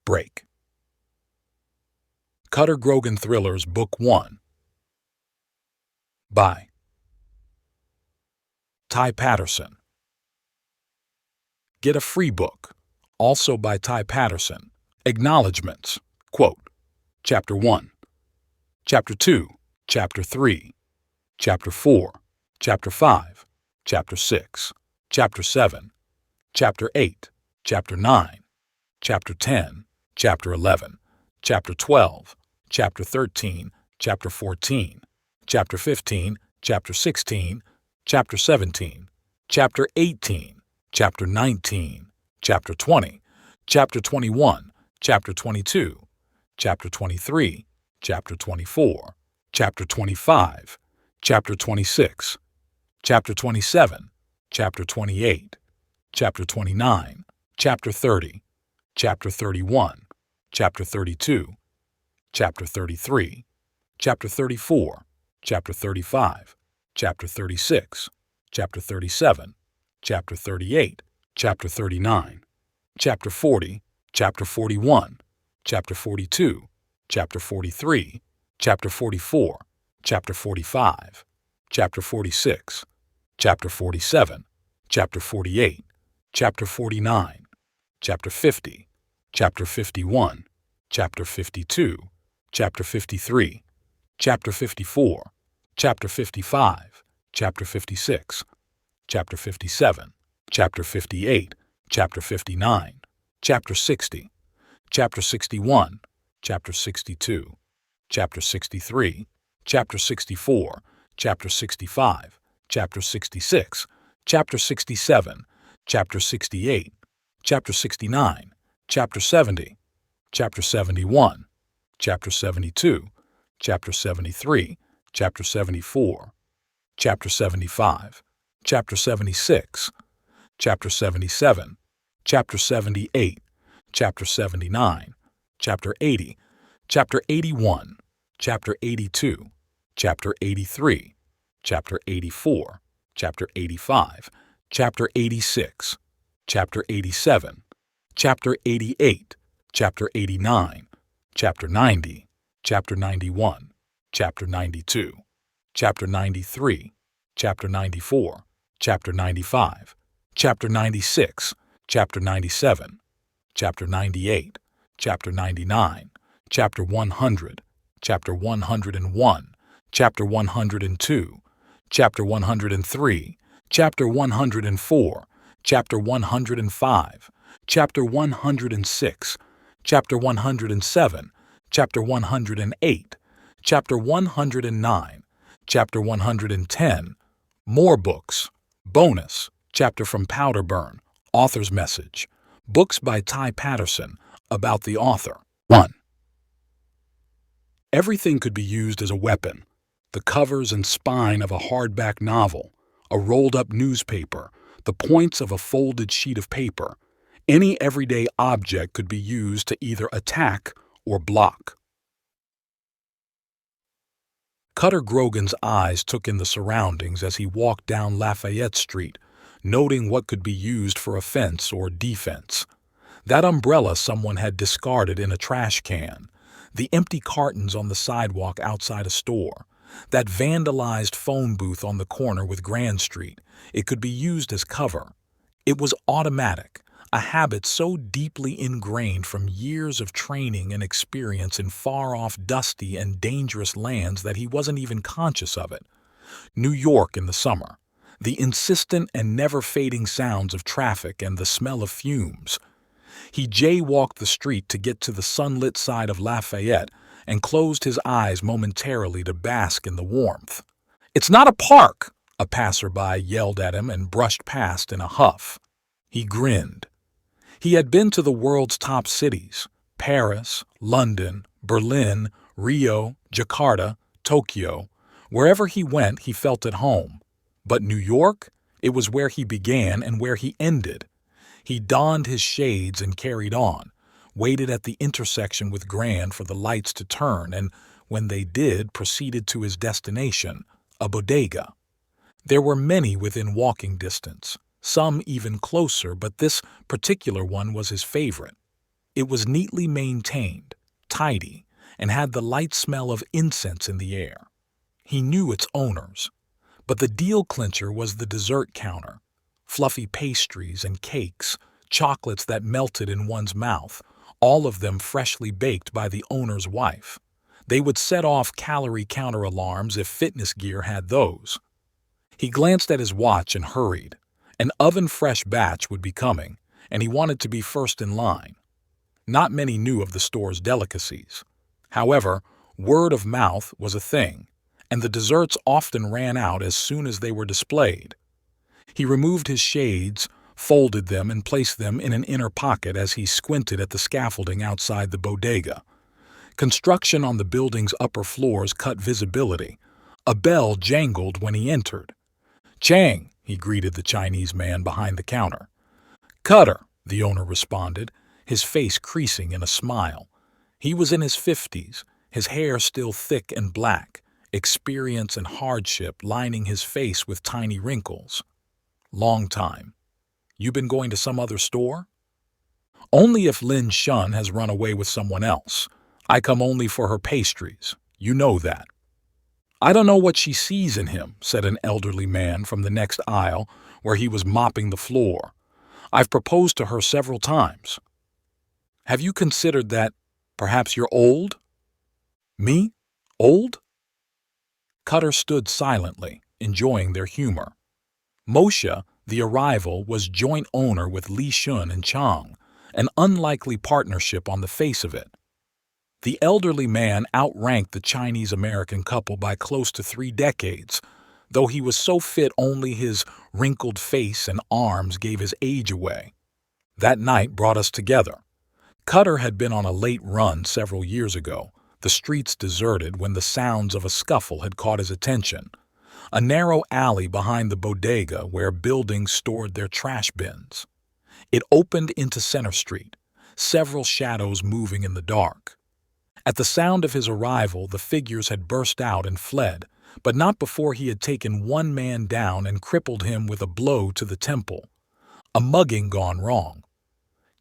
Break. Cutter Grogan Thrillers Book 1 by Ty Patterson. Get a free book, also by Ty Patterson. Acknowledgements. Quote, Chapter 1, Chapter 2, Chapter 3, Chapter 4, Chapter 5, Chapter 6, Chapter 7, Chapter 8, Chapter 9, Chapter 10, Chapter 11, Chapter 12, Chapter 13, Chapter 14, Chapter 15, Chapter 16, Chapter 17, Chapter 18, Chapter 19, Chapter 20, Chapter 21, Chapter 22, Chapter 23, Chapter 24, Chapter 25, Chapter 26, Chapter 27, Chapter 28, Chapter 29, Chapter 30, Chapter 31, Chapter 32, Chapter 33, Chapter 34, Chapter 35, Chapter 36, Chapter 37, Chapter 38, Chapter 39, Chapter 40, Chapter 41, Chapter 42, Chapter 43, Chapter 44, Chapter 45, Chapter 46, Chapter 47, Chapter 48, Chapter 49, Chapter 50, Chapter 51, Chapter 52, Chapter 53, Chapter 54, Chapter 55, Chapter 56, Chapter 57, Chapter 58, Chapter 59, Chapter 60, Chapter 61, Chapter 62, Chapter 63, Chapter 64, Chapter 65, Chapter 66, Chapter 67, Chapter 68, Chapter 69, Chapter 70, Chapter 71, Chapter 72, Chapter 73, Chapter 74, Chapter 75, Chapter 76, Chapter 77, Chapter 78, Chapter 79, Chapter 80, Chapter 81, Chapter 82, Chapter 83, Chapter 84, Chapter 85, Chapter 86, Chapter 87, Chapter 88, Chapter 89, Chapter 90, Chapter 91, Chapter 92, Chapter 93, Chapter 94, Chapter 95, Chapter 96, Chapter 97, Chapter 98, Chapter 99, Chapter 100, Chapter 101, Chapter 102, Chapter 103, Chapter 104, Chapter 105, Chapter 106, Chapter 107, Chapter 108, Chapter 109, Chapter 110, more books, bonus, chapter from Powder Burn, author's message, books by Ty Patterson, about the author. 1. Everything could be used as a weapon. The covers and spine of a hardback novel, a rolled-up newspaper, the points of a folded sheet of paper. Any everyday object could be used to either attack or block. Cutter Grogan's eyes took in the surroundings as he walked down Lafayette Street, noting what could be used for offense or defense. That umbrella someone had discarded in a trash can, the empty cartons on the sidewalk outside a store, that vandalized phone booth on the corner with Grand Street. It could be used as cover. It was automatic, a habit so deeply ingrained from years of training and experience in far-off dusty and dangerous lands that he wasn't even conscious of it. New York in the summer, the insistent and never-fading sounds of traffic and the smell of fumes. He jaywalked the street to get to the sunlit side of Lafayette and closed his eyes momentarily to bask in the warmth. "It's not a park!" a passerby yelled at him and brushed past in a huff. He grinned. He had been to the world's top cities: Paris, London, Berlin, Rio, Jakarta, Tokyo. Wherever he went, he felt at home. But New York? It was where he began and where he ended. He donned his shades and carried on, waited at the intersection with Grand for the lights to turn, and when they did, proceeded to his destination, a bodega. There were many within walking distance, some even closer, but this particular one was his favorite. It was neatly maintained, tidy, and had the light smell of incense in the air. He knew its owners, but the deal clincher was the dessert counter. Fluffy pastries and cakes, chocolates that melted in one's mouth, all of them freshly baked by the owner's wife. They would set off calorie counter alarms if fitness gear had those. He glanced at his watch and hurried. An oven-fresh batch would be coming, and he wanted to be first in line. Not many knew of the store's delicacies. However, word of mouth was a thing, and the desserts often ran out as soon as they were displayed. He removed his shades, folded them, and placed them in an inner pocket as he squinted at the scaffolding outside the bodega. Construction on the building's upper floors cut visibility. A bell jangled when he entered. "Chang," he greeted the Chinese man behind the counter. "Cutter," the owner responded, his face creasing in a smile. He was in his 50s, his hair still thick and black, experience and hardship lining his face with tiny wrinkles. "Long time. You been going to some other store?" "Only if Lin Shun has run away with someone else. I come only for her pastries. You know that." "I don't know what she sees in him," said an elderly man from the next aisle where he was mopping the floor. "I've proposed to her several times." "Have you considered that perhaps you're old?" "Me? Old?" Cutter stood silently, enjoying their humor. Moshe, the arrival, was joint owner with Li Shun and Chang, an unlikely partnership on the face of it. The elderly man outranked the Chinese-American couple by close to 3 decades, though he was so fit only his wrinkled face and arms gave his age away. That night brought us together. Cutter had been on a late run several years ago, the streets deserted when the sounds of a scuffle had caught his attention. A narrow alley behind the bodega where buildings stored their trash bins. It opened into Center Street, several shadows moving in the dark. At the sound of his arrival, the figures had burst out and fled, but not before he had taken one man down and crippled him with a blow to the temple. A mugging gone wrong.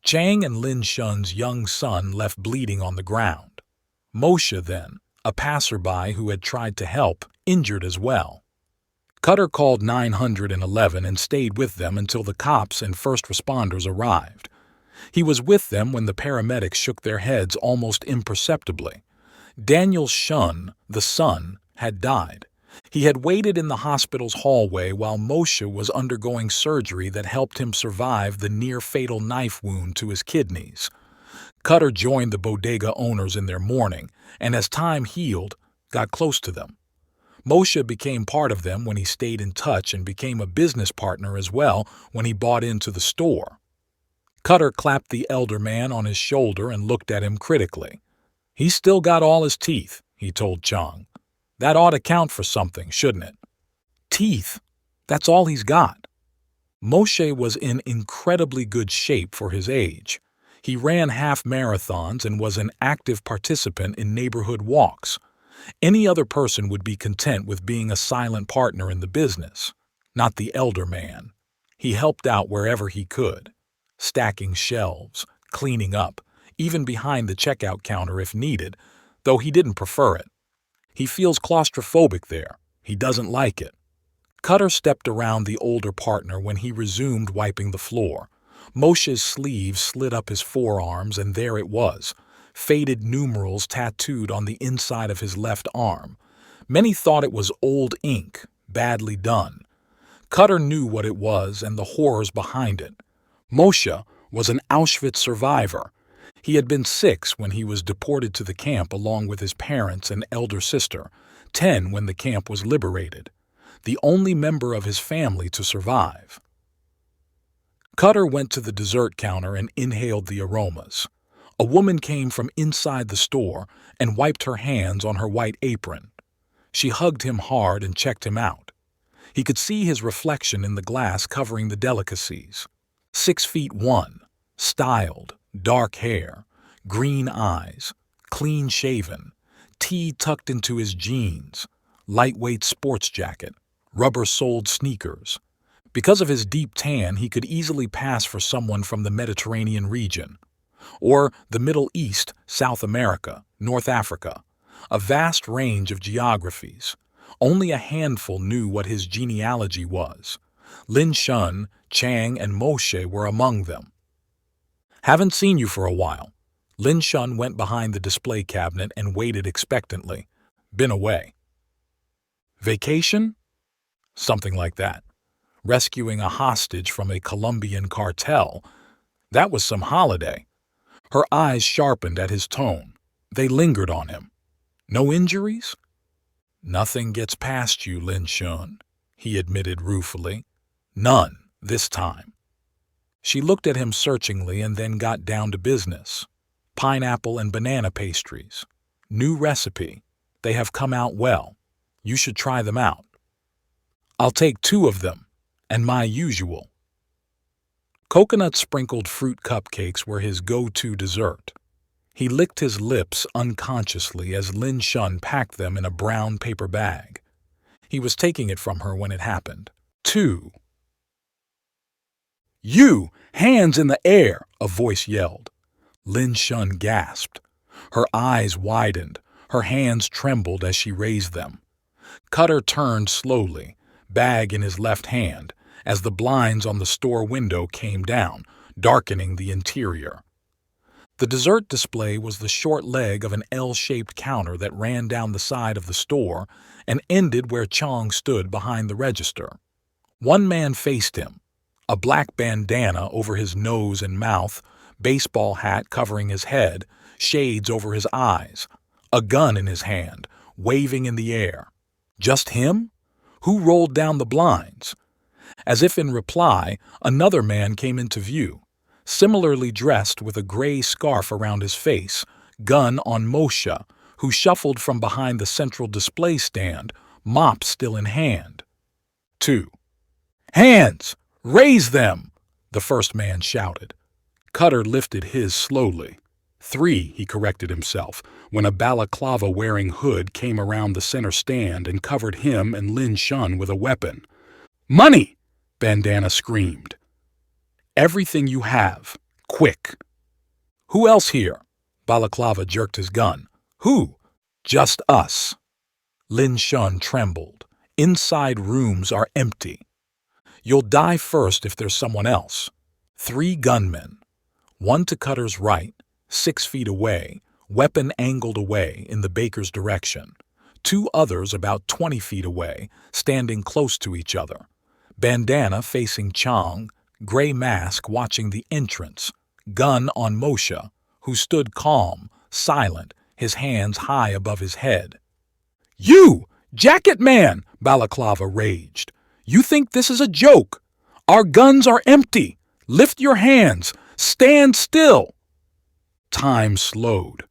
Chang and Lin Shun's young son left bleeding on the ground. Moshe, then, a passerby who had tried to help, injured as well. Cutter called 911 and stayed with them until the cops and first responders arrived. He was with them when the paramedics shook their heads almost imperceptibly. Daniel Shun, the son, had died. He had waited in the hospital's hallway while Moshe was undergoing surgery that helped him survive the near-fatal knife wound to his kidneys. Cutter joined the bodega owners in their mourning, and as time healed, got close to them. Moshe became part of them when he stayed in touch and became a business partner as well when he bought into the store. Cutter clapped the elder man on his shoulder and looked at him critically. "He's still got all his teeth," he told Chang. "That ought to count for something, shouldn't it?" "Teeth? That's all he's got." Moshe was in incredibly good shape for his age. He ran half marathons and was an active participant in neighborhood walks. Any other person would be content with being a silent partner in the business, not the elder man. He helped out wherever he could. Stacking shelves, cleaning up, even behind the checkout counter if needed, though he didn't prefer it. He feels claustrophobic there. He doesn't like it. Cutter stepped around the older partner when he resumed wiping the floor. Moshe's sleeve slid up his forearms, and there it was, faded numerals tattooed on the inside of his left arm. Many thought it was old ink, badly done. Cutter knew what it was and the horrors behind it. Moshe was an Auschwitz survivor. He had been 6 when he was deported to the camp along with his parents and elder sister, 10 when the camp was liberated, the only member of his family to survive. Cutter went to the dessert counter and inhaled the aromas. A woman came from inside the store and wiped her hands on her white apron. She hugged him hard and checked him out. He could see his reflection in the glass covering the delicacies. 6'1", styled, dark hair, green eyes, clean-shaven, tea tucked into his jeans, lightweight sports jacket, rubber-soled sneakers. Because of his deep tan, he could easily pass for someone from the Mediterranean region. or the Middle East, South America, North Africa, a vast range of geographies. Only a handful knew what his genealogy was. Lin Shun, Chang, and Moshe were among them. "Haven't seen you for a while." Lin Shun went behind the display cabinet and waited expectantly. "Been away." "Vacation?" "Something like that. Rescuing a hostage from a Colombian cartel. That was some holiday." Her eyes sharpened at his tone. They lingered on him. "No injuries?" "Nothing gets past you, Lin Shun," he admitted ruefully. "None, this time." She looked at him searchingly and then got down to business. "Pineapple and banana pastries. New recipe. They have come out well. You should try them out." "I'll take 2 of them, and my usual." Coconut-sprinkled fruit cupcakes were his go-to dessert. He licked his lips unconsciously as Lin Shun packed them in a brown paper bag. He was taking it from her when it happened. 2. "You! Hands in the air!" a voice yelled. Lin Shun gasped. Her eyes widened. Her hands trembled as she raised them. Cutter turned slowly, bag in his left hand, as the blinds on the store window came down, darkening the interior. The dessert display was the short leg of an L-shaped counter that ran down the side of the store and ended where Chong stood behind the register. One man faced him, a black bandana over his nose and mouth, baseball hat covering his head, shades over his eyes, a gun in his hand, waving in the air. Just him? Who rolled down the blinds? As if in reply, another man came into view, similarly dressed with a gray scarf around his face, gun on Moshe, who shuffled from behind the central display stand, mop still in hand. 2. "Hands! Raise them!" the first man shouted. Cutter lifted his slowly. 3, he corrected himself, when a balaclava-wearing hood came around the center stand and covered him and Lin Shun with a weapon. "Money!" Bandana screamed. "Everything you have. Quick." "Who else here?" Balaclava jerked his gun. "Who?" "Just us." Lin Shun trembled. "Inside rooms are empty." "You'll die first if there's someone else." 3 gunmen. One to Cutter's right, 6 feet away, weapon angled away in the baker's direction. 2 others about 20 feet away, standing close to each other. Bandana facing Chong, gray mask watching the entrance, gun on Moshe, who stood calm, silent, his hands high above his head. "You! Jacket man!" Balaclava raged. "You think this is a joke? Our guns are empty! Lift your hands! Stand still!" Time slowed.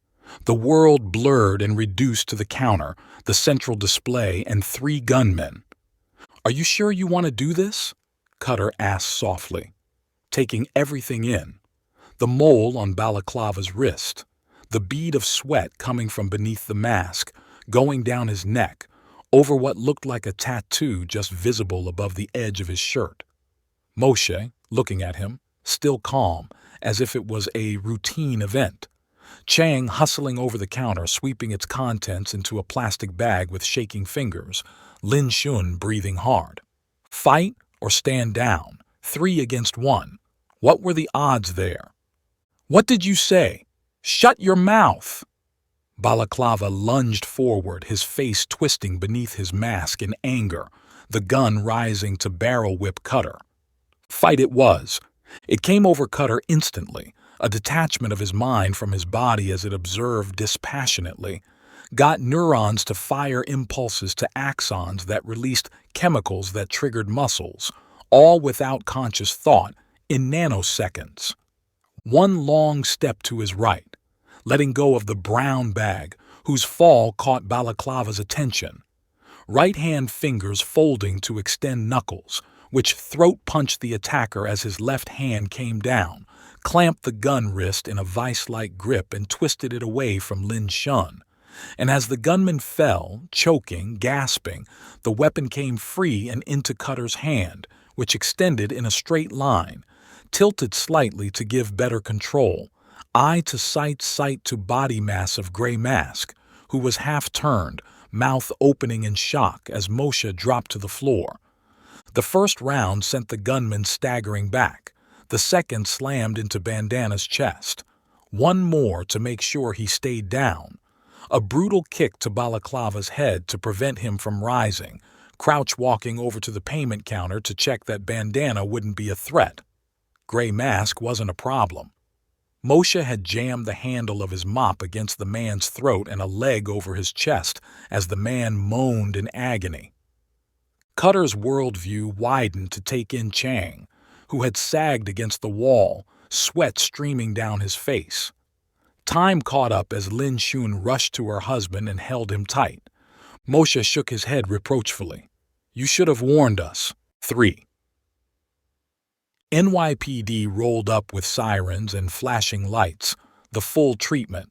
The world blurred and reduced to the counter, the central display, and 3 gunmen. "Are you sure you want to do this?" Cutter asked softly, taking everything in. The mole on Balaclava's wrist, the bead of sweat coming from beneath the mask, going down his neck, over what looked like a tattoo just visible above the edge of his shirt. Moshe, looking at him, still calm, as if it was a routine event. Chang hustling over the counter, sweeping its contents into a plastic bag with shaking fingers. Lin Shun breathing hard. Fight or stand down, 3 against 1. What were the odds there? "What did you say? Shut your mouth!" Balaclava lunged forward, his face twisting beneath his mask in anger, the gun rising to barrel whip Cutter. Fight it was. It came over Cutter instantly, a detachment of his mind from his body as it observed dispassionately, got neurons to fire impulses to axons that released chemicals that triggered muscles, all without conscious thought, in nanoseconds. One long step to his right, letting go of the brown bag, whose fall caught Balaclava's attention. Right-hand fingers folding to extend knuckles, which throat-punched the attacker as his left hand came down, clamped the gun wrist in a vice-like grip and twisted it away from Lin Shun. And as the gunman fell, choking, gasping, the weapon came free and into Cutter's hand, which extended in a straight line, tilted slightly to give better control, eye to sight to body mass of gray mask, who was half-turned, mouth opening in shock as Moshe dropped to the floor. The first round sent the gunman staggering back. The second slammed into Bandana's chest. One more to make sure he stayed down. A brutal kick to Balaclava's head to prevent him from rising, Crouch walking over to the payment counter to check that Bandana wouldn't be a threat. Gray mask wasn't a problem. Moshe had jammed the handle of his mop against the man's throat and a leg over his chest as the man moaned in agony. Cutter's worldview widened to take in Chang, who had sagged against the wall, sweat streaming down his face. Time caught up as Lin Shun rushed to her husband and held him tight. Moshe shook his head reproachfully. "You should have warned us." 3. NYPD rolled up with sirens and flashing lights, the full treatment.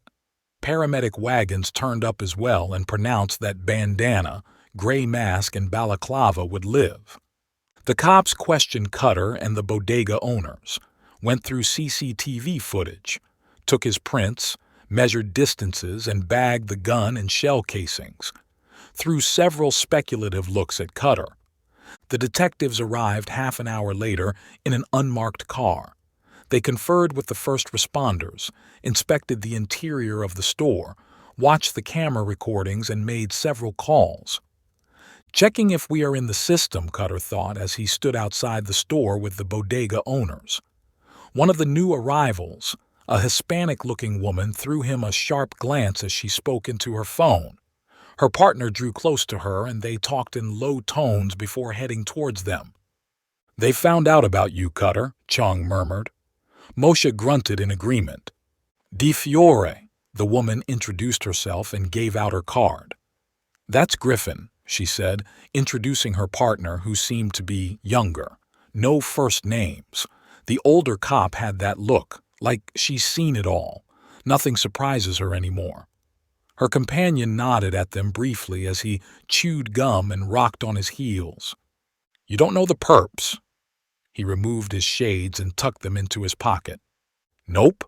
Paramedic wagons turned up as well and pronounced that Bandana, Gray Mask, and Balaclava would live. The cops questioned Cutter and the bodega owners, went through CCTV footage, took his prints, measured distances, and bagged the gun and shell casings. Threw several speculative looks at Cutter. The detectives arrived half an hour later in an unmarked car. They conferred with the first responders, inspected the interior of the store, watched the camera recordings, and made several calls. Checking if we are in the system, Cutter thought as he stood outside the store with the bodega owners. One of the new arrivals, a Hispanic-looking woman, threw him a sharp glance as she spoke into her phone. Her partner drew close to her and they talked in low tones before heading towards them. "They found out about you, Cutter," Chong murmured. Moshe grunted in agreement. "Di Fiore," the woman introduced herself and gave out her card. "That's Griffin," she said, introducing her partner, who seemed to be younger. No first names. The older cop had that look, like she's seen it all. Nothing surprises her anymore. Her companion nodded at them briefly as he chewed gum and rocked on his heels. "You don't know the perps?" He removed his shades and tucked them into his pocket. "Nope."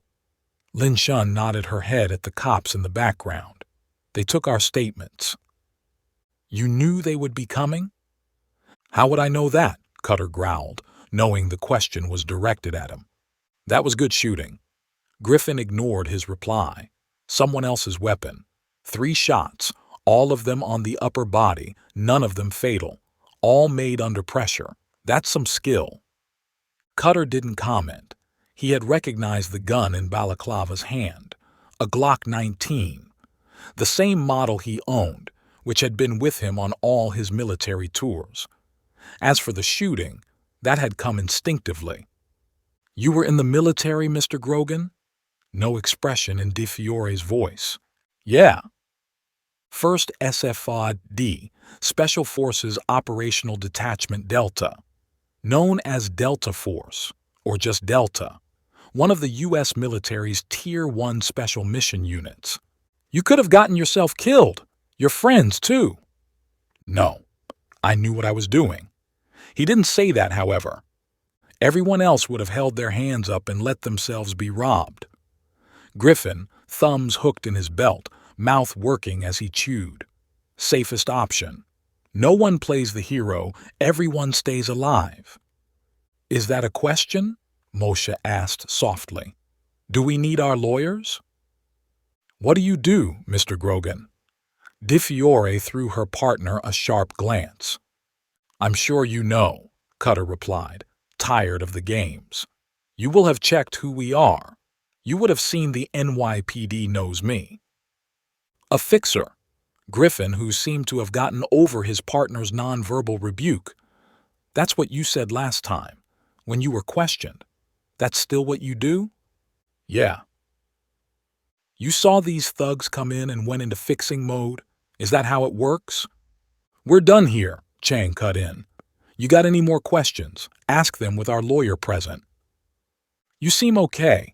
Lin Shun nodded her head at the cops in the background. "They took our statements." "You knew they would be coming?" "How would I know that?" Cutter growled, knowing the question was directed at him. "That was good shooting." Griffin ignored his reply. Someone else's weapon. 3 shots, all of them on the upper body, none of them fatal. All made under pressure. That's some skill. Cutter didn't comment. He had recognized the gun in Balaclava's hand. A Glock 19. The same model he owned, which had been with him on all his military tours. As for the shooting, that had come instinctively. "You were in the military, Mr. Grogan?" No expression in Di Fiore's voice. "Yeah." First SFOD, Special Forces Operational Detachment Delta. Known as Delta Force, or just Delta. One of the U.S. military's Tier 1 special mission units. "You could have gotten yourself killed. Your friends, too." "No. I knew what I was doing." He didn't say that, however. Everyone else would have held their hands up and let themselves be robbed. Griffin, thumbs hooked in his belt, mouth working as he chewed. Safest option. No one plays the hero, everyone stays alive. "Is that a question?" Moshe asked softly. "Do we need our lawyers?" "What do you do, Mr. Grogan?" Di Fiore threw her partner a sharp glance. "I'm sure you know," Cutter replied, tired of the games. "You will have checked who we are. You would have seen the NYPD knows me." "A fixer." Griffin, who seemed to have gotten over his partner's nonverbal rebuke. "That's what you said last time, when you were questioned. That's still what you do?" "Yeah." "You saw these thugs come in and went into fixing mode? Is that how it works?" "We're done here," Chang cut in. "You got any more questions? Ask them with our lawyer present." "You seem okay.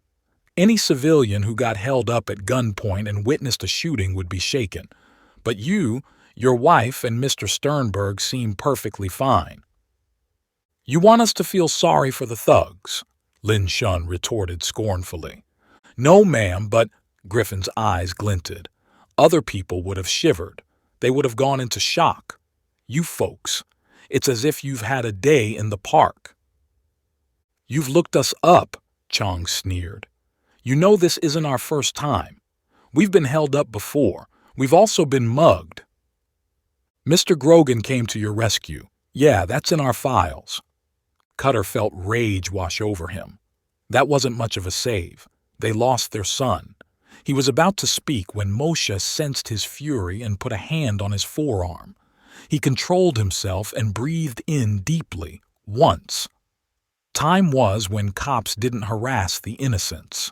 Any civilian who got held up at gunpoint and witnessed a shooting would be shaken. But you, your wife, and Mr. Sternberg seem perfectly fine." "You want us to feel sorry for the thugs?" Lin Shun retorted scornfully. No, ma'am, but Griffin's eyes glinted. Other people would have shivered. They would have gone into shock. You folks, it's as if you've had a day in the park. You've looked us up, Chong sneered. You know this isn't our first time. We've been held up before. We've also been mugged. Mr. Grogan came to your rescue. Yeah, that's in our files. Cutter felt rage wash over him. That wasn't much of a save. They lost their son. He was about to speak when Moshe sensed his fury and put a hand on his forearm. He controlled himself and breathed in deeply, once. Time was when cops didn't harass the innocents.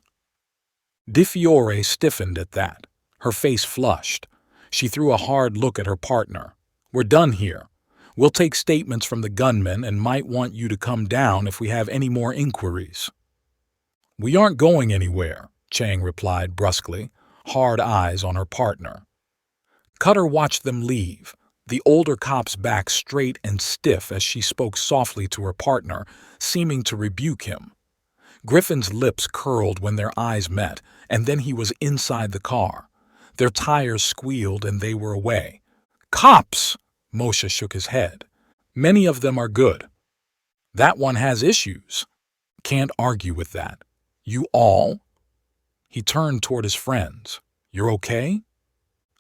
Di Fiore stiffened at that. Her face flushed. She threw a hard look at her partner. We're done here. We'll take statements from the gunmen and might want you to come down if we have any more inquiries. We aren't going anywhere, Chang replied brusquely, hard eyes on her partner. Cutter watched them leave, the older cop's back straight and stiff as she spoke softly to her partner, seeming to rebuke him. Griffin's lips curled when their eyes met, and then he was inside the car. Their tires squealed and they were away. Cops! Moshe shook his head. Many of them are good. That one has issues. Can't argue with that. You all? He turned toward his friends. You're okay?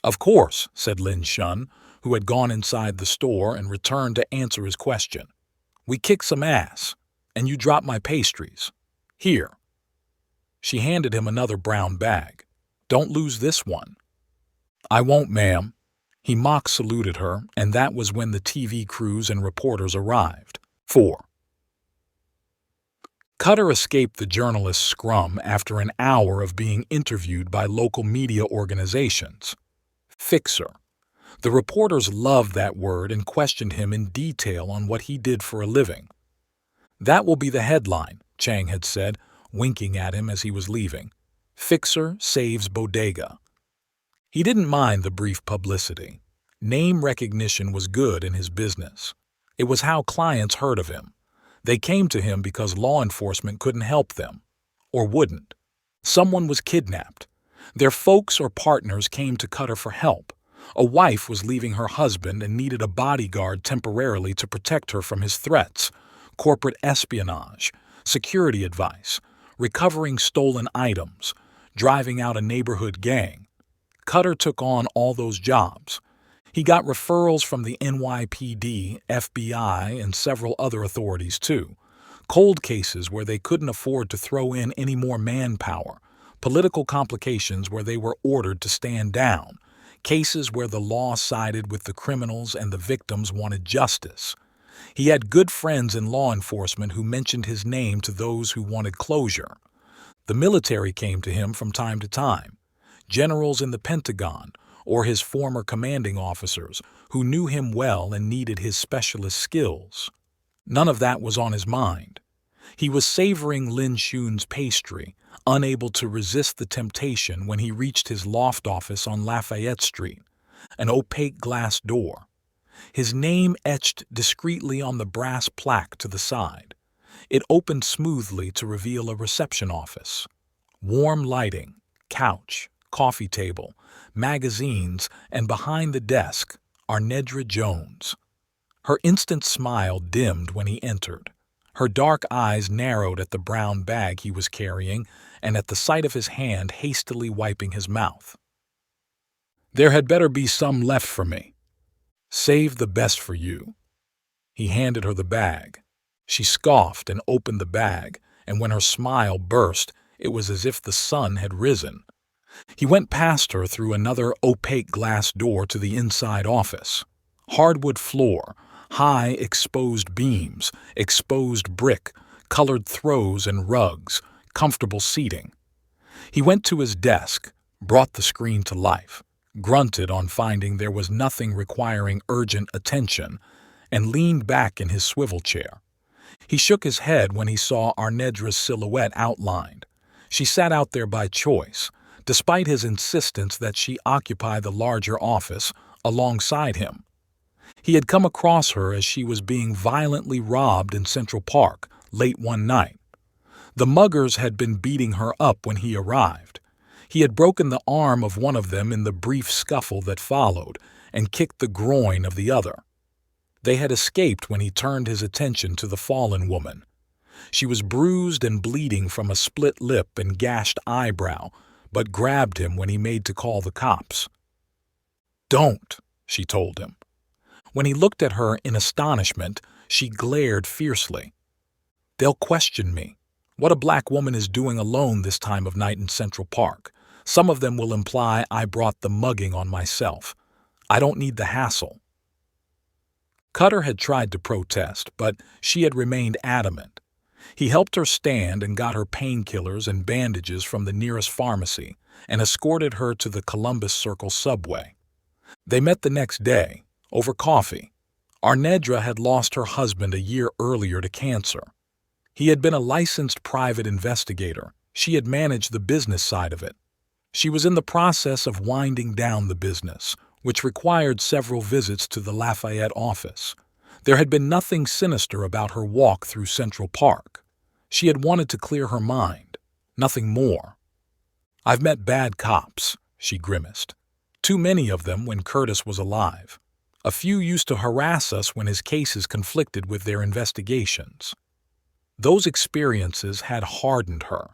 Of course, said Lin Shun, who had gone inside the store and returned to answer his question. We kicked some ass, and you dropped my pastries. Here. She handed him another brown bag. Don't lose this one. I won't, ma'am. He mock saluted her, and that was when the TV crews and reporters arrived. 4. Cutter escaped the journalist's scrum after an hour of being interviewed by local media organizations. Fixer. The reporters loved that word and questioned him in detail on what he did for a living. That will be the headline, Chang had said, winking at him as he was leaving. Fixer saves bodega. He didn't mind the brief publicity. Name recognition was good in his business. It was how clients heard of him. They came to him because law enforcement couldn't help them. Or wouldn't. Someone was kidnapped. Their folks or partners came to Cutter for help. A wife was leaving her husband and needed a bodyguard temporarily to protect her from his threats. Corporate espionage, security advice, recovering stolen items, driving out a neighborhood gang. Cutter took on all those jobs. He got referrals from the NYPD, FBI, and several other authorities too. Cold cases where they couldn't afford to throw in any more manpower. Political complications where they were ordered to stand down. Cases where the law sided with the criminals and the victims wanted justice. He had good friends in law enforcement who mentioned his name to those who wanted closure. The military came to him from time to time. Generals in the Pentagon, or his former commanding officers who knew him well and needed his specialist skills. None of that was on his mind. He was savoring Lin Shun's pastry, unable to resist the temptation when he reached his loft office on Lafayette Street, an opaque glass door. His name etched discreetly on the brass plaque to the side. It opened smoothly to reveal a reception office. Warm lighting, couch, coffee table, magazines, and behind the desk, Arnedra Jones. Her instant smile dimmed when he entered. Her dark eyes narrowed at the brown bag he was carrying and at the sight of his hand hastily wiping his mouth. There had better be some left for me. Save the best for you. He handed her the bag. She scoffed and opened the bag, and when her smile burst, it was as if the sun had risen. He went past her through another opaque glass door to the inside office. Hardwood floor, high exposed beams, exposed brick, colored throws and rugs, comfortable seating. He went to his desk, brought the screen to life, grunted on finding there was nothing requiring urgent attention, and leaned back in his swivel chair. He shook his head when he saw Arnedra's silhouette outlined. She sat out there by choice, despite his insistence that she occupy the larger office alongside him. He had come across her as she was being violently robbed in Central Park late one night. The muggers had been beating her up when he arrived. He had broken the arm of one of them in the brief scuffle that followed and kicked the groin of the other. They had escaped when he turned his attention to the fallen woman. She was bruised and bleeding from a split lip and gashed eyebrow, but grabbed him when he made to call the cops. "Don't," she told him. When he looked at her in astonishment, she glared fiercely. "They'll question me. What a black woman is doing alone this time of night in Central Park. Some of them will imply I brought the mugging on myself. I don't need the hassle." Cutter had tried to protest, but she had remained adamant. He helped her stand and got her painkillers and bandages from the nearest pharmacy and escorted her to the Columbus Circle subway. They met the next day, over coffee. Arnedra had lost her husband a year earlier to cancer. He had been a licensed private investigator. She had managed the business side of it. She was in the process of winding down the business, which required several visits to the Lafayette office. There had been nothing sinister about her walk through Central Park. She had wanted to clear her mind, nothing more. "I've met bad cops," she grimaced. "Too many of them when Curtis was alive. A few used to harass us when his cases conflicted with their investigations." Those experiences had hardened her.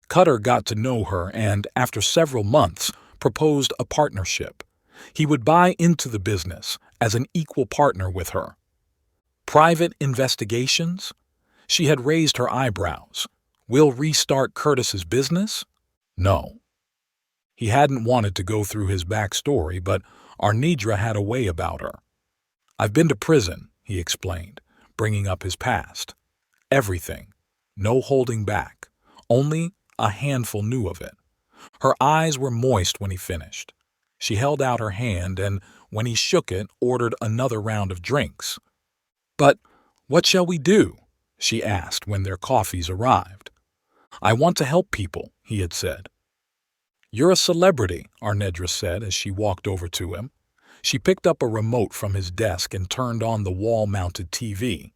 Cutter got to know her and, after several months, proposed a partnership. He would buy into the business as an equal partner with her. Private investigations? She had raised her eyebrows. We'll restart Curtis's business? No. He hadn't wanted to go through his backstory, but Arnedra had a way about her. "I've been to prison," he explained, bringing up his past. Everything. No holding back. Only a handful knew of it. Her eyes were moist when he finished. She held out her hand and, when he shook it, ordered another round of drinks. "But what shall we do?" she asked when their coffees arrived. "I want to help people," he had said. "You're a celebrity," Arnedra said as she walked over to him. She picked up a remote from his desk and turned on the wall-mounted TV.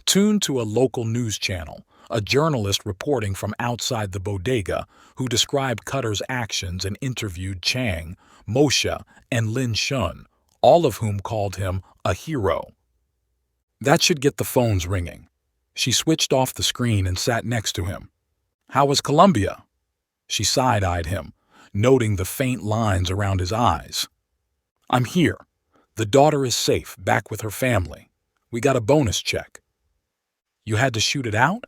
Tuned to a local news channel, a journalist reporting from outside the bodega who described Cutter's actions and interviewed Chang, Moshe, and Lin Shun, all of whom called him a hero. That should get the phones ringing. She switched off the screen and sat next to him. "How was Columbia?" She side-eyed him, noting the faint lines around his eyes. "I'm here. The daughter is safe, back with her family. We got a bonus check." "You had to shoot it out?"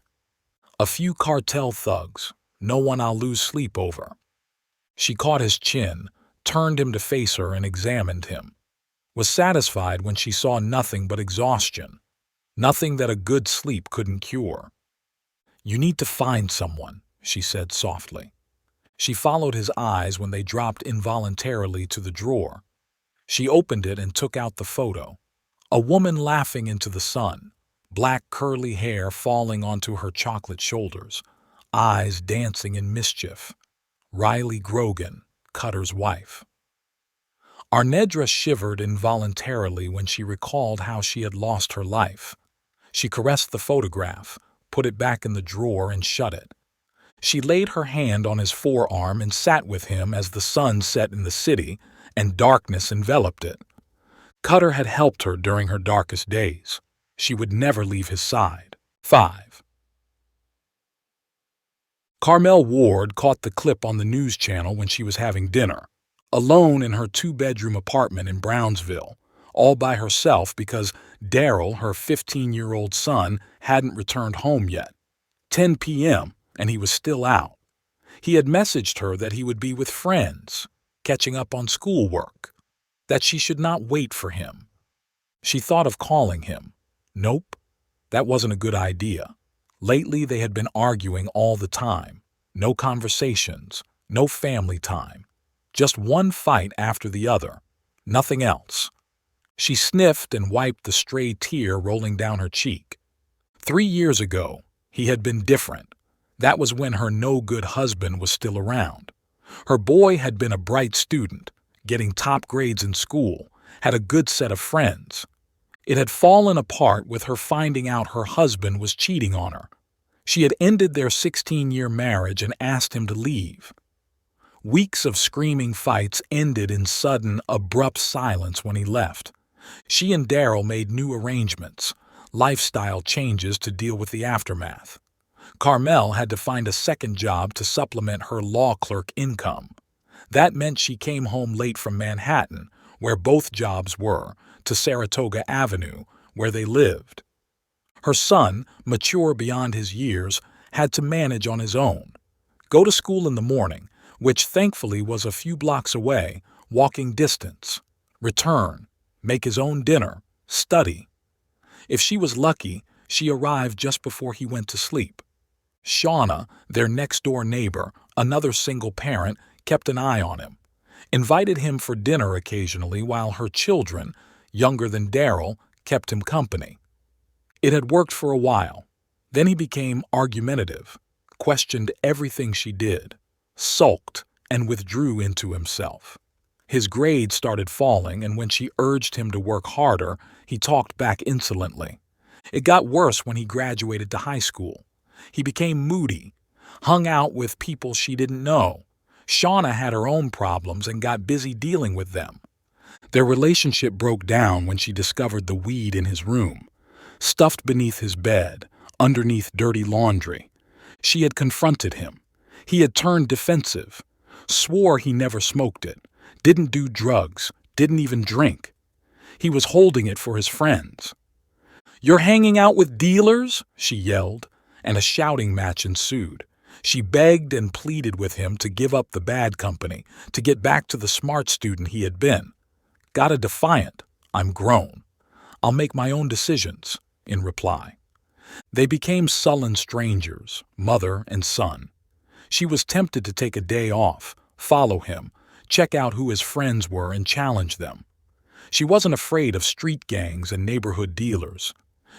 "A few cartel thugs. No one I'll lose sleep over." She caught his chin, turned him to face her and examined him. Was satisfied when she saw nothing but exhaustion. Nothing that a good sleep couldn't cure. "You need to find someone," she said softly. She followed his eyes when they dropped involuntarily to the drawer. She opened it and took out the photo. A woman laughing into the sun, black curly hair falling onto her chocolate shoulders, eyes dancing in mischief. Riley Grogan, Cutter's wife. Arnedra shivered involuntarily when she recalled how she had lost her life. She caressed the photograph, put it back in the drawer and shut it. She laid her hand on his forearm and sat with him as the sun set in the city and darkness enveloped it. Cutter had helped her during her darkest days. She would never leave his side. 5. Carmel Ward caught the clip on the news channel when she was having dinner, alone in her 2-bedroom apartment in Brownsville, all by herself because Daryl, her 15-year-old son, hadn't returned home yet. 10 p.m., and he was still out. He had messaged her that he would be with friends, catching up on schoolwork, that she should not wait for him. She thought of calling him. Nope, that wasn't a good idea. Lately they had been arguing all the time. No conversations, no family time. Just one fight after the other. Nothing else. She sniffed and wiped the stray tear rolling down her cheek. 3 years ago, he had been different. That was when her no-good husband was still around. Her boy had been a bright student, getting top grades in school, had a good set of friends. It had fallen apart with her finding out her husband was cheating on her. She had ended their 16-year marriage and asked him to leave. Weeks of screaming fights ended in sudden, abrupt silence when he left. She and Daryl made new arrangements, lifestyle changes to deal with the aftermath. Carmel had to find a second job to supplement her law clerk income. That meant she came home late from Manhattan, where both jobs were, to Saratoga Avenue, where they lived. Her son, mature beyond his years, had to manage on his own. Go to school in the morning, which thankfully was a few blocks away, walking distance. Return, make his own dinner, study. If she was lucky, she arrived just before he went to sleep. Shauna, their next-door neighbor, another single parent, kept an eye on him, invited him for dinner occasionally while her children, younger than Daryl, kept him company. It had worked for a while. Then he became argumentative, questioned everything she did, sulked, and withdrew into himself. His grades started falling, and when she urged him to work harder, he talked back insolently. It got worse when he graduated to high school. He became moody, hung out with people she didn't know. Shauna had her own problems and got busy dealing with them. Their relationship broke down when she discovered the weed in his room, stuffed beneath his bed, underneath dirty laundry. She had confronted him. He had turned defensive, swore he never smoked it, didn't do drugs, didn't even drink. He was holding it for his friends. "You're hanging out with dealers?" she yelled, and a shouting match ensued. She begged and pleaded with him to give up the bad company, to get back to the smart student he had been. Got a defiant, "I'm grown. I'll make my own decisions," in reply. They became sullen strangers, mother and son. She was tempted to take a day off, follow him, check out who his friends were and challenge them. She wasn't afraid of street gangs and neighborhood dealers.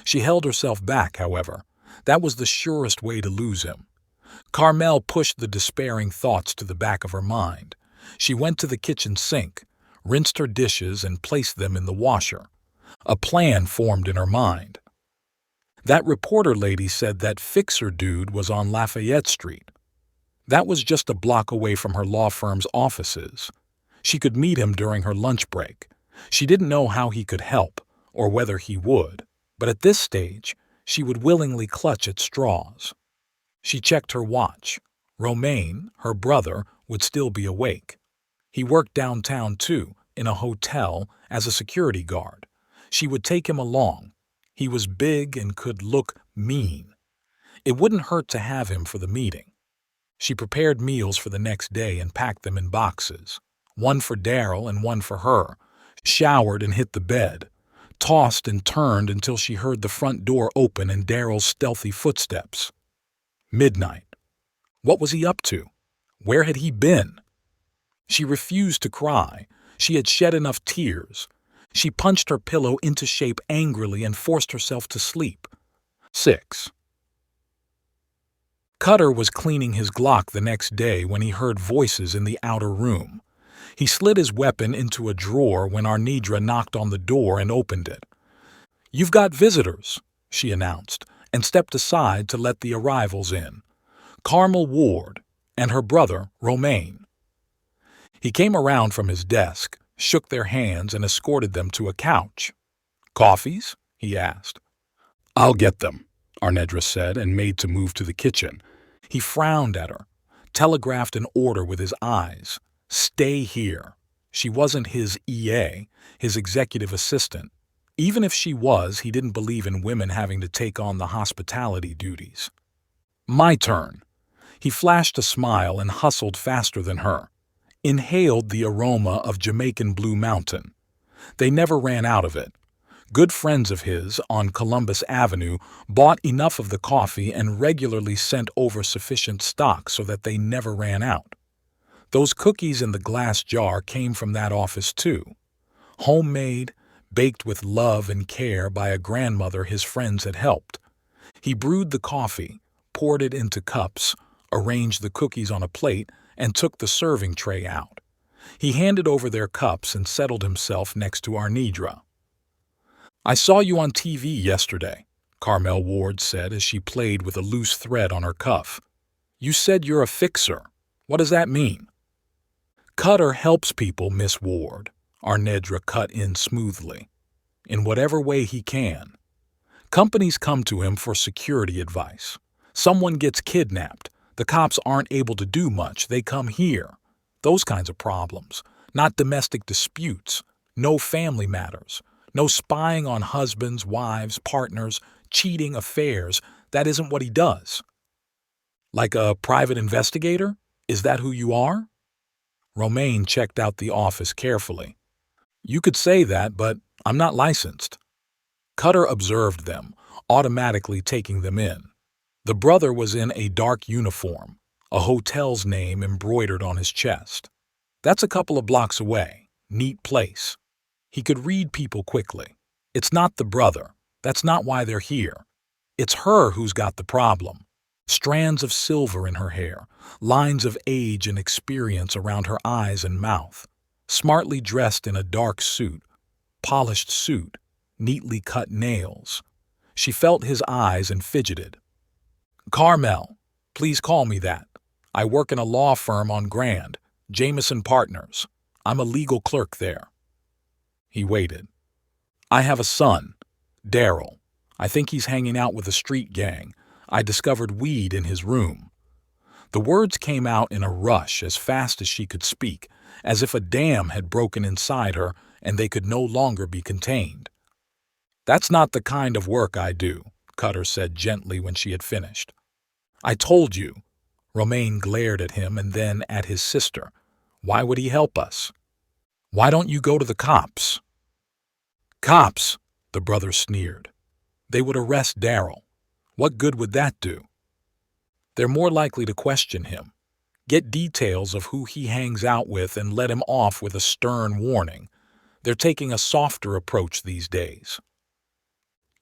She held herself back, however. That was the surest way to lose him. Carmel pushed the despairing thoughts to the back of her mind. She went to the kitchen sink, rinsed her dishes, and placed them in the washer. A plan formed in her mind. That reporter lady said that fixer dude was on Lafayette Street. That was just a block away from her law firm's offices. She could meet him during her lunch break. She didn't know how he could help, or whether he would, but at this stage, she would willingly clutch at straws. She checked her watch. Romain, her brother, would still be awake. He worked downtown too, in a hotel, as a security guard. She would take him along. He was big and could look mean. It wouldn't hurt to have him for the meeting. She prepared meals for the next day and packed them in boxes, one for Daryl and one for her, showered and hit the bed, tossed and turned until she heard the front door open and Daryl's stealthy footsteps. Midnight. What was he up to? Where had he been? She refused to cry. She had shed enough tears. She punched her pillow into shape angrily and forced herself to sleep. 6. Cutter was cleaning his Glock the next day when he heard voices in the outer room. He slid his weapon into a drawer when Arnedra knocked on the door and opened it. "You've got visitors," she announced, and stepped aside to let the arrivals in. Carmel Ward and her brother, Romain. He came around from his desk, shook their hands, and escorted them to a couch. "Coffees?" he asked. "I'll get them," Arnedra said, and made to move to the kitchen. He frowned at her, telegraphed an order with his eyes. Stay here. She wasn't his EA, his executive assistant. Even if she was, he didn't believe in women having to take on the hospitality duties. "My turn." He flashed a smile and hustled faster than her. Inhaled the aroma of Jamaican Blue Mountain. They never ran out of it. Good friends of his on Columbus Avenue bought enough of the coffee and regularly sent over sufficient stock so that they never ran out. Those cookies in the glass jar came from that office too. Homemade, baked with love and care by a grandmother his friends had helped. He brewed the coffee, poured it into cups, arranged the cookies on a plate, and took the serving tray out. He handed over their cups and settled himself next to Arnedra. "I saw you on TV yesterday," Carmel Ward said as she played with a loose thread on her cuff. You said you're a fixer. What does that mean? Cutter helps people, Miss Ward, Arnedra cut in smoothly. In whatever way he can. Companies come to him for security advice. Someone gets kidnapped. The cops aren't able to do much. They come here. Those kinds of problems. Not domestic disputes. No family matters. No spying on husbands, wives, partners, cheating affairs. That isn't what he does. Like a private investigator? Is that who you are? Romaine checked out the office carefully. You could say that, but I'm not licensed. Cutter observed them, automatically taking them in. The brother was in a dark uniform, a hotel's name embroidered on his chest. That's a couple of blocks away. Neat place. He could read people quickly. It's not the brother. That's not why they're here. It's her who's got the problem. Strands of silver in her hair, lines of age and experience around her eyes and mouth. Smartly dressed in a dark suit, polished suit, neatly cut nails. She felt his eyes and fidgeted. Carmel, please call me that. I work in a law firm on Grand, Jameson Partners. I'm a legal clerk there. He waited. I have a son, Daryl. I think he's hanging out with a street gang. I discovered weed in his room. The words came out in a rush as fast as she could speak, as if a dam had broken inside her and they could no longer be contained. That's not the kind of work I do, Cutter said gently when she had finished. I told you. Romaine glared at him and then at his sister. Why would he help us? Why don't you go to the cops? Cops, the brother sneered. They would arrest Daryl. What good would that do? They're more likely to question him, get details of who he hangs out with and let him off with a stern warning. They're taking a softer approach these days.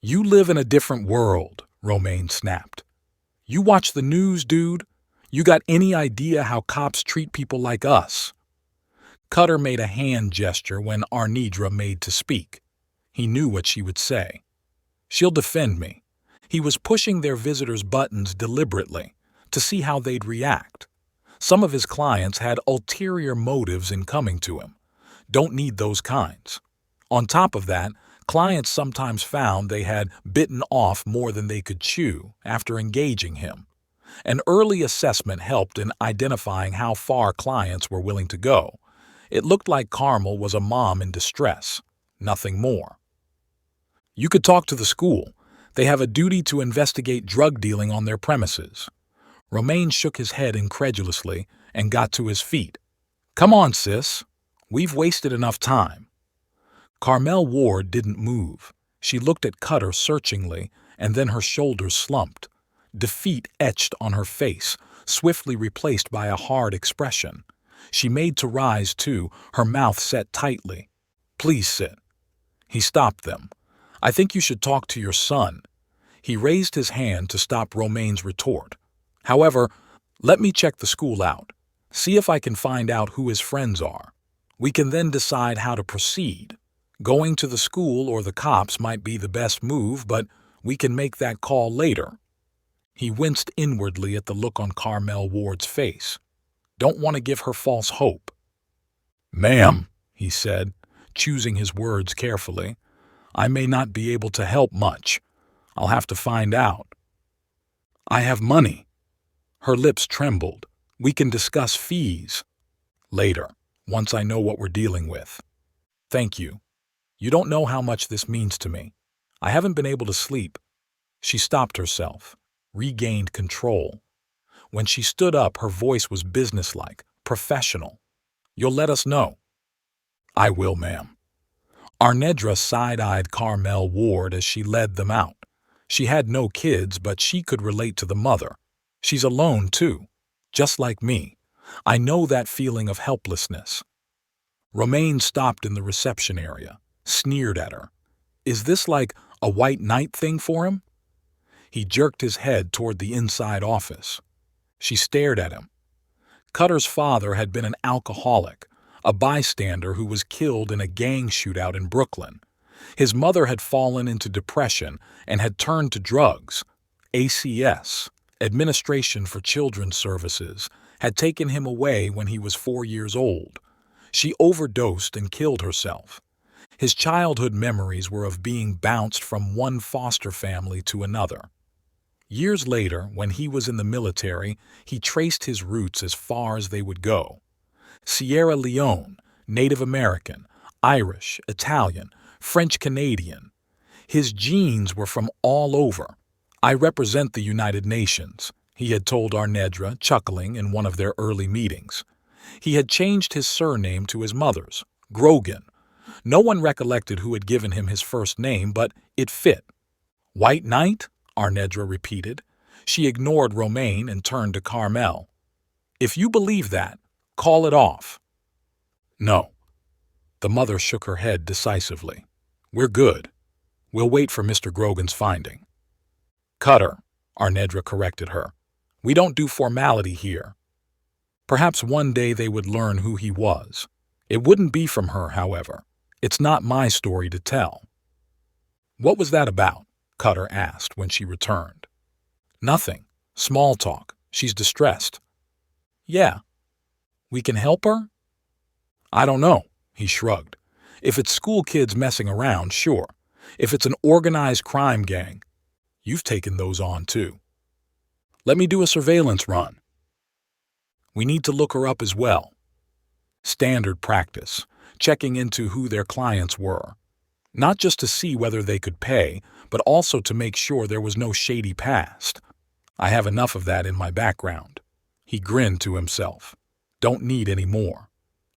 You live in a different world, Romaine snapped. You watch the news, dude? You got any idea how cops treat people like us? Cutter made a hand gesture when Arnedra made to speak. He knew what she would say. She'll defend me. He was pushing their visitors' buttons deliberately to see how they'd react. Some of his clients had ulterior motives in coming to him. Don't need those kinds. On top of that, clients sometimes found they had bitten off more than they could chew after engaging him. An early assessment helped in identifying how far clients were willing to go. It looked like Carmel was a mom in distress, nothing more. You could talk to the school. They have a duty to investigate drug dealing on their premises. Romaine shook his head incredulously and got to his feet. Come on, sis. We've wasted enough time. Carmel Ward didn't move. She looked at Cutter searchingly, and then her shoulders slumped. Defeat etched on her face, swiftly replaced by a hard expression. She made to rise, too, her mouth set tightly. Please sit. He stopped them. I think you should talk to your son. He raised his hand to stop Romaine's retort. However, let me check the school out. See if I can find out who his friends are. We can then decide how to proceed. Going to the school or the cops might be the best move, but we can make that call later. He winced inwardly at the look on Carmel Ward's face. Don't want to give her false hope. Ma'am, he said, choosing his words carefully, I may not be able to help much. I'll have to find out. I have money. Her lips trembled. We can discuss fees. Later, once I know what we're dealing with. Thank you. You don't know how much this means to me. I haven't been able to sleep. She stopped herself, regained control. When she stood up, her voice was businesslike, professional. You'll let us know. I will, ma'am. Arnedra side-eyed Carmel Ward as she led them out. She had no kids, but she could relate to the mother. She's alone, too, just like me. I know that feeling of helplessness. Romaine stopped in the reception area, sneered at her. Is this like a white knight thing for him? He jerked his head toward the inside office. She stared at him. Cutter's father had been an alcoholic, a bystander who was killed in a gang shootout in Brooklyn. His mother had fallen into depression and had turned to drugs. ACS, Administration for Children's Services, had taken him away when he was 4 years old. She overdosed and killed herself. His childhood memories were of being bounced from one foster family to another. Years later, when he was in the military, he traced his roots as far as they would go. Sierra Leone, Native American, Irish, Italian, French-Canadian. His genes were from all over. "I represent the United Nations," he had told Arnedra, chuckling in one of their early meetings. He had changed his surname to his mother's, Grogan. No one recollected who had given him his first name, but it fit. "White Knight?" Arnedra repeated. She ignored Romaine and turned to Carmel. "If you believe that, call it off." "No." The mother shook her head decisively. "We're good. We'll wait for Mr. Grogan's finding." "Cutter," Arnedra corrected her. "We don't do formality here." Perhaps one day they would learn who he was. It wouldn't be from her, however. It's not my story to tell. "What was that about?" Cutter asked when she returned. "Nothing. Small talk. She's distressed." "Yeah. We can help her?" "I don't know," he shrugged. "If it's school kids messing around, sure. If it's an organized crime gang, you've taken those on too. Let me do a surveillance run. We need to look her up as well." Standard practice, checking into who their clients were. Not just to see whether they could pay, but also to make sure there was no shady past. "I have enough of that in my background." He grinned to himself. "Don't need any more."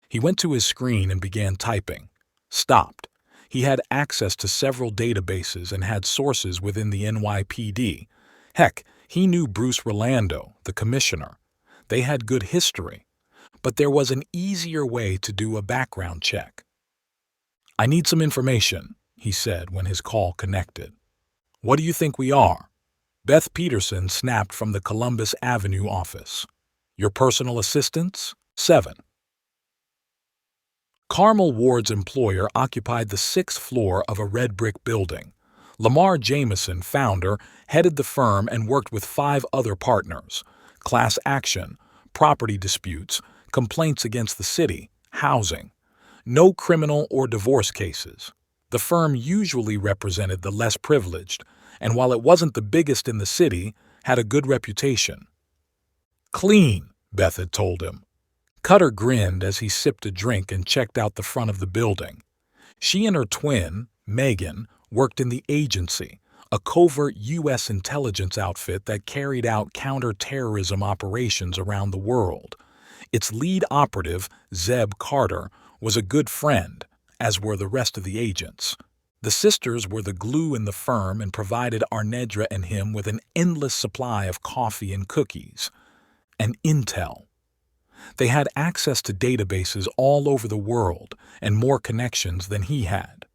He went to his screen and began typing. Stopped. He had access to several databases and had sources within the NYPD. Heck, he knew Bruce Rolando, the commissioner. They had good history. But there was an easier way to do a background check. "I need some information," he said when his call connected. "What do you think we are?" Beth Peterson snapped from the Columbus Avenue office. "Your personal assistants? 7. Carmel Ward's employer occupied the 6th floor of a red brick building. Lamar Jameson, founder, headed the firm and worked with 5 other partners. Class action, property disputes, complaints against the city, housing. No criminal or divorce cases. The firm usually represented the less privileged, and while it wasn't the biggest in the city, had a good reputation. "Clean," Beth had told him. Cutter grinned as he sipped a drink and checked out the front of the building. She and her twin, Megan, worked in the agency, a covert U.S. intelligence outfit that carried out counter-terrorism operations around the world. Its lead operative, Zeb Carter, was a good friend, as were the rest of the agents. The sisters were the glue in the firm and provided Arnedra and him with an endless supply of coffee and cookies. And intel. They had access to databases all over the world and more connections than he had.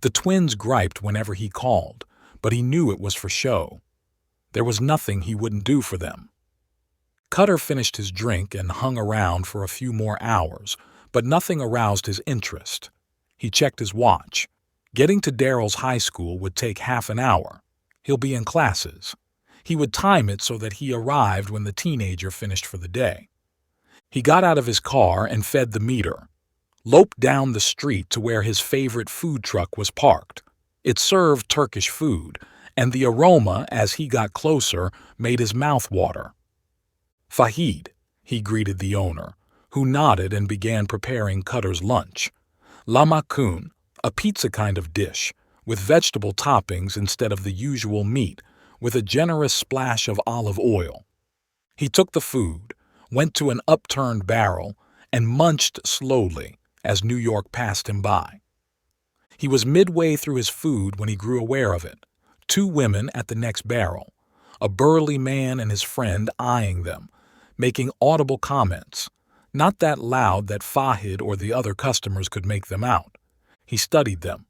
The twins griped whenever he called, but he knew it was for show. There was nothing he wouldn't do for them. Cutter finished his drink and hung around for a few more hours, but nothing aroused his interest. He checked his watch. Getting to Daryl's high school would take half an hour. He'll be in classes. He would time it so that he arrived when the teenager finished for the day. He got out of his car and fed the meter. Loped down the street to where his favorite food truck was parked. It served Turkish food, and the aroma, as he got closer, made his mouth water. "Fahid," he greeted the owner, who nodded and began preparing Cutter's lunch. Lahmacun, a pizza kind of dish, with vegetable toppings instead of the usual meat, with a generous splash of olive oil. He took the food, went to an upturned barrel, and munched slowly as New York passed him by. He was midway through his food when he grew aware of it. 2 women at the next barrel, a burly man and his friend eyeing them, making audible comments, not that loud that Fahid or the other customers could make them out. He studied them.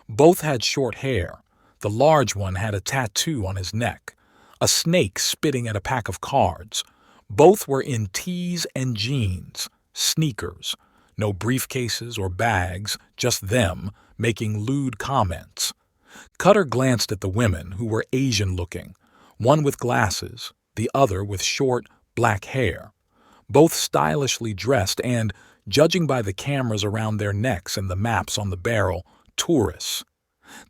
Both had short hair. The large one had a tattoo on his neck, a snake spitting at a pack of cards. Both were in tees and jeans, sneakers, No briefcases or bags, just them, making lewd comments. Cutter glanced at the women, who were Asian-looking, one with glasses, the other with short, black hair, both stylishly dressed and, judging by the cameras around their necks and the maps on the barrel, tourists.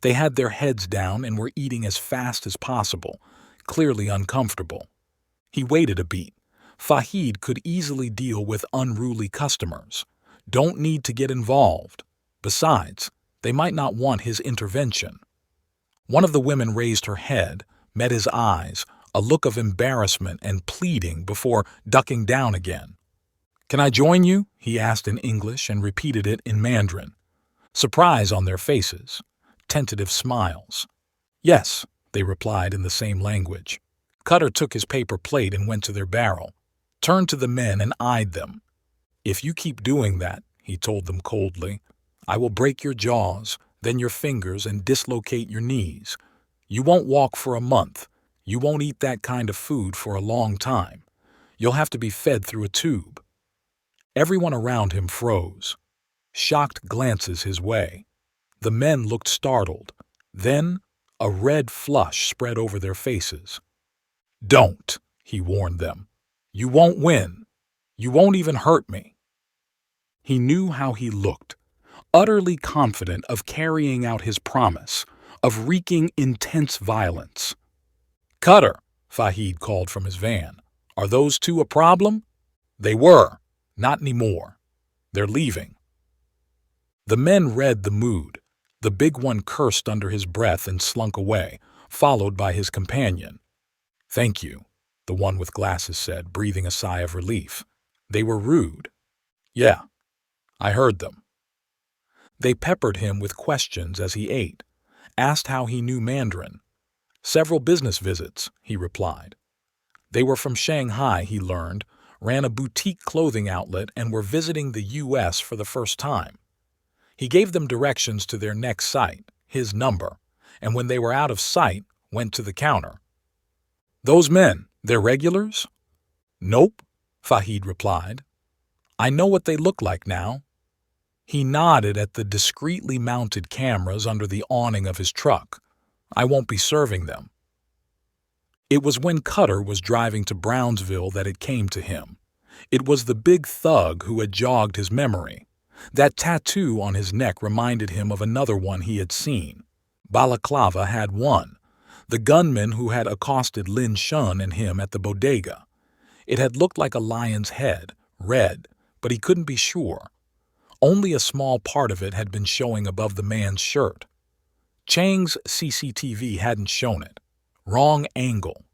They had their heads down and were eating as fast as possible, clearly uncomfortable. He waited a beat. Fahid could easily deal with unruly customers. Don't need to get involved. Besides, they might not want his intervention. One of the women raised her head, met his eyes, a look of embarrassment and pleading before ducking down again. "Can I join you?" he asked in English and repeated it in Mandarin. Surprise on their faces, tentative smiles. "Yes," they replied in the same language. Cutter took his paper plate and went to their barrel, turned to the men and eyed them. "If you keep doing that," he told them coldly, "I will break your jaws, then your fingers, and dislocate your knees. You won't walk for a month. You won't eat that kind of food for a long time. You'll have to be fed through a tube." Everyone around him froze. Shocked glances his way. The men looked startled. Then, a red flush spread over their faces. "Don't," he warned them. "You won't win. You won't even hurt me." He knew how he looked, utterly confident of carrying out his promise, of wreaking intense violence. "Cutter," Fahid called from his van. "Are those two a problem?" They were. Not anymore. They're leaving. The men read the mood. The big one cursed under his breath and slunk away, followed by his companion. "Thank you," the one with glasses said, breathing a sigh of relief. "They were rude." "Yeah, I heard them." They peppered him with questions as he ate, asked how he knew Mandarin. "Several business visits," he replied. They were from Shanghai, he learned, ran a boutique clothing outlet, and were visiting the U.S. for the first time. He gave them directions to their next site, his number, and when they were out of sight, went to the counter. "Those men, they're regulars?" "Nope," Fahid replied. "I know what they look like now." He nodded at the discreetly mounted cameras under the awning of his truck. "I won't be serving them." It was when Cutter was driving to Brownsville that it came to him. It was the big thug who had jogged his memory. That tattoo on his neck reminded him of another one he had seen. Balaclava had one. The gunman who had accosted Lin Shun and him at the bodega. It had looked like a lion's head, red, but he couldn't be sure. Only a small part of it had been showing above the man's shirt. Chang's CCTV hadn't shown it. Wrong angle.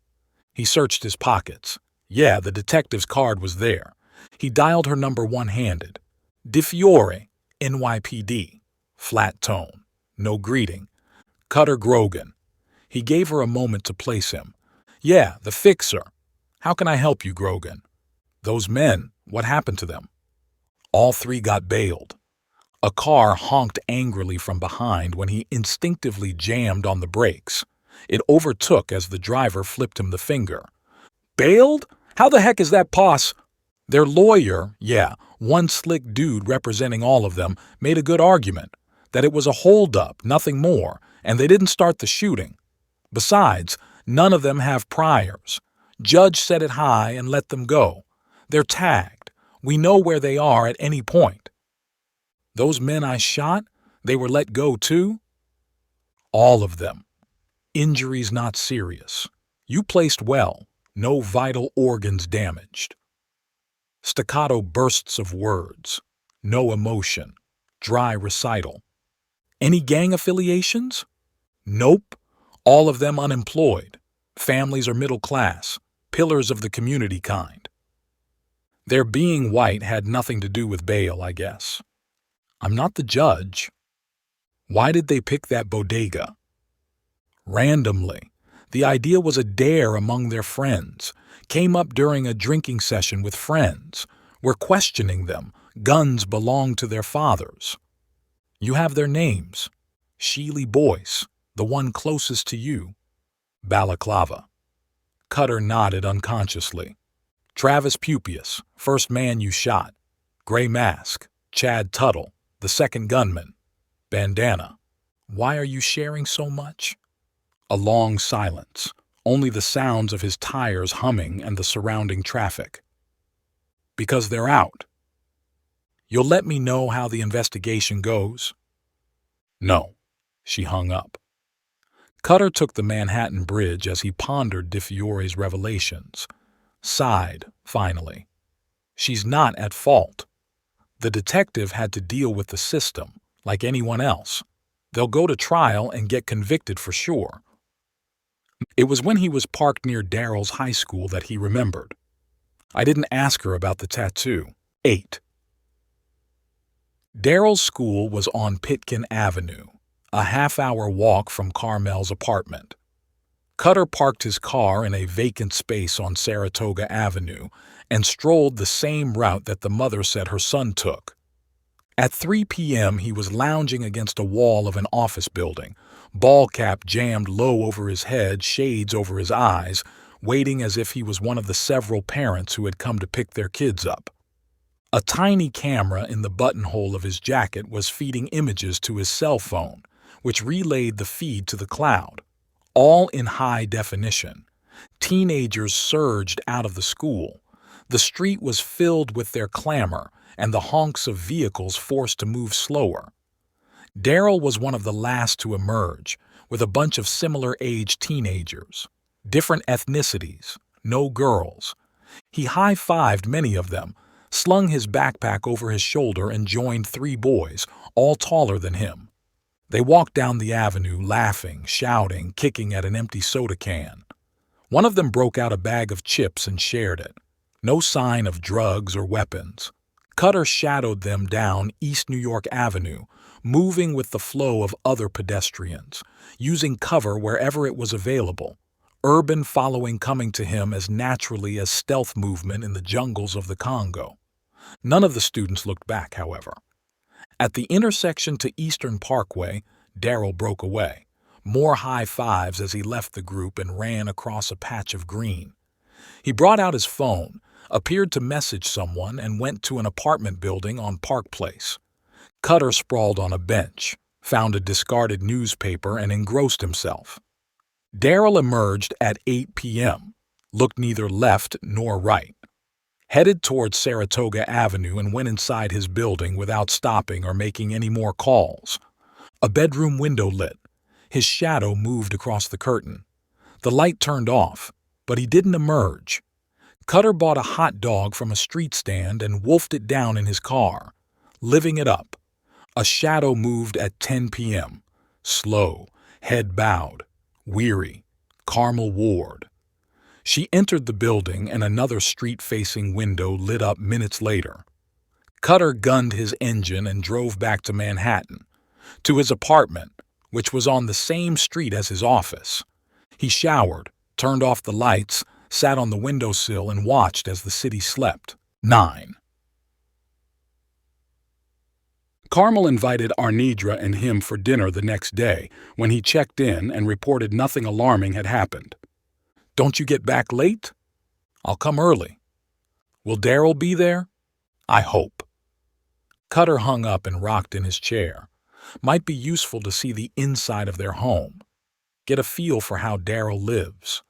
He searched his pockets. Yeah, the detective's card was there. He dialed her number one-handed. "Di Fiore, NYPD." Flat tone. No greeting. "Cutter Grogan." He gave her a moment to place him. "Yeah, the fixer. How can I help you, Grogan?" "Those men, what happened to them?" All three got bailed. A car honked angrily from behind when he instinctively jammed on the brakes. It overtook as the driver flipped him the finger. "Bailed? How the heck is that Their lawyer, yeah, one slick dude representing all of them, made a good argument that it was a holdup, nothing more, and they didn't start the shooting. Besides, none of them have priors. Judge set it high and let them go. They're tagged. We know where they are at any point." "Those men I shot, they were let go too?" "All of them. Injuries not serious. You placed well. No vital organs damaged." Staccato bursts of words. No emotion. Dry recital. "Any gang affiliations?" "Nope. All of them unemployed. Families are middle class. Pillars of the community kind." Their being white had nothing to do with bail, I guess. "I'm not the judge." "Why did they pick that bodega?" "Randomly. The idea was a dare among their friends. Came up during a drinking session with friends. We're questioning them. Guns belong to their fathers." "You have their names." "Sheely Boyce, the one closest to you." "Balaclava." Cutter nodded unconsciously. "Travis Pupius, first man you shot. Gray mask." Chad Tuttle, the second gunman. Bandana. Why are you sharing so much? A long silence, only the sounds of his tires humming and the surrounding traffic. Because they're out. You'll let me know how the investigation goes? No. She hung up. Cutter took the Manhattan Bridge as he pondered DeFiore's revelations. Sighed, finally. She's not at fault. The detective had to deal with the system, like anyone else. They'll go to trial and get convicted for sure. It was when he was parked near Daryl's high school that he remembered. I didn't ask her about the tattoo. 8. Daryl's school was on Pitkin Avenue, a half-hour walk from Carmel's apartment. Cutter parked his car in a vacant space on Saratoga Avenue and strolled the same route that the mother said her son took. At 3 p.m., he was lounging against a wall of an office building, ball cap jammed low over his head, shades over his eyes, waiting as if he was one of the several parents who had come to pick their kids up. A tiny camera in the buttonhole of his jacket was feeding images to his cell phone, which relayed the feed to the cloud, all in high definition. Teenagers surged out of the school. The street was filled with their clamor and the honks of vehicles forced to move slower. Daryl was one of the last to emerge, with a bunch of similar-aged teenagers. Different ethnicities, no girls. He high-fived many of them, slung his backpack over his shoulder and joined 3 boys, all taller than him. They walked down the avenue, laughing, shouting, kicking at an empty soda can. One of them broke out a bag of chips and shared it. No sign of drugs or weapons. Cutter shadowed them down East New York Avenue, moving with the flow of other pedestrians, using cover wherever it was available, urban following coming to him as naturally as stealth movement in the jungles of the Congo. None of the students looked back, however. At the intersection to Eastern Parkway, Daryl broke away, more high fives as he left the group and ran across a patch of green. He brought out his phone, appeared to message someone, and went to an apartment building on Park Place. Cutter sprawled on a bench, found a discarded newspaper, and engrossed himself. Daryl emerged at 8 p.m., looked neither left nor right, headed toward Saratoga Avenue and went inside his building without stopping or making any more calls. A bedroom window lit. His shadow moved across the curtain. The light turned off, but he didn't emerge. Cutter bought a hot dog from a street stand and wolfed it down in his car, living it up. A shadow moved at 10 p.m., slow, head bowed, weary. Carmel Ward. She entered the building and another street-facing window lit up minutes later. Cutter gunned his engine and drove back to Manhattan, to his apartment, which was on the same street as his office. He showered, turned off the lights, sat on the windowsill and watched as the city slept. 9. Carmel invited Arnedra and him for dinner the next day when he checked in and reported nothing alarming had happened. Don't you get back late? I'll come early. Will Daryl be there? I hope. Cutter hung up and rocked in his chair. Might be useful to see the inside of their home. Get a feel for how Daryl lives.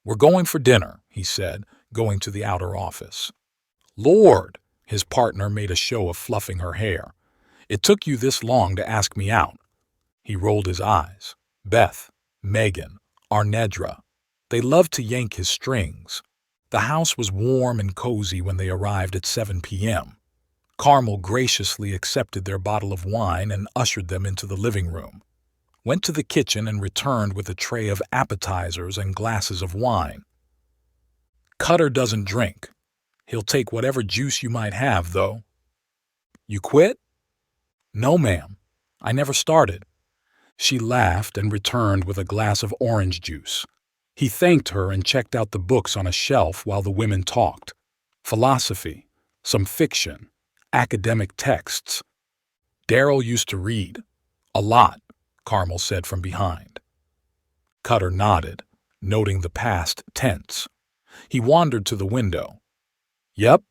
We're going for dinner, he said, going to the outer office. Lord, his partner made a show of fluffing her hair. It took you this long to ask me out. He rolled his eyes. Beth, Megan, Arnedra. They loved to yank his strings. The house was warm and cozy when they arrived at 7 p.m. Carmel graciously accepted their bottle of wine and ushered them into the living room. Went to the kitchen and returned with a tray of appetizers and glasses of wine. Cutter doesn't drink. He'll take whatever juice you might have, though. You quit? No, ma'am. I never started. She laughed and returned with a glass of orange juice. He thanked her and checked out the books on a shelf while the women talked. Philosophy, some fiction, academic texts. Daryl used to read. A lot, Carmel said from behind. Cutter nodded, noting the past tense. He wandered to the window. Yep,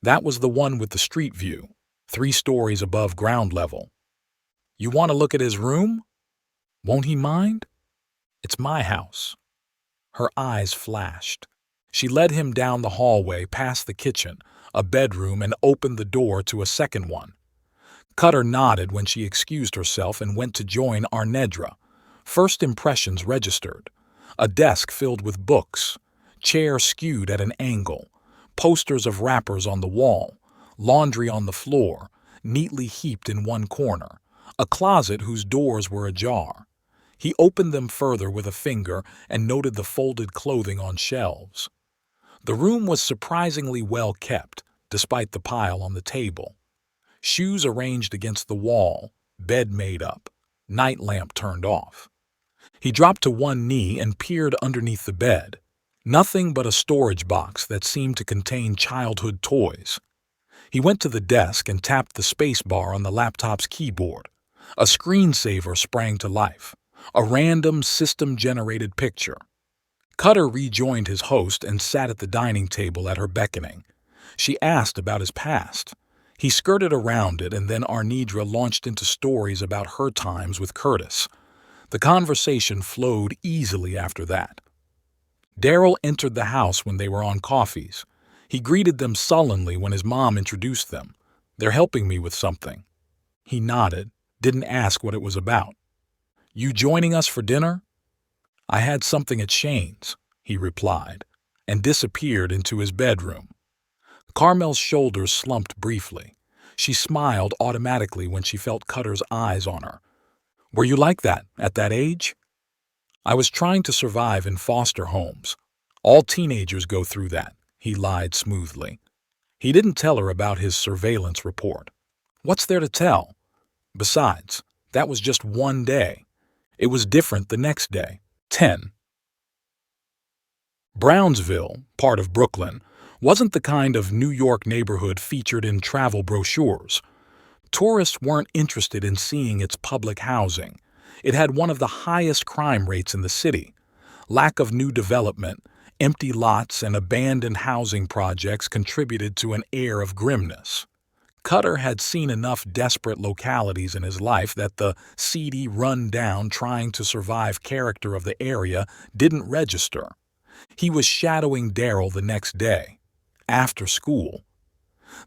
that was the one with the street view. 3 stories above ground level. You want to look at his room? Won't he mind? It's my house. Her eyes flashed. She led him down the hallway past the kitchen, a bedroom, and opened the door to a second one. Cutter nodded when she excused herself and went to join Arnedra. First impressions registered. A desk filled with books, chair skewed at an angle, posters of rappers on the wall, laundry on the floor, neatly heaped in one corner, a closet whose doors were ajar. He opened them further with a finger and noted the folded clothing on shelves. The room was surprisingly well kept, despite the pile on the table. Shoes arranged against the wall, bed made up, night lamp turned off. He dropped to one knee and peered underneath the bed. Nothing but a storage box that seemed to contain childhood toys. He went to the desk and tapped the space bar on the laptop's keyboard. A screensaver sprang to life. A random system-generated picture. Cutter rejoined his host and sat at the dining table at her beckoning. She asked about his past. He skirted around it, and then Arnedra launched into stories about her times with Curtis. The conversation flowed easily after that. Daryl entered the house when they were on coffees. He greeted them sullenly when his mom introduced them. "They're helping me with something." He nodded, didn't ask what it was about. "You joining us for dinner?" "I had something at Shane's," he replied, and disappeared into his bedroom. Carmel's shoulders slumped briefly. She smiled automatically when she felt Cutter's eyes on her. "Were you like that at that age?" "I was trying to survive in foster homes. All teenagers go through that," he lied smoothly. He didn't tell her about his surveillance report. What's there to tell? Besides, that was just one day. It was different the next day. 10. Brownsville, part of Brooklyn, wasn't the kind of New York neighborhood featured in travel brochures. Tourists weren't interested in seeing its public housing. It had one of the highest crime rates in the city. Lack of new development, empty lots, and abandoned housing projects contributed to an air of grimness. Cutter had seen enough desperate localities in his life that the seedy, run-down, trying-to-survive character of the area didn't register. He was shadowing Daryl the next day, after school.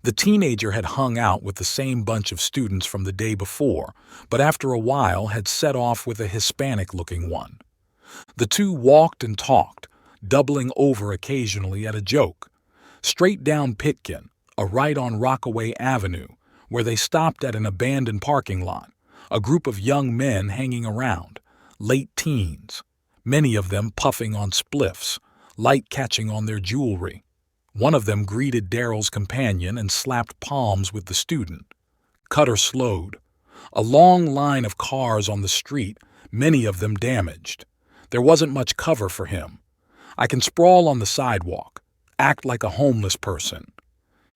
The teenager had hung out with the same bunch of students from the day before, but after a while had set off with a Hispanic-looking one. The two walked and talked, doubling over occasionally at a joke. Straight down Pitkin, a right on Rockaway Avenue, where they stopped at an abandoned parking lot, a group of young men hanging around, late teens, many of them puffing on spliffs, light catching on their jewelry. One of them greeted Daryl's companion and slapped palms with the student. Cutter slowed. A long line of cars on the street, many of them damaged. There wasn't much cover for him. "I can sprawl on the sidewalk, act like a homeless person."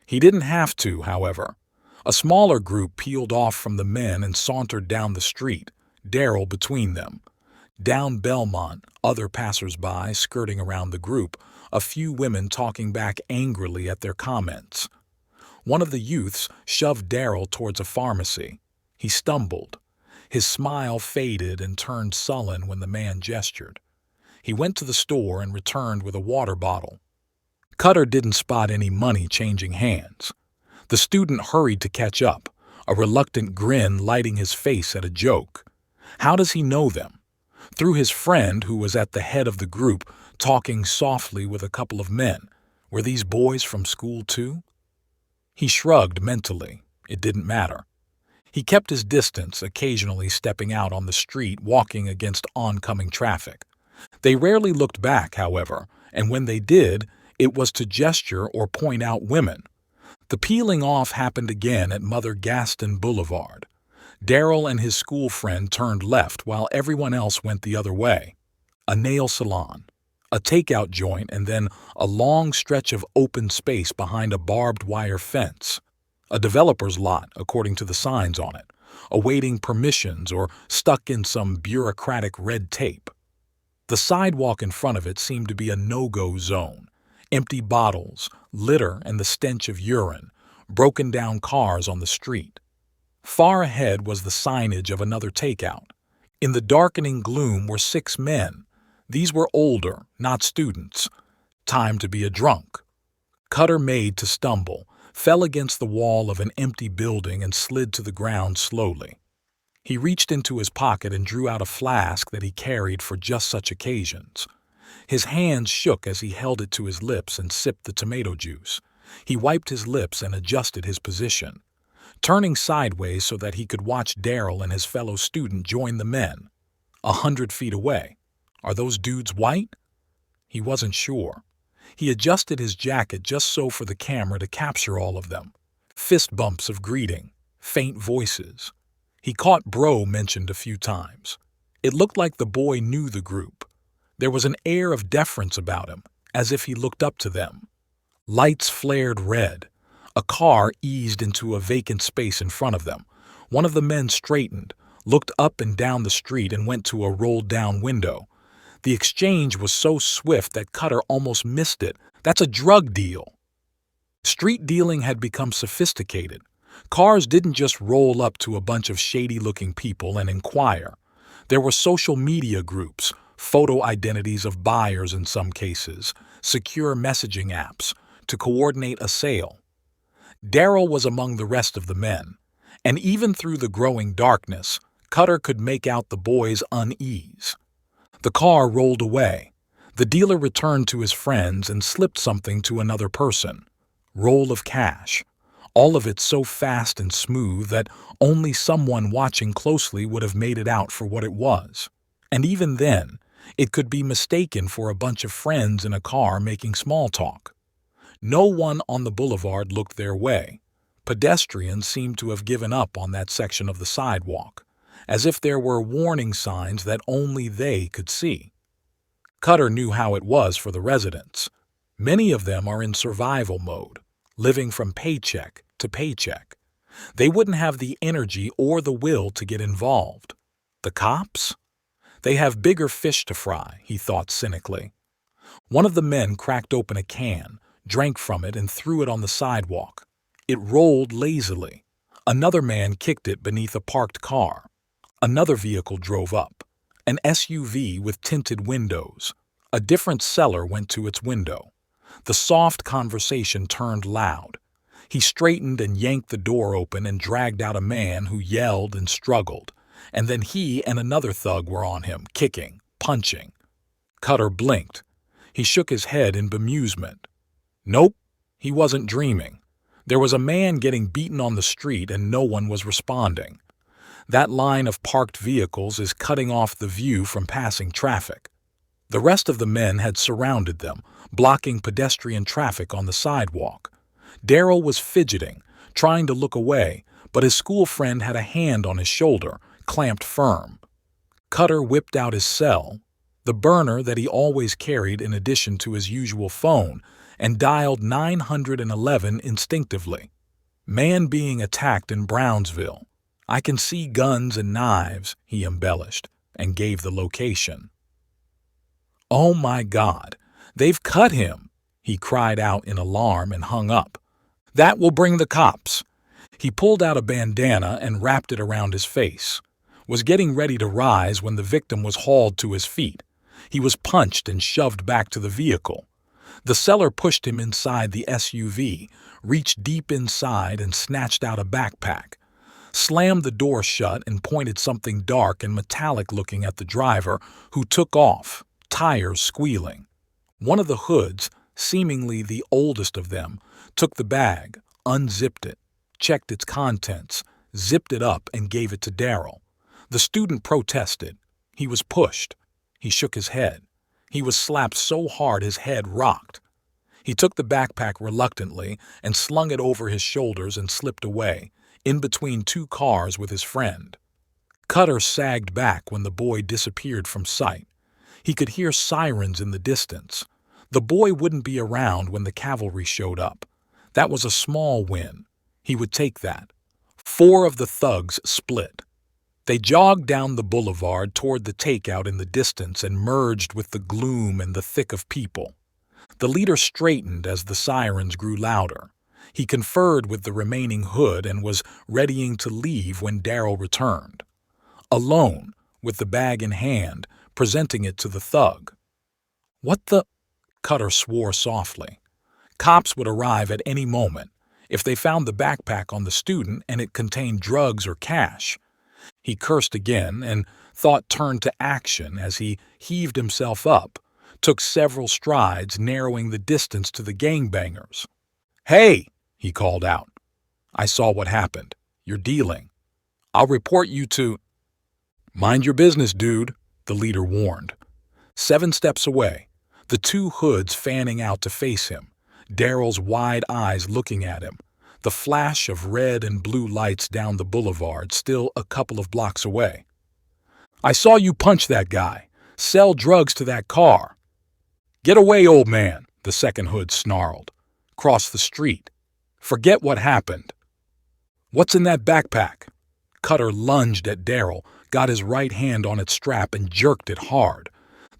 He didn't have to, however. A smaller group peeled off from the men and sauntered down the street, Daryl between them. Down Belmont, other passers-by skirting around the group, a few women talking back angrily at their comments. One of the youths shoved Daryl towards a pharmacy. He stumbled. His smile faded and turned sullen when the man gestured. He went to the store and returned with a water bottle. Cutter didn't spot any money changing hands. The student hurried to catch up, a reluctant grin lighting his face at a joke. How does he know them? Through his friend, who was at the head of the group, talking softly with a couple of men. Were these boys from school too? He shrugged mentally. It didn't matter. He kept his distance, occasionally stepping out on the street, walking against oncoming traffic. They rarely looked back, however, and when they did, it was to gesture or point out women. The peeling off happened again at Mother Gaston Boulevard. Daryl and his school friend turned left while everyone else went the other way. A nail salon, a takeout joint, and then a long stretch of open space behind a barbed wire fence. A developer's lot, according to the signs on it, awaiting permissions or stuck in some bureaucratic red tape. The sidewalk in front of it seemed to be a no-go zone. Empty bottles, litter, and the stench of urine, broken down cars on the street. Far ahead was the signage of another takeout. In the darkening gloom were 6 men. These were older, not students. Time to be a drunk. Cutter made to stumble, fell against the wall of an empty building and slid to the ground slowly. He reached into his pocket and drew out a flask that he carried for just such occasions. His hands shook as he held it to his lips and sipped the tomato juice. He wiped his lips and adjusted his position, turning sideways so that he could watch Daryl and his fellow student join the men. 100 feet away. Are those dudes white? He wasn't sure. He adjusted his jacket just so for the camera to capture all of them. Fist bumps of greeting, faint voices. He caught bro mentioned a few times. It looked like the boy knew the group. There was an air of deference about him, as if he looked up to them. Lights flared red. A car eased into a vacant space in front of them. One of the men straightened, looked up and down the street and went to a rolled-down window. The exchange was so swift that Cutter almost missed it. That's a drug deal. Street dealing had become sophisticated. Cars didn't just roll up to a bunch of shady-looking people and inquire. There were social media groups, photo identities of buyers in some cases, secure messaging apps, to coordinate a sale. Daryl was among the rest of the men, and even through the growing darkness, Cutter could make out the boy's unease. The car rolled away. The dealer returned to his friends and slipped something to another person. Roll of cash. All of it so fast and smooth that only someone watching closely would have made it out for what it was. And even then, it could be mistaken for a bunch of friends in a car making small talk. No one on the boulevard looked their way. Pedestrians seemed to have given up on that section of the sidewalk, as if there were warning signs that only they could see. Cutter knew how it was for the residents. Many of them are in survival mode, living from paycheck to paycheck. They wouldn't have the energy or the will to get involved. The cops? They have bigger fish to fry, he thought cynically. One of the men cracked open a can, drank from it and threw it on the sidewalk. It rolled lazily. Another man kicked it beneath a parked car. Another vehicle drove up, an SUV with tinted windows. A different seller went to its window. The soft conversation turned loud. He straightened and yanked the door open and dragged out a man who yelled and struggled, and then he and another thug were on him, kicking, punching. Cutter blinked. He shook his head in bemusement. Nope, he wasn't dreaming. There was a man getting beaten on the street and no one was responding. That line of parked vehicles is cutting off the view from passing traffic. The rest of the men had surrounded them, blocking pedestrian traffic on the sidewalk. Daryl was fidgeting, trying to look away, but his school friend had a hand on his shoulder, clamped firm. Cutter whipped out his cell, the burner that he always carried in addition to his usual phone, and dialed 911 instinctively. Man being attacked in Brownsville. I can see guns and knives, he embellished, and gave the location. Oh my God, they've cut him, he cried out in alarm and hung up. That will bring the cops. He pulled out a bandana and wrapped it around his face. Was getting ready to rise when the victim was hauled to his feet. He was punched and shoved back to the vehicle. The seller pushed him inside the SUV, reached deep inside and snatched out a backpack, slammed the door shut and pointed something dark and metallic looking at the driver, who took off, tires squealing. One of the hoods, seemingly the oldest of them, took the bag, unzipped it, checked its contents, zipped it up and gave it to Daryl. The student protested. He was pushed. He shook his head. He was slapped so hard his head rocked. He took the backpack reluctantly and slung it over his shoulders and slipped away, in between 2 cars with his friend. Cutter sagged back when the boy disappeared from sight. He could hear sirens in the distance. The boy wouldn't be around when the cavalry showed up. That was a small win. He would take that. 4 of the thugs split. They jogged down the boulevard toward the takeout in the distance and merged with the gloom and the thick of people. The leader straightened as the sirens grew louder. He conferred with the remaining hood and was readying to leave when Daryl returned. Alone, with the bag in hand, presenting it to the thug. "What the—" Cutter swore softly. Cops would arrive at any moment if they found the backpack on the student and it contained drugs or cash. He cursed again, and thought turned to action as he heaved himself up, took several strides, narrowing the distance to the gangbangers. "Hey!" he called out. "I saw what happened. You're dealing. I'll report you to—" "Mind your business, dude," the leader warned. 7 steps away, the 2 hoods fanning out to face him, Daryl's wide eyes looking at him, the flash of red and blue lights down the boulevard still a couple of blocks away. "I saw you punch that guy. Sell drugs to that car." "Get away, old man," the second hood snarled. "Cross the street. Forget what happened." "What's in that backpack?" Cutter lunged at Daryl, got his right hand on its strap and jerked it hard.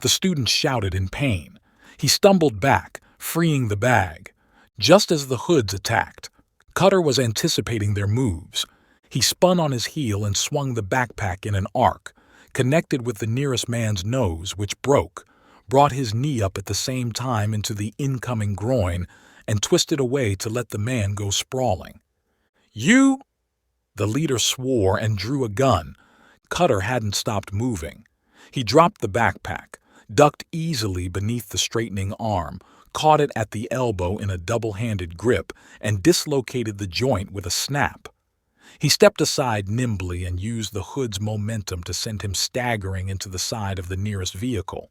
The student shouted in pain. He stumbled back, freeing the bag. Just as the hoods attacked, Cutter was anticipating their moves. He spun on his heel and swung the backpack in an arc, connected with the nearest man's nose, which broke, brought his knee up at the same time into the incoming groin, and twisted away to let the man go sprawling. "You—" The leader swore and drew a gun. Cutter hadn't stopped moving. He dropped the backpack, ducked easily beneath the straightening arm, caught it at the elbow in a double-handed grip, and dislocated the joint with a snap. He stepped aside nimbly and used the hood's momentum to send him staggering into the side of the nearest vehicle.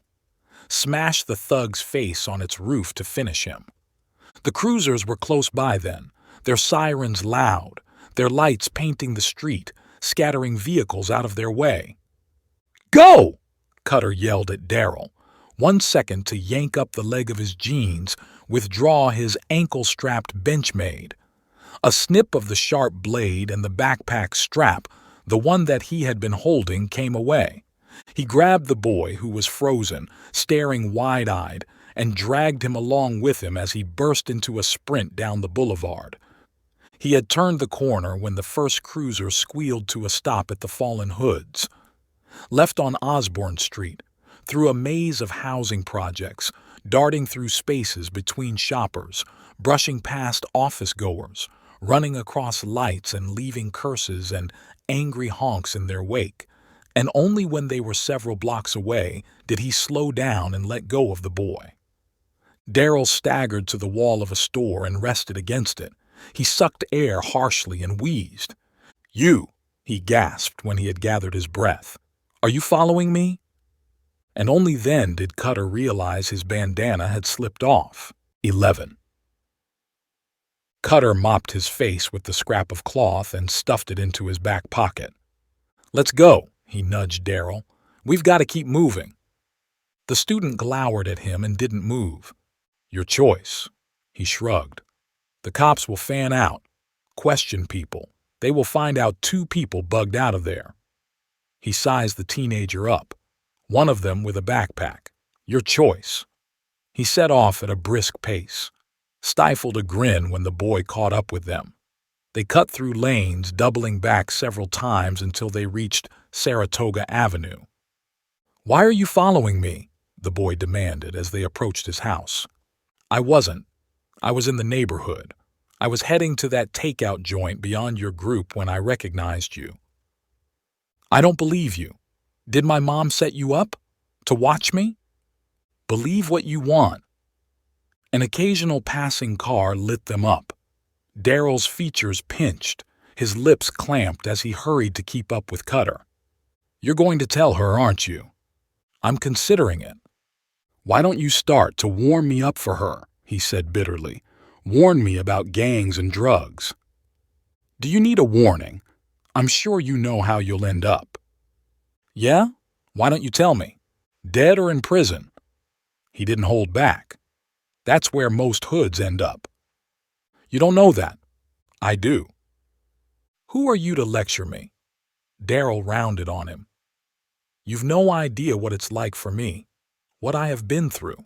Smashed the thug's face on its roof to finish him. The cruisers were close by then, their sirens loud, their lights painting the street, scattering vehicles out of their way. "Go!" Cutter yelled at Daryl. 1 second to yank up the leg of his jeans, withdraw his ankle-strapped Benchmade. A snip of the sharp blade and the backpack strap, the one that he had been holding, came away. He grabbed the boy, who was frozen, staring wide-eyed, and dragged him along with him as he burst into a sprint down the boulevard. He had turned the corner when the first cruiser squealed to a stop at the fallen hoods. Left on Osborne Street, through a maze of housing projects, darting through spaces between shoppers, brushing past office-goers, running across lights and leaving curses and angry honks in their wake, and only when they were several blocks away did he slow down and let go of the boy. Daryl staggered to the wall of a store and rested against it. He sucked air harshly and wheezed. "You," he gasped when he had gathered his breath. "Are you following me?" And only then did Cutter realize his bandana had slipped off. 11. Cutter mopped his face with the scrap of cloth and stuffed it into his back pocket. "Let's go," he nudged Daryl. "We've got to keep moving." The student glowered at him and didn't move. "Your choice." He shrugged. "The cops will fan out, question people. They will find out 2 people bugged out of there." He sized the teenager up. "One of them with a backpack. Your choice." He set off at a brisk pace, stifled a grin when the boy caught up with them. They cut through lanes, doubling back several times until they reached Saratoga Avenue. "Why are you following me?" the boy demanded as they approached his house. "I wasn't. I was in the neighborhood. I was heading to that takeout joint beyond your group when I recognized you." "I don't believe you. Did my mom set you up? To watch me?" "Believe what you want." An occasional passing car lit them up. Daryl's features pinched, his lips clamped as he hurried to keep up with Cutter. "You're going to tell her, aren't you?" "I'm considering it." "Why don't you start to warm me up for her?" he said bitterly. "Warn me about gangs and drugs." "Do you need a warning? I'm sure you know how you'll end up." "Yeah? Why don't you tell me? Dead or in prison?" He didn't hold back. "That's where most hoods end up." "You don't know that." "I do." "Who are you to lecture me?" Daryl rounded on him. "You've no idea what it's like for me, what I have been through.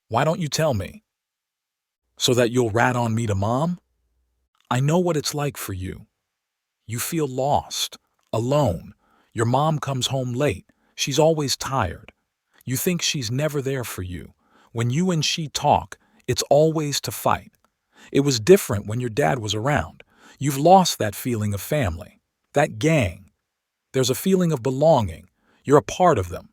Why don't you tell me?" So that you'll rat on me to Mom? I know what it's like for you. You feel lost, alone. Your mom comes home late. She's always tired. You think she's never there for you. When you and she talk, it's always to fight. It was different when your dad was around. You've lost that feeling of family, that gang. There's a feeling of belonging. You're a part of them.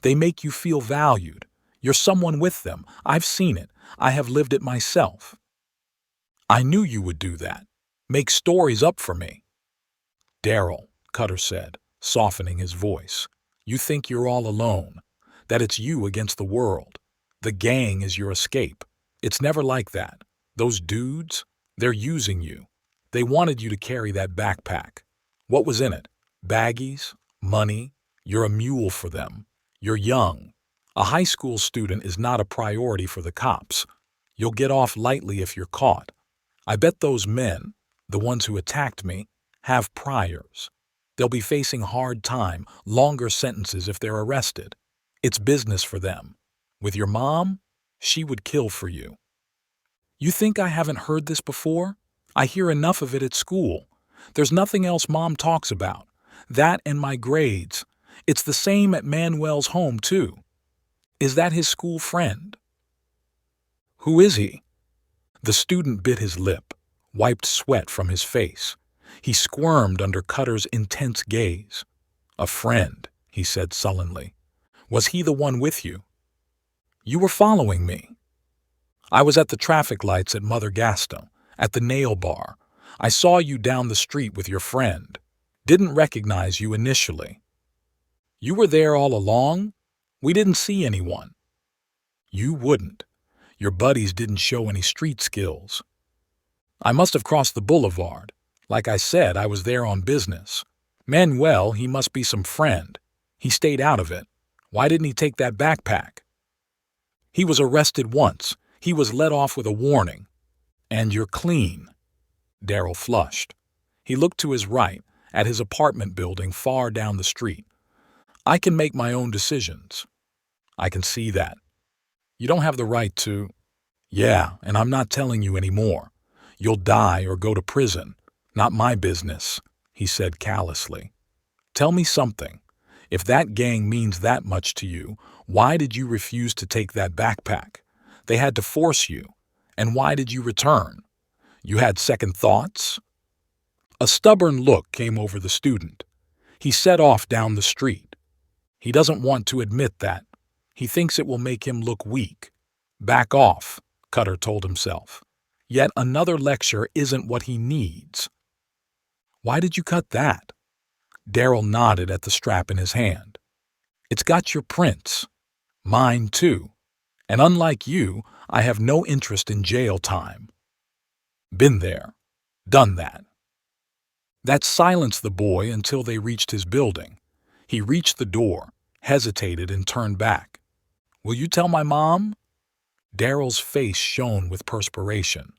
They make you feel valued. You're someone with them. I've seen it. I have lived it myself. I knew you would do that. Make stories up for me. Daryl, Cutter said, softening his voice. You think you're all alone, that it's you against the world. The gang is your escape. It's never like that. Those dudes, they're using you. They wanted you to carry that backpack. What was in it? Baggies? Money? You're a mule for them. You're young. A high school student is not a priority for the cops. You'll get off lightly if you're caught. I bet those men, the ones who attacked me, have priors. They'll be facing hard time, longer sentences if they're arrested. It's business for them. With your mom, she would kill for you. You think I haven't heard this before? I hear enough of it at school. There's nothing else Mom talks about. That and my grades. It's the same at Manuel's home, too. Is that his school friend? Who is he? The student bit his lip, wiped sweat from his face. He squirmed under Cutter's intense gaze. A friend, he said sullenly. Was he the one with you? You were following me. I was at the traffic lights at Mother Gaston, at the nail bar. I saw you down the street with your friend. Didn't recognize you initially. You were there all along? We didn't see anyone. You wouldn't. Your buddies didn't show any street skills. I must have crossed the boulevard. Like I said, I was there on business. Manuel, he must be some friend. He stayed out of it. Why didn't he take that backpack? He was arrested once. He was let off with a warning. And you're clean. Daryl flushed. He looked to his right, at his apartment building far down the street. I can make my own decisions. I can see that. You don't have the right to. Yeah, and I'm not telling you anymore. You'll die or go to prison. Not my business, he said callously. Tell me something. If that gang means that much to you, why did you refuse to take that backpack? They had to force you. And why did you return? You had second thoughts? A stubborn look came over the student. He set off down the street. He doesn't want to admit that. He thinks it will make him look weak. Back off, Cutter told himself. Yet another lecture isn't what he needs. Why did you cut that? Daryl nodded at the strap in his hand. It's got your prints. Mine, too. And unlike you, I have no interest in jail time. Been there. Done that. That silenced the boy until they reached his building. He reached the door, hesitated, and turned back. Will you tell my mom? Daryl's face shone with perspiration.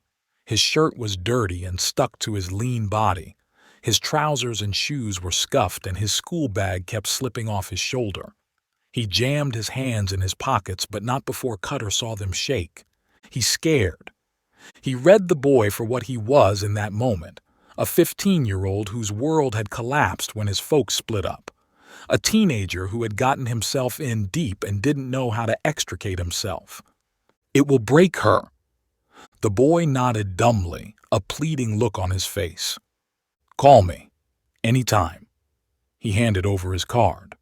His shirt was dirty and stuck to his lean body. His trousers and shoes were scuffed and his school bag kept slipping off his shoulder. He jammed his hands in his pockets, but not before Cutter saw them shake. He scared. He read the boy for what he was in that moment, a 15-year-old whose world had collapsed when his folks split up, a teenager who had gotten himself in deep and didn't know how to extricate himself. It will break her. The boy nodded dumbly, a pleading look on his face. Call me. Anytime. He handed over his card.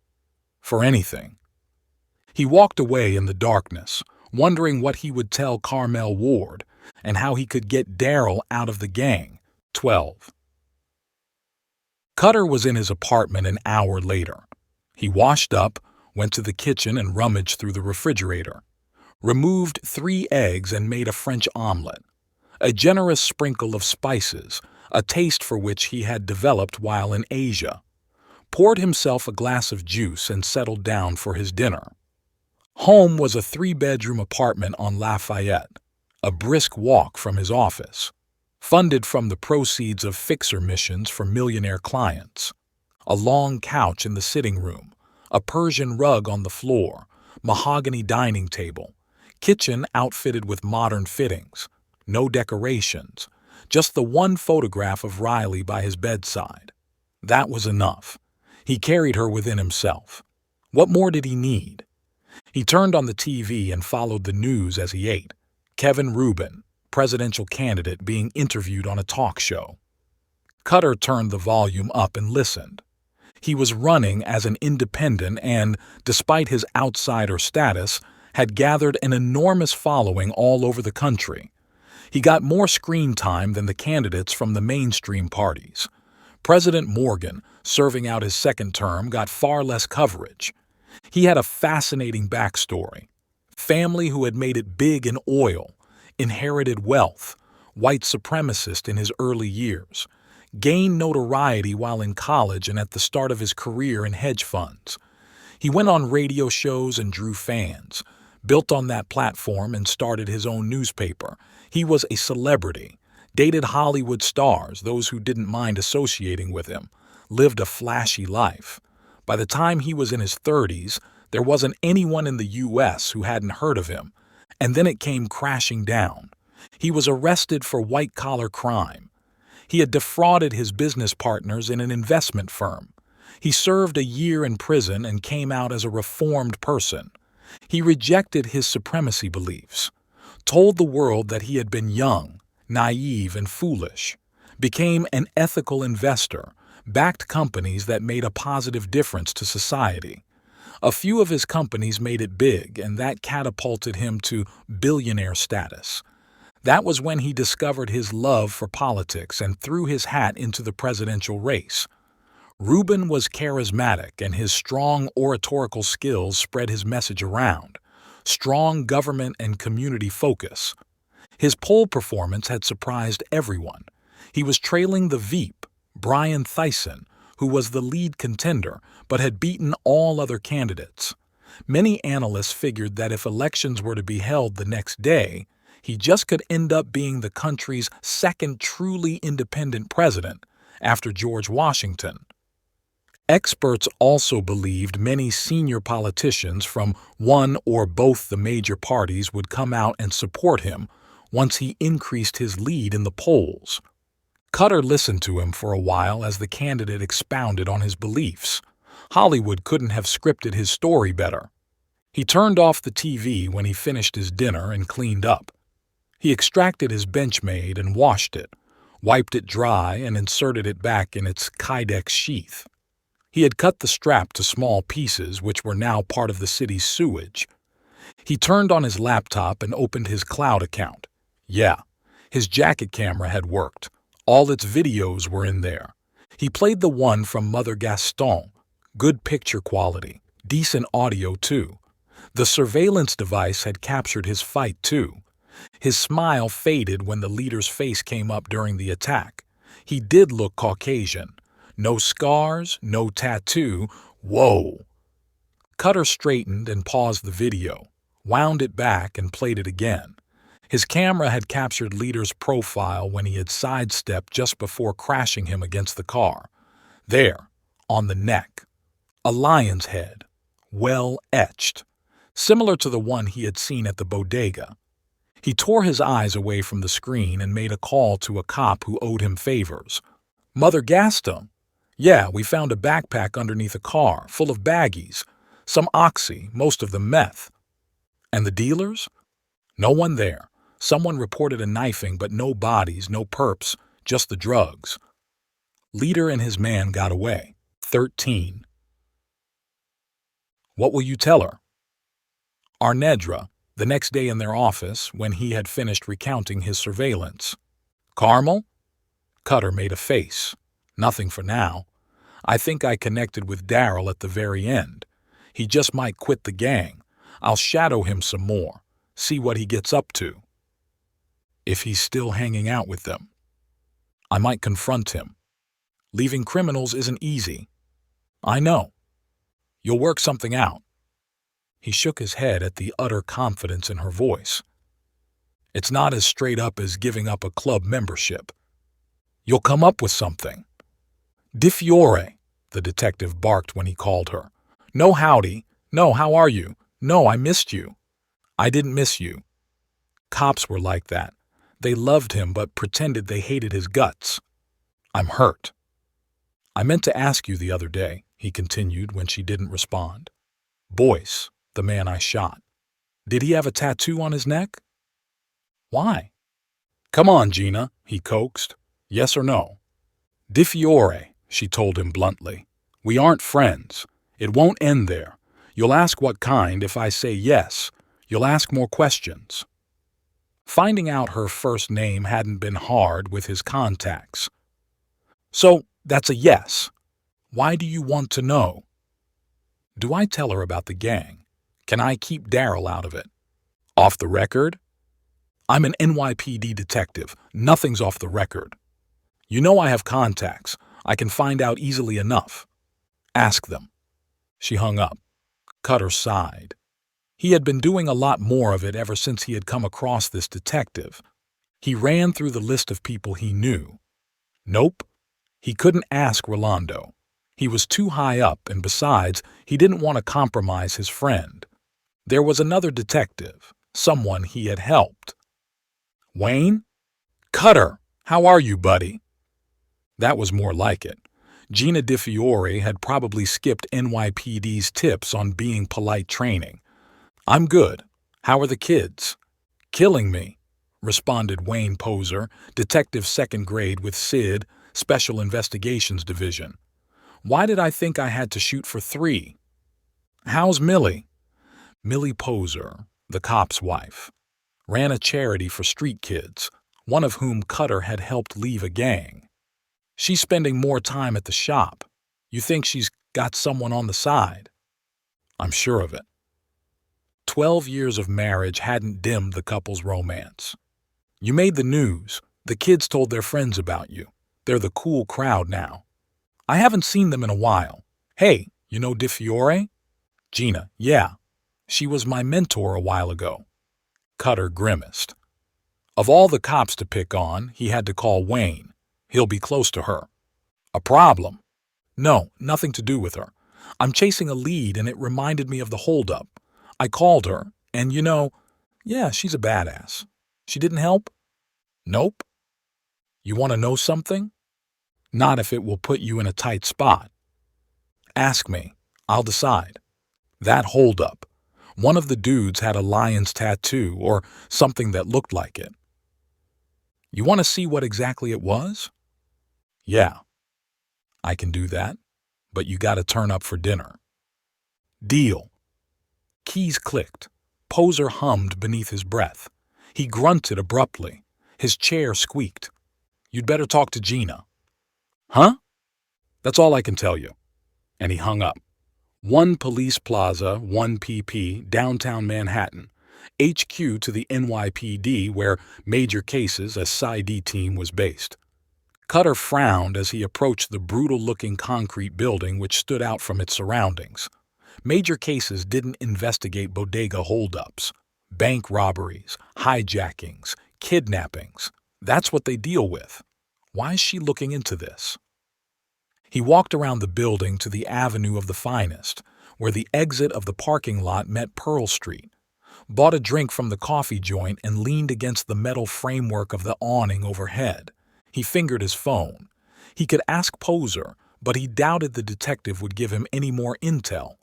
For anything. He walked away in the darkness, wondering what he would tell Carmel Ward and how he could get Daryl out of the gang. 12. Cutter was in his apartment an hour later. He washed up, went to the kitchen and rummaged through the refrigerator, removed 3 eggs and made a French omelet, a generous sprinkle of spices, a taste for which he had developed while in Asia, poured himself a glass of juice and settled down for his dinner. Home was a 3-bedroom apartment on Lafayette, a brisk walk from his office, funded from the proceeds of fixer missions for millionaire clients. A long couch in the sitting room, a Persian rug on the floor, mahogany dining table, kitchen outfitted with modern fittings, no decorations, just the one photograph of Riley by his bedside. That was enough. He carried her within himself. What more did he need? He turned on the TV and followed the news as he ate. Kevin Rubin, presidential candidate, being interviewed on a talk show. Cutter turned the volume up and listened. He was running as an independent and, despite his outsider status, had gathered an enormous following all over the country. He got more screen time than the candidates from the mainstream parties. President Morgan, serving out his second term, got far less coverage. He had a fascinating backstory. Family who had made it big in oil, inherited wealth, white supremacist in his early years, gained notoriety while in college and at the start of his career in hedge funds. He went on radio shows and drew fans, built on that platform and started his own newspaper. He was a celebrity, dated Hollywood stars, those who didn't mind associating with him, lived a flashy life. By the time he was in his 30s, there wasn't anyone in the U.S. who hadn't heard of him, and then it came crashing down. He was arrested for white-collar crime. He had defrauded his business partners in an investment firm. He served a year in prison and came out as a reformed person. He rejected his supremacy beliefs, told the world that he had been young, naive, and foolish, became an ethical investor, backed companies that made a positive difference to society. A few of his companies made it big, and that catapulted him to billionaire status. That was when he discovered his love for politics and threw his hat into the presidential race. Rubin was charismatic, and his strong oratorical skills spread his message around. Strong government and community focus. His poll performance had surprised everyone. He was trailing the Veep, Brian Thyssen, who was the lead contender but had beaten all other candidates. Many analysts figured that if elections were to be held the next day, he just could end up being the country's second truly independent president after George Washington. Experts also believed many senior politicians from one or both the major parties would come out and support him once he increased his lead in the polls. Cutter listened to him for a while as the candidate expounded on his beliefs. Hollywood couldn't have scripted his story better. He turned off the TV when he finished his dinner and cleaned up. He extracted his Benchmade and washed it, wiped it dry, and inserted it back in its Kydex sheath. He had cut the strap to small pieces, which were now part of the city's sewage. He turned on his laptop and opened his cloud account. Yeah, his jacket camera had worked. All its videos were in there. He played the one from Mother Gaston. Good picture quality, decent audio too. The surveillance device had captured his fight too. His smile faded when the leader's face came up during the attack. He did look Caucasian. No scars, no tattoo. Whoa! Cutter straightened and paused the video, wound it back and played it again. His camera had captured Leader's profile when he had sidestepped just before crashing him against the car. There, on the neck, a lion's head, well etched, similar to the one he had seen at the bodega. He tore his eyes away from the screen and made a call to a cop who owed him favors. Mother Gaston. Yeah, we found a backpack underneath a car, full of baggies. Some oxy, most of them meth. And the dealers? No one there. Someone reported a knifing, but no bodies, no perps, just the drugs. Leader and his man got away. 13. What will you tell her? Arnedra, the next day in their office, when he had finished recounting his surveillance. Carmel? Cutter made a face. Nothing for now. I think I connected with Daryl at the very end. He just might quit the gang. I'll shadow him some more, see what he gets up to. If he's still hanging out with them. I might confront him. Leaving criminals isn't easy. I know. You'll work something out. He shook his head at the utter confidence in her voice. It's not as straight up as giving up a club membership. You'll come up with something. Di fiore, the detective barked when he called her. No howdy. No, how are you? No, I missed you. I didn't miss you. Cops were like that. They loved him but pretended they hated his guts. I'm hurt. I meant to ask you the other day, he continued when she didn't respond. Boyce, the man I shot. Did he have a tattoo on his neck? Why? Come on, Gina, he coaxed. Yes or no? Di Fiore, she told him bluntly. We aren't friends. It won't end there. You'll ask what kind if I say yes. You'll ask more questions. Finding out her first name hadn't been hard with his contacts. So, that's a yes. Why do you want to know? Do I tell her about the gang? Can I keep Daryl out of it? Off the record? I'm an NYPD detective. Nothing's off the record. You know I have contacts. I can find out easily enough. Ask them. She hung up. Cutter sighed. He had been doing a lot more of it ever since he had come across this detective. He ran through the list of people he knew. Nope. He couldn't ask Rolando. He was too high up, and besides, he didn't want to compromise his friend. There was another detective, someone he had helped. Wayne? Cutter, how are you, buddy? That was more like it. Gina Di Fiore had probably skipped NYPD's tips on being polite training. I'm good. How are the kids? Killing me, responded Wayne Poser, detective second grade with SID, Special Investigations Division. Why did I think I had to shoot for 3? How's Millie? Millie Poser, the cop's wife, ran a charity for street kids, one of whom Cutter had helped leave a gang. She's spending more time at the shop. You think she's got someone on the side? I'm sure of it. 12 years of marriage hadn't dimmed the couple's romance. You made the news. The kids told their friends about you. They're the cool crowd now. I haven't seen them in a while. Hey, you know Di Fiore? Gina, yeah. She was my mentor a while ago. Cutter grimaced. Of all the cops to pick on, he had to call Wayne. He'll be close to her. A problem? No, nothing to do with her. I'm chasing a lead and it reminded me of the holdup. I called her, and yeah, she's a badass. She didn't help? Nope. You want to know something? Not if it will put you in a tight spot. Ask me. I'll decide. That holdup. One of the dudes had a lion's tattoo or something that looked like it. You want to see what exactly it was? Yeah. I can do that, but you got to turn up for dinner. Deal. Keys clicked. Poser hummed beneath his breath. He grunted abruptly. His chair squeaked. You'd better talk to Gina. Huh? That's all I can tell you. And he hung up. 1 Police Plaza, 1 PP, downtown Manhattan. HQ to the NYPD, where Major Cases, a Psi-D team, was based. Cutter frowned as he approached the brutal-looking concrete building which stood out from its surroundings. Major Cases didn't investigate bodega holdups, bank robberies, hijackings, kidnappings. That's what they deal with. Why is she looking into this? He walked around the building to the Avenue of the Finest, where the exit of the parking lot met Pearl Street, bought a drink from the coffee joint and leaned against the metal framework of the awning overhead. He fingered his phone. He could ask Poser, but he doubted the detective would give him any more intel,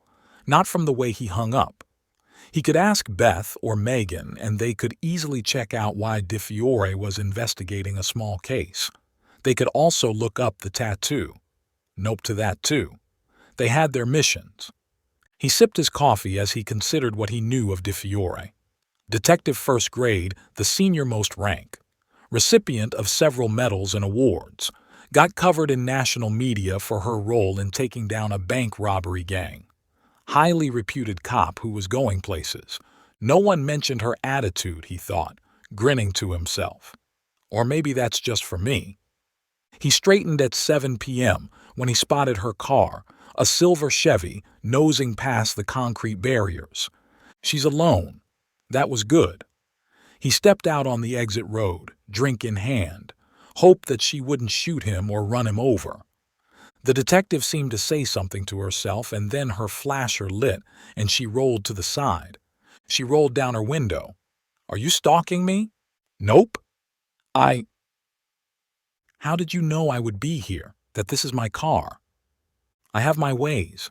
not from the way he hung up. He could ask Beth or Megan, and they could easily check out why Di Fiore was investigating a small case. They could also look up the tattoo. Nope to that, too. They had their missions. He sipped his coffee as he considered what he knew of Di Fiore. Detective first grade, the senior-most rank. Recipient of several medals and awards. Got covered in national media for her role in taking down a bank robbery gang. Highly reputed cop who was going places. No one mentioned her attitude, he thought, grinning to himself. Or maybe that's just for me. He straightened at 7 p.m. when he spotted her car, a silver Chevy, nosing past the concrete barriers. She's alone. That was good. He stepped out on the exit road, drink in hand, hoped that she wouldn't shoot him or run him over. The detective seemed to say something to herself, and then her flasher lit, and she rolled to the side. She rolled down her window. Are you stalking me? Nope. I... How did you know I would be here? That this is my car? I have my ways.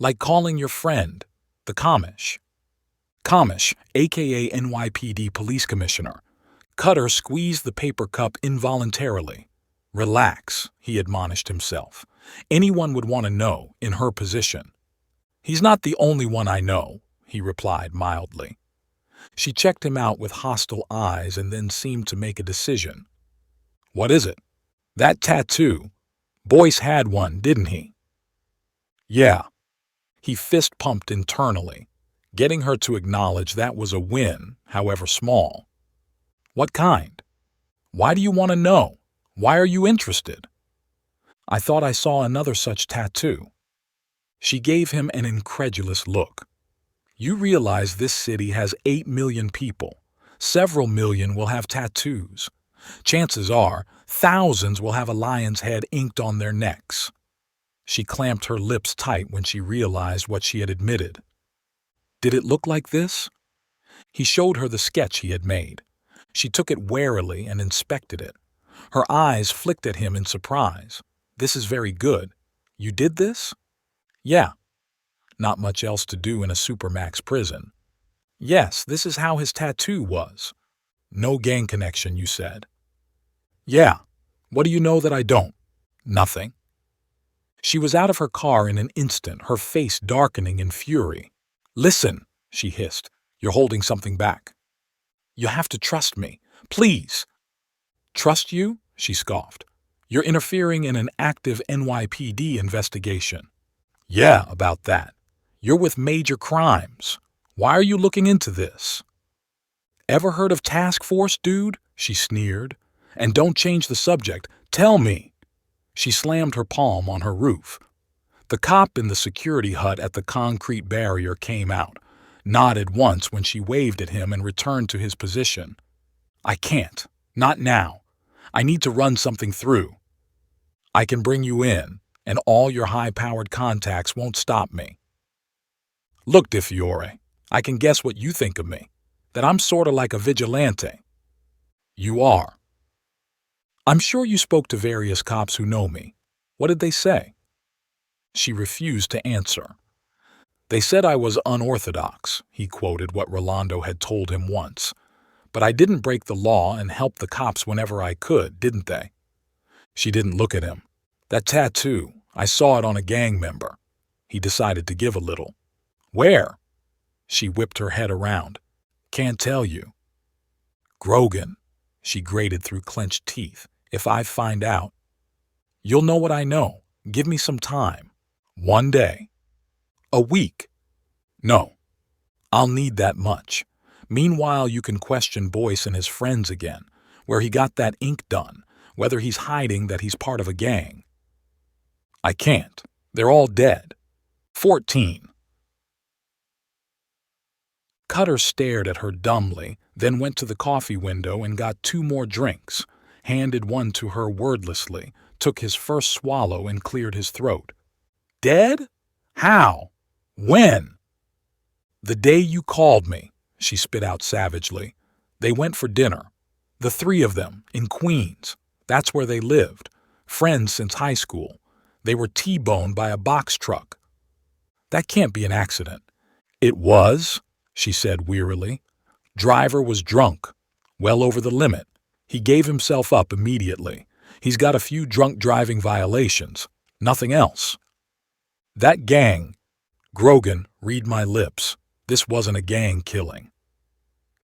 Like calling your friend, the Commish. Commish, a.k.a. NYPD Police Commissioner. Cutter squeezed the paper cup involuntarily. Relax, he admonished himself. Anyone would want to know, in her position. He's not the only one I know, he replied mildly. She checked him out with hostile eyes and then seemed to make a decision. What is it? That tattoo. Boyce had one, didn't he? Yeah. He fist-pumped internally, getting her to acknowledge that was a win, however small. What kind? Why do you want to know? Why are you interested? I thought I saw another such tattoo. She gave him an incredulous look. You realize this city has 8 million people. Several million will have tattoos. Chances are, thousands will have a lion's head inked on their necks. She clamped her lips tight when she realized what she had admitted. Did it look like this? He showed her the sketch he had made. She took it warily and inspected it. Her eyes flicked at him in surprise. This is very good. You did this? Yeah. Not much else to do in a supermax prison. Yes, this is how his tattoo was. No gang connection, you said. Yeah. What do you know that I don't? Nothing. She was out of her car in an instant, her face darkening in fury. Listen, she hissed. You're holding something back. You have to trust me. Please. Trust you? She scoffed. You're interfering in an active NYPD investigation. Yeah, about that. You're with major crimes. Why are you looking into this? Ever heard of task force, dude? She sneered. And don't change the subject. Tell me. She slammed her palm on her roof. The cop in the security hut at the concrete barrier came out, nodded once when she waved at him and returned to his position. I can't. Not now. I need to run something through. I can bring you in, and all your high-powered contacts won't stop me. Look, Di Fiore, I can guess what you think of me, that I'm sort of like a vigilante. You are. I'm sure you spoke to various cops who know me. What did they say? She refused to answer. They said I was unorthodox, he quoted what Rolando had told him once. But I didn't break the law and helped the cops whenever I could, didn't they? She didn't look at him. That tattoo, I saw it on a gang member. He decided to give a little. Where? She whipped her head around. Can't tell you. Grogan, she grated through clenched teeth. If I find out, you'll know what I know. Give me some time. 1 day. A week. No. I'll need that much. Meanwhile, you can question Boyce and his friends again, where he got that ink done, whether he's hiding that he's part of a gang. I can't. They're all dead. 14. Cutter stared at her dumbly, then went to the coffee window and got 2 more drinks, handed one to her wordlessly, took his first swallow and cleared his throat. Dead? How? When? The day you called me, she spit out savagely. They went for dinner. The 3 of them, in Queens. That's where they lived. Friends since high school. They were T-boned by a box truck. That can't be an accident. It was, she said wearily. Driver was drunk. Well over the limit. He gave himself up immediately. He's got a few drunk driving violations. Nothing else. That gang. Grogan, read my lips. This wasn't a gang killing.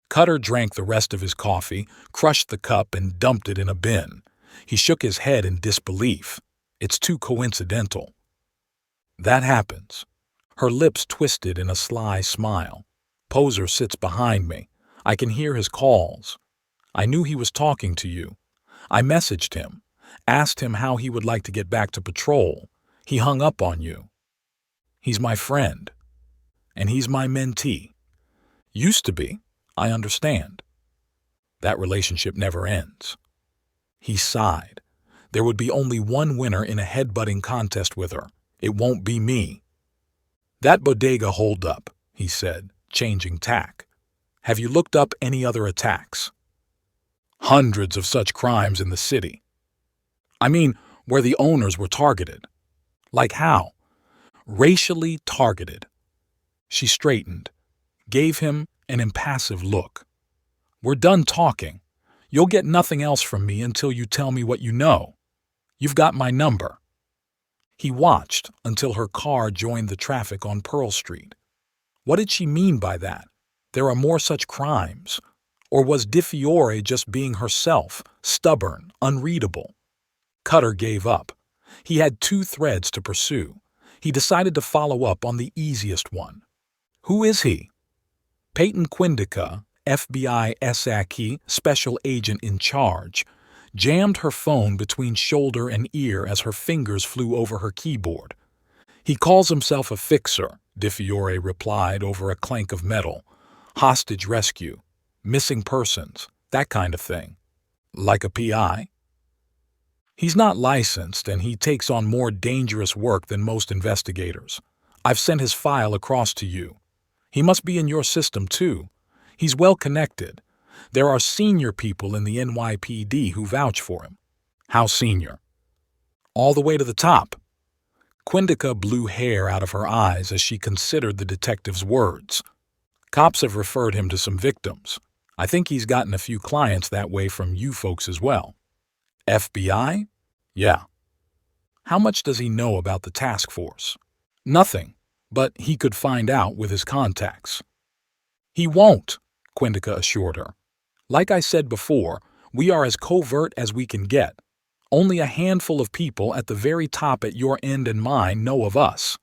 Cutter drank the rest of his coffee, crushed the cup, and dumped it in a bin. He shook his head in disbelief. It's too coincidental. That happens. Her lips twisted in a sly smile. Poser sits behind me. I can hear his calls. I knew he was talking to you. I messaged him, asked him how he would like to get back to patrol. He hung up on you. He's my friend. And he's my mentee. Used to be, I understand. That relationship never ends. He sighed. There would be only one winner in a headbutting contest with her. It won't be me. That bodega holdup, he said, changing tack. Have you looked up any other attacks? Hundreds of such crimes in the city. I mean, where the owners were targeted. Like how? Racially targeted. She straightened, gave him an impassive look. We're done talking. You'll get nothing else from me until you tell me what you know. You've got my number. He watched until her car joined the traffic on Pearl Street. What did she mean by that? There are more such crimes. Or was Di Fiore just being herself, stubborn, unreadable? Cutter gave up. He had two threads to pursue. He decided to follow up on the easiest one. Who is he? Peyton Quindica, FBI SAC special agent in charge, jammed her phone between shoulder and ear as her fingers flew over her keyboard. He calls himself a fixer, Di Fiore replied over a clank of metal. Hostage rescue, missing persons, that kind of thing. Like a PI? He's not licensed and he takes on more dangerous work than most investigators. I've sent his file across to you. He must be in your system too. He's well connected. There are senior people in the NYPD who vouch for him. How senior? All the way to the top. Quindica blew hair out of her eyes as she considered the detective's words. Cops have referred him to some victims. I think he's gotten a few clients that way from you folks as well. FBI? Yeah. How much does he know about the task force? Nothing, but he could find out with his contacts. He won't, Quindica assured her. Like I said before, we are as covert as we can get. Only a handful of people at the very top at your end and mine know of us.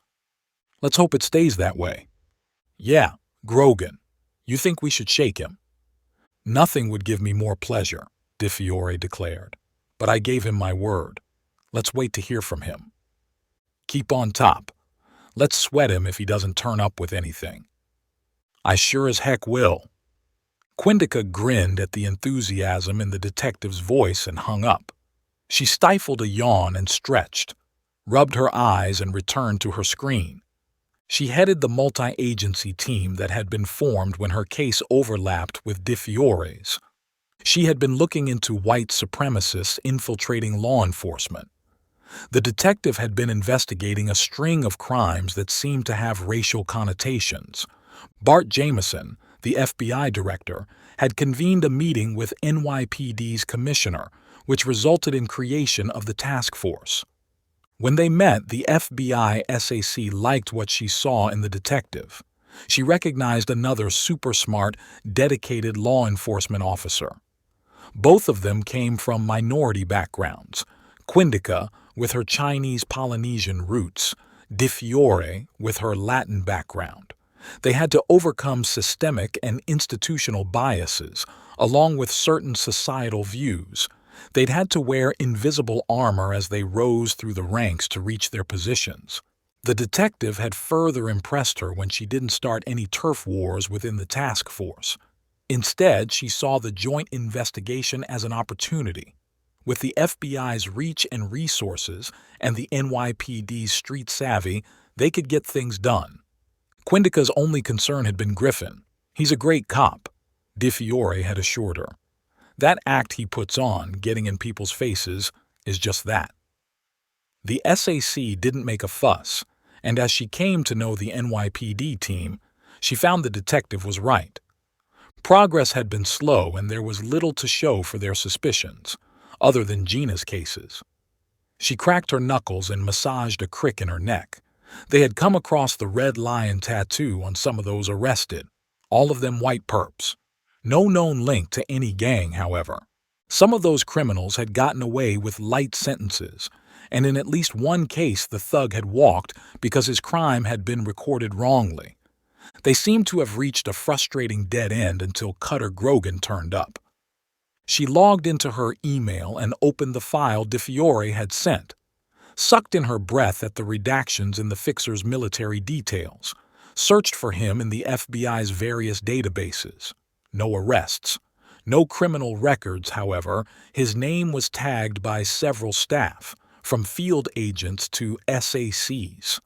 Let's hope it stays that way. Yeah, Grogan. You think we should shake him? Nothing would give me more pleasure, Di Fiore declared. But I gave him my word. Let's wait to hear from him. Keep on top. Let's sweat him if he doesn't turn up with anything. I sure as heck will. Quindica grinned at the enthusiasm in the detective's voice and hung up. She stifled a yawn and stretched, rubbed her eyes and returned to her screen. She headed the multi-agency team that had been formed when her case overlapped with Di Fiore's. She had been looking into white supremacists infiltrating law enforcement. The detective had been investigating a string of crimes that seemed to have racial connotations. Bart Jameson, the FBI director, had convened a meeting with NYPD's commissioner, which resulted in creation of the task force. When they met, the FBI SAC liked what she saw in the detective. She recognized another super smart, dedicated law enforcement officer. Both of them came from minority backgrounds. Quindica, with her Chinese-Polynesian roots, Di Fiore, with her Latin background. They had to overcome systemic and institutional biases, along with certain societal views. They'd had to wear invisible armor as they rose through the ranks to reach their positions. The detective had further impressed her when she didn't start any turf wars within the task force. Instead, she saw the joint investigation as an opportunity. With the FBI's reach and resources and the NYPD's street savvy, they could get things done. Quindica's only concern had been Griffin. He's a great cop, Di Fiore had assured her. That act he puts on, getting in people's faces, is just that. The SAC didn't make a fuss, and as she came to know the NYPD team, she found the detective was right. Progress had been slow and there was little to show for their suspicions, other than Gina's cases. She cracked her knuckles and massaged a crick in her neck. They had come across the red lion tattoo on some of those arrested, all of them white perps. No known link to any gang, however. Some of those criminals had gotten away with light sentences, and in at least one case the thug had walked because his crime had been recorded wrongly. They seemed to have reached a frustrating dead end until Cutter Grogan turned up. She logged into her email and opened the file Di Fiore had sent, sucked in her breath at the redactions in the fixer's military details, searched for him in the FBI's various databases. No arrests. No criminal records, however. His name was tagged by several staff, from field agents to SACs.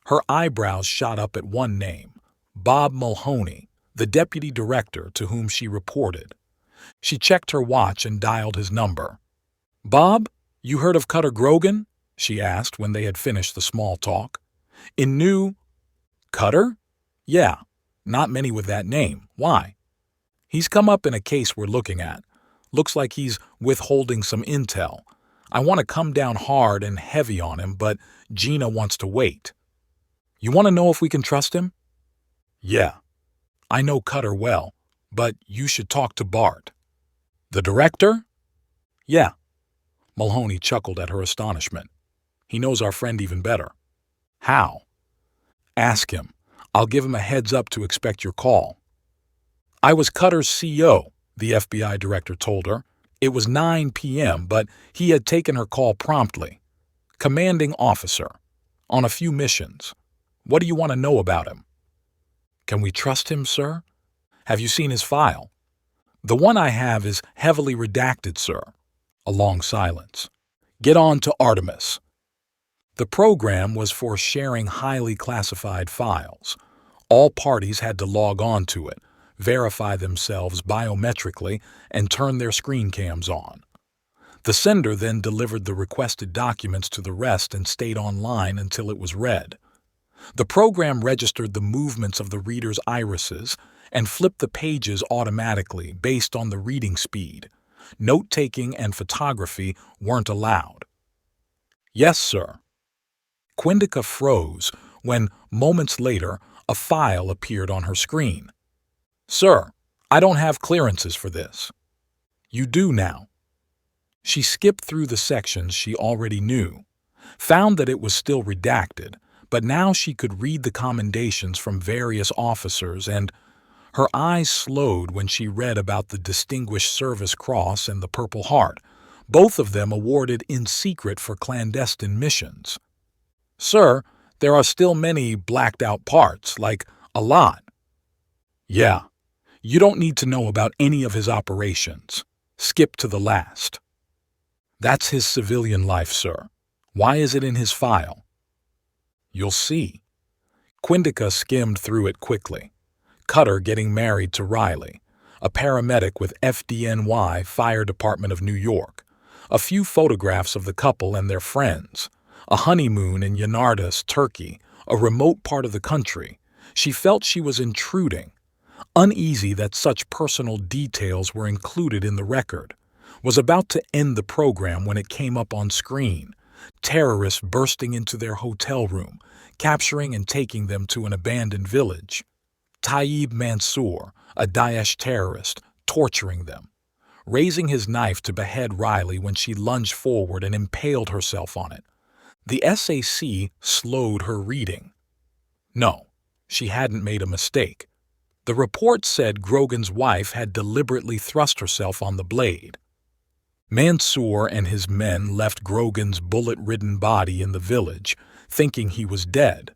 Her eyebrows shot up at one name, Bob Mulhoney, the deputy director to whom she reported. She checked her watch and dialed his number. "Bob, you heard of Cutter Grogan?" she asked when they had finished the small talk. "In New—" "Cutter? Yeah, not many with that name. Why?" "He's come up in a case we're looking at. Looks like he's withholding some intel. I want to come down hard and heavy on him, but Gina wants to wait." "You want to know if we can trust him?" "Yeah. I know Cutter well, but you should talk to Bart." "The director?" "Yeah." Mulhoney chuckled at her astonishment. "He knows our friend even better." "How?" "Ask him. I'll give him a heads up to expect your call." "I was Cutter's CO," the FBI director told her. It was 9 p.m., but he had taken her call promptly. "Commanding officer. On a few missions. What do you want to know about him?" "Can we trust him, sir?" "Have you seen his file?" "The one I have is heavily redacted, sir." A long silence. "Get on to Artemis." The program was for sharing highly classified files. All parties had to log on to it, verify themselves biometrically, and turn their screen cams on. The sender then delivered the requested documents to the rest and stayed online until it was read. The program registered the movements of the reader's irises and flipped the pages automatically based on the reading speed. Note-taking and photography weren't allowed. "Yes, sir." Quindica froze when, moments later, a file appeared on her screen. "Sir, I don't have clearances for this." "You do now." She skipped through the sections she already knew, found that it was still redacted, but now she could read the commendations from various officers, and her eyes slowed when she read about the Distinguished Service Cross and the Purple Heart, both of them awarded in secret for clandestine missions. "Sir, there are still many blacked-out parts, like a lot." "Yeah, you don't need to know about any of his operations. Skip to the last." "That's his civilian life, sir. Why is it in his file?" "You'll see." Quindica skimmed through it quickly. Cutter getting married to Riley, a paramedic with FDNY, Fire Department of New York, a few photographs of the couple and their friends, a honeymoon in Yanardus, Turkey, a remote part of the country. She felt she was intruding, uneasy that such personal details were included in the record, was about to end the program when it came up on screen. Terrorists bursting into their hotel room, capturing and taking them to an abandoned village. Taib Mansour, a Daesh terrorist, torturing them, raising his knife to behead Riley when she lunged forward and impaled herself on it. The SAC slowed her reading. No, she hadn't made a mistake. The report said Grogan's wife had deliberately thrust herself on the blade. Mansour and his men left Grogan's bullet-ridden body in the village, thinking he was dead.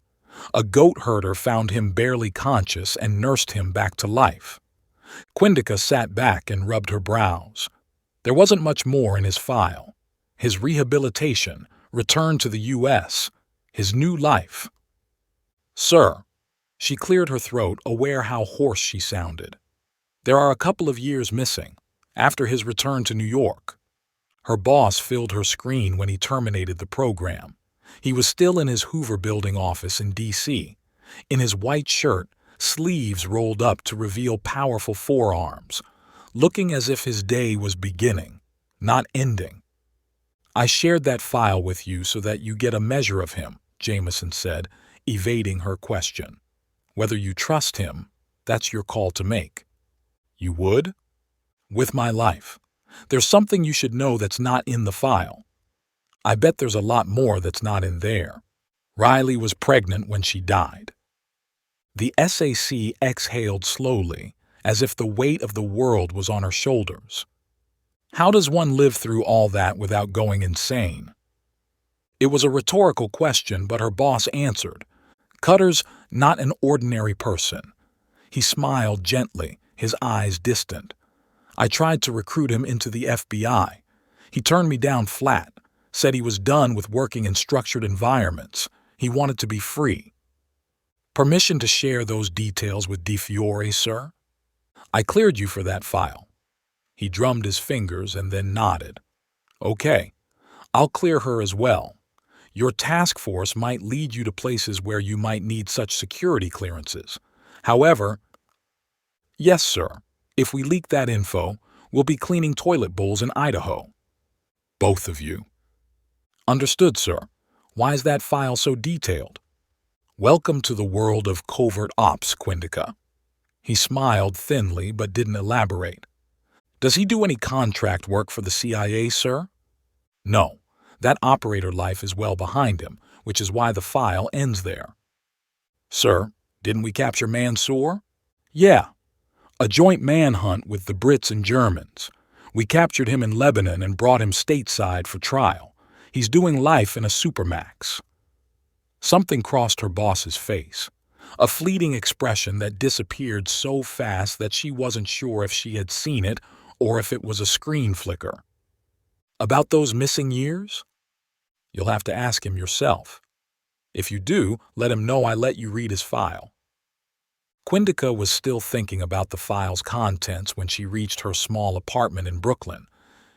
A goat herder found him barely conscious and nursed him back to life. Quindica sat back and rubbed her brows. There wasn't much more in his file. His rehabilitation, return to the U.S., his new life. "Sir," she cleared her throat, aware how hoarse she sounded. "There are a couple of years missing, after his return to New York." Her boss filled her screen when he terminated the program. He was still in his Hoover Building office in D.C., in his white shirt, sleeves rolled up to reveal powerful forearms, looking as if his day was beginning, not ending. "I shared that file with you so that you get a measure of him," Jameson said, evading her question. "Whether you trust him, that's your call to make." "You would?" "With my life. There's something you should know that's not in the file." "I bet there's a lot more that's not in there. Riley was pregnant when she died." The SAC exhaled slowly, as if the weight of the world was on her shoulders. How does one live through all that without going insane? It was a rhetorical question, but her boss answered. "Cutter's not an ordinary person." He smiled gently, his eyes distant. "I tried to recruit him into the FBI. He turned me down flat, said he was done with working in structured environments. He wanted to be free." "Permission to share those details with Di Fiore, sir?" "I cleared you for that file." He drummed his fingers and then nodded. Okay, I'll clear her as well. Your task force might lead you to places where you might need such security clearances. However, yes, sir, if we leak that info, we'll be cleaning toilet bowls in Idaho. Both of you. Understood, sir. Why is that file so detailed? Welcome to the world of covert ops, Quindica. He smiled thinly but didn't elaborate. Does he do any contract work for the CIA, sir? No. That operator life is well behind him, which is why the file ends there. Sir, didn't we capture Mansour? Yeah. A joint manhunt with the Brits and Germans. We captured him in Lebanon and brought him stateside for trial. He's doing life in a supermax. Something crossed her boss's face, a fleeting expression that disappeared so fast that she wasn't sure if she had seen it or if it was a screen flicker. About those missing years? You'll have to ask him yourself. If you do, let him know I let you read his file. Quindica was still thinking about the file's contents when she reached her small apartment in Brooklyn.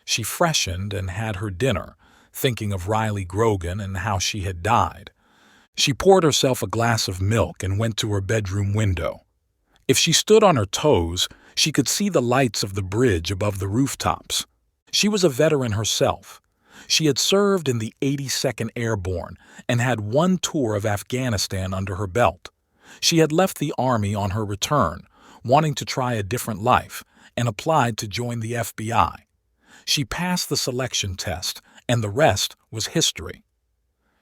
She freshened and had her dinner, thinking of Riley Grogan and how she had died. She poured herself a glass of milk and went to her bedroom window. If she stood on her toes, she could see the lights of the bridge above the rooftops. She was a veteran herself. She had served in the 82nd Airborne and had one tour of Afghanistan under her belt. She had left the Army on her return, wanting to try a different life, and applied to join the FBI. She passed the selection test, and the rest was history.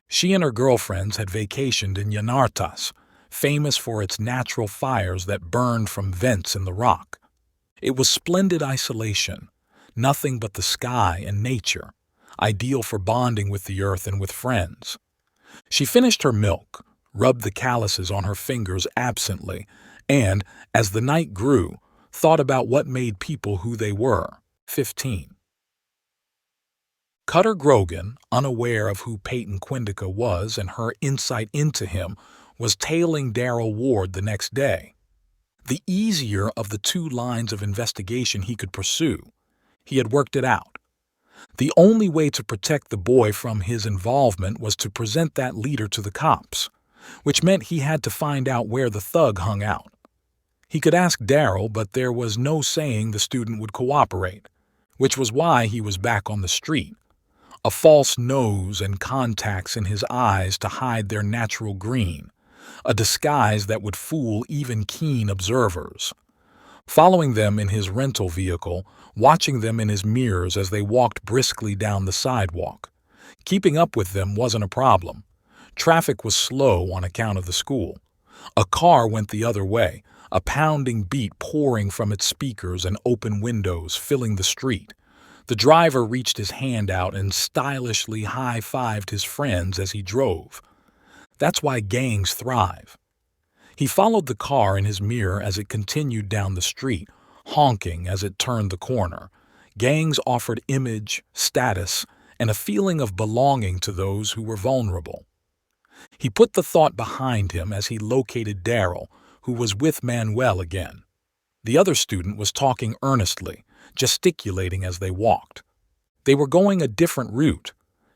She and her girlfriends had vacationed in Yanartas, famous for its natural fires that burned from vents in the rock. It was splendid isolation, nothing but the sky and nature, ideal for bonding with the earth and with friends. She finished her milk, rubbed the calluses on her fingers absently, and, as the night grew, thought about what made people who they were, 15. Cutter Grogan, unaware of who Peyton Quindica was and her insight into him, was tailing Daryl Ward the next day. The easier of the two lines of investigation he could pursue. He had worked it out. The only way to protect the boy from his involvement was to present that leader to the cops, which meant he had to find out where the thug hung out. He could ask Daryl, but there was no saying the student would cooperate, which was why he was back on the street. A false nose and contacts in his eyes to hide their natural green, a disguise that would fool even keen observers. Following them in his rental vehicle, watching them in his mirrors as they walked briskly down the sidewalk. Keeping up with them wasn't a problem. Traffic was slow on account of the school. A car went the other way, a pounding beat pouring from its speakers and open windows filling the street. The driver reached his hand out and stylishly high-fived his friends as he drove. That's why gangs thrive. He followed the car in his mirror as it continued down the street, honking as it turned the corner. Gangs offered image, status, and a feeling of belonging to those who were vulnerable. He put the thought behind him as he located Daryl, who was with Manuel again. The other student was talking earnestly, gesticulating as they walked. They were going a different route,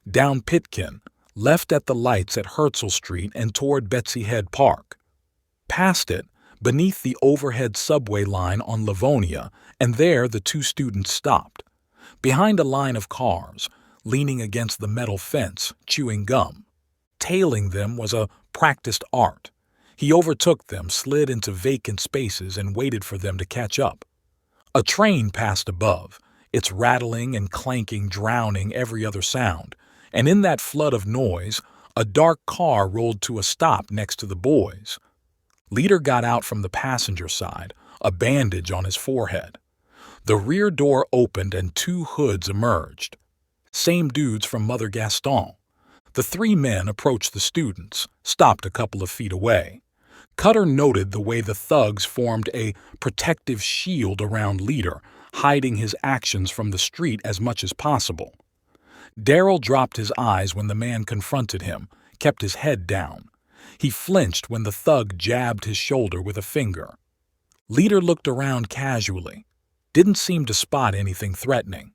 down Pitkin, left at the lights at Herzl Street and toward Betsy Head Park. Past it, beneath the overhead subway line on Livonia, and there the two students stopped. Behind a line of cars, leaning against the metal fence, chewing gum. Tailing them was a practiced art. He overtook them, slid into vacant spaces, and waited for them to catch up. A train passed above, its rattling and clanking drowning every other sound, and in that flood of noise, a dark car rolled to a stop next to the boys. Leader got out from the passenger side, a bandage on his forehead. The rear door opened and two hoods emerged. Same dudes from Mother Gaston. The three men approached the students, stopped a couple of feet away. Cutter noted the way the thugs formed a protective shield around Leader, hiding his actions from the street as much as possible. Daryl dropped his eyes when the man confronted him, kept his head down. He flinched when the thug jabbed his shoulder with a finger. Leader looked around casually. Didn't seem to spot anything threatening.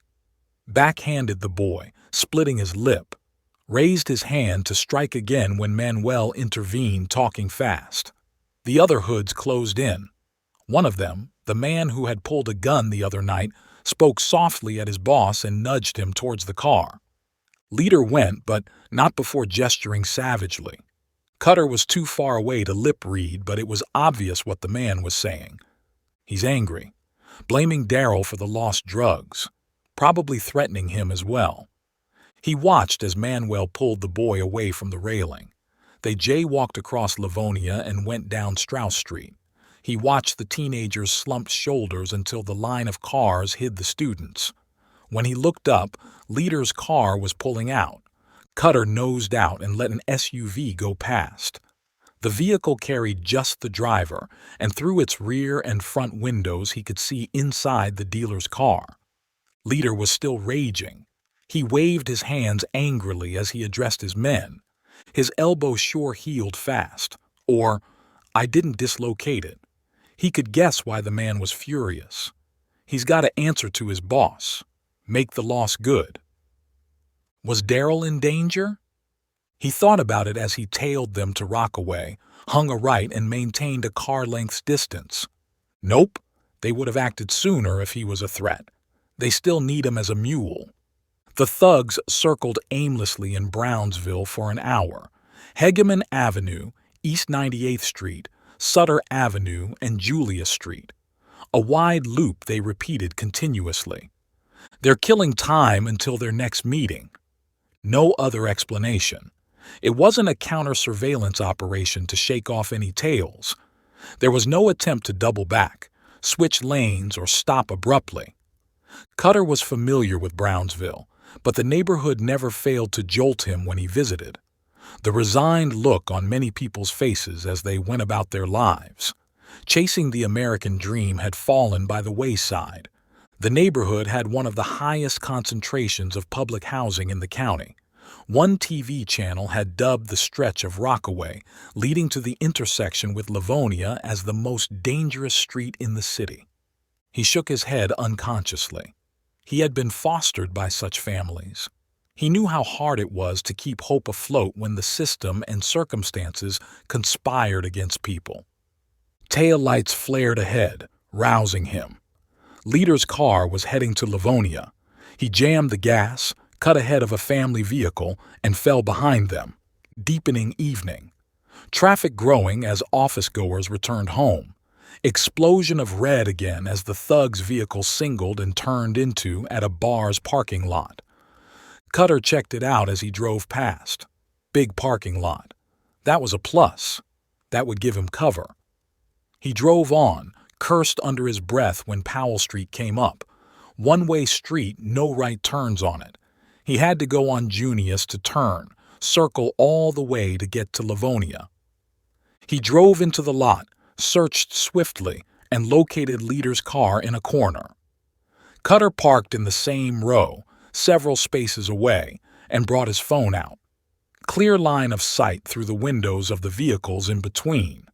Backhanded the boy, splitting his lip. Raised his hand to strike again when Manuel intervened, talking fast. The other hoods closed in. One of them, the man who had pulled a gun the other night, spoke softly at his boss and nudged him towards the car. Leader went, but not before gesturing savagely. Cutter was too far away to lip read, but it was obvious what the man was saying. He's angry, blaming Daryl for the lost drugs, probably threatening him as well. He watched as Manuel pulled the boy away from the railing. They jaywalked across Livonia and went down Strauss Street. He watched the teenager's slumped shoulders until the line of cars hid the students. When he looked up, Leader's car was pulling out. Cutter nosed out and let an SUV go past. The vehicle carried just the driver, and through its rear and front windows he could see inside the dealer's car. Leader was still raging. He waved his hands angrily as he addressed his men. His elbow sure healed fast. Or, I didn't dislocate it. He could guess why the man was furious. He's got to answer to his boss. Make the loss good. Was Daryl in danger? He thought about it as he tailed them to Rockaway, hung a right and maintained a car-length's distance. Nope, they would have acted sooner if he was a threat. They still need him as a mule. The thugs circled aimlessly in Brownsville for an hour. Hegeman Avenue, East 98th Street, Sutter Avenue, and Julia Street. A wide loop they repeated continuously. They're killing time until their next meeting. No other explanation. It wasn't a counter-surveillance operation to shake off any tails. There was no attempt to double back, switch lanes, or stop abruptly. Cutter was familiar with Brownsville, but the neighborhood never failed to jolt him when he visited. The resigned look on many people's faces as they went about their lives. Chasing the American dream had fallen by the wayside. The neighborhood had one of the highest concentrations of public housing in the county. One TV channel had dubbed the stretch of Rockaway, leading to the intersection with Livonia, as the most dangerous street in the city. He shook his head unconsciously. He had been fostered by such families. He knew how hard it was to keep hope afloat when the system and circumstances conspired against people. Taillights flared ahead, rousing him. Leader's car was heading to Livonia. He jammed the gas, cut ahead of a family vehicle, and fell behind them. Deepening evening. Traffic growing as office-goers returned home. Explosion of red again as the thug's vehicle singled and turned into at a bar's parking lot. Cutter checked it out as he drove past. Big parking lot. That was a plus. That would give him cover. He drove on, cursed under his breath when Powell Street came up. One-way street, no right turns on it. He had to go on Junius to turn, circle all the way to get to Livonia. He drove into the lot, searched swiftly, and located Leader's car in a corner. Cutter parked in the same row, several spaces away, and brought his phone out. Clear line of sight through the windows of the vehicles in between.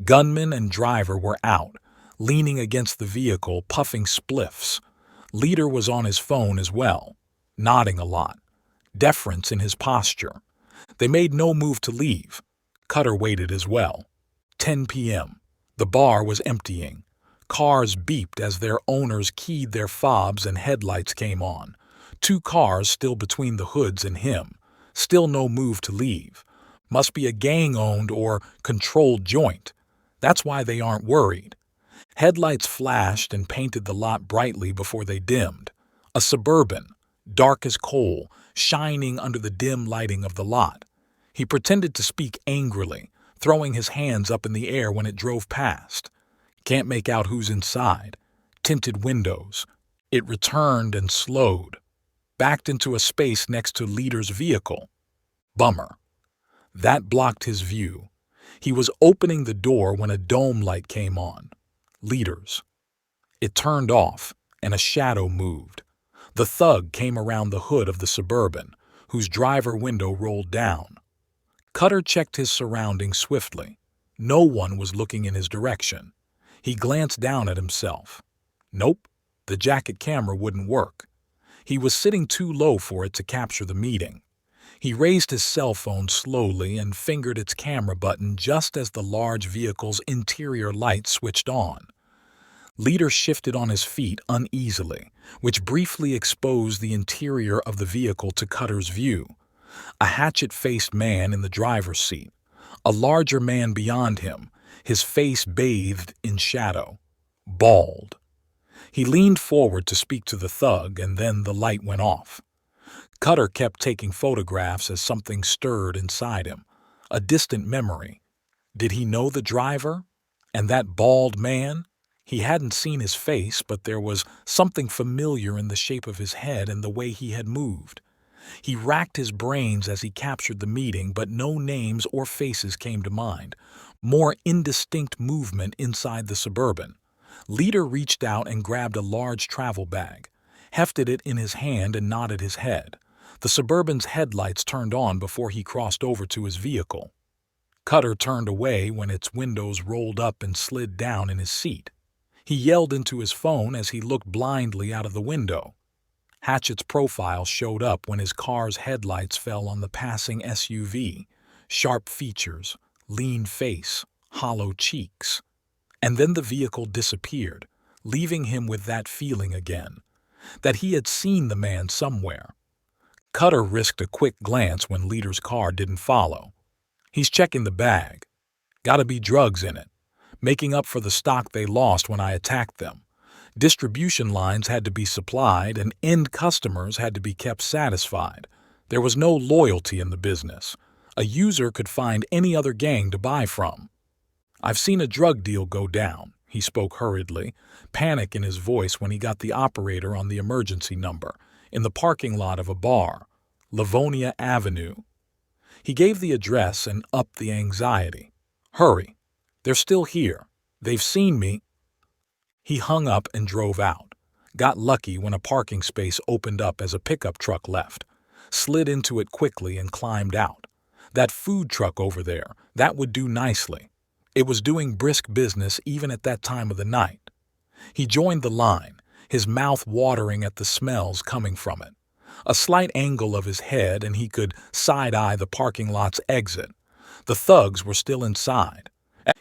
Gunman and driver were out, leaning against the vehicle, puffing spliffs. Leader was on his phone as well, nodding a lot, deference in his posture. They made no move to leave. Cutter waited as well. 10 p.m. The bar was emptying. Cars beeped as their owners keyed their fobs and headlights came on. 2 cars still between the hoods and him. Still no move to leave. Must be a gang-owned or controlled joint. That's why they aren't worried. Headlights flashed and painted the lot brightly before they dimmed. A Suburban, dark as coal, shining under the dim lighting of the lot. He pretended to speak angrily, throwing his hands up in the air when it drove past. Can't make out who's inside. Tinted windows. It returned and slowed. Backed into a space next to Leader's vehicle. Bummer. That blocked his view. He was opening the door when a dome light came on. Leader's. It turned off, and a shadow moved. The thug came around the hood of the Suburban, whose driver window rolled down. Cutter checked his surroundings swiftly. No one was looking in his direction. He glanced down at himself. Nope, The jacket camera wouldn't work. He was sitting too low for it to capture the meeting. He raised his cell phone slowly and fingered its camera button just as the large vehicle's interior lights switched on. Leader shifted on his feet uneasily, which briefly exposed the interior of the vehicle to Cutter's view. A hatchet-faced man in the driver's seat, a larger man beyond him, his face bathed in shadow, bald. He leaned forward to speak to the thug, and then the light went off. Cutter kept taking photographs as something stirred inside him, a distant memory. Did he know the driver? And that bald man? He hadn't seen his face, but there was something familiar in the shape of his head and the way he had moved. He racked his brains as he captured the meeting, but no names or faces came to mind. More indistinct movement inside the Suburban. Leader reached out and grabbed a large travel bag, hefted it in his hand and nodded his head. The Suburban's headlights turned on before he crossed over to his vehicle. Cutter turned away when its windows rolled up and slid down in his seat. He yelled into his phone as he looked blindly out of the window. Hatchett's profile showed up when his car's headlights fell on the passing SUV. Sharp features, lean face, hollow cheeks. And then the vehicle disappeared, leaving him with that feeling again, that he had seen the man somewhere. Cutter risked a quick glance when Leader's car didn't follow. He's checking the bag. Gotta be drugs in it, making up for the stock they lost when I attacked them. Distribution lines had to be supplied and end customers had to be kept satisfied. There was no loyalty in the business. A user could find any other gang to buy from. I've seen a drug deal go down, he spoke hurriedly, panic in his voice when he got the operator on the emergency number, in the parking lot of a bar, Livonia Avenue. He gave the address and upped the anxiety. Hurry. They're still here. They've seen me. He hung up and drove out. Got lucky when a parking space opened up as a pickup truck left. Slid into it quickly and climbed out. That food truck over there, that would do nicely. It was doing brisk business even at that time of the night. He joined the line, his mouth watering at the smells coming from it. A slight angle of his head and he could side-eye the parking lot's exit. The thugs were still inside.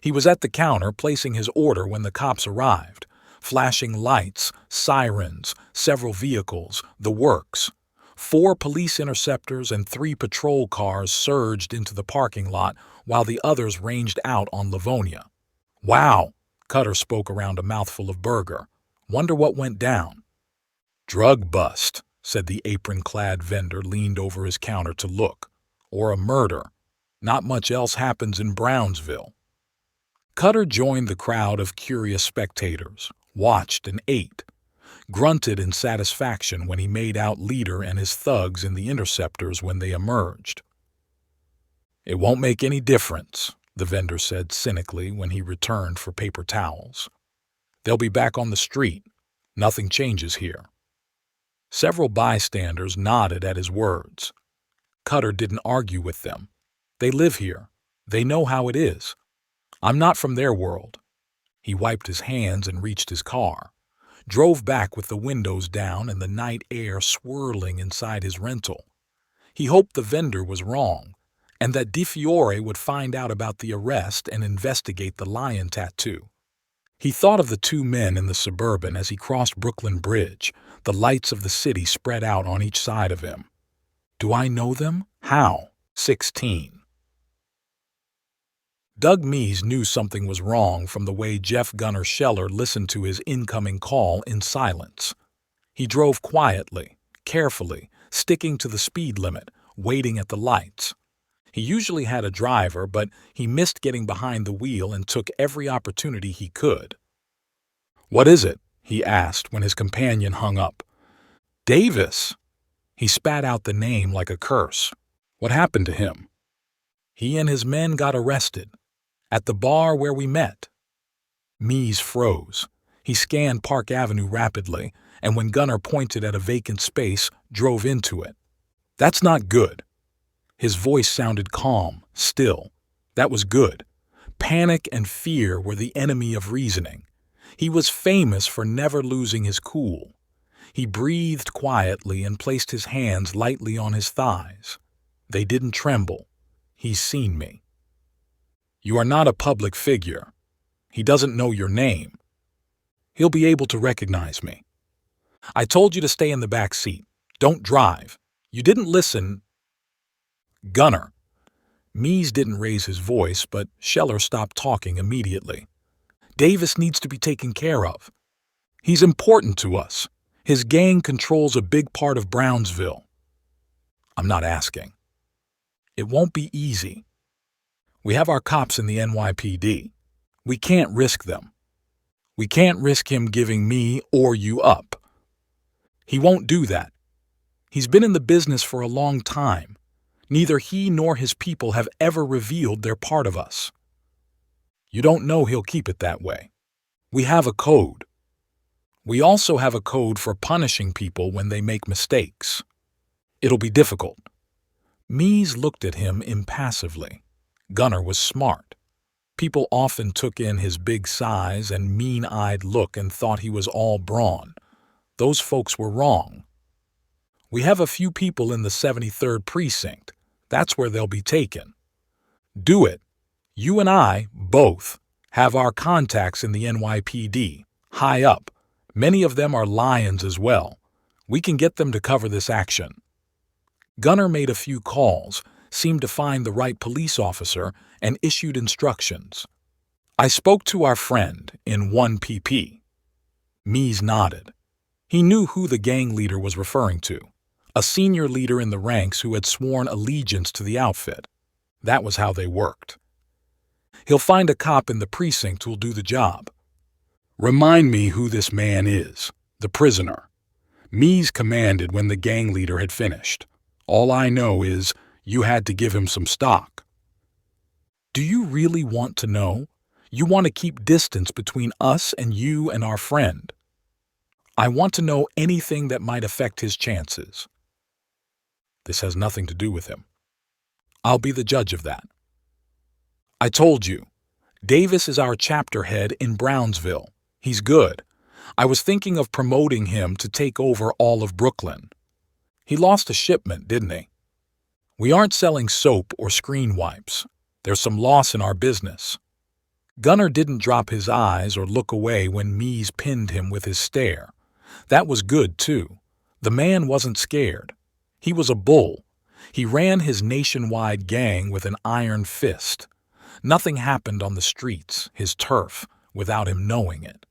He was at the counter placing his order when the cops arrived. Flashing lights, sirens, several vehicles, the works. 4 police interceptors and 3 patrol cars surged into the parking lot while the others ranged out on Livonia. Wow, Cutter spoke around a mouthful of burger. Wonder what went down. Drug bust, said the apron-clad vendor, leaned over his counter to look. Or a murder. Not much else happens in Brownsville. Cutter joined the crowd of curious spectators, watched and ate, grunted in satisfaction when he made out Leader and his thugs in the interceptors when they emerged. It won't make any difference, the vendor said cynically when he returned for paper towels. They'll be back on the street. Nothing changes here. Several bystanders nodded at his words. Cutter didn't argue with them. They live here. They know how it is. I'm not from their world. He wiped his hands and reached his car. Drove back with the windows down and the night air swirling inside his rental. He hoped the vendor was wrong, and that DeFiore would find out about the arrest and investigate the lion tattoo. He thought of the 2 men in the Suburban as he crossed Brooklyn Bridge, the lights of the city spread out on each side of him. Do I know them? How? 16. Doug Mees knew something was wrong from the way Jeff Gunner Scheller listened to his incoming call in silence. He drove quietly, carefully, sticking to the speed limit, waiting at the lights. He usually had a driver, but he missed getting behind the wheel and took every opportunity he could. What is it? He asked when his companion hung up. Davis! He spat out the name like a curse. What happened to him? He and his men got arrested. At the bar where we met. Mees froze. He scanned Park Avenue rapidly, and when Gunner pointed at a vacant space, drove into it. That's not good. His voice sounded calm, still. That was good. Panic and fear were the enemy of reasoning. He was famous for never losing his cool. He breathed quietly and placed his hands lightly on his thighs. They didn't tremble. He's seen me. You are not a public figure. He doesn't know your name. He'll be able to recognize me. I told you to stay in the back seat. Don't drive. You didn't listen. Gunner. Mies didn't raise his voice, but Scheller stopped talking immediately. Davis needs to be taken care of. He's important to us. His gang controls a big part of Brownsville. I'm not asking. It won't be easy. We have our cops in the NYPD. We can't risk them. We can't risk him giving me or you up. He won't do that. He's been in the business for a long time. Neither he nor his people have ever revealed they're part of us. You don't know he'll keep it that way. We have a code. We also have a code for punishing people when they make mistakes. It'll be difficult. Mies looked at him impassively. Gunner was smart. People often took in his big size and mean-eyed look and thought he was all brawn. Those folks were wrong. We have a few people in the 73rd Precinct. That's where they'll be taken. Do it. You and I, both, have our contacts in the NYPD, high up. Many of them are lions as well. We can get them to cover this action. Gunner made a few calls, seemed to find the right police officer, and issued instructions. I spoke to our friend in 1PP. Mies nodded. He knew who the gang leader was referring to, a senior leader in the ranks who had sworn allegiance to the outfit. That was how they worked. He'll find a cop in the precinct who'll do the job. Remind me who this man is, the prisoner. Mies commanded when the gang leader had finished. All I know is you had to give him some stock. Do you really want to know? You want to keep distance between us and you and our friend. I want to know anything that might affect his chances. This has nothing to do with him. I'll be the judge of that. I told you, Davis is our chapter head in Brownsville. He's good. I was thinking of promoting him to take over all of Brooklyn. He lost a shipment, didn't he? We aren't selling soap or screen wipes. There's some loss in our business. Gunner didn't drop his eyes or look away when Mies pinned him with his stare. That was good, too. The man wasn't scared. He was a bull. He ran his nationwide gang with an iron fist. Nothing happened on the streets, his turf, without him knowing it.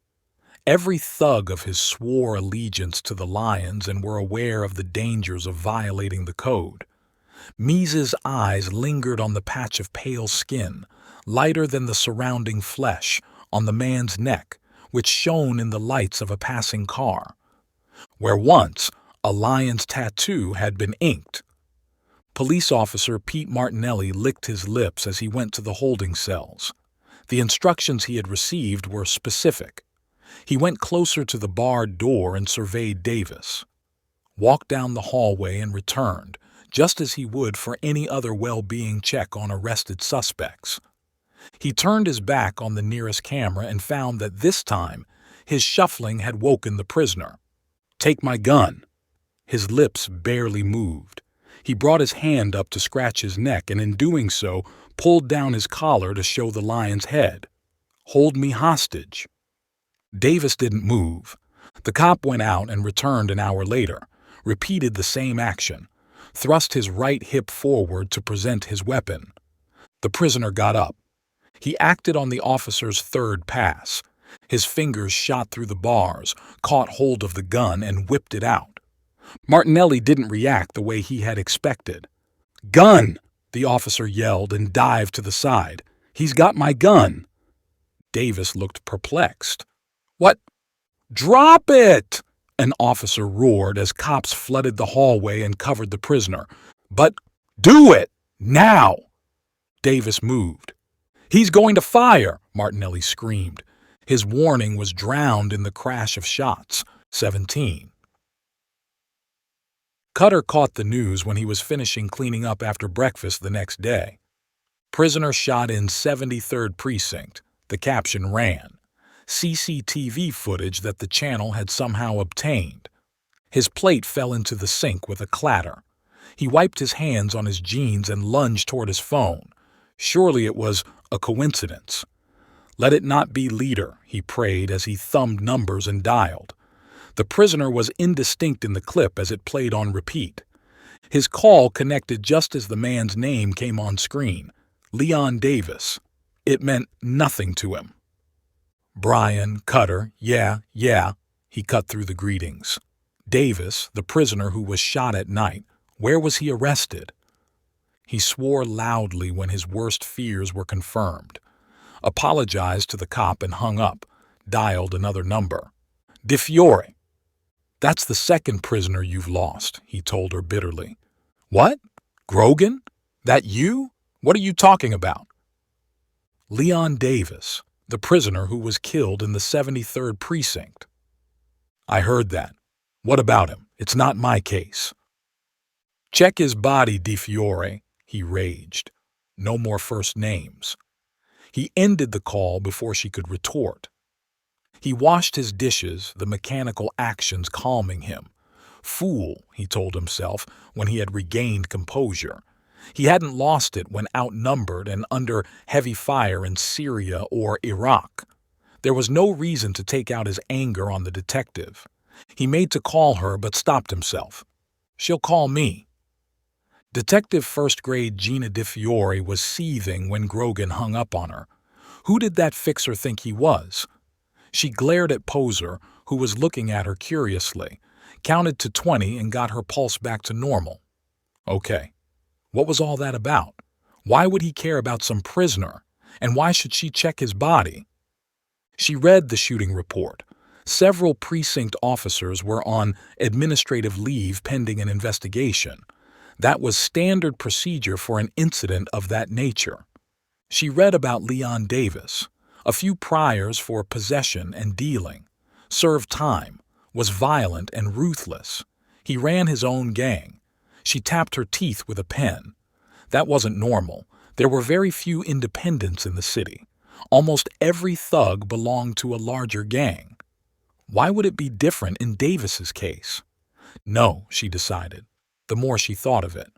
Every thug of his swore allegiance to the Lions and were aware of the dangers of violating the code. Mies's eyes lingered on the patch of pale skin, lighter than the surrounding flesh, on the man's neck, which shone in the lights of a passing car, where once a lion's tattoo had been inked. Police officer Pete Martinelli licked his lips as he went to the holding cells. The instructions he had received were specific. He went closer to the barred door and surveyed Davis. Walked down the hallway and returned, just as he would for any other well-being check on arrested suspects. He turned his back on the nearest camera and found that this time his shuffling had woken the prisoner. "Take my gun." His lips barely moved. He brought his hand up to scratch his neck and in doing so pulled down his collar to show the lion's head. "Hold me hostage." Davis didn't move. The cop went out and returned an hour later, repeated the same action, thrust his right hip forward to present his weapon. The prisoner got up. He acted on the officer's third pass. His fingers shot through the bars, caught hold of the gun, and whipped it out. Martinelli didn't react the way he had expected. "Gun!" the officer yelled and dived to the side. "He's got my gun!" Davis looked perplexed. "What? Drop it!" an officer roared as cops flooded the hallway and covered the prisoner. "But do it! Now!" Davis moved. "He's going to fire!" Martinelli screamed. His warning was drowned in the crash of shots. 17. Cutter caught the news when he was finishing cleaning up after breakfast the next day. "Prisoner shot in 73rd Precinct." The caption ran. CCTV footage that the channel had somehow obtained. His plate fell into the sink with a clatter. He wiped his hands on his jeans and lunged toward his phone. Surely it was a coincidence. Let it not be leader, he prayed as he thumbed numbers and dialed. The prisoner was indistinct in the clip as it played on repeat. His call connected just as the man's name came on screen. Leon Davis. It meant nothing to him. Brian, Cutter, yeah, he cut through the greetings. Davis, the prisoner who was shot at night, where was he arrested? He swore loudly when his worst fears were confirmed. Apologized to the cop and hung up, dialed another number. DeFiore. That's the second prisoner you've lost, he told her bitterly. What? Grogan? That you? What are you talking about? Leon Davis, the prisoner who was killed in the 73rd Precinct. I heard that. What about him? It's not my case. Check his body, DeFiore, he raged. No more first names. He ended the call before she could retort. He washed his dishes, the mechanical actions calming him. Fool, he told himself when he had regained composure. He hadn't lost it when outnumbered and under heavy fire in Syria or Iraq. There was no reason to take out his anger on the detective. He made to call her but stopped himself. She'll call me. Detective first-grade Gina DeFiore was seething when Grogan hung up on her. Who did that fixer think he was? She glared at Poser, who was looking at her curiously, counted to 20 and got her pulse back to normal. Okay, what was all that about? Why would he care about some prisoner? And why should she check his body? She read the shooting report. Several precinct officers were on administrative leave pending an investigation. That was standard procedure for an incident of that nature. She read about Leon Davis, a few priors for possession and dealing, served time, was violent and ruthless. He ran his own gang. She tapped her teeth with a pen. That wasn't normal. There were very few independents in the city. Almost every thug belonged to a larger gang. Why would it be different in Davis's case? No, she decided, the more she thought of it.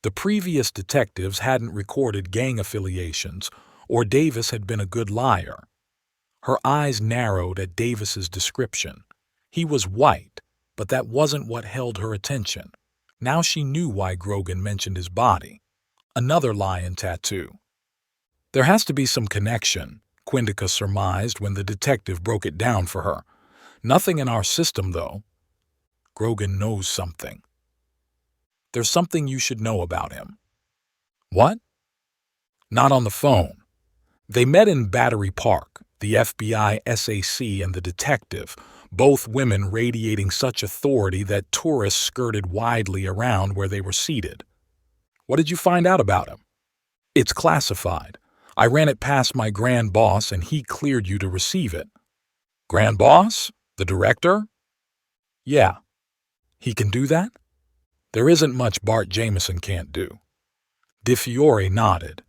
The previous detectives hadn't recorded gang affiliations, or Davis had been a good liar. Her eyes narrowed at Davis's description. He was white, but that wasn't what held her attention. Now she knew why Grogan mentioned his body. Another lion tattoo. There has to be some connection, Quindica surmised when the detective broke it down for her. Nothing in our system, though. Grogan knows something. There's something you should know about him. What? Not on the phone. They met in Battery Park, the FBI SAC and the detective, both women radiating such authority that tourists skirted widely around where they were seated. What did you find out about him? It's classified. I ran it past my grand boss and he cleared you to receive it. Grand boss? The director? Yeah. He can do that? There isn't much Bart Jameson can't do. DeFiore nodded.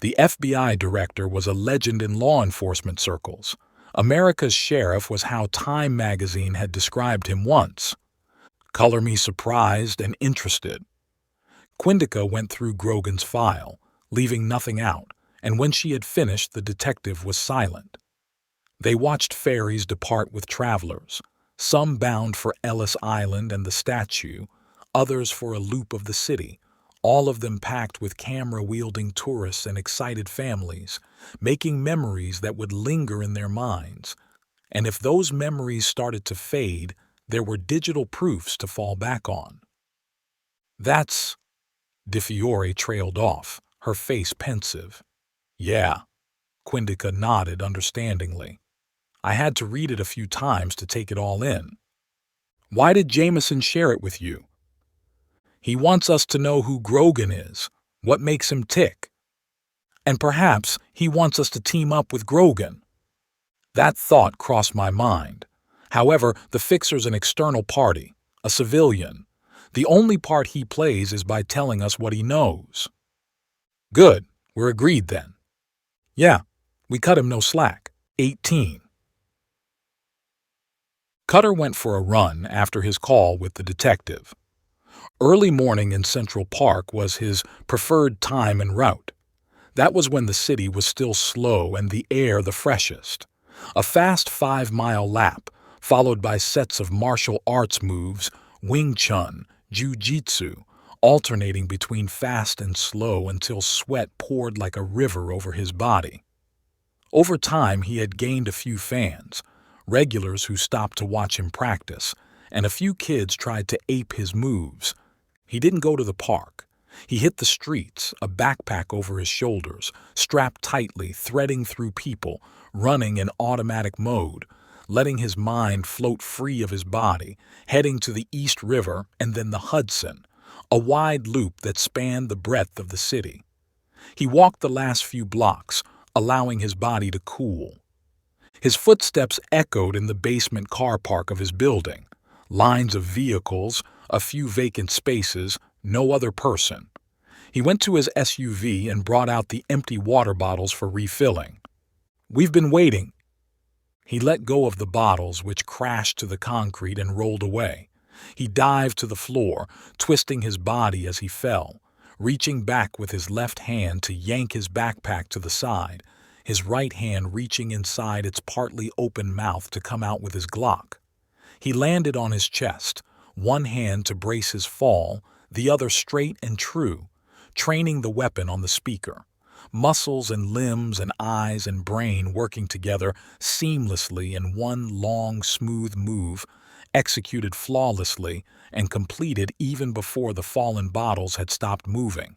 The FBI director was a legend in law enforcement circles. America's sheriff was how Time magazine had described him once. Color me surprised and interested. Quindica went through Grogan's file, leaving nothing out, and when she had finished, the detective was silent. They watched ferries depart with travelers, some bound for Ellis Island and the statue, others for a loop of the city, all of them packed with camera-wielding tourists and excited families, making memories that would linger in their minds. And if those memories started to fade, there were digital proofs to fall back on. That's... DeFiore trailed off, her face pensive. Yeah. Quindica nodded understandingly. I had to read it a few times to take it all in. Why did Jameson share it with you? He wants us to know who Grogan is, what makes him tick. And perhaps he wants us to team up with Grogan. That thought crossed my mind. However, the fixer's an external party, a civilian. The only part he plays is by telling us what he knows. Good, we're agreed then. Yeah, we cut him no slack. 18. Cutter went for a run after his call with the detective. Early morning in Central Park was his preferred time and route. That was when the city was still slow and the air the freshest. A fast 5-mile lap, followed by sets of martial arts moves, Wing Chun, Jiu-Jitsu, alternating between fast and slow until sweat poured like a river over his body. Over time, he had gained a few fans, regulars who stopped to watch him practice, and a few kids tried to ape his moves. He didn't go to the park. He hit the streets, a backpack over his shoulders, strapped tightly, threading through people, running in automatic mode, letting his mind float free of his body, heading to the East River and then the Hudson, a wide loop that spanned the breadth of the city. He walked the last few blocks, allowing his body to cool. His footsteps echoed in the basement car park of his building. Lines of vehicles, a few vacant spaces, no other person. He went to his SUV and brought out the empty water bottles for refilling. "We've been waiting." He let go of the bottles, which crashed to the concrete and rolled away. He dived to the floor, twisting his body as he fell, reaching back with his left hand to yank his backpack to the side, his right hand reaching inside its partly open mouth to come out with his Glock. He landed on his chest, one hand to brace his fall, the other straight and true, training the weapon on the speaker. Muscles and limbs and eyes and brain working together seamlessly in one long, smooth move, executed flawlessly and completed even before the fallen bottles had stopped moving.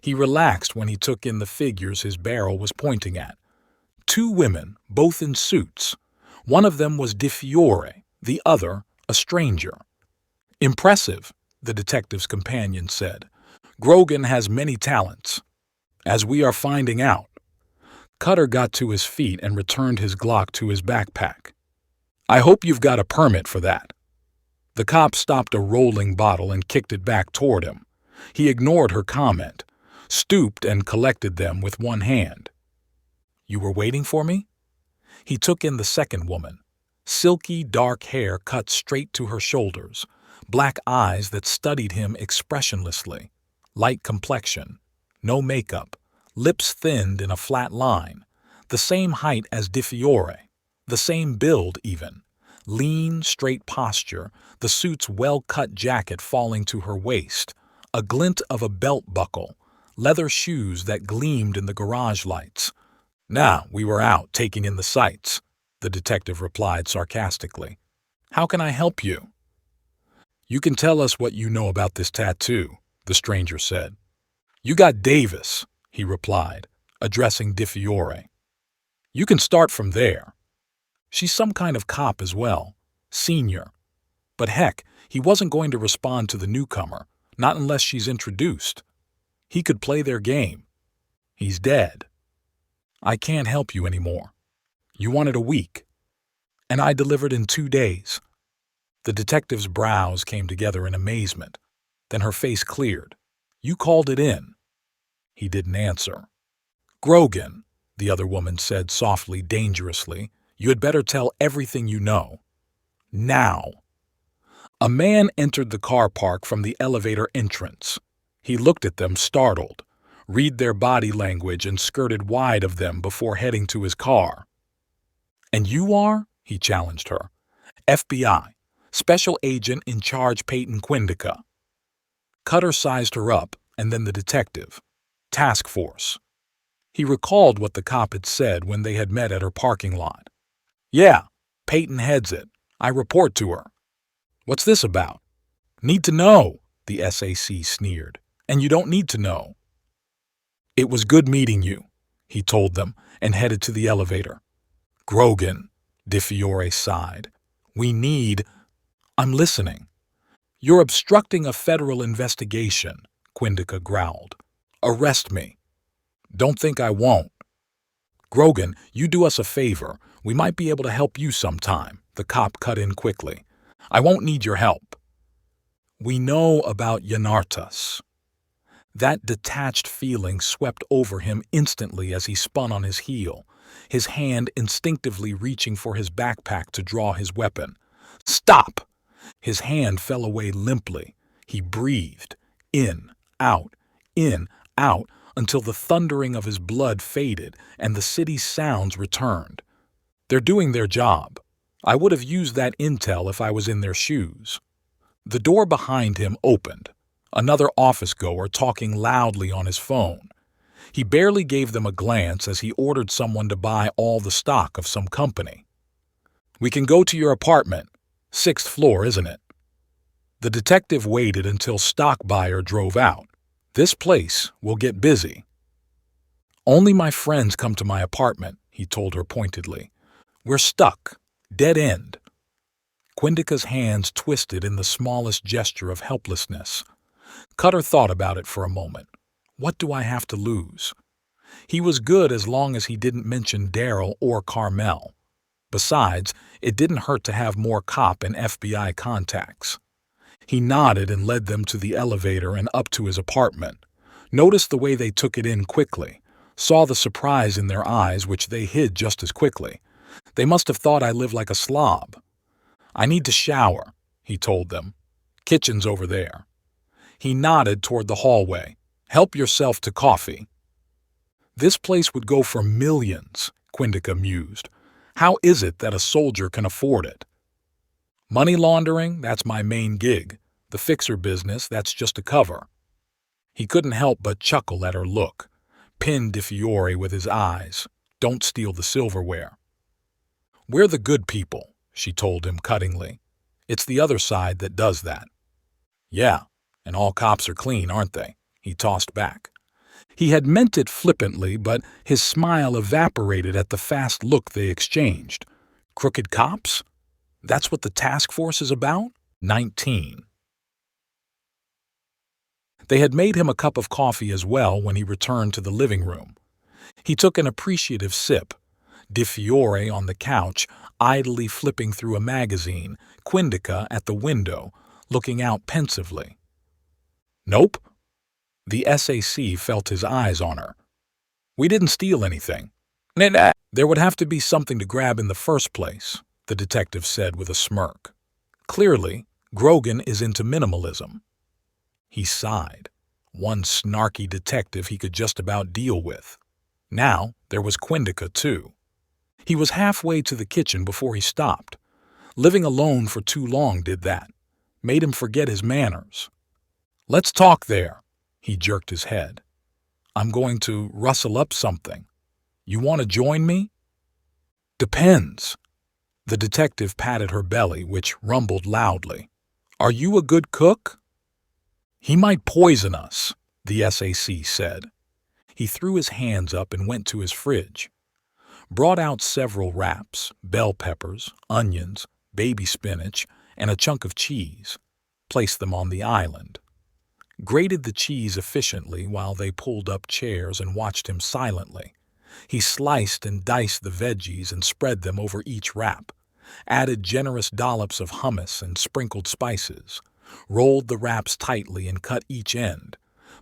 He relaxed when he took in the figures his barrel was pointing at. 2 women, both in suits. One of them was Di Fiore, the other a stranger. "Impressive," the detective's companion said. "Grogan has many talents, as we are finding out." Cutter got to his feet and returned his Glock to his backpack. "I hope you've got a permit for that." The cop stopped a rolling bottle and kicked it back toward him. He ignored her comment, stooped and collected them with one hand. "You were waiting for me?" He took in the second woman. Silky, dark hair cut straight to her shoulders, black eyes that studied him expressionlessly, light complexion, no makeup, lips thinned in a flat line, the same height as Di Fiore, the same build even, lean, straight posture, the suit's well-cut jacket falling to her waist, a glint of a belt buckle, leather shoes that gleamed in the garage lights. "Now, we were out taking in the sights," the detective replied sarcastically. "How can I help you?" "You can tell us what you know about this tattoo," the stranger said. "You got Davis," he replied, addressing Di Fiore. "You can start from there. She's some kind of cop as well, senior. But heck, he wasn't going to respond to the newcomer, not unless she's introduced. He could play their game. He's dead. I can't help you anymore. You wanted a week, and I delivered in 2 days." The detective's brows came together in amazement. Then her face cleared. "You called it in." He didn't answer. "Grogan," the other woman said softly, dangerously, "you had better tell everything you know. Now." A man entered the car park from the elevator entrance. He looked at them, startled, read their body language, and skirted wide of them before heading to his car. "And you are?" he challenged her. "FBI, Special Agent in Charge Peyton Quindica." Cutter sized her up, and then the detective. "Task Force." He recalled what the cop had said when they had met at her parking lot. "Yeah, Peyton heads it. I report to her." "What's this about?" "Need to know," the SAC sneered. "And you don't need to know." "It was good meeting you," he told them, and headed to the elevator. "Grogan," Di Fiore sighed. "We need—" "I'm listening." "You're obstructing a federal investigation," Quindica growled. "Arrest me." "Don't think I won't." "Grogan, you do us a favor. We might be able to help you sometime," the cop cut in quickly. "I won't need your help." "We know about Yanartas." That detached feeling swept over him instantly as he spun on his heel, his hand instinctively reaching for his backpack to draw his weapon. Stop! His hand fell away limply. He breathed, in, out, in, out, until the thundering of his blood faded and the city's sounds returned. They're doing their job. I would have used that intel if I was in their shoes. The door behind him opened. Another office-goer talking loudly on his phone. He barely gave them a glance as he ordered someone to buy all the stock of some company. "We can go to your apartment. 6th floor, isn't it?" The detective waited until stock buyer drove out. "This place will get busy." "Only my friends come to my apartment," he told her pointedly. "We're stuck. Dead end." Quindica's hands twisted in the smallest gesture of helplessness. Cutter thought about it for a moment. What do I have to lose? He was good as long as he didn't mention Daryl or Carmel. Besides, it didn't hurt to have more cop and FBI contacts. He nodded and led them to the elevator and up to his apartment. Noticed the way they took it in quickly. Saw the surprise in their eyes, which they hid just as quickly. They must have thought I lived like a slob. "I need to shower," he told them. "Kitchen's over there." He nodded toward the hallway. "Help yourself to coffee." "This place would go for millions," Quindica mused. "How is it that a soldier can afford it?" "Money laundering, that's my main gig. The fixer business, that's just a cover." He couldn't help but chuckle at her look. Pinned Di Fiore with his eyes. "Don't steal the silverware." "We're the good people," she told him cuttingly. "It's the other side that does that." "Yeah, and all cops are clean, aren't they?" he tossed back. He had meant it flippantly, but his smile evaporated at the fast look they exchanged. Crooked cops? That's what the task force is about? 19. They had made him a cup of coffee as well when he returned to the living room. He took an appreciative sip. Di Fiore on the couch, idly flipping through a magazine, Quindica at the window, looking out pensively. "Nope." The SAC felt his eyes on her. "We didn't steal anything." "There would have to be something to grab in the first place," the detective said with a smirk. "Clearly, Grogan is into minimalism." He sighed. One snarky detective he could just about deal with. Now there was Quindica, too. He was halfway to the kitchen before he stopped. Living alone for too long did that. Made him forget his manners. "Let's talk there." He jerked his head. "I'm going to rustle up something. You want to join me?" "Depends." The detective patted her belly, which rumbled loudly. "Are you a good cook?" "He might poison us," the SAC said. He threw his hands up and went to his fridge. Brought out several wraps, bell peppers, onions, baby spinach, and a chunk of cheese. Placed them on the island. Grated the cheese efficiently while they pulled up chairs and watched him silently. He sliced and diced the veggies and spread them over each wrap. Added generous dollops of hummus and sprinkled spices. Rolled the wraps tightly and cut each end.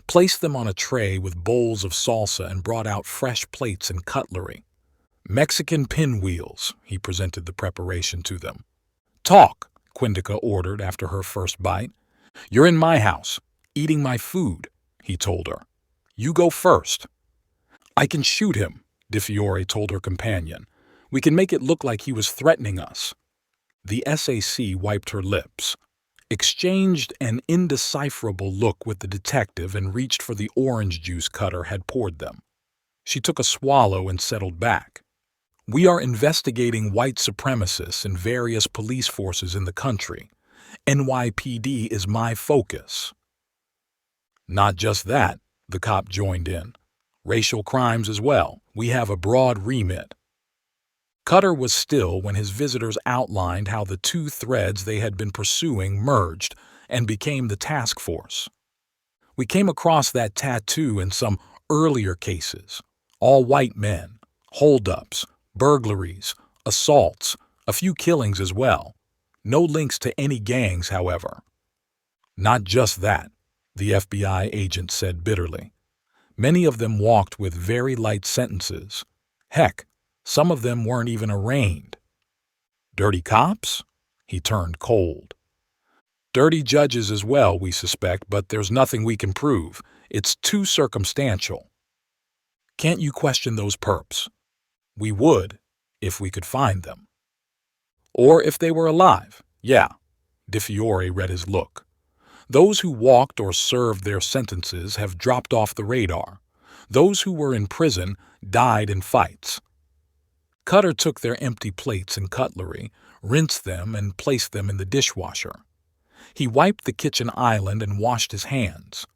Placed them on a tray with bowls of salsa and brought out fresh plates and cutlery. "Mexican pinwheels," he presented the preparation to them. "Talk," Quindica ordered after her first bite. "You're in my house, eating my food," he told her. "You go first." "I can shoot him," Di Fiore told her companion. "We can make it look like he was threatening us." The SAC wiped her lips, exchanged an indecipherable look with the detective and reached for the orange juice Cutter had poured them. She took a swallow and settled back. "We are investigating white supremacists in various police forces in the country. NYPD is my focus." "Not just that," the cop joined in. "Racial crimes as well. We have a broad remit." Cutter was still when his visitors outlined how the two threads they had been pursuing merged and became the task force. "We came across that tattoo in some earlier cases. All white men, holdups, burglaries, assaults, a few killings as well. No links to any gangs, however." "Not just that," the FBI agent said bitterly. "Many of them walked with very light sentences. Heck, some of them weren't even arraigned." "Dirty cops?" He turned cold. Dirty judges as well, we suspect, but there's nothing we can prove. It's too circumstantial. Can't you question those perps? We would, if we could find them. Or if they were alive. Yeah, DeFiore read his look. Those who walked or served their sentences have dropped off the radar. Those who were in prison died in fights. Cutter took their empty plates and cutlery, rinsed them, and placed them in the dishwasher. He wiped the kitchen island and washed his hands.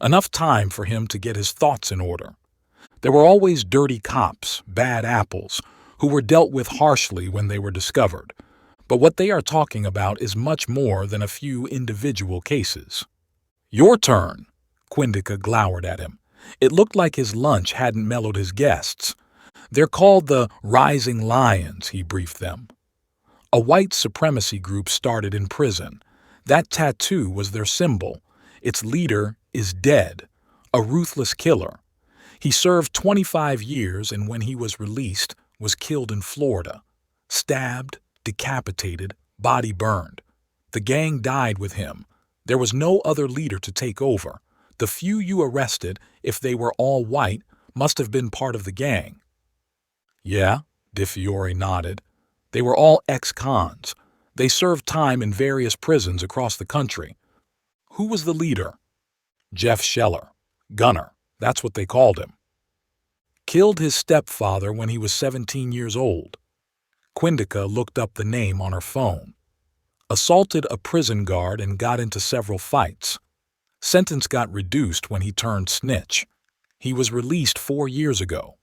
Enough time for him to get his thoughts in order. There were always dirty cops, bad apples, who were dealt with harshly when they were discovered. But what they are talking about is much more than a few individual cases. Your turn, Quindica glowered at him. It looked like his lunch hadn't mellowed his guests. They're called the Rising Lions, he briefed them. A white supremacy group started in prison. That tattoo was their symbol. Its leader is dead, a ruthless killer. He served 25 years and when he was released, was killed in Florida. Stabbed, decapitated, body burned. The gang died with him. There was no other leader to take over. The few you arrested, if they were all white, must have been part of the gang. Yeah, DeFiore nodded. They were all ex-cons. They served time in various prisons across the country. Who was the leader? Jeff Scheller. Gunner. That's what they called him. Killed his stepfather when he was 17 years old. Quindica looked up the name on her phone. Assaulted a prison guard and got into several fights. Sentence got reduced when he turned snitch. He was released 4 years ago.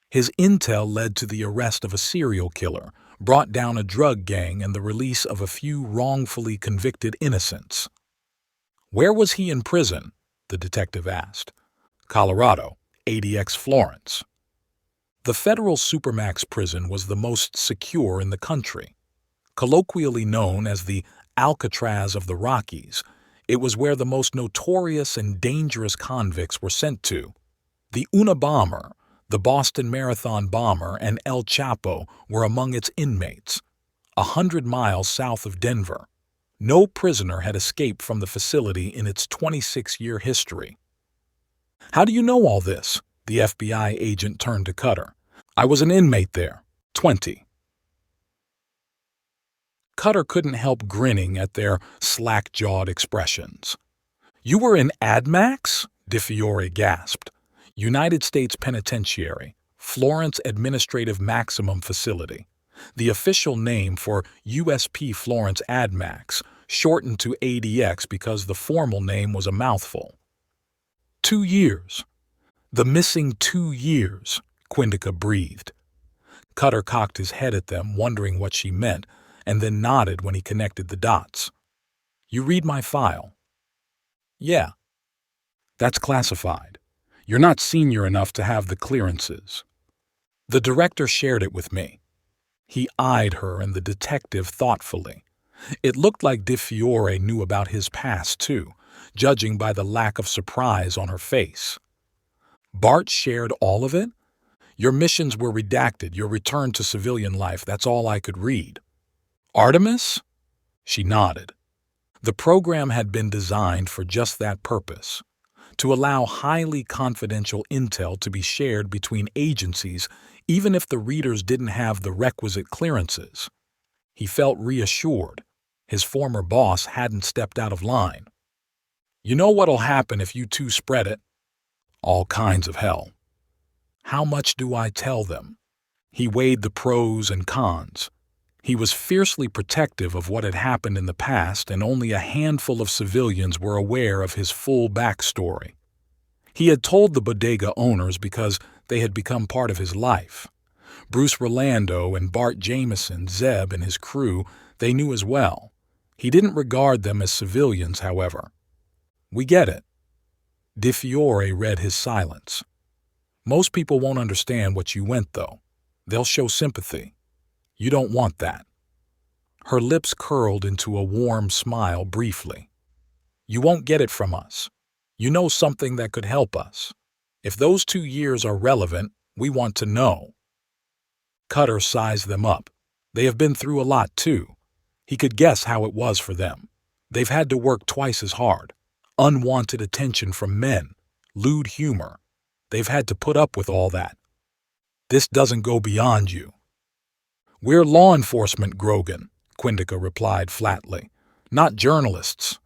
His intel led to the arrest of a serial killer, brought down a drug gang, and the release of a few wrongfully convicted innocents. Where was he in prison? The detective asked. Colorado, ADX Florence. The federal Supermax prison was the most secure in the country. Colloquially known as the Alcatraz of the Rockies, it was where the most notorious and dangerous convicts were sent to. The Unabomber, the Boston Marathon bomber, and El Chapo were among its inmates. 100 miles south of Denver. No prisoner had escaped from the facility in its 26-year history. How do you know all this? The FBI agent turned to Cutter. I was an inmate there. 20. Cutter couldn't help grinning at their slack-jawed expressions. You were in AdMax? DeFiore gasped. United States Penitentiary, Florence Administrative Maximum Facility. The official name for USP Florence AdMax, shortened to ADX because the formal name was a mouthful. 2 years. The missing 2 years, Quindica breathed. Cutter cocked his head at them, wondering what she meant, and then nodded when he connected the dots. You read my file? Yeah. That's classified. You're not senior enough to have the clearances. The director shared it with me. He eyed her and the detective thoughtfully. It looked like DeFiore knew about his past, too, judging by the lack of surprise on her face. Bart shared all of it? Your missions were redacted, your return to civilian life, that's all I could read. Artemis? She nodded. The program had been designed for just that purpose, to allow highly confidential intel to be shared between agencies even if the readers didn't have the requisite clearances. He felt reassured. His former boss hadn't stepped out of line. You know what'll happen if you two spread it? All kinds of hell. How much do I tell them? He weighed the pros and cons. He was fiercely protective of what had happened in the past, and only a handful of civilians were aware of his full backstory. He had told the bodega owners because they had become part of his life. Bruce Rolando and Bart Jameson, Zeb and his crew, they knew as well. He didn't regard them as civilians, however. We get it. DeFiore read his silence. Most people won't understand what you went, though. They'll show sympathy. You don't want that. Her lips curled into a warm smile briefly. You won't get it from us. You know something that could help us. If those 2 years are relevant, we want to know. Cutter sized them up. They have been through a lot, too. He could guess how it was for them. They've had to work twice as hard. Unwanted attention from men, lewd humor. They've had to put up with all that. This doesn't go beyond you. We're law enforcement, Grogan, Quindica replied flatly. Not journalists.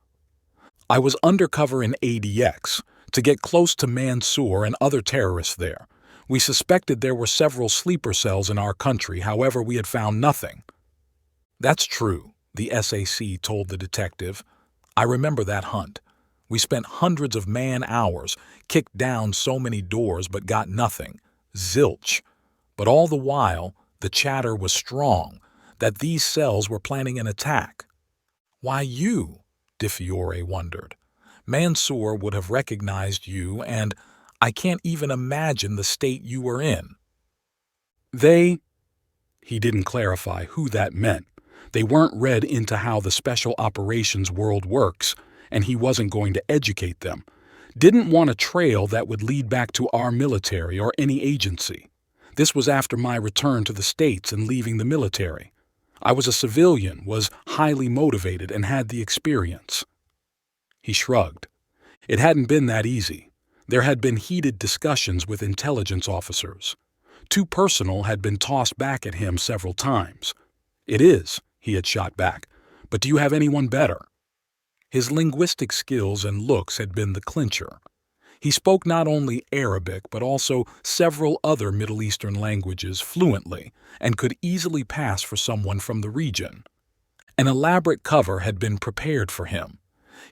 I was undercover in ADX to get close to Mansour and other terrorists there. We suspected there were several sleeper cells in our country, however we had found nothing. That's true, the SAC told the detective. I remember that hunt. We spent hundreds of man-hours, kicked down so many doors but got nothing. Zilch. But all the while, the chatter was strong, that these cells were planning an attack. Why you? De Fiore wondered. Mansour would have recognized you, and I can't even imagine the state you were in. He didn't clarify who that meant. They weren't read into how the special operations world works, and he wasn't going to educate them. Didn't want a trail that would lead back to our military or any agency. This was after my return to the States and leaving the military. I was a civilian, was highly motivated, and had the experience. He shrugged. It hadn't been that easy. There had been heated discussions with intelligence officers. Too personal had been tossed back at him several times. It is, he had shot back, but do you have anyone better? His linguistic skills and looks had been the clincher. He spoke not only Arabic but also several other Middle Eastern languages fluently and could easily pass for someone from the region. An elaborate cover had been prepared for him.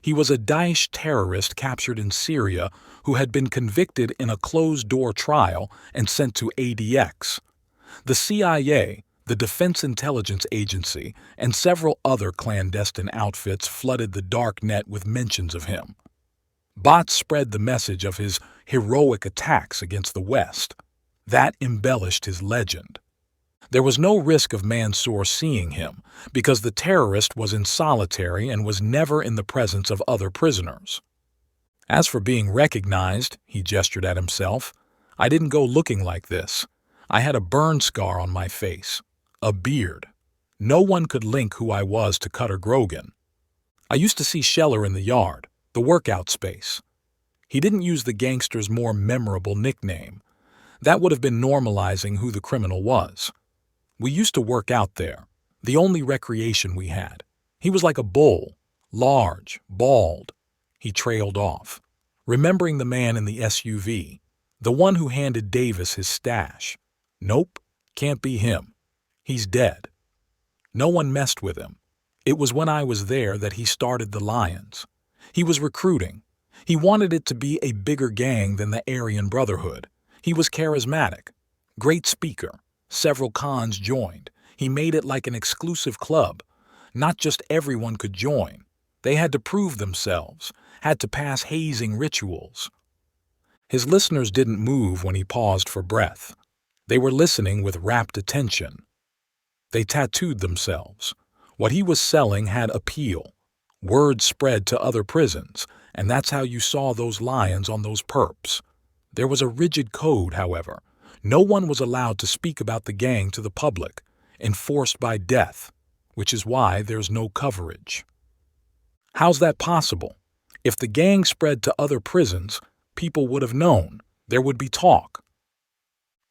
He was a Daesh terrorist captured in Syria who had been convicted in a closed-door trial and sent to ADX. The CIA, the Defense Intelligence Agency, and several other clandestine outfits flooded the dark net with mentions of him. Bots spread the message of his heroic attacks against the West. That embellished his legend. There was no risk of Mansour seeing him, because the terrorist was in solitary and was never in the presence of other prisoners. As for being recognized, he gestured at himself, I didn't go looking like this. I had a burn scar on my face, a beard. No one could link who I was to Cutter Grogan. I used to see Scheller in the yard, the workout space. He didn't use the gangster's more memorable nickname. That would have been normalizing who the criminal was. We used to work out there, the only recreation we had. He was like a bull, large, bald. He trailed off, remembering the man in the SUV, the one who handed Davis his stash. Nope, can't be him. He's dead. No one messed with him. It was when I was there that he started the Lions. He was recruiting. He wanted it to be a bigger gang than the Aryan Brotherhood. He was charismatic, great speaker. Several cons joined. He made it like an exclusive club. Not just everyone could join. They had to prove themselves, had to pass hazing rituals. His listeners didn't move when he paused for breath. They were listening with rapt attention. They tattooed themselves. What he was selling had appeal. Word spread to other prisons, and that's how you saw those lions on those perps. There was a rigid code, however. No one was allowed to speak about the gang to the public, enforced by death, which is why there's no coverage. How's that possible? If the gang spread to other prisons, people would have known. There would be talk.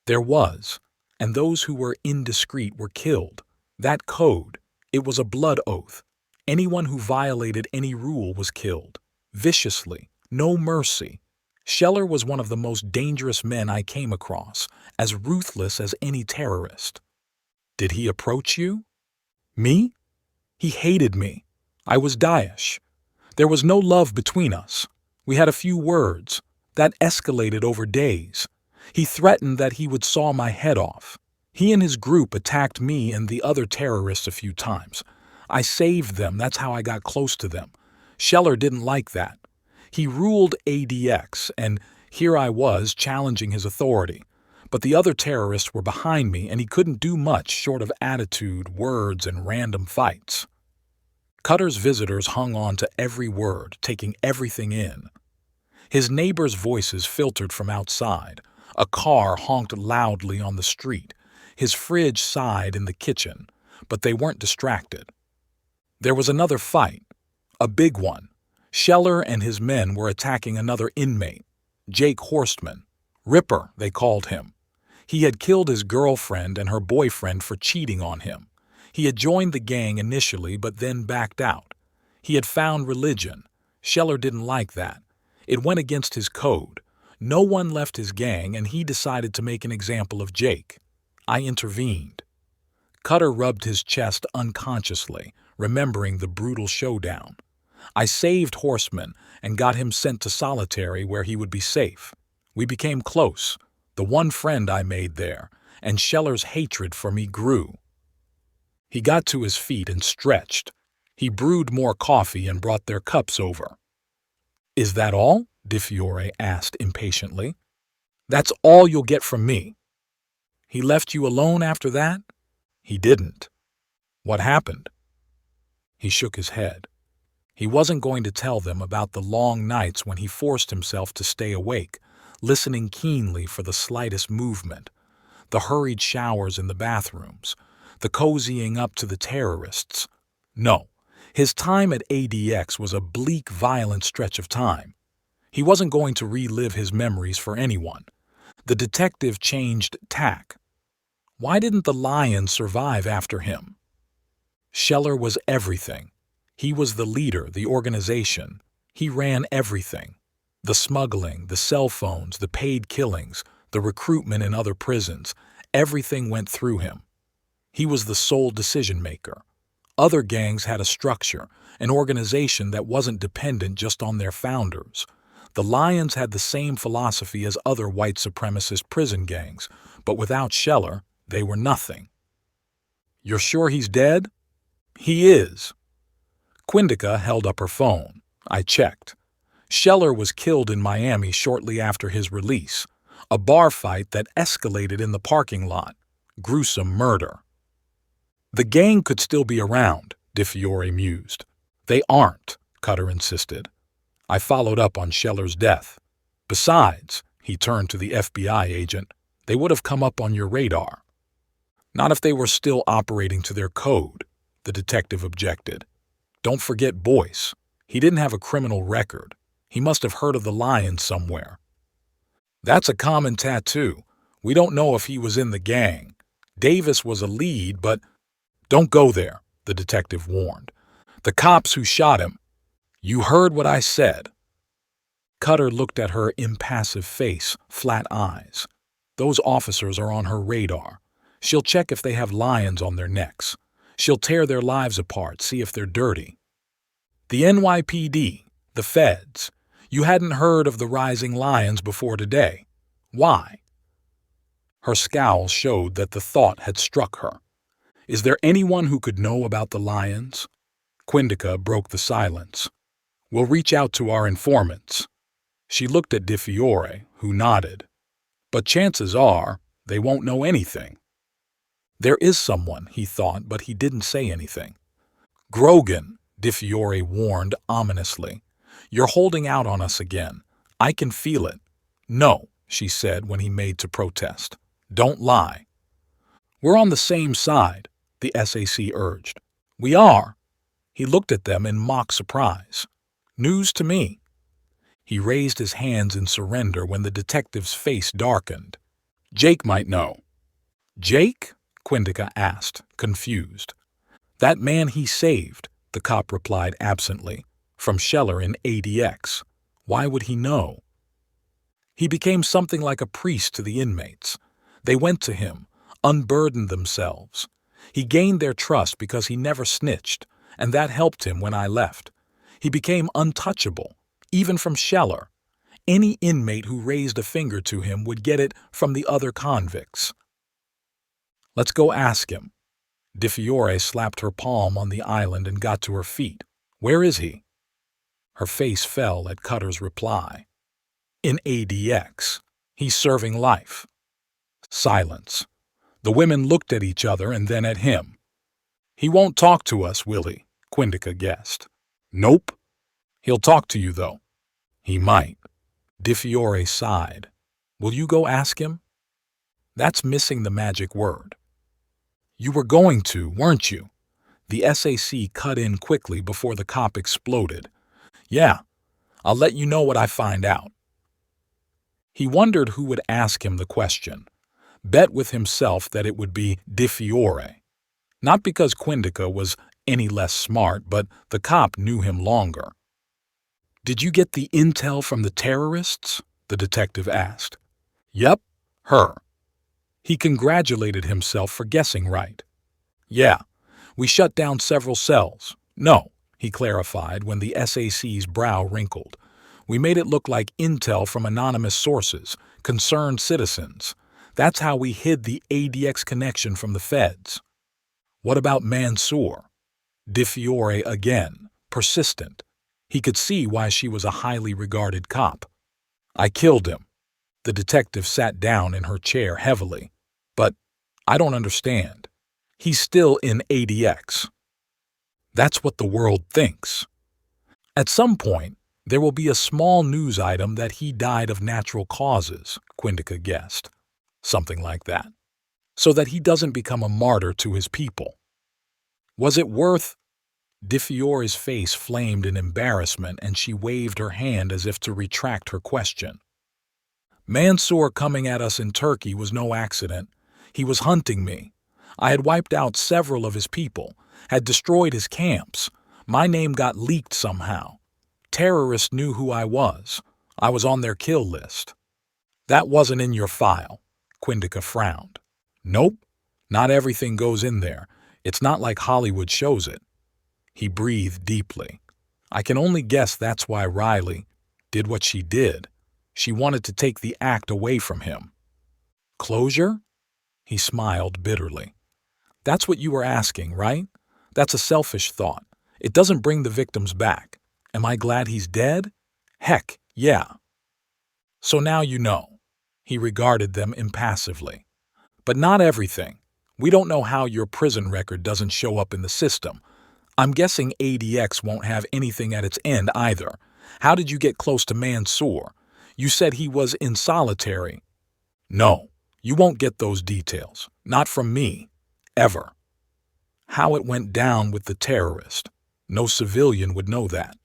There was, and those who were indiscreet were killed. That code, it was a blood oath. Anyone who violated any rule was killed. Viciously, no mercy. Scheller was one of the most dangerous men I came across, as ruthless as any terrorist. Did he approach you? Me? He hated me. I was Daesh. There was no love between us. We had a few words. That escalated over days. He threatened that he would saw my head off. He and his group attacked me and the other terrorists a few times. I saved them, that's how I got close to them. Scheller didn't like that. He ruled ADX, and here I was challenging his authority. But the other terrorists were behind me, and he couldn't do much short of attitude, words, and random fights. Cutter's visitors hung on to every word, taking everything in. His neighbors' voices filtered from outside. A car honked loudly on the street. His fridge sighed in the kitchen, but they weren't distracted. There was another fight, a big one. Scheller and his men were attacking another inmate, Jake Horstman. Ripper, they called him. He had killed his girlfriend and her boyfriend for cheating on him. He had joined the gang initially but then backed out. He had found religion. Scheller didn't like that. It went against his code. No one left his gang, and he decided to make an example of Jake. I intervened. Cutter rubbed his chest unconsciously, remembering the brutal showdown. I saved Horseman and got him sent to solitary where he would be safe. We became close, the one friend I made there, and Scheller's hatred for me grew. He got to his feet and stretched. He brewed more coffee and brought their cups over. "Is that all?" Di Fiore asked impatiently. "That's all you'll get from me." "He left you alone after that?" "He didn't." "What happened?" He shook his head. He wasn't going to tell them about the long nights when he forced himself to stay awake, listening keenly for the slightest movement, the hurried showers in the bathrooms, the cozying up to the terrorists. No, his time at ADX was a bleak, violent stretch of time. He wasn't going to relive his memories for anyone. The detective changed tack. Why didn't the lions survive after him? Scheller was everything. He was the leader, the organization. He ran everything. The smuggling, the cell phones, the paid killings, the recruitment in other prisons, everything went through him. He was the sole decision-maker. Other gangs had a structure, an organization that wasn't dependent just on their founders. The Lions had the same philosophy as other white supremacist prison gangs, but without Scheller, they were nothing. "You're sure he's dead?" "He is." Quindica held up her phone. I checked. Scheller was killed in Miami shortly after his release, a bar fight that escalated in the parking lot. Gruesome murder. "The gang could still be around," Di Fiore mused. "They aren't," Cutter insisted. I followed up on Scheller's death. "Besides," he turned to the FBI agent, "they would have come up on your radar." "Not if they were still operating to their code," the detective objected. "Don't forget Boyce. He didn't have a criminal record. He must have heard of the Lions somewhere." "That's a common tattoo. We don't know if he was in the gang. Davis was a lead, but—" "Don't go there," the detective warned. "The cops who shot him—" "You heard what I said." Cutter looked at her impassive face, flat eyes. "Those officers are on her radar. She'll check if they have lions on their necks. She'll tear their lives apart, see if they're dirty." "The NYPD, the feds. You hadn't heard of the rising lions before today. Why?" Her scowl showed that the thought had struck her. "Is there anyone who could know about the lions?" Quindica broke the silence. "We'll reach out to our informants." She looked at Di Fiore, who nodded. "But chances are, they won't know anything." There is someone, he thought, but he didn't say anything. "Grogan," Di Fiore warned ominously. "You're holding out on us again. I can feel it." "No," she said when he made to protest. "Don't lie." "We're on the same side," the SAC urged. "We are." He looked at them in mock surprise. "News to me." He raised his hands in surrender when the detective's face darkened. "Jake might know." "Jake?" Quindica asked, confused. "That man he saved," the cop replied absently, "from Scheller in ADX. Why would he know?" He became something like a priest to the inmates. They went to him, unburdened themselves. He gained their trust because he never snitched, and that helped him when I left. He became untouchable, even from Scheller. Any inmate who raised a finger to him would get it from the other convicts. "Let's go ask him." Di Fiore slapped her palm on the island and got to her feet. "Where is he?" Her face fell at Cutter's reply. "In ADX. He's serving life." Silence. The women looked at each other and then at him. "He won't talk to us, will he?" Quindica guessed. "Nope." "He'll talk to you, though." "He might." Di Fiore sighed. "Will you go ask him?" "That's missing the magic word." "You were going to, weren't you?" The SAC cut in quickly before the cop exploded. "Yeah, I'll let you know what I find out." He wondered who would ask him the question. Bet with himself that it would be Di Fiore. Not because Quindica was any less smart, but the cop knew him longer. "Did you get the intel from the terrorists?" the detective asked. "Yep, her." He congratulated himself for guessing right. "Yeah, we shut down several cells. No," he clarified when the SAC's brow wrinkled. "We made it look like intel from anonymous sources, concerned citizens. That's how we hid the ADX connection from the feds." "What about Mansour?" Di Fiore again, persistent. He could see why she was a highly regarded cop. "I killed him." The detective sat down in her chair heavily. "But I don't understand. He's still in ADX." "That's what the world thinks. At some point, there will be a small news item that he died of natural causes," Quindica guessed. "Something like that. So that he doesn't become a martyr to his people." "Was it worth—" Di Fiore's face flamed in embarrassment and she waved her hand as if to retract her question. "Mansour coming at us in Turkey was no accident. He was hunting me. I had wiped out several of his people, had destroyed his camps. My name got leaked somehow. Terrorists knew who I was. I was on their kill list." "That wasn't in your file." Quindica frowned. "Nope. Not everything goes in there. It's not like Hollywood shows it." He breathed deeply. "I can only guess that's why Riley did what she did. She wanted to take the act away from him." "Closure?" He smiled bitterly. "That's what you were asking, right? That's a selfish thought. It doesn't bring the victims back. Am I glad he's dead? Heck, yeah." "So now you know." He regarded them impassively. "But not everything. We don't know how your prison record doesn't show up in the system. I'm guessing ADX won't have anything at its end either. How did you get close to Mansour? You said he was in solitary." "No, you won't get those details. Not from me. Ever. How it went down with the terrorist. No civilian would know that."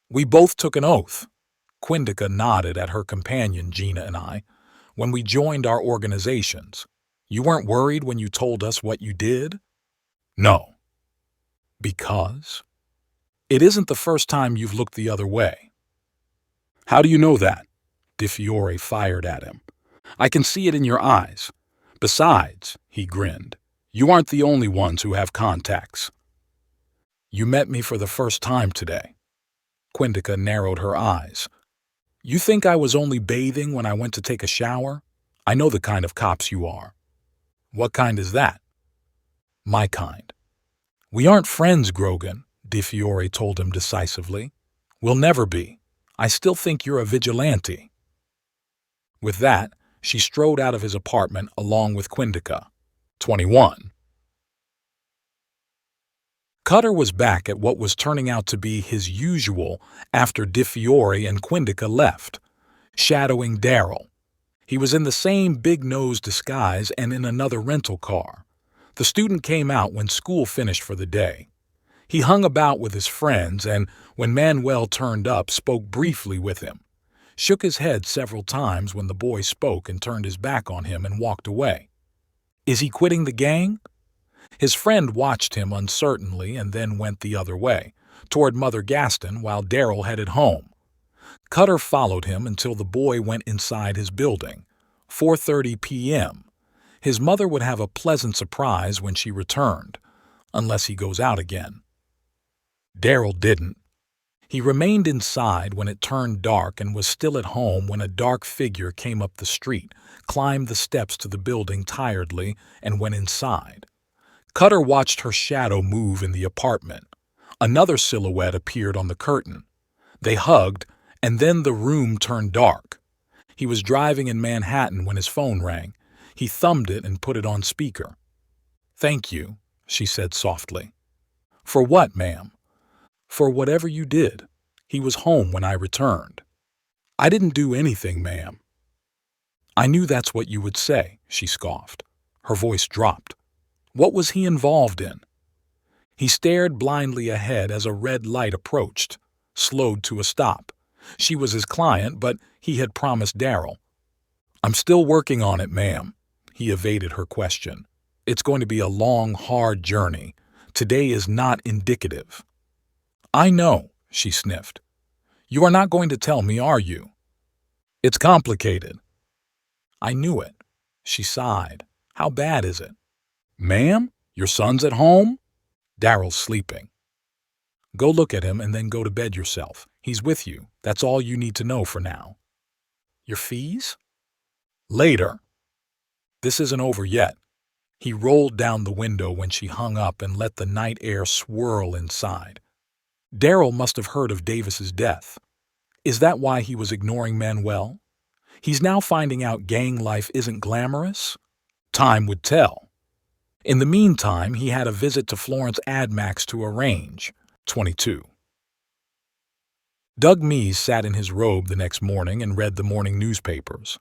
"We both took an oath." Quindica nodded at her companion Gina and I. "When we joined our organizations. You weren't worried when you told us what you did?" "No." "Because?" "It isn't the first time you've looked the other way." "How do you know that?" Di Fiore fired at him. "I can see it in your eyes. Besides," he grinned, "you aren't the only ones who have contacts." "You met me for the first time today." Quindica narrowed her eyes. "You think I was only bathing when I went to take a shower? I know the kind of cops you are." "What kind is that?" "My kind." "We aren't friends, Grogan," Di Fiore told him decisively. "We'll never be. I still think you're a vigilante." With that, she strode out of his apartment along with Quindica. 21. Cutter was back at what was turning out to be his usual after Di Fiore and Quindica left, shadowing Daryl. He was in the same big-nosed disguise and in another rental car. The student came out when school finished for the day. He hung about with his friends and, when Manuel turned up, spoke briefly with him. Shook his head several times when the boy spoke and turned his back on him and walked away. "Is he quitting the gang?" His friend watched him uncertainly and then went the other way, toward Mother Gaston, while Daryl headed home. Cutter followed him until the boy went inside his building. 4:30 p.m. His mother would have a pleasant surprise when she returned, unless he goes out again. Daryl didn't. He remained inside when it turned dark and was still at home when a dark figure came up the street, climbed the steps to the building tiredly, and went inside. Cutter watched her shadow move in the apartment. Another silhouette appeared on the curtain. They hugged, and then the room turned dark. He was driving in Manhattan when his phone rang. He thumbed it and put it on speaker. "Thank you," she said softly. "For what, ma'am?" "For whatever you did. He was home when I returned." "I didn't do anything, ma'am." "I knew that's what you would say," she scoffed. Her voice dropped. "What was he involved in?" He stared blindly ahead as a red light approached, slowed to a stop. She was his client, but he had promised Daryl. "I'm still working on it, ma'am." He evaded her question. "It's going to be a long, hard journey. Today is not indicative." "I know," she sniffed. "You are not going to tell me, are you?" "It's complicated." "I knew it." She sighed. "How bad is it?" "Ma'am, your son's at home?" "Daryl's sleeping." "Go look at him and then go to bed yourself. He's with you. That's all you need to know for now." "Your fees?" "Later." "This isn't over yet." He rolled down the window when she hung up and let the night air swirl inside. Daryl must have heard of Davis's death. Is that why he was ignoring Manuel? He's now finding out gang life isn't glamorous? Time would tell. In the meantime, he had a visit to Florence Admax to arrange. 22. Doug Meese sat in his robe the next morning and read the morning newspapers.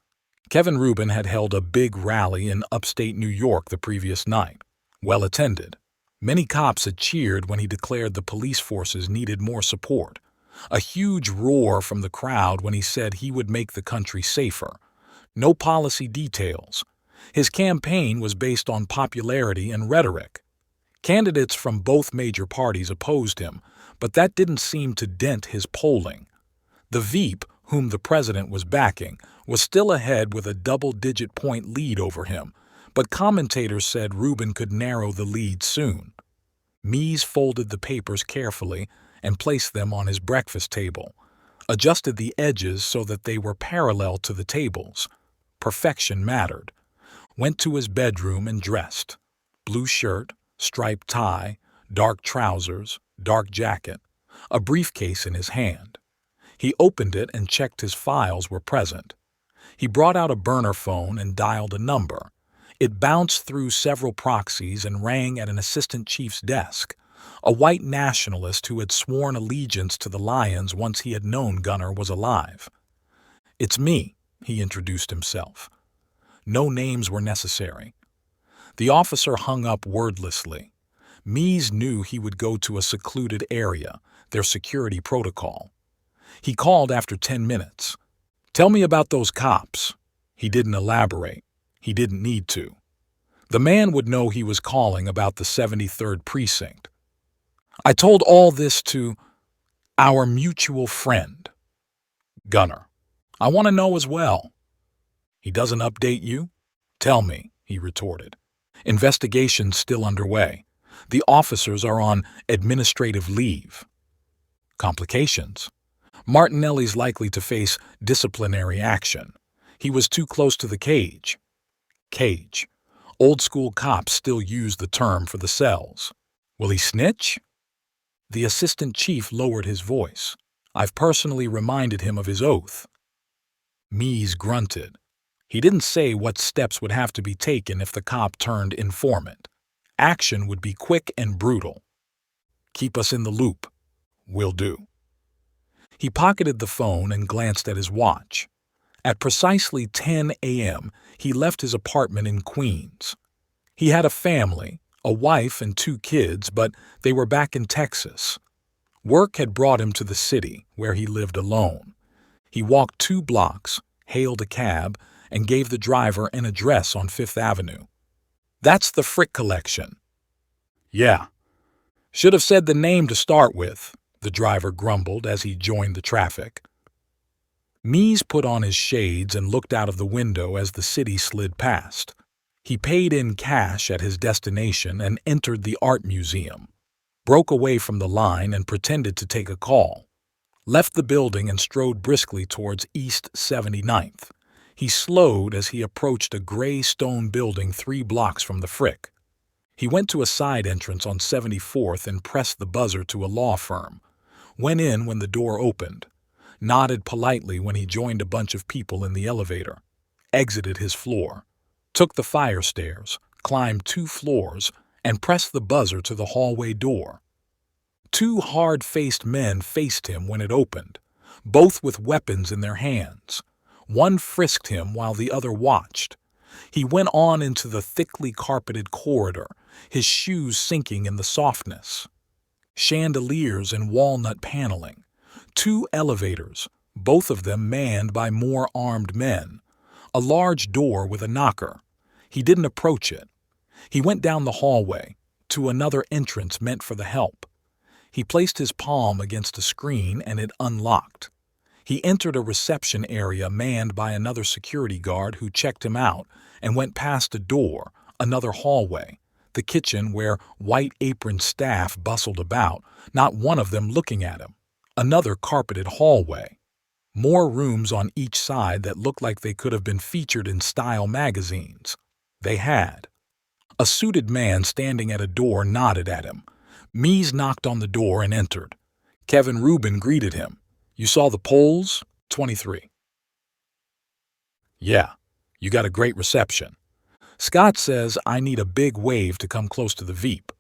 Kevin Rubin had held a big rally in upstate New York the previous night. Well attended. Many cops had cheered when he declared the police forces needed more support. A huge roar from the crowd when he said he would make the country safer. No policy details. His campaign was based on popularity and rhetoric. Candidates from both major parties opposed him, but that didn't seem to dent his polling. The Veep, whom the president was backing, was still ahead with a double-digit point lead over him, but commentators said Rubin could narrow the lead soon. Meese folded the papers carefully and placed them on his breakfast table, adjusted the edges so that they were parallel to the tables. Perfection mattered. Went to his bedroom and dressed. Blue shirt, striped tie, dark trousers, dark jacket, a briefcase in his hand. He opened it and checked his files were present. He brought out a burner phone and dialed a number. It bounced through several proxies and rang at an assistant chief's desk, a white nationalist who had sworn allegiance to the Lions once he had known Gunner was alive. "It's me," he introduced himself. No names were necessary. The officer hung up wordlessly. Meese knew he would go to a secluded area, their security protocol. He called after 10 minutes. "Tell me about those cops." He didn't elaborate. He didn't need to. The man would know he was calling about the 73rd Precinct. "I told all this to our mutual friend, Gunner. I want to know as well." "He doesn't update you?" "Tell me," he retorted. "Investigation's still underway. The officers are on administrative leave." "Complications?" "Martinelli's likely to face disciplinary action. He was too close to the cage." "Cage. Old-school cops still use the term for the cells. Will he snitch?" The assistant chief lowered his voice. "I've personally reminded him of his oath." Meese grunted. He didn't say what steps would have to be taken if the cop turned informant. Action would be quick and brutal. "Keep us in the loop." "Will do." He pocketed the phone and glanced at his watch. At precisely 10 a.m., he left his apartment in Queens. He had a family, a wife and 2 kids, but they were back in Texas. Work had brought him to the city, where he lived alone. He walked 2 blocks, hailed a cab, and gave the driver an address on 5th Avenue. "That's the Frick Collection." "Yeah. Should have said the name to start with," the driver grumbled as he joined the traffic. Meese put on his shades and looked out of the window as the city slid past. He paid in cash at his destination and entered the art museum. Broke away from the line and pretended to take a call. Left the building and strode briskly towards East 79th. He slowed as he approached a gray stone building 3 blocks from the Frick. He went to a side entrance on 74th and pressed the buzzer to a law firm. Went in when the door opened. Nodded politely when he joined a bunch of people in the elevator. Exited his floor. Took the fire stairs, climbed 2 floors, and pressed the buzzer to the hallway door. 2 hard-faced men faced him when it opened, both with weapons in their hands. One frisked him while the other watched. He went on into the thickly carpeted corridor, his shoes sinking in the softness. Chandeliers and walnut paneling. 2 elevators, both of them manned by more armed men. A large door with a knocker. He didn't approach it. He went down the hallway, to another entrance meant for the help. He placed his palm against a screen and it unlocked. He entered a reception area manned by another security guard who checked him out and went past a door, another hallway, the kitchen where white-aproned staff bustled about, not one of them looking at him, another carpeted hallway. More rooms on each side that looked like they could have been featured in style magazines. They had. A suited man standing at a door nodded at him. Mies knocked on the door and entered. Kevin Rubin greeted him. "You saw the polls? 23. "Yeah, you got a great reception. Scott says I need a big wave to come close to the Veep."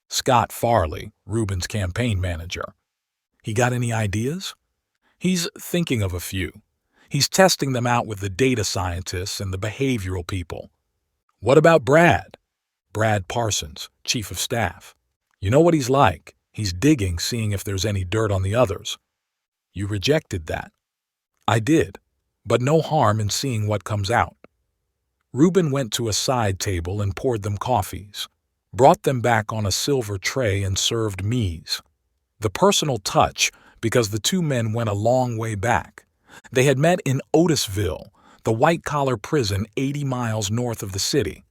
Scott Farley, Rubin's campaign manager. "He got any ideas?" "He's thinking of a few. He's testing them out with the data scientists and the behavioral people." "What about Brad?" "Brad Parsons, chief of staff. You know what he's like. He's digging, seeing if there's any dirt on the others." "You rejected that." "I did, but no harm in seeing what comes out." Rubin went to a side table and poured them coffees, brought them back on a silver tray and served Mies. The personal touch, because the 2 men went a long way back. They had met in Otisville, the white-collar prison 80 miles north of the city.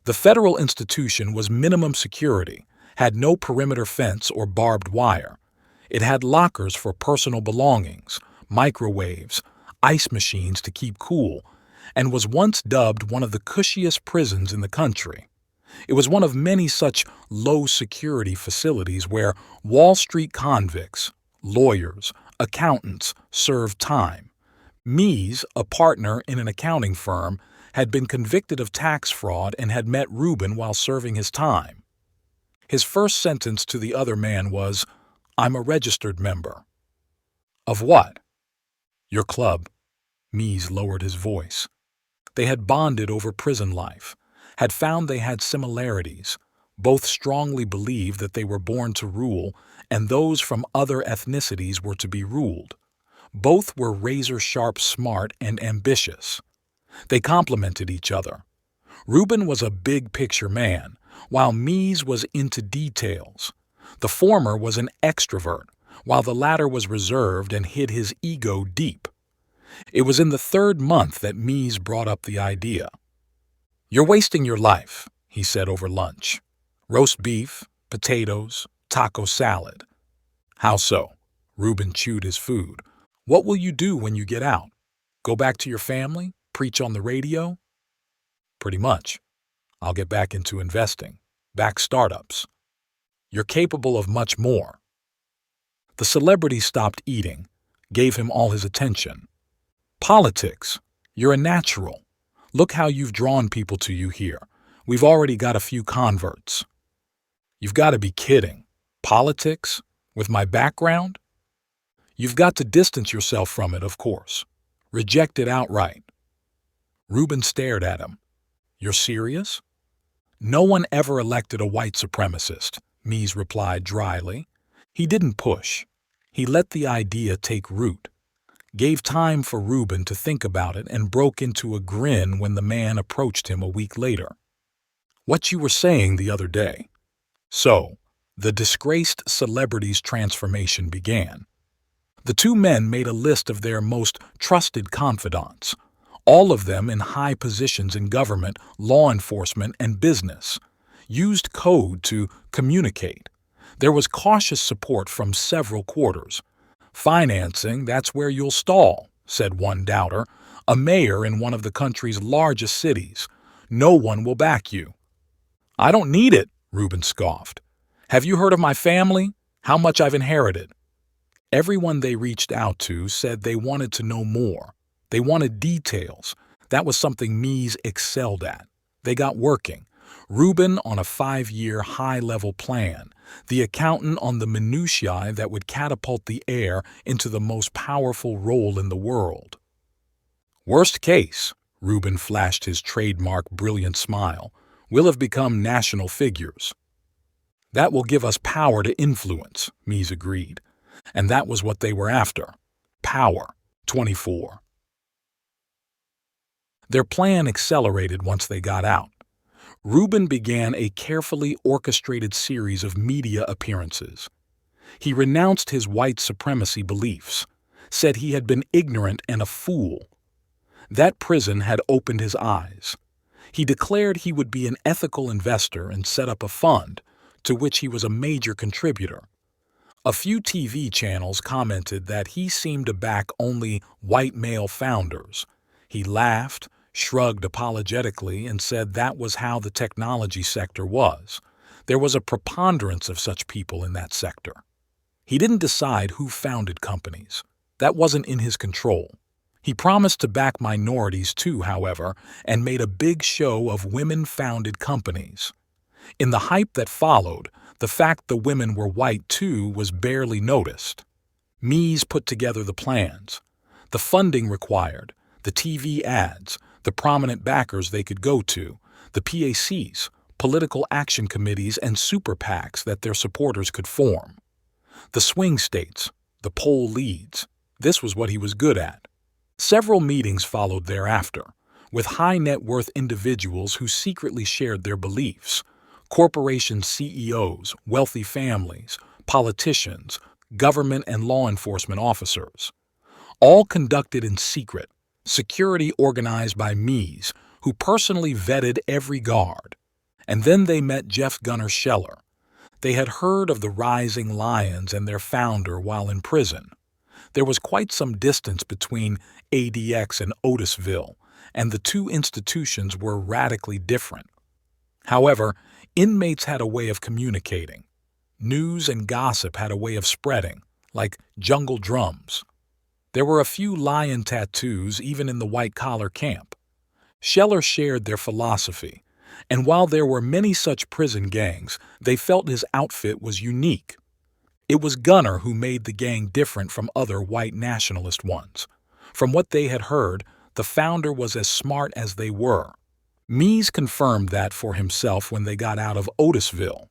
The federal institution was minimum security, had no perimeter fence or barbed wire. It had lockers for personal belongings, microwaves, ice machines to keep cool, and was once dubbed one of the cushiest prisons in the country. It was one of many such low-security facilities where Wall Street convicts, lawyers, accountants served time. Mies, a partner in an accounting firm, had been convicted of tax fraud and had met Rubin while serving his time. His first sentence to the other man was, "I'm a registered member." "Of what?" "Your club." Mies lowered his voice. They had bonded over prison life, had found they had similarities. Both strongly believed that they were born to rule, and those from other ethnicities were to be ruled. Both were razor-sharp smart and ambitious. They complemented each other. Rubin was a big-picture man, while Mies was into details. The former was an extrovert, while the latter was reserved and hid his ego deep. It was in the 3rd month that Mies brought up the idea. "You're wasting your life," he said over lunch. "Roast beef, potatoes, taco salad." "How so?" Rubin chewed his food. "What will you do when you get out? Go back to your family? Preach on the radio?" "Pretty much. I'll get back into investing, back startups." "You're capable of much more." The celebrity stopped eating, gave him all his attention. "Politics. You're a natural. Look how you've drawn people to you here. We've already got a few converts." "You've got to be kidding. Politics? With my background?" "You've got to distance yourself from it, of course. Reject it outright." Rubin stared at him. "You're serious?" "No one ever elected a white supremacist," Mies replied dryly. He didn't push. He let the idea take root. Gave time for Rubin to think about it and broke into a grin when the man approached him a week later. "What you were saying the other day." So, the disgraced celebrity's transformation began. The 2 men made a list of their most trusted confidants, all of them in high positions in government, law enforcement, and business. Used code to communicate. There was cautious support from several quarters. "Financing, that's where you'll stall," said one doubter, a mayor in one of the country's largest cities. "No one will back you." "I don't need it," Rubin scoffed. "Have you heard of my family? How much I've inherited?" Everyone they reached out to said they wanted to know more. They wanted details. That was something Mies excelled at. They got working. Rubin on a 5-year high-level plan, the accountant on the minutiae that would catapult the heir into the most powerful role in the world. "Worst case," Reuben flashed his trademark brilliant smile. "We'll have become national figures." "That will give us power to influence," Mies agreed. And that was what they were after. Power. 24. Their plan accelerated once they got out. Reuben began a carefully orchestrated series of media appearances. He renounced his white supremacy beliefs, said he had been ignorant and a fool. That prison had opened his eyes. He declared he would be an ethical investor and set up a fund, to which he was a major contributor. A few TV channels commented that he seemed to back only white male founders. He laughed, shrugged apologetically, and said that was how the technology sector was. There was a preponderance of such people in that sector. He didn't decide who founded companies. That wasn't in his control. He promised to back minorities too, however, and made a big show of women-founded companies. In the hype that followed, the fact the women were white too was barely noticed. Mies put together the plans, the funding required, the TV ads, the prominent backers they could go to, the PACs, political action committees, and super PACs that their supporters could form. The swing states, the poll leads. This was what he was good at. Several meetings followed thereafter, with high-net-worth individuals who secretly shared their beliefs. Corporation CEOs, wealthy families, politicians, government and law enforcement officers. All conducted in secret, security organized by Mies, who personally vetted every guard. And then they met Jeff Gunnar Scheller. They had heard of the Rising Lions and their founder while in prison. There was quite some distance between ADX and Otisville, and the two institutions were radically different. However, inmates had a way of communicating. News and gossip had a way of spreading, like jungle drums. There were a few lion tattoos even in the white-collar camp. Scheller shared their philosophy, and while there were many such prison gangs, they felt his outfit was unique. It was Gunnar who made the gang different from other white nationalist ones. From what they had heard, the founder was as smart as they were. Mies confirmed that for himself when they got out of Otisville.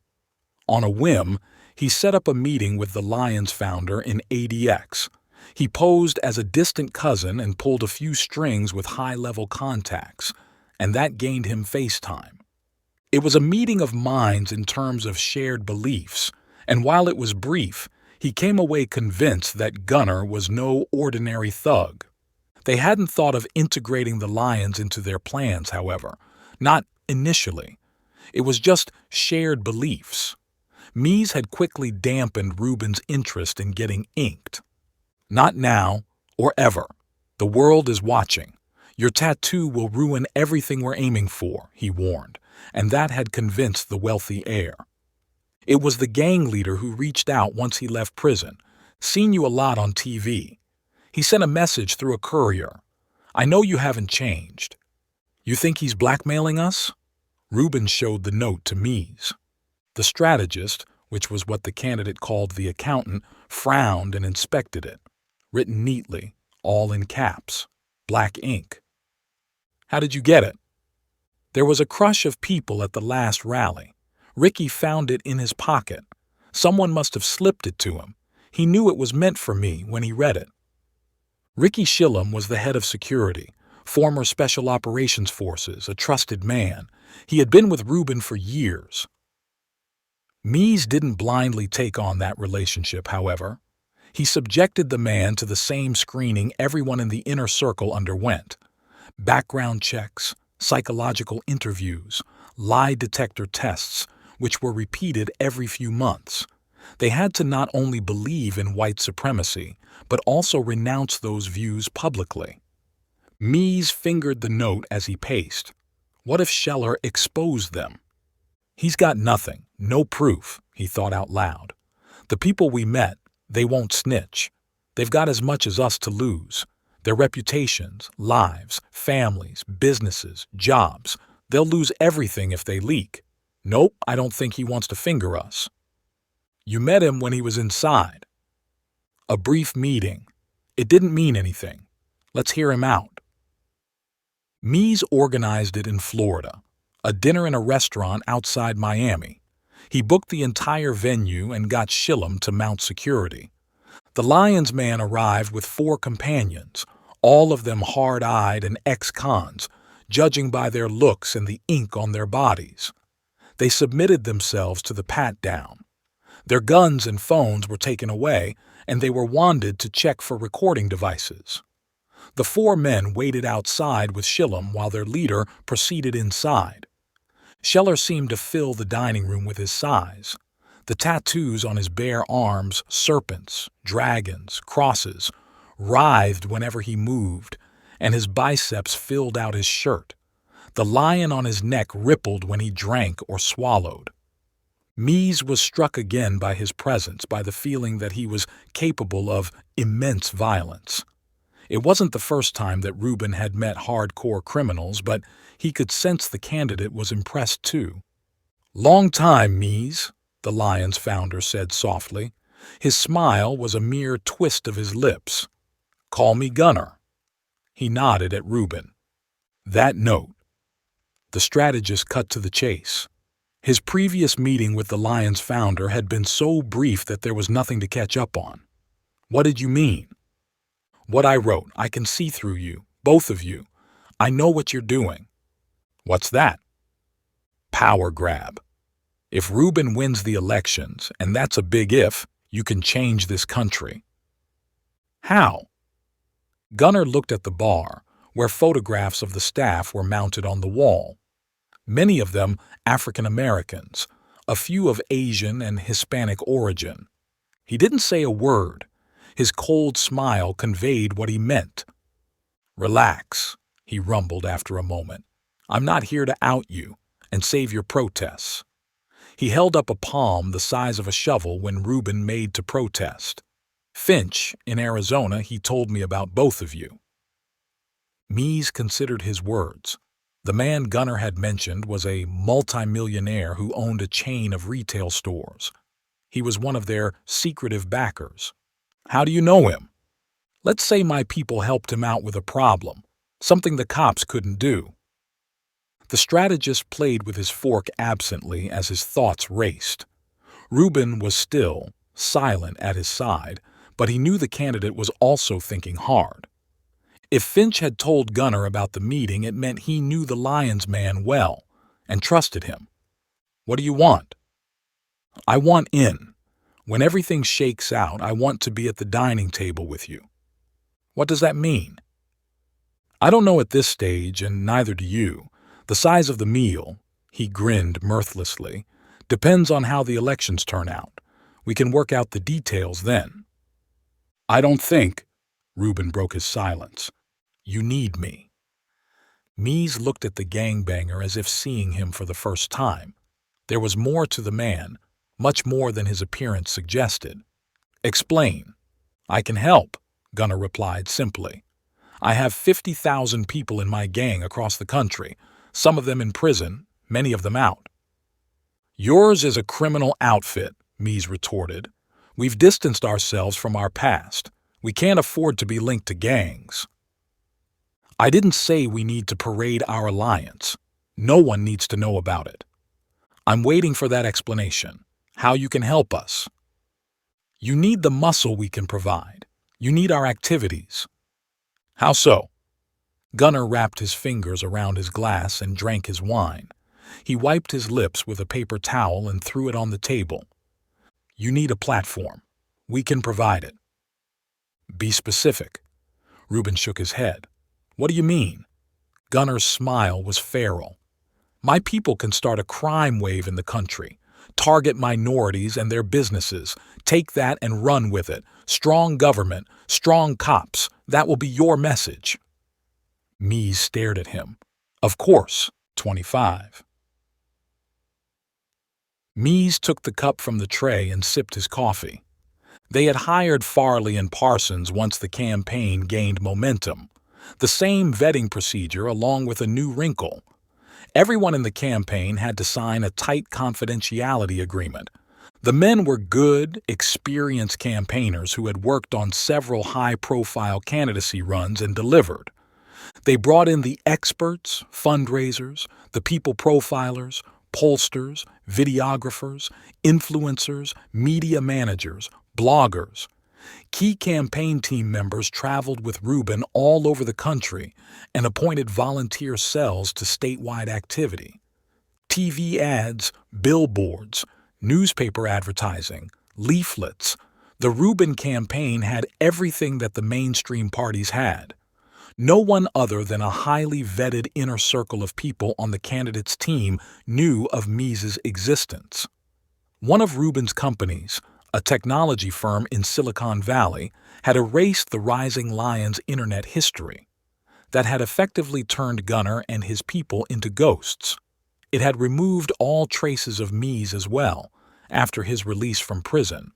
On a whim, he set up a meeting with the Lions founder in ADX. He posed as a distant cousin and pulled a few strings with high-level contacts, and that gained him face time. It was a meeting of minds in terms of shared beliefs, and while it was brief, he came away convinced that Gunnar was no ordinary thug. They hadn't thought of integrating the Lions into their plans, however, not initially. It was just shared beliefs. Mies had quickly dampened Reuben's interest in getting inked. "Not now, or ever. The world is watching. Your tattoo will ruin everything we're aiming for," he warned, and that had convinced the wealthy heir. It was the gang leader who reached out once he left prison. "Seen you a lot on TV." He sent a message through a courier. "I know you haven't changed." "You think he's blackmailing us?" Reuben showed the note to Mies. The strategist, which was what the candidate called the accountant, frowned and inspected it. Written neatly, all in caps, black ink. "How did you get it?" "There was a crush of people at the last rally. Ricky found it in his pocket. Someone must have slipped it to him. He knew it was meant for me when he read it." Ricky Shillem was the head of security, former Special Operations Forces, a trusted man. He had been with Reuben for years. Mies didn't blindly take on that relationship, however. He subjected the man to the same screening everyone in the inner circle underwent. Background checks, psychological interviews, lie detector tests, which were repeated every few months. They had to not only believe in white supremacy, but also renounce those views publicly. Mies fingered the note as he paced. What if Scheller exposed them? "He's got nothing, no proof," he thought out loud. "The people we met, they won't snitch. They've got as much as us to lose. Their reputations, lives, families, businesses, jobs. They'll lose everything if they leak. Nope, I don't think he wants to finger us." "You met him when he was inside." "A brief meeting. It didn't mean anything. Let's hear him out." Mies organized it in Florida, a dinner in a restaurant outside Miami. He booked the entire venue and got Shillem to mount security. The Lions man arrived with 4 companions, all of them hard-eyed and ex-cons, judging by their looks and the ink on their bodies. They submitted themselves to the pat-down. Their guns and phones were taken away, and they were wanded to check for recording devices. The 4 men waited outside with Shillem while their leader proceeded inside. Scheller seemed to fill the dining room with his size. The tattoos on his bare arms, serpents, dragons, crosses, writhed whenever he moved, and his biceps filled out his shirt. The lion on his neck rippled when he drank or swallowed. Mies was struck again by his presence, by the feeling that he was capable of immense violence. It wasn't the first time that Reuben had met hardcore criminals, but he could sense the candidate was impressed too. "Long time, Mies," the Lion's founder said softly. His smile was a mere twist of his lips. "Call me Gunner." He nodded at Reuben. "That note." The strategist cut to the chase. His previous meeting with the Lion's founder had been so brief that there was nothing to catch up on. "What did you mean?" "What I wrote. I can see through you, both of you. I know what you're doing." "What's that?" "Power grab. If Reuben wins the elections, and that's a big if, you can change this country." "How?" Gunner looked at the bar, where photographs of the staff were mounted on the wall. Many of them African Americans, a few of Asian and Hispanic origin. He didn't say a word. His cold smile conveyed what he meant. "Relax," he rumbled after a moment. "I'm not here to out you, and save your protests." He held up a palm the size of a shovel when Reuben made to protest. "Finch, in Arizona, he told me about both of you." Mies considered his words. The man Gunner had mentioned was a multimillionaire who owned a chain of retail stores. He was one of their secretive backers. "How do you know him?" "Let's say my people helped him out with a problem, something the cops couldn't do." The strategist played with his fork absently as his thoughts raced. Reuben was still, silent at his side, but he knew the candidate was also thinking hard. If Finch had told Gunner about the meeting, it meant he knew the Lions man well and trusted him. "What do you want?" "I want in. When everything shakes out, I want to be at the dining table with you." "What does that mean?" "I don't know at this stage, and neither do you. The size of the meal," he grinned mirthlessly, "depends on how the elections turn out. We can work out the details then." "I don't think," Reuben broke his silence. "You need me." Mies looked at the gangbanger as if seeing him for the first time. There was more to the man, much more than his appearance suggested. "Explain." "I can help," Gunner replied simply. "I have 50,000 people in my gang across the country, some of them in prison, many of them out." "Yours is a criminal outfit," Mies retorted. "We've distanced ourselves from our past. We can't afford to be linked to gangs." "I didn't say we need to parade our alliance. No one needs to know about it. I'm waiting for that explanation, how you can help us." "You need the muscle we can provide. You need our activities." "How so?" Gunner wrapped his fingers around his glass and drank his wine. He wiped his lips with a paper towel and threw it on the table. "You need a platform. We can provide it." "Be specific." Reuben shook his head. "What do you mean?" Gunner's smile was feral. "My people can start a crime wave in the country, target minorities and their businesses. Take that and run with it. Strong government, strong cops. That will be your message." Mies stared at him. "Of course, 25. Mies took the cup from the tray and sipped his coffee. They had hired Farley and Parsons once the campaign gained momentum. The same vetting procedure along with a new wrinkle. Everyone in the campaign had to sign a tight confidentiality agreement. The men were good, experienced campaigners who had worked on several high-profile candidacy runs and delivered. They brought in the experts, fundraisers, the people profilers, pollsters, videographers, influencers, media managers, bloggers. Key campaign team members traveled with Rubin all over the country and appointed volunteer cells to statewide activity. TV ads, billboards, newspaper advertising, leaflets. The Rubin campaign had everything that the mainstream parties had. No one other than a highly vetted inner circle of people on the candidate's team knew of Mises' existence. One of Rubin's companies, a technology firm in Silicon Valley, had erased the Rising Lion's internet history. That had effectively turned Gunner and his people into ghosts. It had removed all traces of Mises as well, after his release from prison.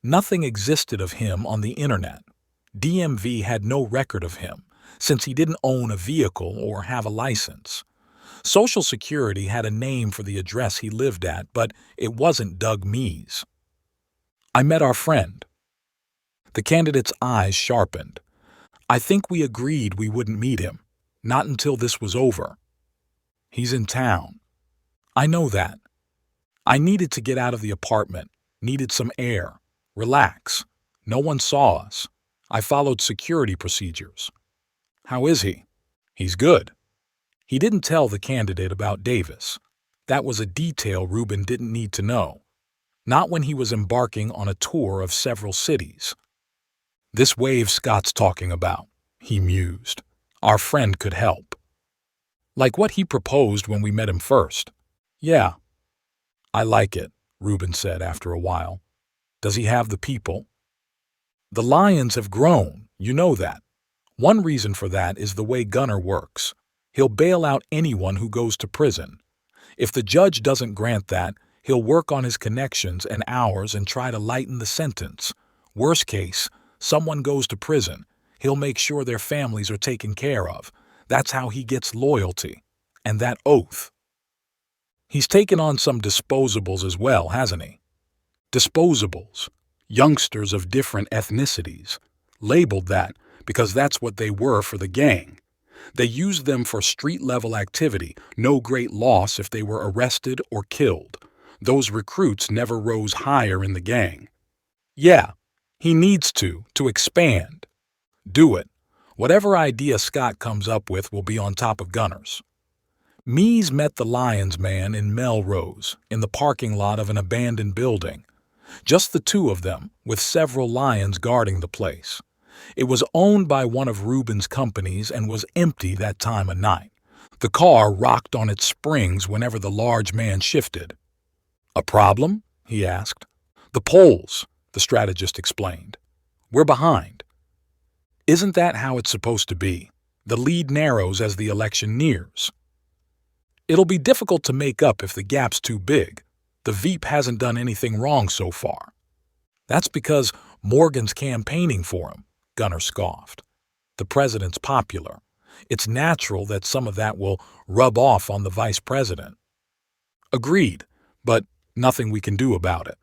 Nothing existed of him on the internet. DMV had no record of him, since he didn't own a vehicle or have a license. Social Security had a name for the address he lived at, but it wasn't Doug Mises. I met our friend. The candidate's eyes sharpened. I think we agreed we wouldn't meet him, not until this was over. He's in town. I know that. I needed to get out of the apartment, needed some air, relax. No one saw us. I followed security procedures. How is he? He's good. He didn't tell the candidate about Davis. That was a detail Rubin didn't need to know. Not when he was embarking on a tour of several cities. This wave Scott's talking about, he mused. Our friend could help. Like what he proposed when we met him first. Yeah. I like it, Rubin said after a while. Does he have the people? The Lions have grown, you know that. One reason for that is the way Gunner works. He'll bail out anyone who goes to prison. If the judge doesn't grant that, he'll work on his connections and hours and try to lighten the sentence. Worst case, someone goes to prison. He'll make sure their families are taken care of. That's how he gets loyalty. And that oath. He's taken on some disposables as well, hasn't he? Disposables. Youngsters of different ethnicities. Labeled that because that's what they were for the gang. They used them for street-level activity, no great loss if they were arrested or killed. Those recruits never rose higher in the gang. Yeah, he needs to expand. Do it. Whatever idea Scott comes up with will be on top of Gunner's. Mises met the Lions man in Melrose, in the parking lot of an abandoned building. Just the two of them, with several lions guarding the place. It was owned by one of Rubin's companies and was empty that time of night. The car rocked on its springs whenever the large man shifted. A problem? He asked. The polls, the strategist explained. We're behind. Isn't that how it's supposed to be? The lead narrows as the election nears. It'll be difficult to make up if the gap's too big. The Veep hasn't done anything wrong so far. That's because Morgan's campaigning for him, Gunner scoffed. The president's popular. It's natural that some of that will rub off on the vice president. Agreed, but nothing we can do about it.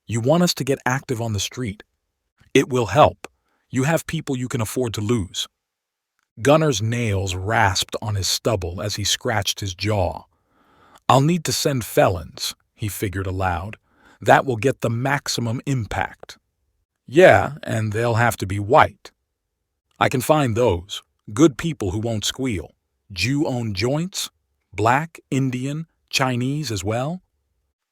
You want us to get active on the street. It will help. You have people you can afford to lose. Gunner's nails rasped on his stubble as he scratched his jaw. I'll need to send felons, he figured aloud. That will get the maximum impact. Yeah, and they'll have to be white. I can find those. Good people who won't squeal. Jew-owned joints? Black, Indian, Chinese as well?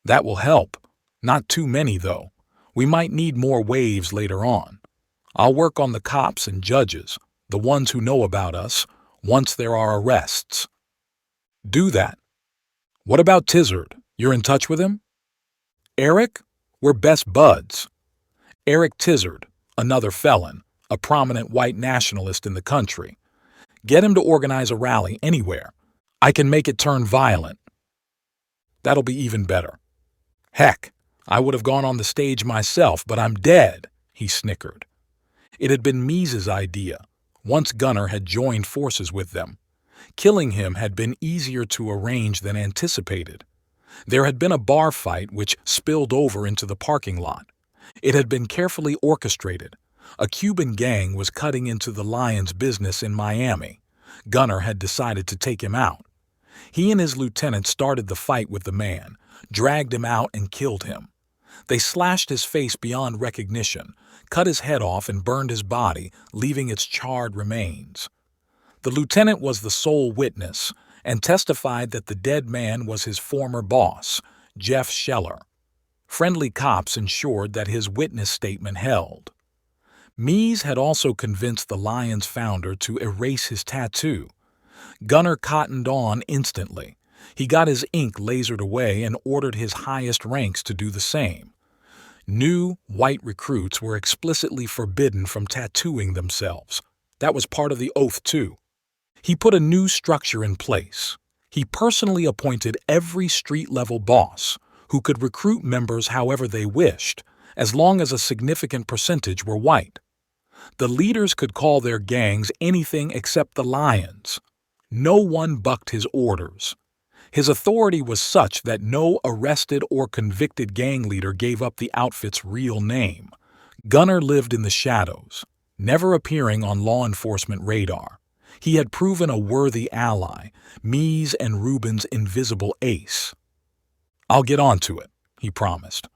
That will help. Not too many, though. We might need more waves later on. I'll work on the cops and judges, the ones who know about us, once there are arrests. Do that. What about Tizard? You're in touch with him? Eric? We're best buds. Eric Tizard, another felon, a prominent white nationalist in the country. Get him to organize a rally anywhere. I can make it turn violent. That'll be even better. Heck, I would have gone on the stage myself, but I'm dead, he snickered. It had been Mises' idea, once Gunner had joined forces with them. Killing him had been easier to arrange than anticipated. There had been a bar fight which spilled over into the parking lot. It had been carefully orchestrated. A Cuban gang was cutting into the Lions' business in Miami. Gunner had decided to take him out. He and his lieutenant started the fight with the man, dragged him out and killed him. They slashed his face beyond recognition, cut his head off and burned his body, leaving its charred remains. The lieutenant was the sole witness and testified that the dead man was his former boss, Jeff Scheller. Friendly cops ensured that his witness statement held. Mies had also convinced the Lions founder to erase his tattoo. Gunner cottoned on instantly. He got his ink lasered away and ordered his highest ranks to do the same. New, white recruits were explicitly forbidden from tattooing themselves. That was part of the oath, too. He put a new structure in place. He personally appointed every street-level boss, who could recruit members however they wished, as long as a significant percentage were white. The leaders could call their gangs anything except the Lions. No one bucked his orders. His authority was such that no arrested or convicted gang leader gave up the outfit's real name. Gunner lived in the shadows, never appearing on law enforcement radar. He had proven a worthy ally, Mies and Ruben's invisible ace. "I'll get on to it," he promised.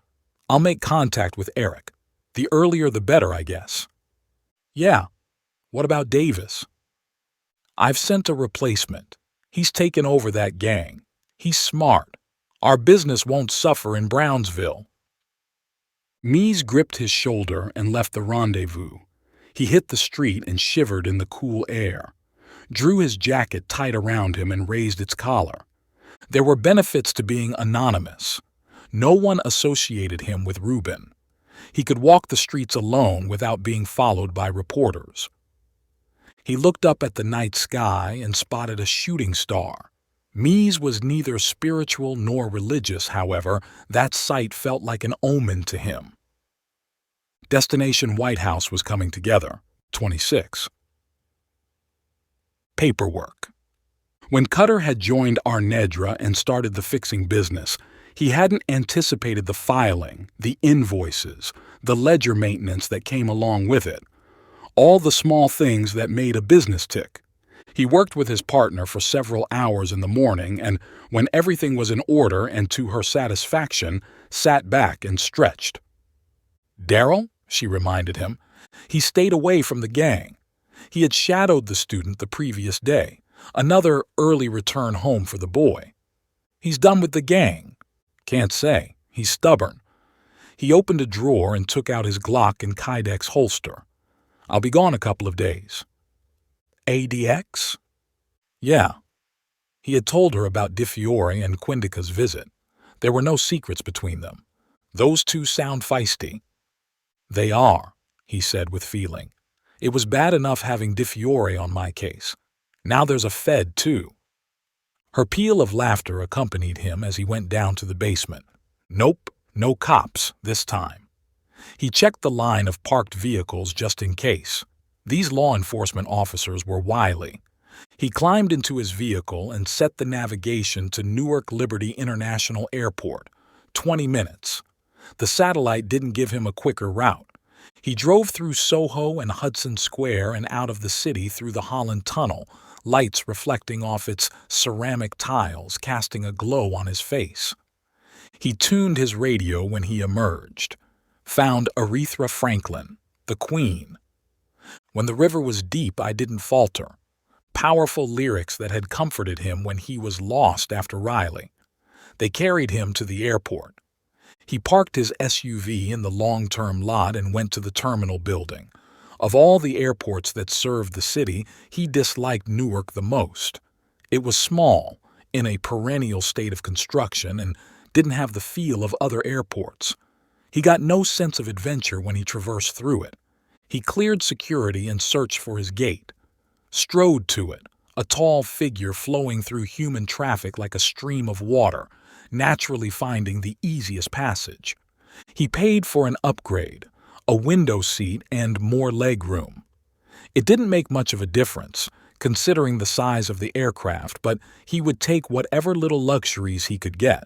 "I'll make contact with Eric. The earlier the better, I guess." "Yeah. What about Davis?" "I've sent a replacement. He's taken over that gang. He's smart. Our business won't suffer in Brownsville." Mies gripped his shoulder and left the rendezvous. He hit the street and shivered in the cool air, drew his jacket tight around him and raised its collar. There were benefits to being anonymous. No one associated him with Ruben. He could walk the streets alone without being followed by reporters. He looked up at the night sky and spotted a shooting star. Mies was neither spiritual nor religious, however. That sight felt like an omen to him. Destination White House was coming together. 26. Paperwork. When Cutter had joined Arnedra and started the fixing business, he hadn't anticipated the filing, the invoices, the ledger maintenance that came along with it. All the small things that made a business tick. He worked with his partner for several hours in the morning and, when everything was in order and to her satisfaction, sat back and stretched. "Daryl?" she reminded him. He stayed away from the gang. He had shadowed the student the previous day, another early return home for the boy. "He's done with the gang." "Can't say. He's stubborn." He opened a drawer and took out his Glock and Kydex holster. "I'll be gone a couple of days." "ADX?" "Yeah." He had told her about DeFiore and Quindica's visit. There were no secrets between them. "Those two sound feisty." "They are," he said with feeling. "It was bad enough having DeFiore on my case. Now there's a Fed, too." Her peal of laughter accompanied him as he went down to the basement. Nope, no cops this time. He checked the line of parked vehicles just in case. These law enforcement officers were wily. He climbed into his vehicle and set the navigation to Newark Liberty International Airport. 20 minutes. The satellite didn't give him a quicker route. He drove through Soho and Hudson Square and out of the city through the Holland Tunnel, lights reflecting off its ceramic tiles, casting a glow on his face. He tuned his radio when he emerged. Found Aretha Franklin, the Queen. "When the river was deep, I didn't falter." Powerful lyrics that had comforted him when he was lost after Riley. They carried him to the airport. He parked his SUV in the long-term lot and went to the terminal building. Of all the airports that served the city, he disliked Newark the most. It was small, in a perennial state of construction, and didn't have the feel of other airports. He got no sense of adventure when he traversed through it. He cleared security and searched for his gate. Strode to it, a tall figure flowing through human traffic like a stream of water, naturally finding the easiest passage. He paid for an upgrade, a window seat and more leg room. It didn't make much of a difference, considering the size of the aircraft, but he would take whatever little luxuries he could get.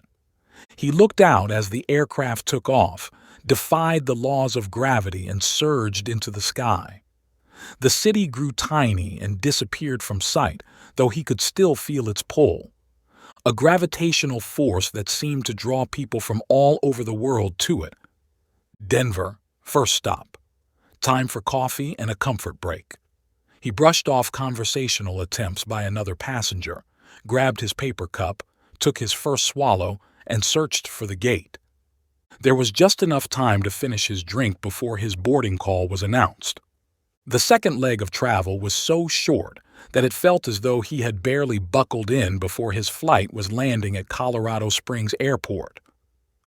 He looked out as the aircraft took off, defied the laws of gravity, and surged into the sky. The city grew tiny and disappeared from sight, though he could still feel its pull. A gravitational force that seemed to draw people from all over the world to it. Denver, first stop. Time for coffee and a comfort break. He brushed off conversational attempts by another passenger, grabbed his paper cup, took his first swallow, and searched for the gate. There was just enough time to finish his drink before his boarding call was announced. The second leg of travel was so short that it felt as though he had barely buckled in before his flight was landing at Colorado Springs Airport.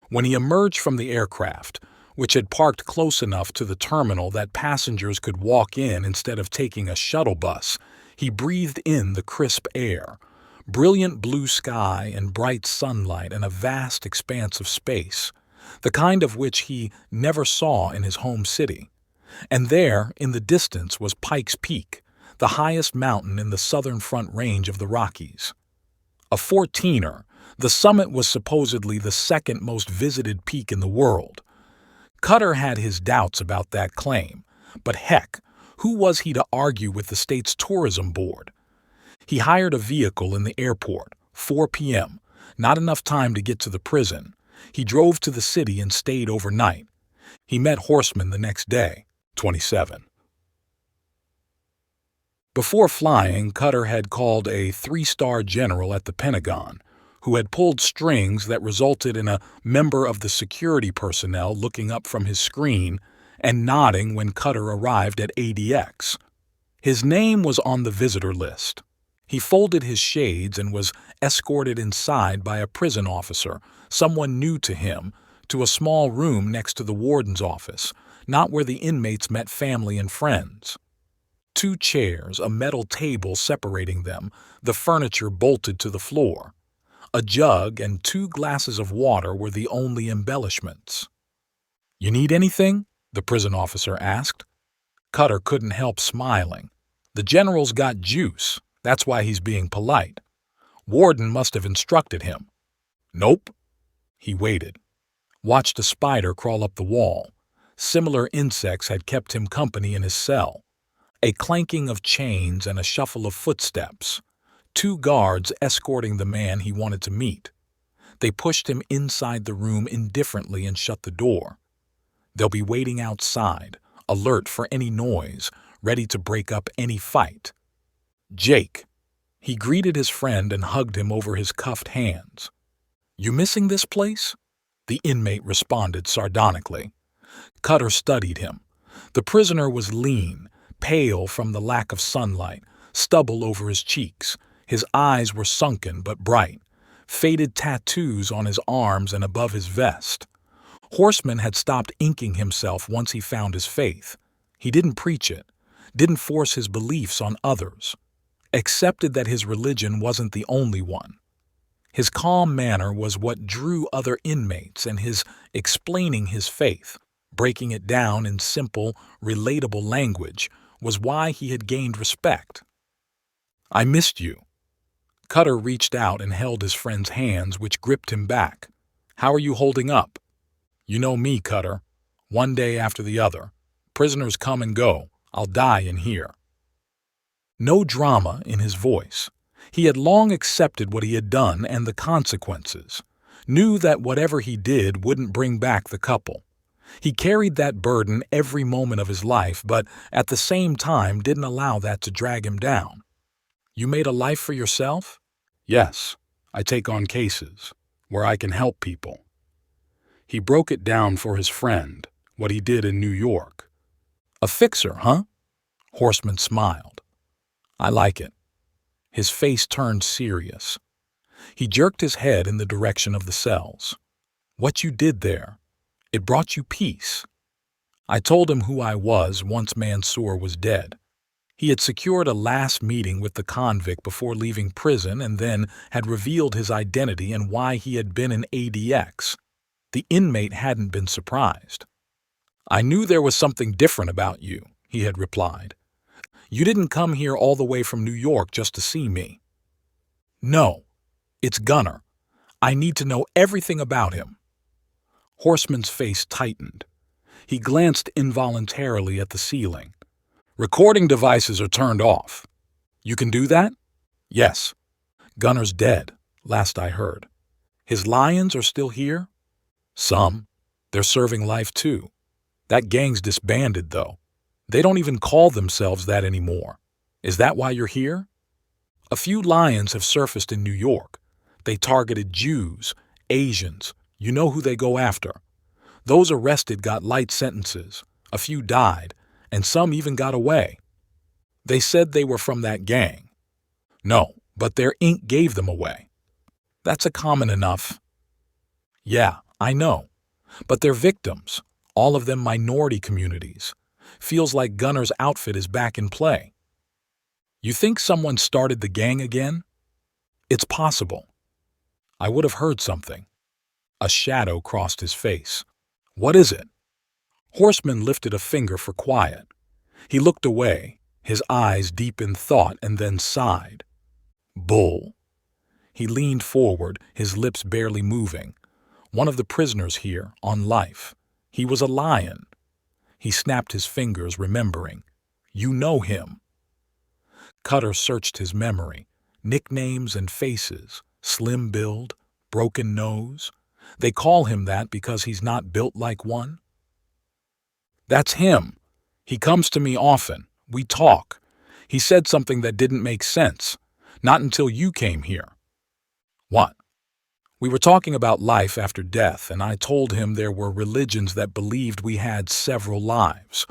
When he emerged from the aircraft, which had parked close enough to the terminal that passengers could walk in instead of taking a shuttle bus, he breathed in the crisp air, brilliant blue sky and bright sunlight and a vast expanse of space, the kind of which he never saw in his home city. And there, in the distance, was Pikes Peak, the highest mountain in the southern Front Range of the Rockies. A 14er, the summit was supposedly the second most visited peak in the world. Cutter had his doubts about that claim, but heck, who was he to argue with the state's tourism board? He hired a vehicle in the airport, 4 p.m., not enough time to get to the prison. He drove to the city and stayed overnight. He met Horseman the next day, 27. Before flying, Cutter had called a 3-star general at the Pentagon, who had pulled strings that resulted in a member of the security personnel looking up from his screen and nodding when Cutter arrived at ADX. His name was on the visitor list. He folded his shades and was escorted inside by a prison officer, someone new to him, to a small room next to the warden's office, not where the inmates met family and friends. 2 chairs, a metal table separating them, the furniture bolted to the floor. A jug and 2 glasses of water were the only embellishments. "You need anything?" the prison officer asked. Cutter couldn't help smiling. The general's got juice. That's why he's being polite. Warden must have instructed him. "Nope." He waited. Watched a spider crawl up the wall. Similar insects had kept him company in his cell. A clanking of chains and a shuffle of footsteps. 2 guards escorting the man he wanted to meet. They pushed him inside the room indifferently and shut the door. They'll be waiting outside, alert for any noise, ready to break up any fight. Jake. He greeted his friend and hugged him over his cuffed hands. "You missing this place?" the inmate responded sardonically. Cutter studied him. The prisoner was lean, pale from the lack of sunlight, stubble over his cheeks. His eyes were sunken but bright, faded tattoos on his arms and above his vest. Horseman had stopped inking himself once he found his faith. He didn't preach it, didn't force his beliefs on others, accepted that his religion wasn't the only one. His calm manner was what drew other inmates, and his explaining his faith, breaking it down in simple, relatable language, was why he had gained respect. "I missed you." Cutter reached out and held his friend's hands, which gripped him back. "How are you holding up?" "You know me, Cutter. One day after the other. Prisoners come and go. I'll die in here." No drama in his voice. He had long accepted what he had done and the consequences, knew that whatever he did wouldn't bring back the couple. He carried that burden every moment of his life, but at the same time didn't allow that to drag him down. "You made a life for yourself?" "Yes, I take on cases where I can help people." He broke it down for his friend, what he did in New York. "A fixer, huh?" Horseman smiled. "I like it." His face turned serious. He jerked his head in the direction of the cells. "What you did there, it brought you peace." I told him who I was once Mansour was dead. He had secured a last meeting with the convict before leaving prison and then had revealed his identity and why he had been in ADX. The inmate hadn't been surprised. "I knew there was something different about you," he had replied. "You didn't come here all the way from New York just to see me." "No, it's Gunner. I need to know everything about him." Horseman's face tightened. He glanced involuntarily at the ceiling. "Recording devices are turned off. You can do that?" "Yes." "Gunner's dead, last I heard. His lions are still here?" "Some. They're serving life too. That gang's disbanded, though. They don't even call themselves that anymore. Is that why you're here?" "A few lions have surfaced in New York. They targeted Jews, Asians. You know who they go after. Those arrested got light sentences. A few died, and some even got away. They said they were from that gang." "No, but their ink gave them away." "That's a common enough." "Yeah, I know. But they're victims, all of them minority communities. Feels like Gunner's outfit is back in play." "You think someone started the gang again?" "It's possible." "I would have heard something." A shadow crossed his face. "What is it?" Horseman lifted a finger for quiet. He looked away, his eyes deep in thought, and then sighed. "Bull." He leaned forward, his lips barely moving. "One of the prisoners here, on life. He was a lion." He snapped his fingers, remembering. "You know him." Cutter searched his memory. Nicknames and faces. Slim build, broken nose. They call him that because he's not built like one? "That's him. He comes to me often. We talk. He said something that didn't make sense. Not until you came here." "What?" "We were talking about life after death, and I told him there were religions that believed we had several lives.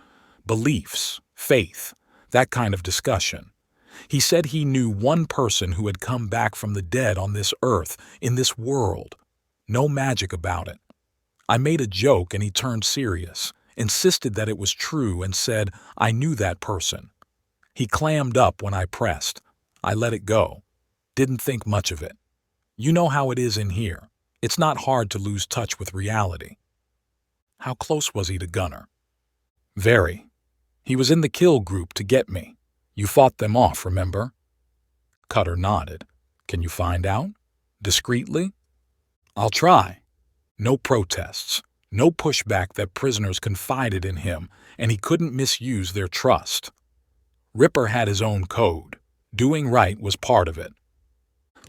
Beliefs, faith, that kind of discussion. He said he knew one person who had come back from the dead on this earth, in this world. No magic about it. I made a joke and he turned serious, insisted that it was true, and said I knew that person. He clammed up when I pressed. I let it go. Didn't think much of it. You know how it is in here. It's not hard to lose touch with reality." "How close was he to Gunner?" "Very. He was in the kill group to get me. You fought them off, remember?" Cutter nodded. "Can you find out? Discreetly?" "I'll try." No protests, no pushback that prisoners confided in him, and he couldn't misuse their trust. Ripper had his own code. Doing right was part of it.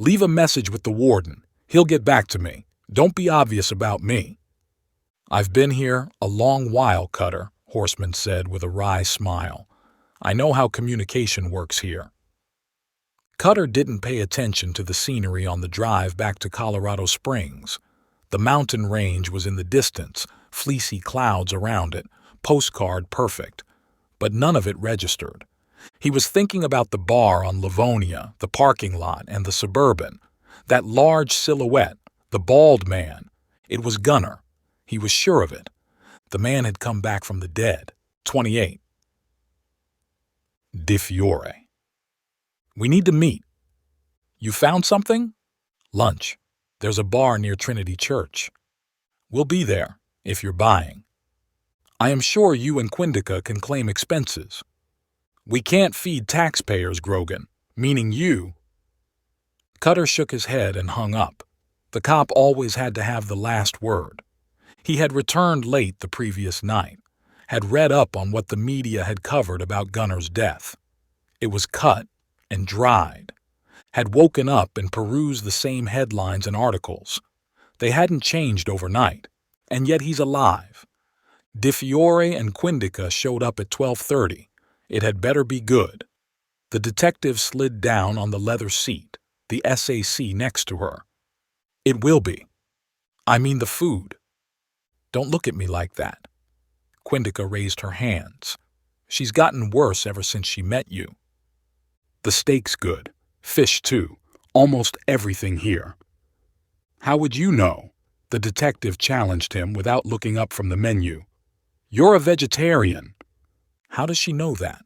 "Leave a message with the warden. He'll get back to me. Don't be obvious about me." "I've been here a long while, Cutter," Horseman said with a wry smile. "I know how communication works here." Cutter didn't pay attention to the scenery on the drive back to Colorado Springs. The mountain range was in the distance, fleecy clouds around it, postcard perfect. But none of it registered. He was thinking about the bar on Livonia, the parking lot, and the Suburban. That large silhouette, the bald man. It was Gunner. He was sure of it. The man had come back from the dead. 28. Di Fiore. "We need to meet." "You found something?" "Lunch. There's a bar near Trinity Church." "We'll be there, if you're buying." "I am sure you and Quindica can claim expenses." "We can't feed taxpayers, Grogan, meaning you." Cutter shook his head and hung up. The cop always had to have the last word. He had returned late the previous night, had read up on what the media had covered about Gunner's death. It was cut and dried. Had woken up and perused the same headlines and articles. They hadn't changed overnight, and yet he's alive. Di Fiore and Quindica showed up at 12:30. It had better be good. The detective slid down on the leather seat, the SAC next to her. "It will be. I mean the food." "Don't look at me like that." Quindica raised her hands. "She's gotten worse ever since she met you." "The steak's good. Fish, too. Almost everything here." "How would you know?" The detective challenged him without looking up from the menu. "You're a vegetarian." How does she know that?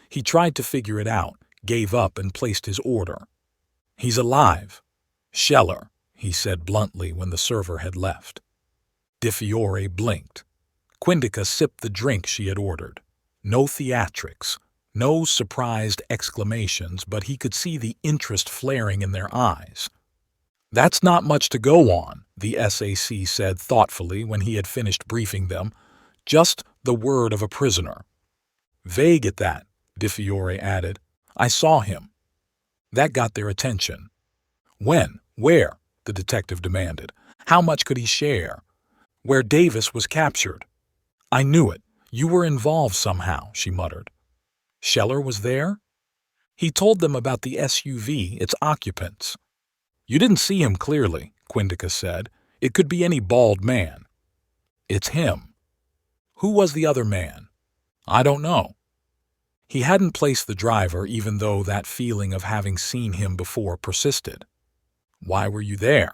He tried to figure it out, gave up, and placed his order. "He's alive." "Scheller," he said bluntly when the server had left. Di Fiore blinked. Quindica sipped the drink she had ordered. No theatrics, no surprised exclamations, but he could see the interest flaring in their eyes. That's not much to go on, the SAC said thoughtfully when he had finished briefing them. Just the word of a prisoner. Vague at that, DeFiore added. I saw him. That got their attention. When? Where? The detective demanded. How much could he share? Where Davis was captured. I knew it. You were involved somehow, she muttered. Scheller was there? He told them about the SUV, its occupants. You didn't see him clearly, Quindica said. It could be any bald man. It's him. Who was the other man? I don't know. He hadn't placed the driver even though that feeling of having seen him before persisted. Why were you there?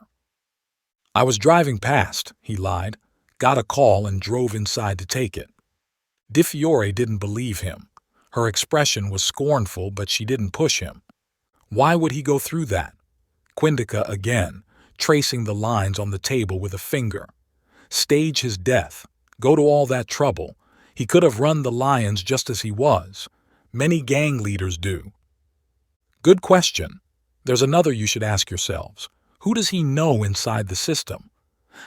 I was driving past, he lied, got a call and drove inside to take it. DeFiore didn't believe him. Her expression was scornful, but she didn't push him. Why would he go through that? Quindica again, tracing the lines on the table with a finger. Stage his death. Go to all that trouble. He could have run the lions just as he was. Many gang leaders do. Good question. There's another you should ask yourselves. Who does he know inside the system?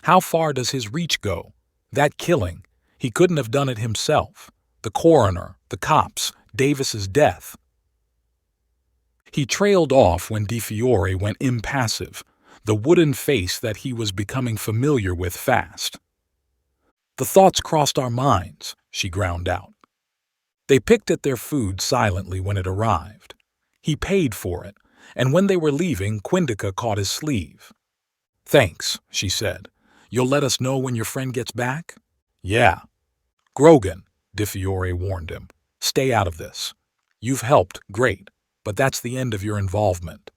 How far does his reach go? That killing, he couldn't have done it himself. The coroner, the cops, Davis's death. He trailed off when DeFiore went impassive, the wooden face that he was becoming familiar with fast. The thoughts crossed our minds, she ground out. They picked at their food silently when it arrived. He paid for it, and when they were leaving, Quindica caught his sleeve. Thanks, she said. You'll let us know when your friend gets back? Yeah. Grogan, DeFiore warned him. Stay out of this. You've helped, great, but that's the end of your involvement.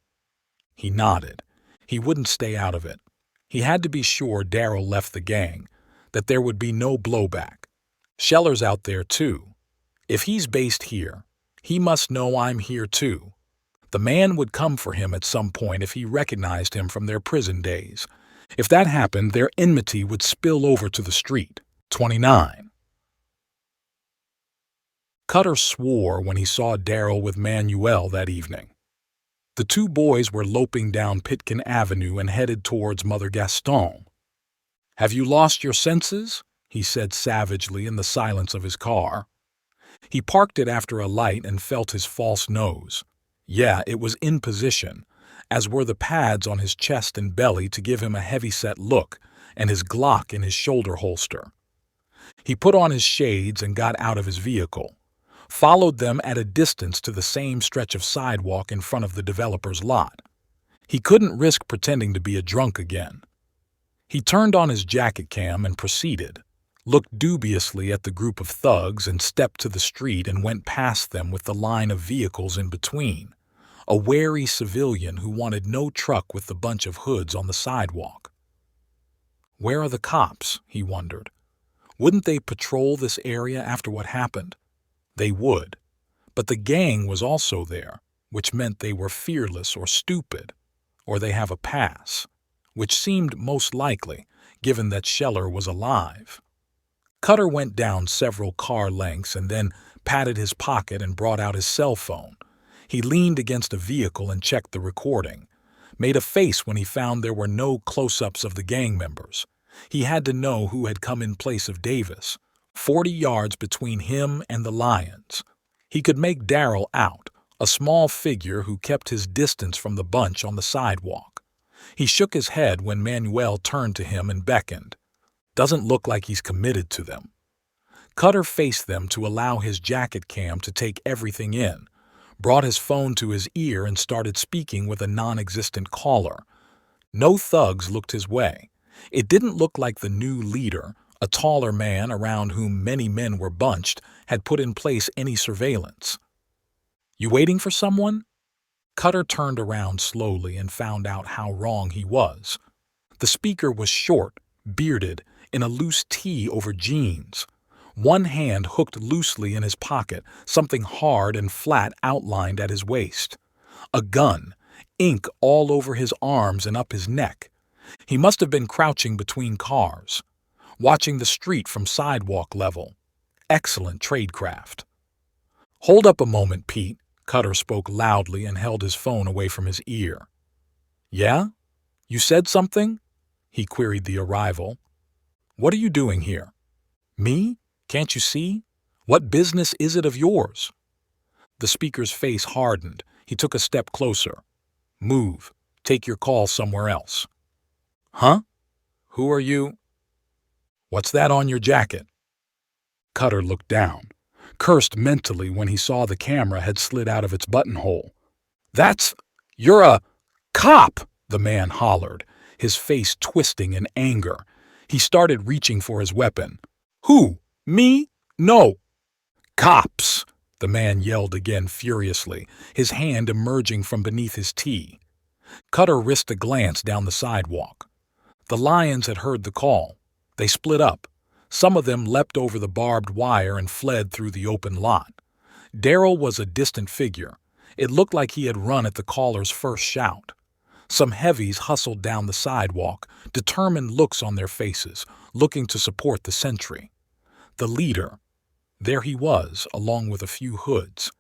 He nodded. He wouldn't stay out of it. He had to be sure Daryl left the gang, that there would be no blowback. Scheller's out there too. If he's based here, he must know I'm here too. The man would come for him at some point if he recognized him from their prison days. If that happened, their enmity would spill over to the street. 29. Cutter swore when he saw Daryl with Manuel that evening. The two boys were loping down Pitkin Avenue and headed towards Mother Gaston. Have you lost your senses? He said savagely in the silence of his car. He parked it after a light and felt his false nose. Yeah, it was in position, as were the pads on his chest and belly to give him a heavy-set look, and his Glock in his shoulder holster. He put on his shades and got out of his vehicle, followed them at a distance to the same stretch of sidewalk in front of the developer's lot. He couldn't risk pretending to be a drunk again. He turned on his jacket cam and proceeded, looked dubiously at the group of thugs and stepped to the street and went past them with the line of vehicles in between, a wary civilian who wanted no truck with the bunch of hoods on the sidewalk. Where are the cops? He wondered. Wouldn't they patrol this area after what happened? They would. But the gang was also there, which meant they were fearless or stupid, or they have a pass, which seemed most likely, given that Scheller was alive. Cutter went down several car lengths and then patted his pocket and brought out his cell phone. He leaned against a vehicle and checked the recording, made a face when he found there were no close-ups of the gang members. He had to know who had come in place of Davis, 40 yards between him and the lions. He could make Daryl out, a small figure who kept his distance from the bunch on the sidewalk. He shook his head when Manuel turned to him and beckoned. Doesn't look like he's committed to them. Cutter faced them to allow his jacket cam to take everything in, brought his phone to his ear and started speaking with a non-existent caller. No thugs looked his way. It didn't look like the new leader, a taller man around whom many men were bunched, had put in place any surveillance. You waiting for someone? Cutter turned around slowly and found out how wrong he was. The speaker was short, bearded, in a loose tee over jeans. One hand hooked loosely in his pocket, something hard and flat outlined at his waist. A gun, ink all over his arms and up his neck. He must have been crouching between cars, watching the street from sidewalk level. Excellent tradecraft. Hold up a moment, Pete. Cutter spoke loudly and held his phone away from his ear. Yeah? You said something? He queried the arrival. What are you doing here? Me? Can't you see? What business is it of yours? The speaker's face hardened. He took a step closer. Move. Take your call somewhere else. Huh? Who are you? What's that on your jacket? Cutter looked down, cursed mentally when he saw the camera had slid out of its buttonhole. You're a cop, the man hollered, his face twisting in anger. He started reaching for his weapon. Who? Me? No. Cops, the man yelled again furiously, his hand emerging from beneath his tee. Cutter risked a glance down the sidewalk. The lions had heard the call. They split up. Some of them leapt over the barbed wire and fled through the open lot. Daryl was a distant figure. It looked like he had run at the caller's first shout. Some heavies hustled down the sidewalk, determined looks on their faces, looking to support the sentry. The leader, there he was, along with a few hoods.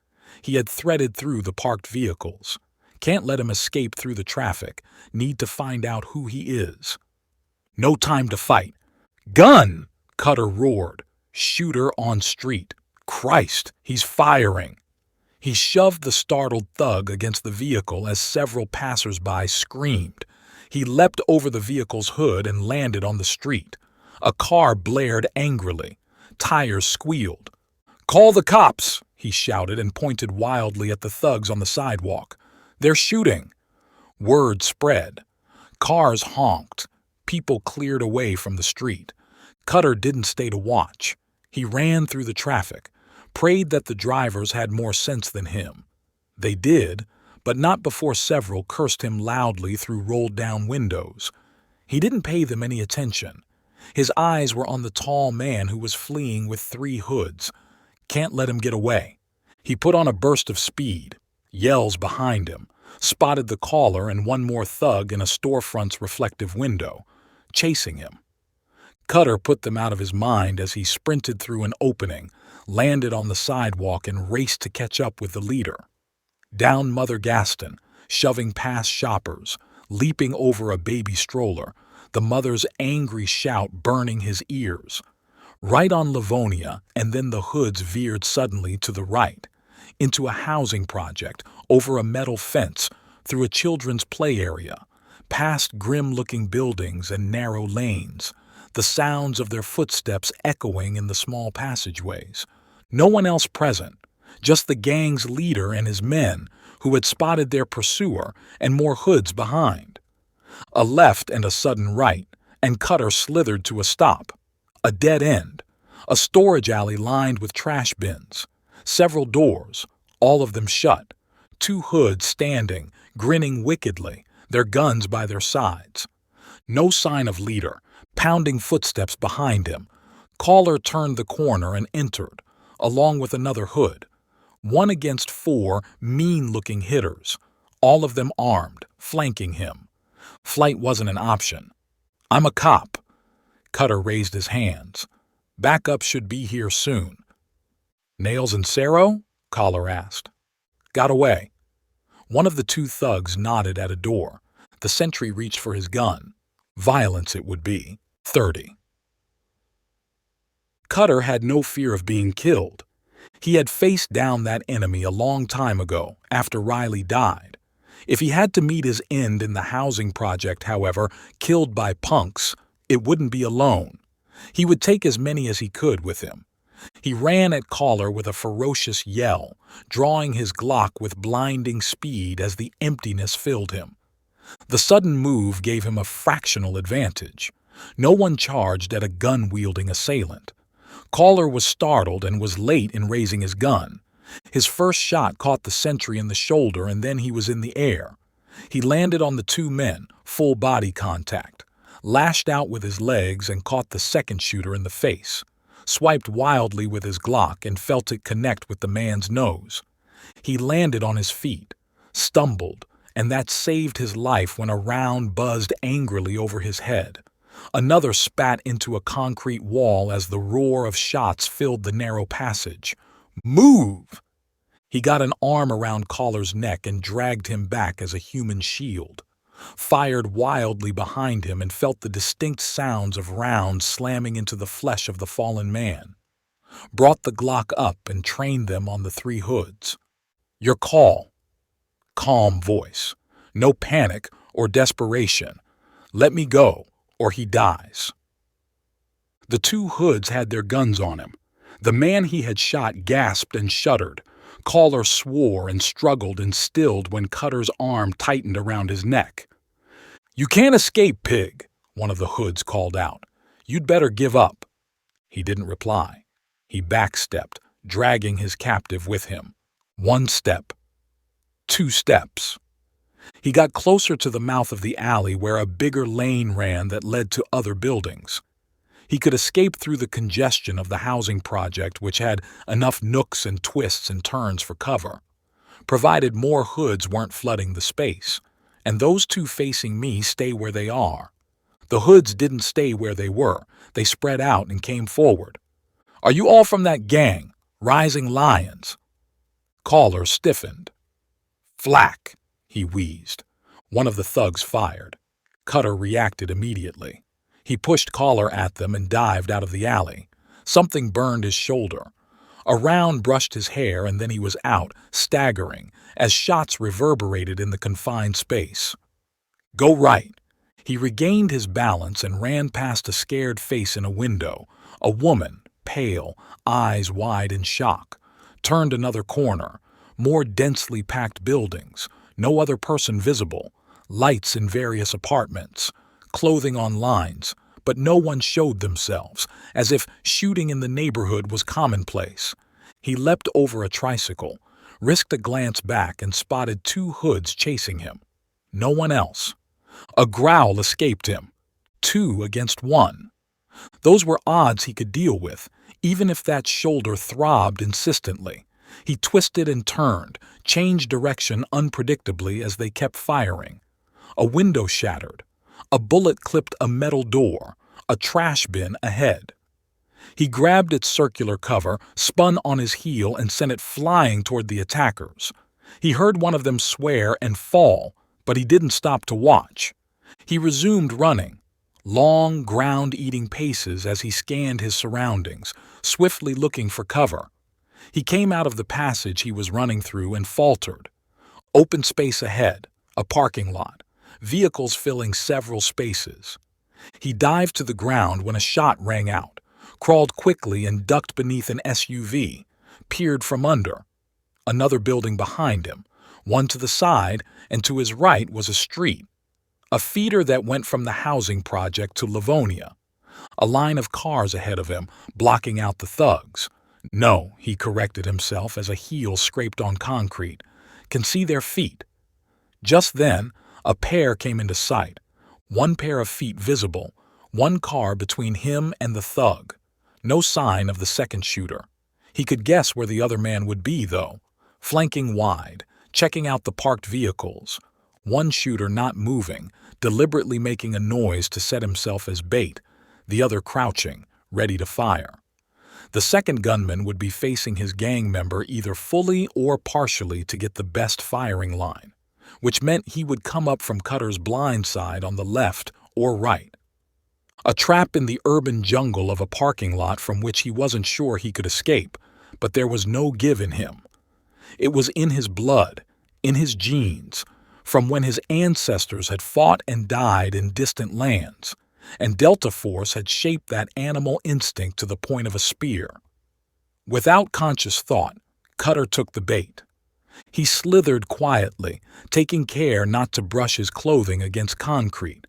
He had threaded through the parked vehicles. Can't let him escape through the traffic. Need to find out who he is. No time to fight. Gun! Cutter roared. Shooter on street. Christ, he's firing. He shoved the startled thug against the vehicle as several passers-by screamed. He leapt over the vehicle's hood and landed on the street. A car blared angrily. Tires squealed. Call the cops, he shouted and pointed wildly at the thugs on the sidewalk. They're shooting. Word spread. Cars honked. People cleared away from the street. Cutter didn't stay to watch. He ran through the traffic, prayed that the drivers had more sense than him. They did, but not before several cursed him loudly through rolled-down windows. He didn't pay them any attention. His eyes were on the tall man who was fleeing with 3 hoods. Can't let him get away. He put on a burst of speed. Yells behind him. Spotted the caller and one more thug in a storefront's reflective window, chasing him. Cutter put them out of his mind as he sprinted through an opening, landed on the sidewalk and raced to catch up with the leader. Down Mother Gaston, shoving past shoppers, leaping over a baby stroller, the mother's angry shout burning his ears. Right on Livonia, and then the hoods veered suddenly to the right, into a housing project, over a metal fence, through a children's play area, past grim-looking buildings and narrow lanes, the sounds of their footsteps echoing in the small passageways. No one else present, just the gang's leader and his men, who had spotted their pursuer and more hoods behind. A left and a sudden right, and Cutter slithered to a stop. A dead end. A storage alley lined with trash bins. Several doors, all of them shut. 2 hoods standing, grinning wickedly, their guns by their sides. No sign of leader, pounding footsteps behind him. Caller turned the corner and entered, along with another hood. 1 against 4 mean-looking hitters, all of them armed, flanking him. Flight wasn't an option. I'm a cop. Cutter raised his hands. Backup should be here soon. Nails and Cerro? Caller asked. Got away. One of the 2 thugs nodded at a door. The sentry reached for his gun. Violence it would be. 30. Cutter had no fear of being killed. He had faced down that enemy a long time ago, after Riley died. If he had to meet his end in the housing project, however, killed by punks, it wouldn't be alone. He would take as many as he could with him. He ran at Caller with a ferocious yell, drawing his Glock with blinding speed as the emptiness filled him. The sudden move gave him a fractional advantage. No one charged at a gun-wielding assailant. Caller was startled and was late in raising his gun. His first shot caught the sentry in the shoulder and then he was in the air. He landed on the 2 men, full body contact, lashed out with his legs and caught the second shooter in the face, swiped wildly with his Glock and felt it connect with the man's nose. He landed on his feet, stumbled, and that saved his life when a round buzzed angrily over his head. Another spat into a concrete wall as the roar of shots filled the narrow passage. Move! He got an arm around Caller's neck and dragged him back as a human shield. fired wildly behind him, and felt the distinct sounds of rounds slamming into the flesh of the fallen man. Brought the Glock up and trained them on the three hoods. "Your call." Calm voice. No panic or desperation. "Let me go, or he dies." The two hoods had their guns on him. The man he had shot gasped and shuddered. Caller swore and struggled and stilled when Cutter's arm tightened around his neck. "You can't escape, pig," one of the hoods called out. "You'd better give up." He didn't reply. He backstepped, dragging his captive with him. 1 step. 2 steps. He got closer to the mouth of the alley where a bigger lane ran that led to other buildings. He could escape through the congestion of the housing project, which had enough nooks and twists and turns for cover, provided more hoods weren't flooding the space. And those two facing me stay where they are. The hoods didn't stay where they were. They spread out and came forward. "Are you all from that gang, Rising Lions?" Caller stiffened. "Flack," he wheezed. One of the thugs fired. Cutter reacted immediately. He pushed Caller at them and dived out of the alley. Something burned his shoulder. A round brushed his hair, and then he was out, staggering, as shots reverberated in the confined space. "Go right." He regained his balance and ran past a scared face in a window. A woman, pale, eyes wide in shock. Turned another corner. More densely packed buildings. No other person visible. Lights in various apartments. Clothing on lines, but no one showed themselves, as if shooting in the neighborhood was commonplace. He leapt over a tricycle, risked a glance back, and spotted 2 hoods chasing him. No one else. A growl escaped him. 2 against 1. Those were odds he could deal with, even if that shoulder throbbed insistently. He twisted and turned, changed direction unpredictably as they kept firing. A window shattered. A bullet clipped a metal door, a trash bin ahead. He grabbed its circular cover, spun on his heel, and sent it flying toward the attackers. He heard one of them swear and fall, but he didn't stop to watch. He resumed running, long, ground-eating paces as he scanned his surroundings, swiftly looking for cover. He came out of the passage he was running through and faltered. Open space ahead, a parking lot. Vehicles filling several spaces. He dived to the ground when a shot rang out, crawled quickly and ducked beneath an SUV, peered from under. Another building behind him, one to the side, and to his right was a street. A feeder that went from the housing project to Livonia. A line of cars ahead of him, blocking out the thugs. No, he corrected himself as a heel scraped on concrete. Can see their feet. Just then, a pair came into sight. 1 pair of feet visible, 1 car between him and the thug. No sign of the second shooter. He could guess where the other man would be, though. Flanking wide, checking out the parked vehicles. 1 shooter not moving, deliberately making a noise to set himself as bait. The other crouching, ready to fire. The second gunman would be facing his gang member either fully or partially to get the best firing line, which meant he would come up from Cutter's blind side on the left or right. A trap in the urban jungle of a parking lot from which he wasn't sure he could escape, but there was no give in him. It was in his blood, in his genes, from when his ancestors had fought and died in distant lands, and Delta Force had shaped that animal instinct to the point of a spear. Without conscious thought, Cutter took the bait. He slithered quietly, taking care not to brush his clothing against concrete,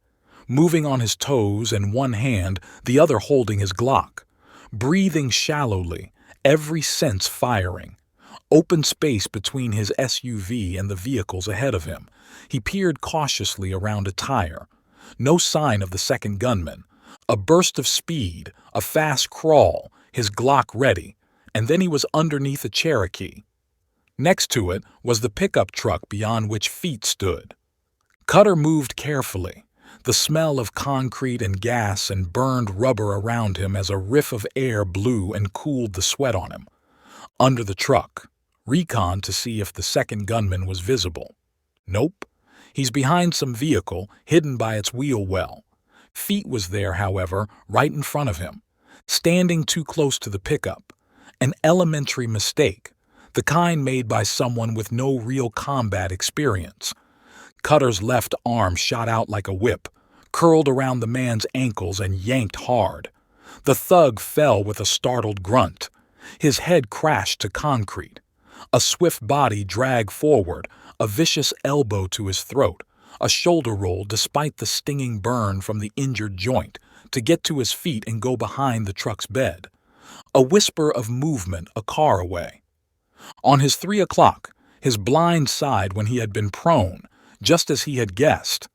moving on his toes and one hand, the other holding his Glock, breathing shallowly, every sense firing. Open space between his SUV and the vehicles ahead of him. He peered cautiously around a tire. No sign of the second gunman. A burst of speed, a fast crawl, his Glock ready, and then he was underneath a Cherokee. Next to it was the pickup truck beyond which feet stood. Cutter moved carefully, the smell of concrete and gas and burned rubber around him as a riff of air blew and cooled the sweat on him. Under the truck, recon to see if the second gunman was visible. Nope. He's behind some vehicle, hidden by its wheel well. Feet was there, however, right in front of him, standing too close to the pickup. An elementary mistake, the kind made by someone with no real combat experience. Cutter's left arm shot out like a whip, curled around the man's ankles and yanked hard. The thug fell with a startled grunt. His head crashed to concrete. A swift body dragged forward, a vicious elbow to his throat, a shoulder roll despite the stinging burn from the injured joint, to get to his feet and go behind the truck's bed. A whisper of movement a car away. On his 3 o'clock, his blind side when he had been prone, just as he had guessed.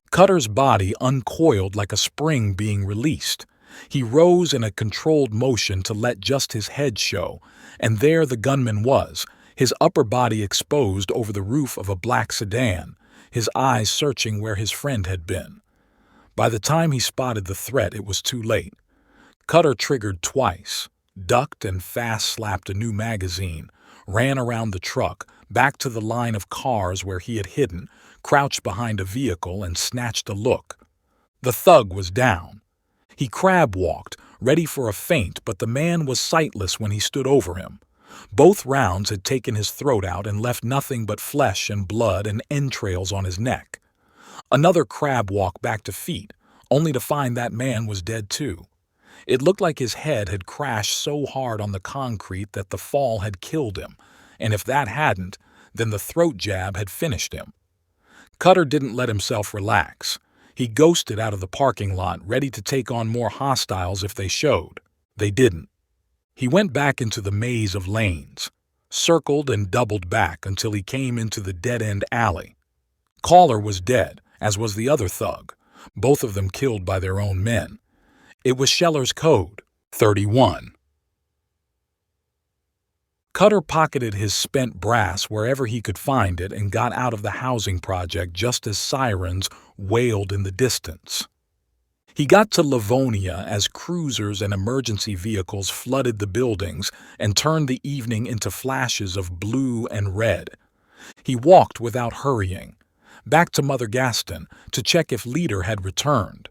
Cutter's body uncoiled like a spring being released. He rose in a controlled motion to let just his head show, and there the gunman was, his upper body exposed over the roof of a black sedan, his eyes searching where his friend had been. By the time he spotted the threat, it was too late. Cutter triggered twice, ducked and fast-slapped a new magazine, ran around the truck, back to the line of cars where he had hidden, crouched behind a vehicle and snatched a look. The thug was down. He crab-walked, ready for a feint, but the man was sightless when he stood over him. Both rounds had taken his throat out and left nothing but flesh and blood and entrails on his neck. Another crab-walk back to feet, only to find that man was dead too. It looked like his head had crashed so hard on the concrete that the fall had killed him, and if that hadn't, then the throat jab had finished him. Cutter didn't let himself relax. He ghosted out of the parking lot, ready to take on more hostiles if they showed. They didn't. He went back into the maze of lanes, circled and doubled back until he came into the dead-end alley. Caller was dead, as was the other thug, both of them killed by their own men. It was Scheller's code, 31. Cutter pocketed his spent brass wherever he could find it and got out of the housing project just as sirens wailed in the distance. He got to Livonia as cruisers and emergency vehicles flooded the buildings and turned the evening into flashes of blue and red. He walked without hurrying, back to Mother Gaston to check if Leader had returned.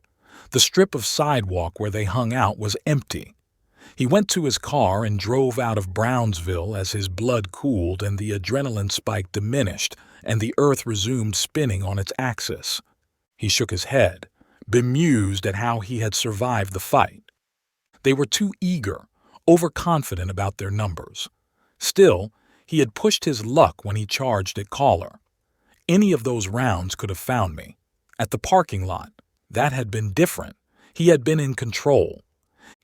The strip of sidewalk where they hung out was empty. He went to his car and drove out of Brownsville as his blood cooled and the adrenaline spike diminished and the earth resumed spinning on its axis. He shook his head, bemused at how he had survived the fight. They were too eager, overconfident about their numbers. Still, he had pushed his luck when he charged at Caller. Any of those rounds could have found me. At the parking lot, that had been different. He had been in control.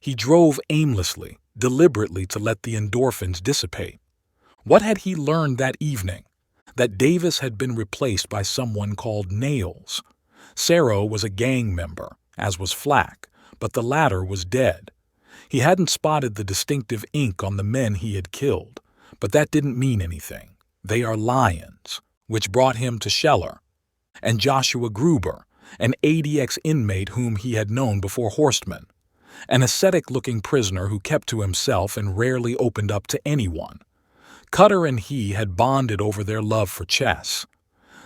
He drove aimlessly, deliberately to let the endorphins dissipate. What had he learned that evening? That Davis had been replaced by someone called Nails. Sarah was a gang member, as was Flack, but the latter was dead. He hadn't spotted the distinctive ink on the men he had killed, but that didn't mean anything. They are lions, which brought him to Scheller. And Joshua Gruber, an ADX inmate whom he had known before Horstman. An ascetic-looking prisoner who kept to himself and rarely opened up to anyone. Cutter and he had bonded over their love for chess.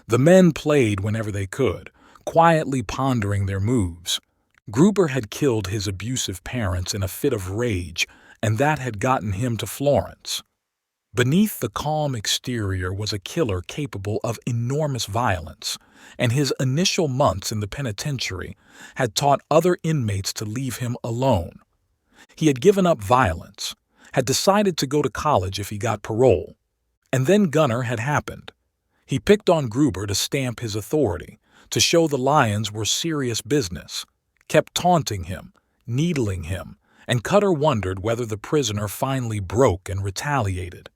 The men played whenever they could, quietly pondering their moves. Gruber had killed his abusive parents in a fit of rage, and that had gotten him to Florence. Beneath the calm exterior was a killer capable of enormous violence, and his initial months in the penitentiary had taught other inmates to leave him alone. He had given up violence, had decided to go to college if he got parole. And then Gunner had happened. He picked on Gruber to stamp his authority, to show the lions were serious business, kept taunting him, needling him, and Cutter wondered whether the prisoner finally broke and retaliated.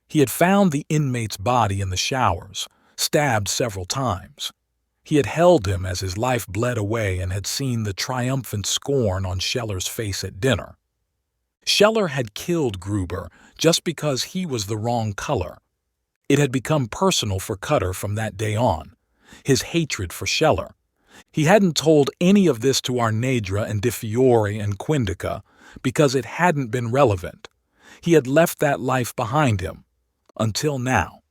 He had found the inmate's body in the showers, stabbed several times. He had held him as his life bled away and had seen the triumphant scorn on Scheller's face at dinner. Scheller had killed Gruber just because he was the wrong color. It had become personal for Cutter from that day on, his hatred for Scheller. He hadn't told any of this to Arnedra and DeFiore and Quindica because it hadn't been relevant. He had left that life behind him. Until now.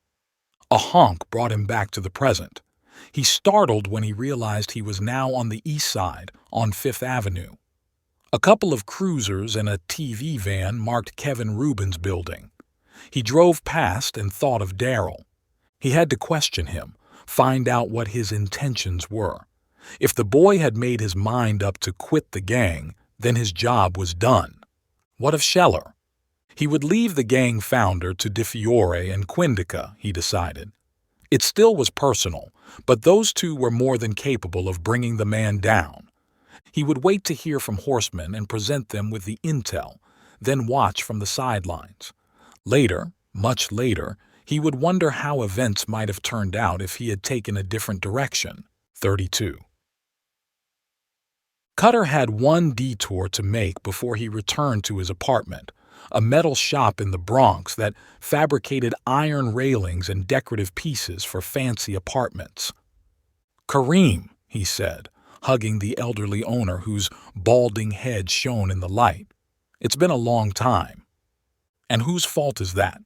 A honk brought him back to the present. He startled when he realized he was now on the east side, on Fifth Avenue. A couple of cruisers and a TV van marked Kevin Rubin's building. He drove past and thought of Daryl. He had to question him, find out what his intentions were. If the boy had made his mind up to quit the gang, then his job was done. What of Scheller? He would leave the gang founder to DeFiore and Quindica, he decided. It still was personal, but those two were more than capable of bringing the man down. He would wait to hear from horsemen and present them with the intel, then watch from the sidelines. Later, much later, he would wonder how events might have turned out if he had taken a different direction. 32. Cutter had one detour to make before he returned to his apartment, a metal shop in the Bronx that fabricated iron railings and decorative pieces for fancy apartments. "Kareem," he said, hugging the elderly owner whose balding head shone in the light. "It's been a long time." "And whose fault is that?"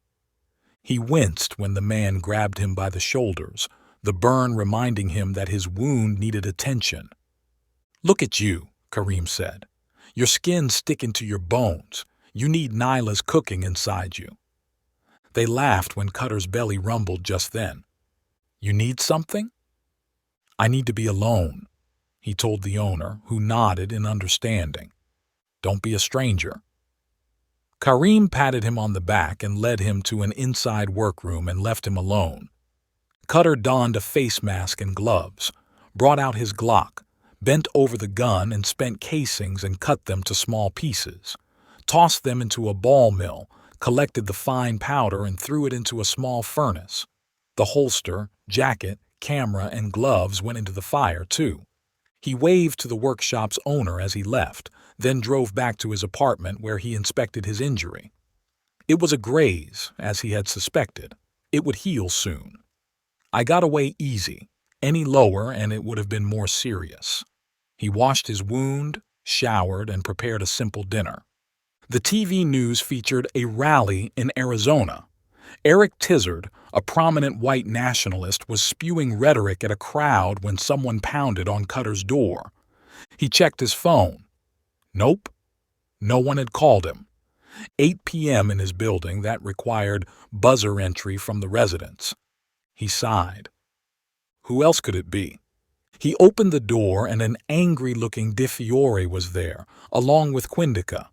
He winced when the man grabbed him by the shoulders, the burn reminding him that his wound needed attention. "Look at you," Kareem said. "Your skin's sticking to your bones. You need Nyla's cooking inside you." They laughed when Cutter's belly rumbled just then. "You need something?" "I need to be alone," he told the owner, who nodded in understanding. "Don't be a stranger." Kareem patted him on the back and led him to an inside workroom and left him alone. Cutter donned a face mask and gloves, brought out his Glock, bent over the gun and spent casings and cut them to small pieces, tossed them into a ball mill, collected the fine powder and threw it into a small furnace. The holster, jacket, camera, and gloves went into the fire, too. He waved to the workshop's owner as he left, then drove back to his apartment where he inspected his injury. It was a graze, as he had suspected. It would heal soon. "I got away easy. Any lower and it would have been more serious." He washed his wound, showered, and prepared a simple dinner. The TV news featured a rally in Arizona. Eric Tizard, a prominent white nationalist, was spewing rhetoric at a crowd when someone pounded on Cutter's door. He checked his phone. Nope. No one had called him. 8 p.m. in his building, that required buzzer entry from the residents. He sighed. Who else could it be? He opened the door and an angry-looking DeFiore was there, along with Quindica.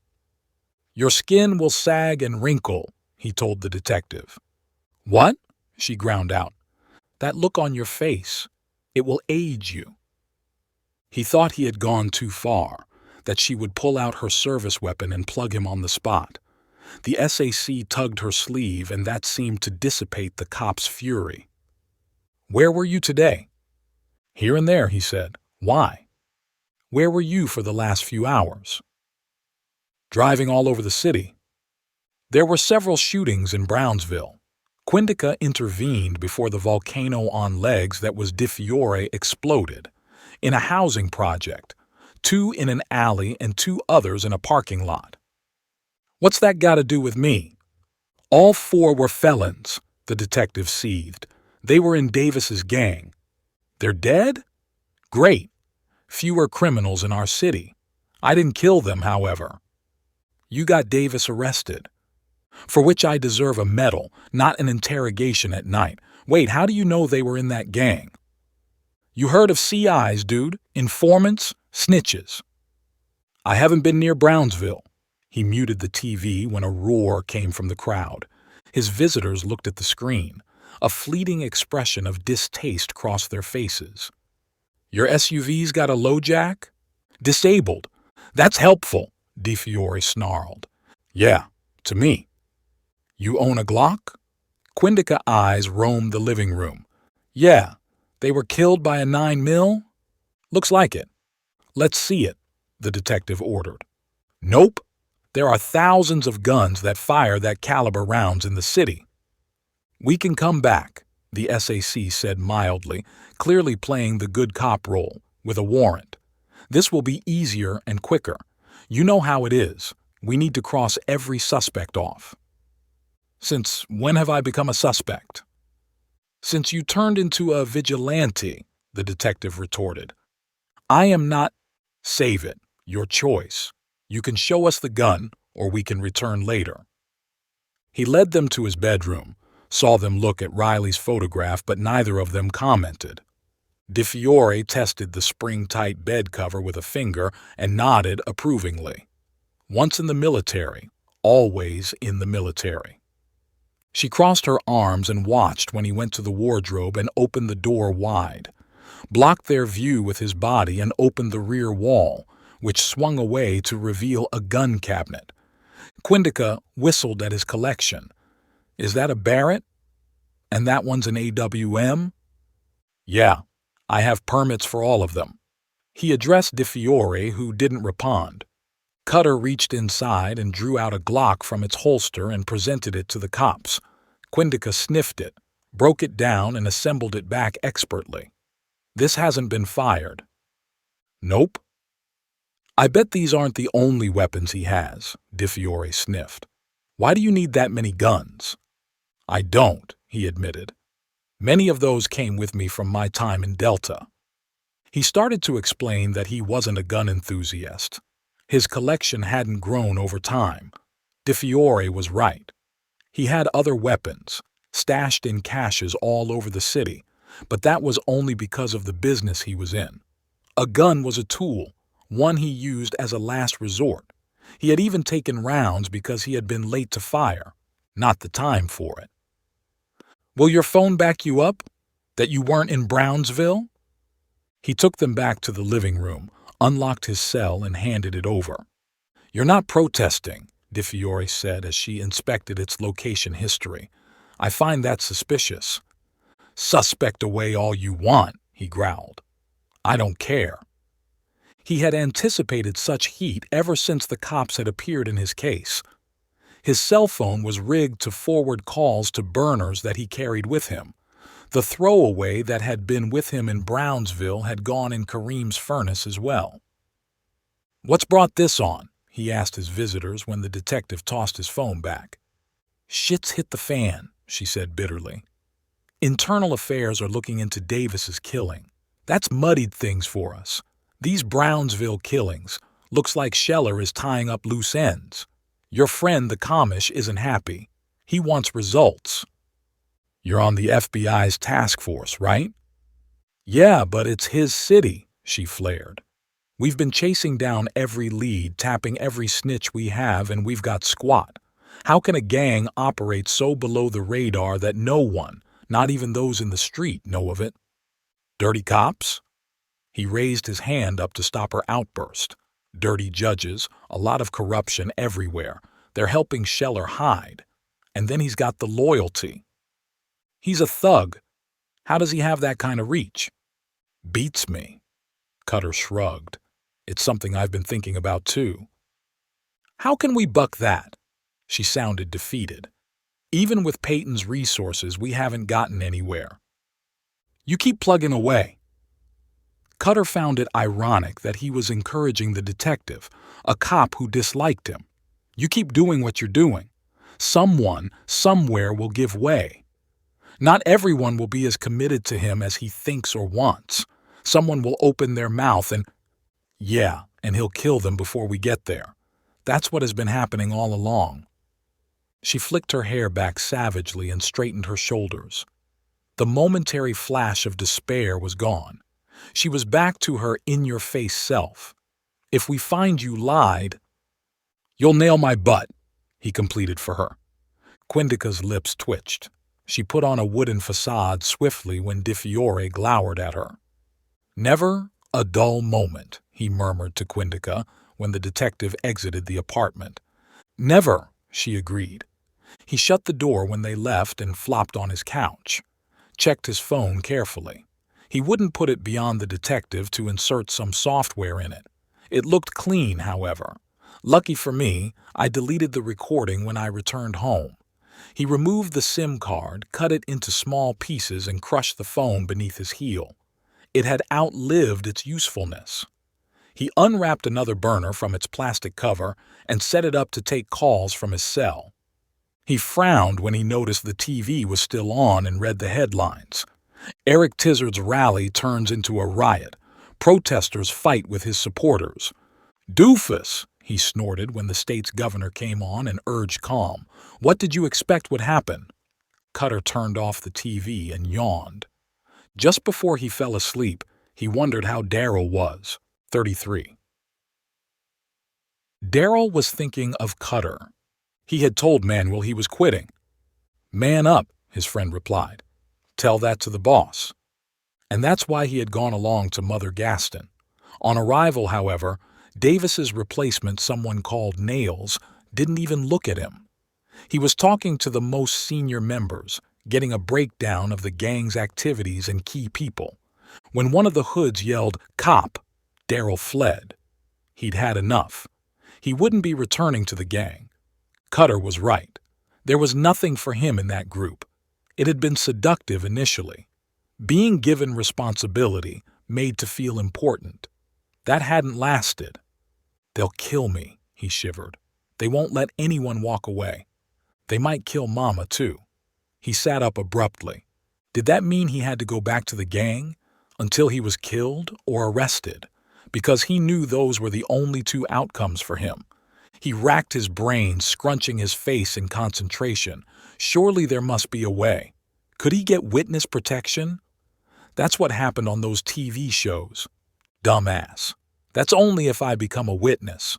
"Your skin will sag and wrinkle," he told the detective. "What?" she ground out. "That look on your face. It will age you." He thought he had gone too far, that she would pull out her service weapon and plug him on the spot. The SAC tugged her sleeve, and that seemed to dissipate the cop's fury. "Where were you today?" "Here and there," he said. "Why?" "Where were you for the last few hours?" "Driving all over the city." There were several shootings in Brownsville. Quindica intervened before the volcano on legs that was DeFiore exploded. In a housing project, 2 in an alley and 2 others in a parking lot. "What's that got to do with me?" "All 4 were felons," the detective seethed. "They were in Davis's gang." "They're dead?" "Great. Fewer criminals in our city. I didn't kill them, however." "You got Davis arrested." "For which I deserve a medal, not an interrogation at night. Wait, how do you know they were in that gang?" "You heard of CIs, dude? Informants? Snitches." "I haven't been near Brownsville." He muted the TV when a roar came from the crowd. His visitors looked at the screen. A fleeting expression of distaste crossed their faces. "Your SUV's got a low jack?" "Disabled." "That's helpful," DeFiore snarled. "Yeah, to me." "You own a Glock?" Quindica's eyes roamed the living room. "Yeah. They were killed by a 9mm? Looks like it." "Let's see it," the detective ordered. "Nope. There are thousands of guns that fire that caliber rounds in the city." "We can come back," the SAC said mildly, clearly playing the good cop role, "with a warrant. This will be easier and quicker. You know how it is. We need to cross every suspect off." "Since when have I become a suspect?" Since you turned into a vigilante, the detective retorted. I am not. Save it. Your choice. You can show us the gun, or we can return later. He led them to his bedroom, saw them look at Riley's photograph, but neither of them commented. DeFiore tested the spring-tight bed cover with a finger and nodded approvingly. Once in the military, always in the military. She crossed her arms and watched when he went to the wardrobe and opened the door wide, blocked their view with his body and opened the rear wall, which swung away to reveal a gun cabinet. Quindica whistled at his collection. Is that a Barrett? And that one's an AWM? Yeah, I have permits for all of them. He addressed DeFiore, who didn't respond. Cutter reached inside and drew out a Glock from its holster and presented it to the cops. Quindica sniffed it, broke it down, and assembled it back expertly. This hasn't been fired. Nope. I bet these aren't the only weapons he has, DeFiore sniffed. Why do you need that many guns? I don't, he admitted. Many of those came with me from my time in Delta. He started to explain that he wasn't a gun enthusiast. His collection hadn't grown over time. DeFiore was right. He had other weapons, stashed in caches all over the city, but that was only because of the business he was in. A gun was a tool, one he used as a last resort. He had even taken rounds because he had been late to fire, not the time for it. Will your phone back you up? That you weren't in Brownsville? He took them back to the living room, unlocked his cell, and handed it over. You're not protesting, DeFiore said as she inspected its location history. I find that suspicious. Suspect away all you want, he growled. I don't care. He had anticipated such heat ever since the cops had appeared in his case. His cell phone was rigged to forward calls to burners that he carried with him. The throwaway that had been with him in Brownsville had gone in Kareem's furnace as well. What's brought this on? He asked his visitors when the detective tossed his phone back. Shit's hit the fan, she said bitterly. Internal Affairs are looking into Davis's killing. That's muddied things for us. These Brownsville killings, looks like Scheller is tying up loose ends. Your friend the commish isn't happy. He wants results. You're on the FBI's task force, right? Yeah, but it's his city, she flared. We've been chasing down every lead, tapping every snitch we have, and we've got squat. How can a gang operate so below the radar that no one, not even those in the street, know of it? Dirty cops? He raised his hand up to stop her outburst. Dirty judges, a lot of corruption everywhere. They're helping Scheller hide. And then he's got the loyalty. He's a thug. How does he have that kind of reach? Beats me. Cutter shrugged. It's something I've been thinking about too. How can we buck that? She sounded defeated. Even with Peyton's resources, we haven't gotten anywhere. You keep plugging away. Cutter found it ironic that he was encouraging the detective, a cop who disliked him. You keep doing what you're doing. Someone, somewhere will give way. Not everyone will be as committed to him as he thinks or wants. Someone will open their mouth and he'll kill them before we get there. That's what has been happening all along. She flicked her hair back savagely and straightened her shoulders. The momentary flash of despair was gone. She was back to her in-your-face self. If we find you lied, you'll nail my butt, he completed for her. Quindica's lips twitched. She put on a wooden facade swiftly when DeFiore glowered at her. Never a dull moment, he murmured to Quindica when the detective exited the apartment. Never, she agreed. He shut the door when they left and flopped on his couch. Checked his phone carefully. He wouldn't put it beyond the detective to insert some software in it. It looked clean, however. Lucky for me, I deleted the recording when I returned home. He removed the SIM card, cut it into small pieces, and crushed the phone beneath his heel. It had outlived its usefulness. He unwrapped another burner from its plastic cover and set it up to take calls from his cell. He frowned when he noticed the TV was still on and read the headlines. Eric Tizard's rally turns into a riot. Protesters fight with his supporters. "Doofus," he snorted when the state's governor came on and urged calm. "What did you expect would happen?" Cutter turned off the TV and yawned. Just before he fell asleep, he wondered how Daryl was. 33. Daryl was thinking of Cutter. He had told Manuel he was quitting. "Man up," his friend replied. "Tell that to the boss." And that's why he had gone along to Mother Gaston. On arrival, however, Davis's replacement, someone called Nails, didn't even look at him. He was talking to the most senior members, getting a breakdown of the gang's activities and key people. When one of the hoods yelled, "Cop!" Daryl fled. He'd had enough. He wouldn't be returning to the gang. Cutter was right. There was nothing for him in that group. It had been seductive initially. Being given responsibility, made to feel important. That hadn't lasted. "They'll kill me," he shivered. "They won't let anyone walk away. They might kill Mama, too." He sat up abruptly. Did that mean he had to go back to the gang? Until he was killed or arrested? Because he knew those were the only two outcomes for him. He racked his brain, scrunching his face in concentration. Surely there must be a way. Could he get witness protection? That's what happened on those TV shows. Dumbass. That's only if I become a witness.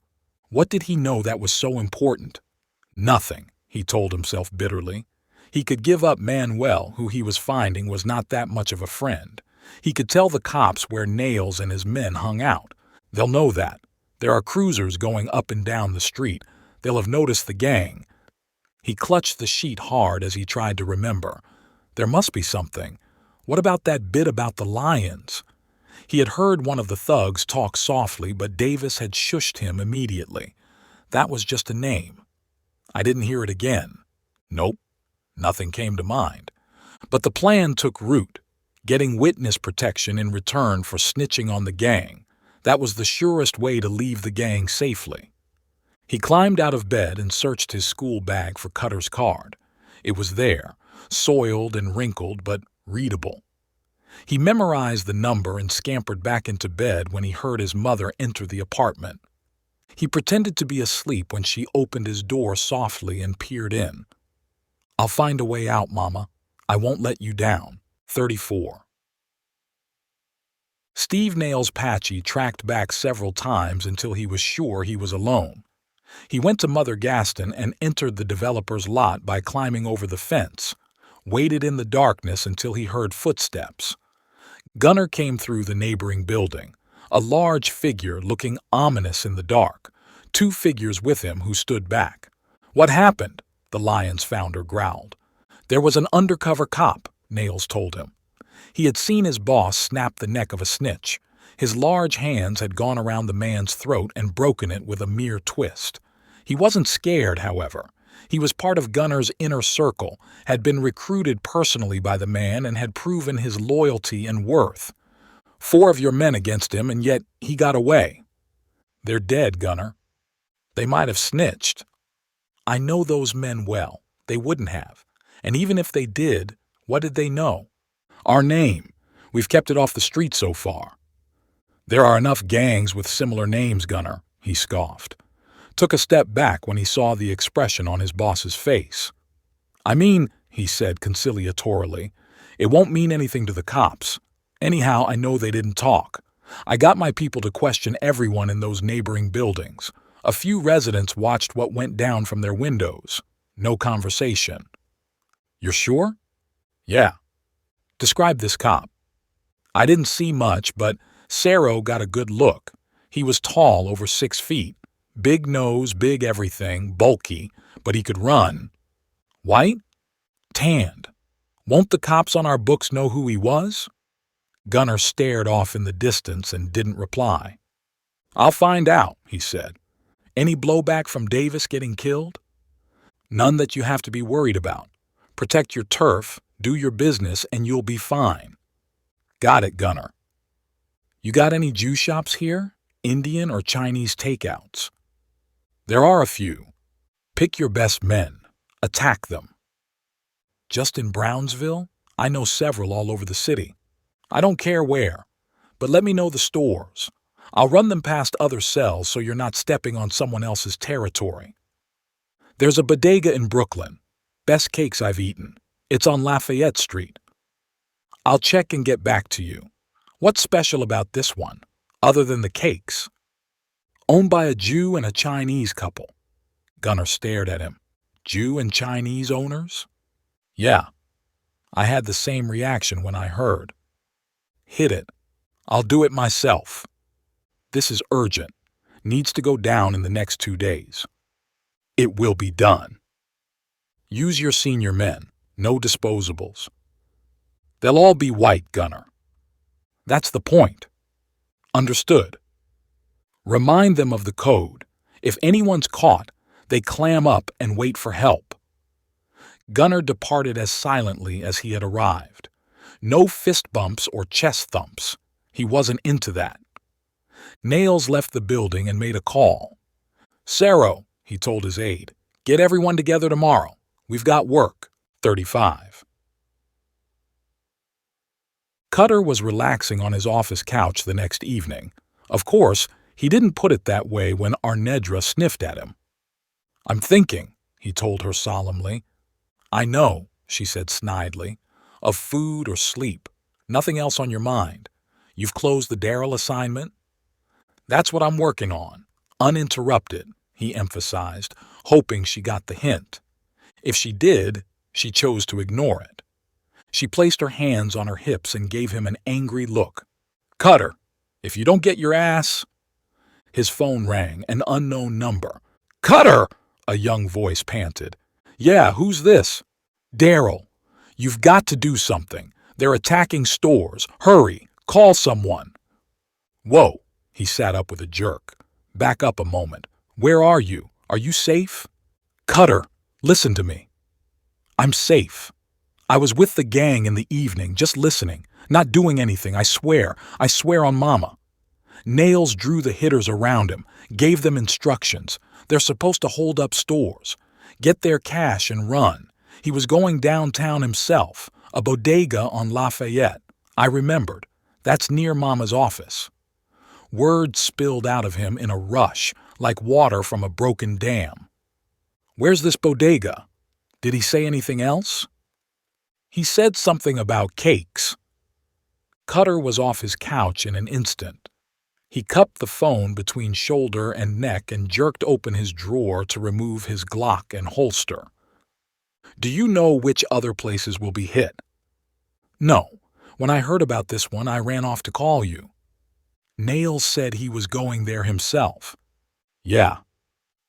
What did he know that was so important? Nothing, he told himself bitterly. He could give up Manuel, who he was finding was not that much of a friend. He could tell the cops where Nails and his men hung out. They'll know that. There are cruisers going up and down the street. They'll have noticed the gang. He clutched the sheet hard as he tried to remember. There must be something. What about that bit about the lions? He had heard one of the thugs talk softly, but Davis had shushed him immediately. That was just a name. I didn't hear it again. Nope. Nothing came to mind. But the plan took root. Getting witness protection in return for snitching on the gang. That was the surest way to leave the gang safely. He climbed out of bed and searched his school bag for Cutter's card. It was there, soiled and wrinkled, but readable. He memorized the number and scampered back into bed when he heard his mother enter the apartment. He pretended to be asleep when she opened his door softly and peered in. "I'll find a way out, Mama. I won't let you down." 34. Steve Nails Patchy tracked back several times until he was sure he was alone. He went to Mother Gaston and entered the developer's lot by climbing over the fence, waited in the darkness until he heard footsteps. Gunner came through the neighboring building, a large figure looking ominous in the dark, two figures with him who stood back. "What happened?" the Lion's founder growled. "There was an undercover cop," Nails told him. He had seen his boss snap the neck of a snitch. His large hands had gone around the man's throat and broken it with a mere twist. He wasn't scared, however. He was part of Gunner's inner circle, had been recruited personally by the man, and had proven his loyalty and worth. 4 of your men against him, and yet he got away. "They're dead, Gunner." "They might have snitched." "I know those men well. They wouldn't have. And even if they did, what did they know?" "Our name. We've kept it off the street so far." "There are enough gangs with similar names, Gunner," he scoffed. Took a step back when he saw the expression on his boss's face. "I mean," he said conciliatorily, "it won't mean anything to the cops. Anyhow, I know they didn't talk. I got my people to question everyone in those neighboring buildings. A few residents watched what went down from their windows. No conversation." "You're sure?" "Yeah." "Describe this cop." "I didn't see much, but Cerro got a good look. He was tall, over 6 feet. Big nose, big everything, bulky, but he could run." "White?" "Tanned." "Won't the cops on our books know who he was?" Gunner stared off in the distance and didn't reply. "I'll find out," he said. "Any blowback from Davis getting killed?" "None that you have to be worried about. Protect your turf, do your business, and you'll be fine." "Got it, Gunner." "You got any Jew shops here? Indian or Chinese takeouts?" "There are a few. Pick your best men. Attack them. Just in Brownsville? I know several all over the city. I don't care where, but let me know the stores. I'll run them past other cells so you're not stepping on someone else's territory. There's a bodega in Brooklyn. Best cakes I've eaten. It's on Lafayette Street. I'll check and get back to you. What's special about this one, other than the cakes? Owned by a Jew and a Chinese couple. Gunner stared at him. Jew and Chinese owners? Yeah. I had the same reaction when I heard. Hit it. I'll do it myself. This is urgent. Needs to go down in the next 2 days. It will be done. Use your senior men. No disposables. They'll all be white, Gunner. That's the point. Understood. Remind them of the code. If anyone's caught, they clam up and wait for help. Gunner departed as silently as he had arrived. No fist bumps or chest thumps. He wasn't into that. Nails left the building and made a call. Saro, he told his aide, get everyone together tomorrow. We've got work. 35. Cutter was relaxing on his office couch the next evening. Of course, he didn't put it that way when Arnedra sniffed at him. I'm thinking, he told her solemnly. I know, she said snidely, of food or sleep. Nothing else on your mind. You've closed the Daryl assignment? That's what I'm working on. Uninterrupted, he emphasized, hoping she got the hint. If she did, she chose to ignore it. She placed her hands on her hips and gave him an angry look. Cutter, if you don't get your ass... His phone rang, an unknown number. Cutter! A young voice panted. Yeah, who's this? Daryl. You've got to do something. They're attacking stores. Hurry, call someone. Whoa, he sat up with a jerk. Back up a moment. Where are you? Are you safe? Cutter, listen to me. I'm safe. I was with the gang in the evening, just listening, not doing anything, I swear on Mama. Nails drew the hitters around him, gave them instructions. They're supposed to hold up stores, get their cash and run. He was going downtown himself, a bodega on Lafayette. I remembered. That's near Mama's office. Words spilled out of him in a rush, like water from a broken dam. Where's this bodega? Did he say anything else? He said something about cakes. Cutter was off his couch in an instant. He cupped the phone between shoulder and neck and jerked open his drawer to remove his Glock and holster. Do you know which other places will be hit? No. When I heard about this one, I ran off to call you. Nails said he was going there himself. Yeah.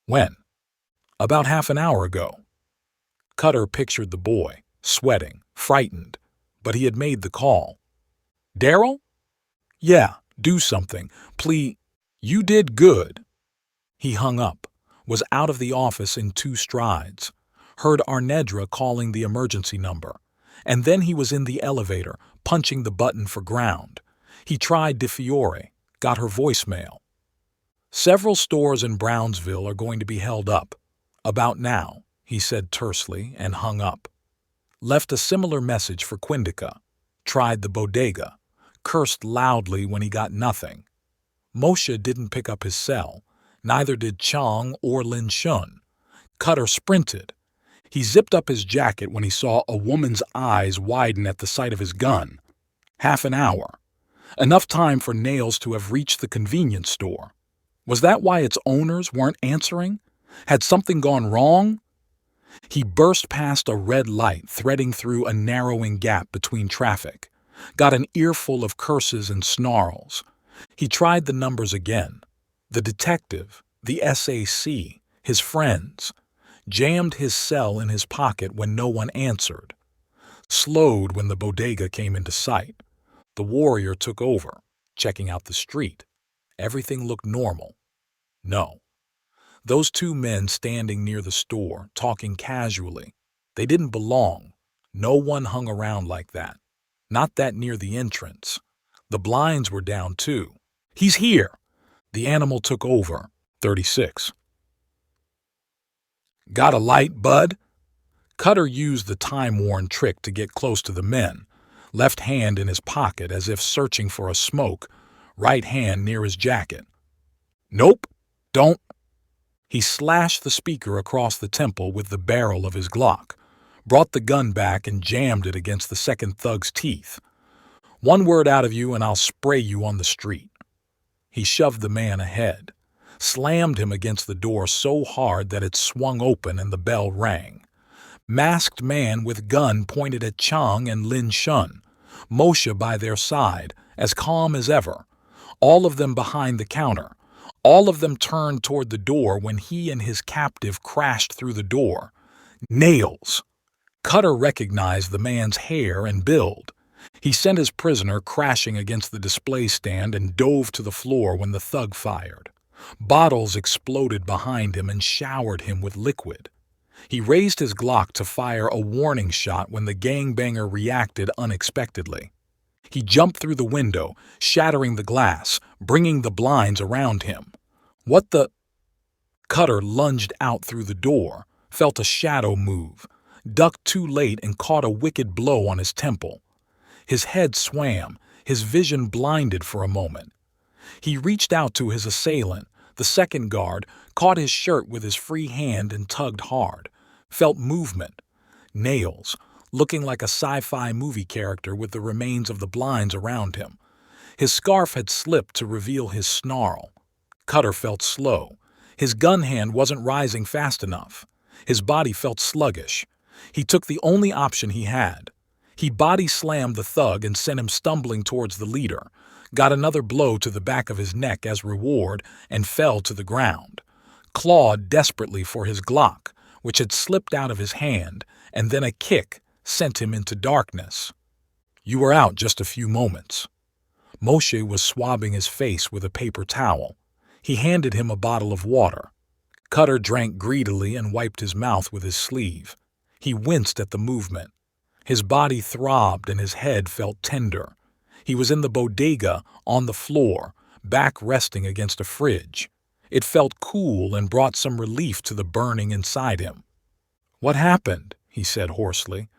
When? About half an hour ago. Cutter pictured the boy, sweating, frightened, but he had made the call. Daryl? Yeah, do something. Please. You did good. He hung up, was out of the office in 2 strides, heard Arnedra calling the emergency number, and then he was in the elevator, punching the button for ground. He tried De Fiore, got her voicemail. Several stores in Brownsville are going to be held up. About now, he said tersely and hung up. Left a similar message for Quindica. Tried the bodega. Cursed loudly when he got nothing. Moshe didn't pick up his cell. Neither did Chong or Lin Shun. Cutter sprinted. He zipped up his jacket when he saw a woman's eyes widen at the sight of his gun. Half an hour. Enough time for Nails to have reached the convenience store. Was that why its owners weren't answering? Had something gone wrong? He burst past a red light threading through a narrowing gap between traffic. Got an earful of curses and snarls. He tried the numbers again. The detective, the SAC, his friends. Jammed his cell in his pocket when no one answered. Slowed when the bodega came into sight. The warrior took over, checking out the street. Everything looked normal. No. Those 2 men standing near the store, talking casually. They didn't belong. No one hung around like that. Not that near the entrance. The blinds were down too. He's here. The animal took over. 36. Got a light, bud? Cutter used the time-worn trick to get close to the men, left hand in his pocket as if searching for a smoke, right hand near his jacket. "Nope, don't." He slashed the speaker across the temple with the barrel of his Glock, brought the gun back and jammed it against the second thug's teeth. "One word out of you and I'll spray you on the street." He shoved the man ahead, slammed him against the door so hard that it swung open and the bell rang. Masked man with gun pointed at Chang and Lin Shun, Moshe by their side, as calm as ever, all of them behind the counter. All of them turned toward the door when he and his captive crashed through the door. Nails! Cutter recognized the man's hair and build. He sent his prisoner crashing against the display stand and dove to the floor when the thug fired. Bottles exploded behind him and showered him with liquid. He raised his Glock to fire a warning shot when the gangbanger reacted unexpectedly. He jumped through the window, shattering the glass, bringing the blinds around him. "What the—" Cutter lunged out through the door, felt a shadow move, ducked too late and caught a wicked blow on his temple. His head swam, his vision blinded for a moment. He reached out to his assailant, the second guard, caught his shirt with his free hand and tugged hard, felt movement. Nails, looking like a sci-fi movie character with the remains of the blinds around him. His scarf had slipped to reveal his snarl. Cutter felt slow. His gun hand wasn't rising fast enough. His body felt sluggish. He took the only option he had. He body-slammed the thug and sent him stumbling towards the leader, got another blow to the back of his neck as reward, and fell to the ground. Clawed desperately for his Glock, which had slipped out of his hand, and then a kick sent him into darkness. "You were out just a few moments." Moshe was swabbing his face with a paper towel. He handed him a bottle of water. Cutter drank greedily and wiped his mouth with his sleeve. He winced at the movement. His body throbbed and his head felt tender. He was in the bodega, on the floor, back resting against a fridge. It felt cool and brought some relief to the burning inside him. "What happened?" he said hoarsely.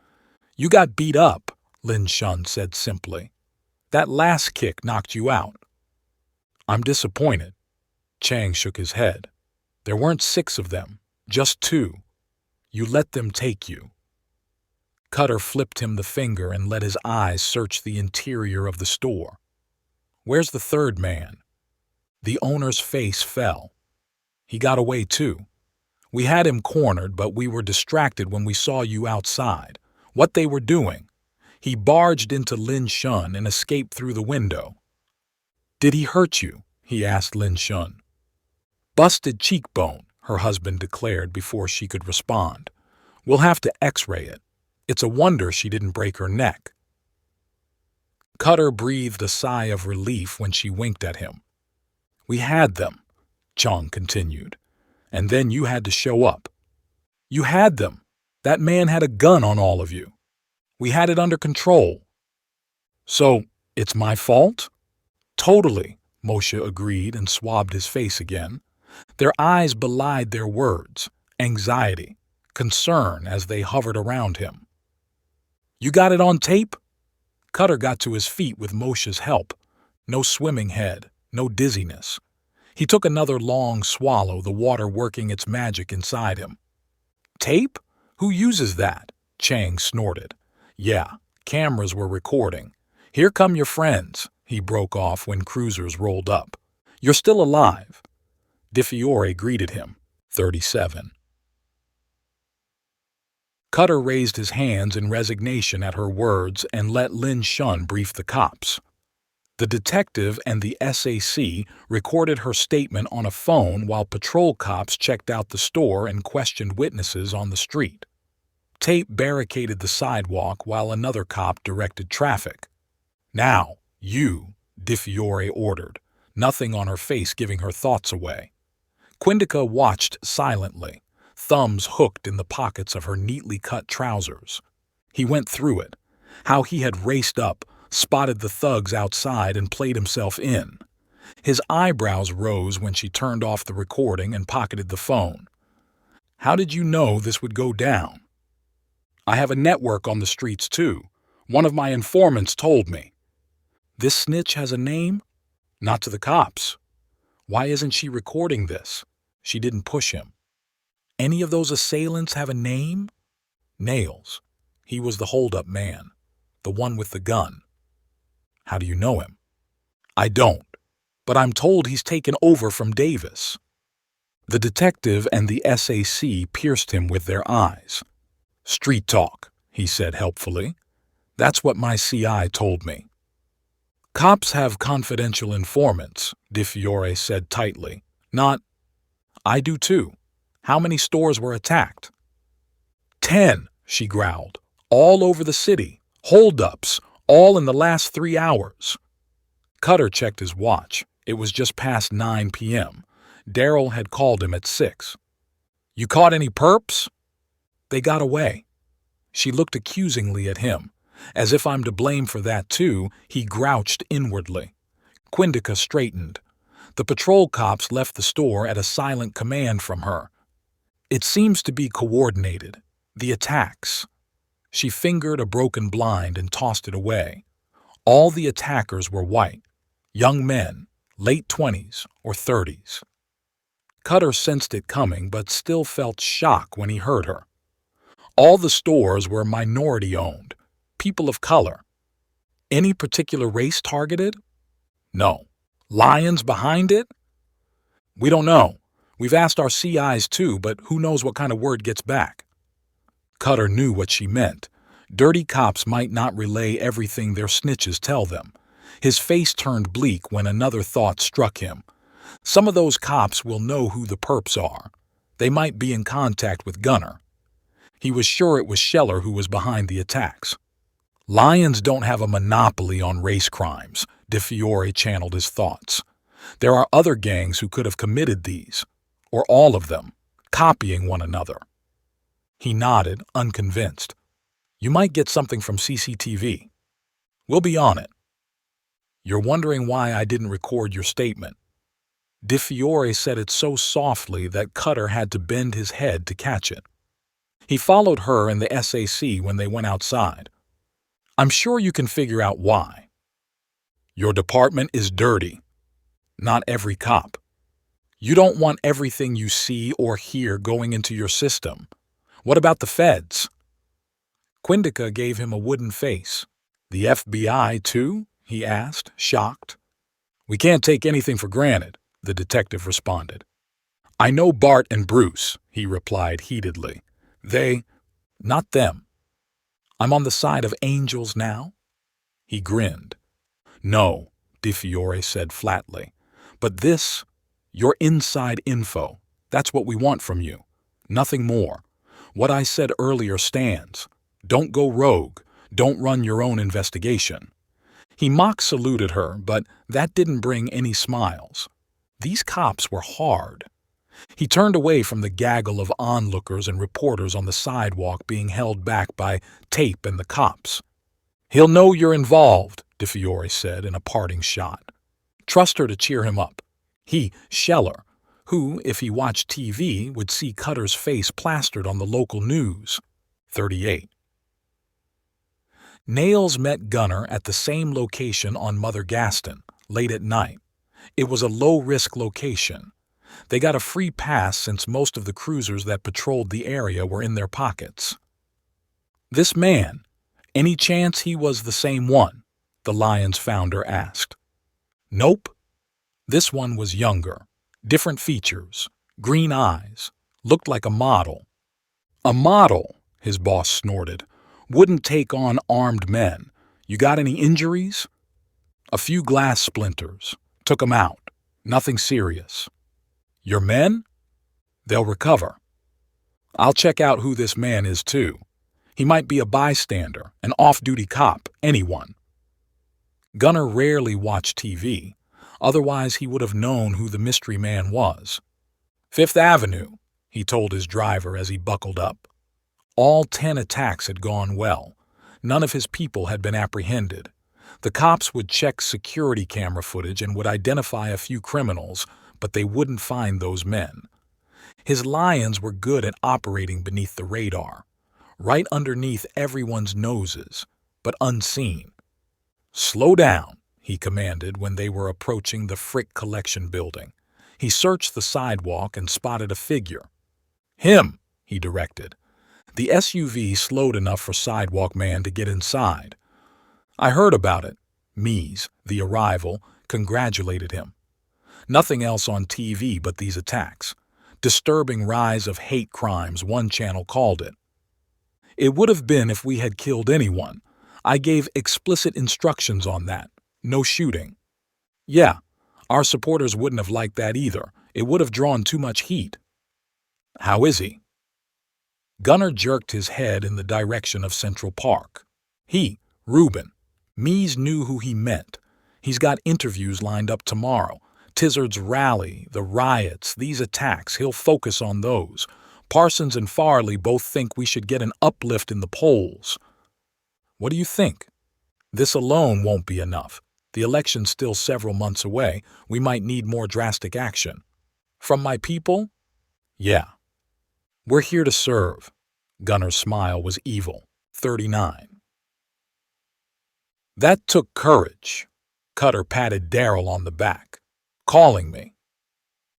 "You got beat up," Lin Shun said simply. "That last kick knocked you out." "I'm disappointed." Chang shook his head. "There weren't 6 of them, just 2. You let them take you." Cutter flipped him the finger and let his eyes search the interior of the store. "Where's the third man?" The owner's face fell. "He got away too. We had him cornered, but we were distracted when we saw you outside. What they were doing. He barged into Lin Shun and escaped through the window." "Did he hurt you?" he asked Lin Shun. "Busted cheekbone," her husband declared before she could respond. "We'll have to x-ray it. It's a wonder she didn't break her neck." Cutter breathed a sigh of relief when she winked at him. "We had them," Chong continued, "and then you had to show up. You had them. That man had a gun on all of you. We had it under control." "So, it's my fault?" "Totally," Moshe agreed and swabbed his face again. Their eyes belied their words, anxiety, concern as they hovered around him. "You got it on tape?" Cutter got to his feet with Moshe's help. No swimming head, no dizziness. He took another long swallow, the water working its magic inside him. "Tape? Who uses that?" Chang snorted. "Yeah, cameras were recording. Here come your friends," he broke off when cruisers rolled up. "You're still alive." DeFiore greeted him, 37. Cutter raised his hands in resignation at her words and let Lin Shun brief the cops. The detective and the SAC recorded her statement on a phone while patrol cops checked out the store and questioned witnesses on the street. Tape barricaded the sidewalk while another cop directed traffic. "Now, you," DeFiore ordered, nothing on her face giving her thoughts away. Quindica watched silently, thumbs hooked in the pockets of her neatly cut trousers. He went through it, how he had raced up, spotted the thugs outside and played himself in. His eyebrows rose when she turned off the recording and pocketed the phone. "How did you know this would go down?" I have a network on the streets, too. One of my informants told me. This snitch has a name? Not to the cops. Why isn't she recording this? She didn't push him. Any of those assailants have a name? Nails. He was the hold-up man. The one with the gun. How do you know him? I don't, but I'm told he's taken over from Davis. The detective and the SAC pierced him with their eyes. Street talk, he said helpfully. That's what my CI told me. Cops have confidential informants, DeFiore said tightly. Not, I do too. How many stores were attacked? 10, she growled. All over the city. Hold-ups. All in the last 3 hours. Cutter checked his watch. It was just past 9 p.m. Daryl had called him at 6. You caught any perps? They got away. She looked accusingly at him. As if I'm to blame for that too, he grouched inwardly. Quindica straightened. The patrol cops left the store at a silent command from her. It seems to be coordinated. The attacks. She fingered a broken blind and tossed it away. All the attackers were white. Young men, late 20s or 30s. Cutter sensed it coming but still felt shock when he heard her. All the stores were minority-owned, people of color. Any particular race targeted? No. Lions behind it? We don't know. We've asked our CIs too, but who knows what kind of word gets back. Cutter knew what she meant. Dirty cops might not relay everything their snitches tell them. His face turned bleak when another thought struck him. Some of those cops will know who the perps are. They might be in contact with Gunner. He was sure it was Scheller who was behind the attacks. Lions don't have a monopoly on race crimes, DeFiore channeled his thoughts. There are other gangs who could have committed these, or all of them, copying one another. He nodded, unconvinced. You might get something from CCTV. We'll be on it. You're wondering why I didn't record your statement. DeFiore said it so softly that Cutter had to bend his head to catch it. He followed her and the SAC when they went outside. I'm sure you can figure out why. Your department is dirty. Not every cop. You don't want everything you see or hear going into your system. What about the feds? Quindica gave him a wooden face. The FBI, too? He asked, shocked. We can't take anything for granted, the detective responded. I know Bart and Bruce, he replied heatedly. Not them. I'm on the side of angels now? He grinned. No, DeFiore said flatly. But this, your inside info, that's what we want from you. Nothing more. What I said earlier stands. Don't go rogue. Don't run your own investigation. He mock saluted her, but that didn't bring any smiles. These cops were hard. He turned away from the gaggle of onlookers and reporters on the sidewalk being held back by tape and the cops. He'll know you're involved, DeFiore said in a parting shot. Trust her to cheer him up. He, Scheller, who, if he watched TV, would see Cutter's face plastered on the local news. 38. Nails met Gunner at the same location on Mother Gaston, late at night. It was a low-risk location. They got a free pass since most of the cruisers that patrolled the area were in their pockets. This man, any chance he was the same one? The Lion's founder asked. Nope. This one was younger, different features, green eyes, looked like a model. A model, his boss snorted, wouldn't take on armed men. You got any injuries? A few glass splinters. Took 'em out. Nothing serious. Your men? They'll recover. I'll check out who this man is, too. He might be a bystander, an off-duty cop, anyone. Gunner rarely watched TV. Otherwise, he would have known who the mystery man was. 5th Avenue, he told his driver as he buckled up. All 10 attacks had gone well. None of his people had been apprehended. The cops would check security camera footage and would identify a few criminals, but they wouldn't find those men. His lions were good at operating beneath the radar. right underneath everyone's noses, but unseen. "Slow down," he commanded when they were approaching the Frick Collection building. He searched the sidewalk and spotted a figure. "Him," he directed. The SUV slowed enough for Sidewalk Man to get inside. "I heard about it." Mies, the arrival, congratulated him. "Nothing else on TV but these attacks. Disturbing rise of hate crimes, one channel called it. It would have been if we had killed anyone. I gave explicit instructions on that. No shooting." "Yeah, our supporters wouldn't have liked that either. It would have drawn too much heat." "How is he?" Gunnar jerked his head in the direction of Central Park. Reuben. Mies knew who he meant. "He's got interviews lined up tomorrow. Tizard's rally, the riots, these attacks, he'll focus on those. Parsons and Farley both think we should get an uplift in the polls." "What do you think?" "This alone won't be enough. The election's still several months away. We might need more drastic action." "From my people?" "Yeah. We're here to serve." Gunnar's smile was evil. 39. "That took courage." Cutter patted Daryl on the back. "Calling me."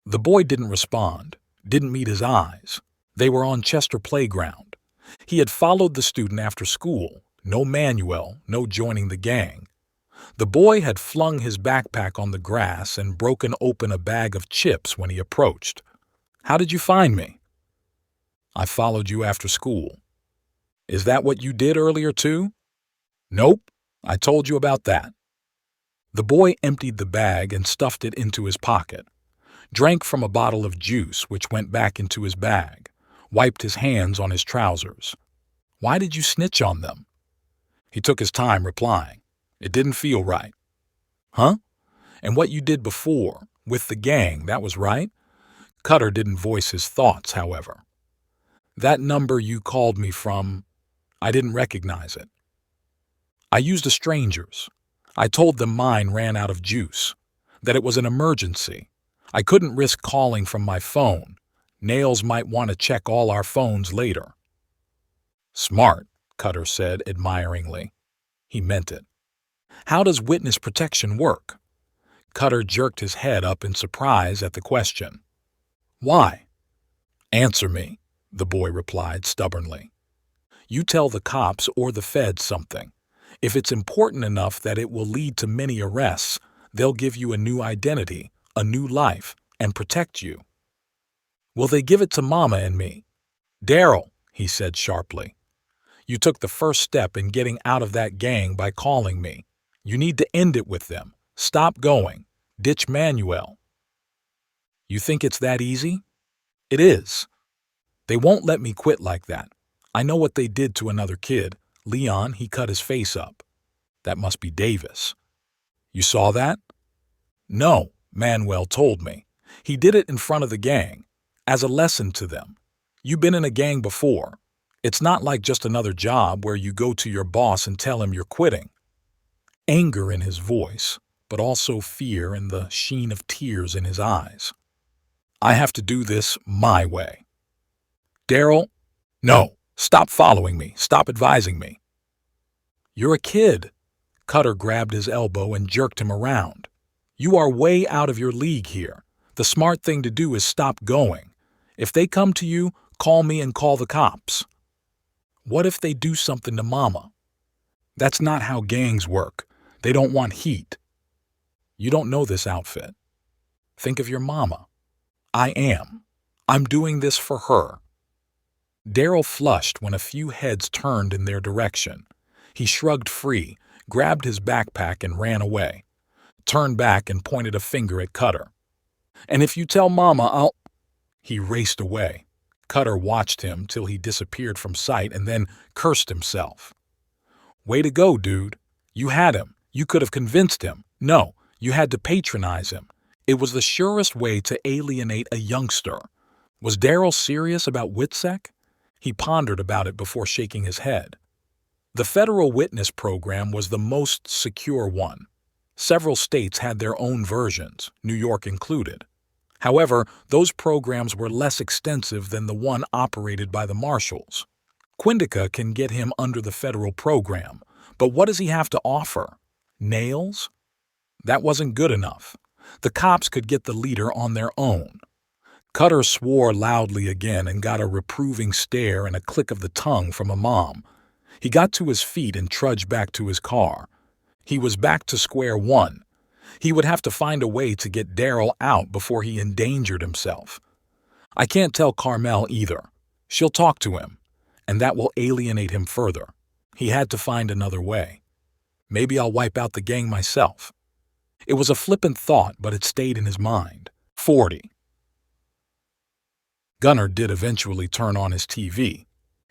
The boy didn't respond, didn't meet his eyes. They were on Chester Playground. He had followed the student after school. No Manuel, no joining the gang. The boy had flung his backpack on the grass and broken open a bag of chips when he approached. "How did you find me?" "I followed you after school." "Is that what you did earlier too?" "Nope, I told you about that." The boy emptied the bag and stuffed it into his pocket, drank from a bottle of juice which went back into his bag, wiped his hands on his trousers. "Why did you snitch on them?" He took his time replying. "It didn't feel right." "Huh? And what you did before, with the gang, that was right?" Cutter didn't voice his thoughts, however. "That number you called me from, I didn't recognize it. I used a stranger's. I told them mine ran out of juice, that it was an emergency. I couldn't risk calling from my phone. Nails might want to check all our phones later." "Smart," Cutter said admiringly. He meant it. "How does witness protection work?" Cutter jerked his head up in surprise at the question. "Why?" "Answer me," the boy replied stubbornly. "You tell the cops or the feds something. If it's important enough that it will lead to many arrests, they'll give you a new identity, a new life, and protect you." "Will they give it to Mama and me?" "Daryl," he said sharply, "you took the first step in getting out of that gang by calling me. You need to end it with them. Stop going. Ditch Manuel." "You think it's that easy?" "It is. They won't let me quit like that. I know what they did to another kid. Leon, he cut his face up. That must be Davis." "You saw that?" "No," Manuel told me. "He did it in front of the gang, as a lesson to them. You've been in a gang before. It's not like just another job where you go to your boss and tell him you're quitting." Anger in his voice, but also fear and the sheen of tears in his eyes. "I have to do this my way." "Daryl, no, stop following me, stop advising me." "You're a kid." Cutter grabbed his elbow and jerked him around. "You are way out of your league here. The smart thing to do is stop going. If they come to you, call me and call the cops." "What if they do something to Mama?" "That's not how gangs work. They don't want heat." "You don't know this outfit. Think of your Mama." "I am. I'm doing this for her." Daryl flushed when a few heads turned in their direction. He shrugged free, grabbed his backpack and ran away. Turned back and pointed a finger at Cutter. "And if you tell Mama, I'll—" He raced away. Cutter watched him till he disappeared from sight and then cursed himself. "Way to go, dude. You had him. You could have convinced him. No, you had to patronize him. It was the surest way to alienate a youngster. Was Daryl serious about WITSEC? He pondered about it before shaking his head. The federal witness program was the most secure one. Several states had their own versions, New York included. However, those programs were less extensive than the one operated by the marshals. Quindica can get him under the federal program, but what does he have to offer? Nails? That wasn't good enough. The cops could get the leader on their own. Cutter swore loudly again and got a reproving stare and a click of the tongue from a mom. He got to his feet and trudged back to his car. He was back to square one. He would have to find a way to get Daryl out before he endangered himself. I can't tell Carmel either. She'll talk to him, and that will alienate him further. He had to find another way. Maybe I'll wipe out the gang myself. It was a flippant thought, but it stayed in his mind. 40. Gunnar did eventually turn on his TV.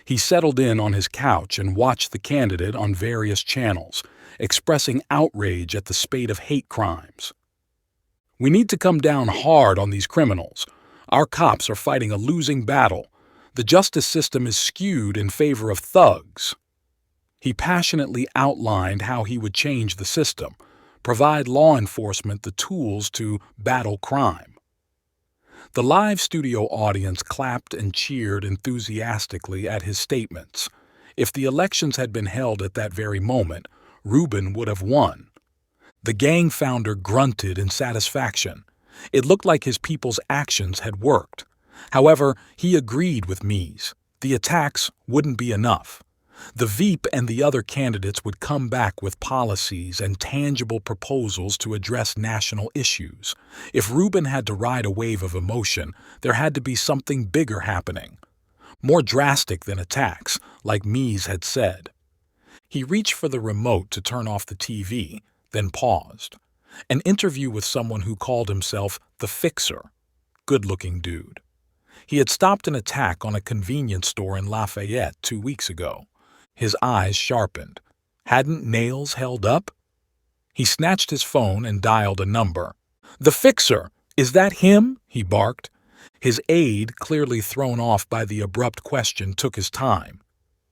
He settled in on his couch and watched the candidate on various channels, expressing outrage at the spate of hate crimes. We need to come down hard on these criminals. Our cops are fighting a losing battle. The justice system is skewed in favor of thugs. He passionately outlined how he would change the system, provide law enforcement the tools to battle crime. The live studio audience clapped and cheered enthusiastically at his statements. If the elections had been held at that very moment, Reuben would have won. The gang founder grunted in satisfaction. It looked like his people's actions had worked. However, he agreed with Mies. The attacks wouldn't be enough. The Veep and the other candidates would come back with policies and tangible proposals to address national issues. If Reuben had to ride a wave of emotion, there had to be something bigger happening. More drastic than attacks, like Mies had said. He reached for the remote to turn off the TV, then paused. An interview with someone who called himself the Fixer. Good-looking dude. He had stopped an attack on a convenience store in Lafayette 2 weeks ago. His eyes sharpened. Hadn't Nails held up? He snatched his phone and dialed a number. "The Fixer! Is that him?" he barked. His aide, clearly thrown off by the abrupt question, took his time.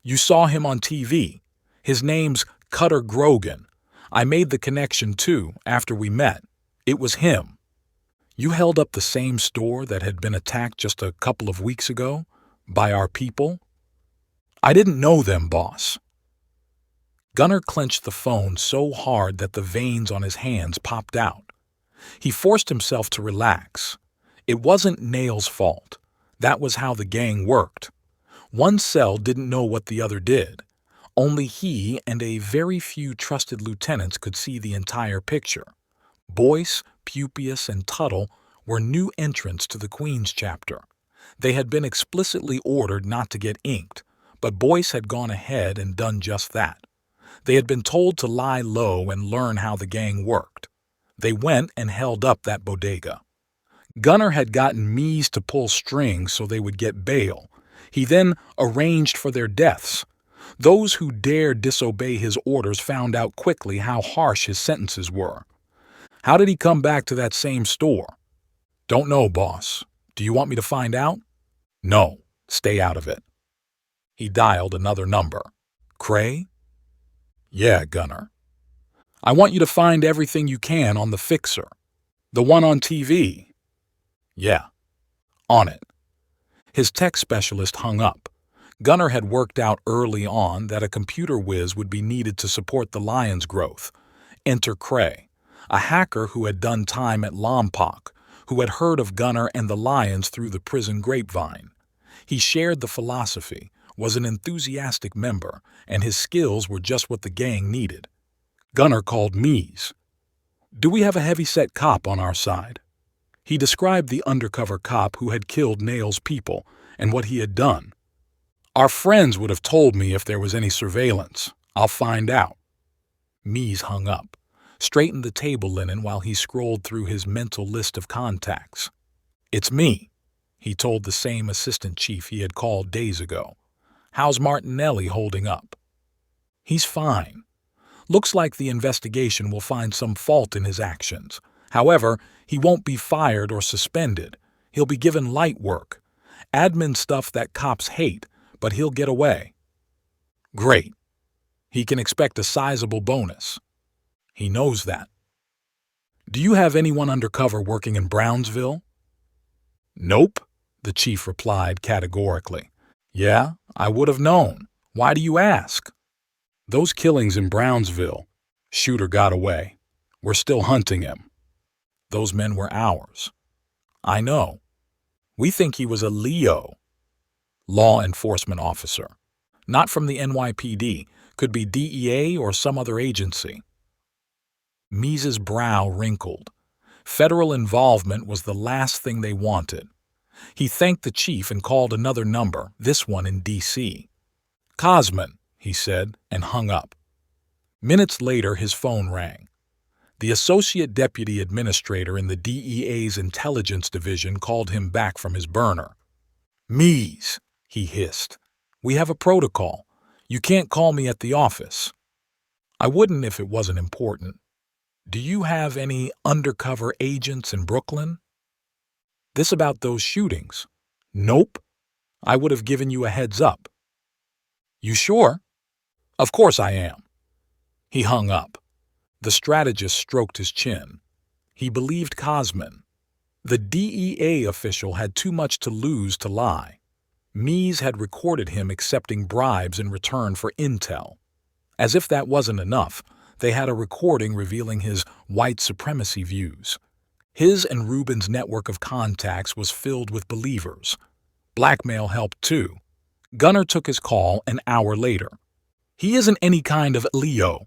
"You saw him on TV. His name's Cutter Grogan. I made the connection, too, after we met. It was him." "You held up the same store that had been attacked just a couple of weeks ago? By our people?" "I didn't know them, boss." Gunnar clenched the phone so hard that the veins on his hands popped out. He forced himself to relax. It wasn't Nail's fault. That was how the gang worked. One cell didn't know what the other did. Only he and a very few trusted lieutenants could see the entire picture. Boyce, Pupius, and Tuttle were new entrants to the Queen's chapter. They had been explicitly ordered not to get inked, but Boyce had gone ahead and done just that. They had been told to lie low and learn how the gang worked. They went and held up that bodega. Gunnar had gotten Mies to pull strings so they would get bail. He then arranged for their deaths. Those who dared disobey his orders found out quickly how harsh his sentences were. How did he come back to that same store? "Don't know, boss. Do you want me to find out?" "No. Stay out of it." He dialed another number. "Cray?" "Yeah, Gunnar." "I want you to find everything you can on the Fixer. The one on TV." "Yeah. On it." His tech specialist hung up. Gunnar had worked out early on that a computer whiz would be needed to support the Lion's growth. Enter Cray, a hacker who had done time at Lompoc, who had heard of Gunnar and the Lions through the prison grapevine. He shared the philosophy, was an enthusiastic member, and his skills were just what the gang needed. Gunnar called Mies. "Do we have a heavy-set cop on our side?" He described the undercover cop who had killed Nail's people and what he had done. "Our friends would have told me if there was any surveillance. I'll find out." Mies hung up, straightened the table linen while he scrolled through his mental list of contacts. "It's me," he told the same assistant chief he had called days ago. "How's Martinelli holding up?" "He's fine. Looks like the investigation will find some fault in his actions. However, he won't be fired or suspended. He'll be given light work. Admin stuff that cops hate, but he'll get away." "Great. He can expect a sizable bonus." "He knows that." "Do you have anyone undercover working in Brownsville?" "Nope," the chief replied categorically. "Yeah, I would have known. Why do you ask? Those killings in Brownsville. Shooter got away. We're still hunting him. Those men were ours. I know. We think he was a Leo. Law enforcement officer. Not from the NYPD. Could be DEA or some other agency. Mies's brow wrinkled. Federal involvement was the last thing they wanted. He thanked the chief and called another number, this one in D.C. Cosman, he said, and hung up. Minutes later, his phone rang. The associate deputy administrator in the DEA's intelligence division called him back from his burner. Mies, he hissed. We have a protocol. You can't call me at the office. I wouldn't if it wasn't important. Do you have any undercover agents in Brooklyn? This about those shootings? Nope. I would have given you a heads up. You sure? Of course I am. He hung up. The strategist stroked his chin. He believed Cosman. The DEA official had too much to lose to lie. Mies had recorded him accepting bribes in return for intel. As if that wasn't enough, they had a recording revealing his white supremacy views. His and Rubin's network of contacts was filled with believers. Blackmail helped too. Gunner took his call an hour later. He isn't any kind of Leo.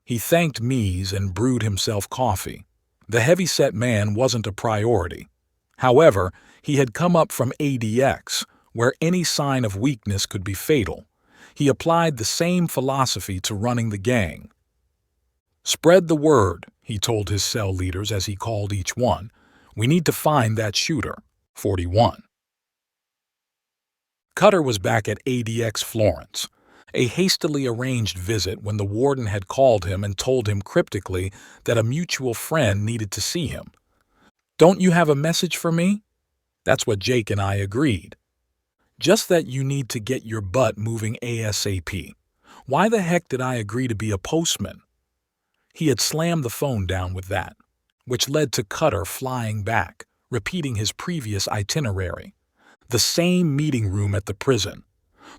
He thanked Mies and brewed himself coffee. The heavy-set man wasn't a priority. However, he had come up from ADX, where any sign of weakness could be fatal. He applied the same philosophy to running the gang. Spread the word, he told his cell leaders as he called each one. We need to find that shooter. 41. Cutter was back at ADX Florence. A hastily arranged visit when the warden had called him and told him cryptically that a mutual friend needed to see him. Don't you have a message for me? That's what Jake and I agreed. Just that you need to get your butt moving ASAP. Why the heck did I agree to be a postman? He had slammed the phone down with that, which led to Cutter flying back, repeating his previous itinerary. The same meeting room at the prison.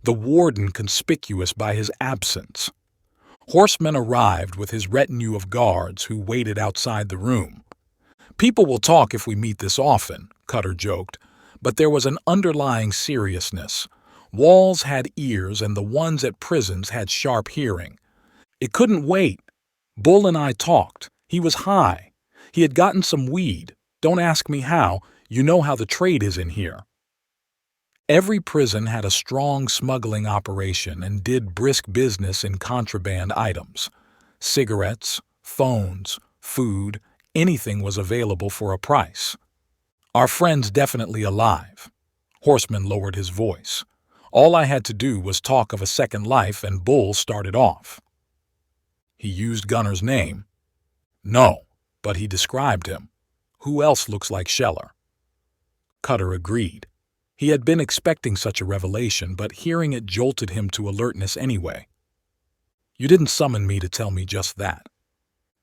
The warden conspicuous by his absence. Horseman arrived with his retinue of guards who waited outside the room. People will talk if we meet this often, Cutter joked, but there was an underlying seriousness. Walls had ears and the ones at prisons had sharp hearing. It couldn't wait. Bull and I talked. He was high. He had gotten some weed. Don't ask me how. You know how the trade is in here. Every prison had a strong smuggling operation and did brisk business in contraband items. Cigarettes, phones, food, anything was available for a price. Our friend's definitely alive. Horseman lowered his voice. All I had to do was talk of a second life and Bull started off. He used Gunner's name. No, but he described him. Who else looks like Scheller? Cutter agreed. He had been expecting such a revelation, but hearing it jolted him to alertness anyway. You didn't summon me to tell me just that.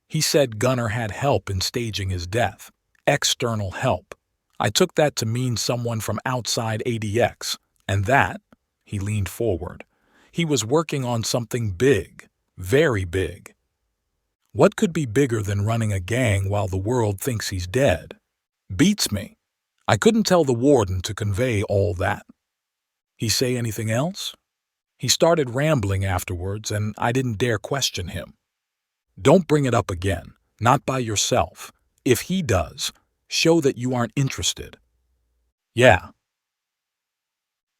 He said Gunner had help in staging his death. External help. I took that to mean someone from outside ADX, and that, he leaned forward, he was working on something big, very big. What could be bigger than running a gang while the world thinks he's dead? Beats me. I couldn't tell the warden to convey all that. He say anything else? He started rambling afterwards, and I didn't dare question him. Don't bring it up again, not by yourself. If he does, show that you aren't interested. Yeah.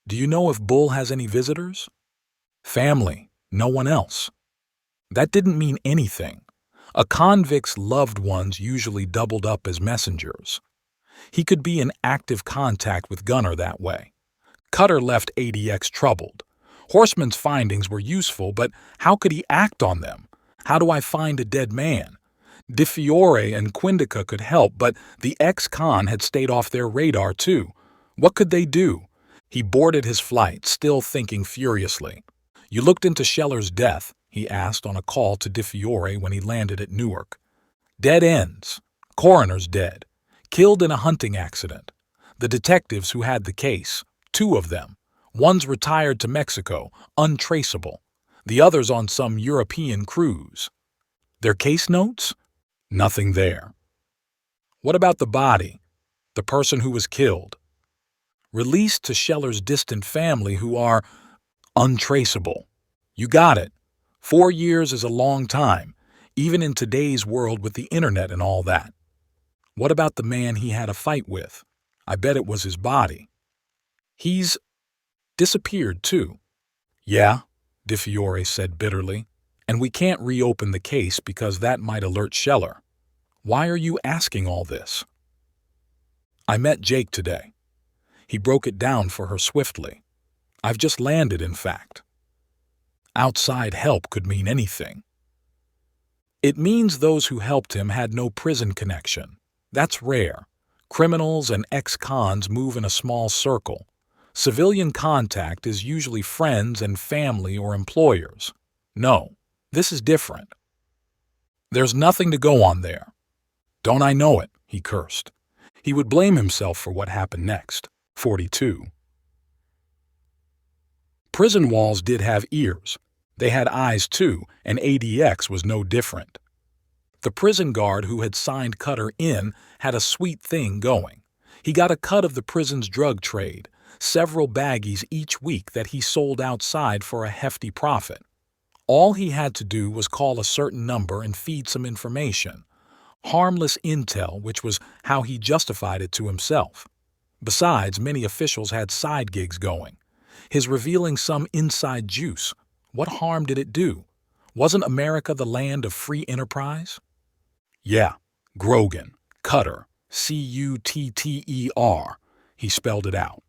Do you know if Bull has any visitors? Family, no one else. That didn't mean anything. A convict's loved ones usually doubled up as messengers. He could be in active contact with Gunner that way. Cutter left ADX troubled. Horseman's findings were useful, but how could he act on them? How do I find a dead man? De Fiore and Quindica could help, but the ex-con had stayed off their radar too. What could they do? He boarded his flight, still thinking furiously. You looked into Scheller's death, he asked on a call to De Fiore when he landed at Newark. Dead ends. Coroner's dead. Killed in a hunting accident. The detectives who had the case, 2 of them, One's retired to Mexico, untraceable. The other's on some European cruise. Their case notes? Nothing there. What about the body? The person who was killed? Released to Scheller's distant family who are untraceable. You got it. 4 years is a long time, even in today's world with the internet and all that. What about the man he had a fight with? I bet it was his body. He's disappeared, too. Yeah, DeFiore said bitterly, and we can't reopen the case because that might alert Scheller. Why are you asking all this? I met Jake today. He broke it down for her swiftly. I've just landed, in fact. Outside help could mean anything. It means those who helped him had no prison connection. That's rare. Criminals and ex-cons move in a small circle. Civilian contact is usually friends and family or employers. No, this is different. There's nothing to go on there. Don't I know it, he cursed. He would blame himself for what happened next. 42. Prison walls did have ears. They had eyes too, and ADX was no different. The prison guard who had signed Cutter in had a sweet thing going. He got a cut of the prison's drug trade, several baggies each week that he sold outside for a hefty profit. All he had to do was call a certain number and feed some information. Harmless intel, which was how he justified it to himself. Besides, many officials had side gigs going. His revealing some inside juice. What harm did it do? Wasn't America the land of free enterprise? Yeah, Grogan, Cutter, C-U-T-T-E-R. He spelled it out.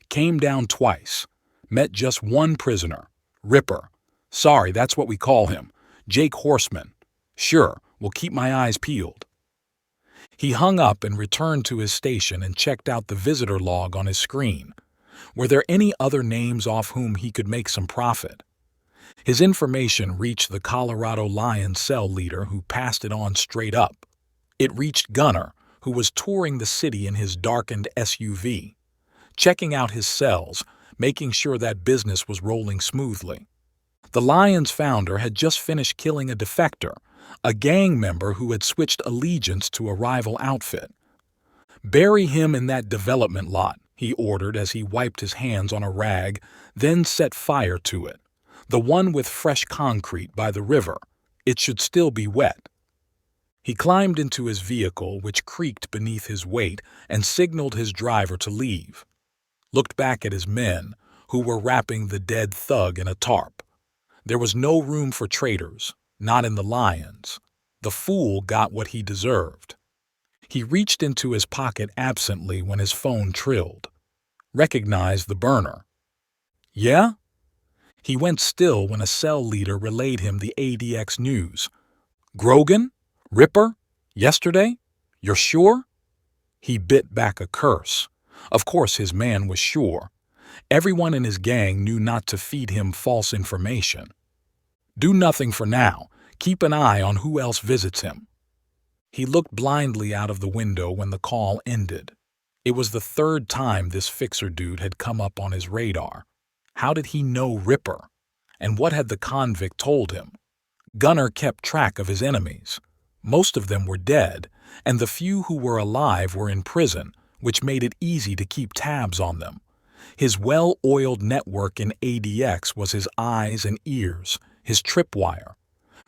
Came down twice. Met just one prisoner. Ripper. Sorry, that's what we call him. Jake Horseman. Sure, will keep my eyes peeled. He hung up and returned to his station and checked out the visitor log on his screen. Were there any other names off whom he could make some profit? His information reached the Colorado Lions cell leader, who passed it on straight up. It reached Gunner, who was touring the city in his darkened SUV, checking out his cells, making sure that business was rolling smoothly. The Lions founder had just finished killing a defector, a gang member who had switched allegiance to a rival outfit. Bury him in that development lot, he ordered as he wiped his hands on a rag, then set fire to it. The one with fresh concrete by the river. It should still be wet. He climbed into his vehicle, which creaked beneath his weight, and signaled his driver to leave. Looked back at his men, who were wrapping the dead thug in a tarp. There was no room for traitors, not in the Lions. The fool got what he deserved. He reached into his pocket absently when his phone trilled. Recognized the burner. Yeah? He went still when a cell leader relayed him the ADX news. Grogan? Ripper? Yesterday? You're sure? He bit back a curse. Of course his man was sure. Everyone in his gang knew not to feed him false information. Do nothing for now. Keep an eye on who else visits him. He looked blindly out of the window when the call ended. It was the third time this fixer dude had come up on his radar. How did he know Ripper? And what had the convict told him? Gunner kept track of his enemies. Most of them were dead, and the few who were alive were in prison, which made it easy to keep tabs on them. His well-oiled network in ADX was his eyes and ears, his tripwire.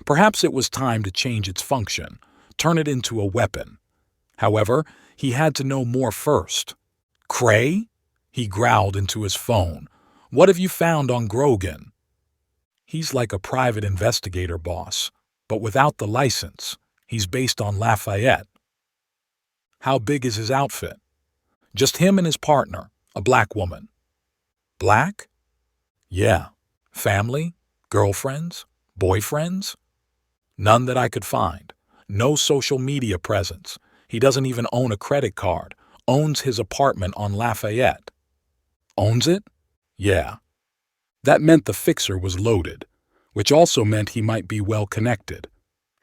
Perhaps it was time to change its function, turn it into a weapon. However, he had to know more first. Cray? He growled into his phone. What have you found on Grogan? He's like a private investigator, boss, but without the license. He's based on Lafayette. How big is his outfit? Just him and his partner, a black woman. Black? Yeah. Family? Girlfriends? Boyfriends? None that I could find. No social media presence. He doesn't even own a credit card. Owns his apartment on Lafayette. Owns it? Yeah. That meant the fixer was loaded, which also meant he might be well connected.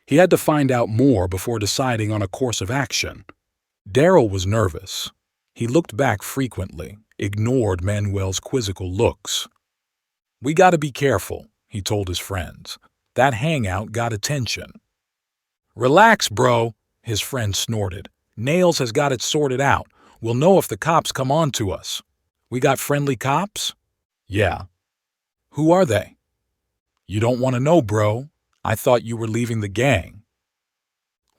He had to find out more before deciding on a course of action. Daryl was nervous. He looked back frequently, ignored Manuel's quizzical looks. "We gotta be careful," he told his friends. "That hangout got attention." "Relax, bro," his friend snorted. "Nails has got it sorted out. We'll know if the cops come on to us." "We got friendly cops?" "Yeah." "Who are they?" "You don't want to know, bro. I thought you were leaving the gang."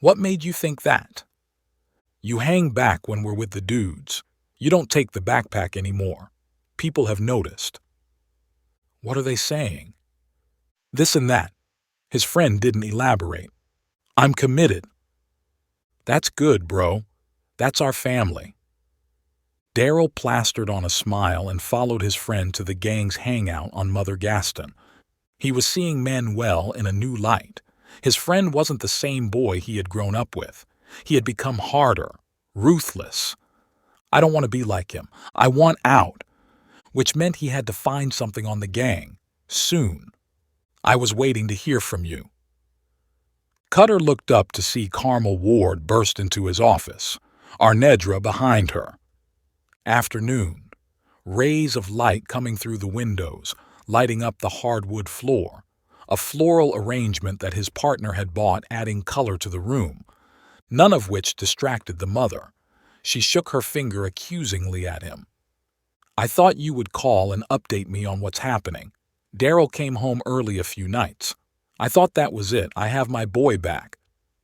"What made you think that?" "You hang back when we're with the dudes. You don't take the backpack anymore. People have noticed." "What are they saying?" "This and that." His friend didn't elaborate. "I'm committed." "That's good, bro. That's our family." Daryl plastered on a smile and followed his friend to the gang's hangout on Mother Gaston. He was seeing Manuel in a new light. His friend wasn't the same boy he had grown up with. He had become harder, ruthless. "I don't want to be like him. I want out." Which meant he had to find something on the gang, soon. "I was waiting to hear from you." Cutter looked up to see Carmel Ward burst into his office, Arnedra behind her. Afternoon. Rays of light coming through the windows, lighting up the hardwood floor, a floral arrangement that his partner had bought adding color to the room, none of which distracted the mother. She shook her finger accusingly at him. "I thought you would call and update me on what's happening. Daryl came home early a few nights. I thought that was it. I have my boy back.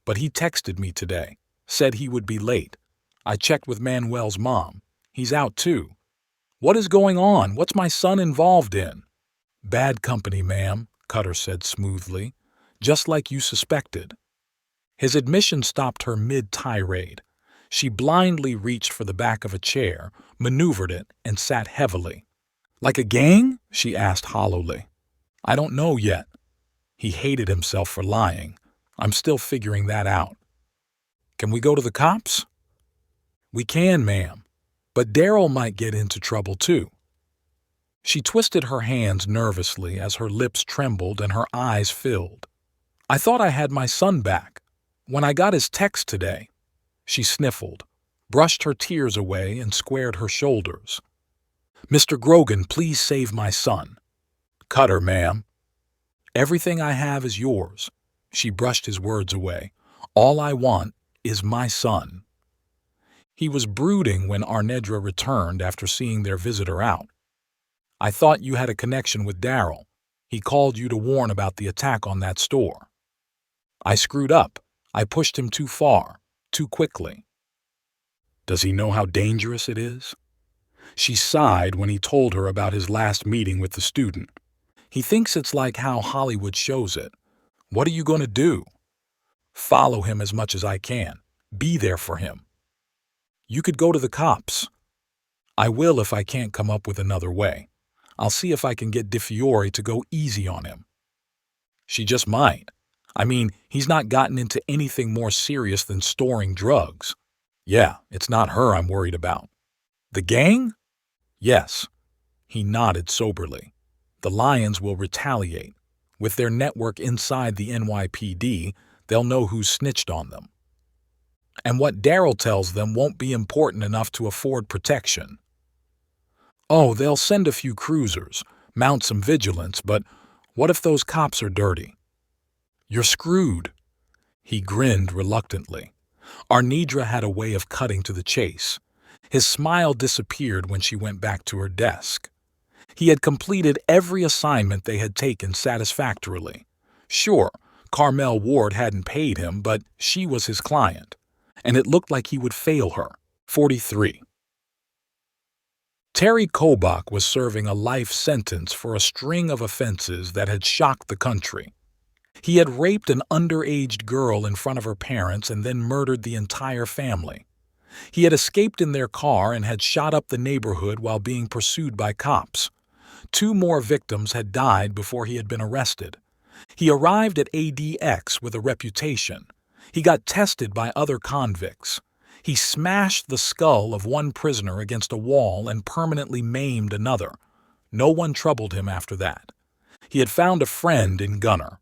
But he texted me today, said he would be late. I checked with Manuel's mom. He's out too. What is going on? What's my son involved in?" "Bad company, ma'am," Cutter said smoothly, "just like you suspected." His admission stopped her mid-tirade. She blindly reached for the back of a chair, maneuvered it, and sat heavily. "Like a gang?" she asked hollowly. "I don't know yet." He hated himself for lying. "I'm still figuring that out." "Can we go to the cops?" "We can, ma'am. But Daryl might get into trouble too." She twisted her hands nervously as her lips trembled and her eyes filled. "I thought I had my son back. When I got his text today." She sniffled, brushed her tears away, and squared her shoulders. "Mr. Grogan, please save my son." "Cutter, ma'am." "Everything I have is yours." She brushed his words away. "All I want is my son." He was brooding when Arnedra returned after seeing their visitor out. "I thought you had a connection with Daryl. He called you to warn about the attack on that store." "I screwed up. I pushed him too far, too quickly." "Does he know how dangerous it is?" She sighed when he told her about his last meeting with the student. "He thinks it's like how Hollywood shows it. What are you going to do?" "Follow him as much as I can. Be there for him." "You could go to the cops." "I will if I can't come up with another way. I'll see if I can get DeFiore to go easy on him." "She just might. I mean, he's not gotten into anything more serious than storing drugs." "Yeah, it's not her I'm worried about." "The gang?" "Yes." He nodded soberly. "The Lions will retaliate. With their network inside the NYPD, they'll know who snitched on them. And what Daryl tells them won't be important enough to afford protection." "Oh, they'll send a few cruisers, mount some vigilance, but what if those cops are dirty?" "You're screwed." He grinned reluctantly. Arnedra had a way of cutting to the chase. His smile disappeared when she went back to her desk. He had completed every assignment they had taken satisfactorily. Sure, Carmel Ward hadn't paid him, but she was his client, and it looked like he would fail her. 43. Terry Kobach was serving a life sentence for a string of offenses that had shocked the country. He had raped an underage girl in front of her parents and then murdered the entire family. He had escaped in their car and had shot up the neighborhood while being pursued by cops. 2 more victims had died before he had been arrested. He arrived at ADX with a reputation. He got tested by other convicts. He smashed the skull of one prisoner against a wall and permanently maimed another. No one troubled him after that. He had found a friend in Gunner.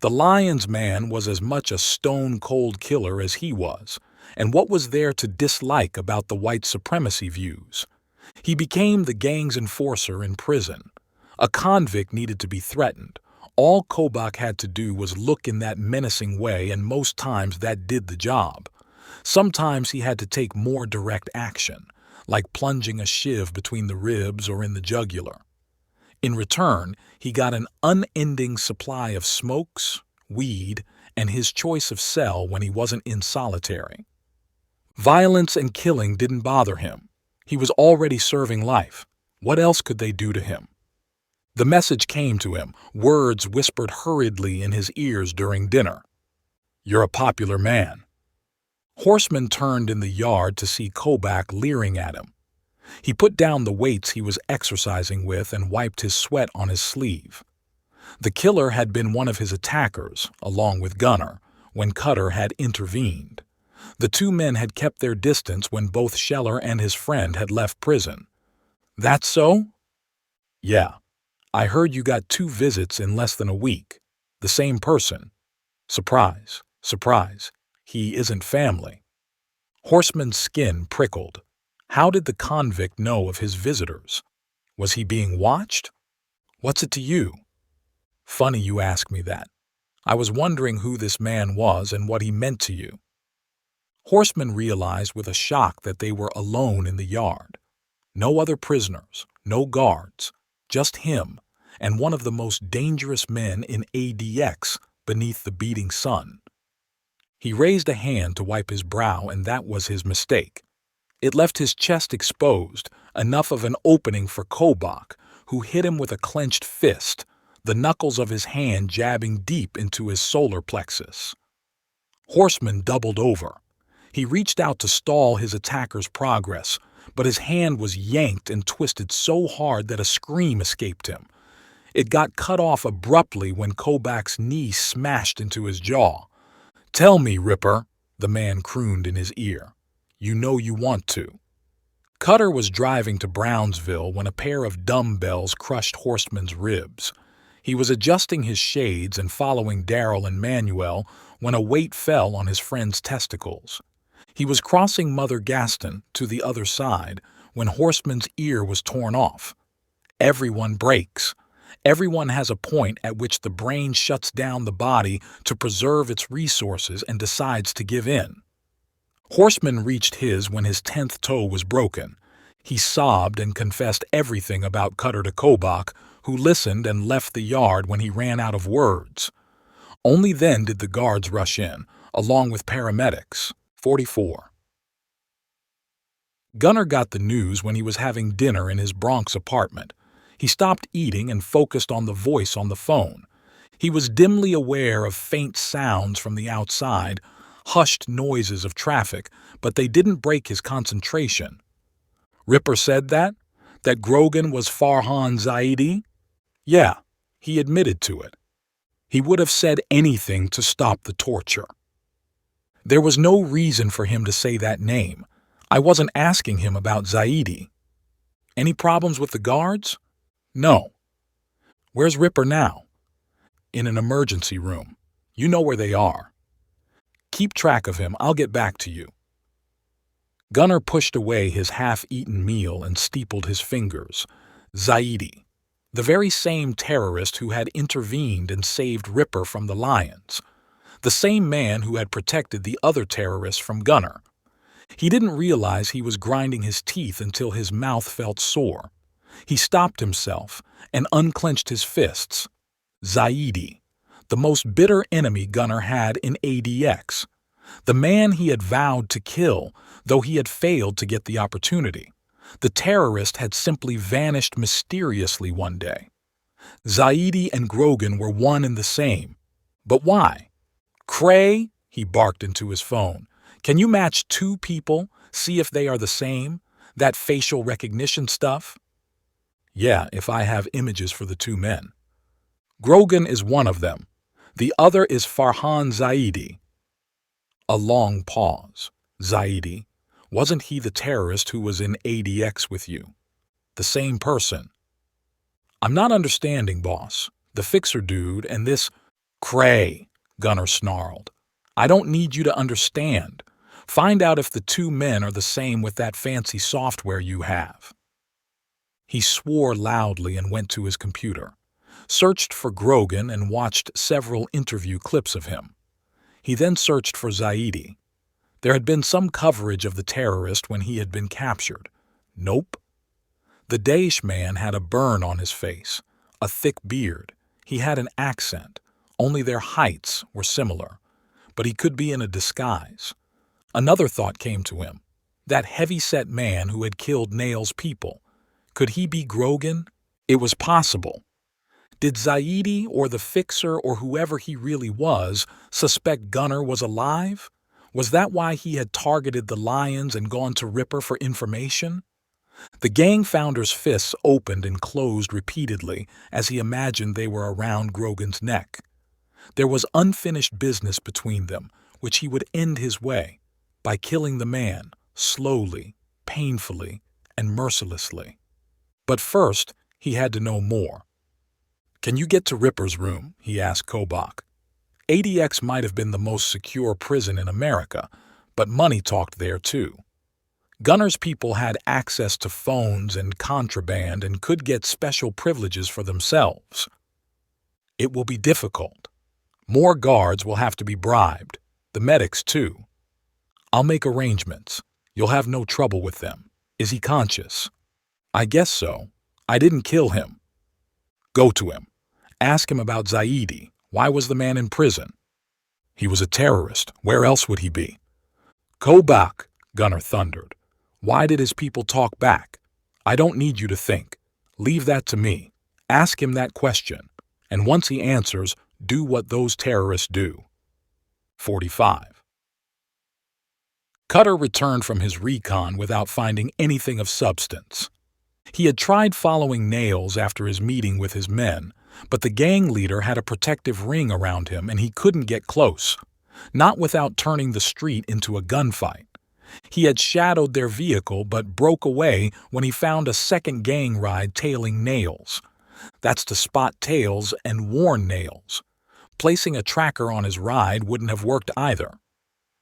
The Lions man was as much a stone-cold killer as he was, and what was there to dislike about the white supremacy views? He became the gang's enforcer in prison. A convict needed to be threatened. All Kobach had to do was look in that menacing way, and most times that did the job. Sometimes he had to take more direct action, like plunging a shiv between the ribs or in the jugular. In return, he got an unending supply of smokes, weed, and his choice of cell when he wasn't in solitary. Violence and killing didn't bother him. He was already serving life. What else could they do to him? The message came to him, words whispered hurriedly in his ears during dinner. "You're a popular man." Horseman turned in the yard to see Kobach leering at him. He put down the weights he was exercising with and wiped his sweat on his sleeve. The killer had been one of his attackers, along with Gunner, when Cutter had intervened. The two men had kept their distance when both Scheller and his friend had left prison. "That so?" "Yeah. I heard you got 2 visits in less than a week. The same person. Surprise, surprise. He isn't family." Horseman's skin prickled. How did the convict know of his visitors? Was he being watched? "What's it to you?" "Funny you ask me that. I was wondering who this man was and what he meant to you." Horseman realized with a shock that they were alone in the yard. No other prisoners, no guards, just him and one of the most dangerous men in ADX beneath the beating sun. He raised a hand to wipe his brow, and that was his mistake. It left his chest exposed, enough of an opening for Kobach, who hit him with a clenched fist, the knuckles of his hand jabbing deep into his solar plexus. Horseman doubled over. He reached out to stall his attacker's progress, but his hand was yanked and twisted so hard that a scream escaped him. It got cut off abruptly when Kobach's knee smashed into his jaw. "Tell me, Ripper," the man crooned in his ear. "You know you want to." Cutter was driving to Brownsville when a pair of dumbbells crushed Horseman's ribs. He was adjusting his shades and following Daryl and Manuel when a weight fell on his friend's testicles. He was crossing Mother Gaston to the other side when Horseman's ear was torn off. Everyone breaks. Everyone has a point at which the brain shuts down the body to preserve its resources and decides to give in. Horseman reached his when his 10th toe was broken. He sobbed and confessed everything about Cutter to Kobach, who listened and left the yard when he ran out of words. Only then did the guards rush in, along with paramedics. 44. Gunner got the news when he was having dinner in his Bronx apartment. He stopped eating and focused on the voice on the phone. He was dimly aware of faint sounds from the outside, hushed noises of traffic, but they didn't break his concentration. Ripper said that? That Grogan was Farhan Zaidi? Yeah, he admitted to it. He would have said anything to stop the torture. There was no reason for him to say that name. I wasn't asking him about Zaidi. Any problems with the guards? No. Where's Ripper now? In an emergency room. You know where they are. Keep track of him. I'll get back to you. Gunner pushed away his half-eaten meal and steepled his fingers. Zaidi, the very same terrorist who had intervened and saved Ripper from the lions. The same man who had protected the other terrorists from Gunner. He didn't realize he was grinding his teeth until his mouth felt sore. He stopped himself and unclenched his fists. Zaidi, the most bitter enemy Gunner had in ADX. The man he had vowed to kill, though he had failed to get the opportunity. The terrorist had simply vanished mysteriously one day. Zaidi and Grogan were one and the same. But why? "Cray," he barked into his phone. "Can you match 2 people, see if they are the same? That facial recognition stuff?" "Yeah, if I have images for the 2 men." "Grogan is one of them. The other is Farhan Zaidi." A long pause. "Zaidi, wasn't he the terrorist who was in ADX with you?" "The same person." "I'm not understanding, boss. The fixer dude and this—" "Cray," Gunner snarled. "I don't need you to understand. Find out if the 2 men are the same with that fancy software you have." He swore loudly and went to his computer, searched for Grogan and watched several interview clips of him. He then searched for Zaidi. There had been some coverage of the terrorist when he had been captured. Nope. The Daesh man had a burn on his face, a thick beard. He had an accent. Only their heights were similar. But he could be in a disguise. Another thought came to him. That heavy-set man who had killed Nail's people. Could he be Grogan? It was possible. Did Zaidi or the fixer or whoever he really was suspect Gunner was alive? Was that why he had targeted the Lions and gone to Ripper for information? The gang founder's fists opened and closed repeatedly as he imagined they were around Grogan's neck. There was unfinished business between them, which he would end his way, by killing the man, slowly, painfully, and mercilessly. But first, he had to know more. "Can you get to Ripper's room?" he asked Kobach. ADX might have been the most secure prison in America, but money talked there too. Gunner's people had access to phones and contraband and could get special privileges for themselves. It will be difficult. More guards will have to be bribed, the medics too. I'll make arrangements. You'll have no trouble with them. Is he conscious? I guess so. I didn't kill him. Go to him. Ask him about Zaidi. Why was the man in prison? He was a terrorist. Where else would he be? Kobach, Gunner thundered. Why did his people talk back? I don't need you to think. Leave that to me. Ask him that question. And once he answers, do what those terrorists do. 45. Cutter returned from his recon without finding anything of substance. He had tried following Nails after his meeting with his men, but the gang leader had a protective ring around him and he couldn't get close, not without turning the street into a gunfight. He had shadowed their vehicle but broke away when he found a second gang ride tailing Nails. That's to spot tails and warn Nails. Placing a tracker on his ride wouldn't have worked either.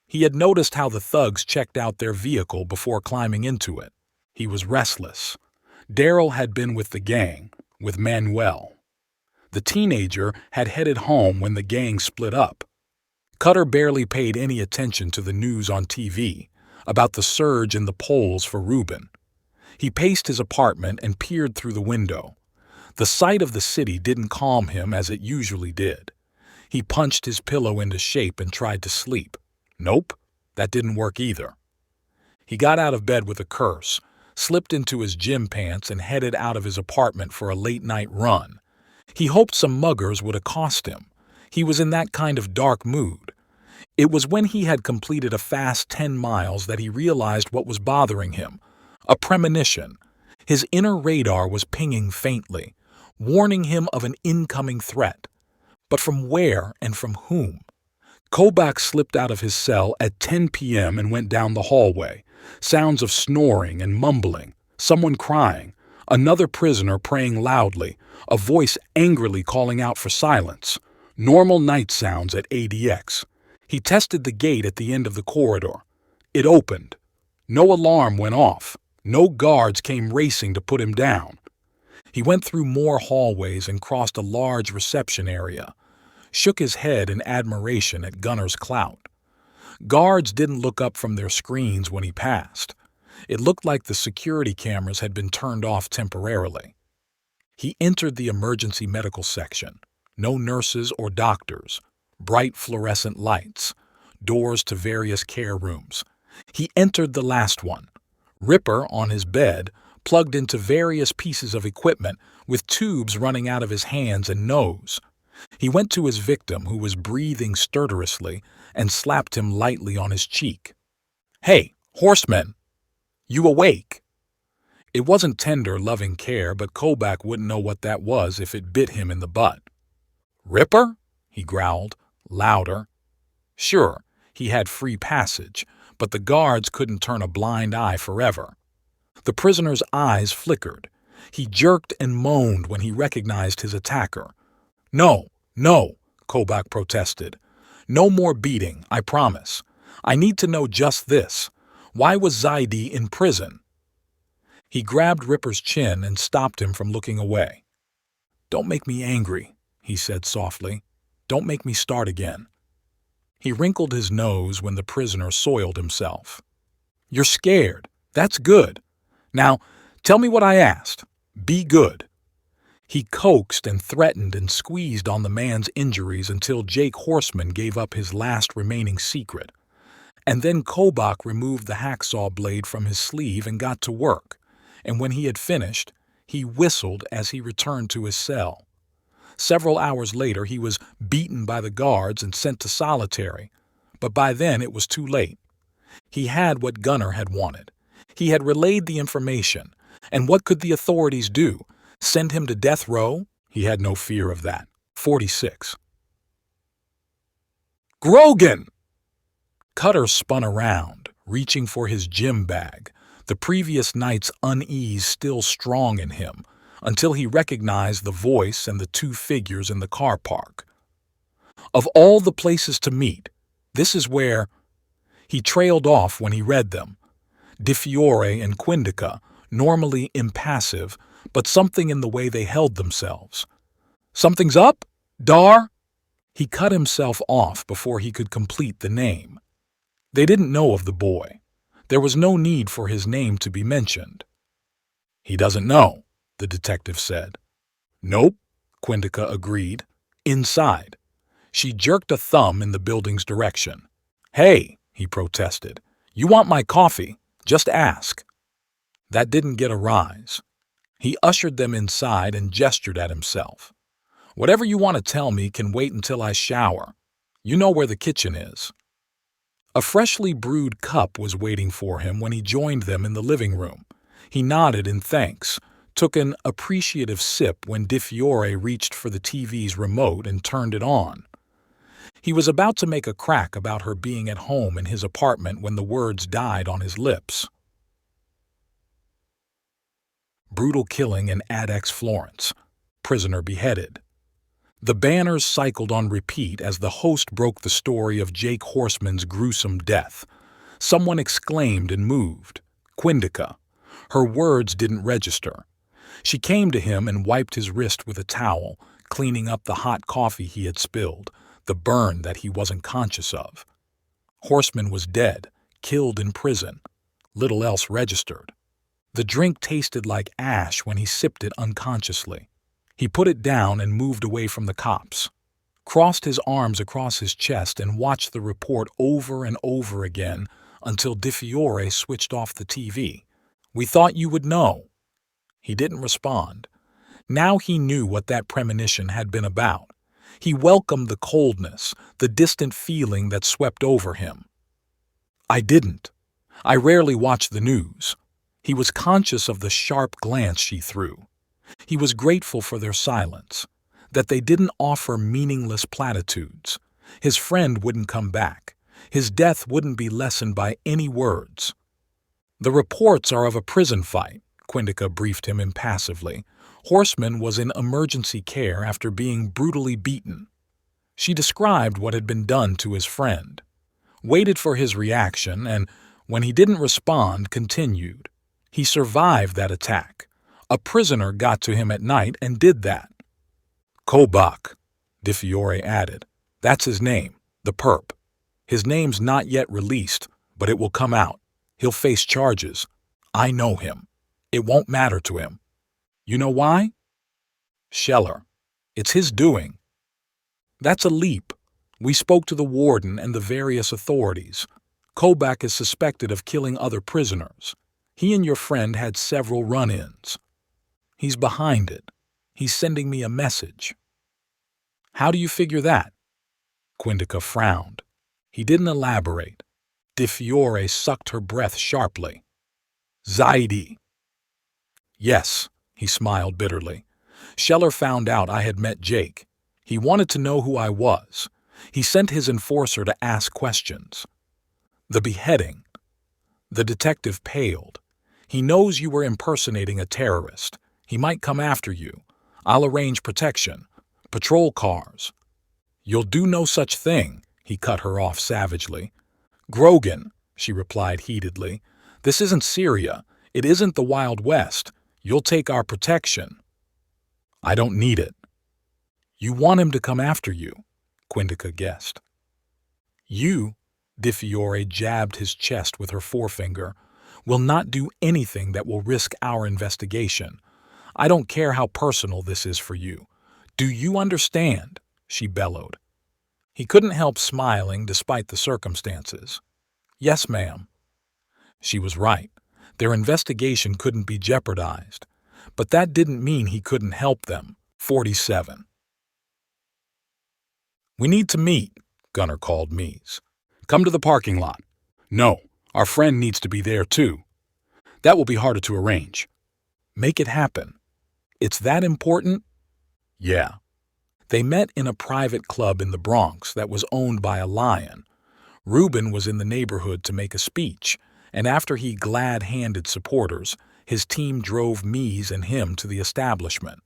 He had noticed how the thugs checked out their vehicle before climbing into it. He was restless. Daryl had been with the gang, with Manuel. The teenager had headed home when the gang split up. Cutter barely paid any attention to the news on TV about the surge in the polls for Reuben. He paced his apartment and peered through the window. The sight of the city didn't calm him as it usually did. He punched his pillow into shape and tried to sleep. Nope, that didn't work either. He got out of bed with a curse, slipped into his gym pants and headed out of his apartment for a late-night run. He hoped some muggers would accost him. He was in that kind of dark mood. It was when he had completed a fast 10 miles that he realized what was bothering him. A premonition. His inner radar was pinging faintly, warning him of an incoming threat. But from where and from whom? Kobach slipped out of his cell at 10 p.m. and went down the hallway. Sounds of snoring and mumbling, someone crying, another prisoner praying loudly, a voice angrily calling out for silence. Normal night sounds at ADX. He tested the gate at the end of the corridor. It opened. No alarm went off. No guards came racing to put him down. He went through more hallways and crossed a large reception area, shook his head in admiration at Gunner's clout. Guards didn't look up from their screens when he passed. It looked like the security cameras had been turned off temporarily. He entered the emergency medical section. No nurses or doctors. Bright fluorescent lights. Doors to various care rooms. He entered the last one. Ripper, on his bed, plugged into various pieces of equipment with tubes running out of his hands and nose. He went to his victim, who was breathing stertorously, and slapped him lightly on his cheek. "Hey, horseman! You awake?" It wasn't tender, loving care, but Kobach wouldn't know what that was if it bit him in the butt. "Ripper?" he growled, louder. Sure, he had free passage, but the guards couldn't turn a blind eye forever. The prisoner's eyes flickered. He jerked and moaned when he recognized his attacker. "No, no," Kobach protested. "No more beating, I promise. I need to know just this. Why was Zaidi in prison?" He grabbed Ripper's chin and stopped him from looking away. "Don't make me angry," he said softly. "Don't make me start again." He wrinkled his nose when the prisoner soiled himself. "You're scared. That's good. Now, tell me what I asked. Be good." He coaxed and threatened and squeezed on the man's injuries until Jake Horseman gave up his last remaining secret. And then Kobach removed the hacksaw blade from his sleeve and got to work, and when he had finished, he whistled as he returned to his cell. Several hours later, he was beaten by the guards and sent to solitary, but by then it was too late. He had what Gunner had wanted. He had relayed the information, and what could the authorities do? Send him to death row? He had no fear of that. 46. Grogan! Cutter spun around, reaching for his gym bag, the previous night's unease still strong in him, until he recognized the voice and the two figures in the car park. Of all the places to meet, this is where... He trailed off when he read them. Di Fiore and Quindica, normally impassive, but something in the way they held themselves. "Something's up, Dar?" He cut himself off before he could complete the name. They didn't know of the boy. There was no need for his name to be mentioned. "He doesn't know," the detective said. "Nope," Quindica agreed. "Inside." She jerked a thumb in the building's direction. "Hey," he protested, "you want my coffee? Just ask." That didn't get a rise. He ushered them inside and gestured at himself. "Whatever you want to tell me can wait until I shower. You know where the kitchen is." A freshly brewed cup was waiting for him when he joined them in the living room. He nodded in thanks, took an appreciative sip when Di Fiore reached for the TV's remote and turned it on. He was about to make a crack about her being at home in his apartment when the words died on his lips. Brutal killing in Adex, Florence. Prisoner beheaded. The banners cycled on repeat as the host broke the story of Jake Horseman's gruesome death. Someone exclaimed and moved. Quindica. Her words didn't register. She came to him and wiped his wrist with a towel, cleaning up the hot coffee he had spilled, the burn that he wasn't conscious of. Horseman was dead, killed in prison. Little else registered. The drink tasted like ash when he sipped it unconsciously. He put it down and moved away from the cops, crossed his arms across his chest and watched the report over and over again until Di Fiore switched off the TV. "We thought you would know." He didn't respond. Now he knew what that premonition had been about. He welcomed the coldness, the distant feeling that swept over him. "I didn't. I rarely watch the news." He was conscious of the sharp glance she threw. He was grateful for their silence, that they didn't offer meaningless platitudes. His friend wouldn't come back. His death wouldn't be lessened by any words. "The reports are of a prison fight," Quindica briefed him impassively. "Horseman was in emergency care after being brutally beaten." She described what had been done to his friend, waited for his reaction, and, when he didn't respond, continued. "He survived that attack. A prisoner got to him at night and did that." "Kobach," Di Fiore added. "That's his name, the perp. His name's not yet released, but it will come out. He'll face charges. I know him. It won't matter to him. You know why? Scheller. It's his doing." "That's a leap. We spoke to the warden and the various authorities. Kobach is suspected of killing other prisoners. He and your friend had several run-ins. He's behind it. He's sending me a message." "How do you figure that?" Quindica frowned. He didn't elaborate. Di Fiore sucked her breath sharply. "Zaidi." "Yes," he smiled bitterly. "Scheller found out I had met Jake. He wanted to know who I was. He sent his enforcer to ask questions." "The beheading." The detective paled. "He knows you were impersonating a terrorist. He might come after you. I'll arrange protection. Patrol cars." "You'll do no such thing," he cut her off savagely. "Grogan," she replied heatedly, "this isn't Syria. It isn't the Wild West. You'll take our protection. I don't need it. You want him to come after you, Quindica guessed. You, Di Fiore jabbed his chest with her forefinger, will not do anything that will risk our investigation. I don't care how personal this is for you. Do you understand? She bellowed. He couldn't help smiling despite the circumstances. Yes, ma'am. She was right. Their investigation couldn't be jeopardized. But that didn't mean he couldn't help them. 47. We need to meet, Gunnar called Mies. Come to the parking lot. No, our friend needs to be there too. That will be harder to arrange. Make it happen. It's that important? Yeah. They met in a private club in the Bronx that was owned by a lion. Reuben was in the neighborhood to make a speech, and after he glad-handed supporters, his team drove Mies and him to the establishment.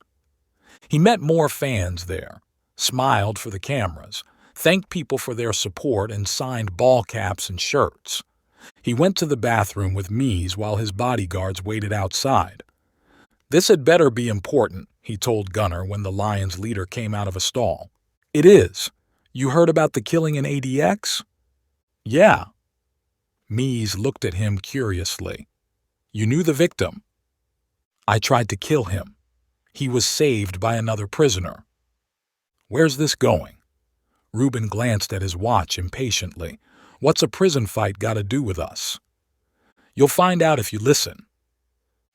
He met more fans there, smiled for the cameras, thanked people for their support, and signed ball caps and shirts. He went to the bathroom with Mies while his bodyguards waited outside. This had better be important, he told Gunnar when the Lion's leader came out of a stall. It is. You heard about the killing in ADX? Yeah. Mies looked at him curiously. You knew the victim. I tried to kill him. He was saved by another prisoner. Where's this going? Reuben glanced at his watch impatiently. What's a prison fight got to do with us? You'll find out if you listen.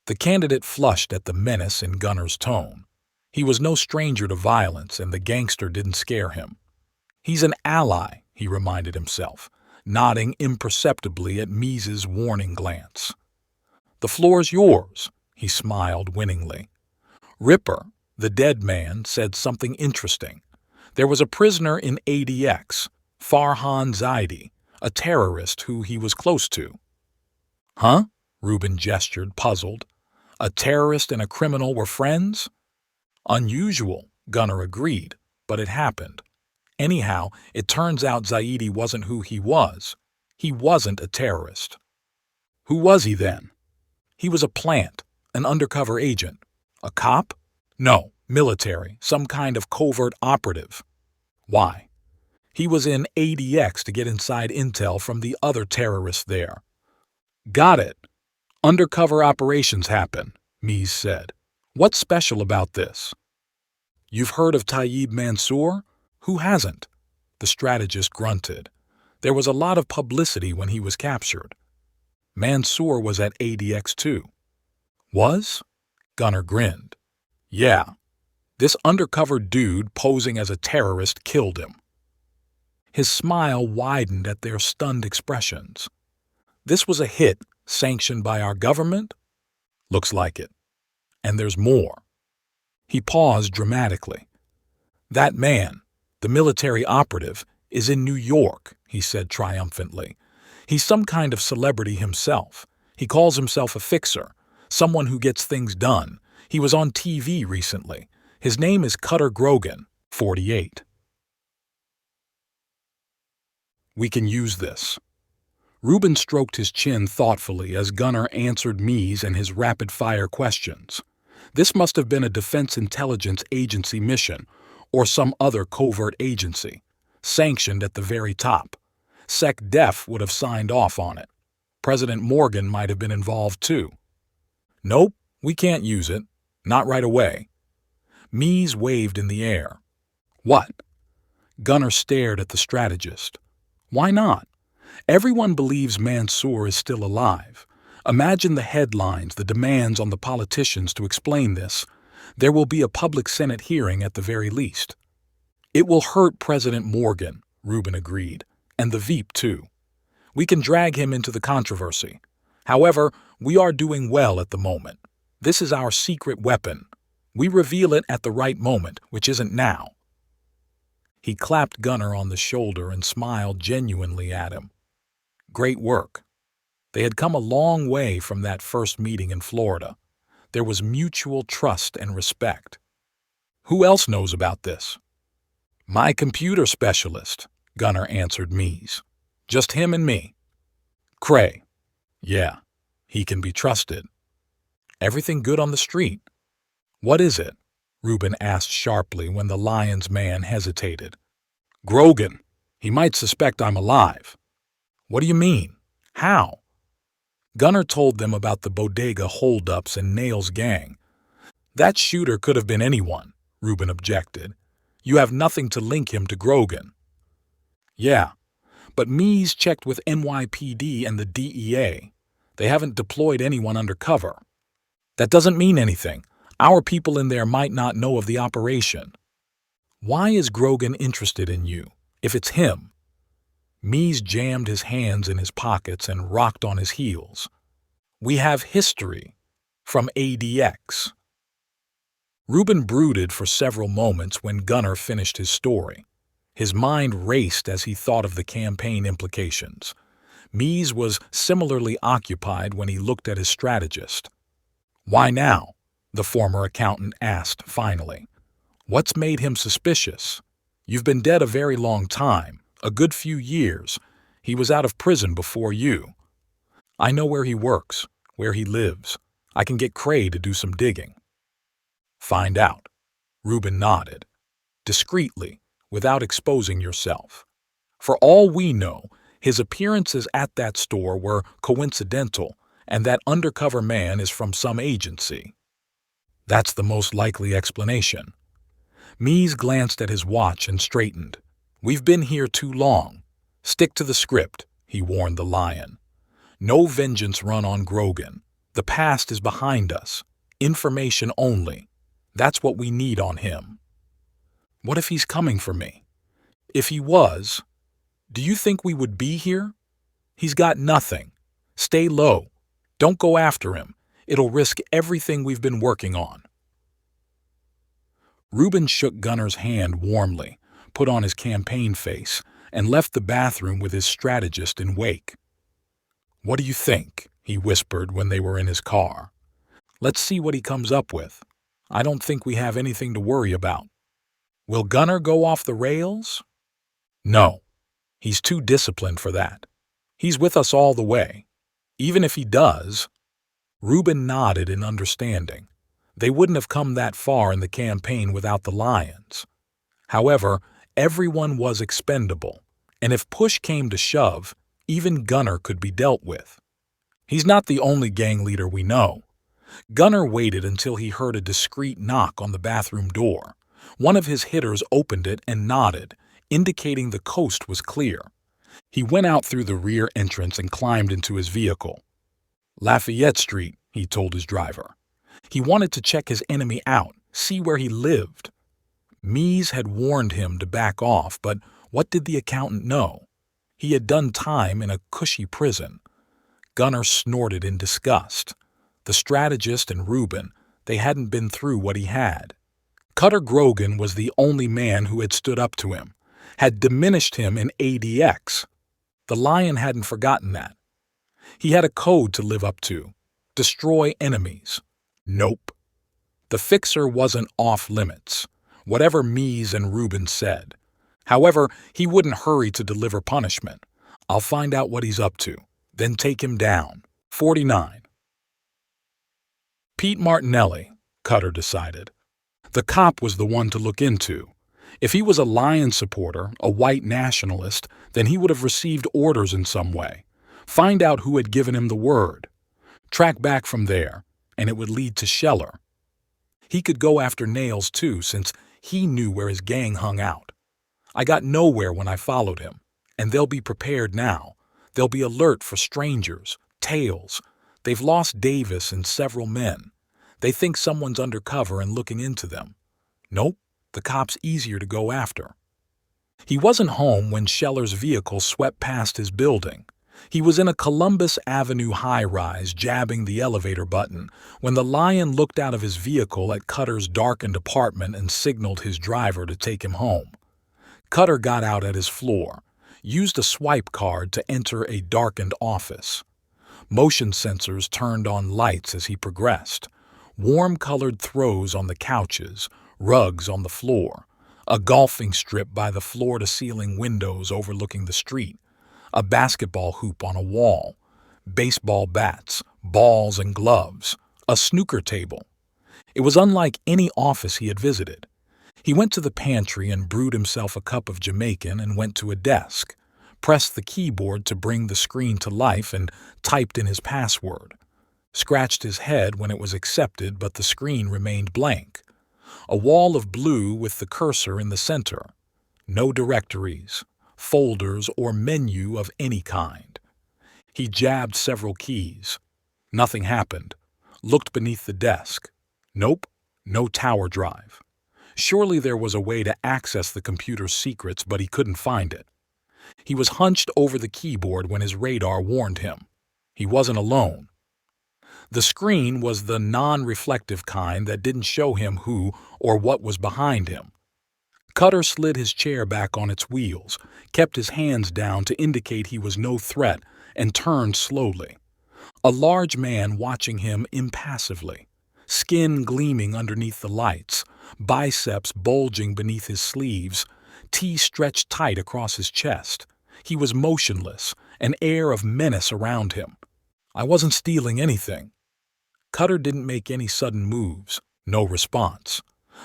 The candidate flushed at the menace in Gunnar's tone. He was no stranger to violence, and the gangster didn't scare him. He's an ally, he reminded himself, nodding imperceptibly at Mies's warning glance. The floor's yours, he smiled winningly. Ripper, the dead man, said something interesting. There was a prisoner in ADX, Farhan Zaidi, a terrorist who he was close to. Huh? Reuben gestured, puzzled. A terrorist and a criminal were friends? Unusual, Gunnar agreed, but it happened. Anyhow, it turns out Zaidi wasn't who he was. He wasn't a terrorist. Who was he then? He was a plant, an undercover agent. A cop? No, military, some kind of covert operative. Why? He was in ADX to get inside intel from the other terrorists there. Got it. Undercover operations happen, Mies said. What's special about this? You've heard of Tayyib Mansour? Who hasn't? The strategist grunted. There was a lot of publicity when he was captured. Mansour was at ADX too. Was? Gunnar grinned. Yeah. This undercover dude posing as a terrorist killed him. His smile widened at their stunned expressions. This was a hit sanctioned by our government? Looks like it. And there's more. He paused dramatically. That man, the military operative, is in New York, he said triumphantly. He's some kind of celebrity himself. He calls himself a fixer, someone who gets things done. He was on TV recently. His name is Cutter Grogan, 48. We can use this. Reuben stroked his chin thoughtfully as Gunnar answered Mies and his rapid-fire questions. This must have been a Defense Intelligence Agency mission, or some other covert agency, sanctioned at the very top. SecDef would have signed off on it. President Morgan might have been involved too. Nope, we can't use it. Not right away. Mies waved in the air. What? Gunnar stared at the strategist. Why not? Everyone believes Mansour is still alive. Imagine the headlines, the demands on the politicians to explain this. There will be a public Senate hearing at the very least. It will hurt President Morgan, Reuben agreed, and the Veep too. We can drag him into the controversy. However, we are doing well at the moment. This is our secret weapon. We reveal it at the right moment, which isn't now. He clapped Gunnar on the shoulder and smiled genuinely at him. Great work. They had come a long way from that first meeting in Florida. There was mutual trust and respect. Who else knows about this? My computer specialist, Gunnar answered Mies. Just him and me. Cray. Yeah, he can be trusted. Everything good on the street? What is it? Reuben asked sharply when the Lion's man hesitated. Grogan. He might suspect I'm alive. What do you mean? How? Gunnar told them about the bodega holdups and Nail's gang. That shooter could have been anyone, Reuben objected. You have nothing to link him to Grogan. Yeah, but Mies checked with NYPD and the DEA. They haven't deployed anyone undercover. That doesn't mean anything. Our people in there might not know of the operation. Why is Grogan interested in you, if it's him? Mies jammed his hands in his pockets and rocked on his heels. We have history from ADX. Reuben brooded for several moments when Gunnar finished his story. His mind raced as he thought of the campaign implications. Mies was similarly occupied when he looked at his strategist. Why now? The former accountant asked finally. What's made him suspicious? You've been dead a very long time, a good few years. He was out of prison before you. I know where he works, where he lives. I can get Cray to do some digging. Find out. Reuben nodded. Discreetly, without exposing yourself. For all we know, his appearances at that store were coincidental, and that undercover man is from some agency. That's the most likely explanation. Mies glanced at his watch and straightened. We've been here too long. Stick to the script, he warned the Lion. No vengeance run on Grogan. The past is behind us. Information only. That's what we need on him. What if he's coming for me? If he was, do you think we would be here? He's got nothing. Stay low. Don't go after him. It'll risk everything we've been working on. Reuben shook Gunnar's hand warmly, put on his campaign face, and left the bathroom with his strategist in wake. What do you think? He whispered when they were in his car. Let's see what he comes up with. I don't think we have anything to worry about. Will Gunnar go off the rails? No. He's too disciplined for that. He's with us all the way. Even if he does, Reuben nodded in understanding. They wouldn't have come that far in the campaign without the Lions. However, everyone was expendable, and if push came to shove, even Gunnar could be dealt with. He's not the only gang leader we know. Gunnar waited until he heard a discreet knock on the bathroom door. One of his hitters opened it and nodded, indicating the coast was clear. He went out through the rear entrance and climbed into his vehicle. Lafayette Street, he told his driver. He wanted to check his enemy out, see where he lived. Mies had warned him to back off, but what did the accountant know? He had done time in a cushy prison. Gunnar snorted in disgust. The strategist and Reuben, they hadn't been through what he had. Cutter Grogan was the only man who had stood up to him, had diminished him in ADX. The Lion hadn't forgotten that. He had a code to live up to. Destroy enemies. Nope. The fixer wasn't off limits, whatever Mies and Reuben said. However, he wouldn't hurry to deliver punishment. I'll find out what he's up to, then take him down. 49. Pete Martinelli, Cutter decided. The cop was the one to look into. If he was a Lion supporter, a white nationalist, then he would have received orders in some way. Find out who had given him the word. Track back from there, and it would lead to Scheller. He could go after Nails too, since he knew where his gang hung out. I got nowhere when I followed him, and they'll be prepared now. They'll be alert for strangers, tails. They've lost Davis and several men. They think someone's undercover and looking into them. Nope, the cop's easier to go after. He wasn't home when Scheller's vehicle swept past his building. He was in a Columbus Avenue high-rise jabbing the elevator button when the Lion looked out of his vehicle at Cutter's darkened apartment and signaled his driver to take him home. Cutter got out at his floor, used a swipe card to enter a darkened office. Motion sensors turned on lights as he progressed. Warm-colored throws on the couches, rugs on the floor, a golfing strip by the floor-to-ceiling windows overlooking the street, a basketball hoop on a wall, baseball bats, balls and gloves, A snooker table. It was unlike any office he had visited. He went to the pantry and brewed himself a cup of Jamaican and went to a desk, pressed the keyboard to bring the screen to life and typed in his password. Scratched his head when it was accepted, but the screen remained blank. A wall of blue with the cursor in the center. No directories, folders, or menu of any kind. He jabbed several keys. Nothing happened. Looked beneath the desk. Nope, no tower drive. Surely there was a way to access the computer's secrets, but he couldn't find it. He was hunched over the keyboard when his radar warned him. He wasn't alone. The screen was the non-reflective kind that didn't show him who or what was behind him. Cutter slid his chair back on its wheels, kept his hands down to indicate he was no threat, and turned slowly. A large man watching him impassively, skin gleaming underneath the lights, biceps bulging beneath his sleeves, T stretched tight across his chest. He was motionless, an air of menace around him. I wasn't stealing anything. Cutter didn't make any sudden moves. No response.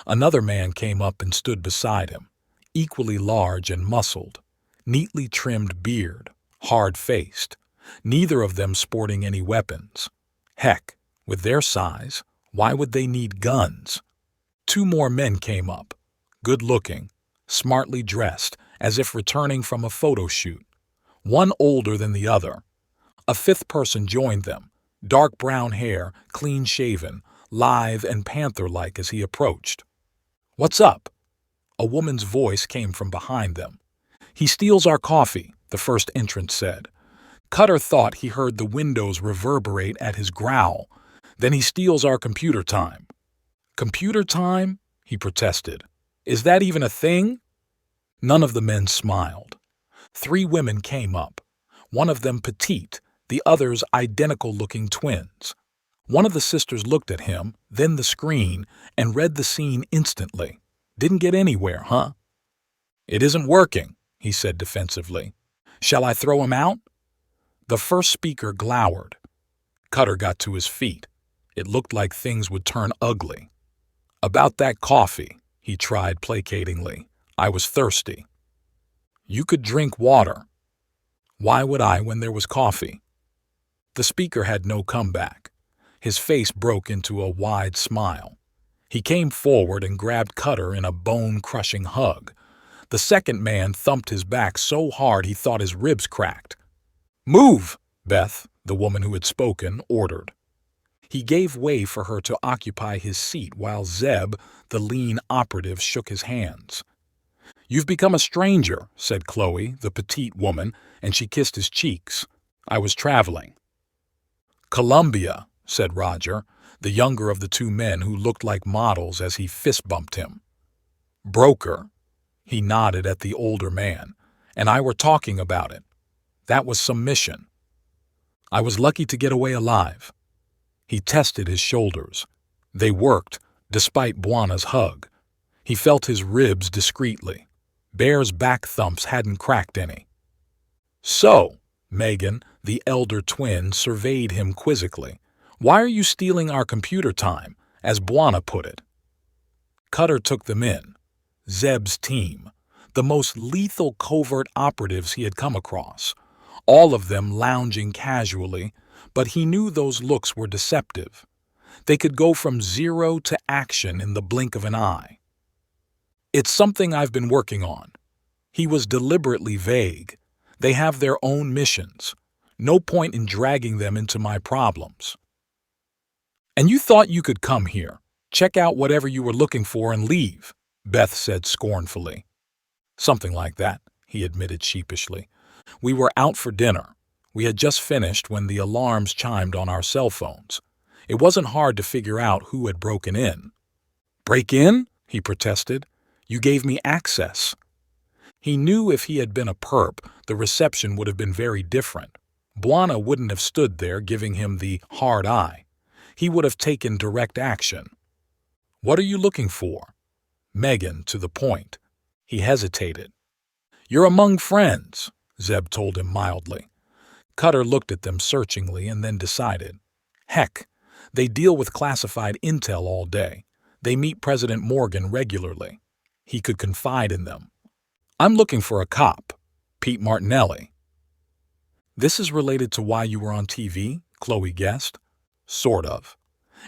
Another man came up and stood beside him, equally large and muscled, neatly trimmed beard, hard-faced, neither of them sporting any weapons. Heck, with their size, why would they need guns? Two more men came up, good-looking, smartly dressed, as if returning from a photo shoot, one older than the other. A fifth person joined them, dark brown hair, clean-shaven, lithe and panther-like as he approached. "What's up?" A woman's voice came from behind them. "He steals our coffee," the first entrant said. Cutter thought he heard the windows reverberate at his growl. "Then he steals our computer time." "Computer time?" he protested. "Is that even a thing?" None of the men smiled. Three women came up, one of them petite, the others identical-looking twins. One of the sisters looked at him, then the screen, and read the scene instantly. "Didn't get anywhere, huh?" "It isn't working," he said defensively. "Shall I throw him out?" The first speaker glowered. Cutter got to his feet. It looked like things would turn ugly. "About that coffee," he tried placatingly. "I was thirsty." "You could drink water." "Why would I when there was coffee?" The speaker had no comeback. His face broke into a wide smile. He came forward and grabbed Cutter in a bone-crushing hug. The second man thumped his back so hard he thought his ribs cracked. "Move!" Beth, the woman who had spoken, ordered. He gave way for her to occupy his seat while Zeb, the lean operative, shook his hands. "You've become a stranger," said Chloe, the petite woman, and she kissed his cheeks. "I was traveling." "Columbia," said Roger, the younger of the two men who looked like models as he fist-bumped him. "Broker," he nodded at the older man, "and I were talking about it. That was some mission. I was lucky to get away alive." He tested his shoulders. They worked, despite Buana's hug. He felt his ribs discreetly. Bear's back thumps hadn't cracked any. "So," Megan, the elder twin, surveyed him quizzically, "why are you stealing our computer time, as Buana put it?" Cutter took them in. Zeb's team. The most lethal covert operatives he had come across. All of them lounging casually, but he knew those looks were deceptive. They could go from zero to action in the blink of an eye. "It's something I've been working on." He was deliberately vague. "They have their own missions. No point in dragging them into my problems." "And you thought you could come here, check out whatever you were looking for and leave," Beth said scornfully. "Something like that," he admitted sheepishly. "We were out for dinner. We had just finished when the alarms chimed on our cell phones. It wasn't hard to figure out who had broken in." "Break in?" he protested. "You gave me access." He knew if he had been a perp, the reception would have been very different. Buana wouldn't have stood there giving him the hard eye. He would have taken direct action. "What are you looking for?" Megan, to the point. He hesitated. "You're among friends," Zeb told him mildly. Cutter looked at them searchingly and then decided. Heck, They deal with classified intel all day. They meet President Morgan regularly. He could confide in them. I'm looking for a cop, Pete Martinelli. This is related to why you were on TV, Chloe guessed. Sort of.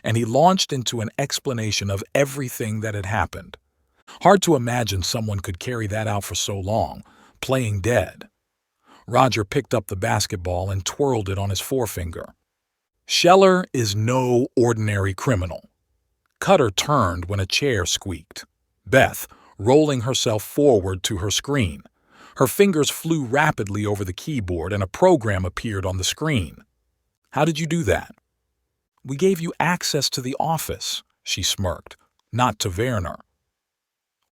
And he launched into an explanation of everything that had happened. Hard to imagine someone could carry that out for so long, playing dead. Roger picked up the basketball and twirled it on his forefinger. Scheller is no ordinary criminal. Cutter turned when a chair squeaked. Beth, rolling herself forward to her screen. Her fingers flew rapidly over the keyboard and a program appeared on the screen. How did you do that? We gave you access to the office, she smirked, not to Werner.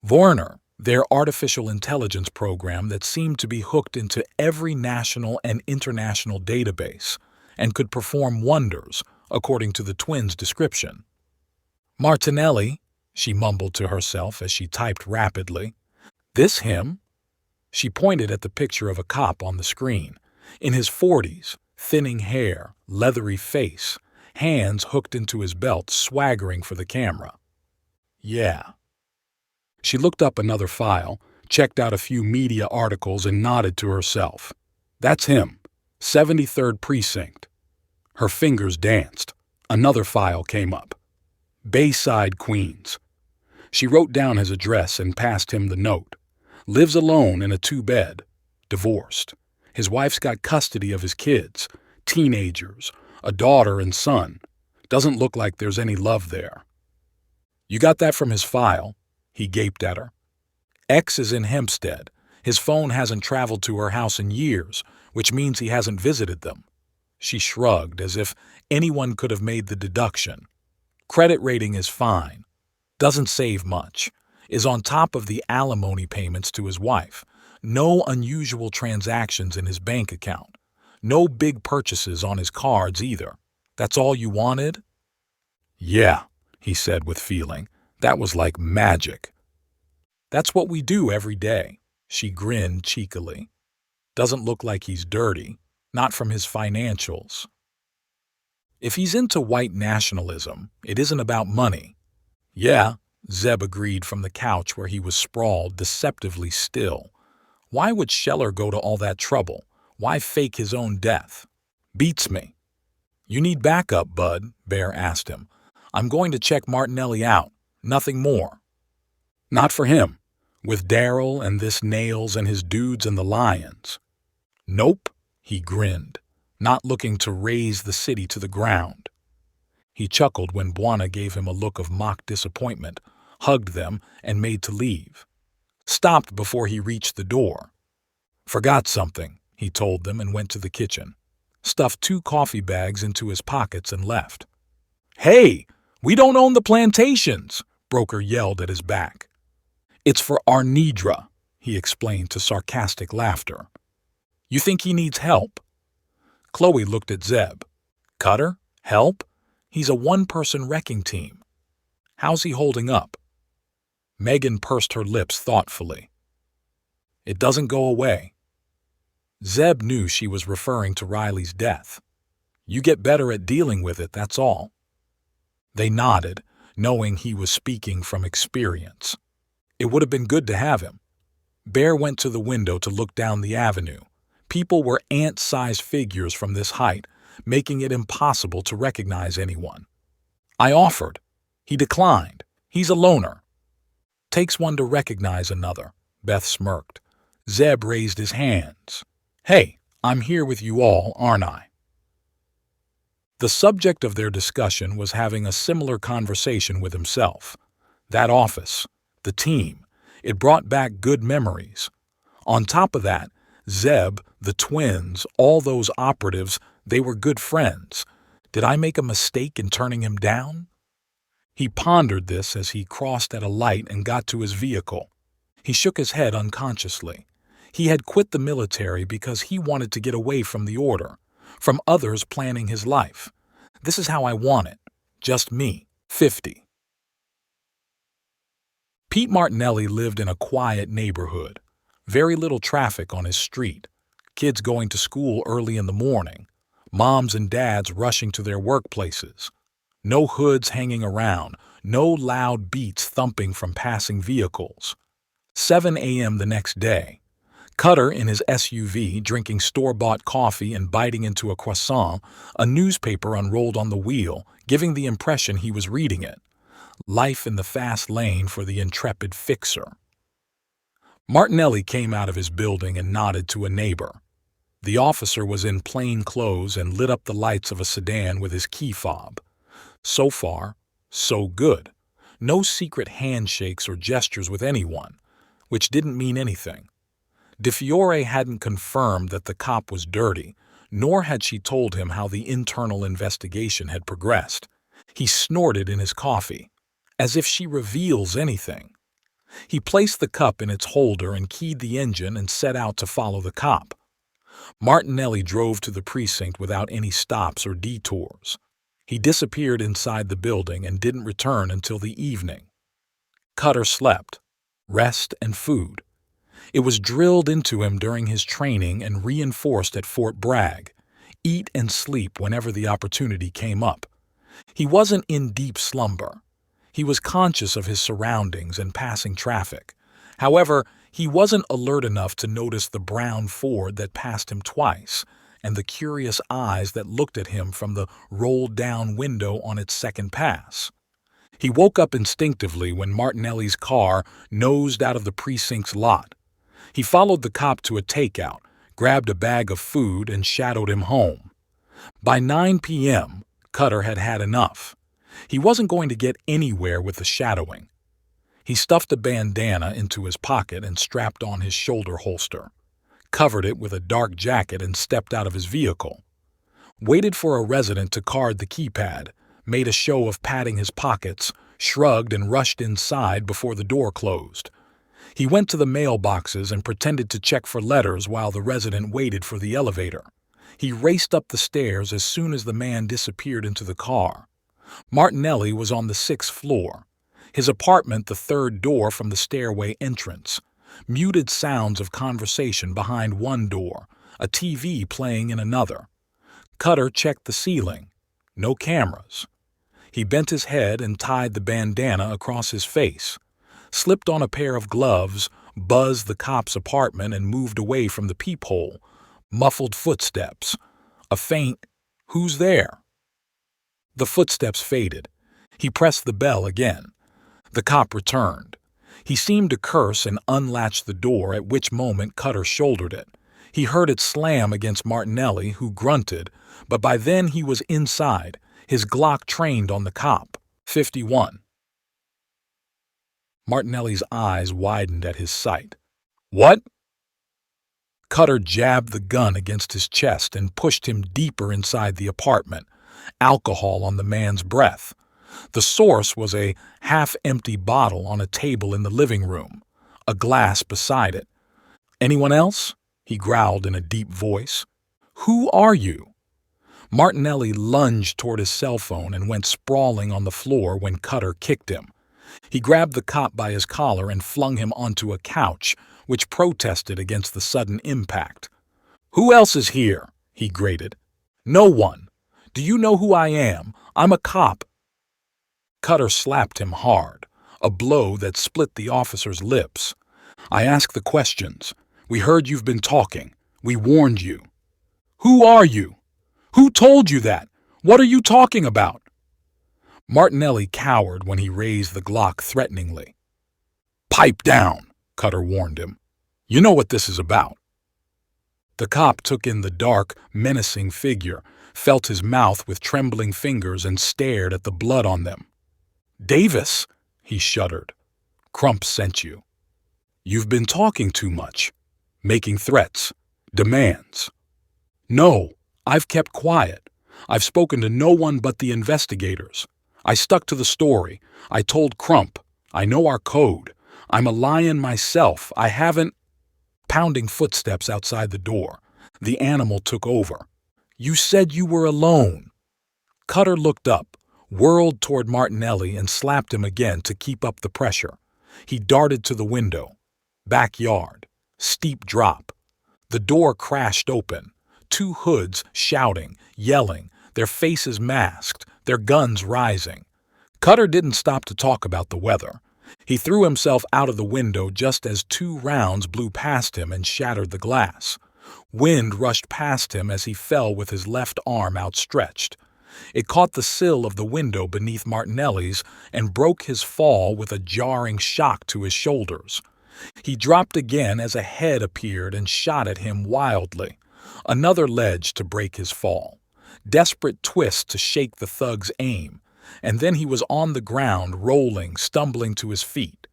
Werner, their artificial intelligence program that seemed to be hooked into every national and international database and could perform wonders, according to the twins' description. Martinelli, she mumbled to herself as she typed rapidly. This him? She pointed at the picture of a cop on the screen. In his 40s, thinning hair, leathery face, hands hooked into his belt, swaggering for the camera. Yeah. She looked up another file, checked out a few media articles, and nodded to herself. That's him, 73rd Precinct. Her fingers danced. Another file came up. Bayside, Queens. She wrote down his address and passed him the note. Lives alone in a 2-bed. Divorced. His wife's got custody of his kids. Teenagers. A daughter and son. Doesn't look like there's any love there. You got that from his file? He gaped at her. X is in Hempstead. His phone hasn't traveled to her house in years, which means he hasn't visited them. She shrugged as if anyone could have made the deduction. Credit rating is fine. Doesn't save much. Is on top of the alimony payments to his wife. No unusual transactions in his bank account. No big purchases on his cards either. That's all you wanted? Yeah, he said with feeling. That was like magic. That's what we do every day. She grinned cheekily. Doesn't look like he's dirty. Not from his financials. If he's into white nationalism, it isn't about money. Yeah, Zeb agreed from the couch where he was sprawled deceptively still. Why would Scheller go to all that trouble? Why fake his own death? Beats me. You need backup, bud, Bear asked him. I'm going to check Martinelli out. Nothing more. Not for him. With Daryl and this Nails and his dudes and the Lions. Nope, he grinned, not looking to raze the city to the ground. He chuckled when Buana gave him a look of mock disappointment, hugged them, and made to leave. Stopped before he reached the door. Forgot something, he told them and went to the kitchen. Stuffed 2 coffee bags into his pockets and left. Hey, we don't own the plantations, Broker yelled at his back. It's for Arnedra, he explained to sarcastic laughter. You think he needs help? Chloe looked at Zeb. Cutter? Help? He's a one-person wrecking team. How's he holding up? Megan pursed her lips thoughtfully. It doesn't go away. Zeb knew she was referring to Riley's death. You get better at dealing with it, that's all. They nodded, knowing he was speaking from experience. It would have been good to have him. Bear went to the window to look down the avenue. People were ant-sized figures from this height, making it impossible to recognize anyone. I offered. He declined. He's a loner. Takes one to recognize another, Beth smirked. Zeb raised his hands. Hey, I'm here with you all, aren't I? The subject of their discussion was having a similar conversation with himself. That office, the team, it brought back good memories. On top of that, Zeb, the twins, all those operatives, they were good friends. Did I make a mistake in turning him down? He pondered this as he crossed at a light and got to his vehicle. He shook his head unconsciously. He had quit the military because he wanted to get away from the order, from others planning his life. This is how I want it. Just me, 50. Pete Martinelli lived in a quiet neighborhood. Very little traffic on his street. Kids going to school early in the morning. Moms and dads rushing to their workplaces. No hoods hanging around, no loud beats thumping from passing vehicles. 7 a.m. the next day. Cutter in his SUV, drinking store-bought coffee and biting into a croissant, a newspaper unrolled on the wheel, giving the impression he was reading it. Life in the fast lane for the intrepid fixer. Martinelli came out of his building and nodded to a neighbor. The officer was in plain clothes and lit up the lights of a sedan with his key fob. So far, so good. No secret handshakes or gestures with anyone, which didn't mean anything. De Fiore hadn't confirmed that the cop was dirty, nor had she told him how the internal investigation had progressed. He snorted in his coffee, as if she reveals anything. He placed the cup in its holder and keyed the engine and set out to follow the cop. Martinelli drove to the precinct without any stops or detours. He disappeared inside the building and didn't return until the evening. Cutter slept. Rest and food. It was drilled into him during his training and reinforced at Fort Bragg. Eat and sleep whenever the opportunity came up. He wasn't in deep slumber. He was conscious of his surroundings and passing traffic. However, he wasn't alert enough to notice the brown Ford that passed him twice and the curious eyes that looked at him from the rolled-down window on its second pass. He woke up instinctively when Martinelli's car nosed out of the precinct's lot. He followed the cop to a takeout, grabbed a bag of food, and shadowed him home. By 9 p.m., Cutter had had enough. He wasn't going to get anywhere with the shadowing. He stuffed a bandana into his pocket and strapped on his shoulder holster, covered it with a dark jacket and stepped out of his vehicle. Waited for a resident to card the keypad, made a show of patting his pockets, shrugged and rushed inside before the door closed. He went to the mailboxes and pretended to check for letters while the resident waited for the elevator. He raced up the stairs as soon as the man disappeared into the car. Martinelli was on the 6th floor. His apartment the third door from the stairway entrance. Muted sounds of conversation behind one door, a TV playing in another. Cutter checked the ceiling. No cameras. He bent his head and tied the bandana across his face, slipped on a pair of gloves, buzzed the cop's apartment and moved away from the peephole. Muffled footsteps. A faint, "Who's there?" The footsteps faded. He pressed the bell again. The cop returned. He seemed to curse and unlatched the door, at which moment Cutter shouldered it. He heard it slam against Martinelli, who grunted, but by then he was inside, his Glock trained on the cop. 51. Martinelli's eyes widened at his sight. "What?" Cutter jabbed the gun against his chest and pushed him deeper inside the apartment, alcohol on the man's breath. The source was a half-empty bottle on a table in the living room, a glass beside it. "Anyone else?" he growled in a deep voice. "Who are you?" Martinelli lunged toward his cell phone and went sprawling on the floor when Cutter kicked him. He grabbed the cop by his collar and flung him onto a couch, which protested against the sudden impact. "Who else is here?" he grated. "No one. Do you know who I am? I'm a cop." Cutter slapped him hard, a blow that split the officer's lips. "I ask the questions. We heard you've been talking. We warned you." "Who are you? Who told you that? What are you talking about?" Martinelli cowered when he raised the Glock threateningly. "Pipe down," Cutter warned him. "You know what this is about." The cop took in the dark, menacing figure, felt his mouth with trembling fingers and stared at the blood on them. "Davis," he shuddered. "Crump sent you. You've been talking too much, making threats, demands." "No, I've kept quiet. I've spoken to no one but the investigators. I stuck to the story. I told Crump. I know our code. I'm a lion myself. I haven't—" Pounding footsteps outside the door. The animal took over. "You said you were alone." Cutter looked up, whirled toward Martinelli and slapped him again to keep up the pressure. He darted to the window. Backyard. Steep drop. The door crashed open. Two hoods shouting, yelling, their faces masked, their guns rising. Cutter didn't stop to talk about the weather. He threw himself out of the window just as 2 rounds blew past him and shattered the glass. Wind rushed past him as he fell with his left arm outstretched. It caught the sill of the window beneath Martinelli's and broke his fall with a jarring shock to his shoulders. He dropped again as a head appeared and shot at him wildly. Another ledge to break his fall. Desperate twist to shake the thug's aim. And then he was on the ground, rolling, stumbling to his feet.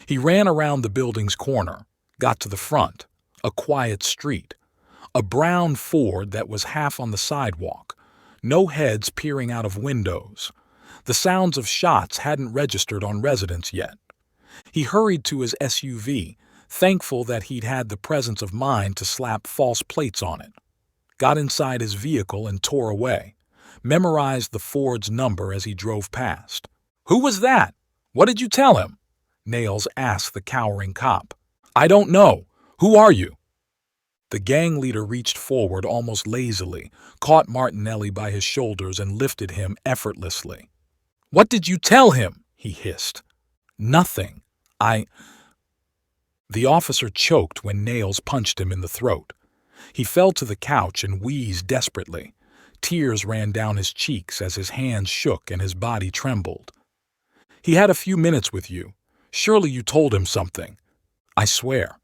He ran around the building's corner, got to the front, a quiet street. A brown Ford that was half on the sidewalk. No heads peering out of windows. The sounds of shots hadn't registered on residents yet. He hurried to his SUV, thankful that he'd had the presence of mind to slap false plates on it. Got inside his vehicle and tore away. Memorized the Ford's number as he drove past. "Who was that? What did you tell him?" Nails asked the cowering cop. "I don't know. Who are you?" The gang leader reached forward almost lazily, caught Martinelli by his shoulders and lifted him effortlessly. "What did you tell him?" he hissed. "Nothing. The officer choked when Nails punched him in the throat. He fell to the couch and wheezed desperately. Tears ran down his cheeks as his hands shook and his body trembled. "He had a few minutes with you. Surely you told him something." "I swear.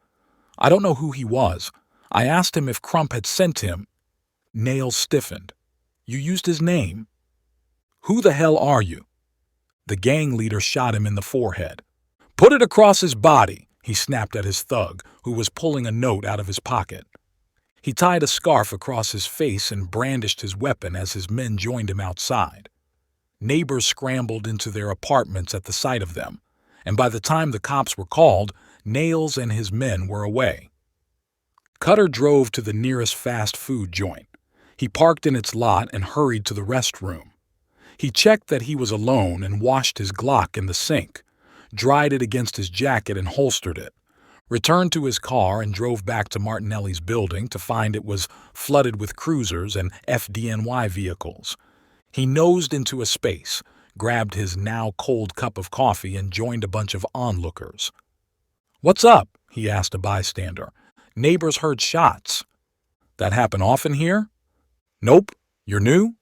I don't know who he was. I asked him if Crump had sent him." Nails stiffened. "You used his name?" "Who the hell are you?" The gang leader shot him in the forehead. "Put it across his body," he snapped at his thug, who was pulling a note out of his pocket. He tied a scarf across his face and brandished his weapon as his men joined him outside. Neighbors scrambled into their apartments at the sight of them, and by the time the cops were called, Nails and his men were away. Cutter drove to the nearest fast food joint. He parked in its lot and hurried to the restroom. He checked that he was alone and washed his Glock in the sink, dried it against his jacket and holstered it. Returned to his car and drove back to Martinelli's building to find it was flooded with cruisers and FDNY vehicles. He nosed into a space, grabbed his now cold cup of coffee and joined a bunch of onlookers. "What's up?" he asked a bystander. "Neighbors heard shots." "That happen often here?" "Nope. You're new?"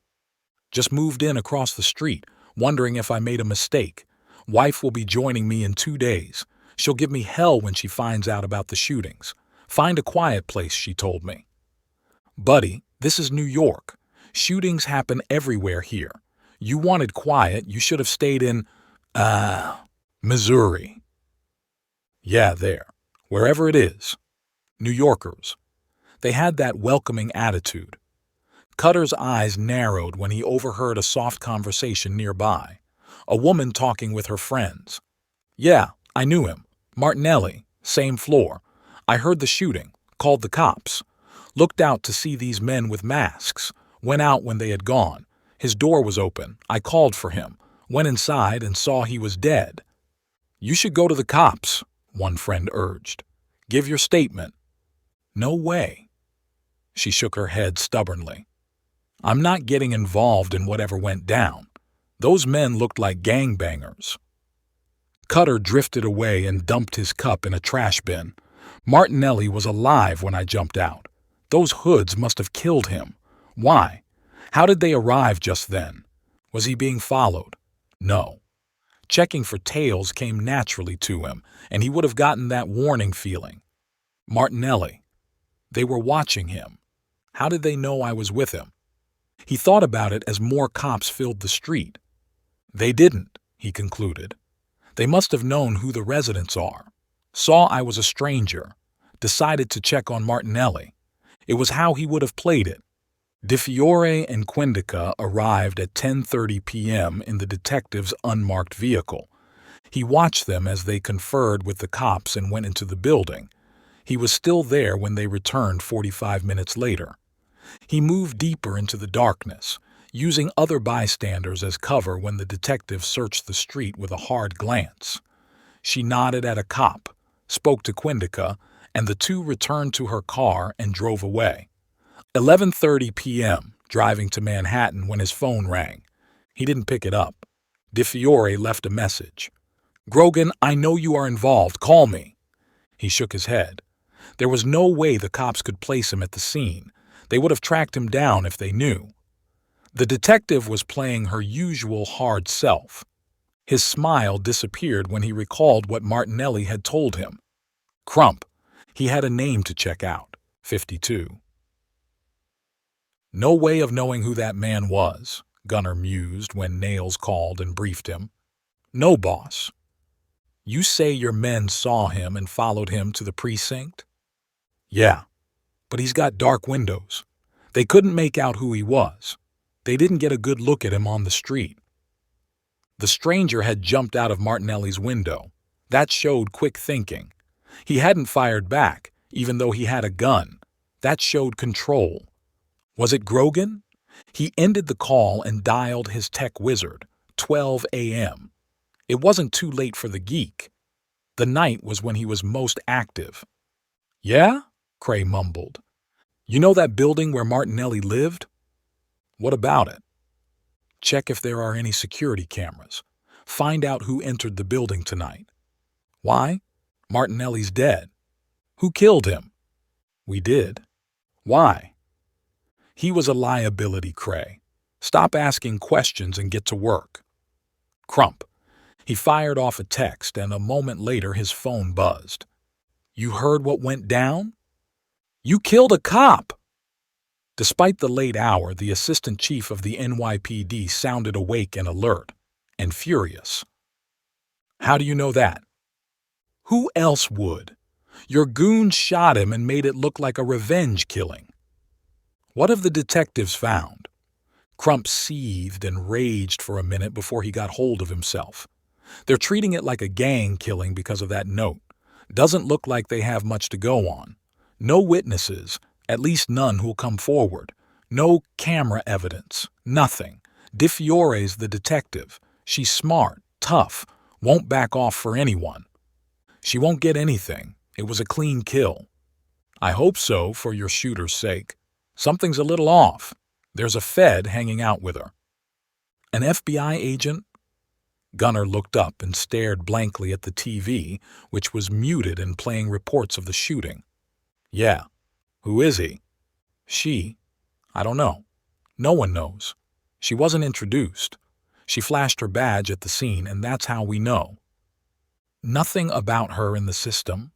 "Just moved in across the street, wondering if I made a mistake. Wife will be joining me in 2 days. She'll give me hell when she finds out about the shootings. Find a quiet place, she told me." "Buddy, this is New York. Shootings happen everywhere here. You wanted quiet, you should have stayed in, Missouri." "Yeah, there. Wherever it is." New Yorkers. They had that welcoming attitude. Cutter's eyes narrowed when he overheard a soft conversation nearby. A woman talking with her friends. "Yeah, I knew him. Martinelli, same floor. I heard the shooting, called the cops. Looked out to see these men with masks. Went out when they had gone. His door was open. I called for him. Went inside and saw he was dead." "You should go to the cops," one friend urged. "Give your statement." "No way." She shook her head stubbornly. "I'm not getting involved in whatever went down. Those men looked like gangbangers." Cutter drifted away and dumped his cup in a trash bin. "Martinelli was alive when I jumped out. Those hoods must have killed him. Why? How did they arrive just then? Was he being followed? No. Checking for tails came naturally to him, and he would have gotten that warning feeling. Martinelli. They were watching him. How did they know I was with him?" He thought about it as more cops filled the street. "They didn't," he concluded. "They must have known who the residents are. Saw I was a stranger. Decided to check on Martinelli. It was how he would have played it." De Fiore and Quindica arrived at 10:30 p.m. in the detective's unmarked vehicle. He watched them as they conferred with the cops and went into the building. He was still there when they returned 45 minutes later. He moved deeper into the darkness, using other bystanders as cover when the detective searched the street with a hard glance. She nodded at a cop, spoke to Quindica, and the two returned to her car and drove away. 11:30 p.m., driving to Manhattan when his phone rang. He didn't pick it up. DeFiore left a message. "Grogan, I know you are involved. Call me." He shook his head. There was no way the cops could place him at the scene. They would have tracked him down if they knew. The detective was playing her usual hard self. His smile disappeared when he recalled what Martinelli had told him. Crump. He had a name to check out. 52. No way of knowing who that man was, Gunner mused when Nails called and briefed him. No, boss. You say your men saw him and followed him to the precinct? Yeah, but he's got dark windows. They couldn't make out who he was. They didn't get a good look at him on the street. The stranger had jumped out of Martinelli's window. That showed quick thinking. He hadn't fired back, even though he had a gun. That showed control. Was it Grogan? He ended the call and dialed his tech wizard, 12 a.m. It wasn't too late for the geek. The night was when he was most active. Yeah? Cray mumbled. You know that building where Martinelli lived? What about it? Check if there are any security cameras. Find out who entered the building tonight. Why? Martinelli's dead. Who killed him? We did. Why? He was a liability, Cray. Stop asking questions and get to work. Crump. He fired off a text, and a moment later his phone buzzed. You heard what went down? You killed a cop! Despite the late hour, the assistant chief of the NYPD sounded awake and alert, and furious. How do you know that? Who else would? Your goon shot him and made it look like a revenge killing. What have the detectives found? Crump seethed and raged for a minute before he got hold of himself. They're treating it like a gang killing because of that note. Doesn't look like they have much to go on. No witnesses, at least none who'll come forward. No camera evidence, nothing. DeFiore's the detective. She's smart, tough, won't back off for anyone. She won't get anything. It was a clean kill. I hope so, for your shooter's sake. Something's a little off. There's a Fed hanging out with her. An FBI agent? Gunner looked up and stared blankly at the TV, which was muted and playing reports of the shooting. Yeah. Who is he? She? I don't know. No one knows. She wasn't introduced. She flashed her badge at the scene, and that's how we know. Nothing about her in the system?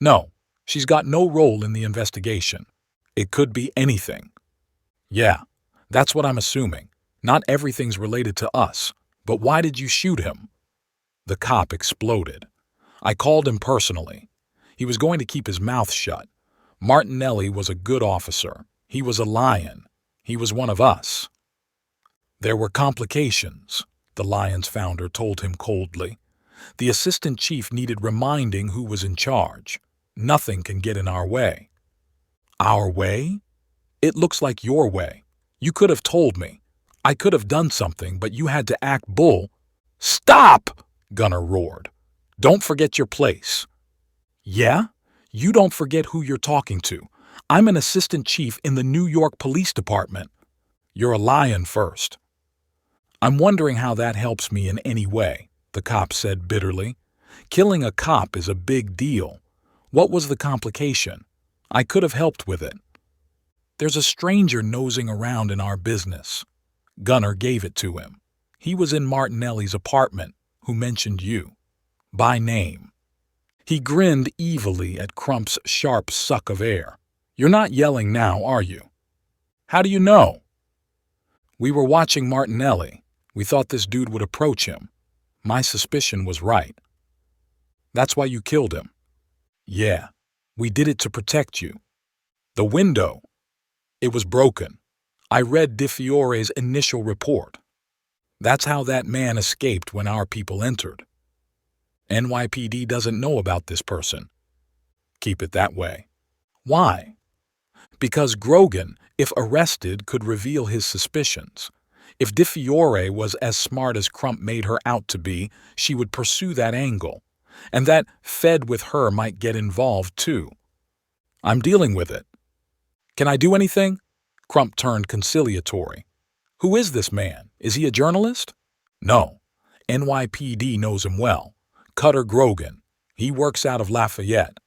No. She's got no role in the investigation. It could be anything. Yeah, that's what I'm assuming. Not everything's related to us. But why did you shoot him? The cop exploded. I called him personally. He was going to keep his mouth shut. Martinelli was a good officer. He was a lion. He was one of us. There were complications, the Lion's founder told him coldly. The assistant chief needed reminding who was in charge. Nothing can get in our way. Our way? It looks like your way. You could have told me. I could have done something, but you had to act bull. Stop! Gunner roared. Don't forget your place. Yeah? You don't forget who you're talking to. I'm an assistant chief in the New York Police Department. You're a lion first. I'm wondering how that helps me in any way, the cop said bitterly. Killing a cop is a big deal. What was the complication? I could have helped with it. There's a stranger nosing around in our business. Gunner gave it to him. He was in Martinelli's apartment, who mentioned you. By name. He grinned evilly at Crump's sharp suck of air. You're not yelling now, are you? How do you know? We were watching Martinelli. We thought this dude would approach him. My suspicion was right. That's why you killed him. Yeah, we did it to protect you. The window. It was broken. I read DeFiore's initial report. That's how that man escaped when our people entered. NYPD doesn't know about this person. Keep it that way. Why? Because Grogan, if arrested, could reveal his suspicions. If DeFiore was as smart as Crump made her out to be, she would pursue that angle. And that Fed with her might get involved too. I'm dealing with it. Can I do anything? Crump turned conciliatory. Who is this man? Is he a journalist? No. NYPD knows him well. Cutter Grogan. He works out of Lafayette.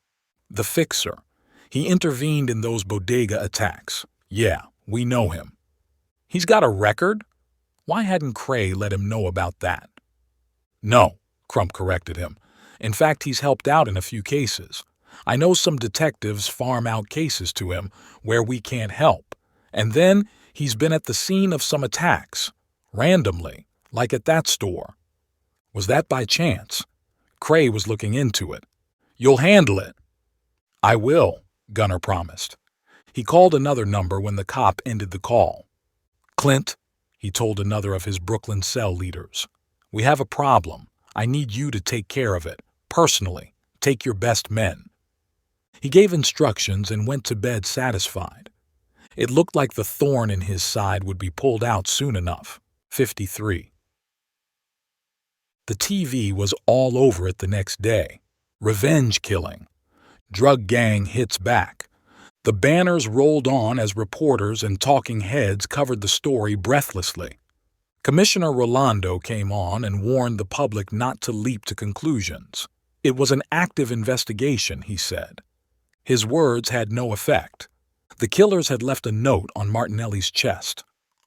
The fixer. He intervened in those bodega attacks. Yeah, we know him. He's got a record? Why hadn't Cray let him know about that? No, Crump corrected him. In fact, he's helped out in a few cases. I know some detectives farm out cases to him where we can't help. And then he's been at the scene of some attacks. Randomly, like at that store. Was that by chance? Cray was looking into it. You'll handle it. I will, Gunner promised. He called another number when the cop ended the call. Clint, he told another of his Brooklyn cell leaders. We have a problem. I need you to take care of it. Personally, take your best men. He gave instructions and went to bed satisfied. It looked like the thorn in his side would be pulled out soon enough. 53. The TV was all over it the next day. Revenge killing. Drug gang hits back. The banners rolled on as reporters and talking heads covered the story breathlessly. Commissioner Rolando came on and warned the public not to leap to conclusions. It was an active investigation, he said. His words had no effect. The killers had left a note on Martinelli's chest.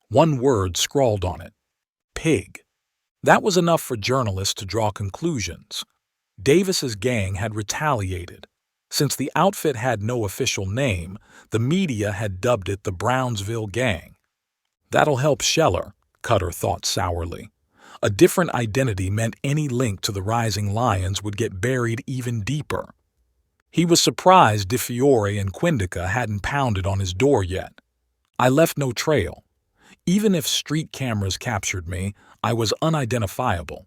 One word scrawled on it. Pig. That was enough for journalists to draw conclusions. Davis's gang had retaliated. Since the outfit had no official name, the media had dubbed it the Brownsville Gang. That'll help Scheller, Cutter thought sourly. A different identity meant any link to the Rising Lions would get buried even deeper. He was surprised DeFiore and Quindica hadn't pounded on his door yet. I left no trail. Even if street cameras captured me, I was unidentifiable.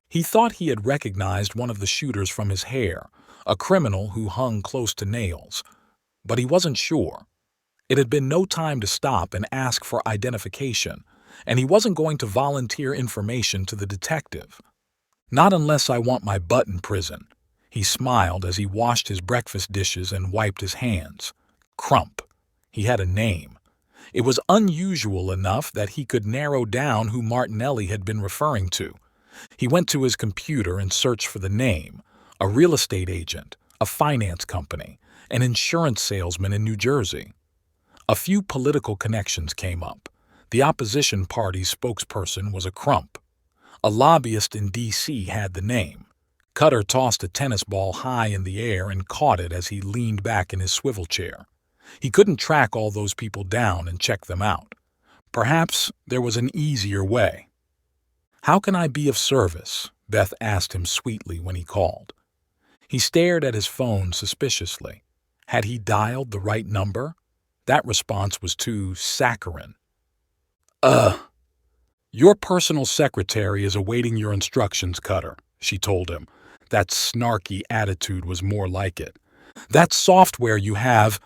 He thought he had recognized one of the shooters from his hair, a criminal who hung close to nails. But he wasn't sure. It had been no time to stop and ask for identification, and he wasn't going to volunteer information to the detective. Not unless I want my butt in prison. He smiled as he washed his breakfast dishes and wiped his hands. Crump. He had a name. It was unusual enough that he could narrow down who Martinelli had been referring to. He went to his computer and searched for the name: a real estate agent, a finance company, an insurance salesman in New Jersey. A few political connections came up. The opposition party's spokesperson was a Crump. A lobbyist in D.C. had the name. Cutter tossed a tennis ball high in the air and caught it as he leaned back in his swivel chair. He couldn't track all those people down and check them out. Perhaps there was an easier way. "How can I be of service?" Beth asked him sweetly when he called. He stared at his phone suspiciously. Had he dialed the right number? That response was too saccharine. Your personal secretary is awaiting your instructions, Cutter," she told him. That snarky attitude was more like it. "That software you have—"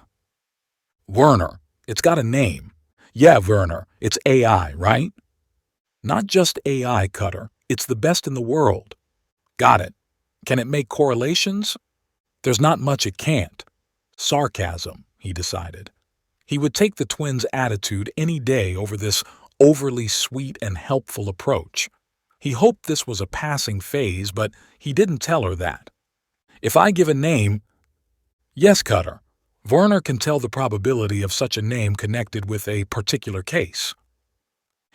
"Werner. It's got a name." "Yeah, Werner. It's AI, right?" "Not just AI, Cutter. It's the best in the world." "Got it. Can it make correlations?" "There's not much it can't." Sarcasm, he decided. He would take the twins' attitude any day over this overly sweet and helpful approach. He hoped this was a passing phase, but he didn't tell her that. "If I give a name—" "Yes, Cutter. Werner can tell the probability of such a name connected with a particular case."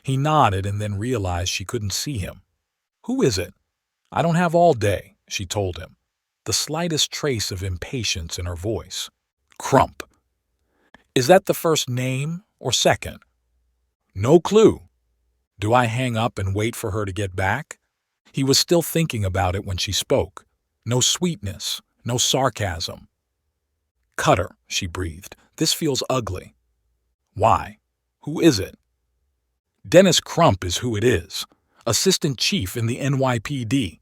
He nodded and then realized she couldn't see him. "Who is it?" "I don't have all day," she told him, the slightest trace of impatience in her voice. "Crump." "Is that the first name or second?" "No clue." "Do I hang up and wait for her to get back?" He was still thinking about it when she spoke. No sweetness, no sarcasm. "Cutter," she breathed, "this feels ugly." "Why? Who is it?" "Dennis Crump is who it is. Assistant chief in the NYPD.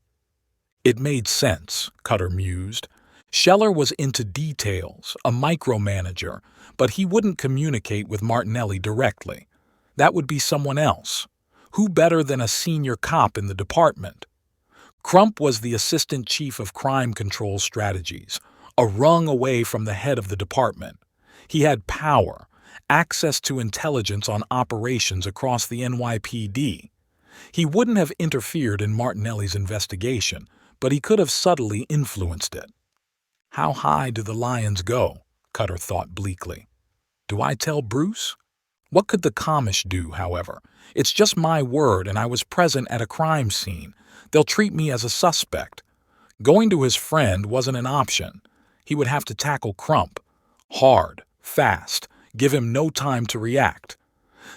It made sense, Cutter mused. Scheller was into details, a micromanager, but he wouldn't communicate with Martinelli directly. That would be someone else. Who better than a senior cop in the department? Crump was the assistant chief of crime control strategies, a rung away from the head of the department. He had power, access to intelligence on operations across the NYPD. He wouldn't have interfered in Martinelli's investigation, but he could have subtly influenced it. How high do the lions go? Cutter thought bleakly. Do I tell Bruce? What could the commish do, however? It's just my word, and I was present at a crime scene. They'll treat me as a suspect. Going to his friend wasn't an option. He would have to tackle Crump. Hard, fast, give him no time to react.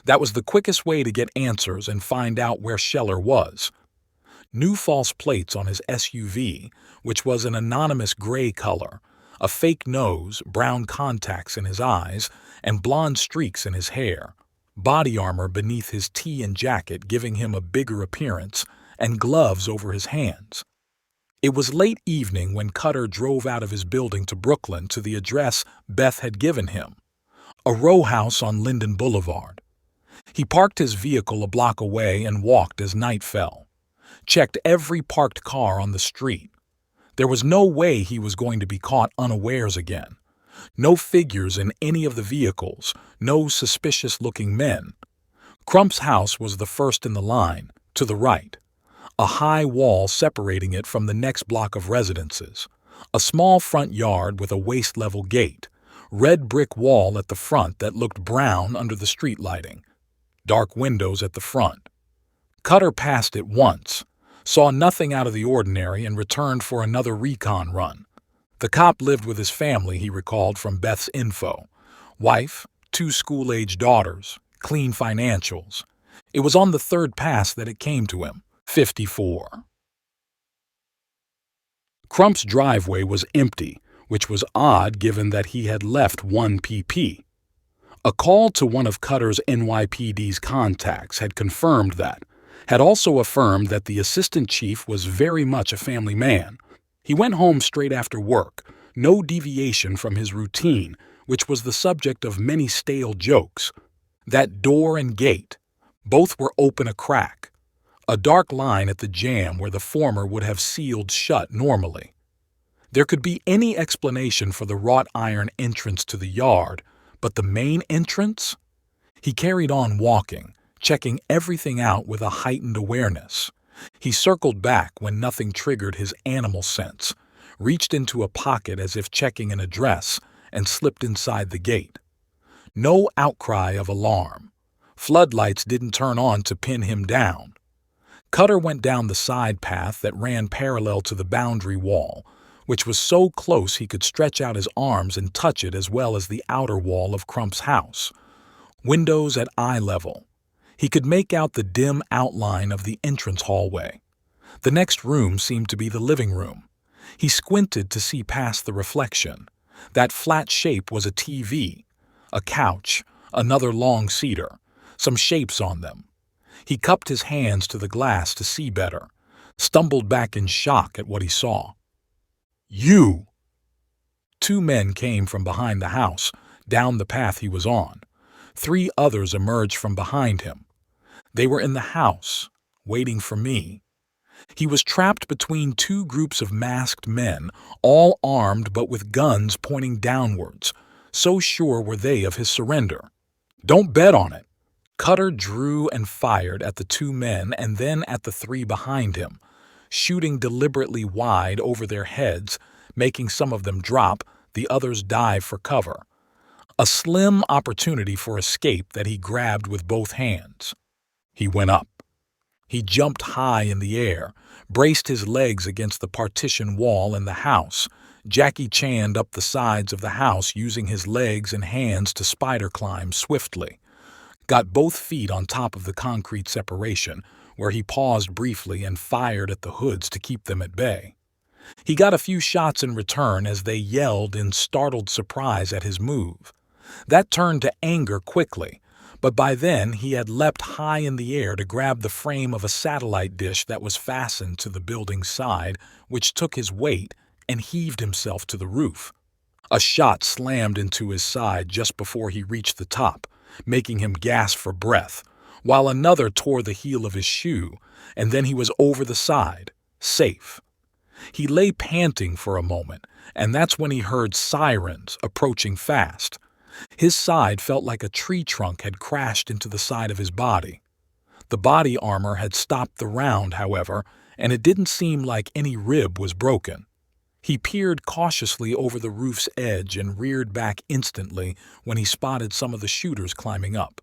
That was the quickest way to get answers and find out where Scheller was. New false plates on his SUV, which was an anonymous gray color, a fake nose, brown contacts in his eyes, and blonde streaks in his hair, body armor beneath his tee and jacket giving him a bigger appearance, and gloves over his hands. It was late evening when Cutter drove out of his building to Brooklyn to the address Beth had given him, a row house on Linden Boulevard. He parked his vehicle a block away and walked as night fell. Checked every parked car on the street. There was no way he was going to be caught unawares again. No figures in any of the vehicles, no suspicious-looking men. Crump's house was the first in the line, to the right. A high wall separating it from the next block of residences. A small front yard with a waist-level gate. Red brick wall at the front that looked brown under the street lighting. Dark windows at the front. Cutter passed it once, saw nothing out of the ordinary, and returned for another recon run. The cop lived with his family, he recalled from Beth's info. Wife, 2 school-age daughters, clean financials. It was on the third pass that it came to him. 54. Crump's driveway was empty, which was odd given that he had left 1 pp. A call to one of Cutter's NYPD's contacts had confirmed that, had also affirmed that the assistant chief was very much a family man. He went home straight after work, no deviation from his routine, which was the subject of many stale jokes. That door and gate, both were open a crack. A dark line at the jamb where the former would have sealed shut normally. There could be any explanation for the wrought iron entrance to the yard, but the main entrance? He carried on walking, checking everything out with a heightened awareness. He circled back when nothing triggered his animal sense, reached into a pocket as if checking an address, and slipped inside the gate. No outcry of alarm. Floodlights didn't turn on to pin him down. Cutter went down the side path that ran parallel to the boundary wall, which was so close he could stretch out his arms and touch it, as well as the outer wall of Crump's house. Windows at eye level. He could make out the dim outline of the entrance hallway. The next room seemed to be the living room. He squinted to see past the reflection. That flat shape was a TV, a couch, another long cedar, some shapes on them. He cupped his hands to the glass to see better, stumbled back in shock at what he saw. You! 2 men came from behind the house, down the path he was on. 3 others emerged from behind him. They were in the house, waiting for me. He was trapped between 2 groups of masked men, all armed but with guns pointing downwards. So sure were they of his surrender. Don't bet on it. Cutter drew and fired at the 2 men and then at the 3 behind him, shooting deliberately wide over their heads, making some of them drop, the others dive for cover. A slim opportunity for escape that he grabbed with both hands. He went up. He jumped high in the air, braced his legs against the partition wall in the house, Jackie Chan'd up the sides of the house using his legs and hands to spider climb swiftly. Got both feet on top of the concrete separation, where he paused briefly and fired at the hoods to keep them at bay. He got a few shots in return as they yelled in startled surprise at his move. That turned to anger quickly, but by then he had leapt high in the air to grab the frame of a satellite dish that was fastened to the building's side, which took his weight and heaved himself to the roof. A shot slammed into his side just before he reached the top, making him gasp for breath, while another tore the heel of his shoe, and then he was over the side, safe. He lay panting for a moment, and that's when he heard sirens approaching fast. His side felt like a tree trunk had crashed into the side of his body. The body armor had stopped the round, however, and it didn't seem like any rib was broken. He peered cautiously over the roof's edge and reared back instantly when he spotted some of the shooters climbing up.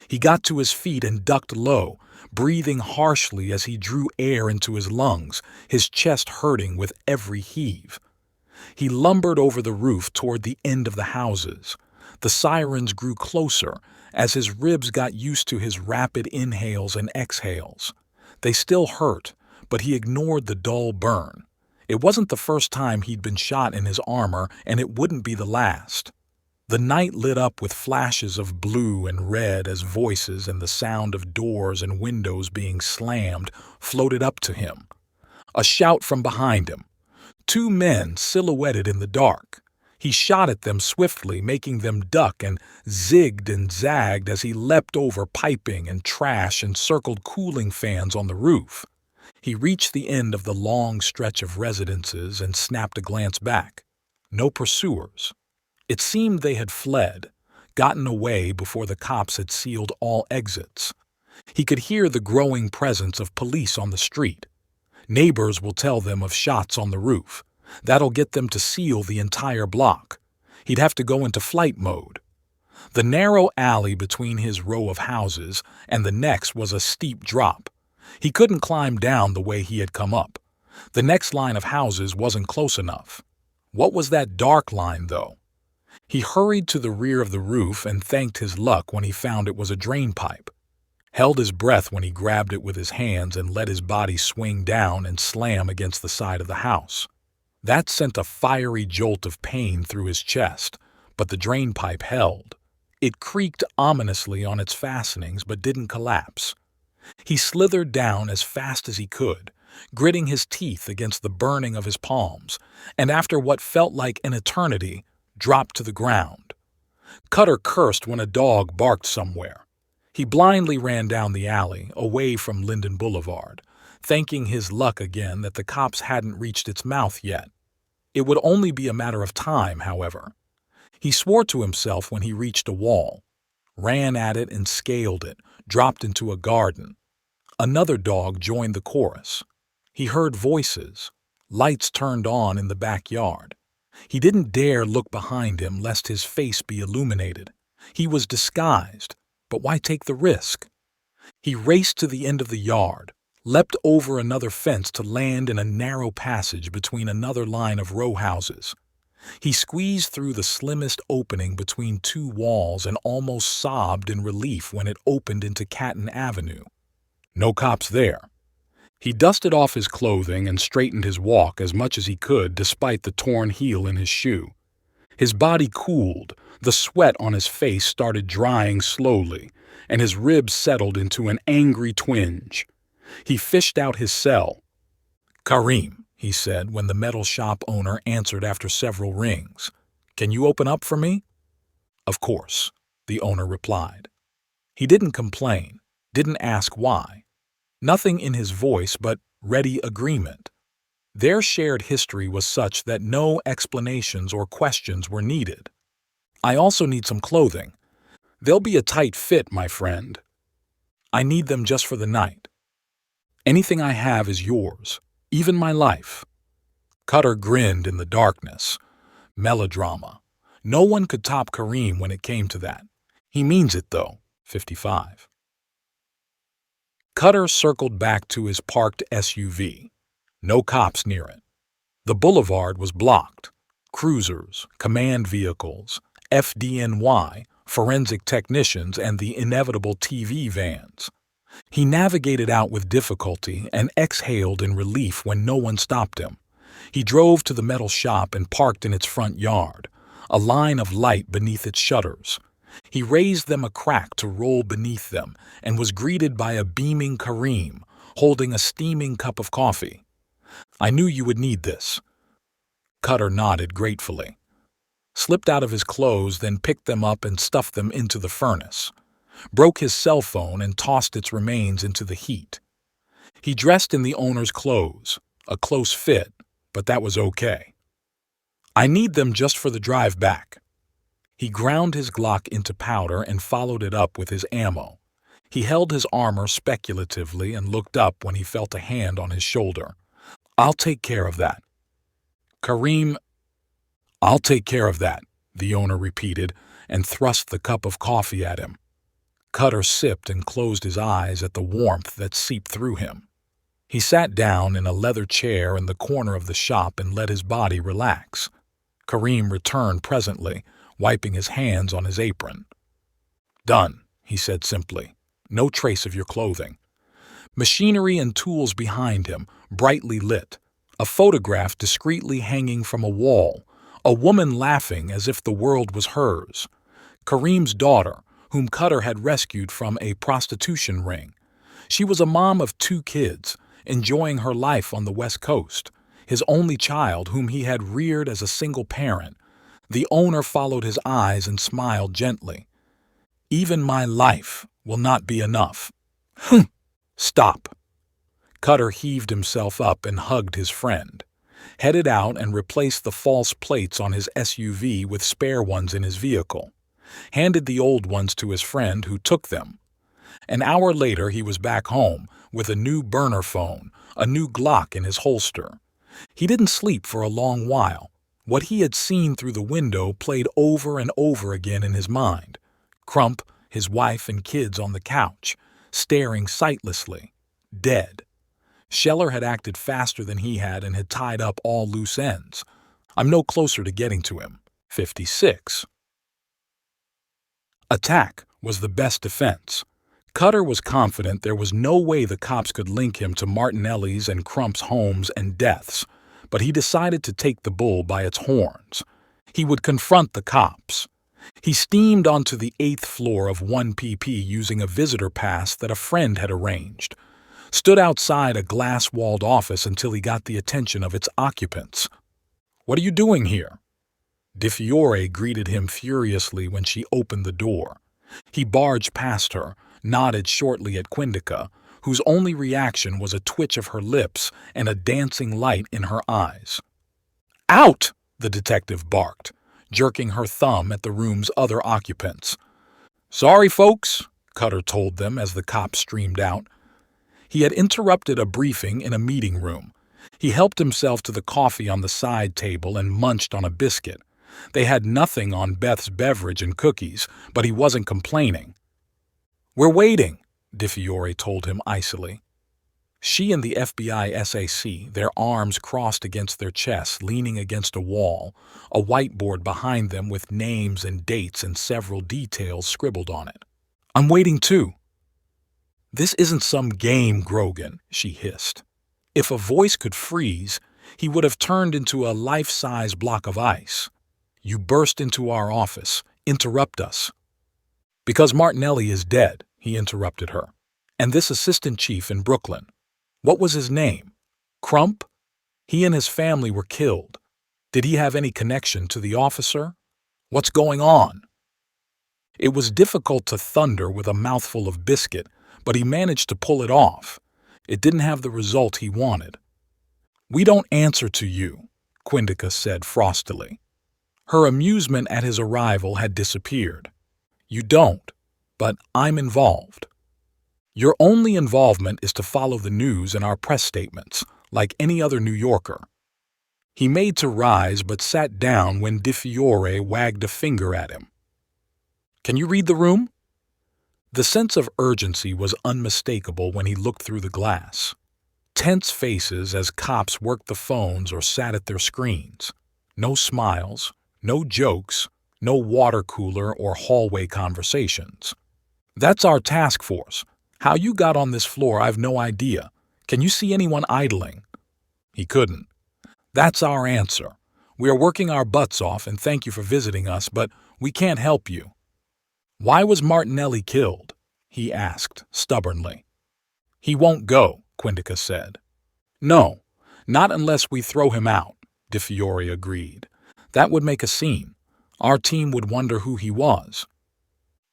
He got to his feet and ducked low, breathing harshly as he drew air into his lungs, his chest hurting with every heave. He lumbered over the roof toward the end of the houses. The sirens grew closer as his ribs got used to his rapid inhales and exhales. They still hurt, but he ignored the dull burn. It wasn't the first time he'd been shot in his armor, and it wouldn't be the last. The night lit up with flashes of blue and red as voices and the sound of doors and windows being slammed floated up to him. A shout from behind him. Two men silhouetted in the dark. He shot at them swiftly, making them duck, and zigged and zagged as he leapt over piping and trash and circled cooling fans on the roof. He reached the end of the long stretch of residences and snapped a glance back. No pursuers. It seemed they had fled, gotten away before the cops had sealed all exits. He could hear the growing presence of police on the street. Neighbors will tell them of shots on the roof. That'll get them to seal the entire block. He'd have to go into flight mode. The narrow alley between his row of houses and the next was a steep drop. He couldn't climb down the way he had come up. The next line of houses wasn't close enough. What was that dark line, though? He hurried to the rear of the roof and thanked his luck when he found it was a drain pipe. Held his breath when he grabbed it with his hands and let his body swing down and slam against the side of the house. That sent a fiery jolt of pain through his chest, but the drain pipe held. It creaked ominously on its fastenings but didn't collapse. He slithered down as fast as he could, gritting his teeth against the burning of his palms, and after what felt like an eternity, dropped to the ground. Cutter cursed when a dog barked somewhere. He blindly ran down the alley, away from Linden Boulevard, thanking his luck again that the cops hadn't reached its mouth yet. It would only be a matter of time, however. He swore to himself when he reached a wall, ran at it and scaled it, dropped into a garden. Another dog joined the chorus. He heard voices. Lights turned on in the backyard. He didn't dare look behind him lest his face be illuminated. He was disguised, but why take the risk? He raced to the end of the yard, leapt over another fence to land in a narrow passage between another line of row houses. He squeezed through the slimmest opening between two walls and almost sobbed in relief when it opened into Catton Avenue. No cops there. He dusted off his clothing and straightened his walk as much as he could despite the torn heel in his shoe. His body cooled, the sweat on his face started drying slowly, and his ribs settled into an angry twinge. He fished out his cell. "Kareem," he said when the metal shop owner answered after several rings. "Can you open up for me?" "Of course," the owner replied. He didn't complain, didn't ask why. Nothing in his voice but ready agreement. Their shared history was such that no explanations or questions were needed. "I also need some clothing. They'll be a tight fit, my friend. I need them just for the night. Anything I have is yours, even my life." Cutter grinned in the darkness. Melodrama. No one could top Kareem when it came to that. He means it, though. 55. Cutter circled back to his parked SUV. No cops near it. The boulevard was blocked. Cruisers, command vehicles, FDNY, forensic technicians, and the inevitable TV vans. He navigated out with difficulty and exhaled in relief when no one stopped him. He drove to the metal shop and parked in its front yard, a line of light beneath its shutters. He raised them a crack to roll beneath them and was greeted by a beaming Kareem, holding a steaming cup of coffee. "I knew you would need this." Cutter nodded gratefully. Slipped out of his clothes, then picked them up and stuffed them into the furnace. Broke his cell phone and tossed its remains into the heat. He dressed in the owner's clothes, a close fit, but that was okay. "I need them just for the drive back." He ground his Glock into powder and followed it up with his ammo. He held his armor speculatively and looked up when he felt a hand on his shoulder. "I'll take care of that." Kareem, "I'll take care of that," the owner repeated and thrust the cup of coffee at him. Cutter sipped and closed his eyes at the warmth that seeped through him. He sat down in a leather chair in the corner of the shop and let his body relax. Kareem returned presently, wiping his hands on his apron. "Done," he said simply. "No trace of your clothing." Machinery and tools behind him, brightly lit. A photograph discreetly hanging from a wall. A woman laughing as if the world was hers. Kareem's daughter, whom Cutter had rescued from a prostitution ring. She was a mom of 2 kids, enjoying her life on the West Coast. His only child, whom he had reared as a single parent. The owner followed his eyes and smiled gently. "Even my life will not be enough." "Humph! Stop." Cutter heaved himself up and hugged his friend. Headed out and replaced the false plates on his SUV with spare ones in his vehicle. Handed the old ones to his friend, who took them. An hour later he was back home with a new burner phone, a new Glock in his holster. He didn't sleep for a long while. What he had seen through the window played over and over again in his mind. Crump, his wife and kids on the couch, staring sightlessly, dead. Scheller had acted faster than he had and had tied up all loose ends. I'm no closer to getting to him. 56. Attack was the best defense. Cutter was confident there was no way the cops could link him to Martinelli's and Crump's homes and deaths, but he decided to take the bull by its horns. He would confront the cops. He steamed onto the 8th floor of 1PP using a visitor pass that a friend had arranged. Stood outside a glass-walled office until he got the attention of its occupants. "What are you doing here?" Di Fiore greeted him furiously when she opened the door. He barged past her, nodded shortly at Quindica, whose only reaction was a twitch of her lips and a dancing light in her eyes. "Out!" the detective barked, jerking her thumb at the room's other occupants. "Sorry, folks," Cutter told them as the cops streamed out. He had interrupted a briefing in a meeting room. He helped himself to the coffee on the side table and munched on a biscuit. They had nothing on Beth's beverage and cookies, but he wasn't complaining. "We're waiting," Di Fiore told him icily. She and the FBI SAC, their arms crossed against their chests, leaning against a wall, a whiteboard behind them with names and dates and several details scribbled on it. "I'm waiting too." "This isn't some game, Grogan," she hissed. If a voice could freeze, he would have turned into a life-size block of ice. "You burst into our office, interrupt us." "Because Martinelli is dead," he interrupted her. "And this assistant chief in Brooklyn. What was his name? Crump? He and his family were killed. Did he have any connection to the officer? What's going on?" It was difficult to thunder with a mouthful of biscuit, but he managed to pull it off. It didn't have the result he wanted. "We don't answer to you," Quindica said frostily. Her amusement at his arrival had disappeared. "You don't, but I'm involved. Your only involvement is to follow the news and our press statements, like any other New Yorker." He made to rise but sat down when Di Fiore wagged a finger at him. "Can you read the room?" The sense of urgency was unmistakable when he looked through the glass. Tense faces as cops worked the phones or sat at their screens. No smiles, no jokes, no water cooler or hallway conversations. "That's our task force. How you got on this floor, I've no idea. Can you see anyone idling?" He couldn't. "That's our answer. We are working our butts off and thank you for visiting us, but we can't help you." "Why was Martinelli killed?" he asked stubbornly. "He won't go," Quindica said. "No, not unless we throw him out," Di Fiore agreed. "That would make a scene. Our team would wonder who he was."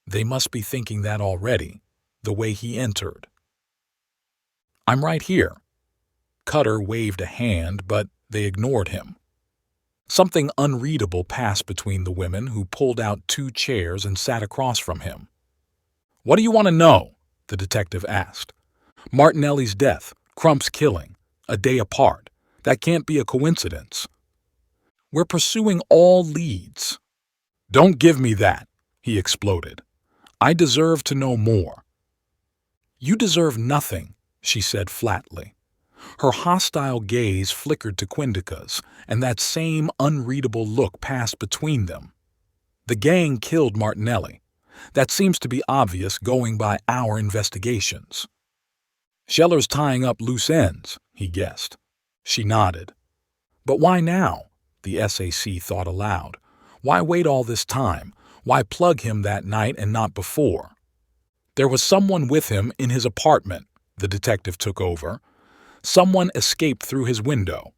They must be thinking that already, the way he entered. "I'm right here." Cutter waved a hand, but they ignored him. Something unreadable passed between the women, who pulled out 2 chairs and sat across from him. "What do you want to know?" the detective asked. Martinelli's death, Crump's killing, a day apart. That can't be a coincidence. We're pursuing all leads. Don't give me that, he exploded. I deserve to know more. You deserve nothing, she said flatly. Her hostile gaze flickered to Quindica's, and that same unreadable look passed between them. The gang killed Martinelli. That seems to be obvious going by our investigations. Scheller's tying up loose ends, he guessed. She nodded. But why now? The SAC thought aloud. Why wait all this time? Why plug him that night and not before? There was someone with him in his apartment, the detective took over. Someone escaped through his window.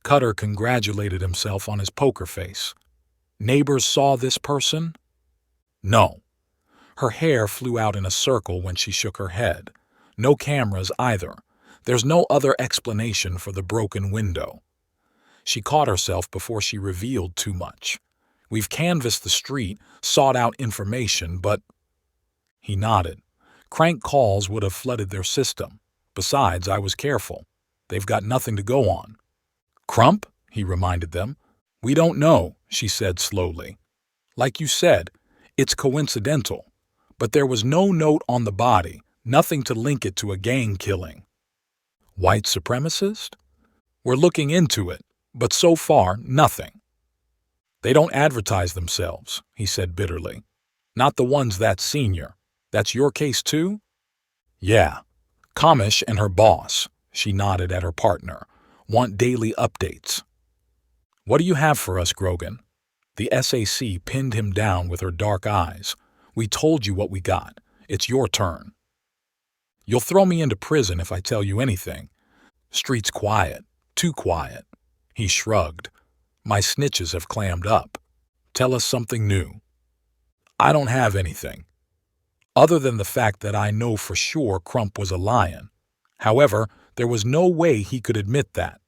Cutter congratulated himself on his poker face. Neighbors saw this person? No. Her hair flew out in a circle when she shook her head. No cameras either. There's no other explanation for the broken window. She caught herself before she revealed too much. We've canvassed the street, sought out information, but... He nodded. Crank calls would have flooded their system. Besides, I was careful. They've got nothing to go on. Crump? He reminded them. We don't know, she said slowly. Like you said, it's coincidental. But there was no note on the body, nothing to link it to a gang killing. White supremacist? We're looking into it, but so far, nothing. They don't advertise themselves, he said bitterly. Not the ones that senior. That's your case too? Yeah. Kamish and her boss, she nodded at her partner, want daily updates. What do you have for us, Grogan? The SAC pinned him down with her dark eyes. We told you what we got. It's your turn. You'll throw me into prison if I tell you anything. Street's quiet. Too quiet. He shrugged. My snitches have clammed up. Tell us something new. I don't have anything. Other than the fact that I know for sure Crump was a lion. However, there was no way he could admit that.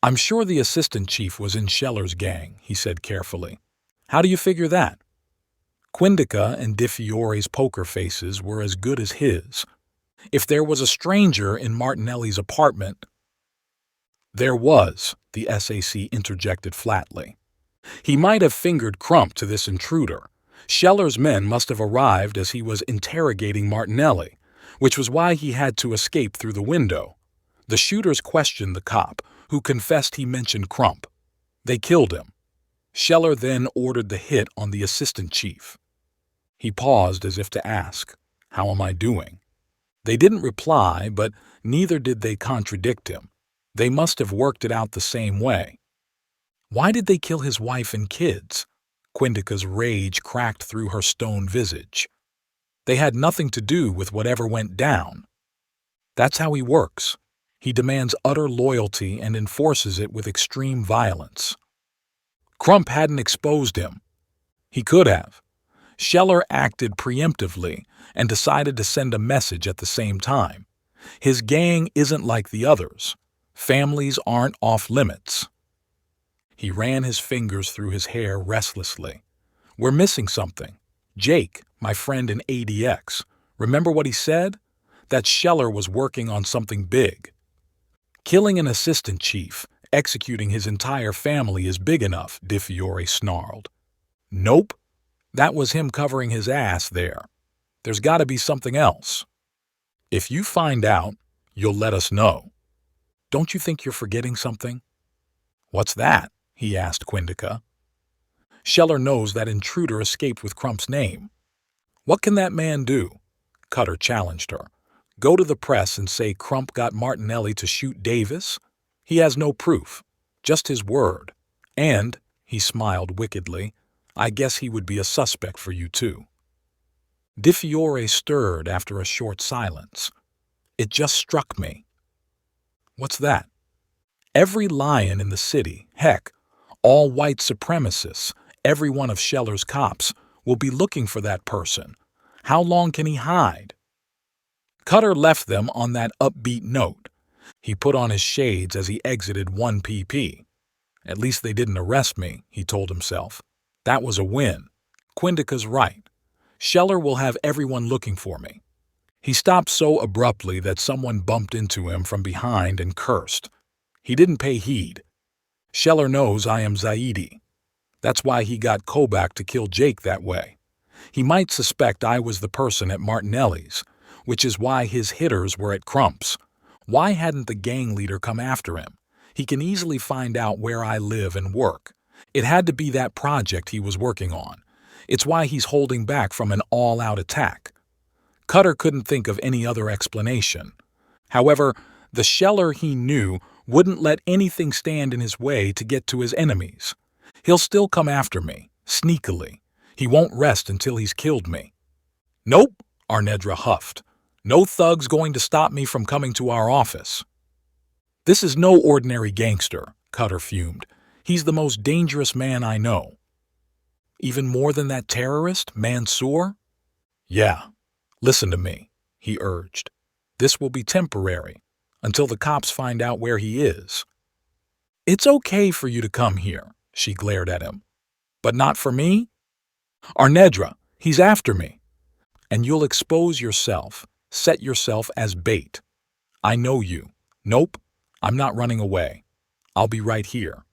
I'm sure the assistant chief was in Scheller's gang, he said carefully. How do you figure that? Quindica and DiFiore's poker faces were as good as his. If there was a stranger in Martinelli's apartment... There was, the SAC interjected flatly. He might have fingered Crump to this intruder. Scheller's men must have arrived as he was interrogating Martinelli, which was why he had to escape through the window. The shooters questioned the cop, who confessed he mentioned Crump. They killed him. Scheller then ordered the hit on the assistant chief. He paused as if to ask, "How am I doing?" They didn't reply, but neither did they contradict him. They must have worked it out the same way. Why did they kill his wife and kids? Quindica's rage cracked through her stone visage. They had nothing to do with whatever went down. That's how he works. He demands utter loyalty and enforces it with extreme violence. Crump hadn't exposed him. He could have. Scheller acted preemptively and decided to send a message at the same time. His gang isn't like the others. Families aren't off limits. He ran his fingers through his hair restlessly. We're missing something. Jake, my friend in ADX, remember what he said? That Scheller was working on something big. Killing an assistant chief, executing his entire family is big enough, DiFiore snarled. Nope. That was him covering his ass there. There's got to be something else. If you find out, you'll let us know. Don't you think you're forgetting something? What's that? He asked Quindica. Scheller knows that intruder escaped with Crump's name. What can that man do? Cutter challenged her. Go to the press and say Crump got Martinelli to shoot Davis? He has no proof, just his word. And, he smiled wickedly, I guess he would be a suspect for you too. DiFiore stirred after a short silence. It just struck me. What's that? Every lion in the city, heck, all white supremacists, every one of Scheller's cops, will be looking for that person. How long can he hide? Cutter left them on that upbeat note. He put on his shades as he exited 1PP. At least they didn't arrest me, he told himself. That was a win. Quindica's right. Scheller will have everyone looking for me. He stopped so abruptly that someone bumped into him from behind and cursed. He didn't pay heed. Scheller knows I am Zaidi. That's why he got Kobach to kill Jake that way. He might suspect I was the person at Martinelli's, which is why his hitters were at Crump's. Why hadn't the gang leader come after him? He can easily find out where I live and work. It had to be that project he was working on. It's why he's holding back from an all-out attack. Cutter couldn't think of any other explanation. However, the Scheller he knew wouldn't let anything stand in his way to get to his enemies. He'll still come after me, sneakily. He won't rest until he's killed me. Nope, Arnedra huffed. No thug's going to stop me from coming to our office. This is no ordinary gangster, Cutter fumed. He's the most dangerous man I know. Even more than that terrorist, Mansour? Yeah. Listen to me, he urged. This will be temporary, until the cops find out where he is. It's okay for you to come here, she glared at him. But not for me? Arnedra, he's after me. And you'll expose yourself, set yourself as bait. I know you. Nope, I'm not running away. I'll be right here.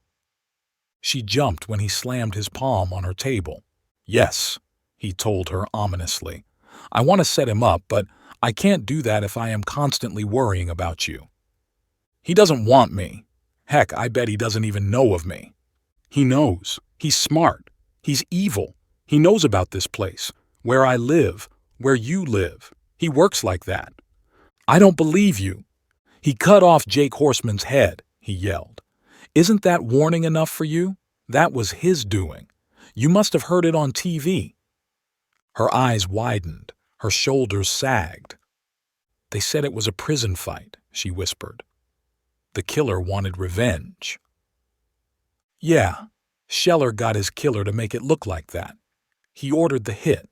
She jumped when he slammed his palm on her table. Yes, he told her ominously. I want to set him up, but I can't do that if I am constantly worrying about you. He doesn't want me. Heck, I bet he doesn't even know of me. He knows. He's smart. He's evil. He knows about this place, where I live, where you live. He works like that. I don't believe you. He cut off Jake Horseman's head, he yelled. Isn't that warning enough for you? That was his doing. You must have heard it on TV. Her eyes widened. Her shoulders sagged. They said it was a prison fight, she whispered. The killer wanted revenge. Yeah, Scheller got his killer to make it look like that. He ordered the hit.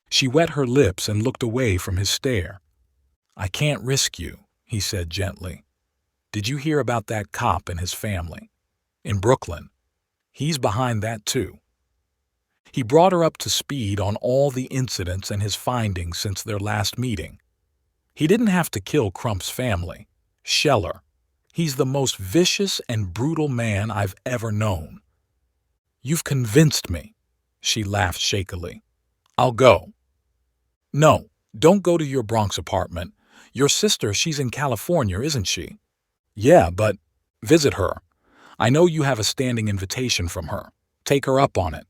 She wet her lips and looked away from his stare. I can't risk you, he said gently. Did you hear about that cop and his family? In Brooklyn. He's behind that too. He brought her up to speed on all the incidents and his findings since their last meeting. He didn't have to kill Crump's family. Scheller. He's the most vicious and brutal man I've ever known. You've convinced me, she laughed shakily. I'll go. No, don't go to your Bronx apartment. Your sister, she's in California, isn't she? Yeah, but visit her. I know you have a standing invitation from her. Take her up on it.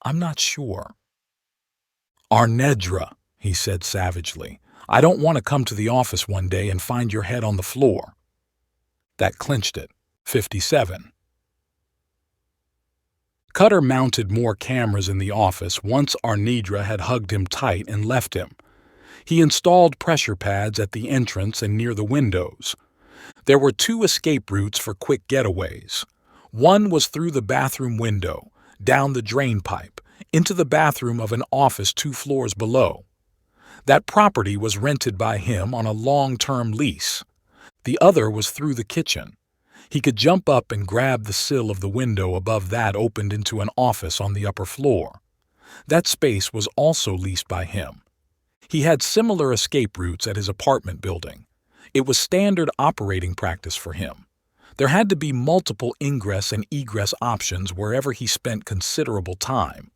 I'm not sure. Arnedra, he said savagely. I don't want to come to the office one day and find your head on the floor. That clinched it. 57. Cutter mounted more cameras in the office once Arnedra had hugged him tight and left him. He installed pressure pads at the entrance and near the windows. There were 2 escape routes for quick getaways. One was through the bathroom window, down the drain pipe, into the bathroom of an office 2 floors below. That property was rented by him on a long-term lease. The other was through the kitchen. He could jump up and grab the sill of the window above that opened into an office on the upper floor. That space was also leased by him. He had similar escape routes at his apartment building. It was standard operating practice for him. There had to be multiple ingress and egress options wherever he spent considerable time.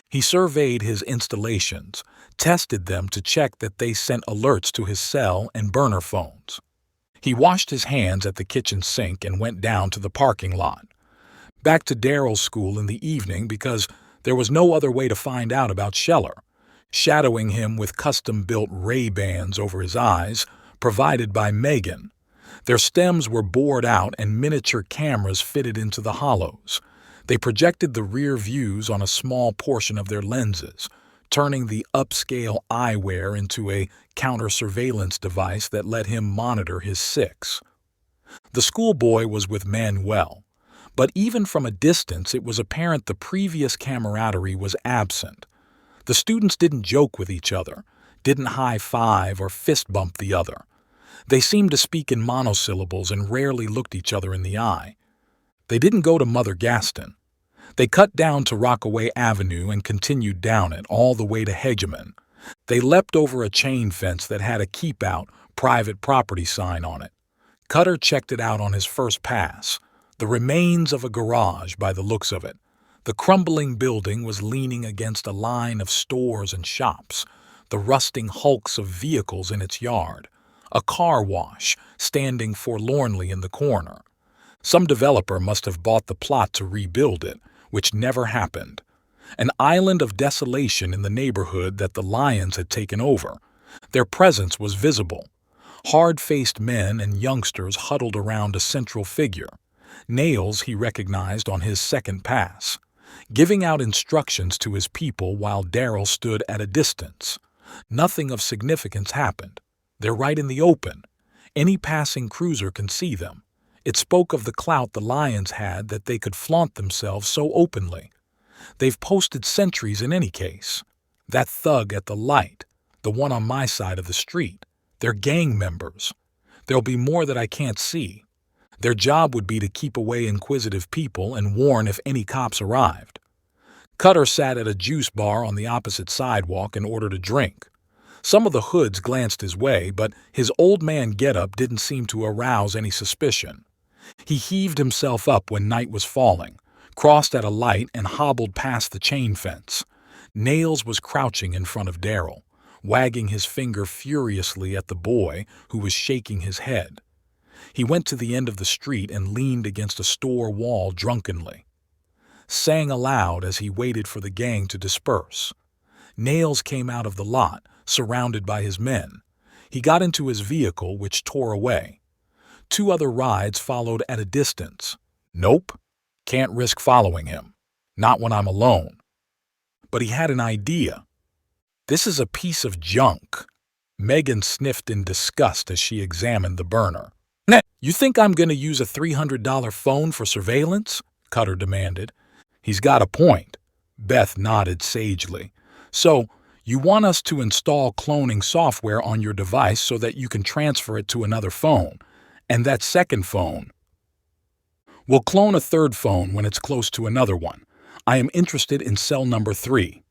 He surveyed his installations, tested them to check that they sent alerts to his cell and burner phones. He washed his hands at the kitchen sink and went down to the parking lot. Back to Daryl's school in the evening because there was no other way to find out about Scheller, shadowing him with custom-built Ray-Bans over his eyes, provided by Megan. Their stems were bored out and miniature cameras fitted into the hollows. They projected the rear views on a small portion of their lenses, turning the upscale eyewear into a counter-surveillance device that let him monitor his six. The schoolboy was with Manuel, but even from a distance it was apparent the previous camaraderie was absent. The students didn't joke with each other, didn't high-five or fist-bump the other. They seemed to speak in monosyllables and rarely looked each other in the eye. They didn't go to Mother Gaston. They cut down to Rockaway Avenue and continued down it all the way to Hegemon. They leapt over a chain fence that had a keep out, private property sign on it. Cutter checked it out on his first pass. The remains of a garage by the looks of it. The crumbling building was leaning against a line of stores and shops, the rusting hulks of vehicles in its yard, a car wash standing forlornly in the corner. Some developer must have bought the plot to rebuild it, which never happened. An island of desolation in the neighborhood that the lions had taken over. Their presence was visible. Hard-faced men and youngsters huddled around a central figure. Nails he recognized on his second pass, giving out instructions to his people while Daryl stood at a distance. Nothing of significance happened. They're right in the open. Any passing cruiser can see them. It spoke of the clout the lions had that they could flaunt themselves so openly. They've posted sentries in any case. That thug at the light, the one on my side of the street, they're gang members. There'll be more that I can't see. Their job would be to keep away inquisitive people and warn if any cops arrived. Cutter sat at a juice bar on the opposite sidewalk and ordered a drink. Some of the hoods glanced his way, but his old man getup didn't seem to arouse any suspicion. He heaved himself up when night was falling, crossed at a light and hobbled past the chain fence. Nails was crouching in front of Daryl, wagging his finger furiously at the boy who was shaking his head. He went to the end of the street and leaned against a store wall drunkenly, sang aloud as he waited for the gang to disperse. Nails came out of the lot, surrounded by his men. He got into his vehicle, which tore away. 2 other rides followed at a distance. Nope, can't risk following him. Not when I'm alone. But he had an idea. This is a piece of junk. Megan sniffed in disgust as she examined the burner. You think I'm going to use a $300 phone for surveillance? Cutter demanded. He's got a point. Beth nodded sagely. So, you want us to install cloning software on your device so that you can transfer it to another phone. And that second phone. We'll clone a third phone when it's close to another one. I am interested in cell number 3.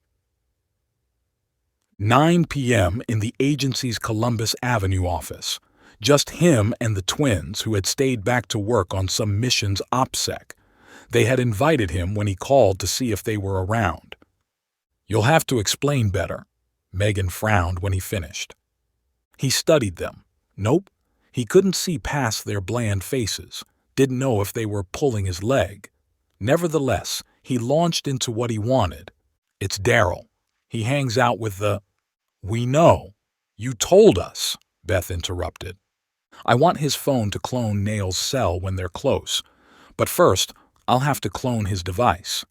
9 p.m. in the agency's Columbus Avenue office. Just him and the twins who had stayed back to work on some missions OPSEC. They had invited him when he called to see if they were around. You'll have to explain better. Megan frowned when he finished. He studied them. Nope. He couldn't see past their bland faces, didn't know if they were pulling his leg. Nevertheless, he launched into what he wanted. It's Daryl. He hangs out with the... We know. You told us, Beth interrupted. I want his phone to clone Nail's cell when they're close. But first, I'll have to clone his device.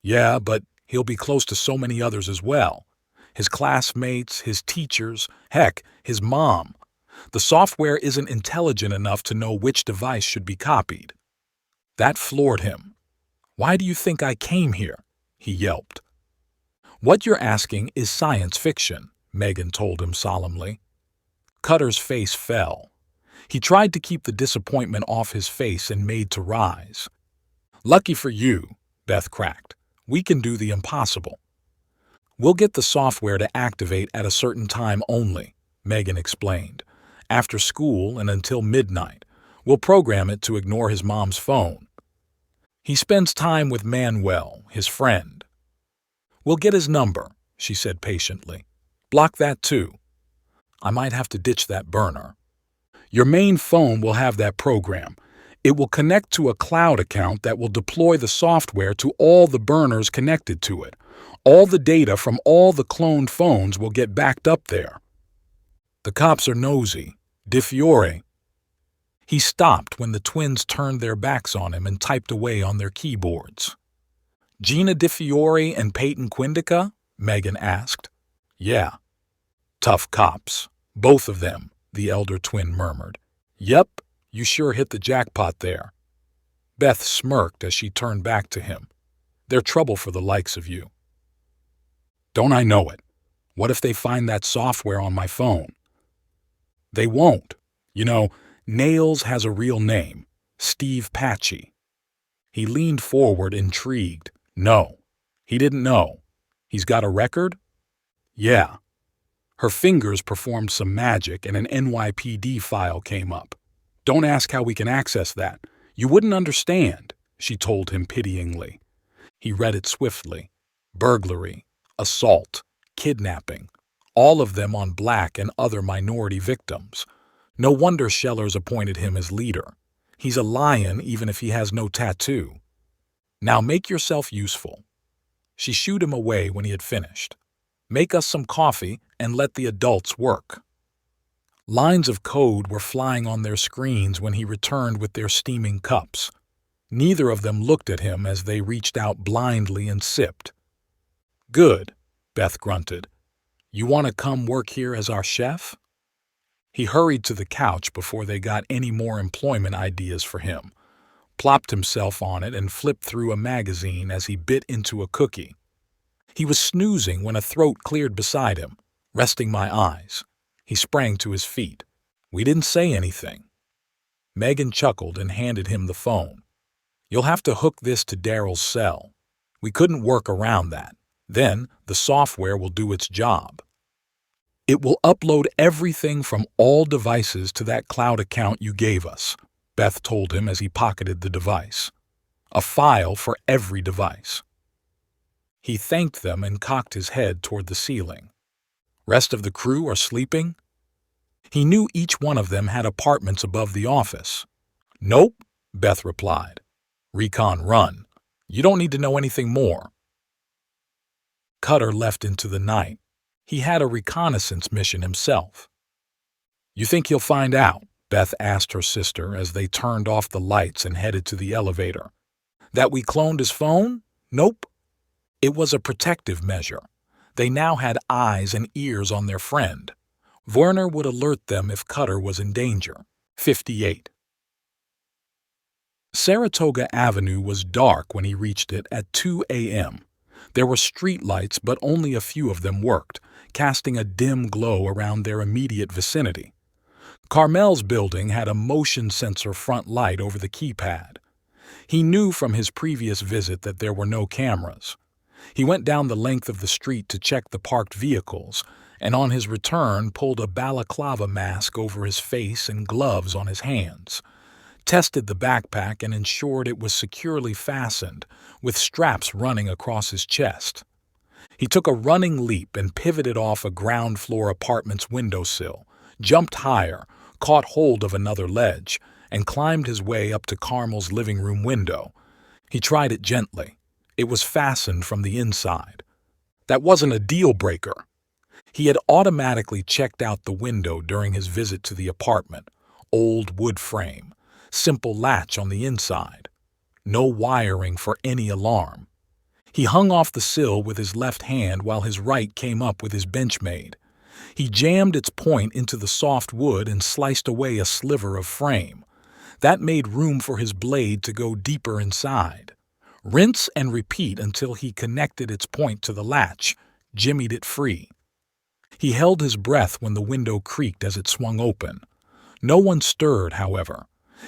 Yeah, but he'll be close to so many others as well. His classmates, his teachers, heck, his mom. The software isn't intelligent enough to know which device should be copied. That floored him. Why do you think I came here? He yelped. What you're asking is science fiction, Megan told him solemnly. Cutter's face fell. He tried to keep the disappointment off his face and made to rise. Lucky for you, Beth cracked. We can do the impossible. We'll get the software to activate at a certain time only, Megan explained. After school and until midnight. We'll program it to ignore his mom's phone. He spends time with Manuel, his friend. We'll get his number, she said patiently. Block that too. I might have to ditch that burner. Your main phone will have that program. It will connect to a cloud account that will deploy the software to all the burners connected to it. All the data from all the cloned phones will get backed up there. The cops are nosy. Di Fiore. He stopped when the twins turned their backs on him and typed away on their keyboards. Gina Di Fiore and Peyton Quindica? Megan asked. Yeah. Tough cops. Both of them, the elder twin murmured. Yep, you sure hit the jackpot there. Beth smirked as she turned back to him. They're trouble for the likes of you. Don't I know it? What if they find that software on my phone? They won't. You know, Nails has a real name, Steve Patchy. He leaned forward, intrigued. No, he didn't know. He's got a record? Yeah. Her fingers performed some magic and an NYPD file came up. "Don't ask how we can access that. You wouldn't understand," she told him pityingly. He read it swiftly. Burglary, assault, kidnapping, all of them on Black and other minority victims. No wonder Schellers appointed him as leader. He's a lion even if he has no tattoo. "Now make yourself useful." She shooed him away when he had finished. "Make us some coffee and let the adults work." Lines of code were flying on their screens when he returned with their steaming cups. Neither of them looked at him as they reached out blindly and sipped. "Good," Beth grunted. "You want to come work here as our chef?" He hurried to the couch before they got any more employment ideas for him, plopped himself on it and flipped through a magazine as he bit into a cookie. He was snoozing when a throat cleared beside him, resting my eyes. He sprang to his feet. "We didn't say anything." Megan chuckled and handed him the phone. "You'll have to hook this to Daryl's cell. We couldn't work around that. Then the software will do its job. It will upload everything from all devices to that cloud account you gave us," Beth told him as he pocketed the device. "A file for every device." He thanked them and cocked his head toward the ceiling. "Rest of the crew are sleeping?" He knew each one of them had apartments above the office. "Nope," Beth replied. "Recon run. You don't need to know anything more." Cutter left into the night. He had a reconnaissance mission himself. "You think he'll find out?" Beth asked her sister as they turned off the lights and headed to the elevator. "That we cloned his phone? Nope." It was a protective measure. They now had eyes and ears on their friend. Werner would alert them if Cutter was in danger. 58. Saratoga Avenue was dark when he reached it at 2 a.m. There were street lights, but only a few of them worked, casting a dim glow around their immediate vicinity. Carmel's building had a motion sensor front light over the keypad. He knew from his previous visit that there were no cameras. He went down the length of the street to check the parked vehicles, and on his return pulled a balaclava mask over his face and gloves on his hands, tested the backpack and ensured it was securely fastened, with straps running across his chest. He took a running leap and pivoted off a ground-floor apartment's windowsill, jumped higher, caught hold of another ledge, and climbed his way up to Carmel's living room window. He tried it gently. It was fastened from the inside. That wasn't a deal-breaker. He had automatically checked out the window during his visit to the apartment. Old wood frame, simple latch on the inside. No wiring for any alarm. He hung off the sill with his left hand while his right came up with his Benchmade. He jammed its point into the soft wood and sliced away a sliver of frame. That made room for his blade to go deeper inside. Rinse and repeat until he connected its point to the latch, jimmied it free. He held his breath when the window creaked as it swung open. No one stirred, however.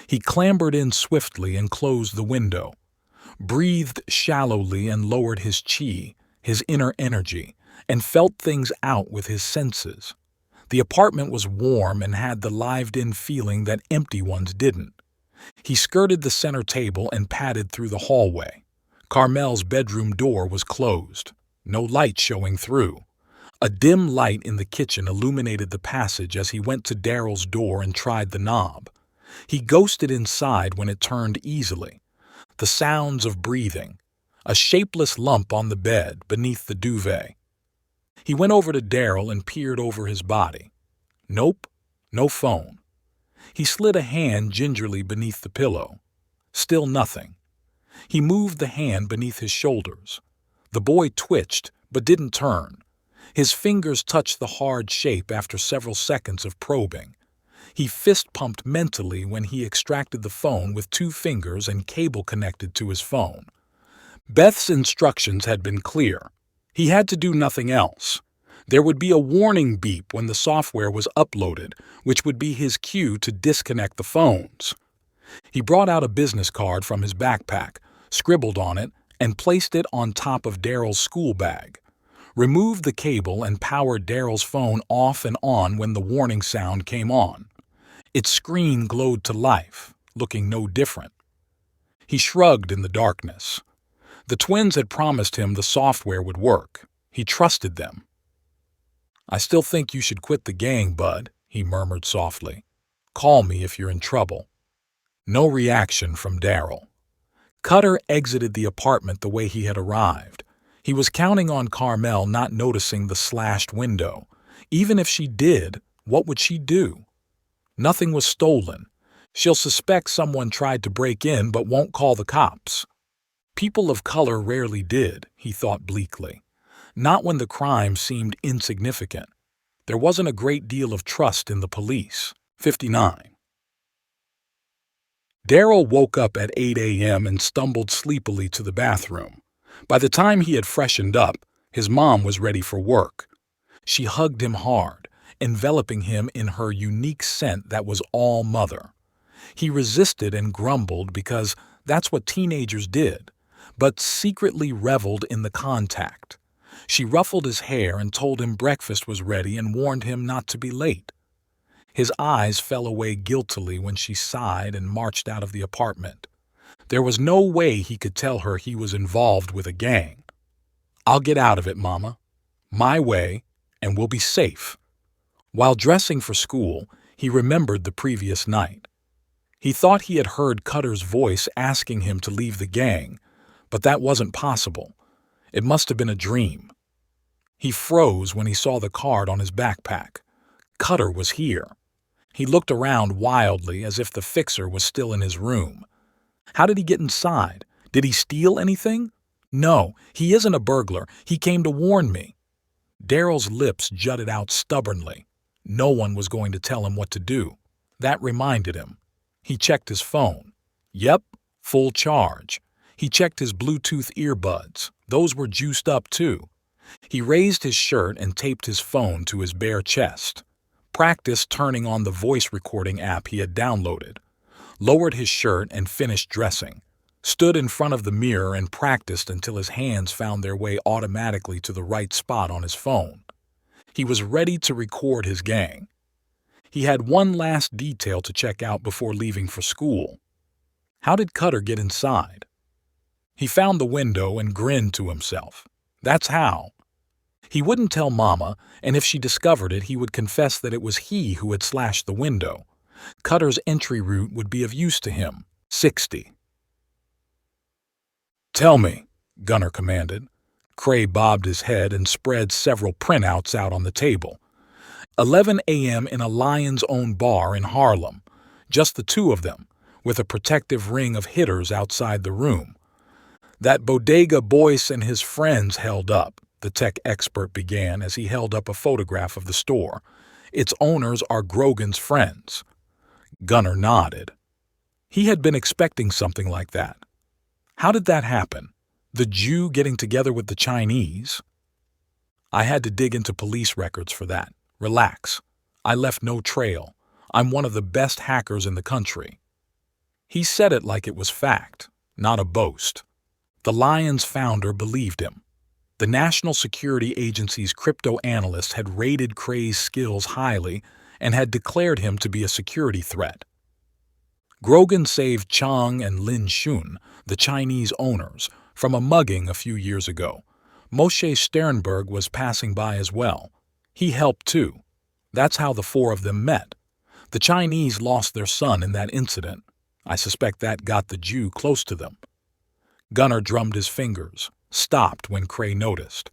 He clambered in swiftly and closed the window, breathed shallowly and lowered his chi, his inner energy, and felt things out with his senses. The apartment was warm and had the lived-in feeling that empty ones didn't. He skirted the center table and padded through the hallway. Carmel's bedroom door was closed, no light showing through. A dim light in the kitchen illuminated the passage as he went to Daryl's door and tried the knob. He ghosted inside when it turned easily. The sounds of breathing, a shapeless lump on the bed beneath the duvet. He went over to Daryl and peered over his body. Nope, no phone. He slid a hand gingerly beneath the pillow. Still nothing. He moved the hand beneath his shoulders. The boy twitched, but didn't turn. His fingers touched the hard shape after several seconds of probing. He fist-pumped mentally when he extracted the phone with 2 fingers and cable connected to his phone. Beth's instructions had been clear. He had to do nothing else. There would be a warning beep when the software was uploaded, which would be his cue to disconnect the phones. He brought out a business card from his backpack, scribbled on it, and placed it on top of Daryl's school bag. removed the cable and powered Daryl's phone off and on when the warning sound came on. Its screen glowed to life, looking no different. He shrugged in the darkness. The twins had promised him the software would work. He trusted them. "I still think you should quit the gang, bud," he murmured softly. "Call me if you're in trouble." No reaction from Daryl. Cutter exited the apartment the way he had arrived. He was counting on Carmel not noticing the slashed window. Even if she did, what would she do? Nothing was stolen. She'll suspect someone tried to break in but won't call the cops. People of color rarely did, he thought bleakly. Not when the crime seemed insignificant. There wasn't a great deal of trust in the police. 59. Daryl woke up at 8 a.m. and stumbled sleepily to the bathroom. By the time he had freshened up, his mom was ready for work. She hugged him hard, enveloping him in her unique scent that was all mother. He resisted and grumbled because that's what teenagers did, but secretly reveled in the contact. She ruffled his hair and told him breakfast was ready and warned him not to be late. His eyes fell away guiltily when she sighed and marched out of the apartment. There was no way he could tell her he was involved with a gang. "I'll get out of it, Mama. My way, and we'll be safe." While dressing for school, he remembered the previous night. He thought he had heard Cutter's voice asking him to leave the gang, but that wasn't possible. It must have been a dream. He froze when he saw the card on his backpack. Cutter was here. He looked around wildly as if the fixer was still in his room. How did he get inside? Did he steal anything? "No, he isn't a burglar. He came to warn me." Daryl's lips jutted out stubbornly. No one was going to tell him what to do. That reminded him. He checked his phone. Yep, full charge. He checked his Bluetooth earbuds. Those were juiced up too. He raised his shirt and taped his phone to his bare chest. Practiced turning on the voice recording app he had downloaded. Lowered his shirt and finished dressing. Stood in front of the mirror and practiced until his hands found their way automatically to the right spot on his phone. He was ready to record his gang. He had one last detail to check out before leaving for school. How did Cutter get inside? He found the window and grinned to himself. That's how. He wouldn't tell Mama, and if she discovered it, he would confess that it was he who had slashed the window. Cutter's entry route would be of use to him. 60. "Tell me," Gunner commanded. Cray bobbed his head and spread several printouts out on the table. 11 a.m. in a Lion's-owned bar in Harlem. Just the two of them, with a protective ring of hitters outside the room. "That bodega Boyce and his friends held up," the tech expert began as he held up a photograph of the store. "Its owners are Grogan's friends." Gunner nodded. He had been expecting something like that. How did that happen? The Jew getting together with the Chinese? "I had to dig into police records for that. Relax. I left no trail. I'm one of the best hackers in the country." He said it like it was fact, not a boast. The Lion's founder believed him. The National Security Agency's crypto analyst had rated Cray's skills highly and had declared him to be a security threat. Grogan saved Chang and Lin Shun, the Chinese owners, from a mugging a few years ago. Moshe Sternberg was passing by as well. He helped too. That's how the four of them met. The Chinese lost their son in that incident. I suspect that got the Jew close to them. Gunner drummed his fingers, stopped when Cray noticed.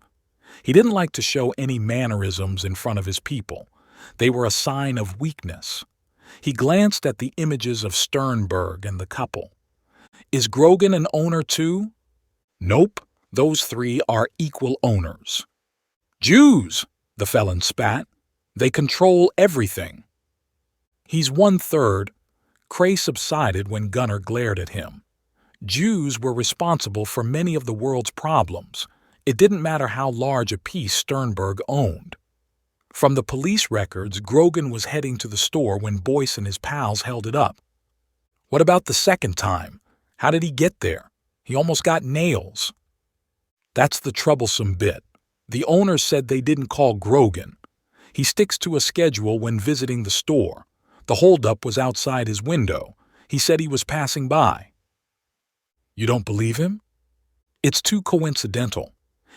He didn't like to show any mannerisms in front of his people. They were a sign of weakness. He glanced at the images of Sternberg and the couple. "Is Grogan an owner too?" "Nope, those three are equal owners." "Jews!" the felon spat. "They control everything." "He's 1/3. Cray subsided when Gunner glared at him. Jews were responsible for many of the world's problems. It didn't matter how large a piece Sternberg owned. From the police records, Grogan was heading to the store when Boyce and his pals held it up. What about the second time? How did he get there? He almost got nails. That's the troublesome bit. The owner said they didn't call Grogan. He sticks to a schedule when visiting the store. The holdup was outside his window. He said he was passing by. You don't believe him? It's too coincidental.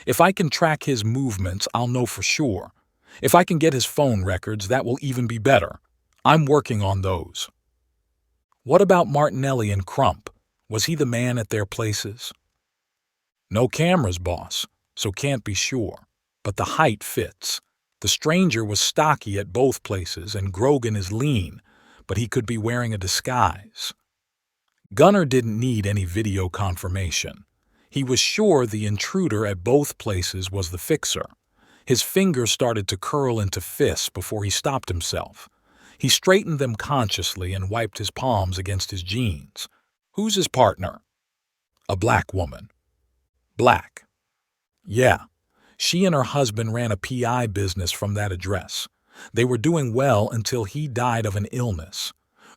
If I can track his movements, I'll know for sure. If I can get his phone records, that will even be better. I'm working on those. What about Martinelli and Crump? Was he the man at their places? No cameras, boss, so can't be sure. But the height fits. The stranger was stocky at both places, and Grogan is lean, but he could be wearing a disguise. Gunnar didn't need any video confirmation. He was sure the intruder at both places was the fixer. His fingers started to curl into fists before he stopped himself. He straightened them consciously and wiped his palms against his jeans. Who's his partner? A black woman. Black. Yeah. She and her husband ran a PI business from that address. They were doing well until he died of an illness.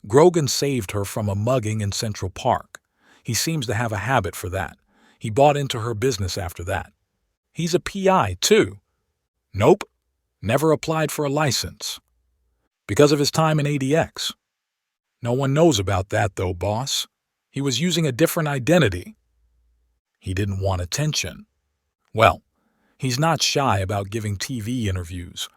Grogan saved her from a mugging in Central Park. He seems to have a habit for that. He bought into her business after that. He's a PI, too. Nope. Never applied for a license. Because of his time in ADX. No one knows about that, though, boss. He was using a different identity. He didn't want attention. Well, he's not shy about giving TV interviews.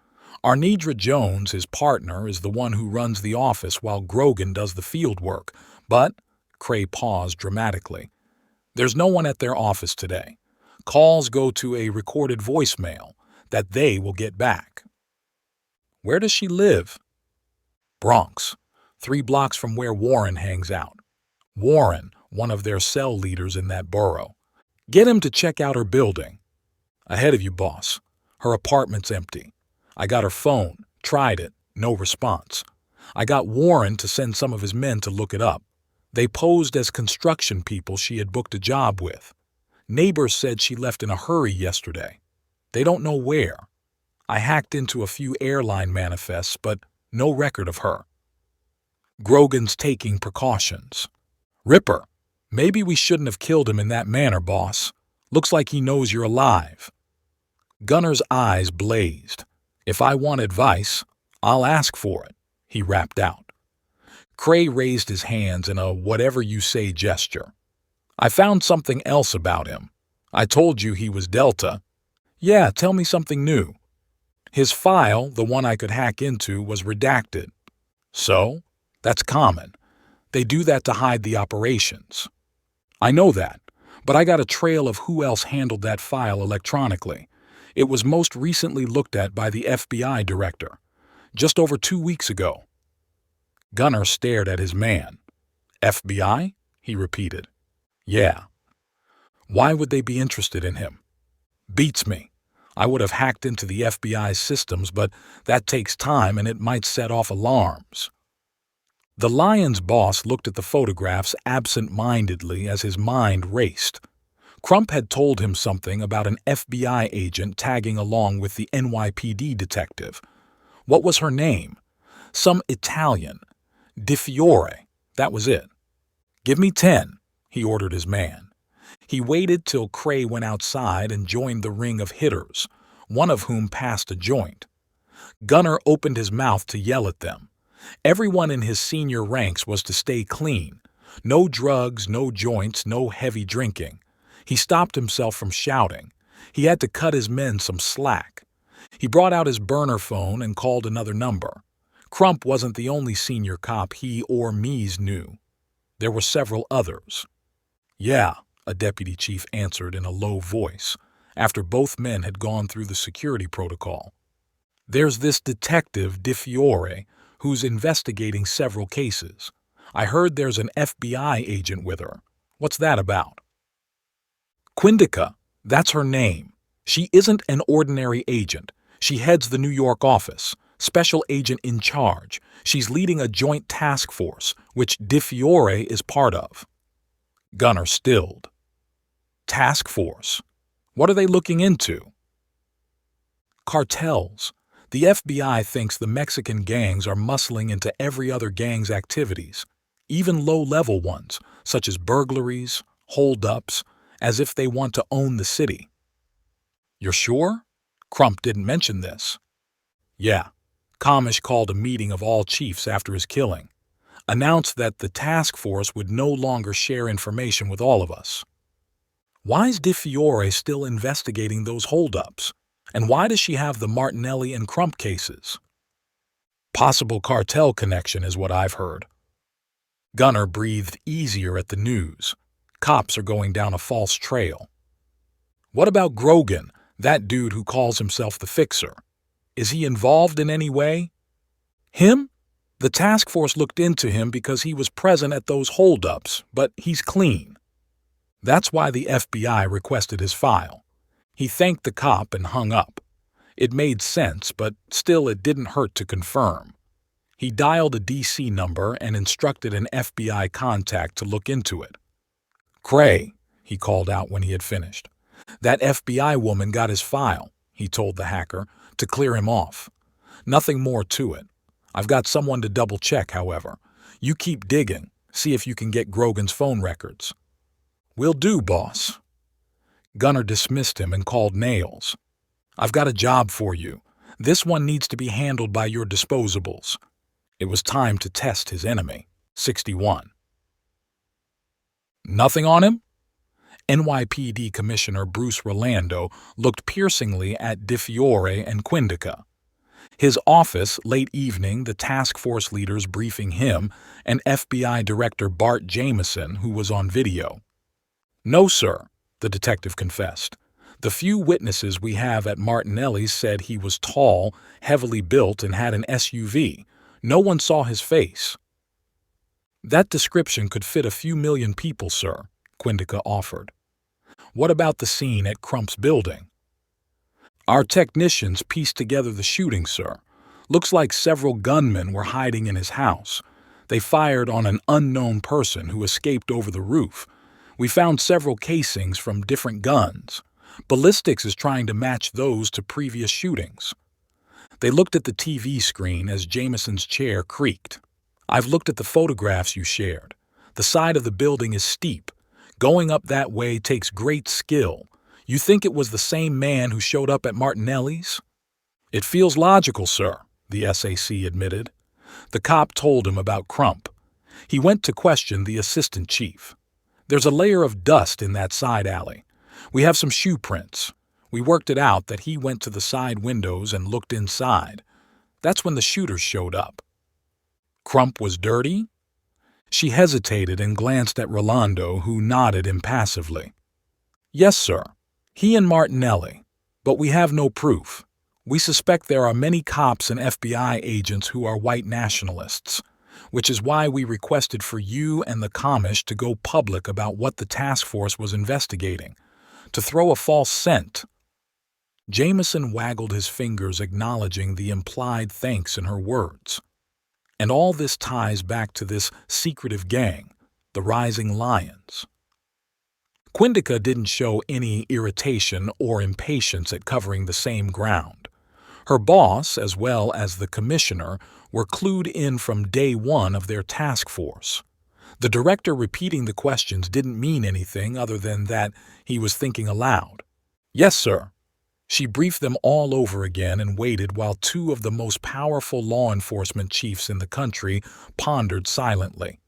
Arnedra Jones, his partner, is the one who runs the office while Grogan does the field work. But, Cray paused dramatically, there's no one at their office today. Calls go to a recorded voicemail that they will get back. Where does she live? Bronx, 3 blocks from where Warren hangs out. Warren, one of their cell leaders in that borough. Get him to check out her building. Ahead of you, boss. Her apartment's empty. I got her phone, tried it, no response. I got Warren to send some of his men to look it up. They posed as construction people she had booked a job with. Neighbors said she left in a hurry yesterday. They don't know where. I hacked into a few airline manifests, but no record of her. Grogan's taking precautions. Ripper, maybe we shouldn't have killed him in that manner, boss. Looks like he knows you're alive. Gunnar's eyes blazed. If I want advice, I'll ask for it, he rapped out. Cray raised his hands in a whatever-you-say gesture. I found something else about him. I told you he was Delta. Yeah, tell me something new. His file, the one I could hack into, was redacted. So? That's common. They do that to hide the operations. I know that, but I got a trail of who else handled that file electronically. It was most recently looked at by the FBI director, just over 2 weeks ago. Gunnar stared at his man. FBI? He repeated. Yeah. Why would they be interested in him? Beats me. I would have hacked into the FBI's systems, but that takes time and it might set off alarms. The Lion's boss looked at the photographs absent-mindedly as his mind raced. Crump had told him something about an FBI agent tagging along with the NYPD detective. What was her name? Some Italian. Di Fiore. That was it. Give me 10, he ordered his man. He waited till Cray went outside and joined the ring of hitters, one of whom passed a joint. Gunnar opened his mouth to yell at them. Everyone in his senior ranks was to stay clean. No drugs, no joints, no heavy drinking. He stopped himself from shouting. He had to cut his men some slack. He brought out his burner phone and called another number. Crump wasn't the only senior cop he or Mies knew. There were several others. Yeah, a deputy chief answered in a low voice, after both men had gone through the security protocol. There's this detective, Di Fiore, who's investigating several cases. I heard there's an FBI agent with her. What's that about? Quindica, that's her name. She isn't an ordinary agent. She heads the New York office, special agent in charge. She's leading a joint task force, which Di Fiore is part of. Gunnar stilled. Task force? What are they looking into? Cartels. The FBI thinks the Mexican gangs are muscling into every other gang's activities, even low-level ones, such as burglaries, hold-ups, as if they want to own the city. You're sure? Crump didn't mention this. Yeah, Kamish called a meeting of all chiefs after his killing, announced that the task force would no longer share information with all of us. Why's Di Fiore still investigating those holdups? And why does she have the Martinelli and Crump cases? Possible cartel connection is what I've heard. Gunner breathed easier at the news. Cops are going down a false trail. What about Grogan, that dude who calls himself the Fixer? Is he involved in any way? Him? The task force looked into him because he was present at those holdups, but he's clean. That's why the FBI requested his file. He thanked the cop and hung up. It made sense, but still it didn't hurt to confirm. He dialed a DC number and instructed an FBI contact to look into it. "Cray," he called out when he had finished. "That FBI woman got his file," he told the hacker, to clear him off. "Nothing more to it. I've got someone to double-check, however. You keep digging, see if you can get Grogan's phone records." "Will do, boss." Gunner dismissed him and called Nails. "I've got a job for you. This one needs to be handled by your disposables." It was time to test his enemy, 61. Nothing on him? NYPD Commissioner Bruce Rolando looked piercingly at Di Fiore and Quindica. His office, late evening, the task force leaders briefing him, and FBI Director Bart Jameson, who was on video. "No, sir," the detective confessed. "The few witnesses we have at Martinelli's said he was tall, heavily built, and had an SUV. No one saw his face." "That description could fit a few million people, sir," Quindica offered. "What about the scene at Crump's building?" "Our technicians pieced together the shooting, sir. Looks like several gunmen were hiding in his house. They fired on an unknown person who escaped over the roof. We found several casings from different guns. Ballistics is trying to match those to previous shootings." They looked at the TV screen as Jameson's chair creaked. "I've looked at the photographs you shared. The side of the building is steep. Going up that way takes great skill. You think it was the same man who showed up at Martinelli's?" "It feels logical, sir," the SAC admitted. The cop told him about Crump. He went to question the assistant chief. "There's a layer of dust in that side alley. We have some shoe prints. We worked it out that he went to the side windows and looked inside. That's when the shooters showed up." "Crump was dirty?" She hesitated and glanced at Rolando, who nodded impassively. "Yes, sir. He and Martinelli. But we have no proof. We suspect there are many cops and FBI agents who are white nationalists, which is why we requested for you and the Kamish to go public about what the task force was investigating, to throw a false scent." Jameson waggled his fingers, acknowledging the implied thanks in her words. "And all this ties back to this secretive gang, the Rising Lions." Quindica didn't show any irritation or impatience at covering the same ground. Her boss, as well as the commissioner, were clued in from day one of their task force. The director repeating the questions didn't mean anything other than that he was thinking aloud. "Yes, sir." She briefed them all over again and waited while two of the most powerful law enforcement chiefs in the country pondered silently.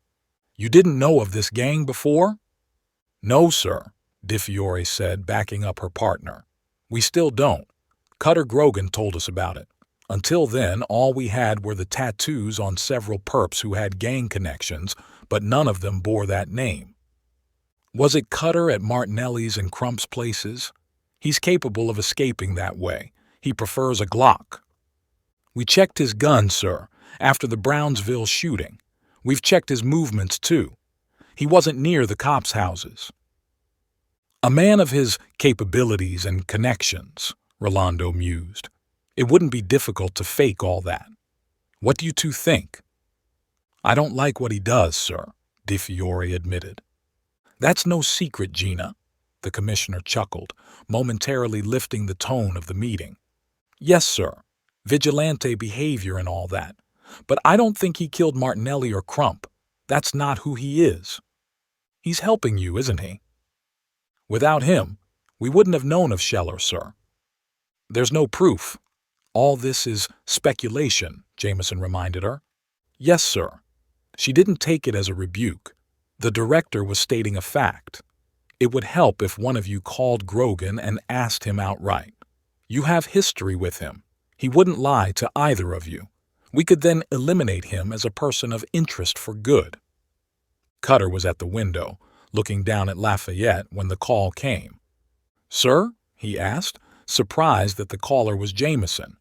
"You didn't know of this gang before?" "No, sir," Di Fiore said, backing up her partner. "We still don't. Cutter Grogan told us about it. Until then, all we had were the tattoos on several perps who had gang connections, but none of them bore that name." "Was it Cutter at Martinelli's and Crump's places?" "He's capable of escaping that way. He prefers a Glock." "We checked his gun, sir, after the Brownsville shooting. We've checked his movements, too. He wasn't near the cops' houses." "A man of his capabilities and connections," Rolando mused. "It wouldn't be difficult to fake all that. What do you two think?" "I don't like what he does, sir," Di Fiore admitted. "That's no secret, Gina," the commissioner chuckled, momentarily lifting the tone of the meeting. "Yes, sir, vigilante behavior and all that. But I don't think he killed Martinelli or Crump. That's not who he is. He's helping you, isn't he? Without him, we wouldn't have known of Scheller, sir." There's no proof. All this is speculation, Jameson reminded her. Yes, sir. She didn't take it as a rebuke. The director was stating a fact. It would help if one of you called Grogan and asked him outright. You have history with him. He wouldn't lie to either of you. We could then eliminate him as a person of interest for good. Cutter was at the window, looking down at Lafayette when the call came. Sir? He asked, surprised that the caller was Jameson.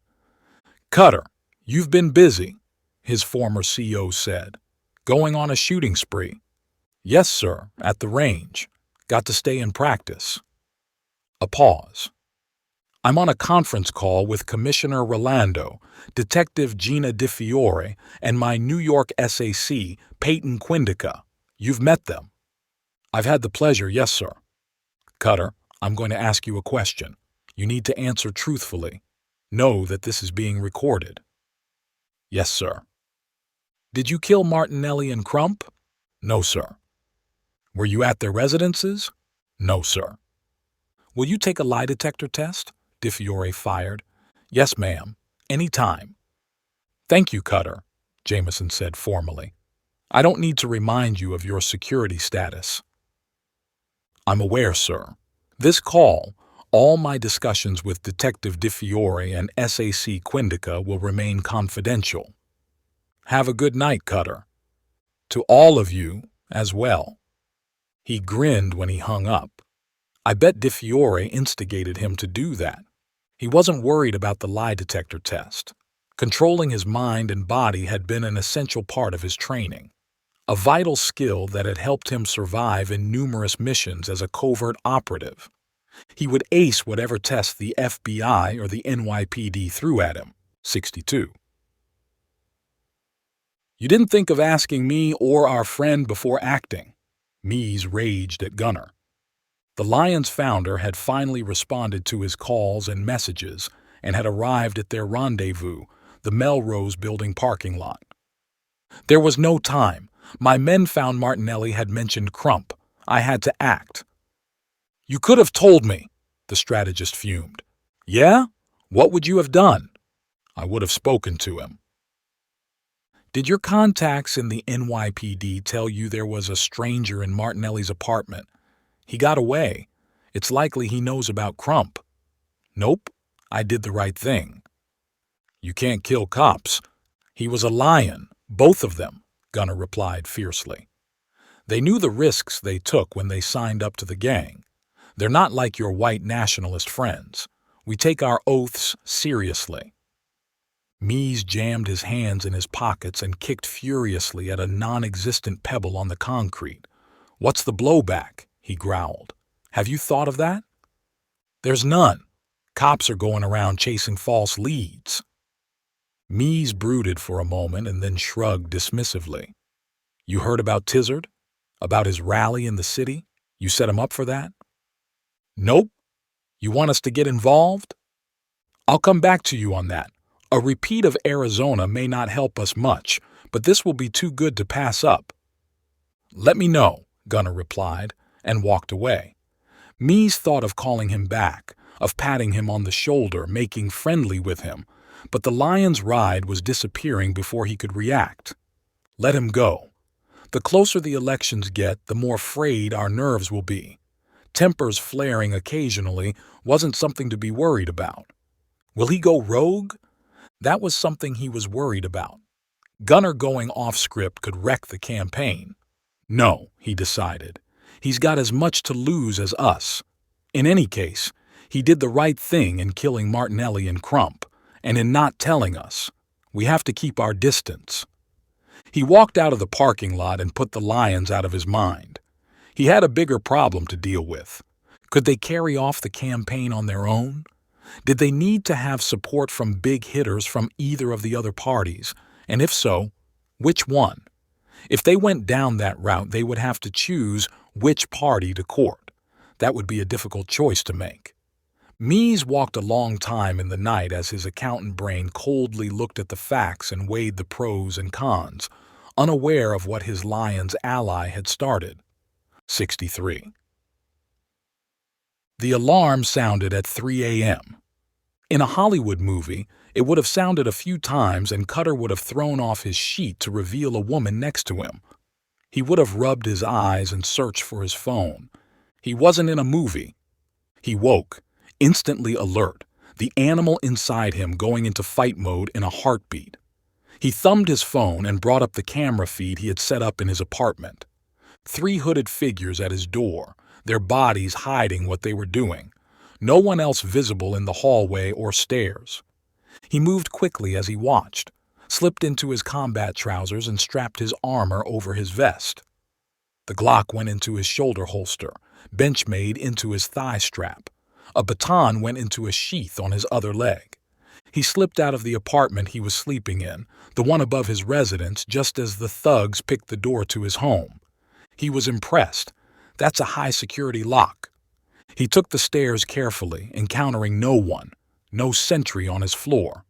Cutter, you've been busy, his former CO said. Going on a shooting spree. Yes, sir, at the range. Got to stay in practice. A pause. I'm on a conference call with Commissioner Rolando, Detective Gina DiFiore, and my New York SAC, Peyton Quindica. You've met them. I've had the pleasure, yes, sir. Cutter, I'm going to ask you a question. You need to answer truthfully. Know that this is being recorded. Yes, sir. Did you kill Martinelli and Crump? No, sir. Were you at their residences? No, sir. Will you take a lie detector test? DiFiore fired. Yes, ma'am. Any time. Thank you, Cutter, Jameson said formally. I don't need to remind you of your security status. I'm aware, sir. This call, all my discussions with Detective DiFiore and SAC Quindica will remain confidential. Have a good night, Cutter. To all of you as well. He grinned when he hung up. I bet DiFiore instigated him to do that. He wasn't worried about the lie detector test. Controlling his mind and body had been an essential part of his training, a vital skill that had helped him survive in numerous missions as a covert operative. He would ace whatever test the FBI or the NYPD threw at him. 62. You didn't think of asking me or our friend before acting. Mies raged at Gunner. The Lion's founder had finally responded to his calls and messages and had arrived at their rendezvous, the Melrose Building parking lot. There was no time. My men found Martinelli had mentioned Crump. I had to act. You could have told me, the strategist fumed. Yeah? What would you have done? I would have spoken to him. Did your contacts in the NYPD tell you there was a stranger in Martinelli's apartment? He got away. It's likely he knows about Crump. Nope, I did the right thing. You can't kill cops. He was a lion, both of them, Gunner replied fiercely. They knew the risks they took when they signed up to the gang. They're not like your white nationalist friends. We take our oaths seriously. Mies jammed his hands in his pockets and kicked furiously at a non-existent pebble on the concrete. What's the blowback? He growled. Have you thought of that? There's none. Cops are going around chasing false leads. Mies brooded for a moment and then shrugged dismissively. You heard about Tizard? About his rally in the city? You set him up for that? Nope. You want us to get involved? I'll come back to you on that. A repeat of Arizona may not help us much, but this will be too good to pass up. Let me know, Gunner replied, and walked away. Mies thought of calling him back, of patting him on the shoulder, making friendly with him, but the Lion's ride was disappearing before he could react. Let him go. The closer the elections get, the more frayed our nerves will be. Tempers flaring occasionally wasn't something to be worried about. Will he go rogue? That was something he was worried about. Gunner going off script could wreck the campaign. No, he decided. He's got as much to lose as us. In any case, he did the right thing in killing Martinelli and Crump, and in not telling us. We have to keep our distance. He walked out of the parking lot and put the Lions out of his mind. He had a bigger problem to deal with. Could they carry off the campaign on their own? Did they need to have support from big hitters from either of the other parties? And if so, which one? If they went down that route, they would have to choose which party to court. That would be a difficult choice to make. Mies walked a long time in the night as his accountant brain coldly looked at the facts and weighed the pros and cons, unaware of what his Lion's ally had started. 63. The alarm sounded at 3 a.m. In a Hollywood movie, it would have sounded a few times and Cutter would have thrown off his sheet to reveal a woman next to him. He would have rubbed his eyes and searched for his phone. He wasn't in a movie. He woke, instantly alert, the animal inside him going into fight mode in a heartbeat. He thumbed his phone and brought up the camera feed he had set up in his apartment. 3 hooded figures at his door, their bodies hiding what they were doing. No one else visible in the hallway or stairs. He moved quickly as he watched, slipped into his combat trousers and strapped his armor over his vest. The Glock went into his shoulder holster, Benchmade into his thigh strap. A baton went into a sheath on his other leg. He slipped out of the apartment he was sleeping in, the one above his residence, just as the thugs picked the door to his home. He was impressed. That's a high-security lock. He took the stairs carefully, encountering no one, no sentry on his floor.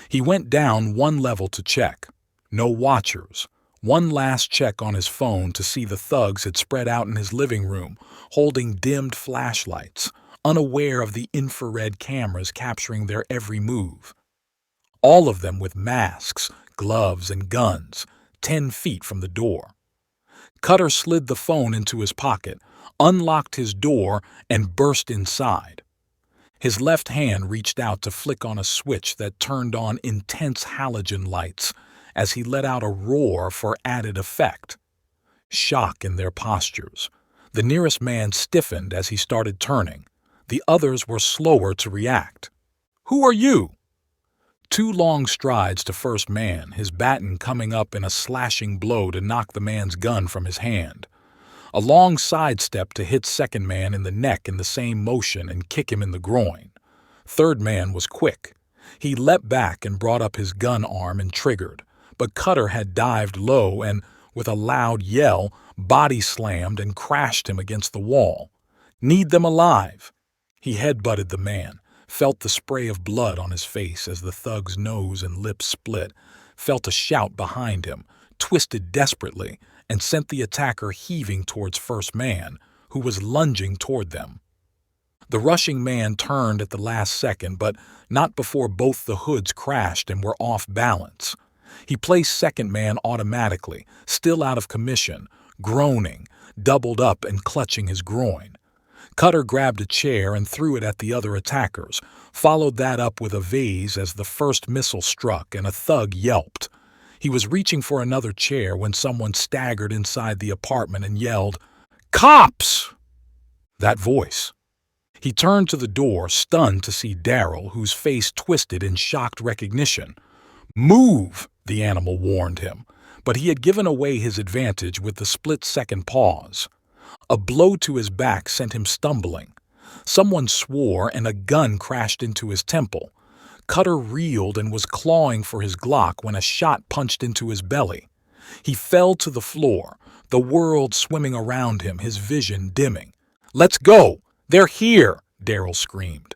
He went down 1 level to check. No watchers. One last check on his phone to see the thugs had spread out in his living room, holding dimmed flashlights, unaware of the infrared cameras capturing their every move. All of them with masks, gloves, and guns, 10 feet from the door. Cutter slid the phone into his pocket, unlocked his door, and burst inside. His left hand reached out to flick on a switch that turned on intense halogen lights as he let out a roar for added effect. Shock in their postures. The nearest man stiffened as he started turning. The others were slower to react. "Who are you?" 2 long strides to first man, his baton coming up in a slashing blow to knock the man's gun from his hand. A long sidestep to hit second man in the neck in the same motion and kick him in the groin. Third man was quick. He leapt back and brought up his gun arm and triggered, but Cutter had dived low and, with a loud yell, body slammed and crashed him against the wall. "Need them alive." He headbutted the man, felt the spray of blood on his face as the thug's nose and lips split, felt a shout behind him, twisted desperately, and sent the attacker heaving towards first man, who was lunging toward them. The rushing man turned at the last second, but not before both the hoods crashed and were off balance. He placed second man automatically, still out of commission, groaning, doubled up and clutching his groin. Cutter grabbed a chair and threw it at the other attackers, followed that up with a vase as the first missile struck and a thug yelped. He was reaching for another chair when someone staggered inside the apartment and yelled, "Cops!" That voice. He turned to the door, stunned to see Daryl, whose face twisted in shocked recognition. "Move!" the animal warned him, but he had given away his advantage with the split-second pause. A blow to his back sent him stumbling. Someone swore and a gun crashed into his temple. Cutter reeled and was clawing for his Glock when a shot punched into his belly. He fell to the floor, the world swimming around him, his vision dimming. "Let's go! They're here!" Daryl screamed.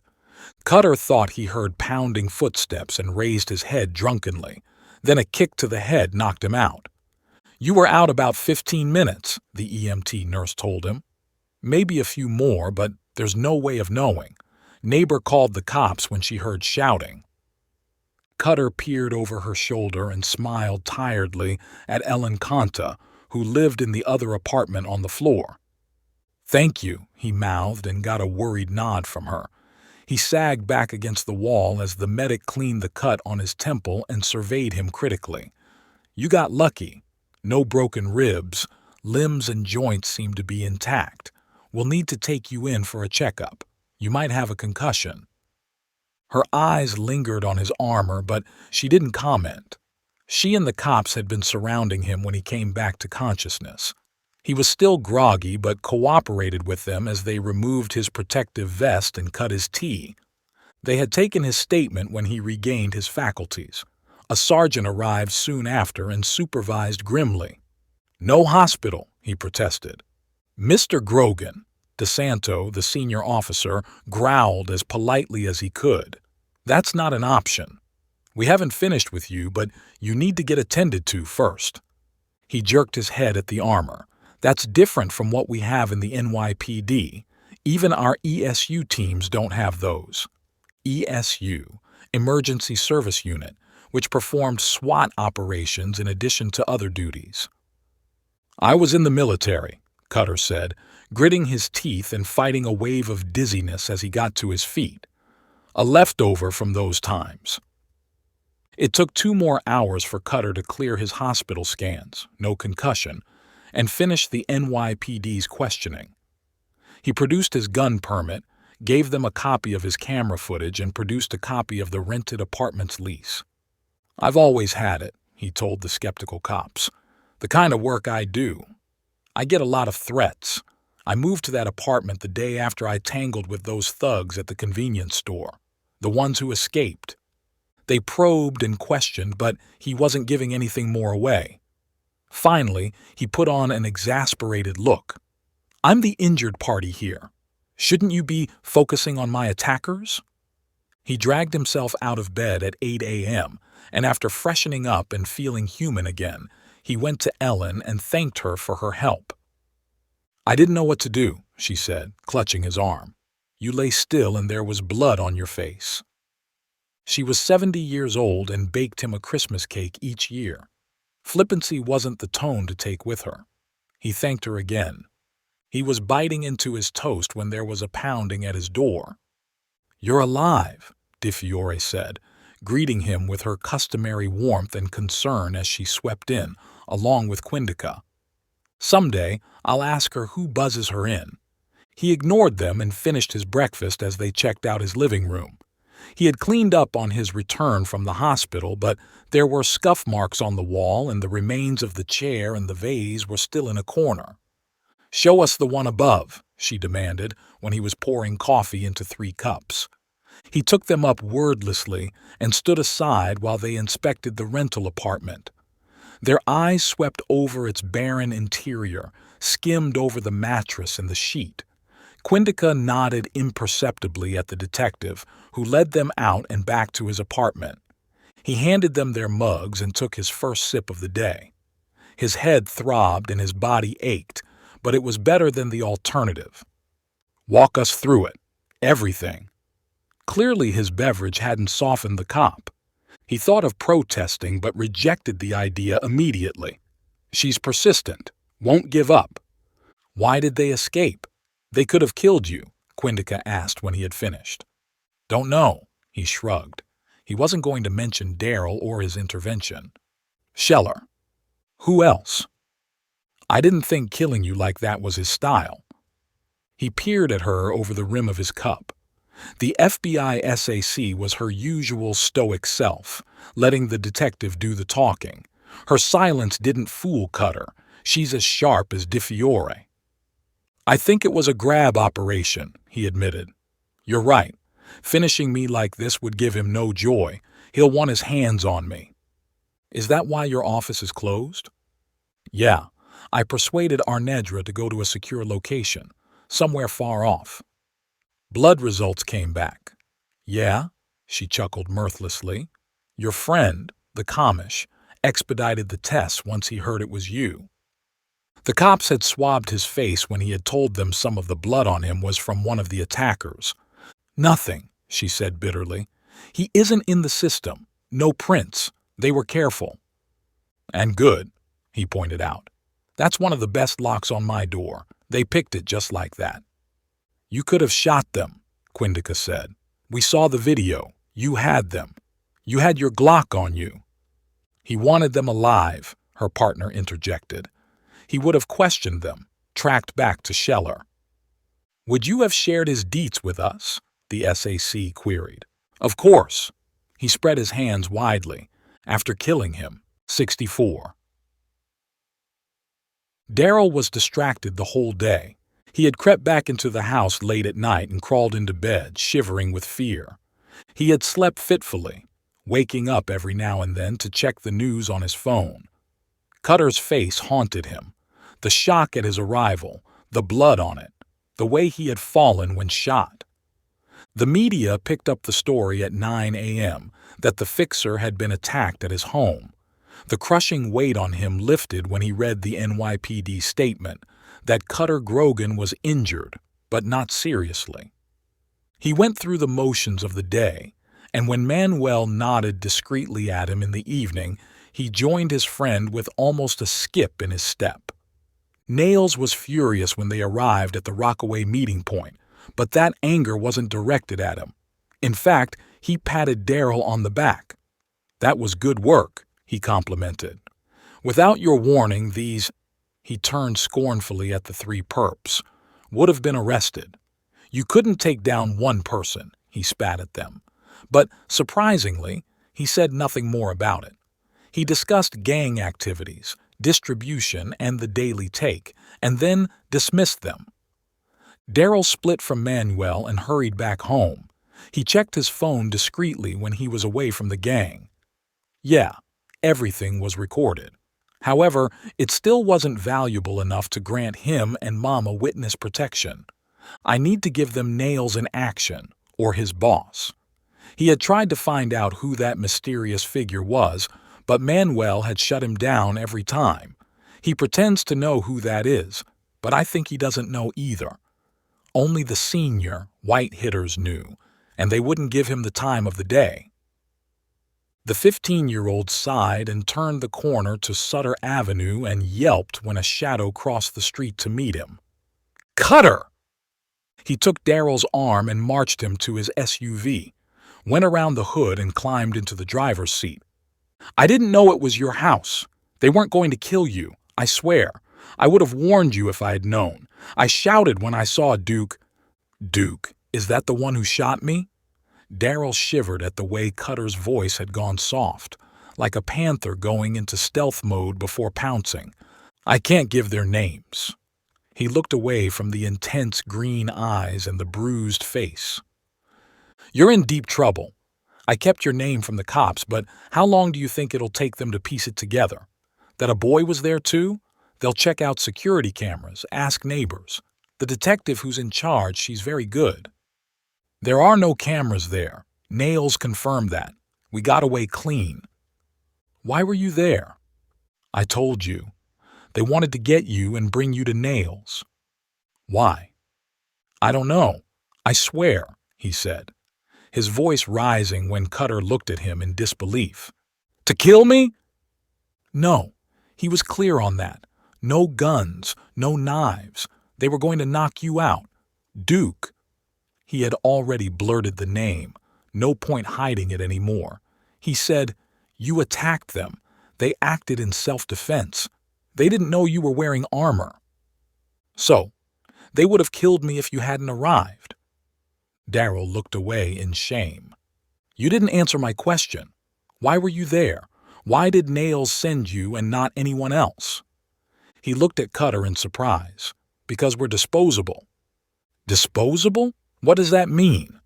Cutter thought he heard pounding footsteps and raised his head drunkenly. Then a kick to the head knocked him out. "You were out about 15 minutes, the EMT nurse told him. "Maybe a few more, but there's no way of knowing. Neighbor called the cops when she heard shouting." Cutter peered over her shoulder and smiled tiredly at Ellen Conta, who lived in the other apartment on the floor. "Thank you," he mouthed and got a worried nod from her. He sagged back against the wall as the medic cleaned the cut on his temple and surveyed him critically. "You got lucky. No broken ribs. Limbs and joints seem to be intact. We'll need to take you in for a checkup. You might have a concussion." Her eyes lingered on his armor, but she didn't comment. She and the cops had been surrounding him when he came back to consciousness. He was still groggy, but cooperated with them as they removed his protective vest and cut his tea. They had taken his statement when he regained his faculties. A sergeant arrived soon after and supervised grimly. "No hospital," he protested. "Mr. Grogan," DeSanto, the senior officer, growled as politely as he could. "That's not an option. We haven't finished with you, but you need to get attended to first." He jerked his head at the armor. "That's different from what we have in the NYPD. Even our ESU teams don't have those." ESU, Emergency Service Unit, which performed SWAT operations in addition to other duties. "I was in the military," Cutter said, gritting his teeth and fighting a wave of dizziness as he got to his feet. A leftover from those times. It took 2 more hours for Cutter to clear his hospital scans, no concussion, and finish the NYPD's questioning. He produced his gun permit, gave them a copy of his camera footage, and produced a copy of the rented apartment's lease. "I've always had it," he told the skeptical cops. "The kind of work I do. I get a lot of threats. I moved to that apartment the day after I tangled with those thugs at the convenience store, the ones who escaped. They probed and questioned, but he wasn't giving anything more away. Finally, he put on an exasperated look. 'I'm the injured party here. Shouldn't you be focusing on my attackers?' He dragged himself out of bed at 8 a.m., and after freshening up and feeling human again, he went to Ellen and thanked her for her help. "I didn't know what to do," she said, clutching his arm. "You lay still and there was blood on your face." She was 70 years old and baked him a Christmas cake each year. Flippancy wasn't the tone to take with her. He thanked her again. He was biting into his toast when there was a pounding at his door. "You're alive," Di Fiore said, greeting him with her customary warmth and concern as she swept in, along with Quindica. "Someday I'll ask her who buzzes her in." He ignored them and finished his breakfast as they checked out his living room. He had cleaned up on his return from the hospital, but there were scuff marks on the wall and the remains of the chair and the vase were still in a corner. "Show us the one above," she demanded when he was pouring coffee into 3 cups. He took them up wordlessly and stood aside while they inspected the rental apartment. Their eyes swept over its barren interior, skimmed over the mattress and the sheet. Quindica nodded imperceptibly at the detective, who led them out and back to his apartment. He handed them their mugs and took his first sip of the day. His head throbbed and his body ached, but it was better than the alternative. "Walk us through it. Everything." Clearly his beverage hadn't softened the cop. He thought of protesting but rejected the idea immediately. "She's persistent, won't give up." "Why did they escape? They could have killed you," Quindica asked when he had finished. "Don't know," he shrugged. He wasn't going to mention Daryl or his intervention. "Scheller." "Who else?" "I didn't think killing you like that was his style." He peered at her over the rim of his cup. The FBI SAC was her usual stoic self, letting the detective do the talking. Her silence didn't fool Cutter. She's as sharp as Di Fiore. "I think it was a grab operation," he admitted. "You're right. Finishing me like this would give him no joy. He'll want his hands on me." "Is that why your office is closed?" "Yeah. I persuaded Arnedra to go to a secure location, somewhere far off." "Blood results came back." "Yeah?" She chuckled mirthlessly. "Your friend, the commish, expedited the tests once he heard it was you." The cops had swabbed his face when he had told them some of the blood on him was from one of the attackers. "Nothing," she said bitterly. "He isn't in the system. No prints. They were careful." "And good," he pointed out. "That's one of the best locks on my door. They picked it just like that." "You could have shot them," Quindica said. "We saw the video. You had them. You had your Glock on you." "He wanted them alive," her partner interjected. "He would have questioned them, tracked back to Scheller." "Would you have shared his deets with us?" the SAC queried. "Of course." He spread his hands widely. "After killing him, 64. Daryl was distracted the whole day. He had crept back into the house late at night and crawled into bed, shivering with fear. He had slept fitfully, waking up every now and then to check the news on his phone. Cutter's face haunted him. The shock at his arrival, the blood on it, the way he had fallen when shot. The media picked up the story at 9 a.m. that the fixer had been attacked at his home. The crushing weight on him lifted when he read the NYPD statement that Cutter Grogan was injured, but not seriously. He went through the motions of the day, and when Manuel nodded discreetly at him in the evening, he joined his friend with almost a skip in his step. Nails was furious when they arrived at the Rockaway meeting point, but that anger wasn't directed at him. In fact, he patted Daryl on the back. "That was good work," he complimented. "Without your warning, these—" he turned scornfully at the three perps— "would have been arrested. You couldn't take down one person," he spat at them. But, surprisingly, he said nothing more about it. He discussed gang activities, distribution, and the daily take, and then dismissed them. Daryl split from Manuel and hurried back home. He checked his phone discreetly when he was away from the gang. Yeah, everything was recorded. However, it still wasn't valuable enough to grant him and Mama witness protection. I need to give them Nails in action, or his boss. He had tried to find out who that mysterious figure was, but Manuel had shut him down every time. He pretends to know who that is, but I think he doesn't know either. Only the senior, white hitters knew, and they wouldn't give him the time of the day. The 15-year-old sighed and turned the corner to Sutter Avenue and yelped when a shadow crossed the street to meet him. "Cutter!" He took Daryl's arm and marched him to his SUV, went around the hood and climbed into the driver's seat. "I didn't know it was your house. They weren't going to kill you, I swear. I would have warned you if I had known. I shouted when I saw Duke." "Duke, is that the one who shot me?" Daryl shivered at the way Cutter's voice had gone soft, like a panther going into stealth mode before pouncing. "I can't give their names." He looked away from the intense green eyes and the bruised face. "You're in deep trouble. I kept your name from the cops, but how long do you think it'll take them to piece it together? That a boy was there too? They'll check out security cameras, ask neighbors. The detective who's in charge, she's very good." "There are no cameras there. Nails confirmed that. We got away clean." "Why were you there?" "I told you. They wanted to get you and bring you to Nails." "Why?" "I don't know. I swear," he said, his voice rising when Cutter looked at him in disbelief. "To kill me?" "No. He was clear on that. No guns, no knives. They were going to knock you out. Duke." He had already blurted the name. No point hiding it anymore. He said, "You attacked them. They acted in self-defense. They didn't know you were wearing armor." "So, they would have killed me if you hadn't arrived." Daryl looked away in shame. "You didn't answer my question. Why were you there? Why did Nails send you and not anyone else?" He looked at Cutter in surprise. "Because we're disposable." "Disposable? What does that mean?"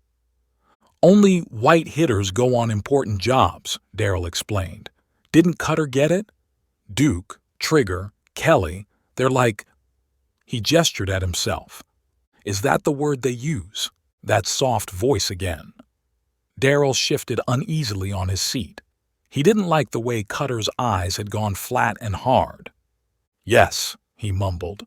"Only white hitters go on important jobs," Daryl explained. "Didn't Cutter get it? Duke, Trigger, Kelly, they're like—" He gestured at himself. "Is that the word they use? That soft voice again?" Daryl shifted uneasily on his seat. He didn't like the way Cutter's eyes had gone flat and hard. "Yes," he mumbled.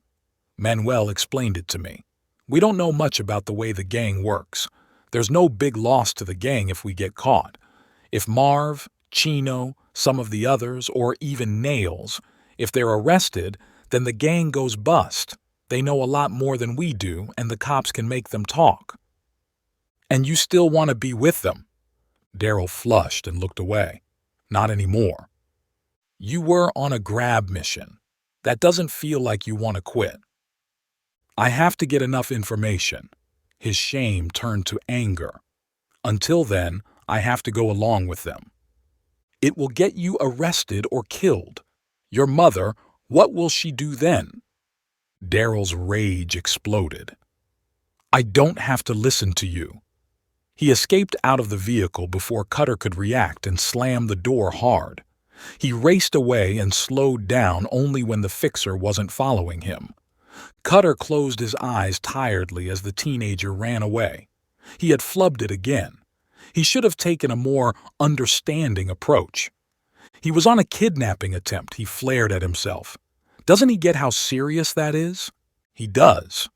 "Manuel explained it to me. We don't know much about the way the gang works. There's no big loss to the gang if we get caught. If Marv, Chino, some of the others, or even Nails, if they're arrested, then the gang goes bust. They know a lot more than we do, and the cops can make them talk." "And you still want to be with them?" Daryl flushed and looked away. "Not anymore." "You were on a grab mission. That doesn't feel like you want to quit." "I have to get enough information." His shame turned to anger. "Until then, I have to go along with them." "It will get you arrested or killed. Your mother, what will she do then?" Daryl's rage exploded. "I don't have to listen to you." He escaped out of the vehicle before Cutter could react and slammed the door hard. He raced away and slowed down only when the fixer wasn't following him. Cutter closed his eyes tiredly as the teenager ran away. He had flubbed it again. He should have taken a more understanding approach. He was on a kidnapping attempt, he flared at himself. Doesn't he get how serious that is? He does.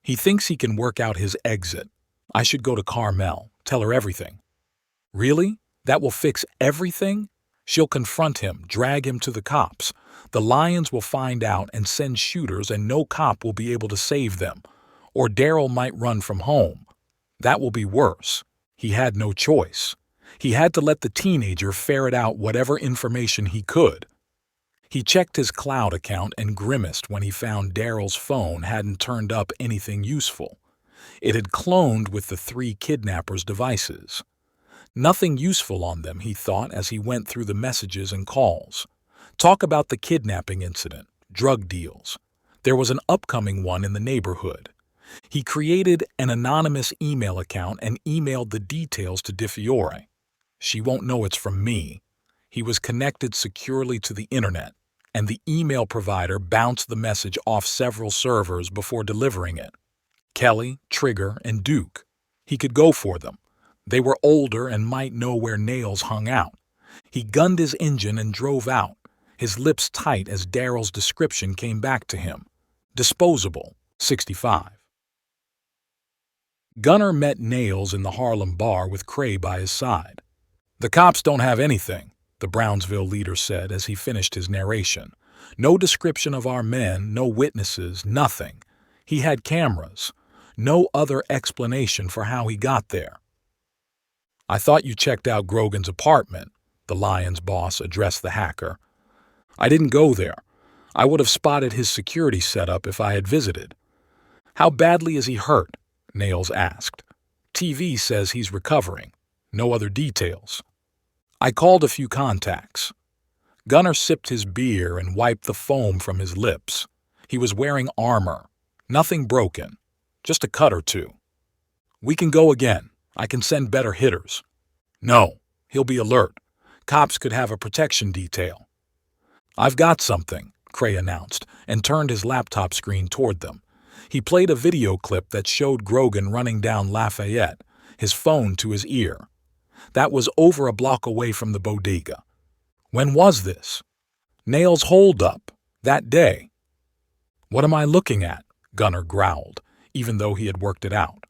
He thinks he can work out his exit. I should go to Carmel, tell her everything. Really? That will fix everything? She'll confront him, drag him to the cops. The Lions will find out and send shooters, and no cop will be able to save them. Or Daryl might run from home. That will be worse. He had no choice. He had to let the teenager ferret out whatever information he could. He checked his cloud account and grimaced when he found Daryl's phone hadn't turned up anything useful. It had cloned with the 3 kidnappers' devices. Nothing useful on them, he thought as he went through the messages and calls. Talk about the kidnapping incident, drug deals. There was an upcoming one in the neighborhood. He created an anonymous email account and emailed the details to DeFiore. She won't know it's from me. He was connected securely to the internet, and the email provider bounced the message off several servers before delivering it. Kelly, Trigger, and Duke. He could go for them. They were older and might know where Nails hung out. He gunned his engine and drove out, his lips tight as Daryl's description came back to him. Disposable, 65. Gunner met Nails in the Harlem bar with Cray by his side. The cops don't have anything, the Brownsville leader said as he finished his narration. No description of our men, no witnesses, nothing. He had cameras. No other explanation for how he got there. I thought you checked out Grogan's apartment, the Lions boss addressed the hacker. I didn't go there. I would have spotted his security setup if I had visited. How badly is he hurt? Nails asked. TV says he's recovering. No other details. I called a few contacts. Gunner sipped his beer and wiped the foam from his lips. He was wearing armor. Nothing broken. Just a cut or two. We can go again. I can send better hitters. No, he'll be alert. Cops could have a protection detail. I've got something, Cray announced, and turned his laptop screen toward them. He played a video clip that showed Grogan running down Lafayette, his phone to his ear. That was over a block away from the bodega. When was this? Nails' holdup. That day. What am I looking at? Gunner growled, even though he had worked it out.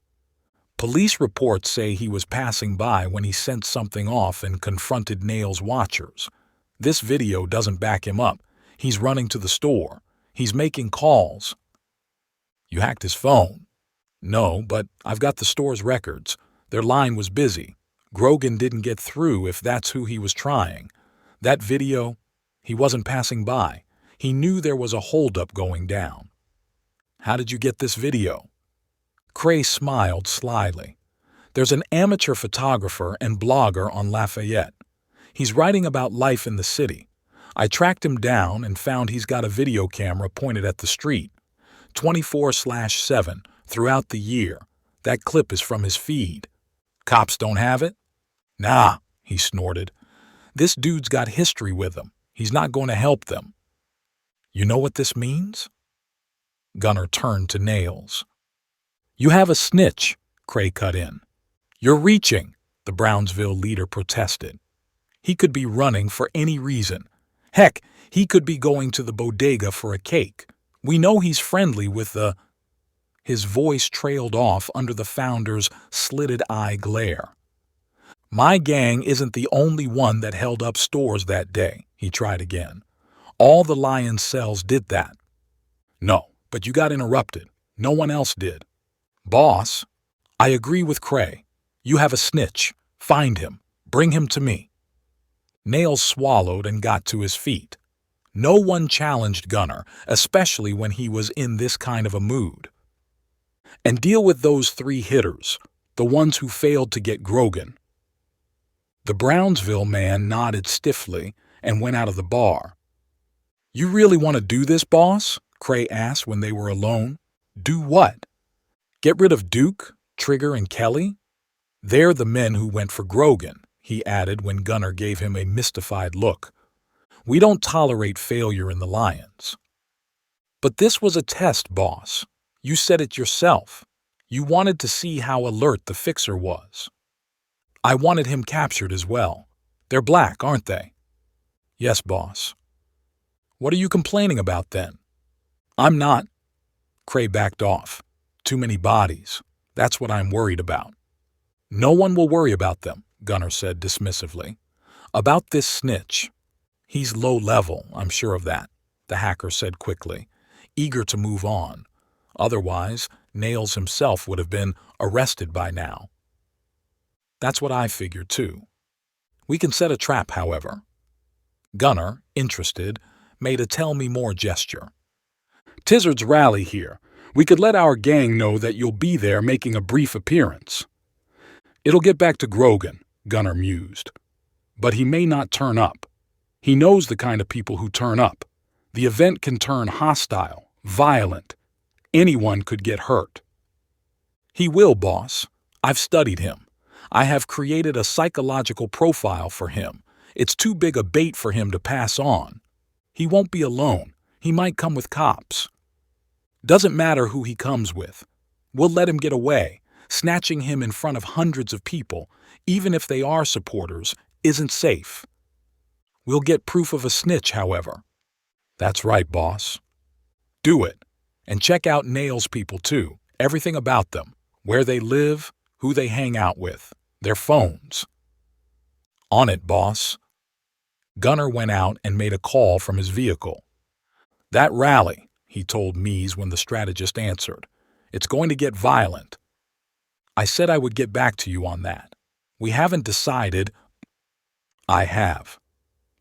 Police reports say he was passing by when he sent something off and confronted Nails' watchers. This video doesn't back him up. He's running to the store. He's making calls. You hacked his phone? No, but I've got the store's records. Their line was busy. Grogan didn't get through if that's who he was trying. That video, he wasn't passing by. He knew there was a holdup going down. How did you get this video? Cray smiled slyly. There's an amateur photographer and blogger on Lafayette. He's writing about life in the city. I tracked him down and found he's got a video camera pointed at the street. 24/7 throughout the year. That clip is from his feed. Cops don't have it? Nah, he snorted. This dude's got history with him. He's not going to help them. You know what this means? Gunner turned to Nails. You have a snitch, Cray cut in. You're reaching, the Brownsville leader protested. He could be running for any reason. Heck, he could be going to the bodega for a cake. We know he's friendly with the... His voice trailed off under the founder's slitted-eye glare. My gang isn't the only one that held up stores that day, he tried again. All the Lions cells did that. No, but you got interrupted. No one else did. Boss, I agree with Cray. You have a snitch. Find him. Bring him to me. Nails swallowed and got to his feet. No one challenged Gunner, especially when he was in this kind of a mood. And deal with those 3 hitters, the ones who failed to get Grogan. The Brownsville man nodded stiffly and went out of the bar. You really want to do this, boss? Cray asked when they were alone. Do what? Get rid of Duke, Trigger, and Kelly? They're the men who went for Grogan, he added when Gunner gave him a mystified look. We don't tolerate failure in the Lions. But this was a test, boss. You said it yourself. You wanted to see how alert the fixer was. I wanted him captured as well. They're black, aren't they? Yes, boss. What are you complaining about then? I'm not. Cray backed off. Too many bodies. That's what I'm worried about. No one will worry about them, Gunnar said dismissively. About this snitch. He's low level, I'm sure of that, the hacker said quickly, eager to move on. Otherwise, Nails himself would have been arrested by now. That's what I figured too. We can set a trap, however. Gunnar, interested, made a tell-me-more gesture. Tizard's rally here. We could let our gang know that you'll be there making a brief appearance. It'll get back to Grogan, Gunnar mused. But he may not turn up. He knows the kind of people who turn up. The event can turn hostile, violent. Anyone could get hurt. He will, boss. I've studied him. I have created a psychological profile for him. It's too big a bait for him to pass on. He won't be alone. He might come with cops. Doesn't matter who he comes with. We'll let him get away. Snatching him in front of hundreds of people, even if they are supporters, isn't safe. We'll get proof of a snitch, however. That's right, boss. Do it. And check out Nails' people, too. Everything about them. Where they live, who they hang out with, their phones. On it, boss. Gunnar went out and made a call from his vehicle. That rally, he told Mies when the strategist answered. It's going to get violent. I said I would get back to you on that. We haven't decided. I have.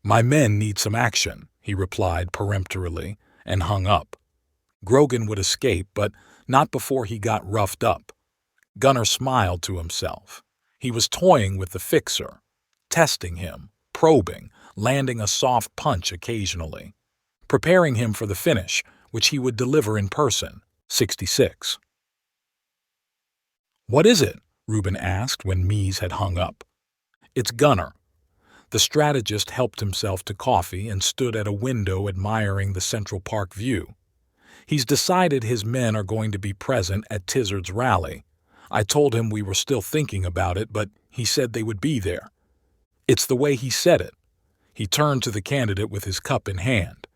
My men need some action, he replied peremptorily, and hung up. Grogan would escape, but not before he got roughed up. Gunnar smiled to himself. He was toying with the fixer, testing him, probing, landing a soft punch occasionally, preparing him for the finish, which he would deliver in person. 66. What is it? Reuben asked when Mies had hung up. It's Gunnar. The strategist helped himself to coffee and stood at a window admiring the Central Park view. He's decided his men are going to be present at Tizard's rally. I told him we were still thinking about it, but he said they would be there. It's the way he said it. He turned to the candidate with his cup in hand.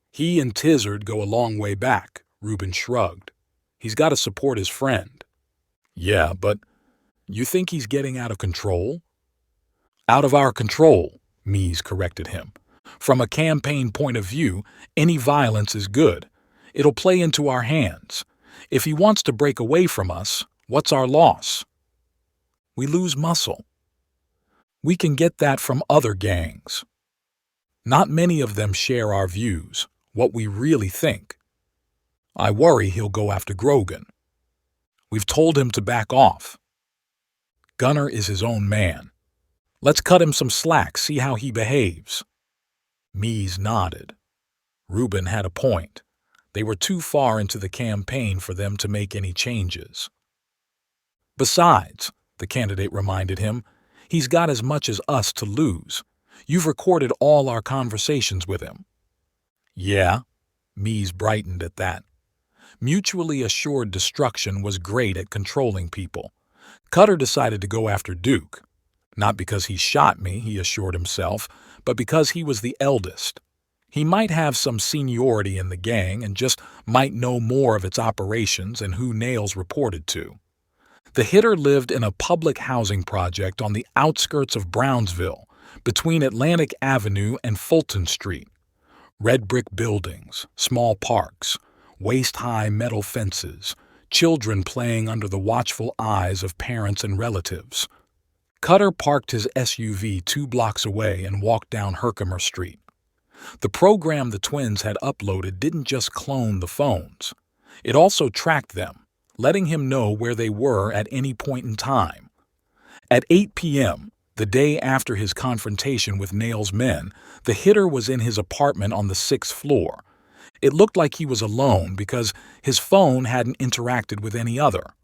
He and Tizard go a long way back, Reuben shrugged. He's got to support his friend. Yeah, but you think he's getting out of control? Out of our control, Mies corrected him. From a campaign point of view, any violence is good. It'll play into our hands. If he wants to break away from us, what's our loss? We lose muscle. We can get that from other gangs. Not many of them share our views, what we really think. I worry he'll go after Grogan. We've told him to back off. Gunnar is his own man. Let's cut him some slack, see how he behaves. Mies nodded. Reuben had a point. They were too far into the campaign for them to make any changes. Besides, the candidate reminded him, he's got as much as us to lose. You've recorded all our conversations with him. Yeah, Mies brightened at that. Mutually assured destruction was great at controlling people. Cutter decided to go after Duke. Not because he shot me, he assured himself, but because he was the eldest. He might have some seniority in the gang and just might know more of its operations and who Nails reported to. The hitter lived in a public housing project on the outskirts of Brownsville, between Atlantic Avenue and Fulton Street. Red brick buildings, small parks, waist-high metal fences, children playing under the watchful eyes of parents and relatives. Cutter parked his SUV 2 blocks away and walked down Herkimer Street. The program the twins had uploaded didn't just clone the phones. It also tracked them, letting him know where they were at any point in time. At 8 p.m., the day after his confrontation with Nails' men, the hitter was in his apartment on the 6th floor. It looked like he was alone because his phone hadn't interacted with any other.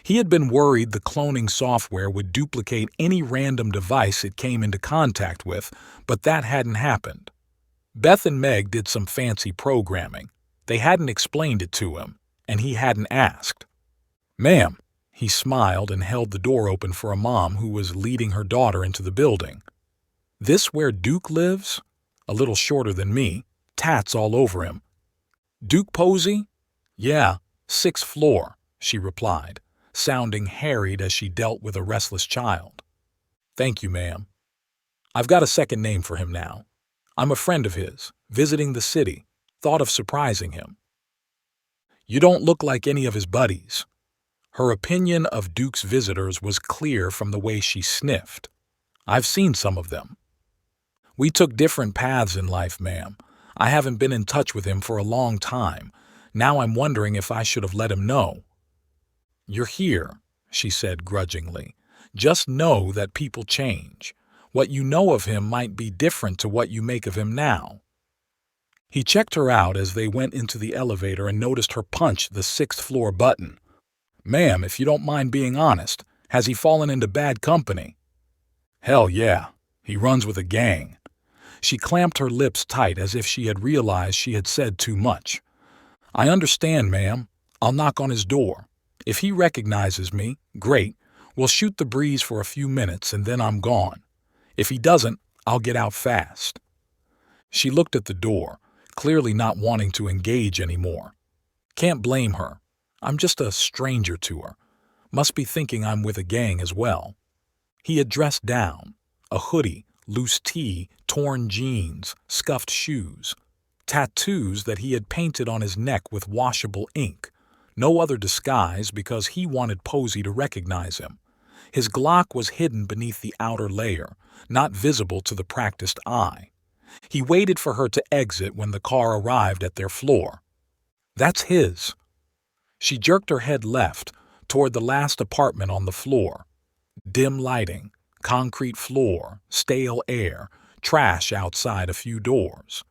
He had been worried the cloning software would duplicate any random device it came into contact with, but that hadn't happened. Beth and Meg did some fancy programming. They hadn't explained it to him, and he hadn't asked. Ma'am, he smiled and held the door open for a mom who was leading her daughter into the building. This where Duke lives? A little shorter than me, tats all over him. Duke Posey? Yeah, 6th floor, she replied. sounding harried as she dealt with a restless child. "Thank you, ma'am. I've got a second name for him now. I'm a friend of his, visiting the city. Thought of surprising him." "You don't look like any of his buddies." Her opinion of Duke's visitors was clear from the way she sniffed. "I've seen some of them. We took different paths in life, ma'am. I haven't been in touch with him for a long time. Now I'm wondering if I should have let him know." "You're here," she said grudgingly. "Just know that people change. What you know of him might be different to what you make of him now." He checked her out as they went into the elevator and noticed her punch the sixth-floor button. "Ma'am, if you don't mind being honest, has he fallen into bad company?" "Hell yeah. He runs with a gang." She clamped her lips tight as if she had realized she had said too much. "I understand, ma'am. I'll knock on his door. If he recognizes me, great. We'll shoot the breeze for a few minutes and then I'm gone. If he doesn't, I'll get out fast." She looked at the door, clearly not wanting to engage anymore. Can't blame her. I'm just a stranger to her. Must be thinking I'm with a gang as well. He had dressed down. A hoodie, loose tee, torn jeans, scuffed shoes. Tattoos that he had painted on his neck with washable ink. No other disguise because he wanted Posey to recognize him. His Glock was hidden beneath the outer layer, not visible to the practiced eye. He waited for her to exit when the car arrived at their floor. "That's his." She jerked her head left, toward the last apartment on the floor. Dim lighting, concrete floor, stale air, trash outside a few doors.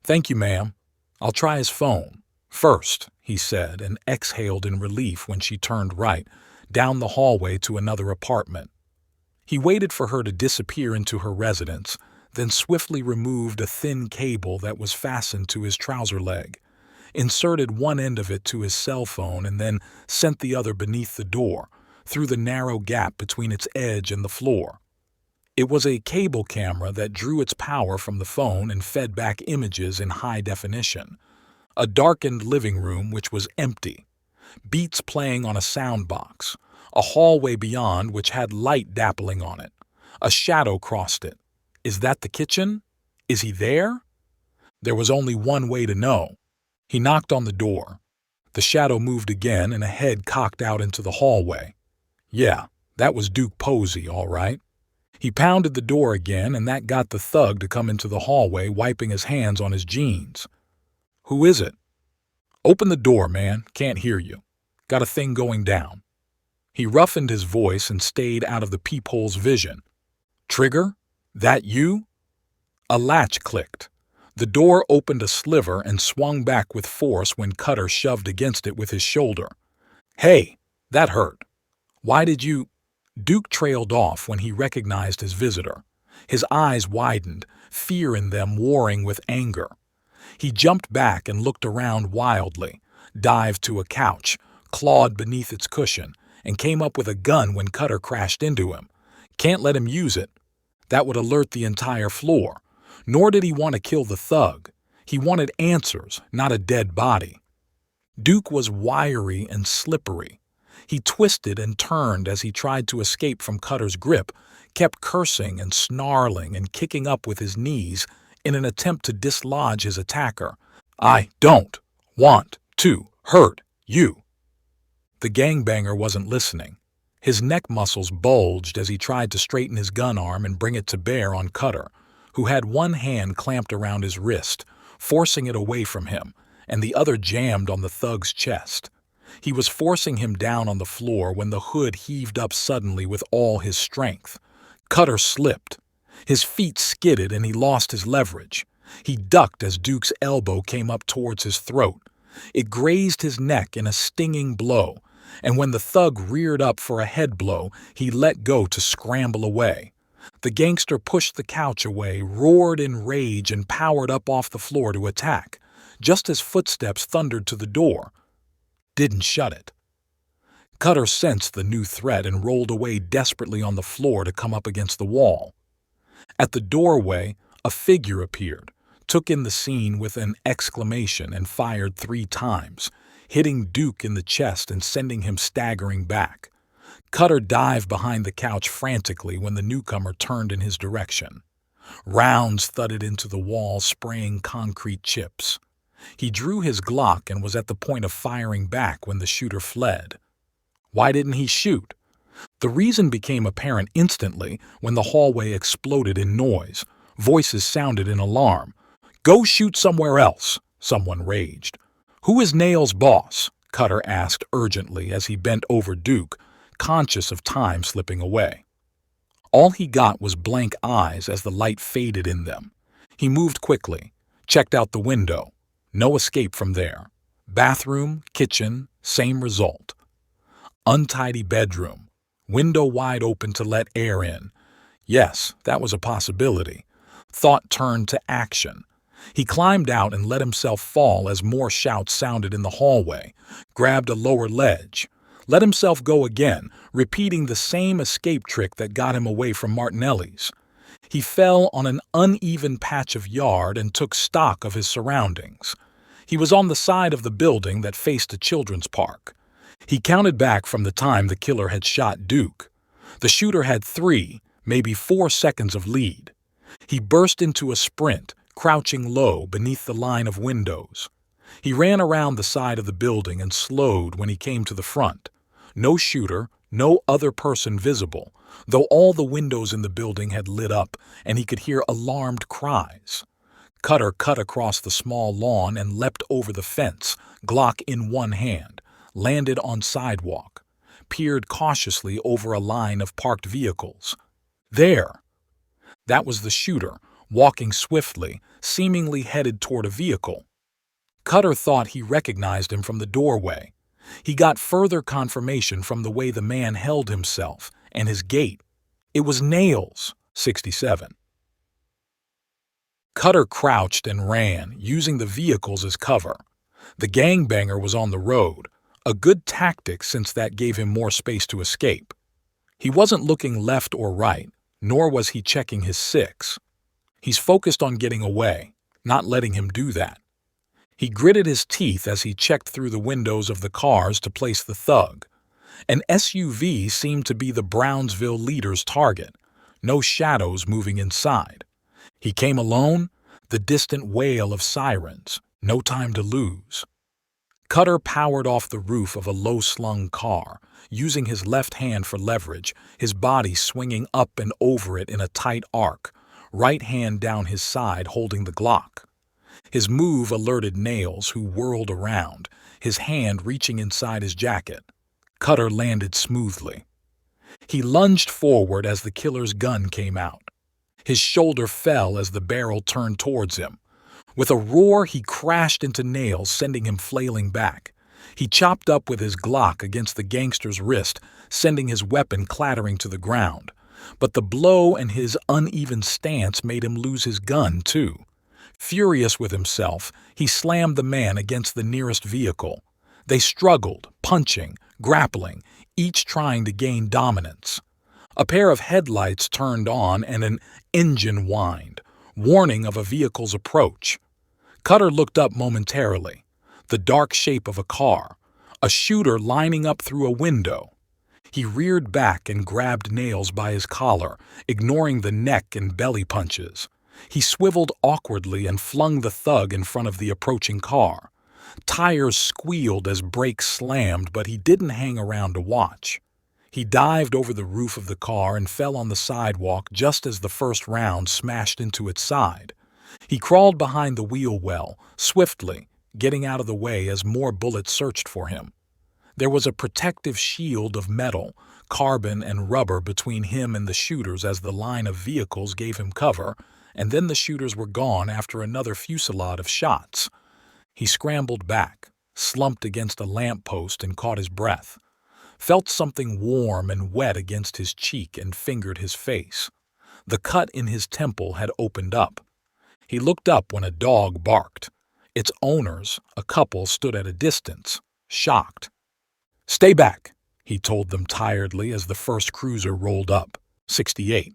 "Thank you, ma'am. I'll try his phone first," he said, and exhaled in relief when she turned right, down the hallway to another apartment. He waited for her to disappear into her residence, then swiftly removed a thin cable that was fastened to his trouser leg, inserted one end of it to his cell phone, and then sent the other beneath the door, through the narrow gap between its edge and the floor. It was a cable camera that drew its power from the phone and fed back images in high definition. A darkened living room which was empty. Beats playing on a sound box. A hallway beyond which had light dappling on it. A shadow crossed it. Is that the kitchen? Is he there? There was only one way to know. He knocked on the door. The shadow moved again and a head cocked out into the hallway. Yeah, that was Duke Posey, all right. He pounded the door again, and that got the thug to come into the hallway, wiping his hands on his jeans. "Who is it?" "Open the door, man. Can't hear you. Got a thing going down." He roughened his voice and stayed out of the peephole's vision. "Trigger? That you?" A latch clicked. The door opened a sliver and swung back with force when Cutter shoved against it with his shoulder. "Hey, that hurt. Why did you—" Duke trailed off when he recognized his visitor. His eyes widened, fear in them warring with anger. He jumped back and looked around wildly, dived to a couch, clawed beneath its cushion, and came up with a gun when Cutter crashed into him. Can't let him use it. That would alert the entire floor. Nor did he want to kill the thug. He wanted answers, not a dead body. Duke was wiry and slippery. He twisted and turned as he tried to escape from Cutter's grip, kept cursing and snarling and kicking up with his knees in an attempt to dislodge his attacker. "I don't want to hurt you." The gangbanger wasn't listening. His neck muscles bulged as he tried to straighten his gun arm and bring it to bear on Cutter, who had one hand clamped around his wrist, forcing it away from him, and the other jammed on the thug's chest. He was forcing him down on the floor when the hood heaved up suddenly with all his strength. Cutter slipped. His feet skidded and he lost his leverage. He ducked as Duke's elbow came up towards his throat. It grazed his neck in a stinging blow, and when the thug reared up for a head blow, he let go to scramble away. The gangster pushed the couch away, roared in rage, and powered up off the floor to attack, just as footsteps thundered to the door. Didn't shut it. Cutter sensed the new threat and rolled away desperately on the floor to come up against the wall. At the doorway, a figure appeared, took in the scene with an exclamation, and fired 3 times. hitting Duke in the chest and sending him staggering back. Cutter dived behind the couch frantically when the newcomer turned in his direction. Rounds thudded into the wall, spraying concrete chips. He drew his Glock and was at the point of firing back when the shooter fled. Why didn't he shoot? The reason became apparent instantly when the hallway exploded in noise. Voices sounded in alarm. "Go shoot somewhere else," someone raged. "Who is Nail's boss?" Cutter asked urgently as he bent over Duke, conscious of time slipping away. All he got was blank eyes as the light faded in them. He moved quickly, checked out the window. No escape from there. Bathroom, kitchen, same result. Untidy bedroom. Window wide open to let air in. Yes, that was a possibility. Thought turned to action. He climbed out and let himself fall as more shouts sounded in the hallway, grabbed a lower ledge, let himself go again, repeating the same escape trick that got him away from Martinelli's. He fell on an uneven patch of yard and took stock of his surroundings. He was on the side of the building that faced a children's park. He counted back from the time the killer had shot Duke. The shooter had 3, maybe 4 seconds of lead. He burst into a sprint, crouching low beneath the line of windows. He ran around the side of the building and slowed when he came to the front. No shooter, no other person visible, though all the windows in the building had lit up and he could hear alarmed cries. Cutter cut across the small lawn and leapt over the fence, Glock in one hand, landed on sidewalk, peered cautiously over a line of parked vehicles. There! That was the shooter, walking swiftly, seemingly headed toward a vehicle. Cutter thought he recognized him from the doorway. He got further confirmation from the way the man held himself and his gait. It was Nails, 67. Cutter crouched and ran, using the vehicles as cover. The gangbanger was on the road, a good tactic since that gave him more space to escape. He wasn't looking left or right, nor was he checking his 6. He's focused on getting away, not letting him do that. He gritted his teeth as he checked through the windows of the cars to place the thug. An SUV seemed to be the Brownsville leader's target, no shadows moving inside. He came alone, the distant wail of sirens, no time to lose. Cutter powered off the roof of a low-slung car, using his left hand for leverage, his body swinging up and over it in a tight arc, right hand down his side holding the Glock. His move alerted Nails, who whirled around, his hand reaching inside his jacket. Cutter landed smoothly. He lunged forward as the killer's gun came out. His shoulder fell as the barrel turned towards him. With a roar, he crashed into Nails, sending him flailing back. He chopped up with his Glock against the gangster's wrist, sending his weapon clattering to the ground. But the blow and his uneven stance made him lose his gun, too. Furious with himself, he slammed the man against the nearest vehicle. They struggled, punching, grappling, each trying to gain dominance. A pair of headlights turned on and an engine whined, warning of a vehicle's approach. Cutter looked up momentarily. The dark shape of a car, a shooter lining up through a window. He reared back and grabbed Nails by his collar, ignoring the neck and belly punches. He swiveled awkwardly and flung the thug in front of the approaching car. Tires squealed as brakes slammed, but he didn't hang around to watch. He dived over the roof of the car and fell on the sidewalk just as the first round smashed into its side. He crawled behind the wheel well, swiftly, getting out of the way as more bullets searched for him. There was a protective shield of metal, carbon and rubber between him and the shooters as the line of vehicles gave him cover, and then the shooters were gone after another fusillade of shots. He scrambled back, slumped against a lamppost and caught his breath. Felt something warm and wet against his cheek and fingered his face. The cut in his temple had opened up. He looked up when a dog barked. Its owners, a couple, stood at a distance, shocked. "Stay back," he told them tiredly as the first cruiser rolled up. 68.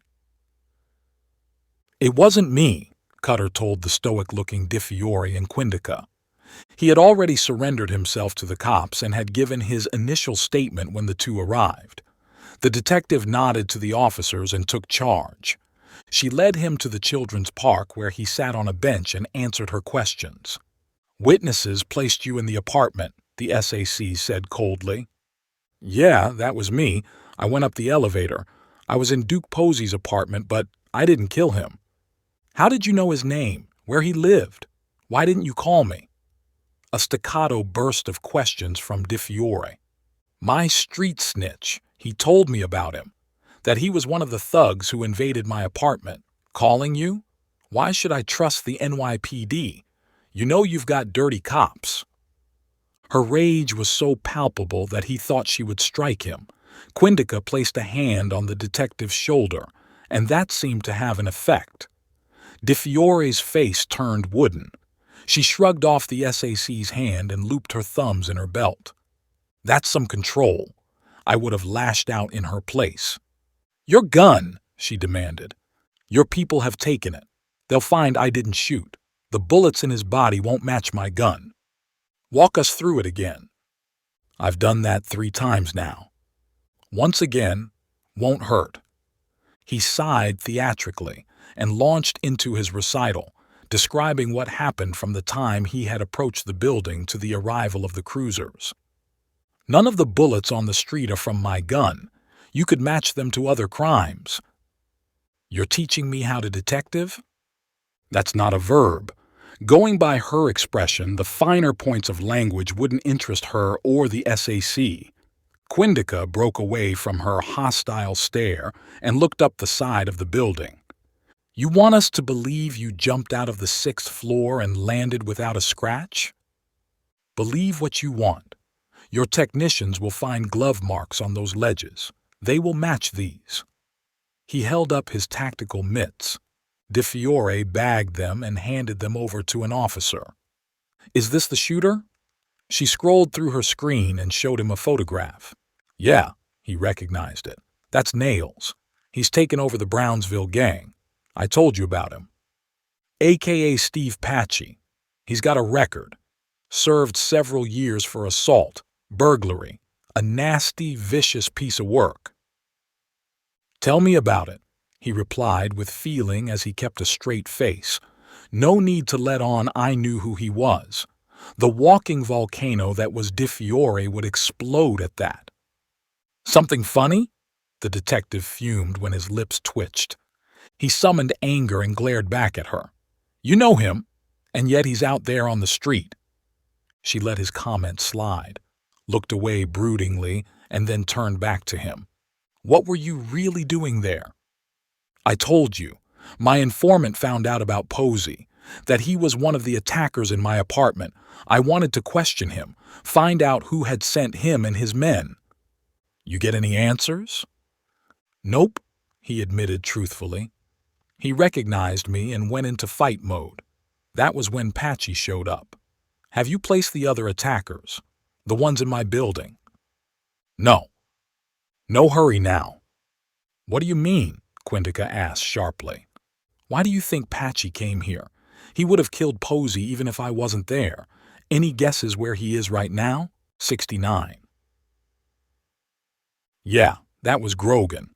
"It wasn't me," Cutter told the stoic-looking Di Fiore and Quindica. He had already surrendered himself to the cops and had given his initial statement when the two arrived. The detective nodded to the officers and took charge. She led him to the children's park where he sat on a bench and answered her questions. "Witnesses placed you in the apartment," the SAC said coldly. "Yeah, that was me. I went up the elevator. I was in Duke Posey's apartment, but I didn't kill him." "How did you know his name? Where he lived? Why didn't you call me?" A staccato burst of questions from DeFiore. "My street snitch. He told me about him. That he was one of the thugs who invaded my apartment. Calling you? Why should I trust the NYPD? You know you've got dirty cops." Her rage was so palpable that he thought she would strike him. Quindica placed a hand on the detective's shoulder, and that seemed to have an effect. DeFiore's face turned wooden. She shrugged off the SAC's hand and looped her thumbs in her belt. "That's some control." I would have lashed out in her place. "Your gun," she demanded. "Your people have taken it. They'll find I didn't shoot. The bullets in his body won't match my gun. Walk us through it again." "I've done that 3 times now." "Once again won't hurt." He sighed theatrically and launched into his recital, describing what happened from the time he had approached the building to the arrival of the cruisers. "None of the bullets on the street are from my gun. You could match them to other crimes." "You're teaching me how to detective?" "That's not a verb." Going by her expression, the finer points of language wouldn't interest her or the SAC. Quindica broke away from her hostile stare and looked up the side of the building. "You want us to believe you jumped out of the 6th floor and landed without a scratch?" "Believe what you want. Your technicians will find glove marks on those ledges. They will match these." He held up his tactical mitts. DeFiore bagged them and handed them over to an officer. "Is this the shooter?" She scrolled through her screen and showed him a photograph. "Yeah," he recognized it. "That's Nails. He's taken over the Brownsville gang. I told you about him. AKA Steve Patchy. He's got a record. Served several years for assault, burglary, a nasty, vicious piece of work." "Tell me about it," he replied with feeling as he kept a straight face. No need to let on I knew who he was. The walking volcano that was DeFiore would explode at that. "Something funny?" The detective fumed when his lips twitched. He summoned anger and glared back at her. "You know him, and yet he's out there on the street." She let his comment slide, looked away broodingly, and then turned back to him. "What were you really doing there?" "I told you. My informant found out about Posey, that he was one of the attackers in my apartment. I wanted to question him, find out who had sent him and his men." "You get any answers?" "Nope," he admitted truthfully. "He recognized me and went into fight mode. That was when Patchy showed up. Have you placed the other attackers? The ones in my building?" "No." "No hurry now." "What do you mean?" Quindica asked sharply. "Why do you think Patchy came here? He would have killed Posey even if I wasn't there. Any guesses where he is right now? 69. "Yeah, that was Grogan."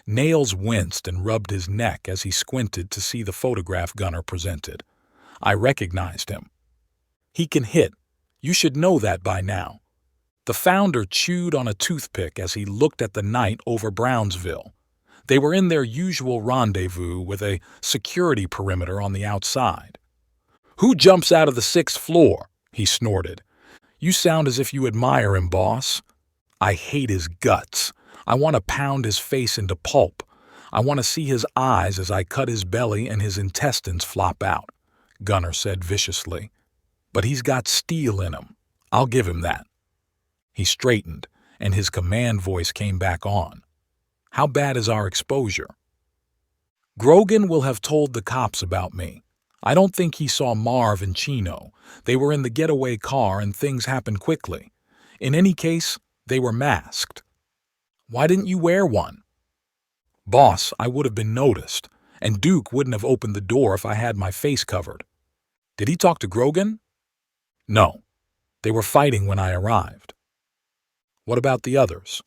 Nails winced and rubbed his neck as he squinted to see the photograph Gunner presented. "I recognized him. He can hit. You should know that by now." The founder chewed on a toothpick as he looked at the night over Brownsville. They were in their usual rendezvous with a security perimeter on the outside. "Who jumps out of the 6th floor?" he snorted. "You sound as if you admire him, boss." "I hate his guts. I want to pound his face into pulp. I want to see his eyes as I cut his belly and his intestines flop out," Gunner said viciously. "But he's got steel in him. I'll give him that." He straightened, and his command voice came back on. "How bad is our exposure?" "Grogan will have told the cops about me. I don't think he saw Marv and Chino. They were in the getaway car and things happened quickly. In any case, they were masked." "Why didn't you wear one?" "Boss, I would have been noticed, and Duke wouldn't have opened the door if I had my face covered." "Did he talk to Grogan?" No, they were fighting when I arrived. What about the others?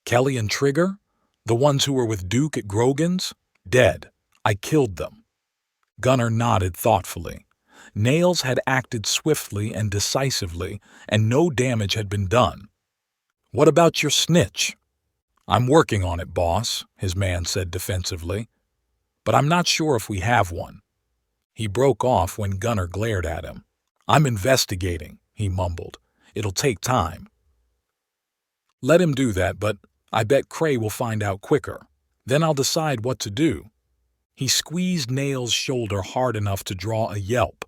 Kelly and Trigger? The ones who were with Duke at Grogan's? Dead. I killed them. Gunner nodded thoughtfully. Nails had acted swiftly and decisively, and no damage had been done. What about your snitch? I'm working on it, boss, his man said defensively. But I'm not sure if we have one. He broke off when Gunner glared at him. I'm investigating, he mumbled. It'll take time. Let him do that, but I bet Cray will find out quicker. Then I'll decide what to do. He squeezed Nail's shoulder hard enough to draw a yelp.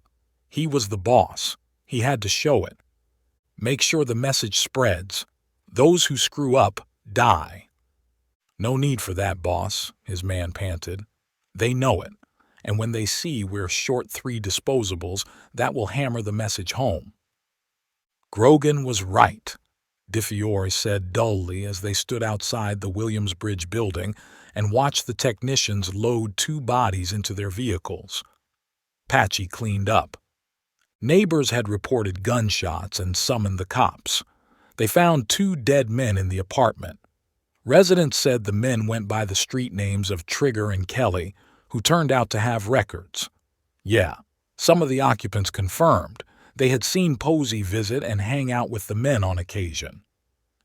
He was the boss. He had to show it. Make sure the message spreads. Those who screw up die. No need for that, boss, his man panted. They know it, and when they see we're short 3 disposables, that will hammer the message home. Grogan was right, DeFiore said dully as they stood outside the Williamsbridge building and watched the technicians load 2 bodies into their vehicles. Patchy cleaned up. Neighbors had reported gunshots and summoned the cops. They found 2 dead men in the apartment. Residents said the men went by the street names of Trigger and Kelly, who turned out to have records. Yeah, some of the occupants confirmed they had seen Posey visit and hang out with the men on occasion.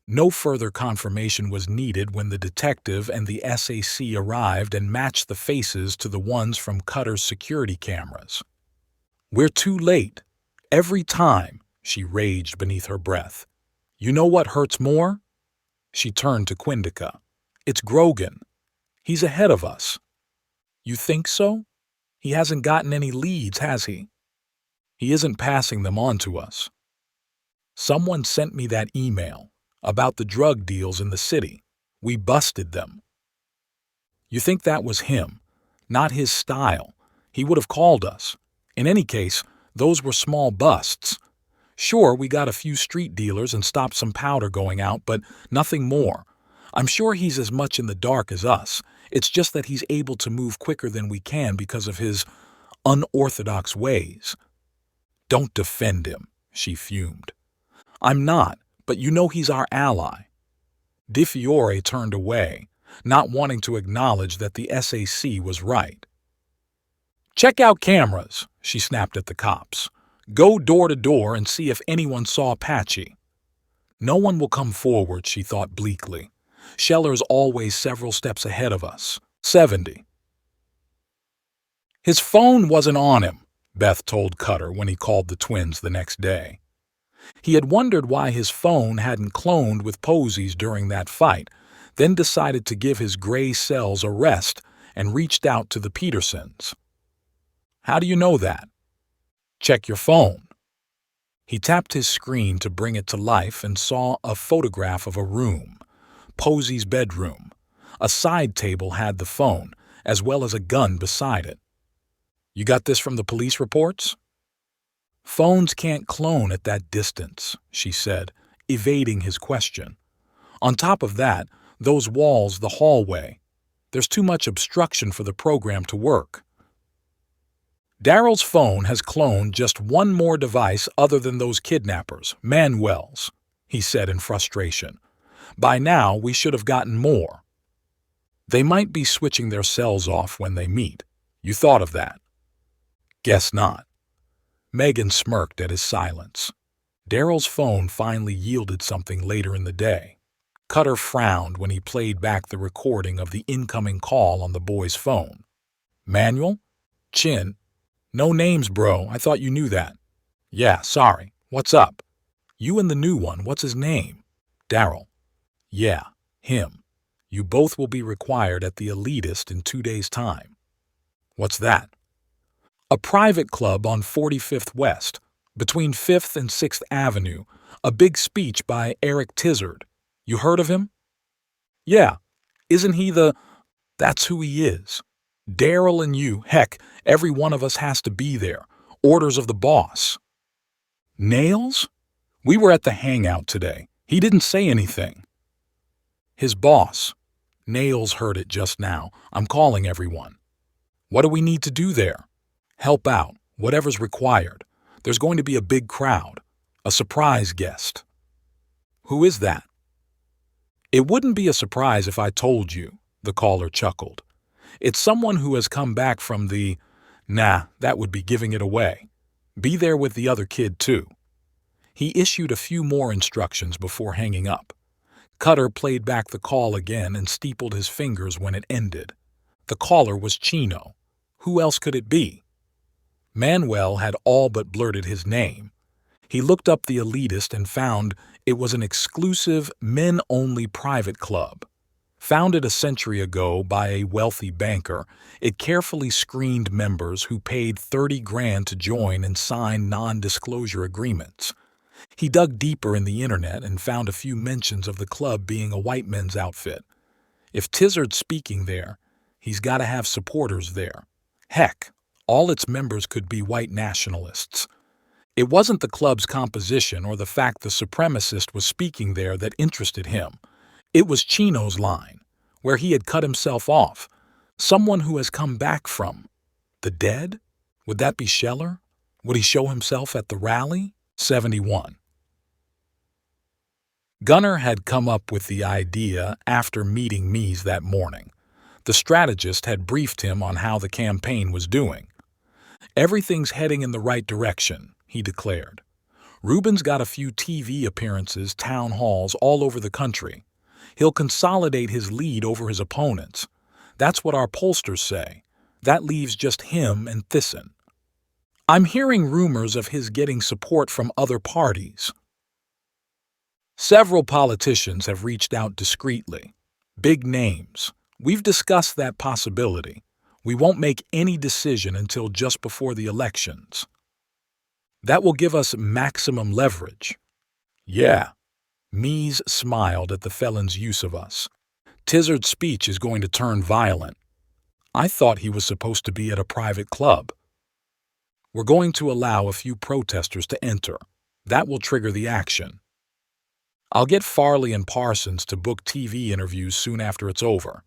No further confirmation was needed when the detective and the SAC arrived and matched the faces to the ones from Cutter's security cameras. We're too late. Every time, she raged beneath her breath. You know what hurts more? She turned to Quindica. It's Grogan. He's ahead of us. You think so? He hasn't gotten any leads, has he? He isn't passing them on to us. Someone sent me that email about the drug deals in the city. We busted them. You think that was him? Not his style. He would have called us. In any case, those were small busts. Sure, we got a few street dealers and stopped some powder going out, but nothing more. I'm sure he's as much in the dark as us. It's just that he's able to move quicker than we can because of his unorthodox ways. Don't defend him, she fumed. I'm not, but you know he's our ally. DeFiore turned away, not wanting to acknowledge that the SAC was right. Check out cameras, she snapped at the cops. Go door to door and see if anyone saw Patchy. No one will come forward, she thought bleakly. Scheller's always several steps ahead of us. 70. His phone wasn't on him, Beth told Cutter when he called the twins the next day. He had wondered why his phone hadn't cloned with Posey's during that fight, then decided to give his gray cells a rest and reached out to the Petersons. How do you know that? Check your phone. He tapped his screen to bring it to life and saw a photograph of a room, Posey's bedroom. A side table had the phone, as well as a gun beside it. You got this from the police reports? Phones can't clone at that distance, she said, evading his question. On top of that, those walls, the hallway. There's too much obstruction for the program to work. Daryl's phone has cloned just one more device other than those kidnappers, Manuel's, he said in frustration. By now, we should have gotten more. They might be switching their cells off when they meet. You thought of that? Guess not. Megan smirked at his silence. Daryl's phone finally yielded something later in the day. Cutter frowned when he played back the recording of the incoming call on the boy's phone. Manuel? Chin? No names, bro. I thought you knew that. Yeah, sorry. What's up? You and the new one, what's his name? Daryl. Yeah, him. You both will be required at the Elitist in 2 days' time. What's that? A private club on 45th West, between 5th and 6th Avenue. A big speech by Eric Tizard. You heard of him? Yeah. Isn't he That's who he is. Daryl and you, heck, every one of us has to be there. Orders of the boss. Nails? We were at the hangout today. He didn't say anything. His boss. Nails heard it just now. I'm calling everyone. What do we need to do there? Help out, whatever's required. There's going to be a big crowd, a surprise guest." "Who is that?" "It wouldn't be a surprise if I told you," the caller chuckled. "It's someone who has come back from the— Nah, that would be giving it away. Be there with the other kid, too." He issued a few more instructions before hanging up. Cutter played back the call again and steepled his fingers when it ended. The caller was Chino. Who else could it be? Manuel had all but blurted his name. He looked up the elitist and found it was an exclusive, men-only private club. Founded a century ago by a wealthy banker, it carefully screened members who paid $30,000 to join and sign non-disclosure agreements. He dug deeper in the internet and found a few mentions of the club being a white men's outfit. If Tizard's speaking there, he's got to have supporters there. Heck, all its members could be white nationalists. It wasn't the club's composition or the fact the supremacist was speaking there that interested him. It was Chino's line, where he had cut himself off. Someone who has come back from the dead? Would that be Scheller? Would he show himself at the rally? 71. Gunnar had come up with the idea after meeting Mies that morning. The strategist had briefed him on how the campaign was doing. "Everything's heading in the right direction," he declared. "Ruben's got a few TV appearances, town halls all over the country. He'll consolidate his lead over his opponents. That's what our pollsters say. That leaves just him and Thyssen. I'm hearing rumors of his getting support from other parties. Several politicians have reached out discreetly. Big names. We've discussed that possibility. We won't make any decision until just before the elections. That will give us maximum leverage." "Yeah." Mies smiled at the felon's use of us. "Tizard's speech is going to turn violent. I thought he was supposed to be at a private club. We're going to allow a few protesters to enter. That will trigger the action. I'll get Farley and Parsons to book TV interviews soon after it's over.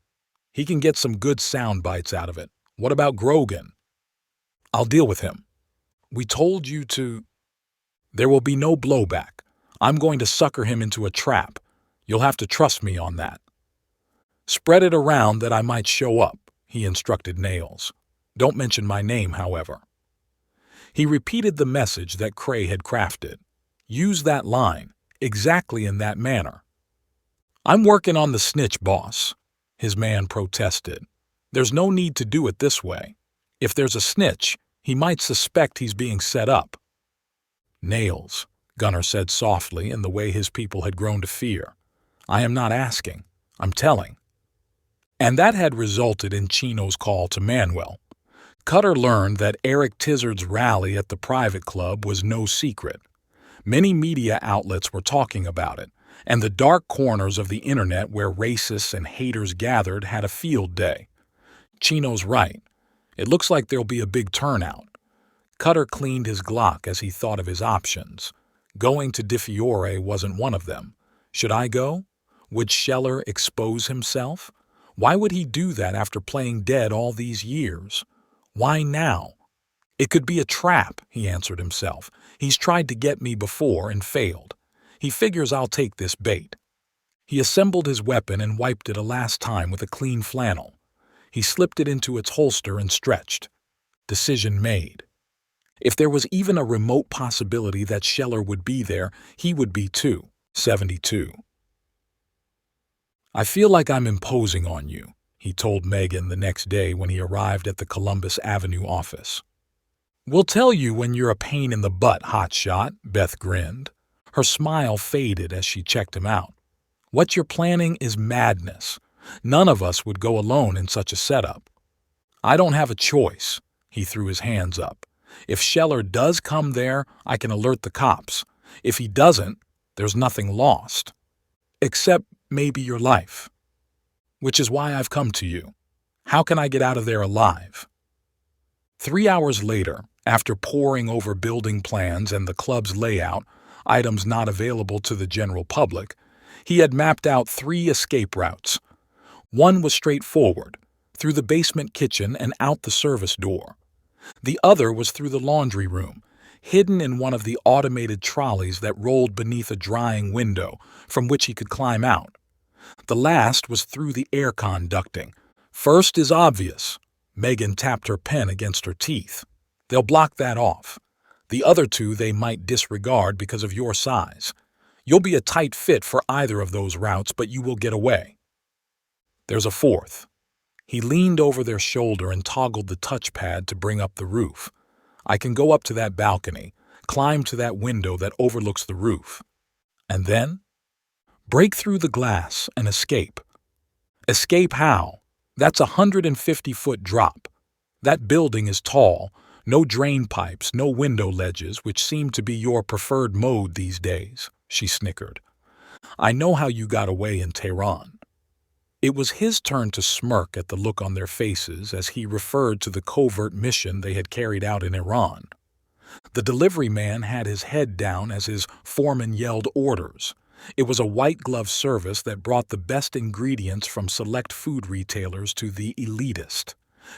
He can get some good sound bites out of it. What about Grogan?" "I'll deal with him." "We told you to—" "There will be no blowback. I'm going to sucker him into a trap. You'll have to trust me on that." "Spread it around that I might show up," he instructed Nails. "Don't mention my name, however." He repeated the message that Cray had crafted. Use that line, exactly in that manner. "I'm working on the snitch, boss," his man protested. "There's no need to do it this way. If there's a snitch, he might suspect he's being set up." "Nails," Gunnar said softly in the way his people had grown to fear. "I am not asking. I'm telling." And that had resulted in Chino's call to Manuel. Cutter learned that Eric Tizard's rally at the private club was no secret. Many media outlets were talking about it, and the dark corners of the internet where racists and haters gathered had a field day. Chino's right. It looks like there'll be a big turnout. Cutter cleaned his Glock as he thought of his options. Going to Di Fiore wasn't one of them. Should I go? Would Scheller expose himself? Why would he do that after playing dead all these years? Why now? It could be a trap, he answered himself. He's tried to get me before and failed. He figures I'll take this bait. He assembled his weapon and wiped it a last time with a clean flannel. He slipped it into its holster and stretched. Decision made. If there was even a remote possibility that Scheller would be there, he would be too. 72. "I feel like I'm imposing on you," he told Megan the next day when he arrived at the Columbus Avenue office. "We'll tell you when you're a pain in the butt, hotshot," Beth grinned. Her smile faded as she checked him out. "What you're planning is madness. None of us would go alone in such a setup." "I don't have a choice." He threw his hands up. "If Scheller does come there, I can alert the cops. If he doesn't, there's nothing lost. Except maybe your life. Which is why I've come to you. How can I get out of there alive?" 3 hours later, after poring over building plans and the club's layout, items not available to the general public, he had mapped out 3 escape routes. One was straightforward, through the basement kitchen and out the service door. The other was through the laundry room, hidden in one of the automated trolleys that rolled beneath a drying window from which he could climb out. The last was through the aircon ducting. First is obvious. Megan tapped her pen against her teeth. They'll block that off. The other two they might disregard because of your size. You'll be a tight fit for either of those routes, but you will get away. There's a fourth. He leaned over their shoulder and toggled the touchpad to bring up the roof. I can go up to that balcony, climb to that window that overlooks the roof. And then? Break through the glass and escape. Escape how? That's a 150-foot drop. That building is tall, no drain pipes, no window ledges, which seem to be your preferred mode these days, she snickered. I know how you got away in Tehran. It was his turn to smirk at the look on their faces as he referred to the covert mission they had carried out in Iran. The delivery man had his head down as his foreman yelled orders. It was a white-glove service that brought the best ingredients from select food retailers to the elitist.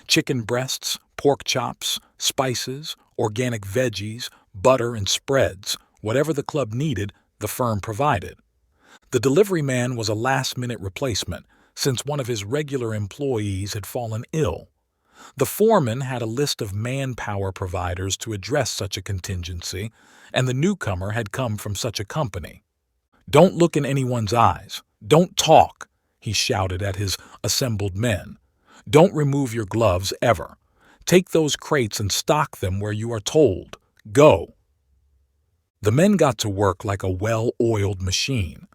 Chicken breasts, pork chops, spices, organic veggies, butter, and spreads. Whatever the club needed, the firm provided. The delivery man was a last-minute replacement, since one of his regular employees had fallen ill. The foreman had a list of manpower providers to address such a contingency, and the newcomer had come from such a company. Don't look in anyone's eyes. Don't talk, he shouted at his assembled men. Don't remove your gloves ever. Take those crates and stock them where you are told. Go. The men got to work like a well-oiled machine.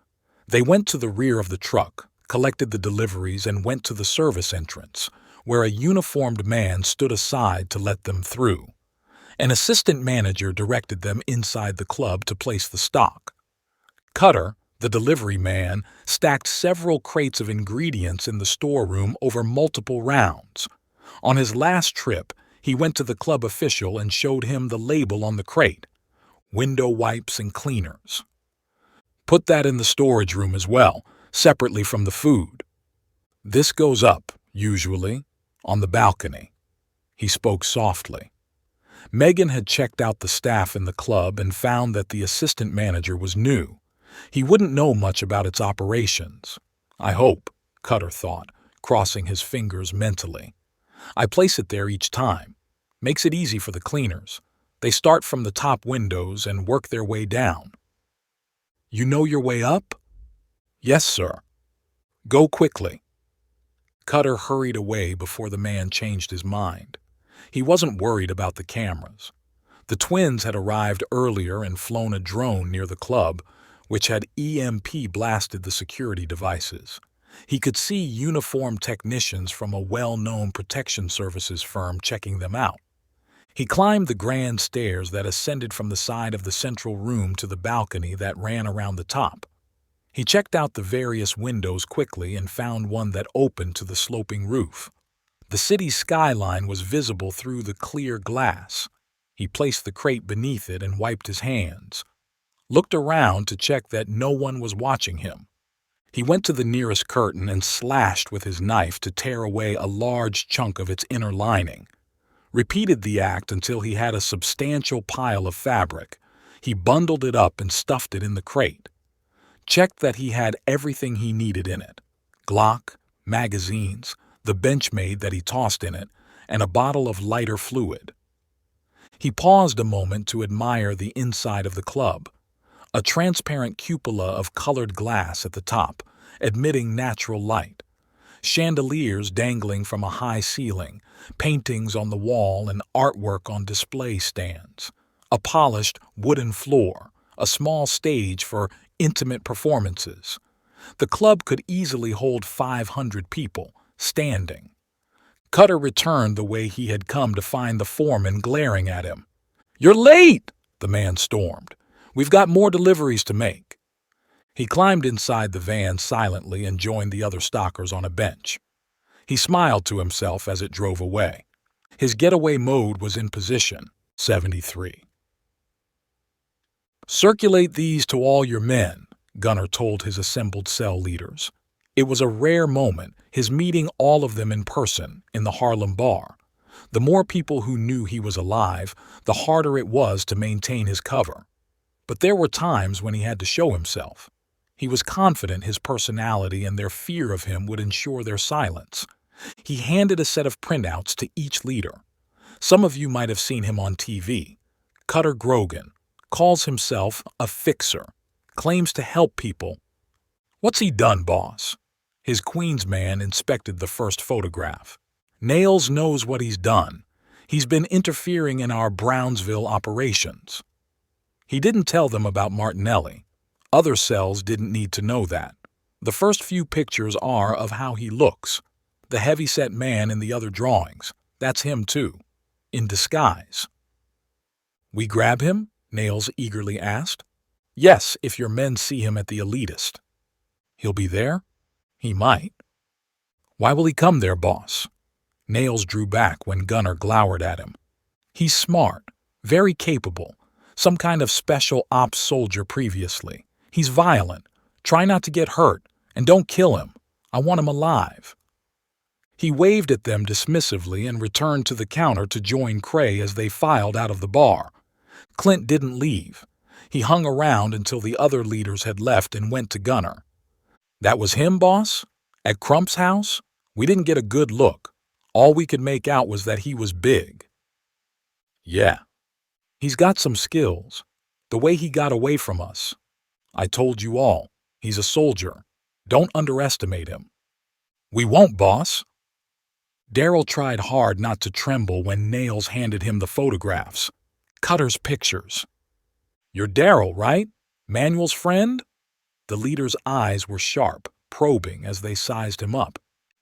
They went to the rear of the truck, collected the deliveries, and went to the service entrance, where a uniformed man stood aside to let them through. An assistant manager directed them inside the club to place the stock. Cutter, the delivery man, stacked several crates of ingredients in the storeroom over multiple rounds. On his last trip, he went to the club official and showed him the label on the crate: window wipes and cleaners. Put that in the storage room as well, separately from the food. This goes up, usually, on the balcony. He spoke softly. Megan had checked out the staff in the club and found that the assistant manager was new. He wouldn't know much about its operations. I hope, Cutter thought, crossing his fingers mentally. I place it there each time. Makes it easy for the cleaners. They start from the top windows and work their way down. You know your way up? Yes, sir. Go quickly. Cutter hurried away before the man changed his mind. He wasn't worried about the cameras. The twins had arrived earlier and flown a drone near the club, which had EMP blasted the security devices. He could see uniformed technicians from a well-known protection services firm checking them out. He climbed the grand stairs that ascended from the side of the central room to the balcony that ran around the top. He checked out the various windows quickly and found one that opened to the sloping roof. The city's skyline was visible through the clear glass. He placed the crate beneath it and wiped his hands. Looked around to check that no one was watching him. He went to the nearest curtain and slashed with his knife to tear away a large chunk of its inner lining. Repeated the act until he had a substantial pile of fabric. He bundled it up and stuffed it in the crate. Checked that he had everything he needed in it: Glock, magazines, the Benchmade that he tossed in it, and a bottle of lighter fluid. He paused a moment to admire the inside of the club. A transparent cupola of colored glass at the top, admitting natural light. Chandeliers dangling from a high ceiling, paintings on the wall and artwork on display stands. A polished wooden floor, a small stage for intimate performances. The club could easily hold 500 people, standing. Cutter returned the way he had come to find the foreman glaring at him. "You're late!" the man stormed. "We've got more deliveries to make." He climbed inside the van silently and joined the other stockers on a bench. He smiled to himself as it drove away. His getaway mode was in position, 73. "Circulate these to all your men," Gunner told his assembled cell leaders. It was a rare moment, his meeting all of them in person in the Harlem bar. The more people who knew he was alive, the harder it was to maintain his cover. But there were times when he had to show himself. He was confident his personality and their fear of him would ensure their silence. He handed a set of printouts to each leader. Some of you might have seen him on TV. Cutter Grogan calls himself a fixer, claims to help people. What's he done, boss? His Queens man inspected the first photograph. Nails knows what he's done. He's been interfering in our Brownsville operations. He didn't tell them about Martinelli. Other cells didn't need to know that. The first few pictures are of how he looks. The heavy-set man in the other drawings, that's him too, in disguise. We grab him? Nails eagerly asked. Yes, if your men see him at the elitist. He'll be there? He might. Why will he come there, boss? Nails drew back when Gunner glowered at him. He's smart, very capable, some kind of special ops soldier previously. He's violent. Try not to get hurt, and don't kill him. I want him alive. He waved at them dismissively and returned to the counter to join Cray as they filed out of the bar. Clint didn't leave. He hung around until the other leaders had left and went to Gunner. That was him, boss? At Crump's house? We didn't get a good look. All we could make out was that he was big. Yeah. He's got some skills. The way he got away from us. I told you all. He's a soldier. Don't underestimate him. We won't, boss. Daryl tried hard not to tremble when Nails handed him the photographs. Cutter's pictures. You're Daryl, right? Manuel's friend? The leader's eyes were sharp, probing as they sized him up.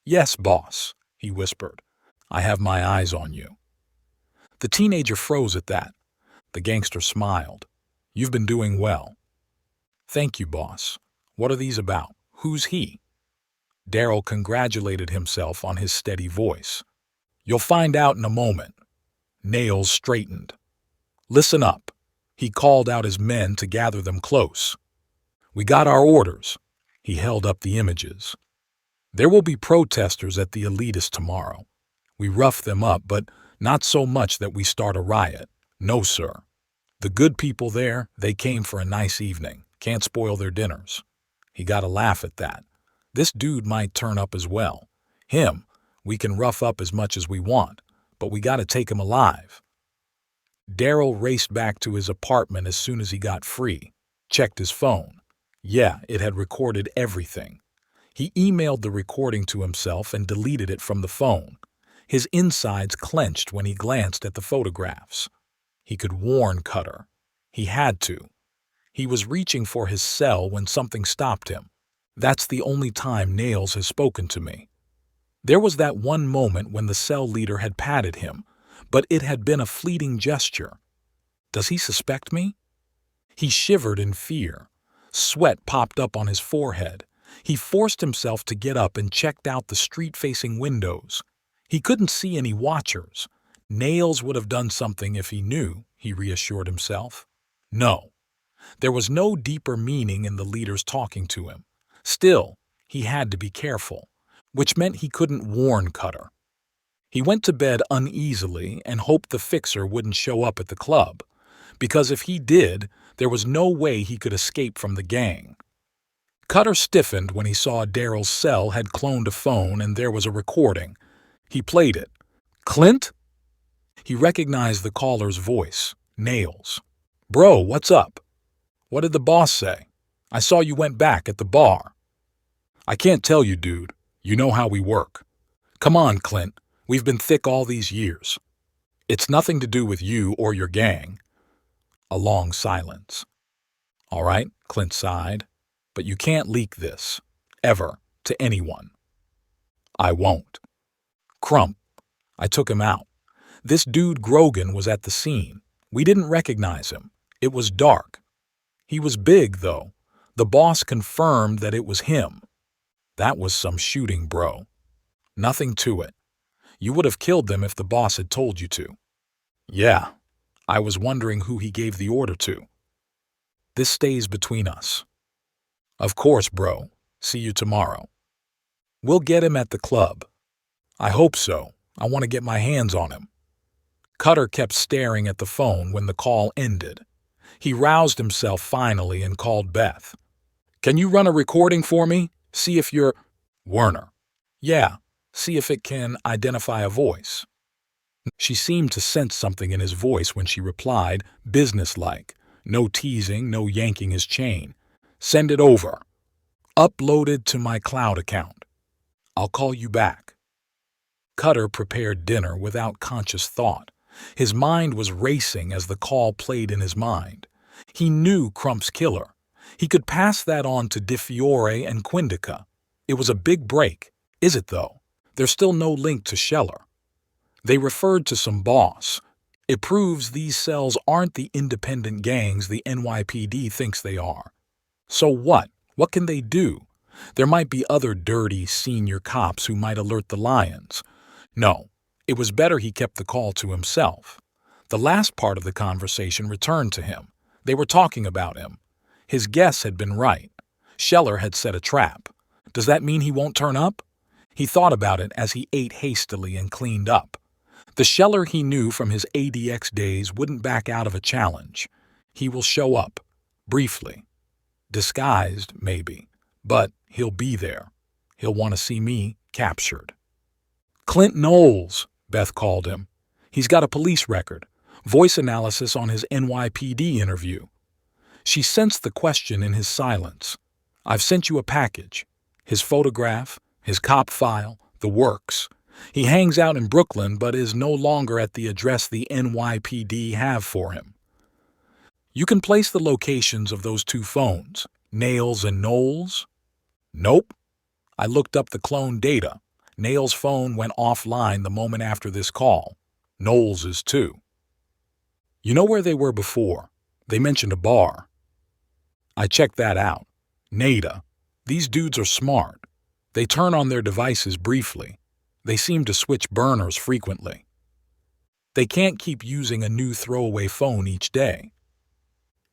Yes, boss, he whispered. I have my eyes on you. The teenager froze at that. The gangster smiled. You've been doing well. Thank you, boss. What are these about? Who's he? Daryl congratulated himself on his steady voice. You'll find out in a moment. Nails straightened. Listen up. He called out his men to gather them close. We got our orders. He held up the images. There will be protesters at the elitist tomorrow. We rough them up, but not so much that we start a riot. No, sir. The good people there, they came for a nice evening. Can't spoil their dinners. He got a laugh at that. This dude might turn up as well. Him, we can rough up as much as we want, but we gotta take him alive. Daryl raced back to his apartment as soon as he got free. Checked his phone. Yeah, it had recorded everything. He emailed the recording to himself and deleted it from the phone. His insides clenched when he glanced at the photographs. He could warn Cutter. He had to. He was reaching for his cell when something stopped him. That's the only time Nails has spoken to me. There was that one moment when the cell leader had patted him, but it had been a fleeting gesture. Does he suspect me? He shivered in fear. Sweat popped up on his forehead. He forced himself to get up and checked out the street-facing windows. He couldn't see any watchers. Nails would have done something if he knew, he reassured himself. No. There was no deeper meaning in the leaders talking to him. Still, he had to be careful, which meant he couldn't warn Cutter. He went to bed uneasily and hoped the fixer wouldn't show up at the club, because if he did, there was no way he could escape from the gang. Cutter stiffened when he saw Daryl's cell had cloned a phone and there was a recording. He played it. Clint? He recognized the caller's voice, Nails. Bro, what's up? What did the boss say? I saw you went back at the bar. I can't tell you, dude. You know how we work. Come on, Clint. We've been thick all these years. It's nothing to do with you or your gang. A long silence. All right, Clint sighed. But you can't leak this, ever, to anyone. I won't. Crump. I took him out. This dude Grogan was at the scene. We didn't recognize him. It was dark. He was big, though. The boss confirmed that it was him. That was some shooting, bro. Nothing to it. You would have killed them if the boss had told you to. Yeah. I was wondering who he gave the order to. This stays between us. Of course, bro. See you tomorrow. We'll get him at the club. I hope so. I want to get my hands on him." Cutter kept staring at the phone when the call ended. He roused himself finally and called Beth. "Can you run a recording for me? See if you're—" "Werner." "Yeah, see if it can identify a voice." She seemed to sense something in his voice when she replied, businesslike. No teasing, no yanking his chain. "Send it over. Uploaded to my cloud account. I'll call you back." Cutter prepared dinner without conscious thought. His mind was racing as the call played in his mind. He knew Crump's killer. He could pass that on to Di Fiore and Quindica. It was a big break. Is it, though? There's still no link to Scheller. They referred to some boss. It proves these cells aren't the independent gangs the NYPD thinks they are. So what? What can they do? There might be other dirty senior cops who might alert the Lions. No, it was better he kept the call to himself. The last part of the conversation returned to him. They were talking about him. His guess had been right. Scheller had set a trap. Does that mean he won't turn up? He thought about it as he ate hastily and cleaned up. The Scheller he knew from his ADX days wouldn't back out of a challenge. He will show up, briefly. Disguised, maybe, but he'll be there. He'll want to see me captured. "Clint Knowles," Beth called him. "He's got a police record, voice analysis on his NYPD interview." She sensed the question in his silence. "I've sent you a package. His photograph, his cop file, the works. He hangs out in Brooklyn but is no longer at the address the NYPD have for him. You can place the locations of those two phones, Nails and Knowles?" "Nope. I looked up the clone data. Nails' phone went offline the moment after this call. Knowles is too." "You know where they were before? They mentioned a bar." "I checked that out. Nada. These dudes are smart. They turn on their devices briefly. They seem to switch burners frequently. They can't keep using a new throwaway phone each day."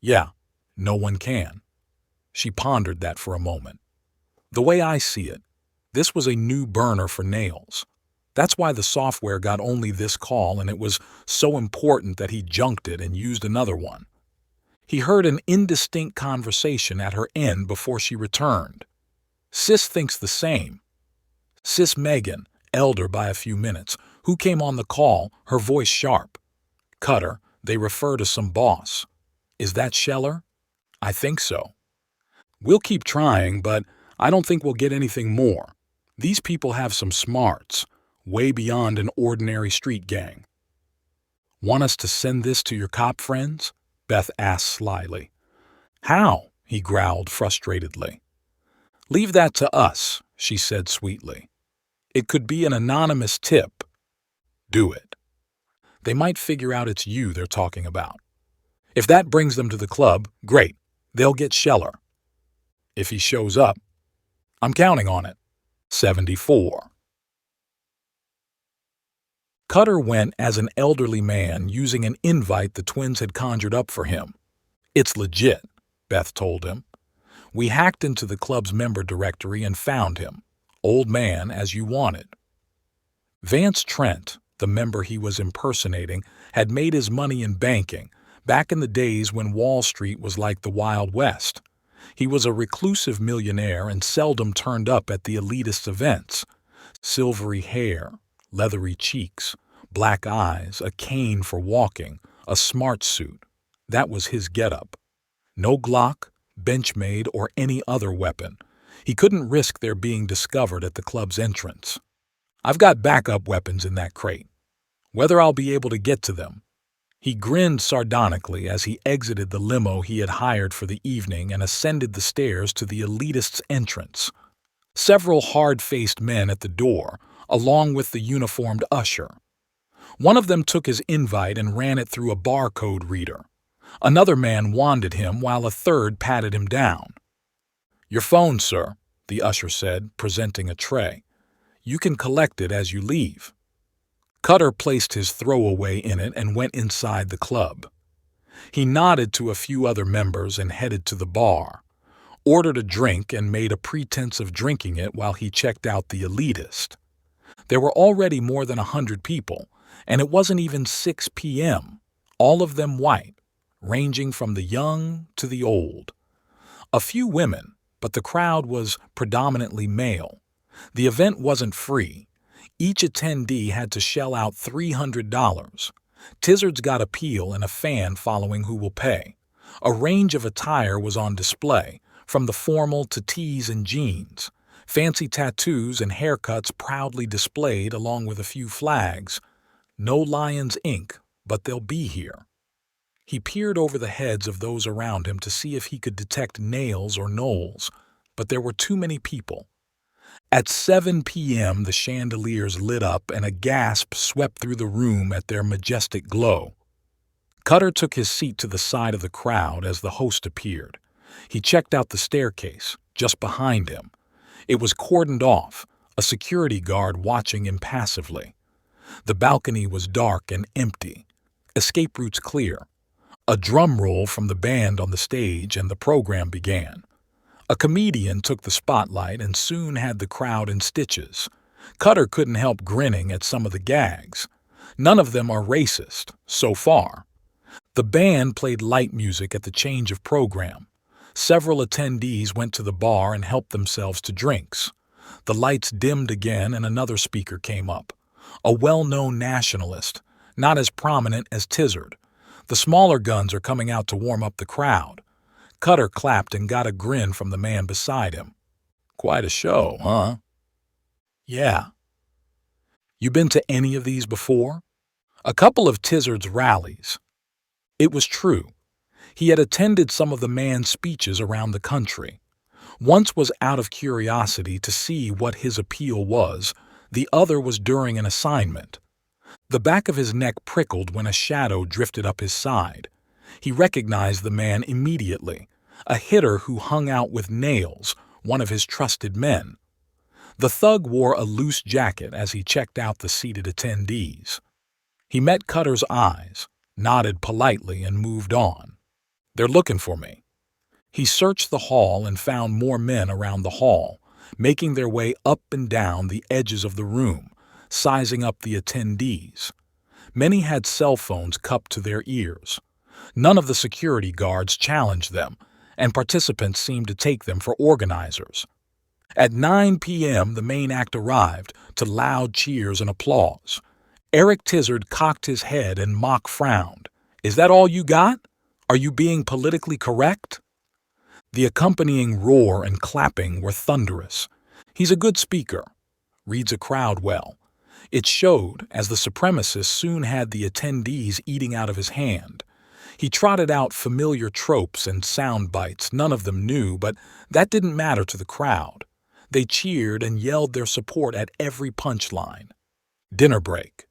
"Yeah, no one can." She pondered that for a moment. "The way I see it, this was a new burner for Nails. That's why the software got only this call, and it was so important that he junked it and used another one." He heard an indistinct conversation at her end before she returned. "Sis thinks the same. Sis Megan, elder by a few minutes, who came on the call, her voice sharp. Cutter, they refer to some boss. Is that Scheller?" "I think so." "We'll keep trying, but I don't think we'll get anything more. These people have some smarts, way beyond an ordinary street gang." "Want us to send this to your cop friends?" Beth asked slyly. "How?" he growled frustratedly. "Leave that to us," she said sweetly. "It could be an anonymous tip. Do it. They might figure out it's you they're talking about. If that brings them to the club, great. They'll get Scheller. If he shows up, I'm counting on it." 74. Cutter went as an elderly man using an invite the twins had conjured up for him. "It's legit," Beth told him. "We hacked into the club's member directory and found him. Old man, as you wanted." Vance Trent, the member he was impersonating, had made his money in banking, back in the days when Wall Street was like the Wild West. He was a reclusive millionaire and seldom turned up at the elitist events. Silvery hair, leathery cheeks, black eyes, a cane for walking, a smart suit. That was his getup. No Glock, Benchmade, or any other weapon. He couldn't risk their being discovered at the club's entrance. "I've got backup weapons in that crate. Whether I'll be able to get to them." He grinned sardonically as he exited the limo he had hired for the evening and ascended the stairs to the elitist's entrance. Several hard-faced men at the door, along with the uniformed usher. One of them took his invite and ran it through a barcode reader. Another man wanded him while a third patted him down. "Your phone, sir," the usher said, presenting a tray. "You can collect it as you leave." Cutter placed his throwaway in it and went inside the club. He nodded to a few other members and headed to the bar, ordered a drink and made a pretense of drinking it while he checked out the elitist. There were already more than 100 people, and it wasn't even 6 p.m., all of them white, ranging from the young to the old. A few women, but the crowd was predominantly male. The event wasn't free. Each attendee had to shell out $300. Tizards got a peel and a fan following who will pay. A range of attire was on display, from the formal to tees and jeans. Fancy tattoos and haircuts proudly displayed along with a few flags. No Lions Inc., but they'll be here. He peered over the heads of those around him to see if he could detect nails or knolls, but there were too many people. At 7 p.m., the chandeliers lit up and a gasp swept through the room at their majestic glow. Cutter took his seat to the side of the crowd as the host appeared. He checked out the staircase, just behind him. It was cordoned off, a security guard watching impassively. The balcony was dark and empty. Escape routes clear. A drum roll from the band on the stage and the program began. A comedian took the spotlight and soon had the crowd in stitches. Cutter couldn't help grinning at some of the gags. None of them are racist, so far. The band played light music at the change of program. Several attendees went to the bar and helped themselves to drinks. The lights dimmed again and another speaker came up. A well-known nationalist, not as prominent as Tizard. The smaller guns are coming out to warm up the crowd. Cutter clapped and got a grin from the man beside him. Quite a show, huh? Yeah. You been to any of these before? A couple of Tizard's rallies. It was true. He had attended some of the man's speeches around the country. Once was out of curiosity to see what his appeal was, the other was during an assignment. The back of his neck prickled when a shadow drifted up his side. He recognized the man immediately, a hitter who hung out with Nails, one of his trusted men. The thug wore a loose jacket as he checked out the seated attendees. He met Cutter's eyes, nodded politely, and moved on. They're looking for me. He searched the hall and found more men around the hall, making their way up and down the edges of the room, sizing up the attendees. Many had cell phones cupped to their ears. None of the security guards challenged them, and participants seemed to take them for organizers. At 9 p.m., the main act arrived, to loud cheers and applause. Eric Tizard cocked his head and mock frowned. Is that all you got? Are you being politically correct? The accompanying roar and clapping were thunderous. He's a good speaker. Reads a crowd well. It showed, as the supremacist soon had the attendees eating out of his hand. He trotted out familiar tropes and sound bites none of them knew, but that didn't matter to the crowd. They cheered and yelled their support at every punchline. Dinner break.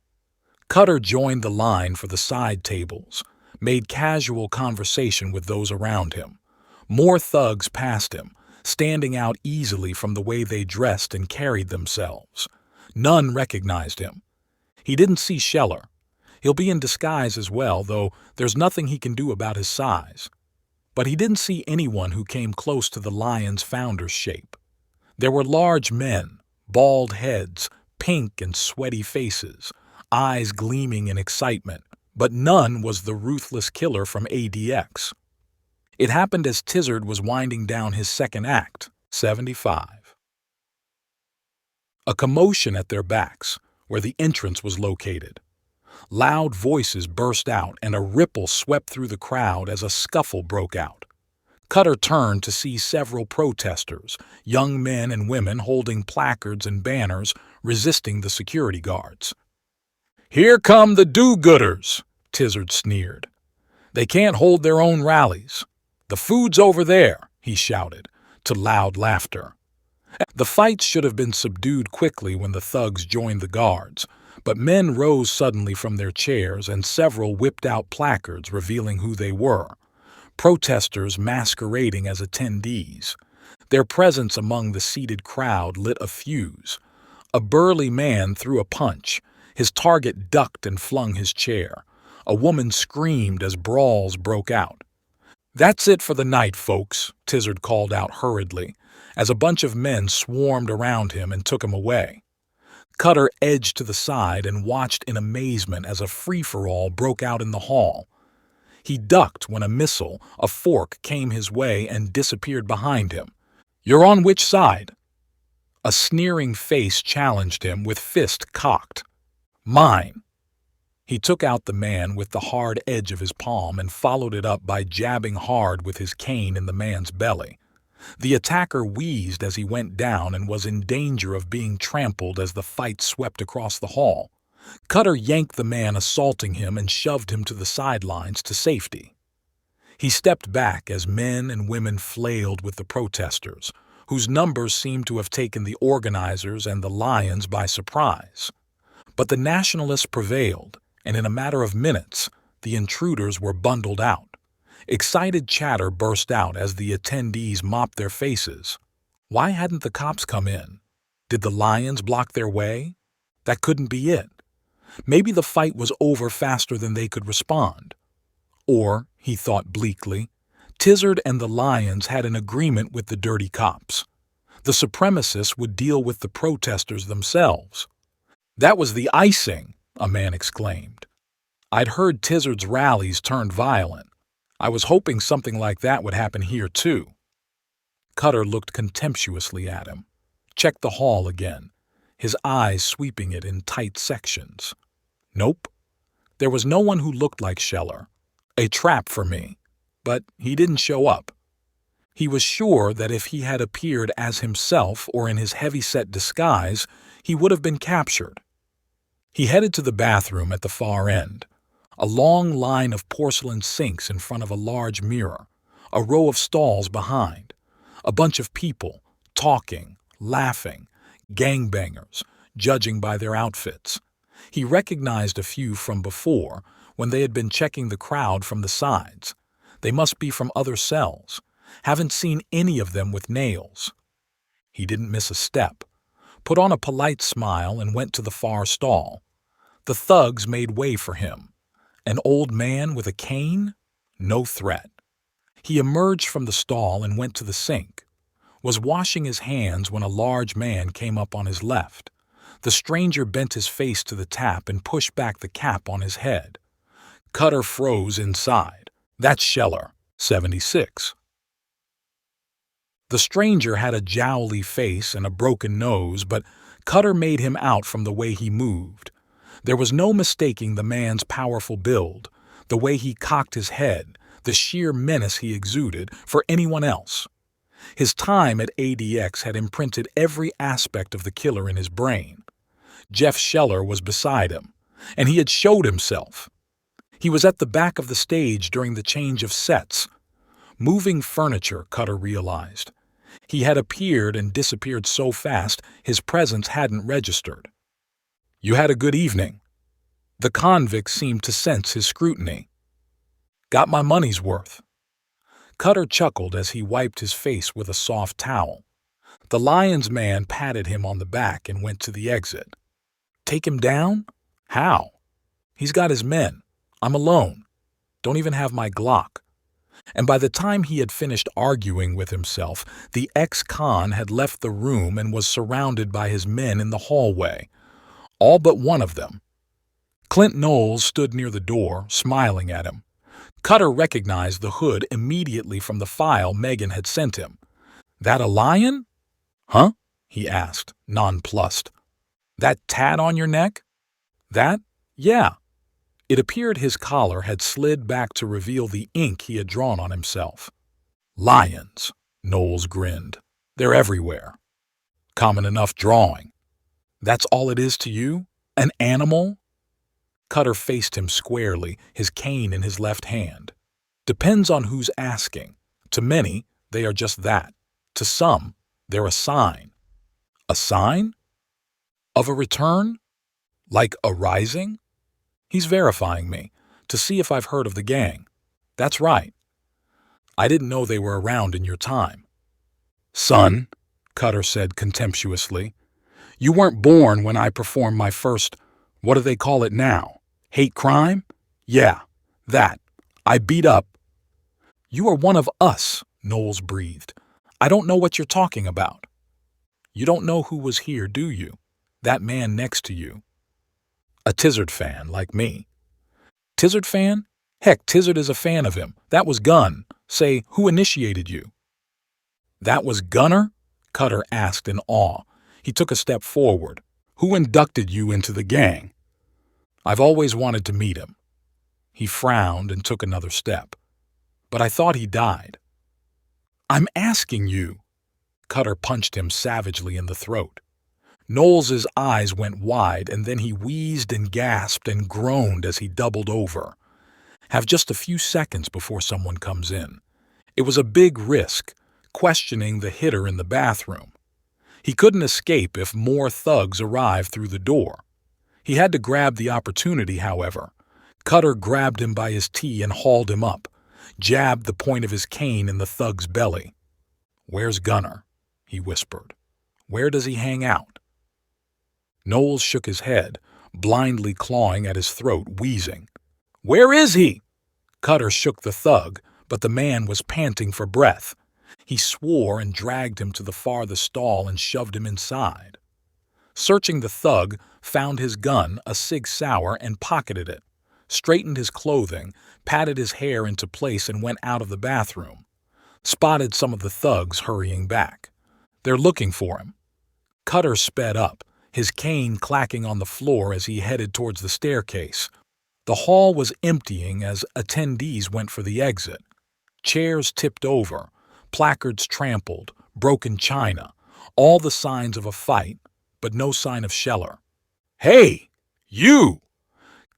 Cutter joined the line for the side tables, made casual conversation with those around him. More thugs passed him, standing out easily from the way they dressed and carried themselves. None recognized him. He didn't see Scheller. He'll be in disguise as well, though there's nothing he can do about his size. But he didn't see anyone who came close to the lion's founder's shape. There were large men, bald heads, pink and sweaty faces, eyes gleaming in excitement, but none was the ruthless killer from ADX. It happened as Tizard was winding down his second act, 75. A commotion at their backs, where the entrance was located. Loud voices burst out and a ripple swept through the crowd as a scuffle broke out. Cutter turned to see several protesters, young men and women holding placards and banners resisting the security guards. "Here come the do-gooders," Tizard sneered. "They can't hold their own rallies. The food's over there," he shouted, to loud laughter. The fight should have been subdued quickly when the thugs joined the guards, but men rose suddenly from their chairs and several whipped out placards revealing who they were. Protesters masquerading as attendees. Their presence among the seated crowd lit a fuse. A burly man threw a punch. His target ducked and flung his chair. A woman screamed as brawls broke out. "That's it for the night, folks," Tizard called out hurriedly, as a bunch of men swarmed around him and took him away. Cutter edged to the side and watched in amazement as a free-for-all broke out in the hall. He ducked when a missile, a fork, came his way and disappeared behind him. "You're on which side?" A sneering face challenged him with fist cocked. "Mine." He took out the man with the hard edge of his palm and followed it up by jabbing hard with his cane in the man's belly. The attacker wheezed as he went down and was in danger of being trampled as the fight swept across the hall. Cutter yanked the man assaulting him and shoved him to the sidelines to safety. He stepped back as men and women flailed with the protesters, whose numbers seemed to have taken the organizers and the Lions by surprise. But the nationalists prevailed, and in a matter of minutes, the intruders were bundled out. Excited chatter burst out as the attendees mopped their faces. Why hadn't the cops come in? Did the Lions block their way? That couldn't be it. Maybe the fight was over faster than they could respond. Or, he thought bleakly, Tizard and the Lions had an agreement with the dirty cops. The supremacists would deal with the protesters themselves. "That was the icing," a man exclaimed. "I'd heard Tizard's rallies turned violent. I was hoping something like that would happen here too." Cutter looked contemptuously at him, checked the hall again, his eyes sweeping it in tight sections. Nope. There was no one who looked like Scheller. A trap for me. But he didn't show up. He was sure that if he had appeared as himself or in his heavy-set disguise, he would have been captured. He headed to the bathroom at the far end. A long line of porcelain sinks in front of a large mirror, a row of stalls behind, a bunch of people, talking, laughing, gangbangers, judging by their outfits. He recognized a few from before, when they had been checking the crowd from the sides. They must be from other cells. Haven't seen any of them with nails. He didn't miss a step, put on a polite smile and went to the far stall. The thugs made way for him. An old man with a cane? No threat. He emerged from the stall and went to the sink, was washing his hands when a large man came up on his left. The stranger bent his face to the tap and pushed back the cap on his head. Cutter froze inside. "That's Scheller, 76. The stranger had a jowly face and a broken nose, but Cutter made him out from the way he moved. There was no mistaking the man's powerful build, the way he cocked his head, the sheer menace he exuded, for anyone else. His time at ADX had imprinted every aspect of the killer in his brain. Jeff Scheller was beside him, and he had showed himself. He was at the back of the stage during the change of sets. Moving furniture, Cutter realized. He had appeared and disappeared so fast his presence hadn't registered. "You had a good evening." The convict seemed to sense his scrutiny. "Got my money's worth." Cutter chuckled as he wiped his face with a soft towel. The Lion's man patted him on the back and went to the exit. "Take him down? How?" "He's got his men. I'm alone. Don't even have my Glock." And by the time he had finished arguing with himself, the ex-con had left the room and was surrounded by his men in the hallway. All but one of them. Clint Knowles stood near the door, smiling at him. Cutter recognized the hood immediately from the file Megan had sent him. "That a lion?" "Huh?" he asked, nonplussed. "That tat on your neck?" "That? Yeah." It appeared his collar had slid back to reveal the ink he had drawn on himself. "Lions," Knowles grinned. "They're everywhere. Common enough drawing." "That's all it is to you? An animal?" Cutter faced him squarely, his cane in his left hand. "Depends on who's asking. To many, they are just that. To some, they're a sign." "A sign? Of a return? Like a rising?" "He's verifying me, to see if I've heard of the gang." "That's right. I didn't know they were around in your time." "Son," Cutter said contemptuously, "you weren't born when I performed my first, what do they call it now? Hate crime? Yeah, that. I beat up." "You are one of us," Knowles breathed. "I don't know what you're talking about." "You don't know who was here, do you?" That man next to you. A Tizzard fan like me. Tizzard fan? Heck, Tizzard is a fan of him. That was Gunn. Say, who initiated you? That was Gunner? Cutter asked in awe. He took a step forward. Who inducted you into the gang? I've always wanted to meet him. He frowned and took another step. But I thought he died. I'm asking you. Cutter punched him savagely in the throat. Knowles's eyes went wide, and then he wheezed and gasped and groaned as he doubled over. Have just a few seconds before someone comes in. It was a big risk, questioning the hitter in the bathroom. He couldn't escape if more thugs arrived through the door. He had to grab the opportunity, however. Cutter grabbed him by his tee and hauled him up, jabbed the point of his cane in the thug's belly. Where's Gunner? He whispered. Where does he hang out? Knowles shook his head, blindly clawing at his throat, wheezing. Where is he? Cutter shook the thug, but the man was panting for breath. He swore and dragged him to the farthest stall and shoved him inside. Searching the thug, found his gun, a Sig Sauer, and pocketed it, straightened his clothing, patted his hair into place and went out of the bathroom. Spotted some of the thugs hurrying back. They're looking for him. Cutter sped up, his cane clacking on the floor as he headed towards the staircase. The hall was emptying as attendees went for the exit. Chairs tipped over, placards trampled, broken china, all the signs of a fight, but no sign of Scheller. Hey, you!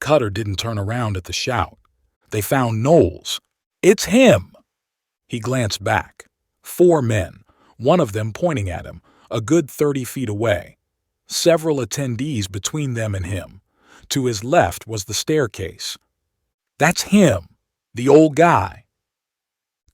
Cutter didn't turn around at the shout. They found Knowles. It's him! He glanced back. 4 men, one of them pointing at him, a good 30 feet away. Several attendees between them and him. To his left was the staircase. That's him, the old guy.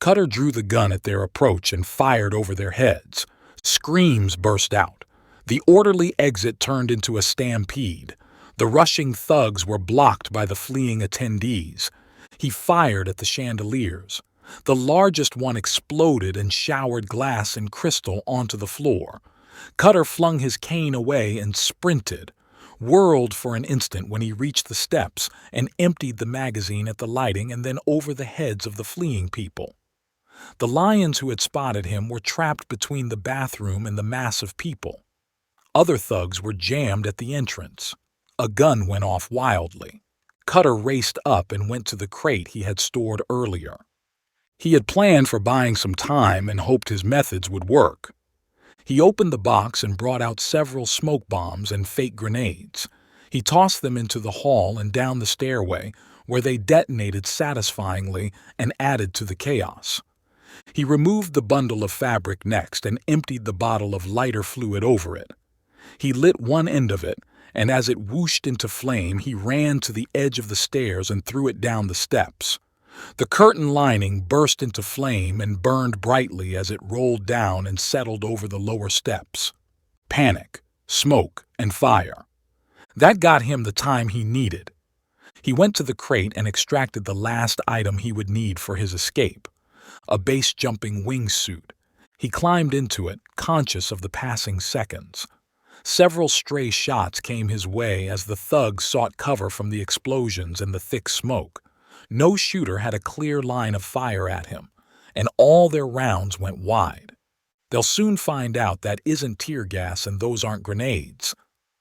Cutter drew the gun at their approach and fired over their heads. Screams burst out. The orderly exit turned into a stampede. The rushing thugs were blocked by the fleeing attendees. He fired at the chandeliers. The largest one exploded and showered glass and crystal onto the floor. Cutter flung his cane away and sprinted, whirled for an instant when he reached the steps and emptied the magazine at the lighting and then over the heads of the fleeing people. The lions who had spotted him were trapped between the bathroom and the mass of people. Other thugs were jammed at the entrance. A gun went off wildly. Cutter raced up and went to the crate he had stored earlier. He had planned for buying some time and hoped his methods would work. He opened the box and brought out several smoke bombs and fake grenades. He tossed them into the hall and down the stairway, where they detonated satisfyingly and added to the chaos. He removed the bundle of fabric next and emptied the bottle of lighter fluid over it. He lit one end of it, and as it whooshed into flame, he ran to the edge of the stairs and threw it down the steps. The curtain lining burst into flame and burned brightly as it rolled down and settled over the lower steps. Panic, smoke, and fire. That got him the time he needed. He went to the crate and extracted the last item he would need for his escape, a base-jumping wingsuit. He climbed into it, conscious of the passing seconds. Several stray shots came his way as the thugs sought cover from the explosions and the thick smoke. No shooter had a clear line of fire at him, and all their rounds went wide. They'll soon find out that isn't tear gas and those aren't grenades.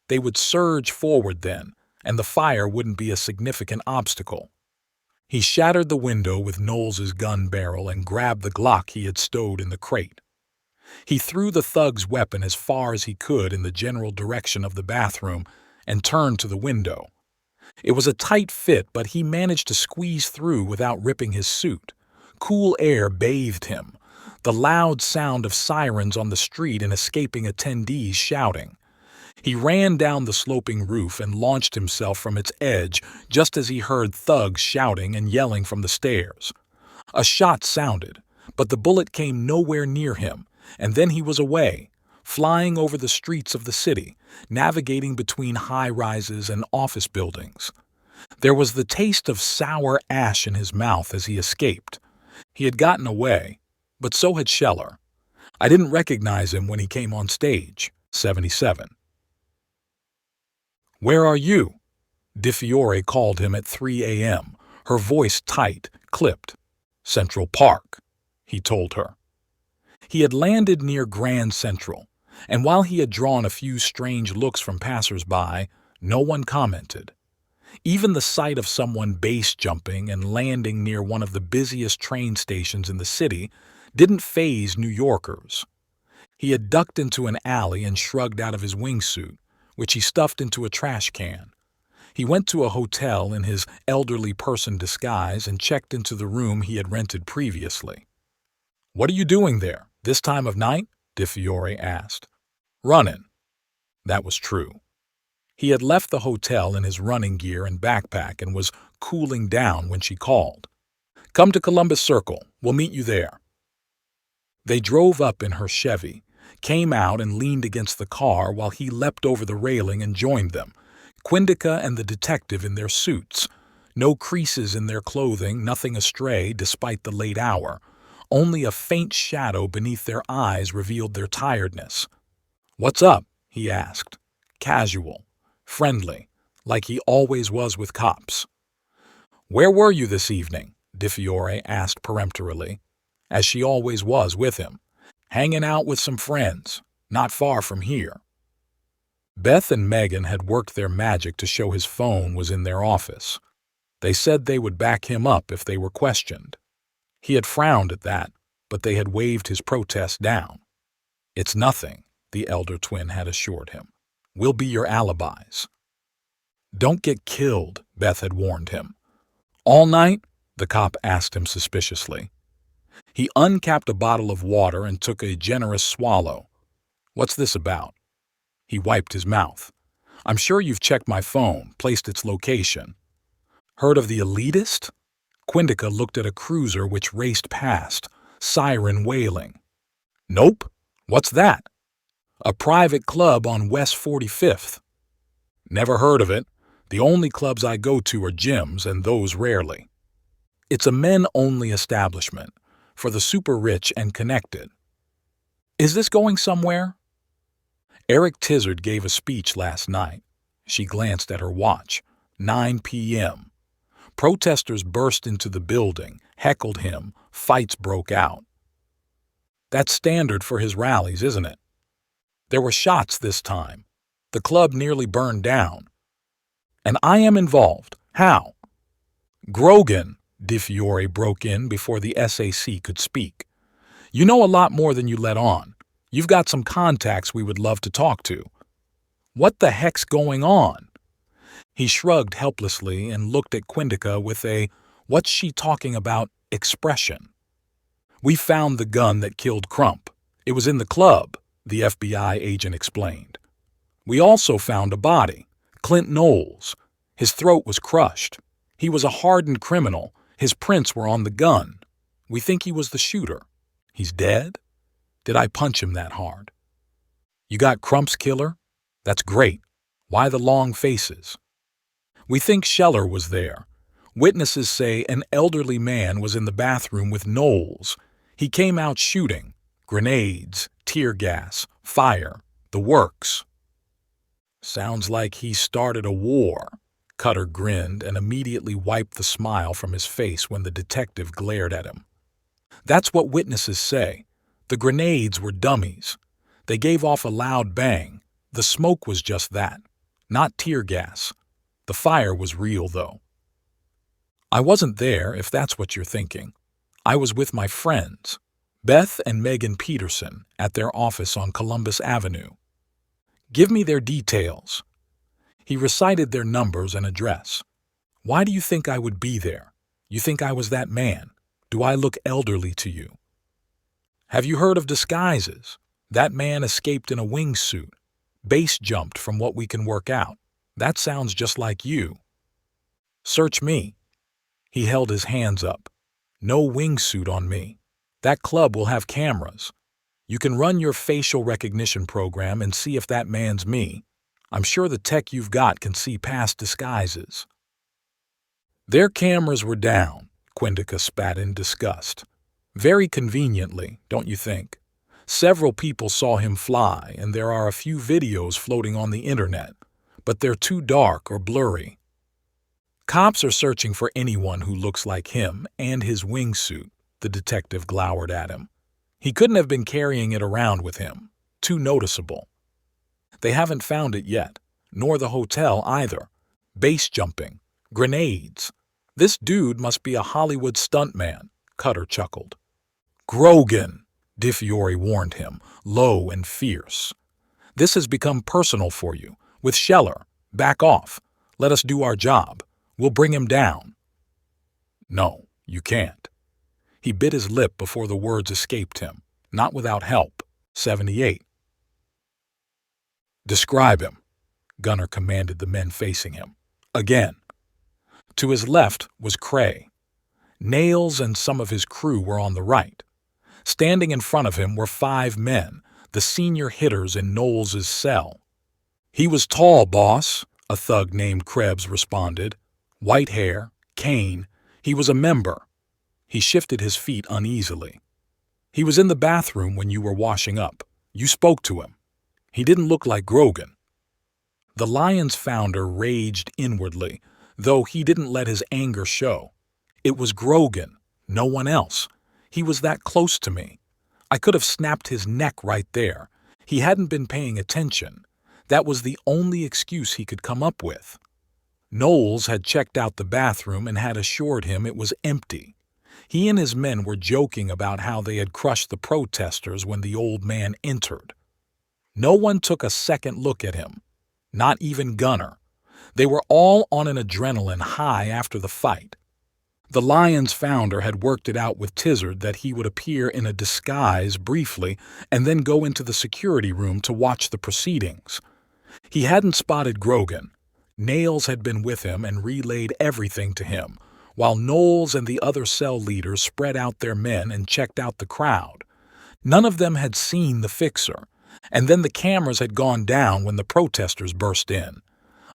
They would surge forward then, and the fire wouldn't be a significant obstacle. He shattered the window with Knowles's gun barrel and grabbed the Glock he had stowed in the crate. He threw the thug's weapon as far as he could in the general direction of the bathroom and turned to the window. It was a tight fit, but he managed to squeeze through without ripping his suit. Cool air bathed him, the loud sound of sirens on the street and escaping attendees shouting. He ran down the sloping roof and launched himself from its edge just as he heard thugs shouting and yelling from the stairs. A shot sounded, but the bullet came nowhere near him, and then he was away, flying over the streets of the city, navigating between high-rises and office buildings. There was the taste of sour ash in his mouth as he escaped. He had gotten away, but so had Scheller. I didn't recognize him when he came on stage. 77. "Where are you?" DeFiore called him at 3 a.m., her voice tight, clipped. "Central Park," he told her. He had landed near Grand Central, and while he had drawn a few strange looks from passers-by, no one commented. Even the sight of someone base jumping and landing near one of the busiest train stations in the city didn't faze New Yorkers. He had ducked into an alley and shrugged out of his wingsuit, which he stuffed into a trash can. He went to a hotel in his elderly person disguise and checked into the room he had rented previously. "What are you doing there, this time of night?" DeFiore asked. "Running." That was true. He had left the hotel in his running gear and backpack and was cooling down when she called. "Come to Columbus Circle. We'll meet you there." They drove up in her Chevy, came out and leaned against the car while he leapt over the railing and joined them, Quindica and the detective in their suits. No creases in their clothing, nothing astray despite the late hour. Only a faint shadow beneath their eyes revealed their tiredness. "What's up?" he asked. Casual, friendly, like he always was with cops. "Where were you this evening?" DeFiore asked peremptorily, as she always was with him. "Hanging out with some friends, not far from here." Beth and Megan had worked their magic to show his phone was in their office. They said they would back him up if they were questioned. He had frowned at that, but they had waved his protest down. "It's nothing," the elder twin had assured him. "We'll be your alibis." "Don't get killed," Beth had warned him. "All night?" the cop asked him suspiciously. He uncapped a bottle of water and took a generous swallow. "What's this about?" He wiped his mouth. "I'm sure you've checked my phone, placed its location." "Heard of the elitist?" Quindica looked at a cruiser which raced past, siren wailing. "Nope. What's that?" "A private club on West 45th. "Never heard of it. The only clubs I go to are gyms, and those rarely. It's a men-only establishment, for the super rich and connected." "Is this going somewhere?" Eric Tizard gave a speech last night. She glanced at her watch. 9 p.m. Protesters burst into the building, heckled him, fights broke out. That's standard for his rallies, isn't it? There were shots this time. The club nearly burned down. And I am involved. How? "Grogan," DeFiore broke in before the SAC could speak. "You know a lot more than you let on. You've got some contacts we would love to talk to." "What the heck's going on?" He shrugged helplessly and looked at Quindica with a "what's she talking about" expression. "We found the gun that killed Crump. It was in the club," the FBI agent explained. "We also found a body, Clint Knowles. His throat was crushed. He was a hardened criminal. His prints were on the gun. We think he was the shooter. He's dead? Did I punch him that hard?" "You got Crump's killer? That's great. Why the long faces?" "We think Scheller was there. Witnesses say an elderly man was in the bathroom with Knowles. He came out shooting. Grenades, tear gas, fire, the works." "Sounds like he started a war." Cutter grinned and immediately wiped the smile from his face when the detective glared at him. "That's what witnesses say. The grenades were dummies. They gave off a loud bang. The smoke was just that, not tear gas. The fire was real, though." "I wasn't there, if that's what you're thinking. I was with my friends, Beth and Megan Peterson, at their office on Columbus Avenue." "Give me their details." He recited their numbers and address. "Why do you think I would be there? You think I was that man? Do I look elderly to you?" "Have you heard of disguises? That man escaped in a wingsuit. Base jumped from what we can work out. That sounds just like you." "Search me." He held his hands up. "No wingsuit on me. That club will have cameras. You can run your facial recognition program and see if that man's me. I'm sure the tech you've got can see past disguises." "Their cameras were down," Quindica spat in disgust. "Very conveniently, don't you think? Several people saw him fly, and there are a few videos floating on the internet. but they're too dark or blurry. Cops are searching for anyone who looks like him and his wingsuit, the detective glowered at him. He couldn't have been carrying it around with him. Too noticeable. They haven't found it yet, nor the hotel either. Base jumping, grenades. This dude must be a Hollywood stuntman, Cutter chuckled. Grogan, DeFiore warned him, low and fierce. This has become personal for you. With Scheller, back off. Let us do our job. We'll bring him down. No, you can't. He bit his lip before the words escaped him. Not without help. 78. Describe him, Gunner commanded the men facing him. Again. To his left was Cray. Nails and some of his crew were on the right. Standing in front of him were 5 men, the senior hitters in Knowles' cell. He was tall, boss, a thug named Krebs responded. White hair, cane. He was a member. He shifted his feet uneasily. He was in the bathroom when you were washing up. You spoke to him. He didn't look like Grogan. The Lion's founder raged inwardly, though he didn't let his anger show. It was Grogan, no one else. He was that close to me. I could have snapped his neck right there. He hadn't been paying attention. That was the only excuse he could come up with. Knowles had checked out the bathroom and had assured him it was empty. He and his men were joking about how they had crushed the protesters when the old man entered. No one took a second look at him. Not even Gunner. They were all on an adrenaline high after the fight. The Lion's founder had worked it out with Tizard that he would appear in a disguise briefly and then go into the security room to watch the proceedings. He hadn't spotted Grogan. Nails had been with him and relayed everything to him, while Knowles and the other cell leaders spread out their men and checked out the crowd. None of them had seen the fixer, and then the cameras had gone down when the protesters burst in.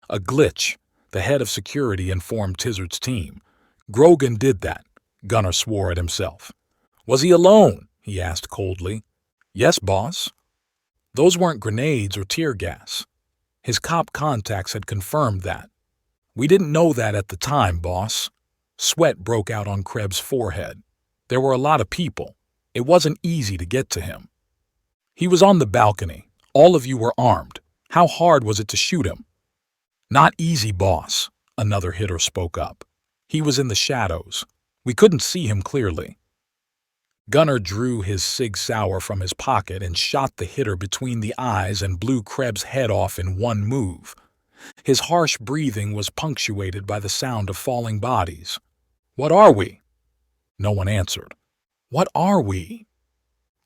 A glitch, the head of security informed Tizard's team. Grogan did that, Gunner swore at himself. Was he alone? He asked coldly. Yes, boss. Those weren't grenades or tear gas. His cop contacts had confirmed that. We didn't know that at the time, boss. Sweat broke out on Krebs' forehead. There were a lot of people. It wasn't easy to get to him. He was on the balcony. All of you were armed. How hard was it to shoot him? Not easy, boss, another hitter spoke up. He was in the shadows. We couldn't see him clearly. Gunner drew his Sig Sauer from his pocket and shot the hitter between the eyes and blew Krebs' head off in one move. His harsh breathing was punctuated by the sound of falling bodies. What are we? No one answered. What are we?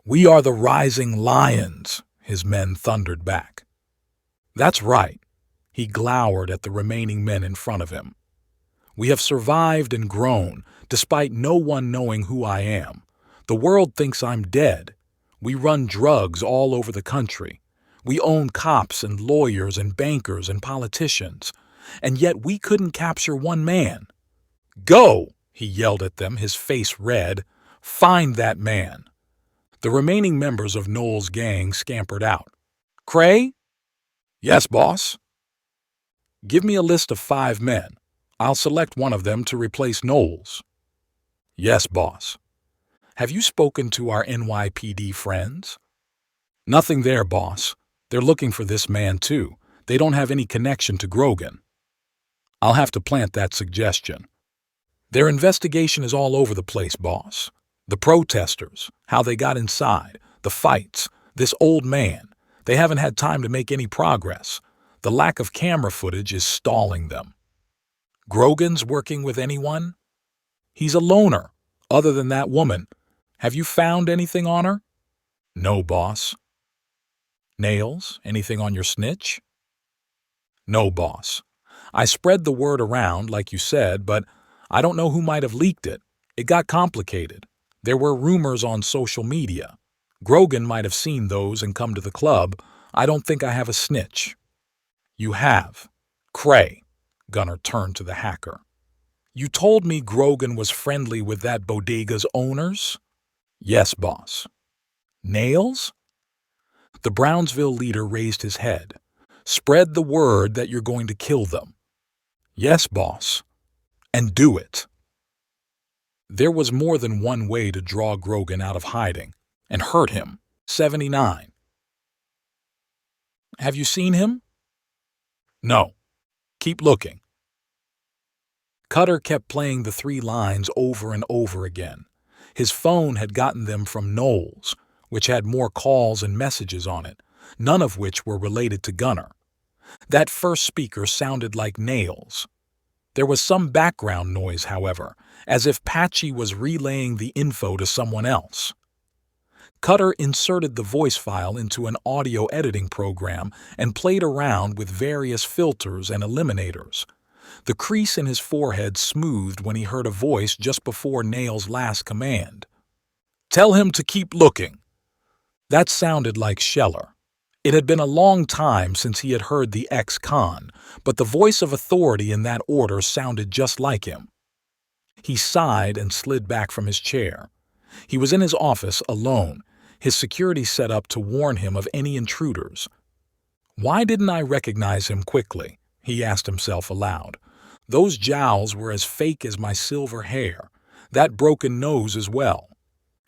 We are the Rising Lions, his men thundered back. That's right. He glowered at the remaining men in front of him. We have survived and grown, despite no one knowing who I am. The world thinks I'm dead. We run drugs all over the country. We own cops and lawyers and bankers and politicians. And yet we couldn't capture one man. Go, he yelled at them, his face red. Find that man. The remaining members of Knowles' gang scampered out. Cray? Yes, boss. Give me a list of 5 men. I'll select one of them to replace Knowles. Yes, boss. Have you spoken to our NYPD friends? Nothing there, boss. They're looking for this man, too. They don't have any connection to Grogan. I'll have to plant that suggestion. Their investigation is all over the place, boss. The protesters, how they got inside, the fights, this old man. They haven't had time to make any progress. The lack of camera footage is stalling them. Grogan's working with anyone? He's a loner, other than that woman. Have you found anything on her? No, boss. Nails, anything on your snitch? No, boss. I spread the word around, like you said, but I don't know who might have leaked it. It got complicated. There were rumors on social media. Grogan might have seen those and come to the club. I don't think I have a snitch. You have. Cray. Gunner turned to the hacker. You told me Grogan was friendly with that bodega's owners? Yes, boss. Nails? The Brownsville leader raised his head. Spread the word that you're going to kill them. Yes, boss. And do it. There was more than one way to draw Grogan out of hiding and hurt him. 79. Have you seen him? No. Keep looking. Cutter kept playing the 3 lines over and over again. His phone had gotten them from Knowles, which had more calls and messages on it, none of which were related to Gunner. That first speaker sounded like Nails. There was some background noise, however, as if Patchy was relaying the info to someone else. Cutter inserted the voice file into an audio editing program and played around with various filters and eliminators. The crease in his forehead smoothed when he heard a voice just before Nail's last command. Tell him to keep looking. That sounded like Scheller. It had been a long time since he had heard the ex-con, but the voice of authority in that order sounded just like him. He sighed and slid back from his chair. He was in his office alone, his security set up to warn him of any intruders. Why didn't I recognize him quickly? He asked himself aloud. Those jowls were as fake as my silver hair, that broken nose as well.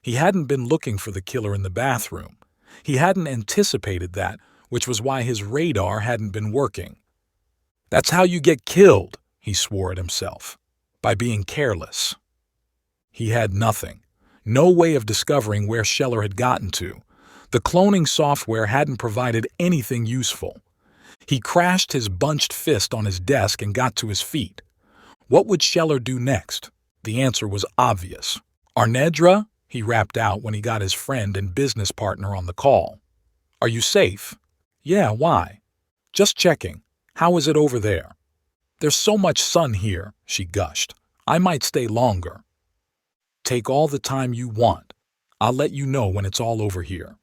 He hadn't been looking for the killer in the bathroom. He hadn't anticipated that, which was why his radar hadn't been working. That's how you get killed, he swore at himself, by being careless. He had nothing, no way of discovering where Scheller had gotten to. The cloning software hadn't provided anything useful. He crashed his bunched fist on his desk and got to his feet. What would Scheller do next? The answer was obvious. Arnedra? He rapped out when he got his friend and business partner on the call. Are you safe? Yeah, why? Just checking. How is it over there? There's so much sun here, she gushed. I might stay longer. Take all the time you want. I'll let you know when it's all over here.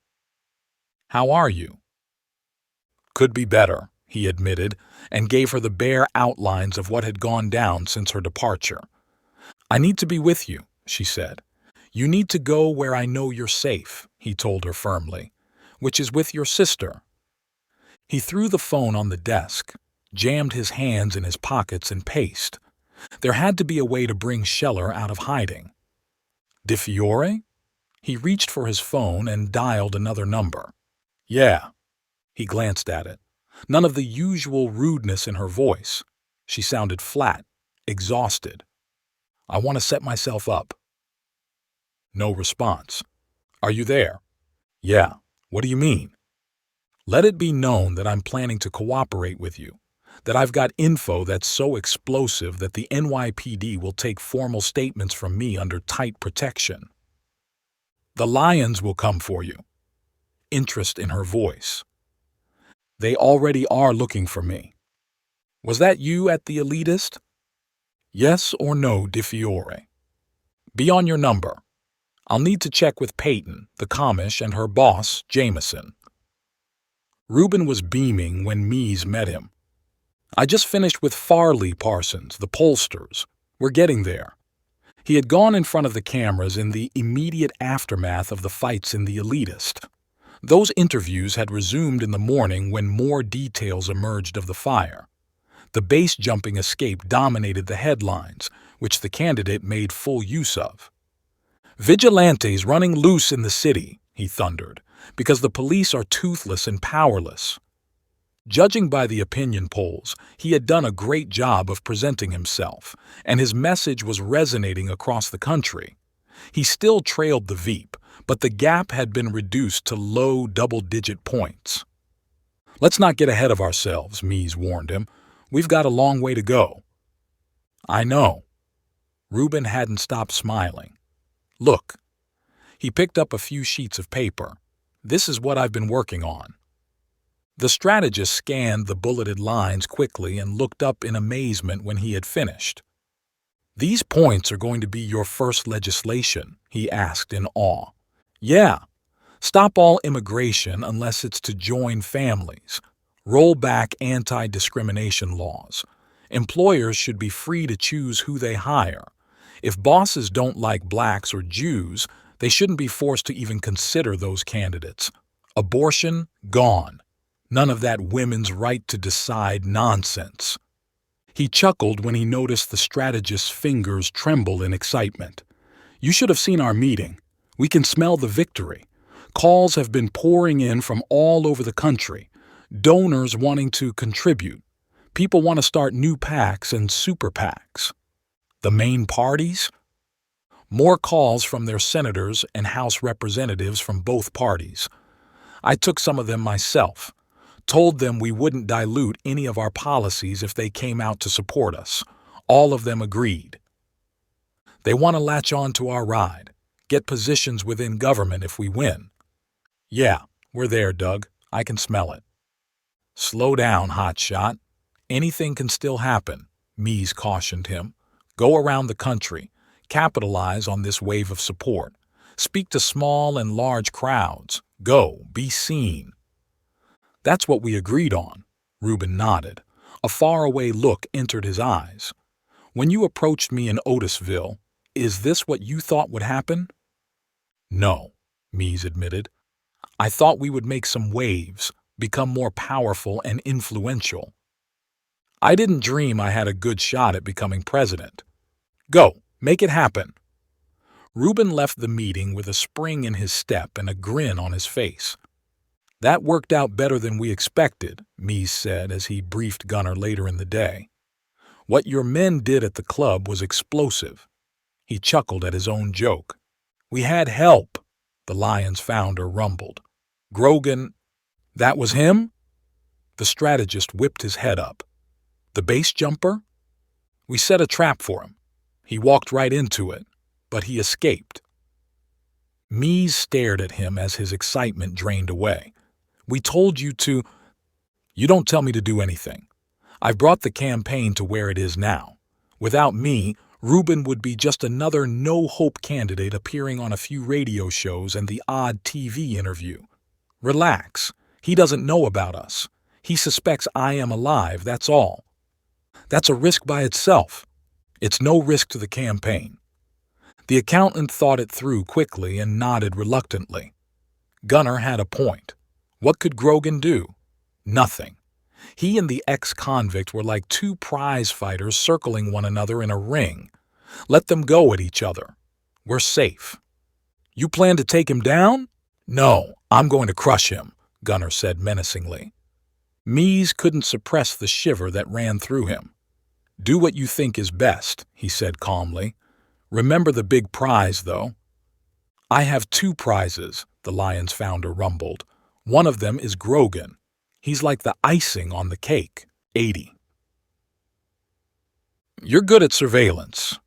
How are you? Could be better, he admitted, and gave her the bare outlines of what had gone down since her departure. I need to be with you, she said. You need to go where I know you're safe, he told her firmly, which is with your sister. He threw the phone on the desk, jammed his hands in his pockets and paced. There had to be a way to bring Scheller out of hiding. Di Fiore? He reached for his phone and dialed another number. Yeah. He glanced at it. None of the usual rudeness in her voice. She sounded flat, exhausted. I want to set myself up. No response. Are you there? Yeah. What do you mean? Let it be known that I'm planning to cooperate with you, that I've got info that's so explosive that the NYPD will take formal statements from me under tight protection. The Lions will come for you. Interest in her voice. They already are looking for me. Was that you at the Elitist? Yes or no, Di Fiore? Be on your number. I'll need to check with Peyton, the commish, and her boss, Jameson. Reuben was beaming when Mies met him. I just finished with Farley Parsons, the pollsters. We're getting there. He had gone in front of the cameras in the immediate aftermath of the fights in the Elitist. Those interviews had resumed in the morning when more details emerged of the fire. The base-jumping escape dominated the headlines, which the candidate made full use of. Vigilantes running loose in the city, he thundered, because the police are toothless and powerless. Judging by the opinion polls, he had done a great job of presenting himself, and his message was resonating across the country. He still trailed the Veep, but the gap had been reduced to low double-digit points. Let's not get ahead of ourselves, Mies warned him. We've got a long way to go. I know. Reuben hadn't stopped smiling. Look. He picked up a few sheets of paper. This is what I've been working on. The strategist scanned the bulleted lines quickly and looked up in amazement when he had finished. These points are going to be your first legislation, he asked in awe. Yeah. Stop all immigration unless it's to join families. Roll back anti-discrimination laws. Employers should be free to choose who they hire. If bosses don't like blacks or Jews, they shouldn't be forced to even consider those candidates. Abortion, gone. None of that women's right to decide nonsense. He chuckled when he noticed the strategist's fingers tremble in excitement. You should have seen our meeting. We can smell the victory. Calls have been pouring in from all over the country. Donors wanting to contribute. People want to start new PACs and super PACs. The main parties? More calls from their senators and House representatives from both parties. I took some of them myself. Told them we wouldn't dilute any of our policies if they came out to support us. All of them agreed. They want to latch on to our ride, get positions within government if we win. Yeah, we're there, Doug. I can smell it. Slow down, hotshot. Anything can still happen, Mies cautioned him. Go around the country. Capitalize on this wave of support. Speak to small and large crowds. Go, be seen. That's what we agreed on. Reuben nodded. A faraway look entered his eyes. When you approached me in Otisville, is this what you thought would happen? No, Mies admitted. I thought we would make some waves, become more powerful and influential. I didn't dream I had a good shot at becoming president. Go, make it happen. Reuben left the meeting with a spring in his step and a grin on his face. That worked out better than we expected, Mies said as he briefed Gunnar later in the day. What your men did at the club was explosive. He chuckled at his own joke. We had help, the Lion's founder rumbled. Grogan, that was him? The strategist whipped his head up. The base jumper? We set a trap for him. He walked right into it, but he escaped. Mies stared at him as his excitement drained away. We told you to... You don't tell me to do anything. I've brought the campaign to where it is now. Without me, Reuben would be just another no-hope candidate appearing on a few radio shows and the odd TV interview. Relax. He doesn't know about us. He suspects I am alive, that's all. That's a risk by itself. It's no risk to the campaign. The accountant thought it through quickly and nodded reluctantly. Gunnar had a point. What could Grogan do? Nothing. He and the ex-convict were like two prize fighters circling one another in a ring. Let them go at each other. We're safe. You plan to take him down? No, I'm going to crush him, Gunnar said menacingly. Mies couldn't suppress the shiver that ran through him. Do what you think is best, he said calmly. Remember the big prize, though. I have two prizes, the Lion's founder rumbled. One of them is Grogan. He's like the icing on the cake. 80. You're good at surveillance.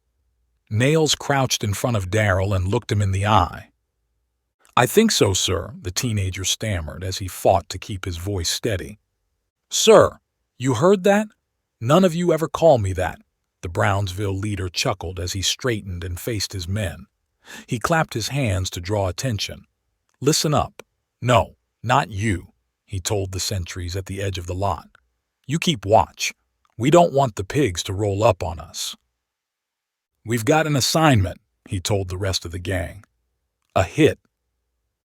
Nails crouched in front of Daryl and looked him in the eye. I think so, sir, the teenager stammered as he fought to keep his voice steady. Sir, you heard that? None of you ever call me that. The Brownsville leader chuckled as he straightened and faced his men. He clapped his hands to draw attention. Listen up. No, not you, he told the sentries at the edge of the lot. You keep watch. We don't want the pigs to roll up on us. We've got an assignment, he told the rest of the gang. A hit.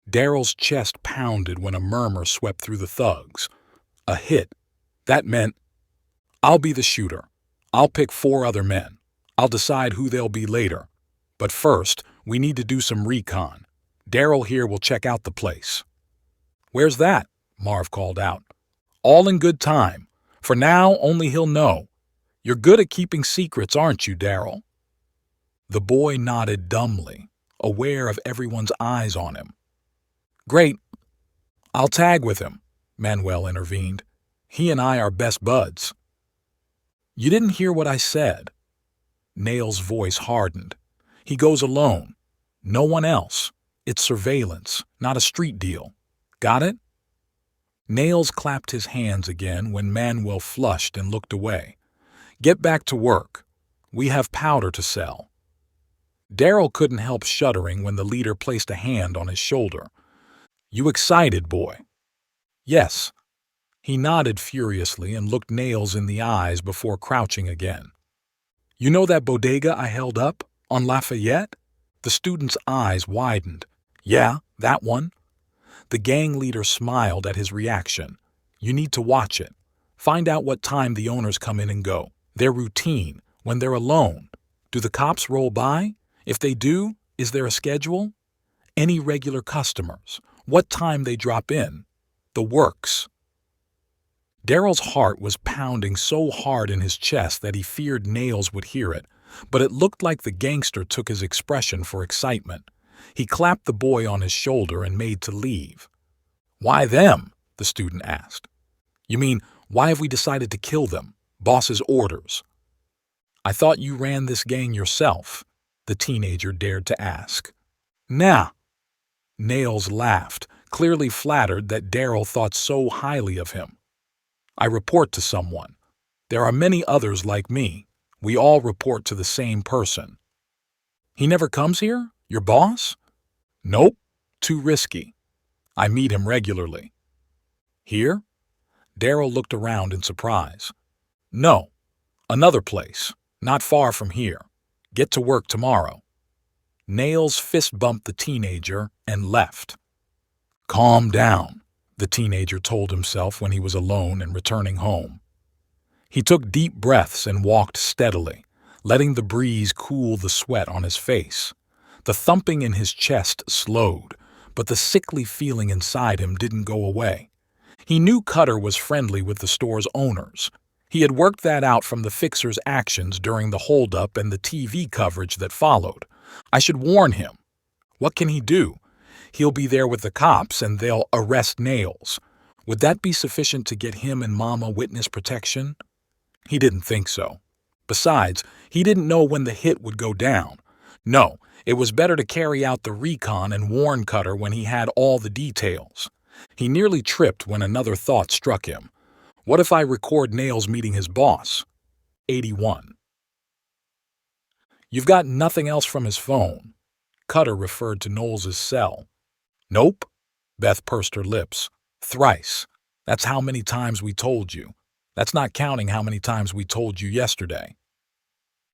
Daryl's chest pounded when a murmur swept through the thugs. A hit. That meant, I'll be the shooter. I'll pick 4 other men. I'll decide who they'll be later. But first, we need to do some recon. Daryl here will check out the place. Where's that? Marv called out. All in good time. For now, only he'll know. You're good at keeping secrets, aren't you, Daryl? The boy nodded dumbly, aware of everyone's eyes on him. Great. I'll tag with him, Manuel intervened. He and I are best buds. You didn't hear what I said. Nail's voice hardened. He goes alone. No one else. It's surveillance, not a street deal. Got it? Nails clapped his hands again when Manuel flushed and looked away. Get back to work. We have powder to sell. Daryl couldn't help shuddering when the leader placed a hand on his shoulder. You excited, boy? Yes. He nodded furiously and looked Nails in the eyes before crouching again. You know that bodega I held up on Lafayette? The student's eyes widened. Yeah, that one. The gang leader smiled at his reaction. You need to watch it. Find out what time the owners come in and go, their routine, when they're alone. Do the cops roll by? If they do, is there a schedule? Any regular customers? What time they drop in? The works. Daryl's heart was pounding so hard in his chest that he feared Nails would hear it, but it looked like the gangster took his expression for excitement. He clapped the boy on his shoulder and made to leave. "Why them?" the student asked. "You mean, why have we decided to kill them? Boss's orders." "I thought you ran this gang yourself," the teenager dared to ask. "Nah." Nails laughed, clearly flattered that Daryl thought so highly of him. "I report to someone. There are many others like me. We all report to the same person." "He never comes here? Your boss?" "Nope. Too risky. I meet him regularly." "Here?" Daryl looked around in surprise. "No. Another place. Not far from here. Get to work tomorrow." Nails fist bumped the teenager and left. "Calm down," the teenager told himself when he was alone and returning home. He took deep breaths and walked steadily, letting the breeze cool the sweat on his face. The thumping in his chest slowed, but the sickly feeling inside him didn't go away. He knew Cutter was friendly with the store's owners. He had worked that out from the fixer's actions during the holdup and the TV coverage that followed. I should warn him. What can he do? He'll be there with the cops and they'll arrest Nails. Would that be sufficient to get him and Mama witness protection? He didn't think so. Besides, he didn't know when the hit would go down. No, it was better to carry out the recon and warn Cutter when he had all the details. He nearly tripped when another thought struck him. What if I record Nails meeting his boss? 81. "You've got nothing else from his phone." Cutter referred to Knowles' cell. "Nope." Beth pursed her lips. "Thrice. That's how many times we told you. That's not counting how many times we told you yesterday."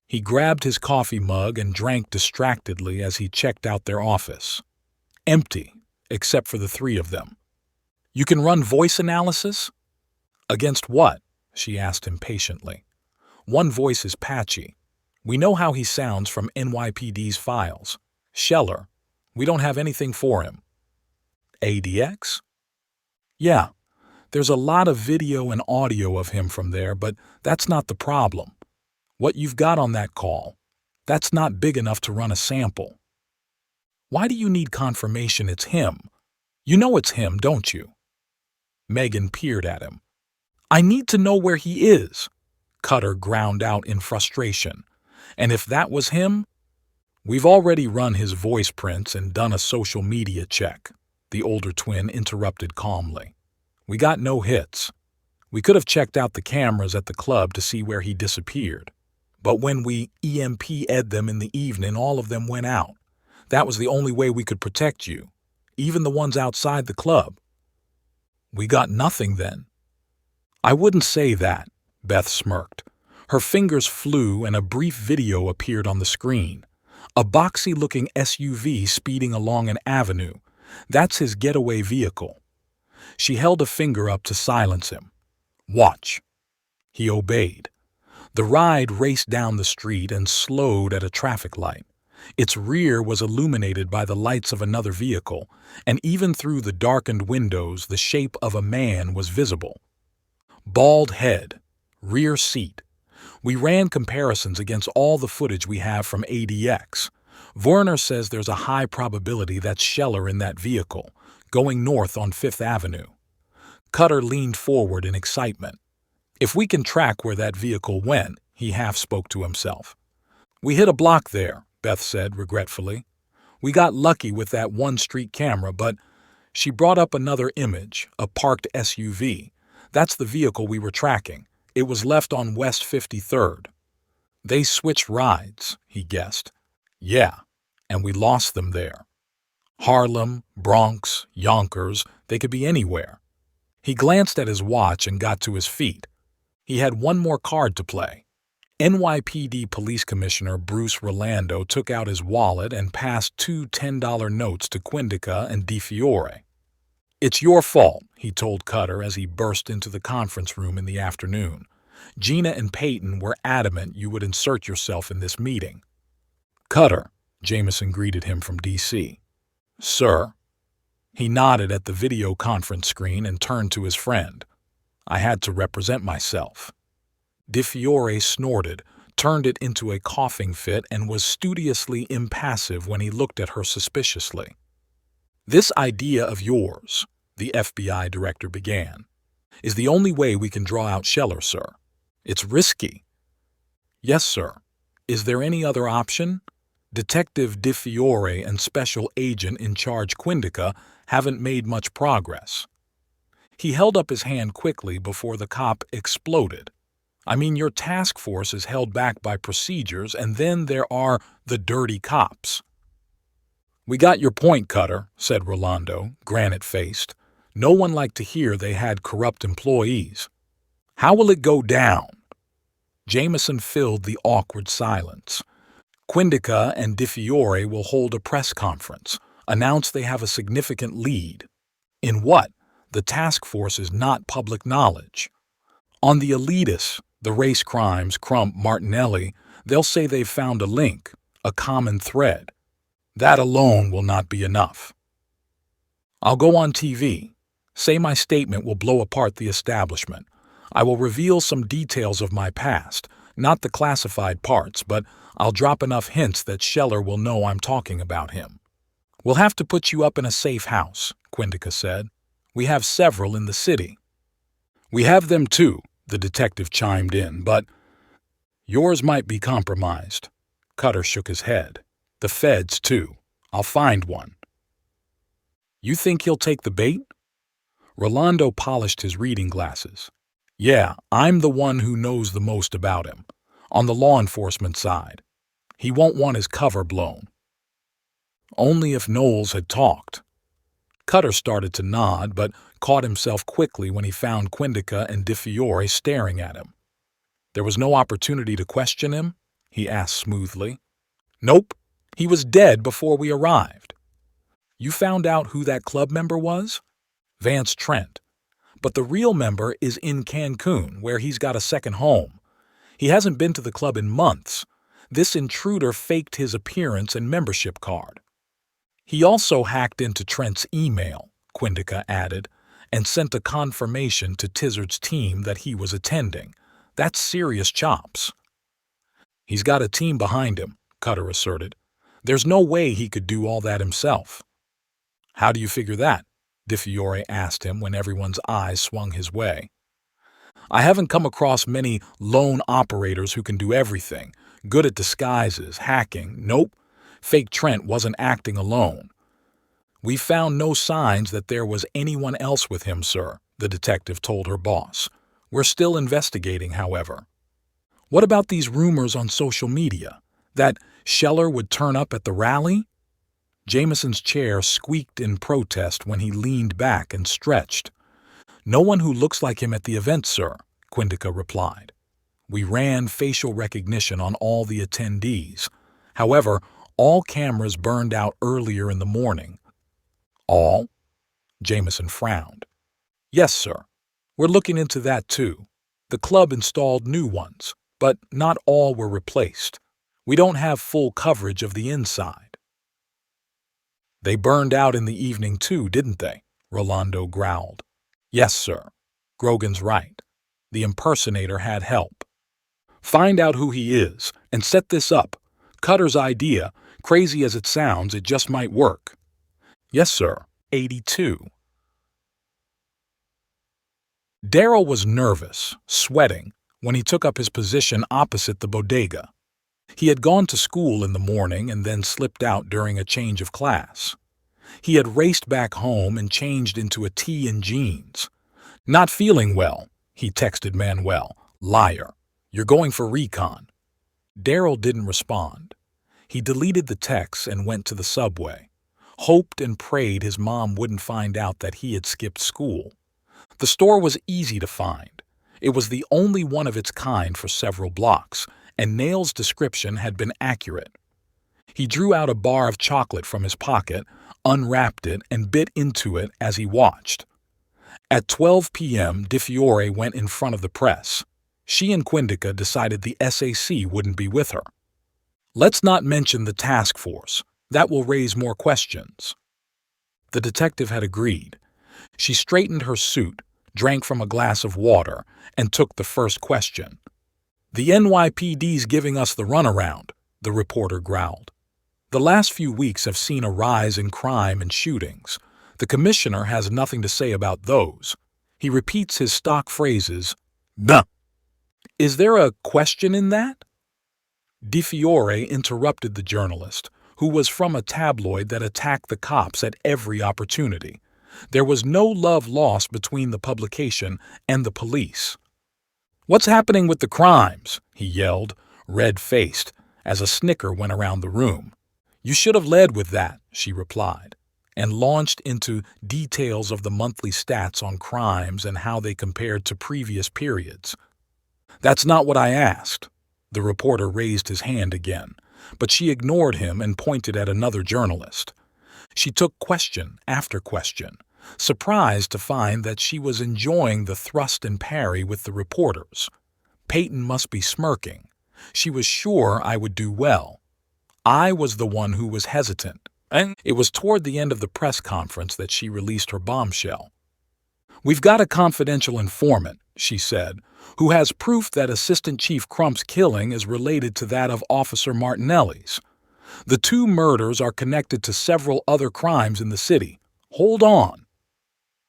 He grabbed his coffee mug and drank distractedly as he checked out their office. Empty, except for the three of them. "You can run voice analysis?" "Against what?" she asked impatiently. "One voice is patchy. We know how he sounds from NYPD's files. Scheller. We don't have anything for him." "ADX?" "Yeah. There's a lot of video and audio of him from there, but that's not the problem. What you've got on that call, that's not big enough to run a sample." "Why do you need confirmation it's him? You know it's him, don't you?" Megan peered at him. "I need to know where he is," Cutter ground out in frustration. "And if that was him—" "We've already run his voice prints and done a social media check," the older twin interrupted calmly. "We got no hits. We could have checked out the cameras at the club to see where he disappeared. But when we EMP'd them in the evening, all of them went out. That was the only way we could protect you, even the ones outside the club." "We got nothing then." "I wouldn't say that," Beth smirked. Her fingers flew and a brief video appeared on the screen. A boxy-looking SUV speeding along an avenue. That's his getaway vehicle. She held a finger up to silence him. "Watch." He obeyed. The ride raced down the street and slowed at a traffic light. Its rear was illuminated by the lights of another vehicle, and even through the darkened windows the shape of a man was visible. Bald head, rear seat. We ran comparisons against all the footage we have from ADX. Werner says there's a high probability that's Scheller in that vehicle, going north on 5th Avenue. Cutter leaned forward in excitement. "If we can track where that vehicle went," he half spoke to himself. "We hit a block there," Beth said regretfully. "We got lucky with that one street camera, but—" She brought up another image, a parked SUV. "That's the vehicle we were tracking. It was left on West 53rd. "They switched rides," he guessed. "Yeah, and we lost them there. Harlem, Bronx, Yonkers, they could be anywhere." He glanced at his watch and got to his feet. He had one more card to play. NYPD Police Commissioner Bruce Rolando took out his wallet and passed two $10 notes to Quindica and DiFiore. It's your fault, he told Cutter as he burst into the conference room in the afternoon. Gina and Peyton were adamant you would insert yourself in this meeting. Cutter, Jameson greeted him from D.C. Sir. He nodded at the video conference screen and turned to his friend. I had to represent myself. De Fiore snorted, turned it into a coughing fit, and was studiously impassive when he looked at her suspiciously. This idea of yours, the FBI director began, is the only way we can draw out Scheller, sir. It's risky. Yes, sir. Is there any other option? Detective De Fiore and Special Agent in charge Quindica haven't made much progress. He held up his hand quickly before the cop exploded. I mean, your task force is held back by procedures, and then there are the dirty cops. We got your point, Cutter, said Rolando, granite-faced. No one liked to hear they had corrupt employees. How will it go down? Jameson filled the awkward silence. Quindica and De Fiore will hold a press conference, announce they have a significant lead. In what? The task force is not public knowledge. On the elitists, the race crimes, Crump, Martinelli, they'll say they've found a link, a common thread. That alone will not be enough. I'll go on TV. Say my statement will blow apart the establishment. I will reveal some details of my past, not the classified parts, but I'll drop enough hints that Scheller will know I'm talking about him. We'll have to put you up in a safe house, Quindica said. We have several in the city. We have them too, the detective chimed in, but yours might be compromised. Cutter shook his head. The feds, too. I'll find one. You think he'll take the bait? Rolando polished his reading glasses. Yeah, I'm the one who knows the most about him. On the law enforcement side. He won't want his cover blown. Only if Knowles had talked. Cutter started to nod, but caught himself quickly when he found Quindica and De Fiore staring at him. There was no opportunity to question him? He asked smoothly. Nope. He was dead before we arrived. You found out who that club member was? Vance Trent. But the real member is in Cancun, where he's got a second home. He hasn't been to the club in months. This intruder faked his appearance and membership card. He also hacked into Trent's email, Quindica added, and sent a confirmation to Tizard's team that he was attending. That's serious chops. He's got a team behind him, Cutter asserted. There's no way he could do all that himself. How do you figure that? De Fiore asked him when everyone's eyes swung his way. I haven't come across many lone operators who can do everything, good at disguises, hacking. Nope, fake Trent wasn't acting alone. We found no signs that there was anyone else with him, sir, the detective told her boss. We're still investigating, however. What about these rumors on social media? That Scheller would turn up at the rally? Jameson's chair squeaked in protest when he leaned back and stretched. No one who looks like him at the event, sir, Quindica replied. We ran facial recognition on all the attendees. However, all cameras burned out earlier in the morning. All? Jameson frowned. Yes, sir. We're looking into that too. The club installed new ones, but not all were replaced. We don't have full coverage of the inside. They burned out in the evening too, didn't they? Rolando growled. Yes, sir. Grogan's right. The impersonator had help. Find out who he is and set this up. Cutter's idea, crazy as it sounds, it just might work. Yes, sir. 82. Daryl was nervous, sweating, when he took up his position opposite the bodega. He had gone to school in the morning and then slipped out during a change of class. He had raced back home and changed into a tee and jeans. Not feeling well, he texted Manuel. Liar. You're going for recon. Daryl didn't respond. He deleted the text and went to the subway. Hoped and prayed his mom wouldn't find out that he had skipped school. The store was easy to find. It was the only one of its kind for several blocks, and Nail's description had been accurate. He drew out a bar of chocolate from his pocket, unwrapped it, and bit into it as he watched. At 12 p.m., Di Fiore went in front of the press. She and Quindica decided the SAC wouldn't be with her. "Let's not mention the task force. That will raise more questions." The detective had agreed. She straightened her suit, drank from a glass of water, and took the first question. "The NYPD's giving us the runaround," the reporter growled. "The last few weeks have seen a rise in crime and shootings. The commissioner has nothing to say about those. He repeats his stock phrases, Duh. Is there a question in that?" Di Fiore interrupted the journalist, who was from a tabloid that attacked the cops at every opportunity. There was no love lost between the publication and the police. "What's happening with the crimes?" he yelled, red-faced, as a snicker went around the room. "You should have led with that," she replied, and launched into details of the monthly stats on crimes and how they compared to previous periods. "That's not what I asked." The reporter raised his hand again, but she ignored him and pointed at another journalist. She took question after question, surprised to find that she was enjoying the thrust and parry with the reporters. Peyton must be smirking. She was sure I would do well. I was the one who was hesitant. And it was toward the end of the press conference that she released her bombshell. "We've got a confidential informant," she said, "who has proof that Assistant Chief Crump's killing is related to that of Officer Martinelli's. The two murders are connected to several other crimes in the city. Hold on."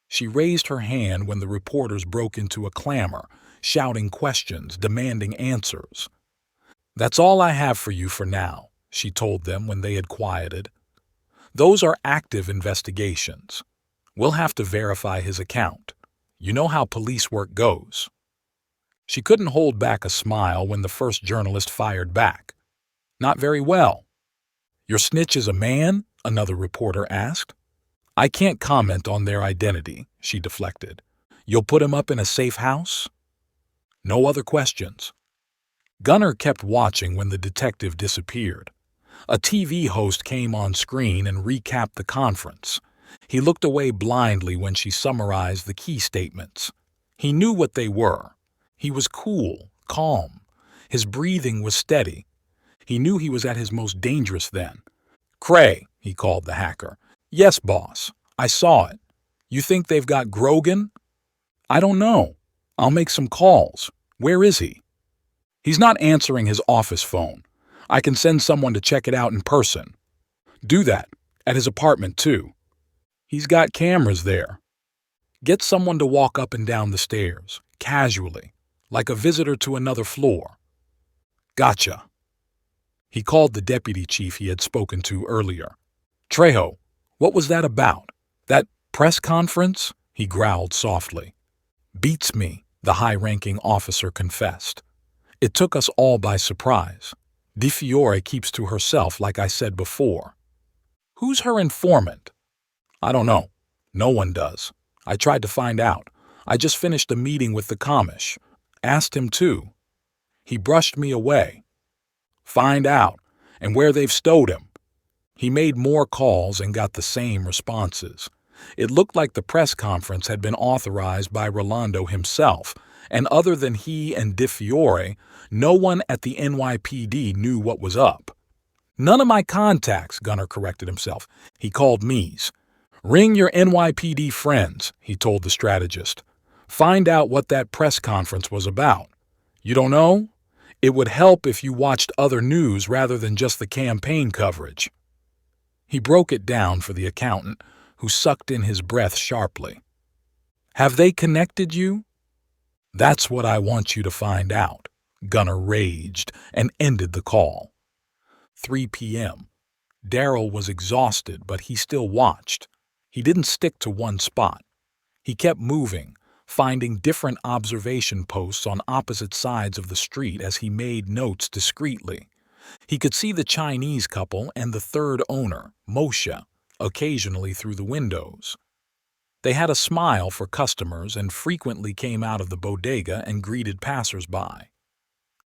She raised her hand when the reporters broke into a clamor, shouting questions, demanding answers. "That's all I have for you for now," she told them when they had quieted. "Those are active investigations. We'll have to verify his account. You know how police work goes." She couldn't hold back a smile when the first journalist fired back. "Not very well." "Your snitch is a man?" another reporter asked. "I can't comment on their identity," she deflected. "You'll put him up in a safe house?" No other questions. Gunnar kept watching when the detective disappeared. A TV host came on screen and recapped the conference. He looked away blindly when she summarized the key statements. He knew what they were. He was cool, calm. His breathing was steady. He knew he was at his most dangerous then. "Cray," he called the hacker. "Yes, boss. I saw it. You think they've got Grogan?" "I don't know. I'll make some calls. Where is he?" "He's not answering his office phone. I can send someone to check it out in person." "Do that. At his apartment, too." "He's got cameras there." "Get someone to walk up and down the stairs, casually, like a visitor to another floor." "Gotcha." He called the deputy chief he had spoken to earlier. "Trejo, what was that about? That press conference?" he growled softly. "Beats me," the high-ranking officer confessed. "It took us all by surprise. Di Fiore keeps to herself, like I said before." "Who's her informant?" "I don't know. No one does. I tried to find out. I just finished a meeting with the commish. Asked him too. He brushed me away." "Find out, and where they've stowed him." He made more calls and got the same responses. It looked like the press conference had been authorized by Rolando himself, and other than he and Di Fiore, no one at the NYPD knew what was up. "None of my contacts," Gunnar corrected himself. He called Mies. "Ring your NYPD friends," he told the strategist. "Find out what that press conference was about. You don't know? It would help if you watched other news rather than just the campaign coverage." He broke it down for the accountant, who sucked in his breath sharply. "Have they connected you?" "That's what I want you to find out," Gunnar raged and ended the call. 3 p.m. Daryl was exhausted, but he still watched. He didn't stick to one spot. He kept moving, finding different observation posts on opposite sides of the street as he made notes discreetly. He could see the Chinese couple and the third owner, Moshe, occasionally through the windows. They had a smile for customers and frequently came out of the bodega and greeted passers-by.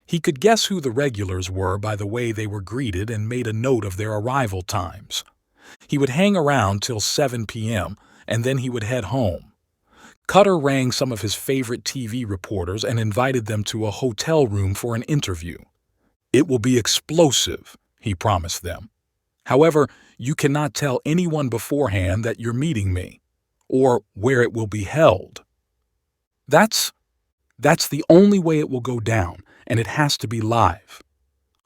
He could guess who the regulars were by the way they were greeted and made a note of their arrival times. He would hang around till 7 p.m., and then he would head home. Cutter rang some of his favorite TV reporters and invited them to a hotel room for an interview. "It will be explosive," he promised them. "However, you cannot tell anyone beforehand that you're meeting me, or where it will be held. That's the only way it will go down, and it has to be live."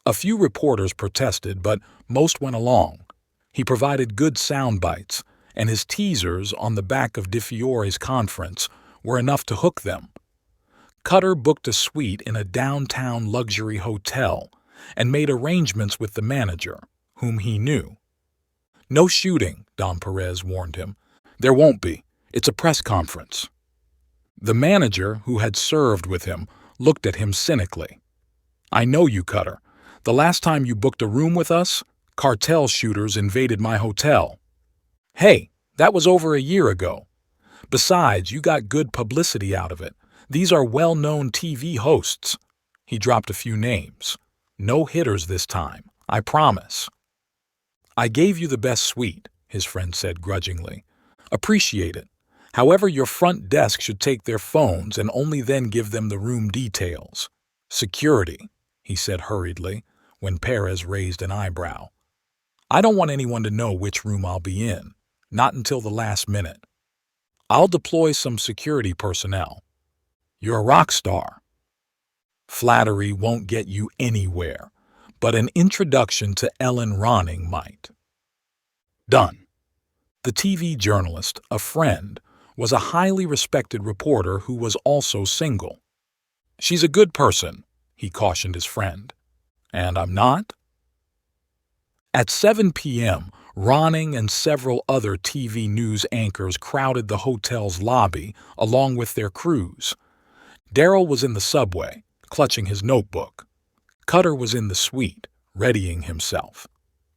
A few reporters protested, but most went along. He provided good sound bites, and his teasers on the back of DeFiore's conference were enough to hook them. Cutter booked a suite in a downtown luxury hotel and made arrangements with the manager, whom he knew. "No shooting," Don Perez warned him. "There won't be. It's a press conference." The manager, who had served with him, looked at him cynically. "I know you, Cutter. The last time you booked a room with us, cartel shooters invaded my hotel." "Hey, that was over a year ago. Besides, you got good publicity out of it. These are well-known TV hosts." He dropped a few names. "No hitters this time, I promise." "I gave you the best suite," his friend said grudgingly. "Appreciate it. However, your front desk should take their phones and only then give them the room details." "Security," he said hurriedly, when Perez raised an eyebrow. "I don't want anyone to know which room I'll be in, not until the last minute. I'll deploy some security personnel." "You're a rock star." "Flattery won't get you anywhere, but an introduction to Ellen Ronning might." Done. The TV journalist, a friend, was a highly respected reporter who was also single. "She's a good person," he cautioned his friend. "And I'm not?" At 7 p.m., Ronning and several other TV news anchors crowded the hotel's lobby along with their crews. Daryl was in the subway, clutching his notebook. Cutter was in the suite, readying himself.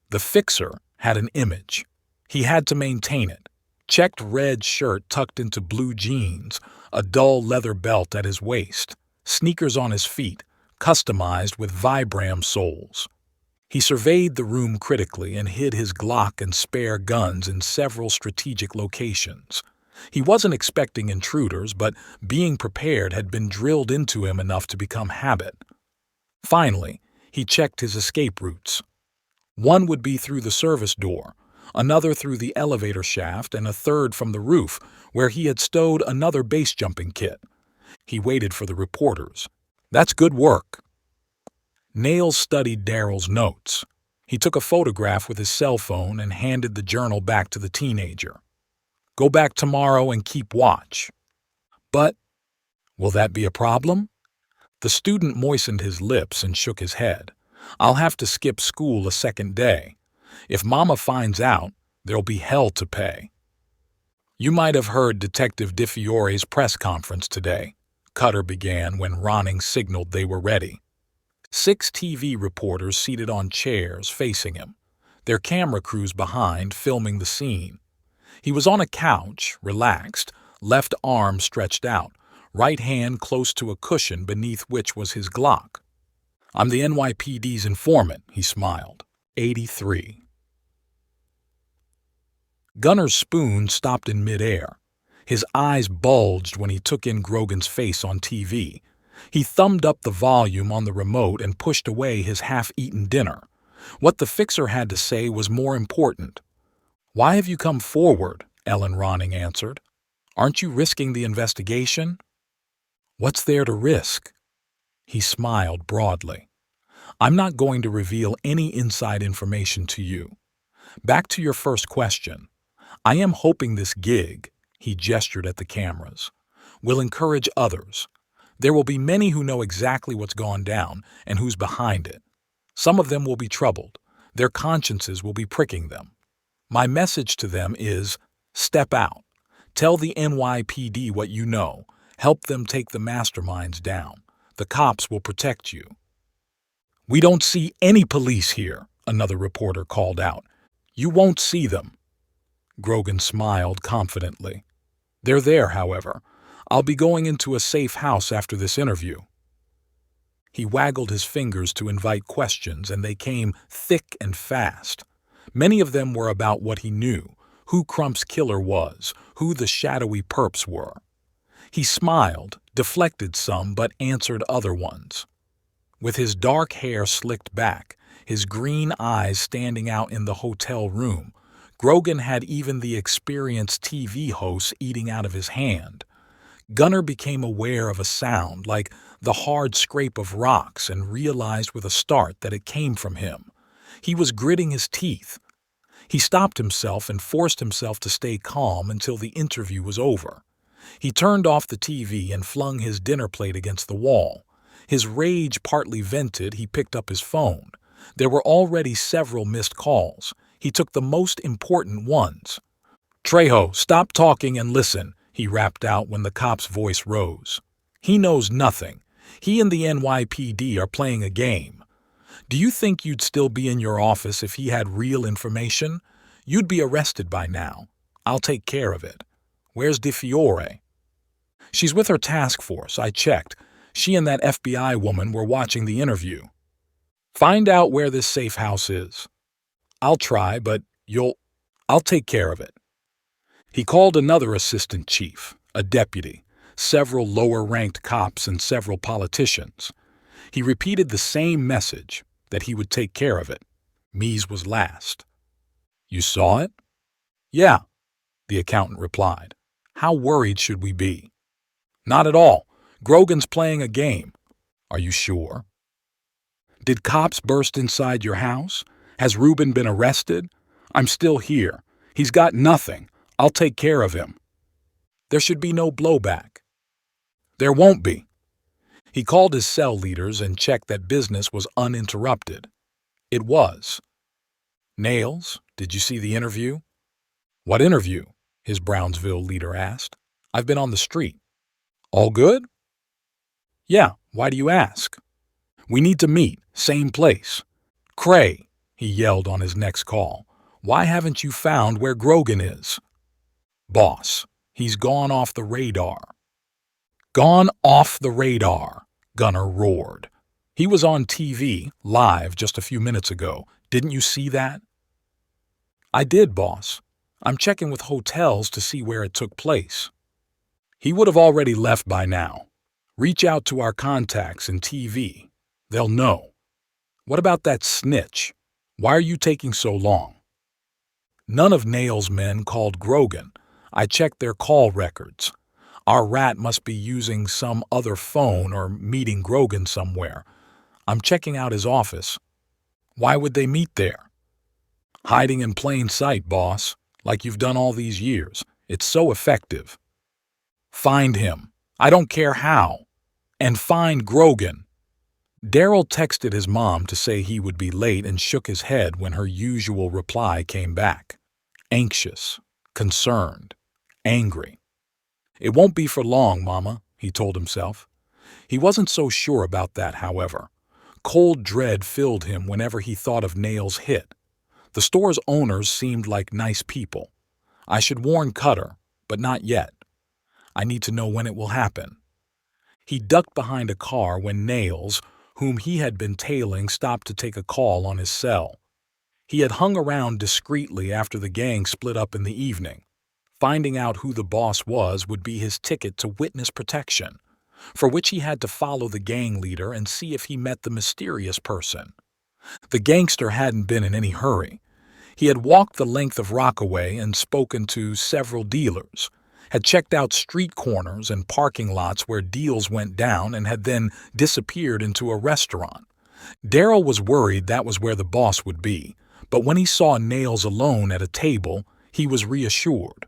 The fixer had an image. He had to maintain it. Checked red shirt tucked into blue jeans, a dull leather belt at his waist, sneakers on his feet, customized with Vibram soles. He surveyed the room critically and hid his Glock and spare guns in several strategic locations. He wasn't expecting intruders, but being prepared had been drilled into him enough to become habit. Finally, he checked his escape routes. One would be through the service door, another through the elevator shaft, and a third from the roof, where he had stowed another base-jumping kit. He waited for the reporters. "That's good work." Nails studied Daryl's notes. He took a photograph with his cell phone and handed the journal back to the teenager. "Go back tomorrow and keep watch." "But will that be a problem?" The student moistened his lips and shook his head. "I'll have to skip school a second day. If Mama finds out, there'll be hell to pay." "You might have heard Detective DeFiore's press conference today," Cutter began when Ronning signaled they were ready. 6 TV reporters seated on chairs facing him, their camera crews behind filming the scene. He was on a couch, relaxed, left arm stretched out, right hand close to a cushion beneath which was his Glock. "I'm the NYPD's informant," he smiled. 83. Gunner's spoon stopped in midair. His eyes bulged when he took in Grogan's face on TV. He thumbed up the volume on the remote and pushed away his half-eaten dinner. What the fixer had to say was more important. "Why have you come forward?" Ellen Ronning answered. "Aren't you risking the investigation?" "What's there to risk?" He smiled broadly. "I'm not going to reveal any inside information to you. Back to your first question. I am hoping this gig," he gestured at the cameras, "will encourage others. There will be many who know exactly what's gone down and who's behind it. Some of them will be troubled. Their consciences will be pricking them. My message to them is, step out. Tell the NYPD what you know. Help them take the masterminds down. The cops will protect you." "We don't see any police here," another reporter called out. "You won't see them." Grogan smiled confidently. "They're there, however. I'll be going into a safe house after this interview." He waggled his fingers to invite questions, and they came thick and fast. Many of them were about what he knew, who Crump's killer was, who the shadowy perps were. He smiled, deflected some, but answered other ones. With his dark hair slicked back, his green eyes standing out in the hotel room, Grogan had even the experienced TV host eating out of his hand. Gunnar became aware of a sound like the hard scrape of rocks and realized with a start that it came from him. He was gritting his teeth. He stopped himself and forced himself to stay calm until the interview was over. He turned off the TV and flung his dinner plate against the wall. His rage partly vented, he picked up his phone. There were already several missed calls. He took the most important ones. "Trejo, stop talking and listen," he rapped out when the cop's voice rose. "He knows nothing. He and the NYPD are playing a game. Do you think you'd still be in your office if he had real information? You'd be arrested by now. I'll take care of it. Where's Di Fiore?" "She's with her task force. I checked. She and that FBI woman were watching the interview." "Find out where this safe house is." "I'll try, but I'll take care of it." He called another assistant chief, a deputy, several lower-ranked cops, and several politicians. He repeated the same message, that he would take care of it. Mies was last. "You saw it?" "Yeah," the accountant replied. "How worried should we be?" "Not at all. Grogan's playing a game." "Are you sure?" "Did cops burst inside your house? Has Ruben been arrested? I'm still here. He's got nothing. I'll take care of him." "There should be no blowback." "There won't be." He called his cell leaders and checked that business was uninterrupted. It was. "Nails, did you see the interview?" "What interview?" his Brownsville leader asked. "I've been on the street." "All good?" "Yeah, why do you ask?" "We need to meet, same place." "Cray," he yelled on his next call, "why haven't you found where Grogan is?" "Boss, he's gone off the radar." "Gone off the radar," Gunnar roared. "He was on TV, live, just a few minutes ago. Didn't you see that?" "I did, boss. I'm checking with hotels to see where it took place." "He would have already left by now. Reach out to our contacts in TV. They'll know." "What about that snitch? Why are you taking so long?" "None of Nail's men called Grogan. I checked their call records. Our rat must be using some other phone or meeting Grogan somewhere. I'm checking out his office." "Why would they meet there?" "Hiding in plain sight, boss, like you've done all these years. It's so effective." "Find him. I don't care how. And find Grogan." Daryl texted his mom to say he would be late and shook his head when her usual reply came back. Anxious, concerned, angry. "It won't be for long, Mama," he told himself. He wasn't so sure about that, however. Cold dread filled him whenever he thought of Nail's hit. The store's owners seemed like nice people. I should warn Cutter, but not yet. I need to know when it will happen. He ducked behind a car when Nails, whom he had been tailing, stopped to take a call on his cell. He had hung around discreetly after the gang split up in the evening. Finding out who the boss was would be his ticket to witness protection, for which he had to follow the gang leader and see if he met the mysterious person. The gangster hadn't been in any hurry. He had walked the length of Rockaway and spoken to several dealers, had checked out street corners and parking lots where deals went down, and had then disappeared into a restaurant. Daryl was worried that was where the boss would be, but when he saw Nails alone at a table, he was reassured.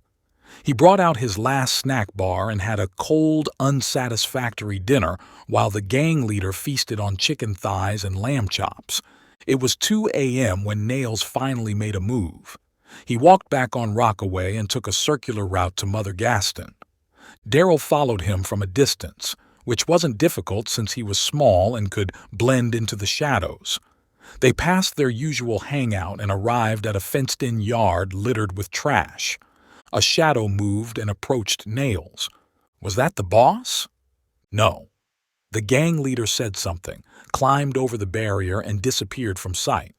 He brought out his last snack bar and had a cold, unsatisfactory dinner while the gang leader feasted on chicken thighs and lamb chops. It was 2 a.m. when Nails finally made a move. He walked back on Rockaway and took a circular route to Mother Gaston. Daryl followed him from a distance, which wasn't difficult since he was small and could blend into the shadows. They passed their usual hangout and arrived at a fenced-in yard littered with trash. A shadow moved and approached Nails. Was that the boss? No. The gang leader said something, climbed over the barrier, and disappeared from sight.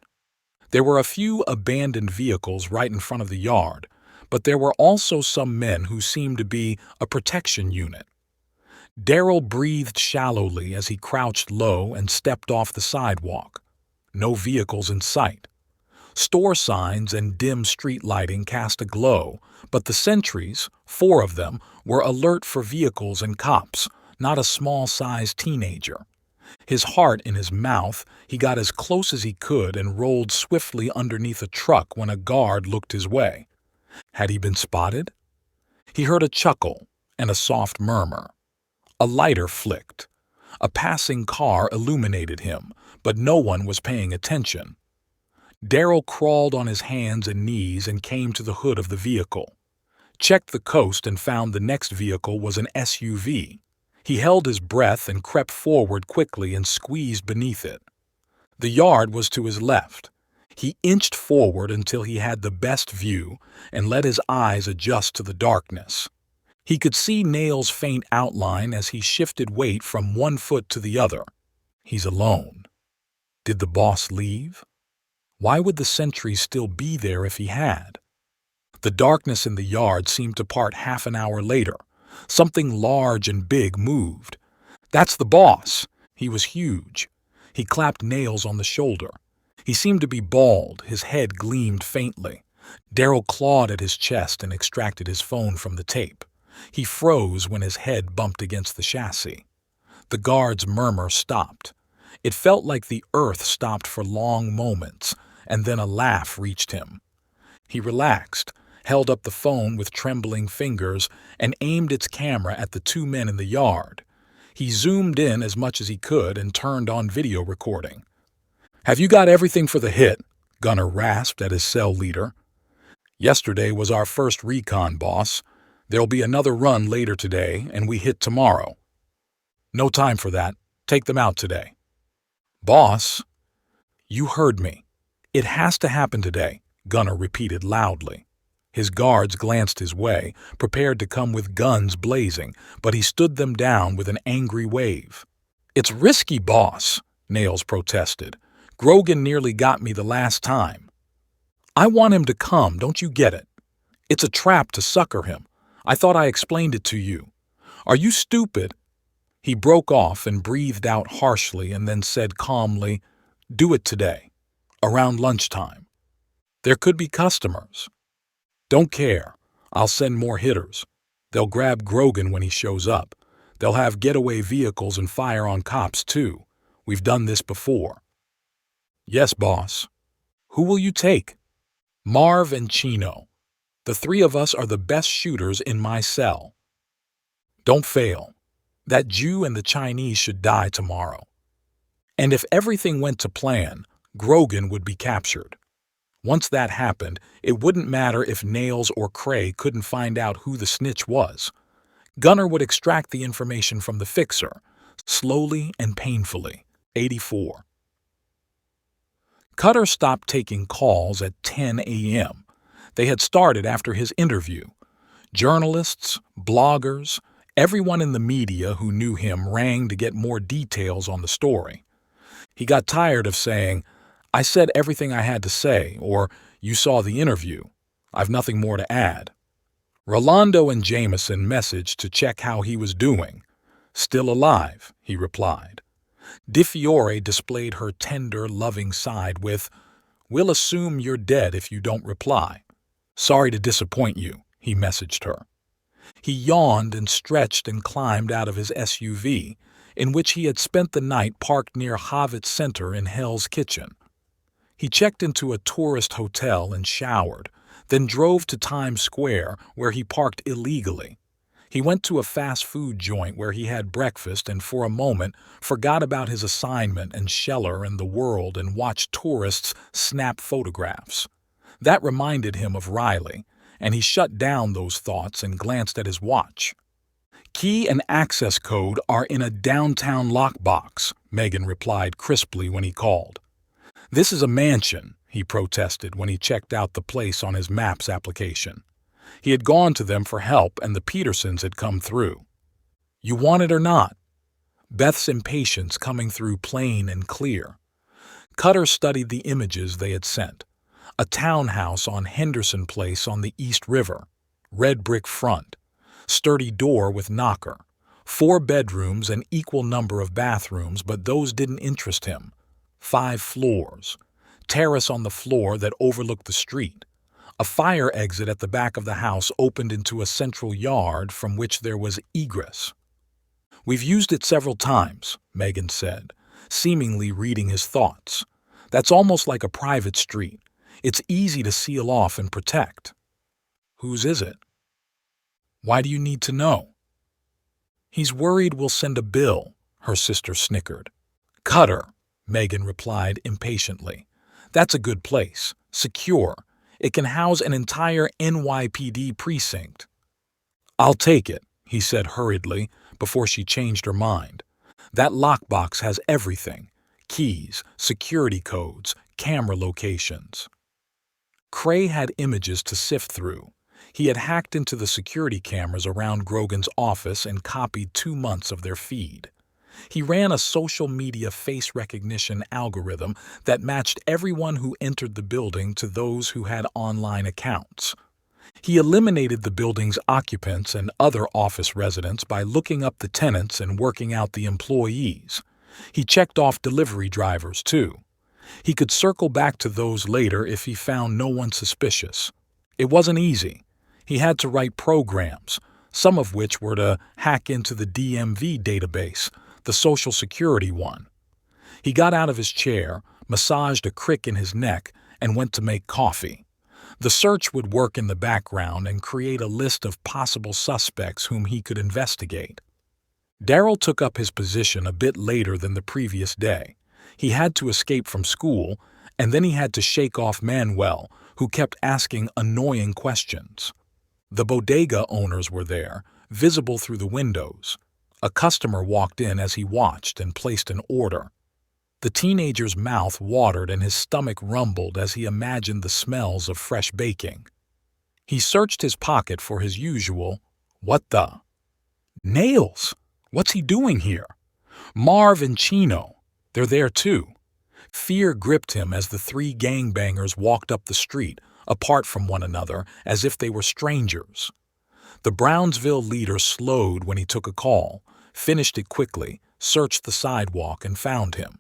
There were a few abandoned vehicles right in front of the yard, but there were also some men who seemed to be a protection unit. Daryl breathed shallowly as he crouched low and stepped off the sidewalk. No vehicles in sight. Store signs and dim street lighting cast a glow, but the sentries, 4 of them, were alert for vehicles and cops, not a small-sized teenager. His heart in his mouth, he got as close as he could and rolled swiftly underneath a truck when a guard looked his way. Had he been spotted? He heard a chuckle and a soft murmur. A lighter flicked. A passing car illuminated him, but no one was paying attention. Daryl crawled on his hands and knees and came to the hood of the vehicle. Checked the coast and found the next vehicle was an SUV. He held his breath and crept forward quickly and squeezed beneath it. The yard was to his left. He inched forward until he had the best view and let his eyes adjust to the darkness. He could see Nail's faint outline as he shifted weight from one foot to the other. He's alone. Did the boss leave? Why would the sentry still be there if he had? The darkness in the yard seemed to part half an hour later. Something large and big moved. That's the boss. He was huge. He clapped Nails on the shoulder. He seemed to be bald. His head gleamed faintly. Daryl clawed at his chest and extracted his phone from the tape. He froze when his head bumped against the chassis. The guard's murmur stopped. It felt like the earth stopped for long moments, and then a laugh reached him. He relaxed, held up the phone with trembling fingers, and aimed its camera at the 2 men in the yard. He zoomed in as much as he could and turned on video recording. "Have you got everything for the hit?" Gunner rasped at his cell leader. "Yesterday was our first recon, boss. There'll be another run later today, and we hit tomorrow." "No time for that. Take them out today." "Boss." "You heard me. It has to happen today," Gunner repeated loudly. His guards glanced his way, prepared to come with guns blazing, but he stood them down with an angry wave. "It's risky, boss," Nails protested. "Grogan nearly got me the last time." "I want him to come, don't you get it? It's a trap to sucker him. I thought I explained it to you. Are you stupid?" He broke off and breathed out harshly and then said calmly, "Do it today, around lunchtime. There could be customers." "Don't care. I'll send more hitters. They'll grab Grogan when he shows up. They'll have getaway vehicles and fire on cops, too. We've done this before." "Yes, boss." "Who will you take?" "Marv and Chino. The 3 of us are the best shooters in my cell." "Don't fail. That Jew and the Chinese should die tomorrow." And if everything went to plan, Grogan would be captured. Once that happened, it wouldn't matter if Nails or Cray couldn't find out who the snitch was. Gunner would extract the information from the fixer, slowly and painfully. 84. Cutter stopped taking calls at 10 a.m. They had started after his interview. Journalists, bloggers, everyone in the media who knew him rang to get more details on the story. He got tired of saying, "I said everything I had to say," or "You saw the interview. I've nothing more to add." Rolando and Jameson messaged to check how he was doing. "Still alive," he replied. DeFiore displayed her tender, loving side with, "We'll assume you're dead if you don't reply." "Sorry to disappoint you," he messaged her. He yawned and stretched and climbed out of his SUV, in which he had spent the night parked near Havit Center in Hell's Kitchen. He checked into a tourist hotel and showered, then drove to Times Square, where he parked illegally. He went to a fast food joint where he had breakfast and for a moment forgot about his assignment and Scheller and the world and watched tourists snap photographs. That reminded him of Riley, and he shut down those thoughts and glanced at his watch. "Key and access code are in a downtown lockbox," Megan replied crisply when he called. "This is a mansion," he protested when he checked out the place on his Maps application. He had gone to them for help and the Petersons had come through. "You want it or not?" Beth's impatience coming through plain and clear. Cutter studied the images they had sent. A townhouse on Henderson Place on the East River. Red brick front. Sturdy door with knocker. 4 bedrooms and equal number of bathrooms, but those didn't interest him. 5 floors. Terrace on the floor that overlooked the street. A fire exit at the back of the house opened into a central yard from which there was egress. "We've used it several times," Megan said, seemingly reading his thoughts. "That's almost like a private street. It's easy to seal off and protect." "Whose is it?" "Why do you need to know?" "He's worried we'll send a bill," her sister snickered. "Cutter," Megan replied impatiently. "That's a good place. Secure. It can house an entire NYPD precinct." "I'll take it," he said hurriedly before she changed her mind. "That lockbox has everything. Keys, security codes, camera locations." Cray had images to sift through. He had hacked into the security cameras around Grogan's office and copied 2 months of their feed. He ran a social media face recognition algorithm that matched everyone who entered the building to those who had online accounts. He eliminated the building's occupants and other office residents by looking up the tenants and working out the employees. He checked off delivery drivers, too. He could circle back to those later if he found no one suspicious. It wasn't easy. He had to write programs, some of which were to hack into the DMV database, the Social Security one. He got out of his chair, massaged a crick in his neck, and went to make coffee. The search would work in the background and create a list of possible suspects whom he could investigate. Daryl took up his position a bit later than the previous day. He had to escape from school, and then he had to shake off Manuel, who kept asking annoying questions. The bodega owners were there, visible through the windows. A customer walked in as he watched and placed an order. The teenager's mouth watered and his stomach rumbled as he imagined the smells of fresh baking. He searched his pocket for his usual, "What the?" "Nails! What's he doing here?" "Marv and Chino. They're there too." Fear gripped him as the 3 gangbangers walked up the street, apart from one another, as if they were strangers. The Brownsville leader slowed when he took a call, finished it quickly, searched the sidewalk and found him.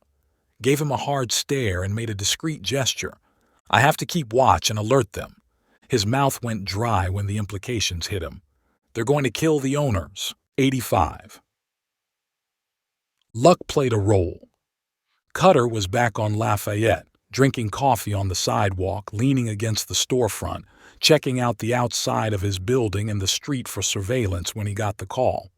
Gave him a hard stare and made a discreet gesture. "I have to keep watch and alert them." His mouth went dry when the implications hit him. "They're going to kill the owners." 85. Luck played a role. Cutter was back on Lafayette, drinking coffee on the sidewalk, leaning against the storefront, checking out the outside of his building and the street for surveillance when he got the call.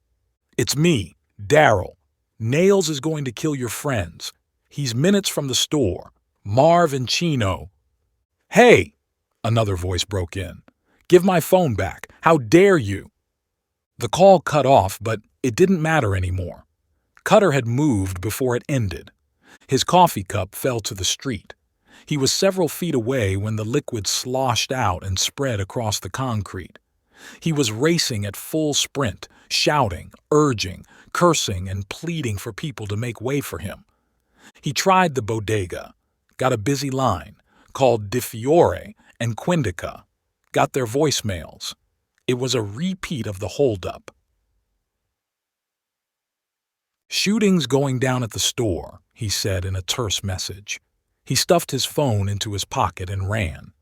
"It's me, Daryl. Nails is going to kill your friends. He's minutes from the store. Marv and Chino." "Hey!" another voice broke in. "Give my phone back. How dare you?" The call cut off, but it didn't matter anymore. Cutter had moved before it ended. His coffee cup fell to the street. He was several feet away when the liquid sloshed out and spread across the concrete. He was racing at full sprint, shouting, urging, cursing, and pleading for people to make way for him. He tried the bodega, got a busy line, called Di Fiore and Quindica, got their voicemails. It was a repeat of the holdup. "Shootings going down at the store," he said in a terse message. He stuffed his phone into his pocket and ran.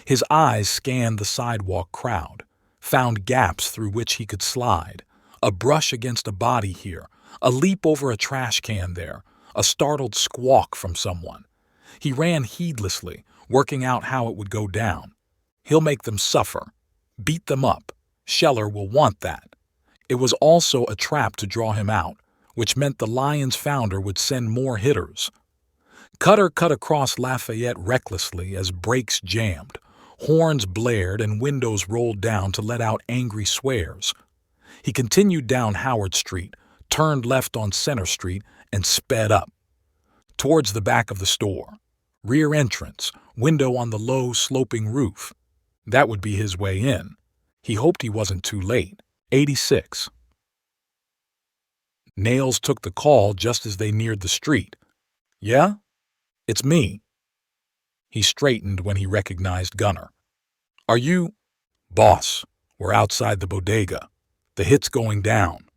His eyes scanned the sidewalk crowd, found gaps through which he could slide, a brush against a body here, a leap over a trash can there, a startled squawk from someone. He ran heedlessly, working out how it would go down. He'll make them suffer. Beat them up. Scheller will want that. It was also a trap to draw him out, which meant the Lions founder would send more hitters. Cutter cut across Lafayette recklessly as brakes jammed, horns blared and windows rolled down to let out angry swears. He continued down Howard Street, turned left on Center Street, and sped up. Towards the back of the store. Rear entrance, window on the low, sloping roof. That would be his way in. He hoped he wasn't too late. 86. Nails took the call just as they neared the street. "Yeah? It's me." He straightened when he recognized Gunner. "Are you—" "Boss, we're outside the bodega. The hit's going down.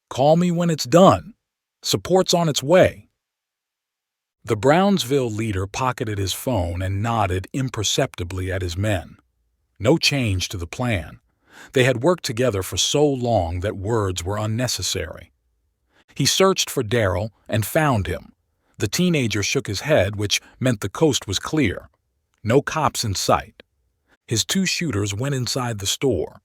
Call me when it's done. Support's on its way." The Brownsville leader pocketed his phone and nodded imperceptibly at his men. No change to the plan. They had worked together for so long that words were unnecessary. He searched for Daryl and found him. The teenager shook his head, which meant the coast was clear. No cops in sight. His two shooters went inside the store.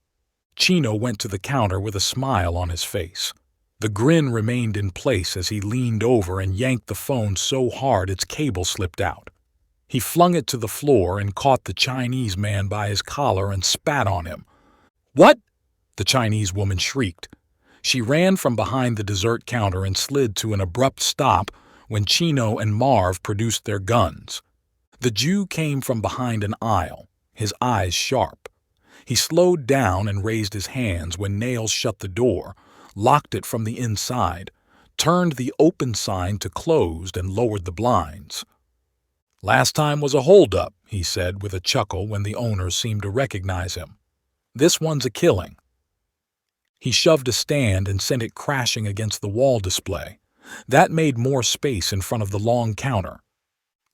Chino went to the counter with a smile on his face. The grin remained in place as he leaned over and yanked the phone so hard its cable slipped out. He flung it to the floor and caught the Chinese man by his collar and spat on him. "What?" the Chinese woman shrieked. She ran from behind the dessert counter and slid to an abrupt stop when Chino and Marv produced their guns. The Jew came from behind an aisle, his eyes sharp. He slowed down and raised his hands when Nails shut the door, locked it from the inside, turned the open sign to closed and lowered the blinds. "Last time was a holdup," he said with a chuckle when the owner seemed to recognize him. "This one's a killing." He shoved a stand and sent it crashing against the wall display. That made more space in front of the long counter.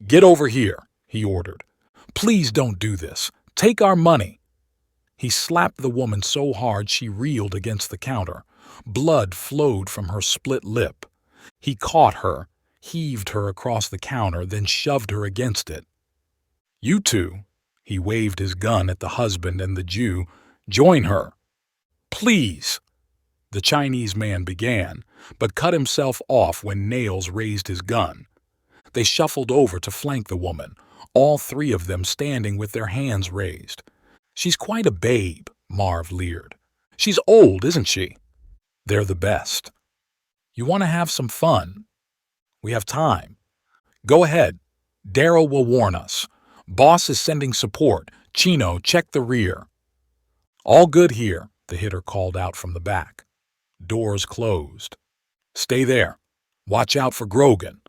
"Get over here," he ordered. "Please don't do this. Take our money." He slapped the woman so hard she reeled against the counter. Blood flowed from her split lip. He caught her, heaved her across the counter, then shoved her against it. "You two," he waved his gun at the husband and the Jew, "join her." "Please," the Chinese man began, but cut himself off when Nails raised his gun. They shuffled over to flank the woman, all three of them standing with their hands raised. "She's quite a babe," Marv leered. "She's old, isn't she?" "They're the best." "You want to have some fun?" "We have time." "Go ahead. Daryl will warn us. Boss is sending support. Chino, check the rear." "All good here," the hitter called out from the back. Doors closed. "Stay there. Watch out for Grogan."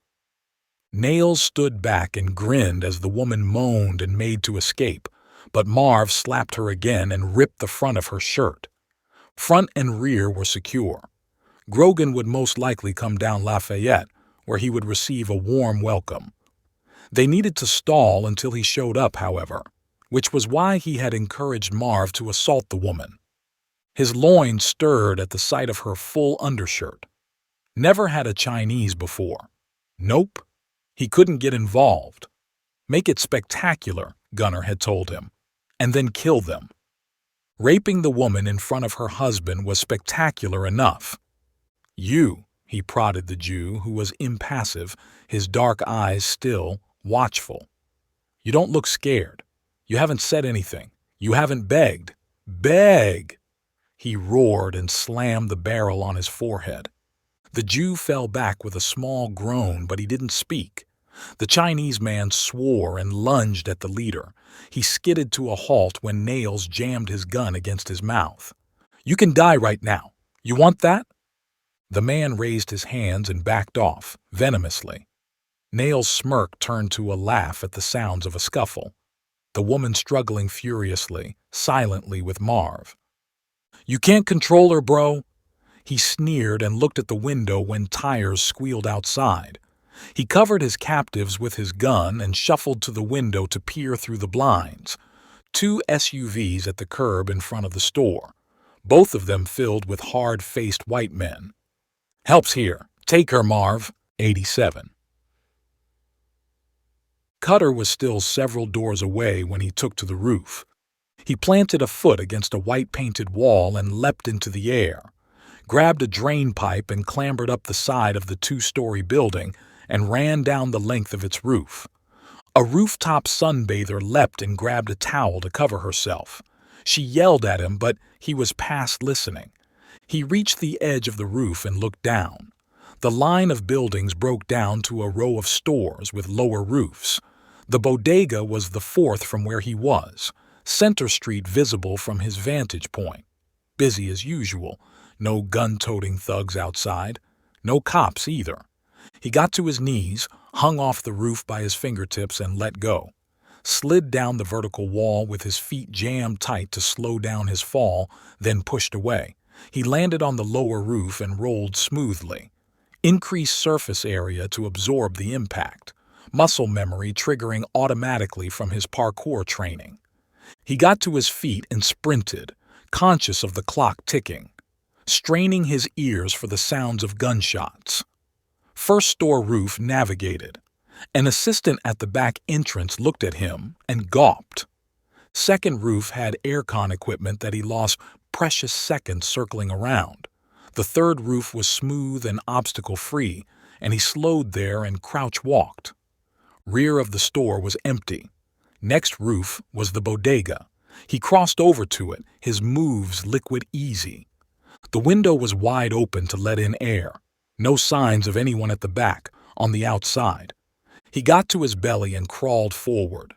Nails stood back and grinned as the woman moaned and made to escape, but Marv slapped her again and ripped the front of her shirt. Front and rear were secure. Grogan would most likely come down Lafayette, where he would receive a warm welcome. They needed to stall until he showed up, however, which was why he had encouraged Marv to assault the woman. His loins stirred at the sight of her full undershirt. Never had a Chinese before. Nope. He couldn't get involved. Make it spectacular, Gunner had told him, and then kill them. Raping the woman in front of her husband was spectacular enough. "You," he prodded the Jew, who was impassive, his dark eyes still, watchful. "You don't look scared. You haven't said anything. You haven't begged. Beg!" He roared and slammed the barrel on his forehead. The Jew fell back with a small groan, but he didn't speak. The Chinese man swore and lunged at the leader. He skidded to a halt when Nails jammed his gun against his mouth. "You can die right now. You want that?" The man raised his hands and backed off, venomously. Nails' smirk turned to a laugh at the sounds of a scuffle. The woman struggling furiously, silently with Marv. "You can't control her, bro." He sneered and looked at the window when tires squealed outside. He covered his captives with his gun and shuffled to the window to peer through the blinds. 2 SUVs at the curb in front of the store, both of them filled with hard-faced white men. "Help's here. Take her, Marv." 87. Cutter was still several doors away when he took to the roof. He planted a foot against a white-painted wall and leapt into the air, grabbed a drain pipe and clambered up the side of the 2-story building and ran down the length of its roof. A rooftop sunbather leapt and grabbed a towel to cover herself. She yelled at him, but he was past listening. He reached the edge of the roof and looked down. The line of buildings broke down to a row of stores with lower roofs. The bodega was the fourth from where he was, Center Street visible from his vantage point. Busy as usual, no gun-toting thugs outside. No cops either. He got to his knees, hung off the roof by his fingertips and let go. Slid down the vertical wall with his feet jammed tight to slow down his fall, then pushed away. He landed on the lower roof and rolled smoothly. Increased surface area to absorb the impact. Muscle memory triggering automatically from his parkour training. He got to his feet and sprinted, conscious of the clock ticking, straining his ears for the sounds of gunshots. First store roof navigated. An assistant at the back entrance looked at him and gawped. Second roof had aircon equipment that he lost precious seconds circling around. The third roof was smooth and obstacle-free, and he slowed there and crouch-walked. Rear of the store was empty. Next roof was the bodega. He crossed over to it, his moves liquid easy. The window was wide open to let in air. No signs of anyone at the back, on the outside. He got to his belly and crawled forward.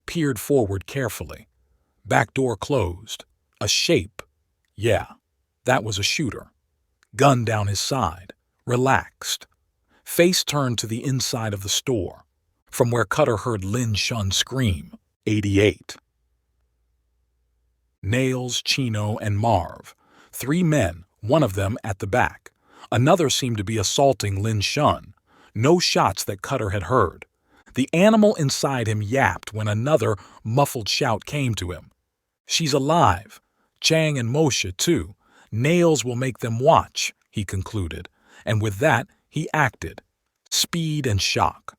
Peered forward carefully. Back door closed. A shape. Yeah, that was a shooter. Gun down his side. Relaxed. Face turned to the inside of the store, from where Cutter heard Lin Shun scream, 88. Nails, Chino, and Marv. 3 men, one of them at the back. Another seemed to be assaulting Lin Shun. No shots that Cutter had heard. The animal inside him yapped when another muffled shout came to him. She's alive. Chang and Moshe, too. Nails will make them watch, he concluded, and with that he acted. Speed and shock.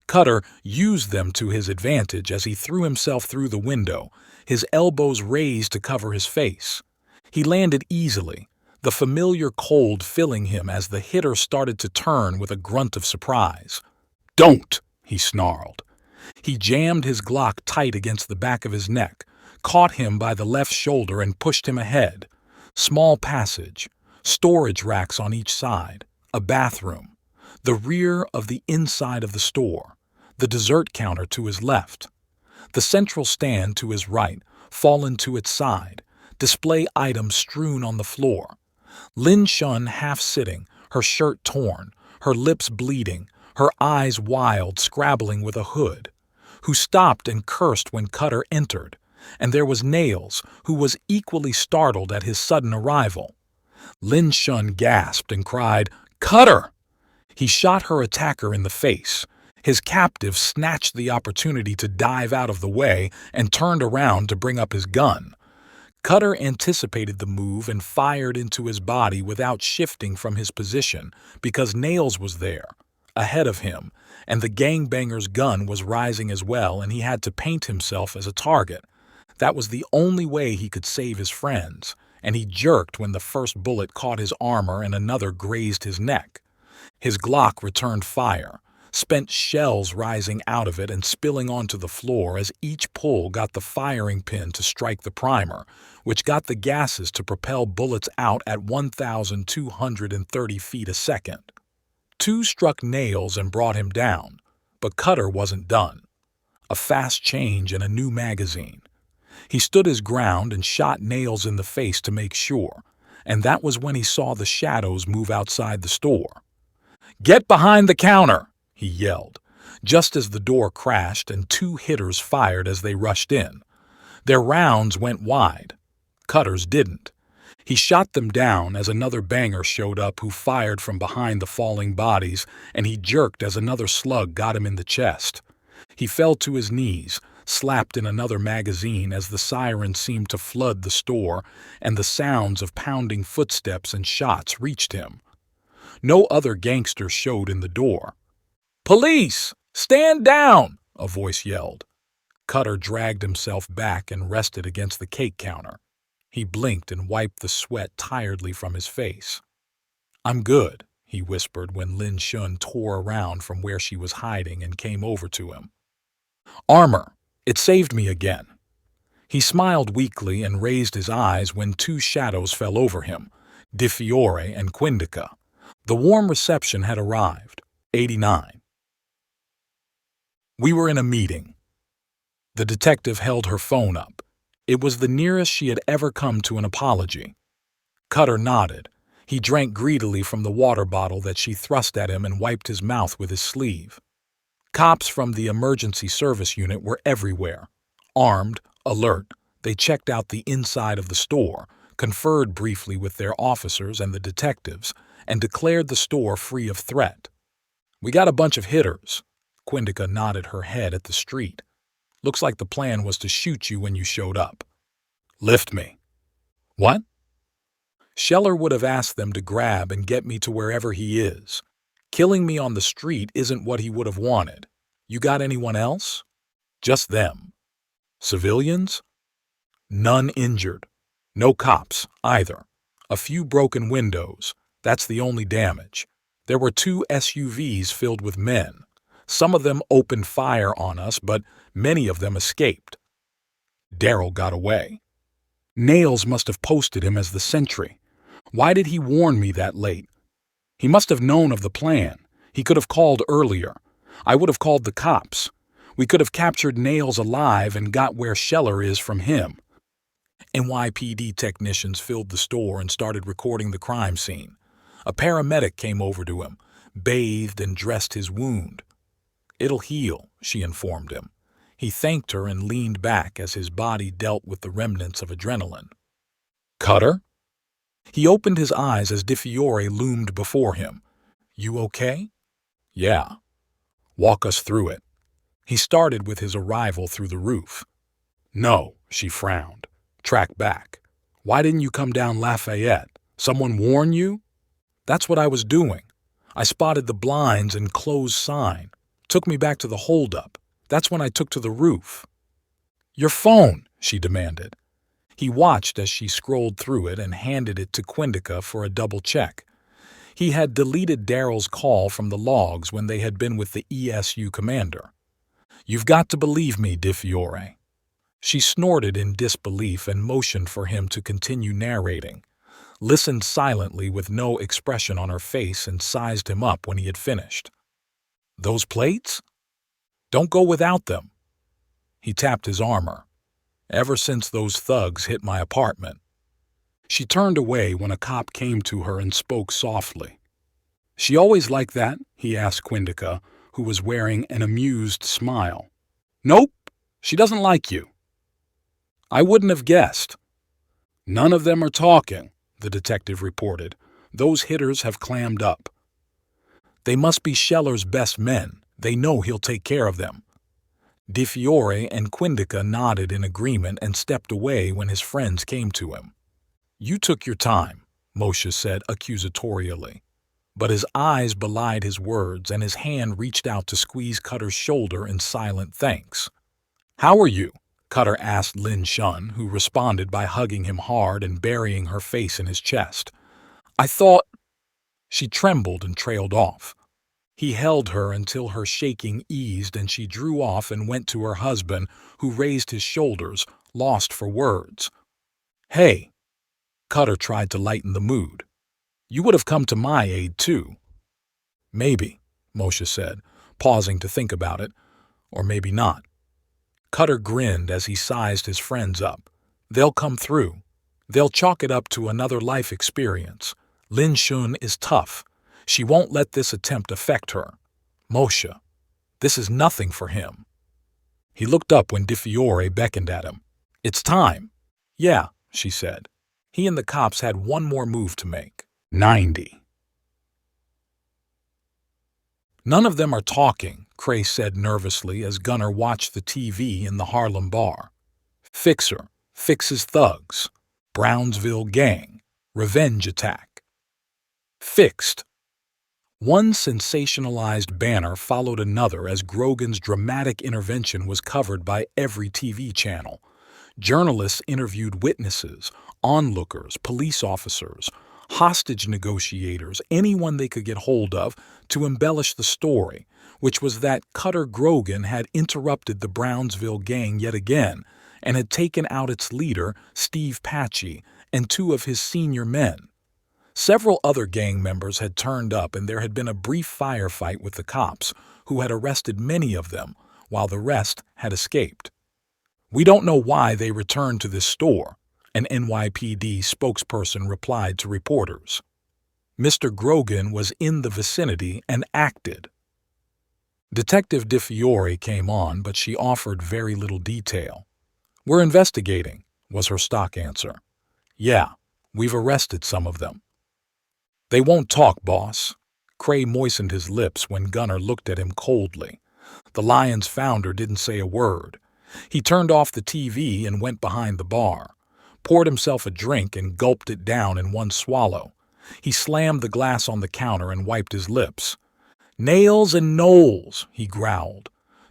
Cutter used them to his advantage as he threw himself through the window, his elbows raised to cover his face. He landed easily, the familiar cold filling him as the hitter started to turn with a grunt of surprise. "Don't!" he snarled. He jammed his Glock tight against the back of his neck, caught him by the left shoulder and pushed him ahead. Small passage, storage racks on each side, a bathroom, the rear of the inside of the store, the dessert counter to his left, the central stand to his right, fallen to its side, display items strewn on the floor. Lin Shun half-sitting, her shirt torn, her lips bleeding, her eyes wild, scrabbling with a hood, who stopped and cursed when Cutter entered, and there was Nails, who was equally startled at his sudden arrival. Lin Shun gasped and cried, "Cutter!" He shot her attacker in the face. His captive snatched the opportunity to dive out of the way and turned around to bring up his gun. Cutter anticipated the move and fired into his body without shifting from his position because Nails was there, ahead of him, and the gangbanger's gun was rising as well, and he had to paint himself as a target. That was the only way he could save his friends, and he jerked when the first bullet caught his armor and another grazed his neck. His Glock returned fire, spent shells rising out of it and spilling onto the floor as each pull got the firing pin to strike the primer, which got the gases to propel bullets out at 1,230 feet a second. 2 struck Nails and brought him down, but Cutter wasn't done. A fast change and a new magazine. He stood his ground and shot Nails in the face to make sure, and that was when he saw the shadows move outside the store. "Get behind the counter!" he yelled, just as the door crashed and 2 hitters fired as they rushed in. Their rounds went wide. Cutter's didn't. He shot them down as another banger showed up who fired from behind the falling bodies, and he jerked as another slug got him in the chest. He fell to his knees, slapped in another magazine as the siren seemed to flood the store and the sounds of pounding footsteps and shots reached him. No other gangster showed in the door. "Police! Stand down!" a voice yelled. Cutter dragged himself back and rested against the cake counter. He blinked and wiped the sweat tiredly from his face. "I'm good," he whispered when Lin Shun tore around from where she was hiding and came over to him. "Armor, it saved me again." He smiled weakly and raised his eyes when 2 shadows fell over him, Di Fiore and Quindica. The warm reception had arrived. 89. We were in a meeting. The detective held her phone up. It was the nearest she had ever come to an apology. Cutter nodded. He drank greedily from the water bottle that she thrust at him and wiped his mouth with his sleeve. Cops from the emergency service unit were everywhere. Armed, alert, they checked out the inside of the store, conferred briefly with their officers and the detectives, and declared the store free of threat. "We got a bunch of hitters." Quindica nodded her head at the street. "Looks like the plan was to shoot you when you showed up." "Lift me." "What?" "Scheller would have asked them to grab and get me to wherever he is. Killing me on the street isn't what he would have wanted. You got anyone else?" "Just them." "Civilians?" "None injured. No cops, either. A few broken windows. That's the only damage. There were 2 SUVs filled with men. Some of them opened fire on us, but many of them escaped." "Daryl got away." "Nails must have posted him as the sentry. Why did he warn me that late? He must have known of the plan. He could have called earlier. I would have called the cops. We could have captured Nails alive and got where Scheller is from him." NYPD technicians filled the store and started recording the crime scene. A paramedic came over to him, bathed and dressed his wound. "It'll heal," she informed him. He thanked her and leaned back as his body dealt with the remnants of adrenaline. "Cutter?" He opened his eyes as Di Fiore loomed before him. "You okay?" "Yeah." "Walk us through it." He started with his arrival through the roof. "No," she frowned. "Track back. Why didn't you come down Lafayette? Someone warn you?" "That's what I was doing. I spotted the blinds and closed sign. Took me back to the holdup. That's when I took to the roof." "Your phone," she demanded. He watched as she scrolled through it and handed it to Quindica for a double check. He had deleted Daryl's call from the logs when they had been with the ESU commander. "You've got to believe me, Di Fiore." She snorted in disbelief and motioned for him to continue narrating, listened silently with no expression on her face, and sized him up when he had finished. "Those plates? Don't go without them." He tapped his armor. "Ever since those thugs hit my apartment." She turned away when a cop came to her and spoke softly. "She always like that?" he asked Quindica, who was wearing an amused smile. "Nope, she doesn't like you." "I wouldn't have guessed." "None of them are talking," the detective reported. "Those hitters have clammed up." "They must be Scheller's best men. They know he'll take care of them." Di Fiore and Quindica nodded in agreement and stepped away when his friends came to him. "You took your time," Moshe said accusatorially. But his eyes belied his words, and his hand reached out to squeeze Cutter's shoulder in silent thanks. "How are you?" Cutter asked Lin Shun, who responded by hugging him hard and burying her face in his chest. "I thought—" She trembled and trailed off. He held her until her shaking eased and she drew off and went to her husband, who raised his shoulders, lost for words. "Hey." Cutter tried to lighten the mood. "You would have come to my aid, too." "Maybe," Moshe said, pausing to think about it. "Or maybe not." Cutter grinned as he sized his friends up. "They'll come through. They'll chalk it up to another life experience. Lin Shun is tough. She won't let this attempt affect her. Moshe, this is nothing for him." He looked up when Di Fiore beckoned at him. "It's time." "Yeah," she said. He and the cops had one more move to make. 90. "None of them are talking," Cray said nervously as Gunner watched the TV in the Harlem bar. "Fixer, fixes thugs. Brownsville gang. Revenge attack." Fixed. One sensationalized banner followed another as Grogan's dramatic intervention was covered by every TV channel. Journalists interviewed witnesses, onlookers, police officers, hostage negotiators, anyone they could get hold of to embellish the story, which was that Cutter Grogan had interrupted the Brownsville gang yet again and had taken out its leader, Steve Patchy, and 2 of his senior men. Several other gang members had turned up, and there had been a brief firefight with the cops, who had arrested many of them, while the rest had escaped. "We don't know why they returned to this store," an NYPD spokesperson replied to reporters. Mr. Grogan was in the vicinity and acted. Detective DeFiore came on, but she offered very little detail. "We're investigating," was her stock answer. "Yeah, we've arrested some of them." "They won't talk, boss." Cray moistened his lips when Gunner looked at him coldly. The Lion's founder didn't say a word. He turned off the TV and went behind the bar, poured himself a drink and gulped it down in one swallow. He slammed the glass on the counter and wiped his lips. "Nails and Knowles," he growled.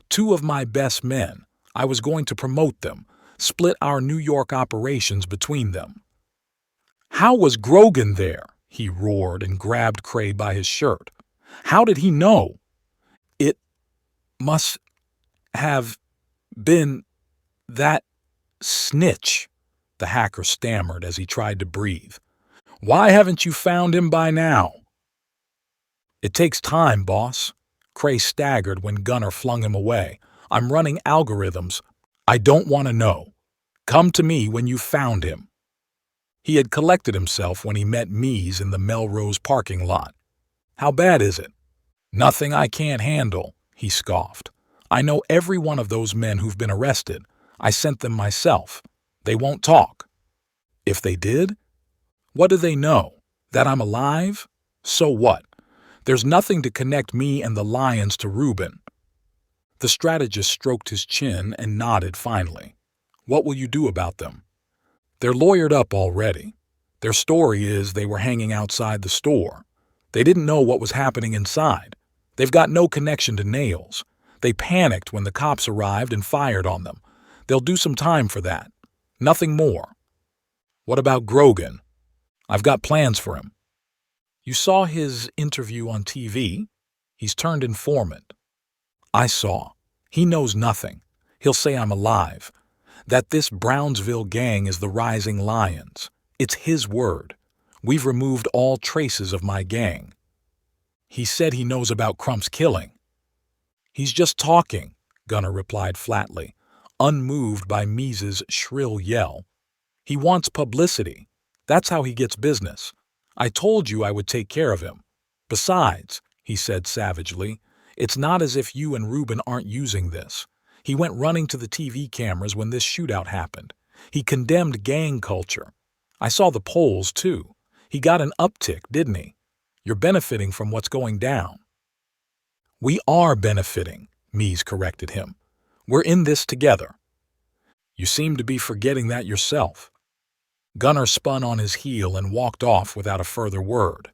"Two of my best men. I was going to promote them, split our New York operations between them." "How was Grogan there?" he roared and grabbed Cray by his shirt. "How did he know?" "It must have been that snitch," the hacker stammered as he tried to breathe. "Why haven't you found him by now?" "It takes time, boss." Cray staggered when Gunner flung him away. "I'm running algorithms. I don't want to know. Come to me when you've found him." He had collected himself when he met Mies in the Melrose parking lot. "How bad is it?" "Nothing I can't handle," he scoffed. "I know every one of those men who've been arrested. I sent them myself. They won't talk." "If they did? What do they know? That I'm alive? So what? There's nothing to connect me and the Lions to Reuben." The strategist stroked his chin and nodded finally. "What will you do about them?" "They're lawyered up already. Their story is they were hanging outside the store. They didn't know what was happening inside. They've got no connection to Nails. They panicked when the cops arrived and fired on them. They'll do some time for that. Nothing more." "What about Grogan?" "I've got plans for him." "You saw his interview on TV? He's turned informant." "I saw. He knows nothing. He'll say I'm alive. That this Brownsville gang is the Rising Lions. It's his word. We've removed all traces of my gang." "He said he knows about Crump's killing." "He's just talking," Gunner replied flatly, unmoved by Mies's shrill yell. "He wants publicity. That's how he gets business. I told you I would take care of him. Besides," he said savagely, "it's not as if you and Reuben aren't using this. He went running to the TV cameras when this shootout happened. He condemned gang culture. I saw the polls, too. He got an uptick, didn't he? You're benefiting from what's going down." "We are benefiting," Mies corrected him. "We're in this together." "You seem to be forgetting that yourself." Gunner spun on his heel and walked off without a further word.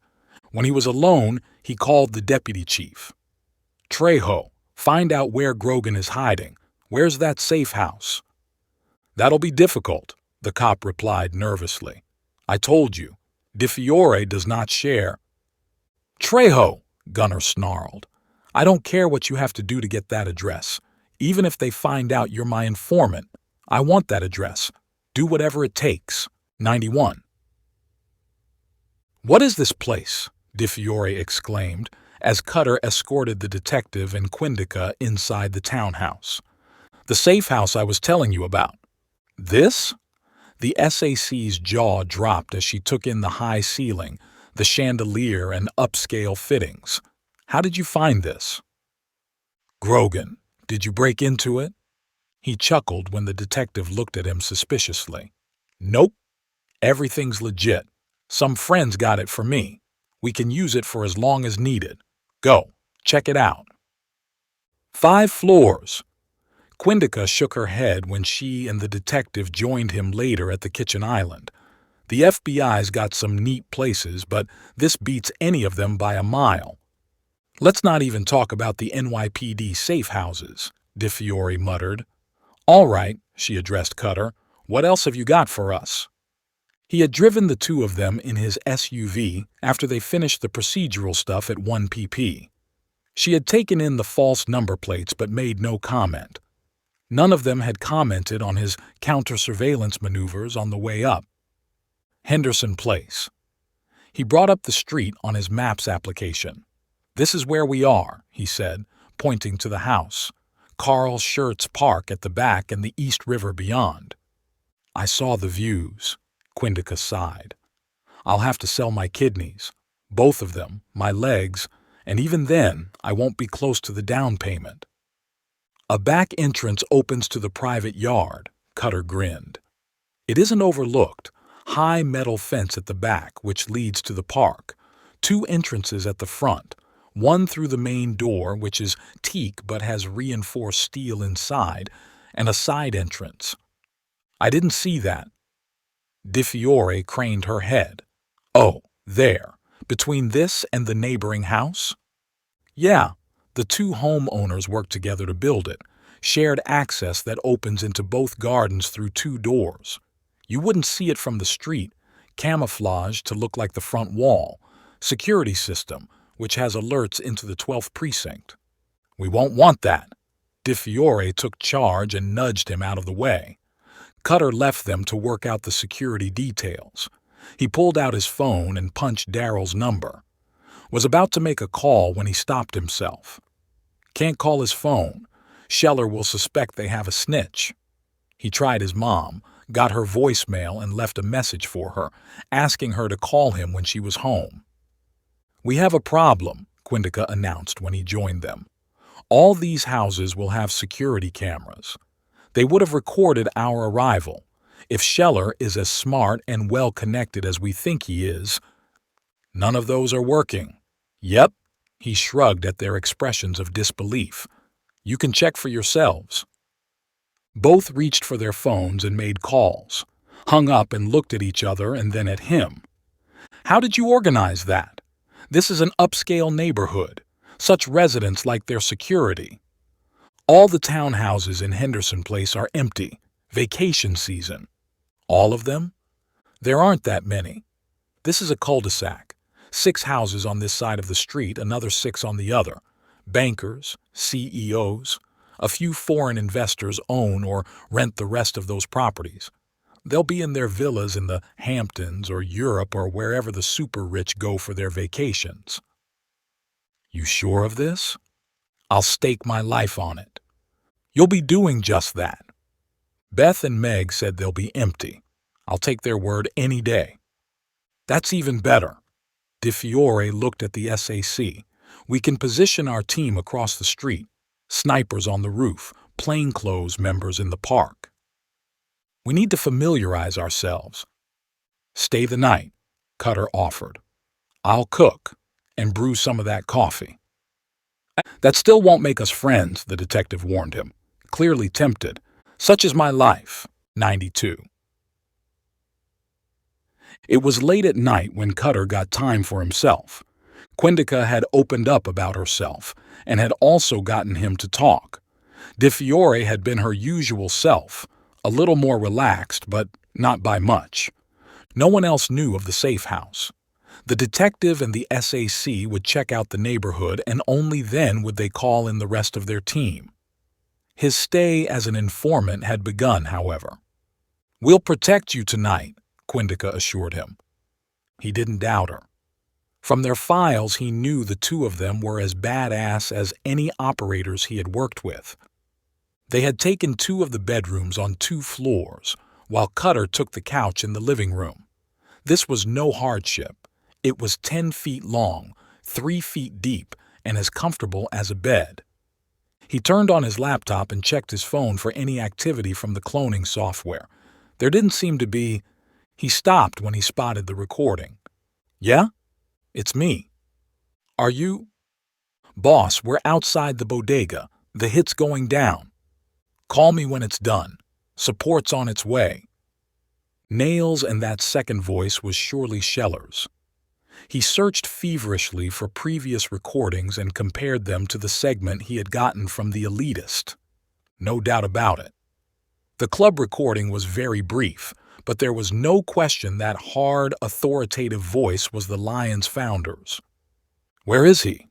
When he was alone, he called the deputy chief. "Trejo, find out where Grogan is hiding. Where's that safe house?" "That'll be difficult," the cop replied nervously. "I told you, DeFiore does not share." "Trejo," Gunner snarled, "I don't care what you have to do to get that address. Even if they find out you're my informant, I want that address. Do whatever it takes. 91. "What is this place?" DeFiore exclaimed, as Cutter escorted the detective and Quindica inside the townhouse. "The safe house I was telling you about." "This?" The SAC's jaw dropped as she took in the high ceiling, the chandelier and upscale fittings. "How did you find this?" "Grogan, did you break into it?" He chuckled when the detective looked at him suspiciously. "Nope. Everything's legit. Some friends got it for me. We can use it for as long as needed. Go, check it out." 5 floors. Quindica shook her head when she and the detective joined him later at the kitchen island. "The FBI's got some neat places, but this beats any of them by a mile." "Let's not even talk about the NYPD safe houses," DeFiore muttered. "All right," she addressed Cutter. "What else have you got for us?" He had driven the two of them in his SUV after they finished the procedural stuff at 1PP. She had taken in the false number plates but made no comment. None of them had commented on his counter-surveillance maneuvers on the way up. Henderson Place. He brought up the street on his maps application. "This is where we are," he said, pointing to the house. "Carl Schurz Park at the back and the East River beyond." "I saw the views," Quindica sighed. "I'll have to sell my kidneys." Both of them, my legs, and even then, I won't be close to the down payment. A back entrance opens to the private yard, Cutter grinned. It isn't overlooked. High metal fence at the back, which leads to the park. Two entrances at the front, one through the main door, which is teak but has reinforced steel inside, and a side entrance. I didn't see that. Di Fiore craned her head. Oh, there, between this and the neighboring house? Yeah, the two homeowners worked together to build it. Shared access that opens into both gardens through two doors. You wouldn't see it from the street, camouflaged to look like the front wall. Security system, which has alerts into the 12th precinct. We won't want that. Di Fiore took charge and nudged him out of the way. Cutter left them to work out the security details. He pulled out his phone and punched Daryl's number. Was about to make a call when he stopped himself. Can't call his phone. Scheller will suspect they have a snitch. He tried his mom, got her voicemail and left a message for her, asking her to call him when she was home. We have a problem, Quindica announced when he joined them. All these houses will have security cameras. They would have recorded our arrival. If Scheller is as smart and well-connected as we think he is, none of those are working. Yep, he shrugged at their expressions of disbelief. You can check for yourselves. Both reached for their phones and made calls, hung up and looked at each other and then at him. How did you organize that? This is an upscale neighborhood. Such residents like their security. All the townhouses in Henderson Place are empty. Vacation season. All of them? There aren't that many. This is a cul-de-sac. 6 houses on this side of the street, another 6 on the other. Bankers, CEOs, a few foreign investors own or rent the rest of those properties. They'll be in their villas in the Hamptons or Europe or wherever the super-rich go for their vacations. You sure of this? I'll stake my life on it. You'll be doing just that. Beth and Meg said they'll be empty. I'll take their word any day. That's even better. Di Fiore looked at the SAC. We can position our team across the street. Snipers on the roof, plainclothes members in the park. We need to familiarize ourselves. Stay the night, Cutter offered. I'll cook and brew some of that coffee. That still won't make us friends, the detective warned him, clearly tempted. Such is my life. 92. It was late at night when Cutter got time for himself. Quindica had opened up about herself and had also gotten him to talk. Di Fiore had been her usual self, a little more relaxed, but not by much. No one else knew of the safe house. The detective and the SAC would check out the neighborhood, and only then would they call in the rest of their team. His stay as an informant had begun, however. We'll protect you tonight, Quindica assured him. He didn't doubt her. From their files, he knew the two of them were as badass as any operators he had worked with. They had taken 2 of the bedrooms on 2 floors, while Cutter took the couch in the living room. This was no hardship. It was 10 feet long, 3 feet deep, and as comfortable as a bed. He turned on his laptop and checked his phone for any activity from the cloning software. There didn't seem to be. He stopped when he spotted the recording. Yeah? It's me. Are you? Boss, we're outside the bodega. The hit's going down. Call me when it's done. Support's on its way. Nails, and that second voice was surely Scheller's. He searched feverishly for previous recordings and compared them to the segment he had gotten from the elitist. No doubt about it. The club recording was very brief, but there was no question that hard, authoritative voice was the Lion's founder's. Where is he?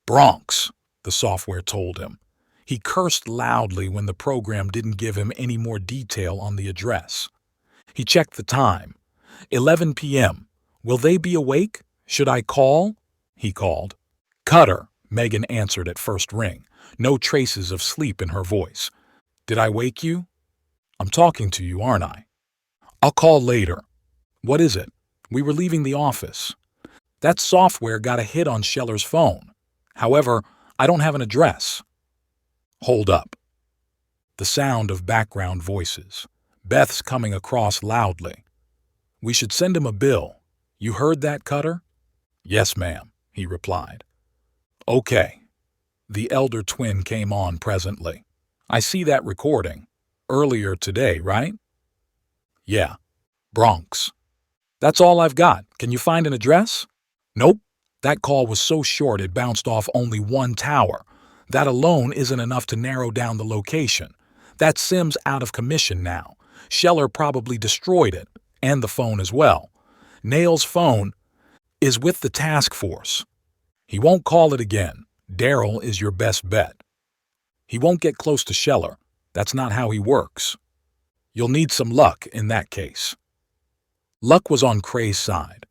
Bronx, the software told him. He cursed loudly when the program didn't give him any more detail on the address. He checked the time. 11 p.m. Will they be awake? Should I call? He called. Cutter, Megan answered at first ring, no traces of sleep in her voice. Did I wake you? I'm talking to you, aren't I? I'll call later. What is it? We were leaving the office. That software got a hit on Scheller's phone. However, I don't have an address. Hold up. The sound of background voices. Beth's coming across loudly. We should send him a bill. You heard that, Cutter? Yes, ma'am, he replied. Okay. The elder twin came on presently. I see that recording. Earlier today, right? Yeah. Bronx. That's all I've got. Can you find an address? Nope. That call was so short it bounced off only one tower. That alone isn't enough to narrow down the location. That SIM's out of commission now. Scheller probably destroyed it, and the phone as well. Nail's phone is with the task force. He won't call it again. Daryl is your best bet. He won't get close to Scheller. That's not how he works. You'll need some luck in that case. Luck was on Cray's side.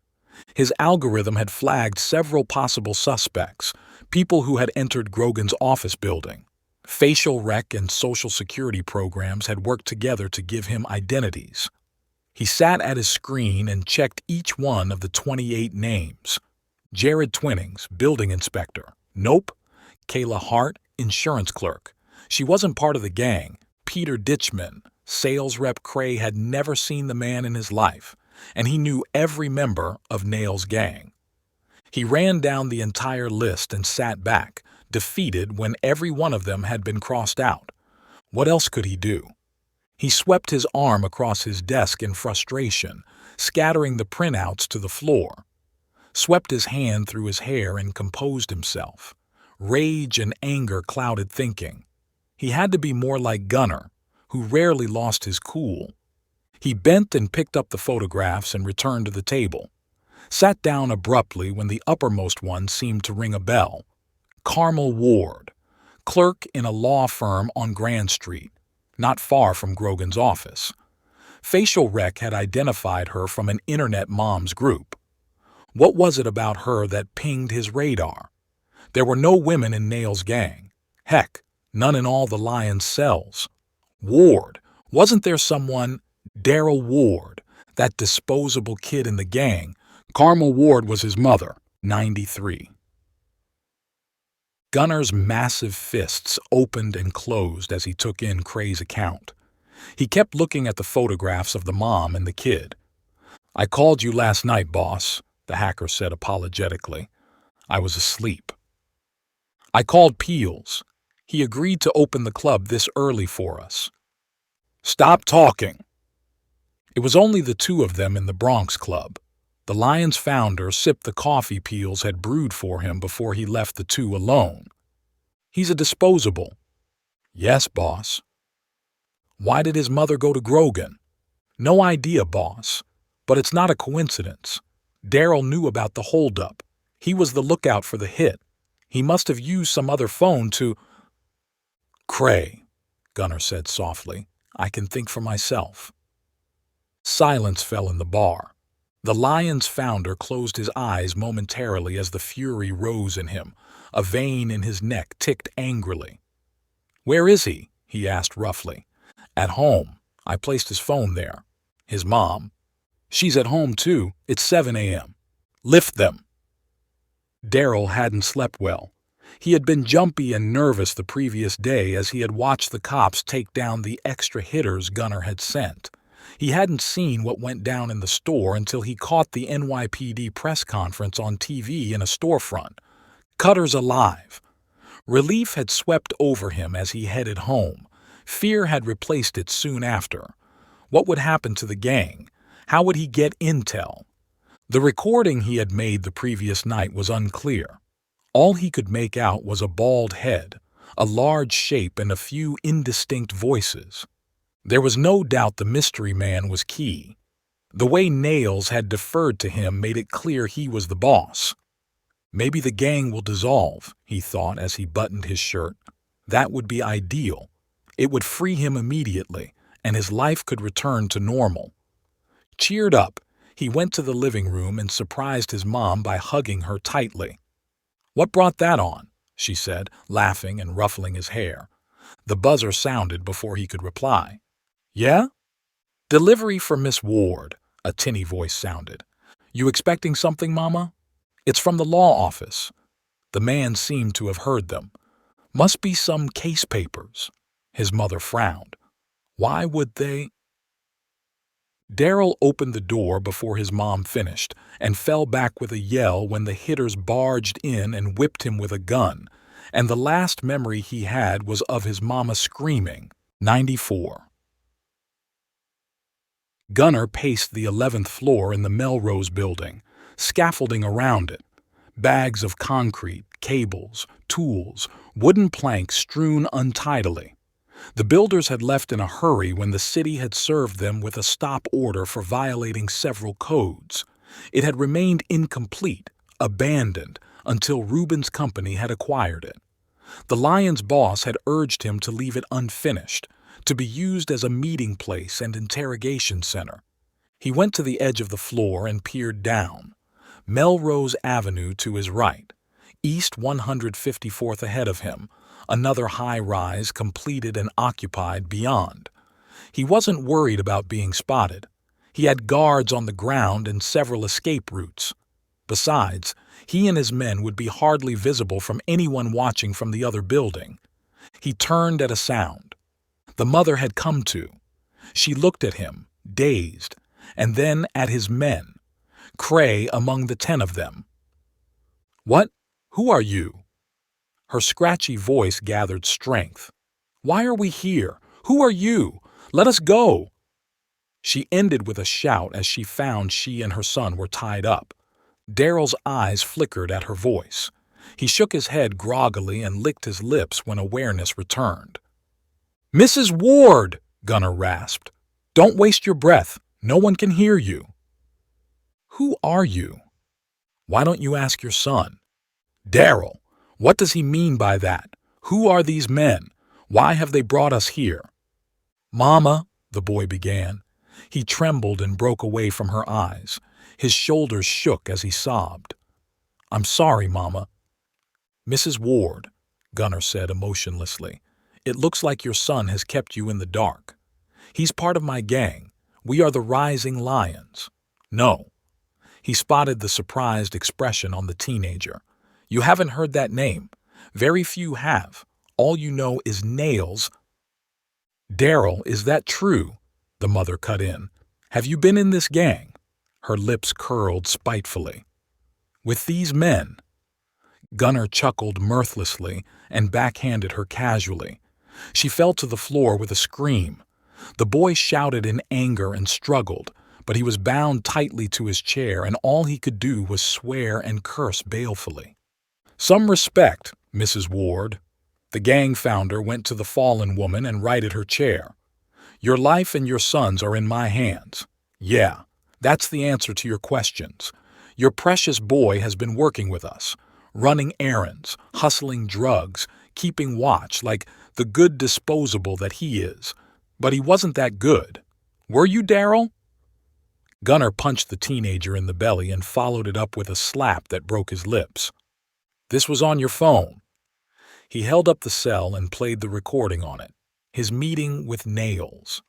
His algorithm had flagged several possible suspects, people who had entered Grogan's office building. Facial rec and social security programs had worked together to give him identities. He sat at his screen and checked each one of the 28 names. Jared Twinnings, building inspector. Nope. Kayla Hart, insurance clerk. She wasn't part of the gang. Peter Ditchman, sales rep. Cray had never seen the man in his life, and he knew every member of Nail's gang. He ran down the entire list and sat back, defeated when every one of them had been crossed out. What else could he do? He swept his arm across his desk in frustration, scattering the printouts to the floor. Swept his hand through his hair and composed himself. Rage and anger clouded thinking. He had to be more like Gunner, who rarely lost his cool. He bent and picked up the photographs and returned to the table. Sat down abruptly when the uppermost one seemed to ring a bell. Carmel Ward, clerk in a law firm on Grand Street, not far from Grogan's office. Facial rec had identified her from an internet moms group. What was it about her that pinged his radar? There were no women in Nail's gang. Heck, none in all the Lion's cells. Ward, wasn't there someone? Daryl Ward, that disposable kid in the gang. Carmel Ward was his mother, 93. Gunner's massive fists opened and closed as he took in Cray's account. He kept looking at the photographs of the mom and the kid. I called you last night, boss, the hacker said apologetically. I was asleep. I called Peels. He agreed to open the club this early for us. Stop talking. It was only the two of them in the Bronx Club. The Lion's founder sipped the coffee Peels had brewed for him before he left the two alone. He's a disposable. Yes, boss. Why did his mother go to Grogan? No idea, boss. But it's not a coincidence. Daryl knew about the holdup. He was the lookout for the hit. He must have used some other phone to... Cray, Gunner said softly. I can think for myself. Silence fell in the bar. The Lion's founder closed his eyes momentarily as the fury rose in him. A vein in his neck ticked angrily. Where is he? He asked roughly. At home. I placed his phone there. His mom. She's at home too. It's 7 a.m. Lift them. Daryl hadn't slept well. He had been jumpy and nervous the previous day as he had watched the cops take down the extra hitters Gunner had sent. He hadn't seen what went down in the store until he caught the NYPD press conference on TV in a storefront. Cutter's alive. Relief had swept over him as he headed home. Fear had replaced it soon after. What would happen to the gang? How would he get intel? The recording he had made the previous night was unclear. All he could make out was a bald head, a large shape, and a few indistinct voices. There was no doubt the mystery man was key. The way Nails had deferred to him made it clear he was the boss. Maybe the gang will dissolve, he thought as he buttoned his shirt. That would be ideal. It would free him immediately, and his life could return to normal. Cheered up, he went to the living room and surprised his mom by hugging her tightly. What brought that on? She said, laughing and ruffling his hair. The buzzer sounded before he could reply. Yeah? Delivery for Miss Ward, a tinny voice sounded. You expecting something, Mama? It's from the law office. The man seemed to have heard them. Must be some case papers. His mother frowned. Why would they? Daryl opened the door before his mom finished and fell back with a yell when the hitters barged in and whipped him with a gun, and the last memory he had was of his mama screaming. 94. Gunnar paced the 11th floor in the Melrose building, scaffolding around it. Bags of concrete, cables, tools, wooden planks strewn untidily. The builders had left in a hurry when the city had served them with a stop order for violating several codes. It had remained incomplete, abandoned, until Reuben's company had acquired it. The Lion's boss had urged him to leave it unfinished, to be used as a meeting place and interrogation center. He went to the edge of the floor and peered down. Melrose Avenue to his right, East 154th ahead of him, another high-rise completed and occupied beyond. He wasn't worried about being spotted. He had guards on the ground and several escape routes. Besides, he and his men would be hardly visible from anyone watching from the other building. He turned at a sound. The mother had come to. She looked at him, dazed, and then at his men. Cray among the 10 of them. "What? Who are you?" Her scratchy voice gathered strength. "Why are we here? Who are you? Let us go!" She ended with a shout as she found she and her son were tied up. Daryl's eyes flickered at her voice. He shook his head groggily and licked his lips when awareness returned. "Mrs. Ward!" Gunnar rasped. "Don't waste your breath. No one can hear you." "Who are you?" "Why don't you ask your son?" "Daryl, what does he mean by that? Who are these men? Why have they brought us here?" "Mama," the boy began. He trembled and broke away from her eyes. His shoulders shook as he sobbed. "I'm sorry, Mama." "Mrs. Ward," Gunnar said emotionlessly, "it looks like your son has kept you in the dark. He's part of my gang. We are the Rising Lions." "No." He spotted the surprised expression on the teenager. "You haven't heard that name. Very few have. All you know is Nails." "Daryl, is that true?" the mother cut in. "Have you been in this gang?" Her lips curled spitefully. "With these men?" Gunnar chuckled mirthlessly and backhanded her casually. She fell to the floor with a scream. The boy shouted in anger and struggled, but he was bound tightly to his chair and all he could do was swear and curse balefully. "Some respect, Mrs. Ward." The gang founder went to the fallen woman and righted her chair. "Your life and your son's are in my hands. Yeah, that's the answer to your questions. Your precious boy has been working with us, running errands, hustling drugs, keeping watch like the good disposable that he is. But he wasn't that good. Were you, Daryl?" Gunnar punched the teenager in the belly and followed it up with a slap that broke his lips. "This was on your phone." He held up the cell and played the recording on it. His meeting with Nails.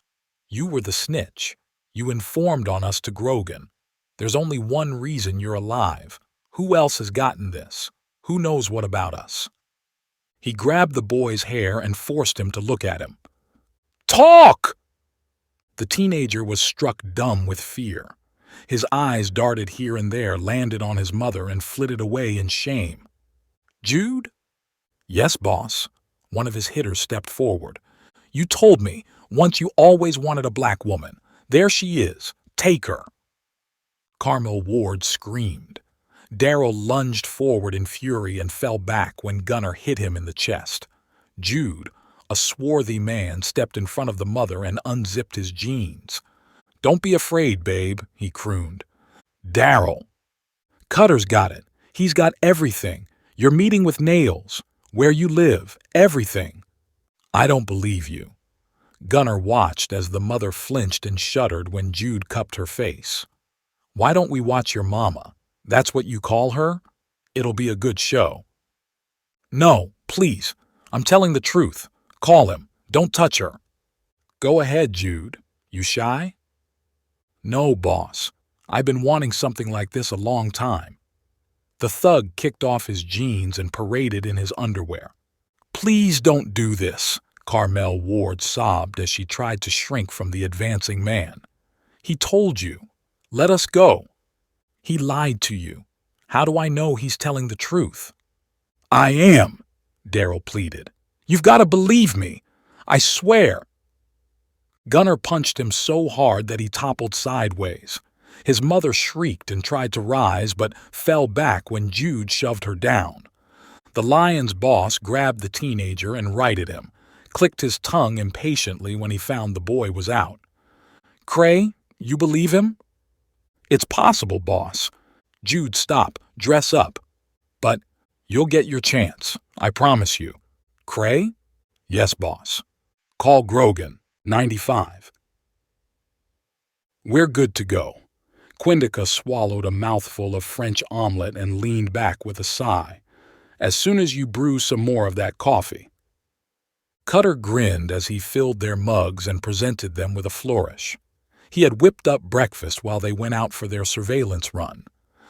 "You were the snitch. You informed on us to Grogan. There's only one reason you're alive. Who else has gotten this? Who knows what about us?" He grabbed the boy's hair and forced him to look at him. "Talk!" The teenager was struck dumb with fear. His eyes darted here and there, landed on his mother, and flitted away in shame. "Jude?" "Yes, boss." One of his hitters stepped forward. "You told me once you always wanted a black woman. There she is. Take her." Carmel Ward screamed. Daryl lunged forward in fury and fell back when Gunnar hit him in the chest. Jude, a swarthy man, stepped in front of the mother and unzipped his jeans. "Don't be afraid, babe," he crooned. "Daryl." "Cutter's got it. He's got everything. Your meeting with Nails, where you live, everything." "I don't believe you." Gunnar watched as the mother flinched and shuddered when Jude cupped her face. "Why don't we watch your mama? That's what you call her? It'll be a good show." "No, please. I'm telling the truth. Call him. Don't touch her." "Go ahead, Jude. You shy?" "No, boss. I've been wanting something like this a long time." The thug kicked off his jeans and paraded in his underwear. "Please don't do this," Carmel Ward sobbed as she tried to shrink from the advancing man. "He told you. Let us go." "He lied to you. How do I know he's telling the truth?" "I am," Daryl pleaded. "You've got to believe me. I swear." Gunner punched him so hard that he toppled sideways. His mother shrieked and tried to rise, but fell back when Jude shoved her down. The Lion's boss grabbed the teenager and righted him, clicked his tongue impatiently when he found the boy was out. "Cray, you believe him?" "It's possible, boss." "Jude, stop. Dress up." "But you'll get your chance. I promise you." "Cray?" "Yes, boss." "Call Grogan, 95. We're good to go." Quindica swallowed a mouthful of French omelet and leaned back with a sigh. "As soon as you brew some more of that coffee." Cutter grinned as he filled their mugs and presented them with a flourish. He had whipped up breakfast while they went out for their surveillance run.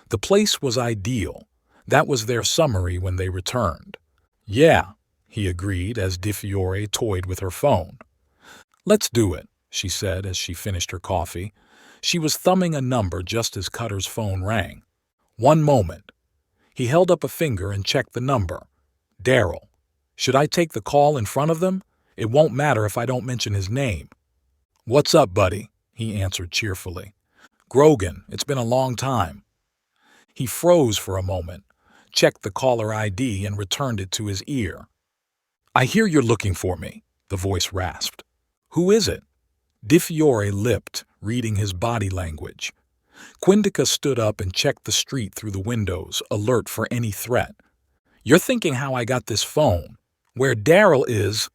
The place was ideal. That was their summary when they returned. "Yeah," he agreed as DeFiore toyed with her phone. "Let's do it," she said as she finished her coffee. She was thumbing a number just as Cutter's phone rang. "One moment." He held up a finger and checked the number. "Daryl. Should I take the call in front of them? It won't matter if I don't mention his name." "What's up, buddy?" he answered cheerfully. "Grogan, it's been a long time." He froze for a moment, checked the caller ID and returned it to his ear. "I hear you're looking for me," the voice rasped. "Who is it?" DeFiore lipped, reading his body language. Quindica stood up and checked the street through the windows, alert for any threat. "You're thinking how I got this phone. Where Daryl is—"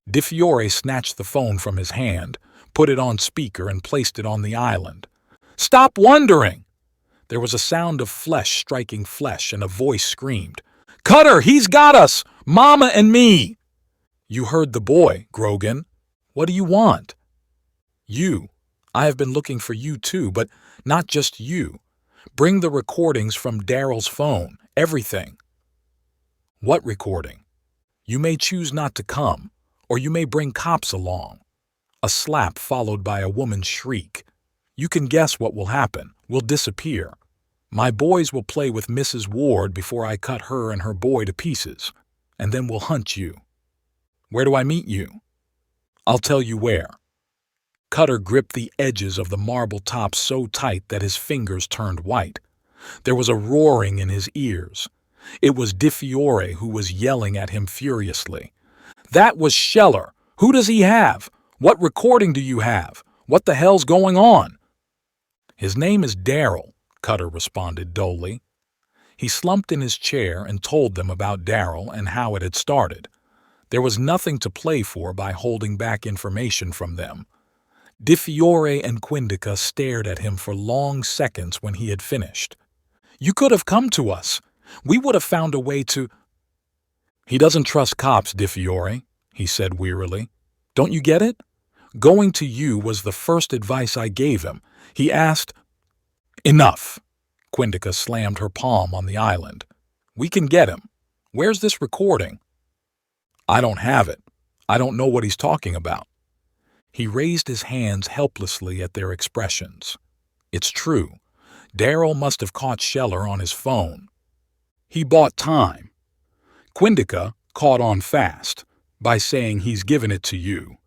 DeFiore snatched the phone from his hand, put it on speaker and placed it on the island. "Stop wondering!" There was a sound of flesh striking flesh and a voice screamed, "Cutter, he's got us! Mama and me!" "You heard the boy, Grogan. What do you want?" "You. I have been looking for you too, but not just you. Bring the recordings from Daryl's phone, everything." "What recording?" "You may choose not to come, or you may bring cops along." A slap followed by a woman's shriek. "You can guess what will happen. We'll disappear. My boys will play with Mrs. Ward before I cut her and her boy to pieces, and then we'll hunt you." "Where do I meet you?" "I'll tell you where." Cutter gripped the edges of the marble top so tight that his fingers turned white. There was a roaring in his ears. It was DeFiore who was yelling at him furiously. "That was Scheller. Who does he have? What recording do you have? What the hell's going on?" "His name is Daryl," Cutter responded dully. He slumped in his chair and told them about Daryl and how it had started. There was nothing to play for by holding back information from them. DeFiore and Quindica stared at him for long seconds when he had finished. "You could have come to us. We would have found a way to—" "He doesn't trust cops, DeFiore," he said wearily. "Don't you get it? Going to you was the first advice I gave him. He asked—" "Enough!" Quindica slammed her palm on the island. "We can get him. Where's this recording?" "I don't have it. I don't know what he's talking about." He raised his hands helplessly at their expressions. "It's true. Daryl must have caught Scheller on his phone. He bought time. Quindica caught on fast by saying he's given it to you."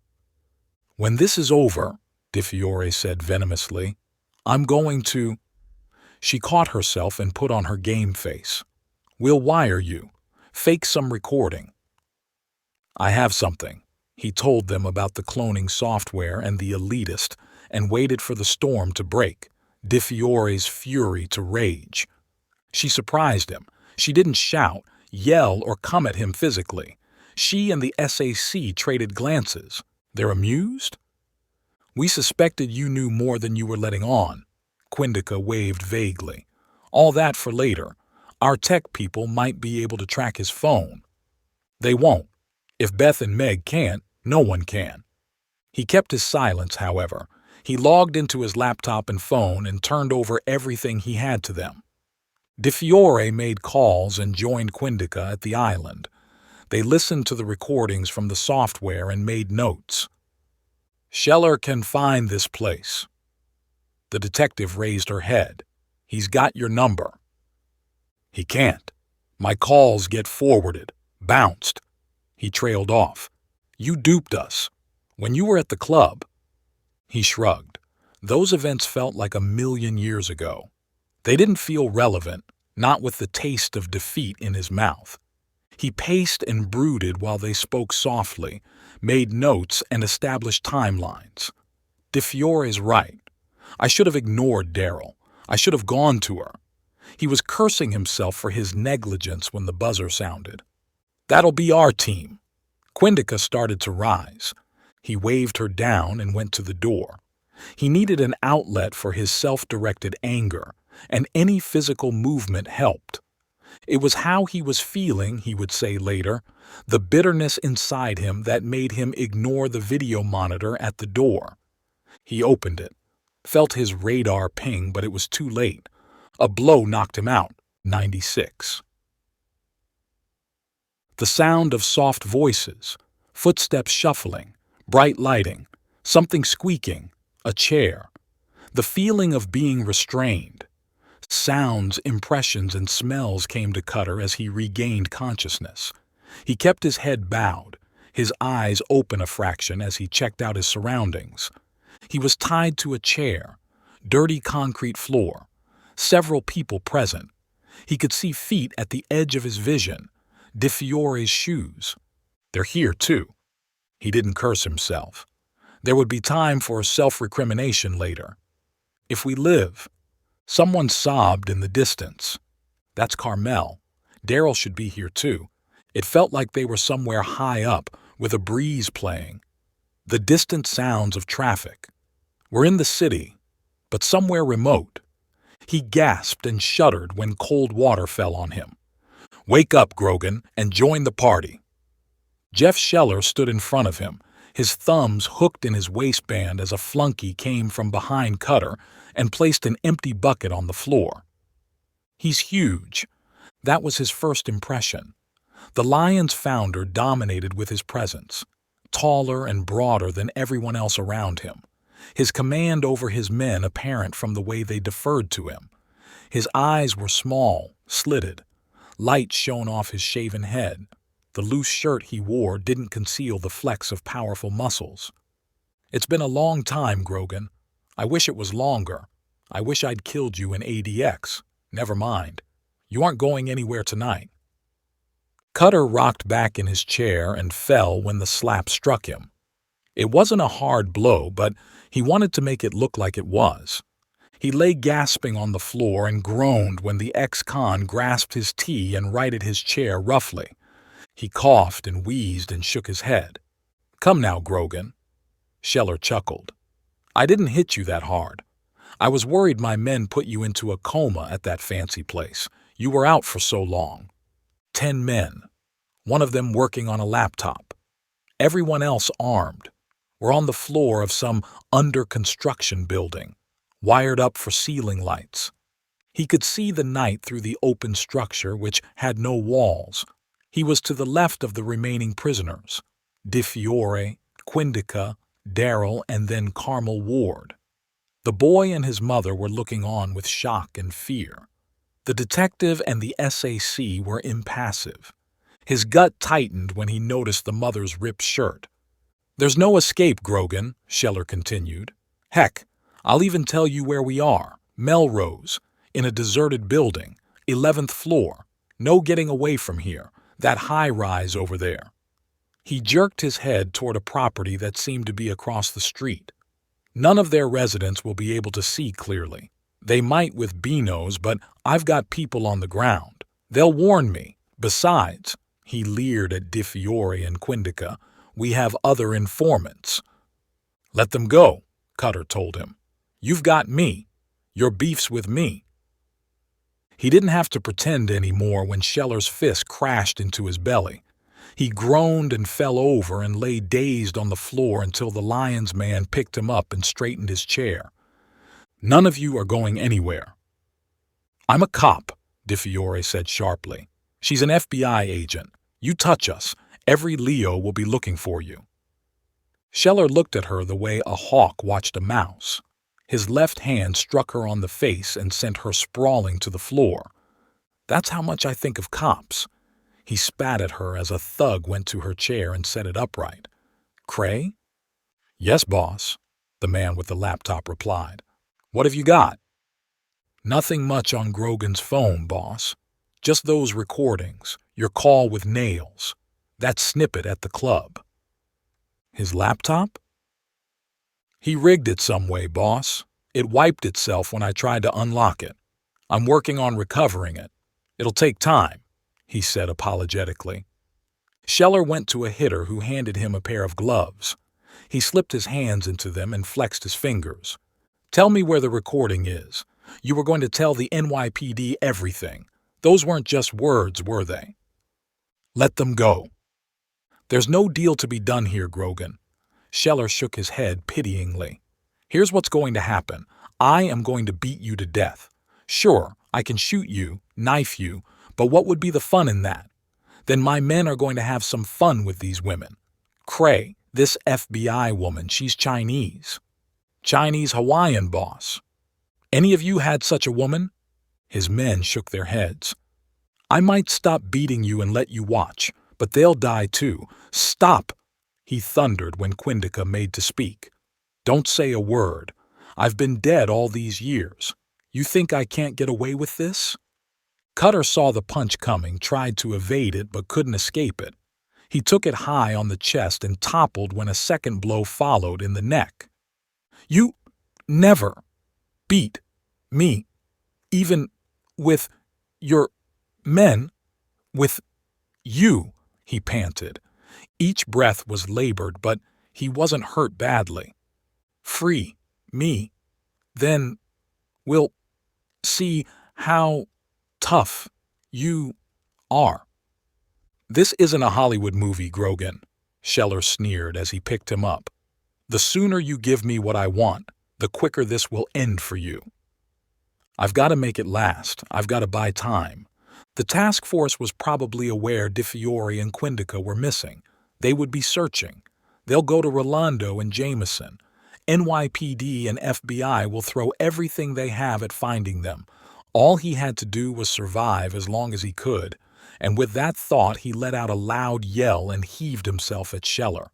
"When this is over," DeFiore said venomously, "I'm going to—" She caught herself and put on her game face. "We'll wire you. Fake some recording." "I have something." He told them about the cloning software and the elitist and waited for the storm to break, DeFiore's fury to rage. She surprised him. She didn't shout, yell, or come at him physically. She and the SAC traded glances. They're amused? "We suspected you knew more than you were letting on." Quindica waved vaguely. "All that for later. Our tech people might be able to track his phone." "They won't. If Beth and Meg can't, no one can." He kept his silence, however. He logged into his laptop and phone and turned over everything he had to them. De Fiore made calls and joined Quindica at the island. They listened to the recordings from the software and made notes. "Scheller can find this place." The detective raised her head. "He's got your number." "He can't. My calls get forwarded, bounced." He trailed off. "You duped us. When you were at the club." He shrugged. Those events felt like a million years ago. They didn't feel relevant, not with the taste of defeat in his mouth. He paced and brooded while they spoke softly, made notes and established timelines. De Fiore's right. I should have ignored Daryl. I should have gone to her. He was cursing himself for his negligence when the buzzer sounded. "That'll be our team." Quindica started to rise. He waved her down and went to the door. He needed an outlet for his self-directed anger, and any physical movement helped. It was how he was feeling, he would say later, the bitterness inside him that made him ignore the video monitor at the door. He opened it, felt his radar ping, but it was too late. A blow knocked him out. 96. The sound of soft voices, footsteps shuffling, bright lighting, something squeaking, a chair. The feeling of being restrained. Sounds, impressions, and smells came to Cutter as he regained consciousness. He kept his head bowed, his eyes open a fraction as he checked out his surroundings. He was tied to a chair, dirty concrete floor, several people present. He could see feet at the edge of his vision, De Fiore's shoes. They're here, too. He didn't curse himself. There would be time for self-recrimination later. "If we live." Someone sobbed in the distance. "That's Carmel. Daryl should be here, too." It felt like they were somewhere high up, with a breeze playing. The distant sounds of traffic. "We're in the city, but somewhere remote." He gasped and shuddered when cold water fell on him. "Wake up, Grogan, and join the party." Jeff Scheller stood in front of him, his thumbs hooked in his waistband as a flunky came from behind Cutter and placed an empty bucket on the floor. He's huge. That was his first impression. The Lion's founder dominated with his presence, taller and broader than everyone else around him, his command over his men apparent from the way they deferred to him. His eyes were small, slitted. Light shone off his shaven head. The loose shirt he wore didn't conceal the flex of powerful muscles. "It's been a long time, Grogan. I wish it was longer. I wish I'd killed you in ADX. Never mind. You aren't going anywhere tonight." Cutter rocked back in his chair and fell when the slap struck him. It wasn't a hard blow, but he wanted to make it look like it was. He lay gasping on the floor and groaned when the ex-con grasped his tea and righted his chair roughly. He coughed and wheezed and shook his head. "Come now, Grogan." Scheller chuckled. "I didn't hit you that hard. I was worried my men put you into a coma at that fancy place. You were out for so long. 10 men, one of them working on a laptop. Everyone else armed. We're on the floor of some under-construction building, wired up for ceiling lights." He could see the night through the open structure, which had no walls. He was to the left of the remaining prisoners, De Fiore, Quindica, Daryl, and then Carmel Ward. The boy and his mother were looking on with shock and fear. The detective and the SAC were impassive. His gut tightened when he noticed the mother's ripped shirt. "There's no escape, Grogan," Scheller continued. "Heck, I'll even tell you where we are. Melrose, in a deserted building, 11th floor. No getting away from here. That high-rise over there." He jerked his head toward a property that seemed to be across the street. "None of their residents will be able to see clearly. They might with binos, but I've got people on the ground. They'll warn me. Besides," he leered at De Fiore and Quindica, "we have other informants." "Let them go," Cutter told him. "You've got me. Your beef's with me." He didn't have to pretend anymore when Scheller's fist crashed into his belly. He groaned and fell over and lay dazed on the floor until the Lion's man picked him up and straightened his chair. "None of you are going anywhere." "I'm a cop," DeFiore said sharply. "She's an FBI agent. You touch us, every Leo will be looking for you." Scheller looked at her the way a hawk watched a mouse. His left hand struck her on the face and sent her sprawling to the floor. "That's how much I think of cops." He spat at her as a thug went to her chair and set it upright. "Cray?" "Yes, boss," the man with the laptop replied. "What have you got?" "Nothing much on Grogan's phone, boss. Just those recordings, your call with Nails, that snippet at the club." "His laptop?" "He rigged it some way, boss. It wiped itself when I tried to unlock it. I'm working on recovering it. It'll take time," he said apologetically. Scheller went to a hitter who handed him a pair of gloves. He slipped his hands into them and flexed his fingers. "Tell me where the recording is. You were going to tell the NYPD everything. Those weren't just words, were they?" "Let them go." "There's no deal to be done here, Grogan." Scheller shook his head pityingly. "Here's what's going to happen. I am going to beat you to death. Sure, I can shoot you, knife you, but what would be the fun in that? Then my men are going to have some fun with these women. Cray, this FBI woman, she's Chinese. Chinese Hawaiian, boss. Any of you had such a woman?" His men shook their heads. "I might stop beating you and let you watch, but they'll die too. Stop!" he thundered when Quindica made to speak. "Don't say a word. I've been dead all these years. You think I can't get away with this?" Cutter saw the punch coming, tried to evade it, but couldn't escape it. He took it high on the chest and toppled when a second blow followed in the neck. "You never beat me, even with your men, with you," he panted. Each breath was labored, but he wasn't hurt badly. "Free me, then we'll see how tough you are." "This isn't a Hollywood movie, Grogan," Scheller sneered as he picked him up. "The sooner you give me what I want, the quicker this will end for you. I've got to make it last. I've got to buy time." The task force was probably aware DeFiore and Quindica were missing. They would be searching. They'll go to Rolando and Jameson. NYPD and FBI will throw everything they have at finding them. All he had to do was survive as long as he could, and with that thought he let out a loud yell and heaved himself at Scheller.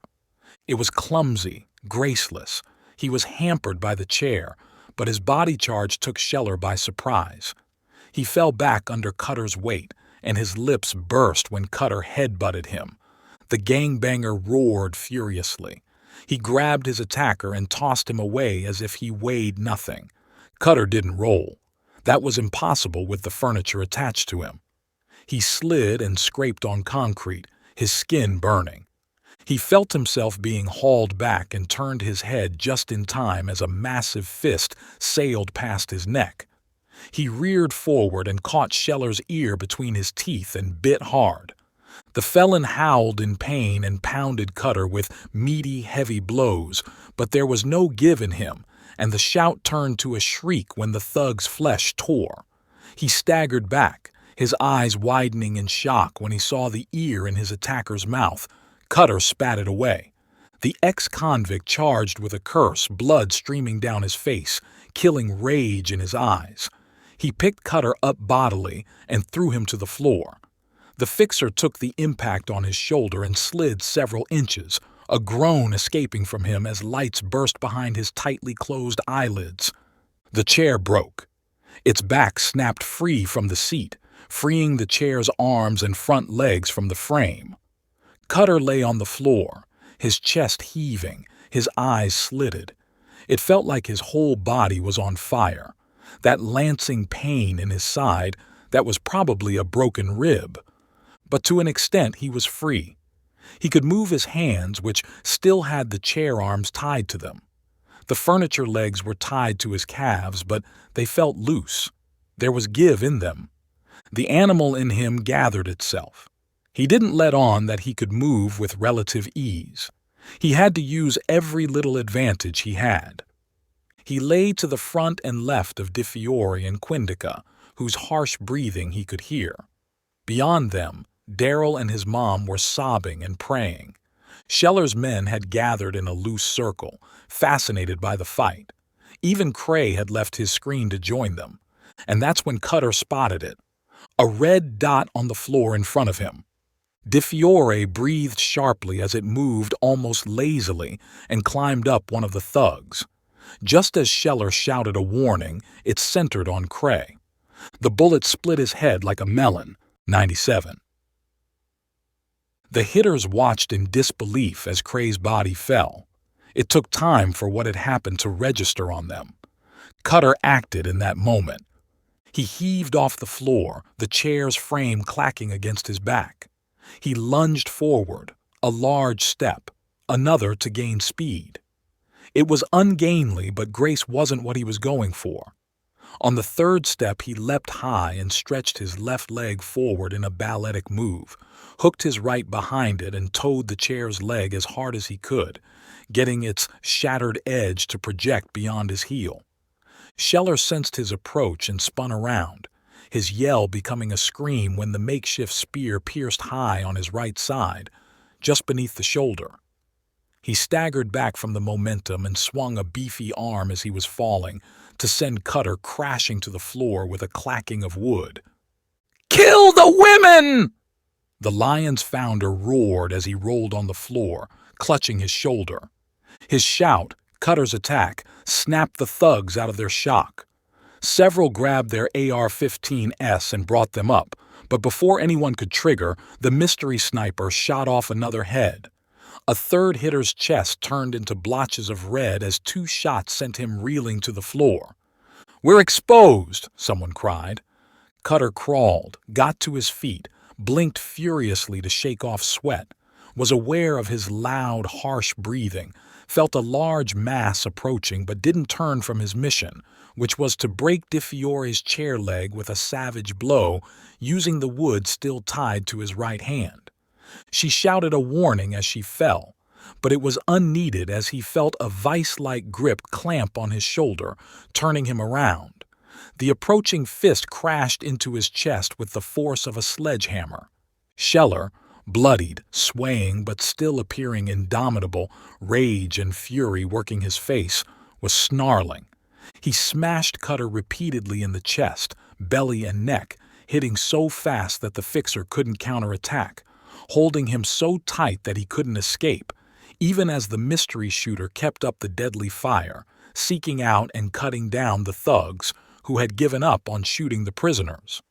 It was clumsy, graceless. He was hampered by the chair, but his body charge took Scheller by surprise. He fell back under Cutter's weight, and his lips burst when Cutter headbutted him. The gangbanger roared furiously. He grabbed his attacker and tossed him away as if he weighed nothing. Cutter didn't roll. That was impossible with the furniture attached to him. He slid and scraped on concrete, his skin burning. He felt himself being hauled back and turned his head just in time as a massive fist sailed past his neck. He reared forward and caught Scheller's ear between his teeth and bit hard. The felon howled in pain and pounded Cutter with meaty, heavy blows, but there was no give in him, and the shout turned to a shriek when the thug's flesh tore. He staggered back, his eyes widening in shock when he saw the ear in his attacker's mouth. Cutter spat it away. The ex-convict charged with a curse, blood streaming down his face, killing rage in his eyes. He picked Cutter up bodily and threw him to the floor. The fixer took the impact on his shoulder and slid several inches, a groan escaping from him as lights burst behind his tightly closed eyelids. The chair broke. Its back snapped free from the seat, freeing the chair's arms and front legs from the frame. Cutter lay on the floor, his chest heaving, his eyes slitted. It felt like his whole body was on fire. That lancing pain in his side, that was probably a broken rib. But to an extent he was free. He could move his hands, which still had the chair arms tied to them. The furniture legs were tied to his calves, but they felt loose. There was give in them. The animal in him gathered itself. He didn't let on that he could move with relative ease. He had to use every little advantage he had. He lay to the front and left of DeFiore and Quindica, whose harsh breathing he could hear. Beyond them, Daryl and his mom were sobbing and praying. Scheller's men had gathered in a loose circle, fascinated by the fight. Even Cray had left his screen to join them, and that's when Cutter spotted it. A red dot on the floor in front of him. Di Fiore breathed sharply as it moved almost lazily and climbed up one of the thugs. Just as Scheller shouted a warning, it centered on Cray. The bullet split his head like a melon. 97. The hitters watched in disbelief as Cray's body fell. It took time for what had happened to register on them. Cutter acted in that moment. He heaved off the floor, the chair's frame clacking against his back. He lunged forward, a large step, another to gain speed. It was ungainly, but grace wasn't what he was going for. On the third step, he leapt high and stretched his left leg forward in a balletic move, hooked his right behind it and towed the chair's leg as hard as he could, getting its shattered edge to project beyond his heel. Scheller sensed his approach and spun around, his yell becoming a scream when the makeshift spear pierced high on his right side, just beneath the shoulder. He staggered back from the momentum and swung a beefy arm as he was falling, to send Cutter crashing to the floor with a clacking of wood. "Kill the women!" The Lion's founder roared as he rolled on the floor, clutching his shoulder. His shout, Cutter's attack, snapped the thugs out of their shock. Several grabbed their AR-15s and brought them up, but before anyone could trigger, the mystery sniper shot off another head. A third hitter's chest turned into blotches of red as 2 shots sent him reeling to the floor. "We're exposed!" someone cried. Cutter crawled, got to his feet, blinked furiously to shake off sweat, was aware of his loud, harsh breathing, felt a large mass approaching but didn't turn from his mission, which was to break Di Fiore's chair leg with a savage blow, using the wood still tied to his right hand. She shouted a warning as she fell, but it was unneeded as he felt a vice-like grip clamp on his shoulder, turning him around. The approaching fist crashed into his chest with the force of a sledgehammer. Scheller, bloodied, swaying but still appearing indomitable, rage and fury working his face, was snarling. He smashed Cutter repeatedly in the chest, belly and neck, hitting so fast that the fixer couldn't counterattack, holding him so tight that he couldn't escape, even as the mystery shooter kept up the deadly fire, seeking out and cutting down the thugs who had given up on shooting the prisoners.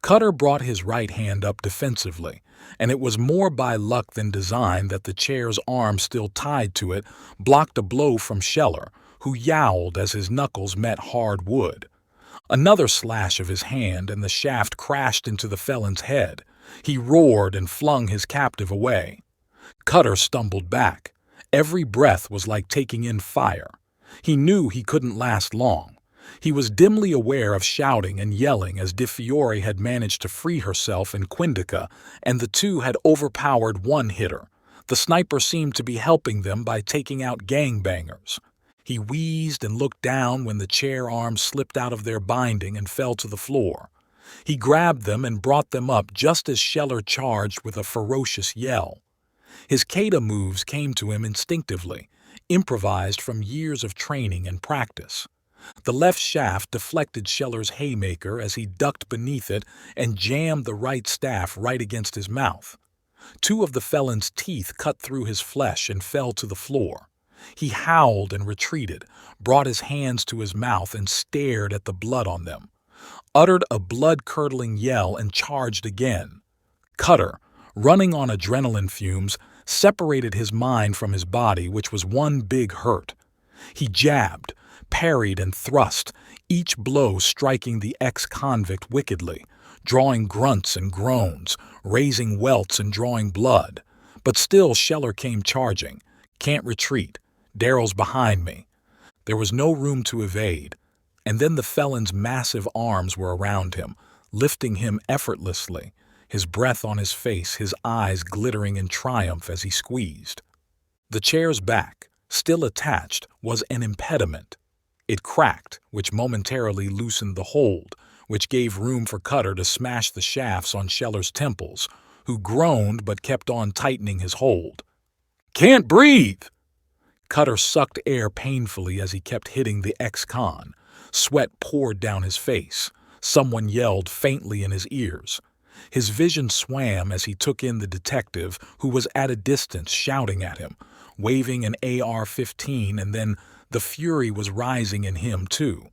Cutter brought his right hand up defensively, and it was more by luck than design that the chair's arm still tied to it blocked a blow from Scheller, who yowled as his knuckles met hard wood. Another slash of his hand and the shaft crashed into the felon's head. He roared and flung his captive away. Cutter stumbled back. Every breath was like taking in fire. He knew he couldn't last long. He was dimly aware of shouting and yelling as Di Fiore had managed to free herself in Quindica, and the two had overpowered one hitter. The sniper seemed to be helping them by taking out gangbangers. He wheezed and looked down when the chair arms slipped out of their binding and fell to the floor. He grabbed them and brought them up just as Scheller charged with a ferocious yell. His kata moves came to him instinctively, improvised from years of training and practice. The left shaft deflected Scheller's haymaker as he ducked beneath it and jammed the right staff right against his mouth. 2 of the felon's teeth cut through his flesh and fell to the floor. He howled and retreated, brought his hands to his mouth and stared at the blood on them, uttered a blood-curdling yell and charged again. Cutter, running on adrenaline fumes, separated his mind from his body, which was one big hurt. He jabbed, parried and thrust, each blow striking the ex-convict wickedly, drawing grunts and groans, raising welts and drawing blood. But still Scheller came charging. "Can't retreat. Daryl's behind me." There was no room to evade. And then the felon's massive arms were around him, lifting him effortlessly, his breath on his face, his eyes glittering in triumph as he squeezed. The chair's back, still attached, was an impediment. It cracked, which momentarily loosened the hold, which gave room for Cutter to smash the shafts on Scheller's temples, who groaned but kept on tightening his hold. "Can't breathe!" Cutter sucked air painfully as he kept hitting the ex-con. Sweat poured down his face. Someone yelled faintly in his ears. His vision swam as he took in the detective, who was at a distance shouting at him, waving an AR-15, and then the fury was rising in him too.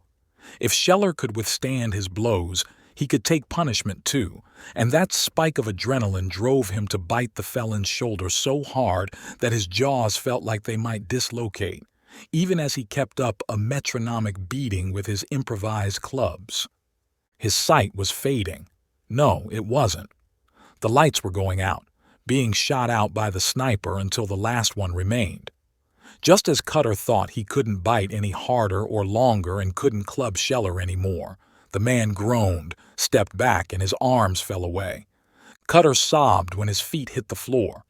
If Scheller could withstand his blows, he could take punishment too, and that spike of adrenaline drove him to bite the felon's shoulder so hard that his jaws felt like they might dislocate, even as he kept up a metronomic beating with his improvised clubs. His sight was fading. No, it wasn't. The lights were going out, being shot out by the sniper until the last one remained. Just as Cutter thought he couldn't bite any harder or longer and couldn't club Scheller anymore, the man groaned, stepped back, and his arms fell away. Cutter sobbed when his feet hit the floor.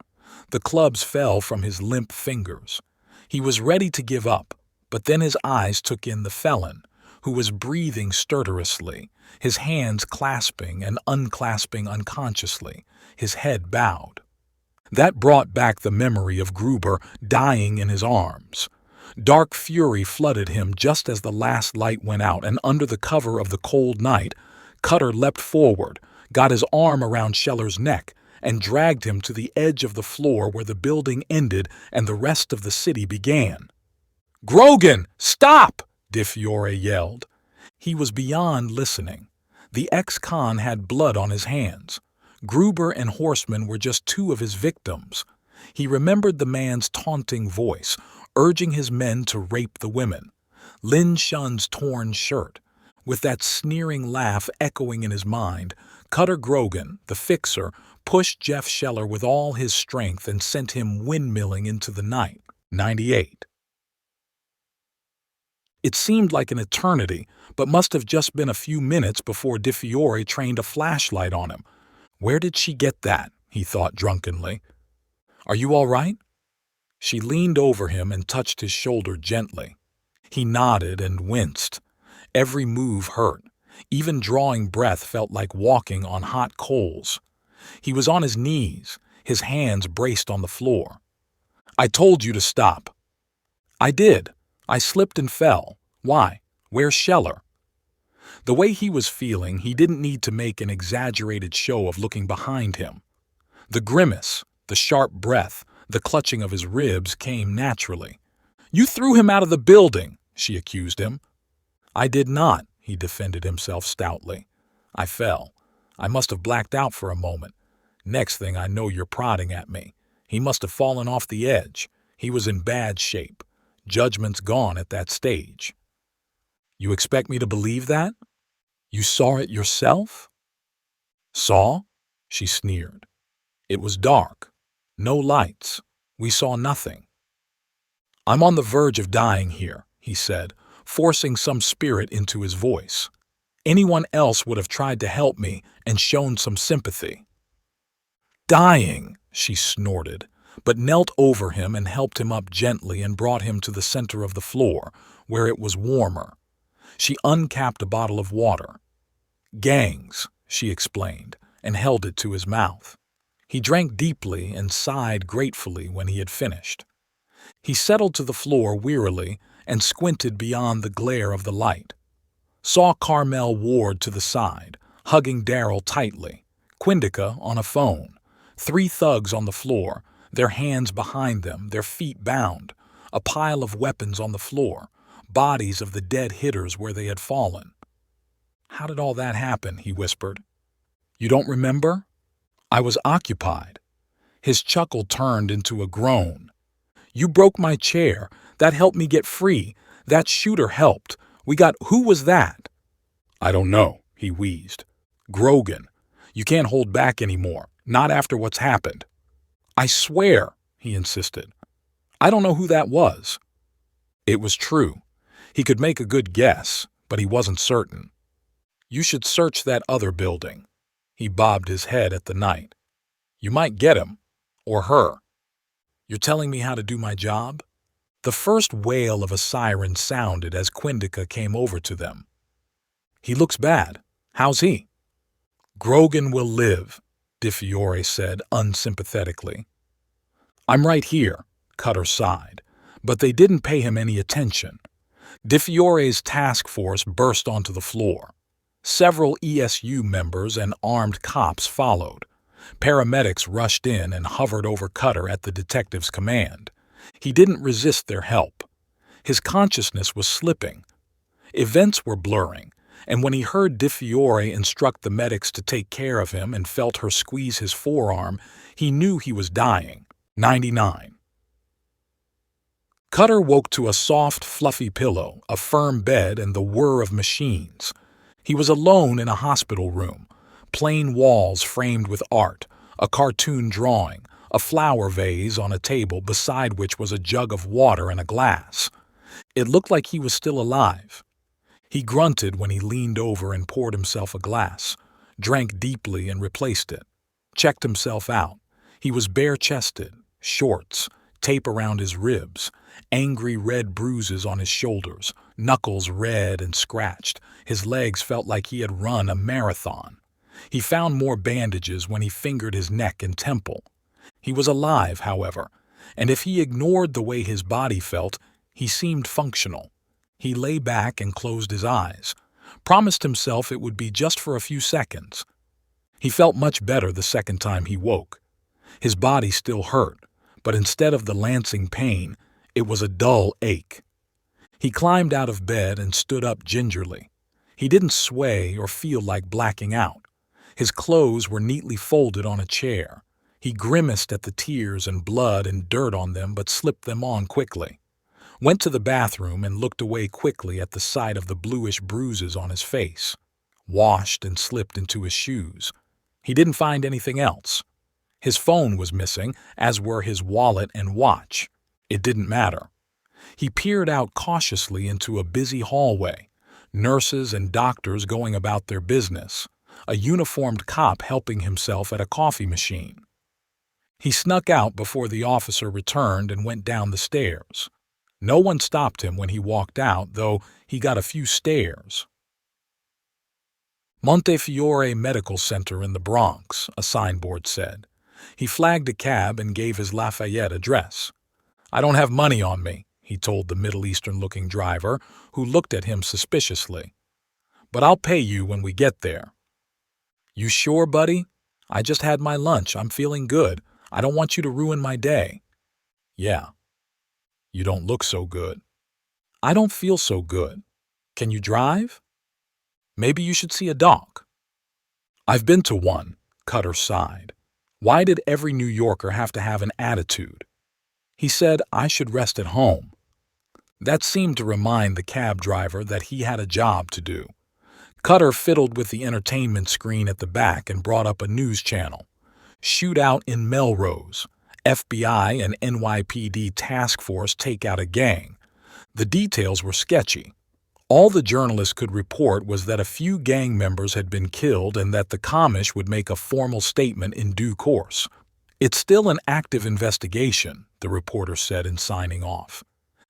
The clubs fell from his limp fingers. He was ready to give up, but then his eyes took in the felon, who was breathing stertorously, his hands clasping and unclasping unconsciously, his head bowed. That brought back the memory of Gruber dying in his arms. Dark fury flooded him just as the last light went out, and under the cover of the cold night, Cutter leapt forward, got his arm around Scheller's neck, and dragged him to the edge of the floor where the building ended and the rest of the city began. "Grogan, stop!" DeFiore yelled. He was beyond listening. The ex-con had blood on his hands. Gruber and Horseman were just two of his victims. He remembered the man's taunting voice, urging his men to rape the women. Lin Shun's torn shirt. With that sneering laugh echoing in his mind, Cutter Grogan, the fixer, pushed Jeff Scheller with all his strength and sent him windmilling into the night. 98. It seemed like an eternity, but must have just been a few minutes before DeFiore trained a flashlight on him. Where did she get that? He thought drunkenly. "Are you all right?" She leaned over him and touched his shoulder gently. He nodded and winced. Every move hurt. Even drawing breath felt like walking on hot coals. He was on his knees, his hands braced on the floor. "I told you to stop." "I did. I slipped and fell. Why? Where's Scheller?" The way he was feeling, he didn't need to make an exaggerated show of looking behind him. The grimace, the sharp breath, the clutching of his ribs came naturally. "You threw him out of the building," she accused him. "I did not," he defended himself stoutly. "I fell. I must have blacked out for a moment. Next thing I know, you're prodding at me. He must have fallen off the edge. He was in bad shape. Judgment's gone at that stage." "You expect me to believe that? You saw it yourself?" "Saw?" she sneered. "It was dark. No lights. We saw nothing." "I'm on the verge of dying here," he said, forcing some spirit into his voice. "Anyone else would have tried to help me and shown some sympathy." "Dying," she snorted, but knelt over him and helped him up gently and brought him to the center of the floor, where it was warmer. She uncapped a bottle of water. "Gangs," she explained, and held it to his mouth. He drank deeply and sighed gratefully when he had finished. He settled to the floor wearily and squinted beyond the glare of the light. Saw Carmel Ward to the side, hugging Daryl tightly, Quindica on a phone, 3 thugs on the floor, their hands behind them, their feet bound, a pile of weapons on the floor, bodies of the dead hitters where they had fallen. "How did all that happen?" he whispered. "You don't remember?" "I was occupied." His chuckle turned into a groan. "You broke my chair. That helped me get free. That shooter helped. Who was that?" "I don't know," he wheezed. "Grogan. You can't hold back anymore. Not after what's happened." "I swear," he insisted. "I don't know who that was." It was true. He could make a good guess, but he wasn't certain. "You should search that other building." He bobbed his head at the night. "You might get him. Or her." "You're telling me how to do my job?" The first wail of a siren sounded as Quindica came over to them. "He looks bad. How's he? Grogan will live, DeFiore said unsympathetically. I'm right here, Cutter sighed, but they didn't pay him any attention. DeFiore's task force burst onto the floor. Several ESU members and armed cops followed. Paramedics rushed in and hovered over Cutter at the detective's command. He didn't resist their help. His consciousness was slipping. Events were blurring, and when he heard DeFiore instruct the medics to take care of him and felt her squeeze his forearm, he knew he was dying. 99. Cutter woke to a soft, fluffy pillow, a firm bed, and the whir of machines. He was alone in a hospital room. Plain walls framed with art, a cartoon drawing, a flower vase on a table beside which was a jug of water and a glass. It looked like he was still alive. He grunted when he leaned over and poured himself a glass, drank deeply and replaced it, checked himself out. He was bare-chested, shorts, tape around his ribs, angry red bruises on his shoulders, knuckles red and scratched. His legs felt like he had run a marathon. He found more bandages when he fingered his neck and temple. He was alive, however, and if he ignored the way his body felt, he seemed functional. He lay back and closed his eyes, promised himself it would be just for a few seconds. He felt much better the second time he woke. His body still hurt, but instead of the lancing pain, it was a dull ache. He climbed out of bed and stood up gingerly. He didn't sway or feel like blacking out. His clothes were neatly folded on a chair. He grimaced at the tears and blood and dirt on them but slipped them on quickly. Went to the bathroom and looked away quickly at the sight of the bluish bruises on his face. Washed and slipped into his shoes. He didn't find anything else. His phone was missing, as were his wallet and watch. It didn't matter. He peered out cautiously into a busy hallway. Nurses and doctors going about their business. A uniformed cop helping himself at a coffee machine. He snuck out before the officer returned and went down the stairs. No one stopped him when he walked out, though he got a few stares. Montefiore Medical Center in the Bronx, a signboard said. He flagged a cab and gave his Lafayette address. I don't have money on me, he told the Middle Eastern-looking driver, who looked at him suspiciously. But I'll pay you when we get there. You sure, buddy? I just had my lunch. I'm feeling good. I don't want you to ruin my day. Yeah. You don't look so good. I don't feel so good. Can you drive? Maybe you should see a doc. I've been to one, Cutter sighed. Why did every New Yorker have to have an attitude? He said I should rest at home. That seemed to remind the cab driver that he had a job to do. Cutter fiddled with the entertainment screen at the back and brought up a news channel. Shootout in Melrose. FBI and NYPD task force take out a gang. The details were sketchy. All the journalists could report was that a few gang members had been killed and that the commish would make a formal statement in due course. It's still an active investigation, the reporter said in signing off.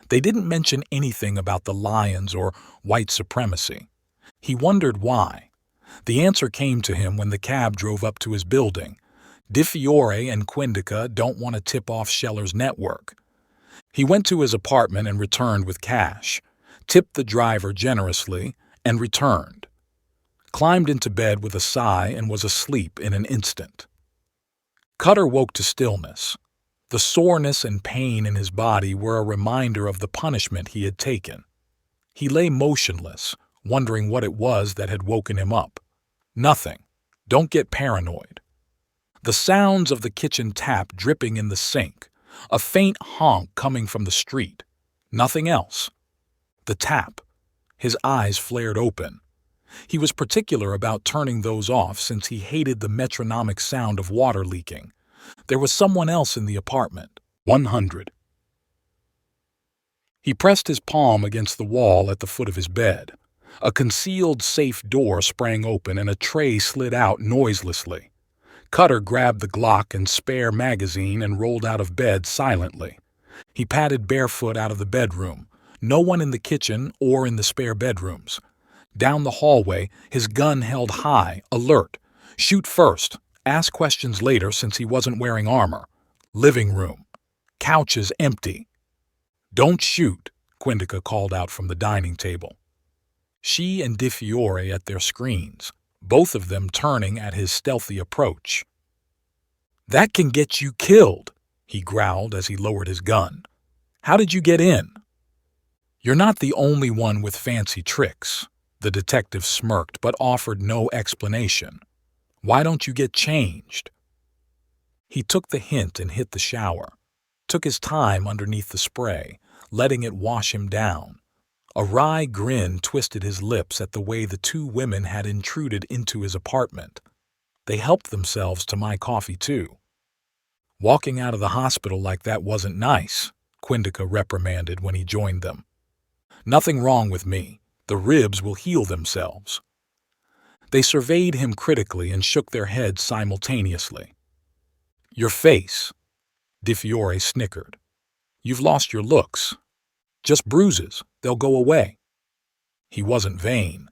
They didn't mention anything about the Lions or white supremacy. He wondered why. The answer came to him when the cab drove up to his building. DeFiore and Quindica don't want to tip off Scheller's network. He went to his apartment and returned with cash, tipped the driver generously, and returned. Climbed into bed with a sigh and was asleep in an instant. Cutter woke to stillness. The soreness and pain in his body were a reminder of the punishment he had taken. He lay motionless, wondering what it was that had woken him up. Nothing. Don't get paranoid. The sounds of the kitchen tap dripping in the sink, a faint honk coming from the street. Nothing else. The tap. His eyes flared open. He was particular about turning those off since he hated the metronomic sound of water leaking. There was someone else in the apartment. 100. He pressed his palm against the wall at the foot of his bed. A concealed safe door sprang open and a tray slid out noiselessly. Cutter grabbed the Glock and spare magazine and rolled out of bed silently. He padded barefoot out of the bedroom. No one in the kitchen or in the spare bedrooms. Down the hallway, his gun held high, alert. Shoot first. Ask questions later since he wasn't wearing armor. Living room. Couch is empty. Don't shoot, Quindica called out from the dining table. She and Di Fiore at their screens, both of them turning at his stealthy approach. That can get you killed, he growled as he lowered his gun. How did you get in? You're not the only one with fancy tricks. The detective smirked but offered no explanation. Why don't you get changed? He took the hint and hit the shower, took his time underneath the spray, letting it wash him down. A wry grin twisted his lips at the way the two women had intruded into his apartment. They helped themselves to my coffee, too. Walking out of the hospital like that wasn't nice, Quindica reprimanded when he joined them. Nothing wrong with me. The ribs will heal themselves. They surveyed him critically and shook their heads simultaneously. Your face, Di Fiore snickered. You've lost your looks. Just bruises. They'll go away. He wasn't vain.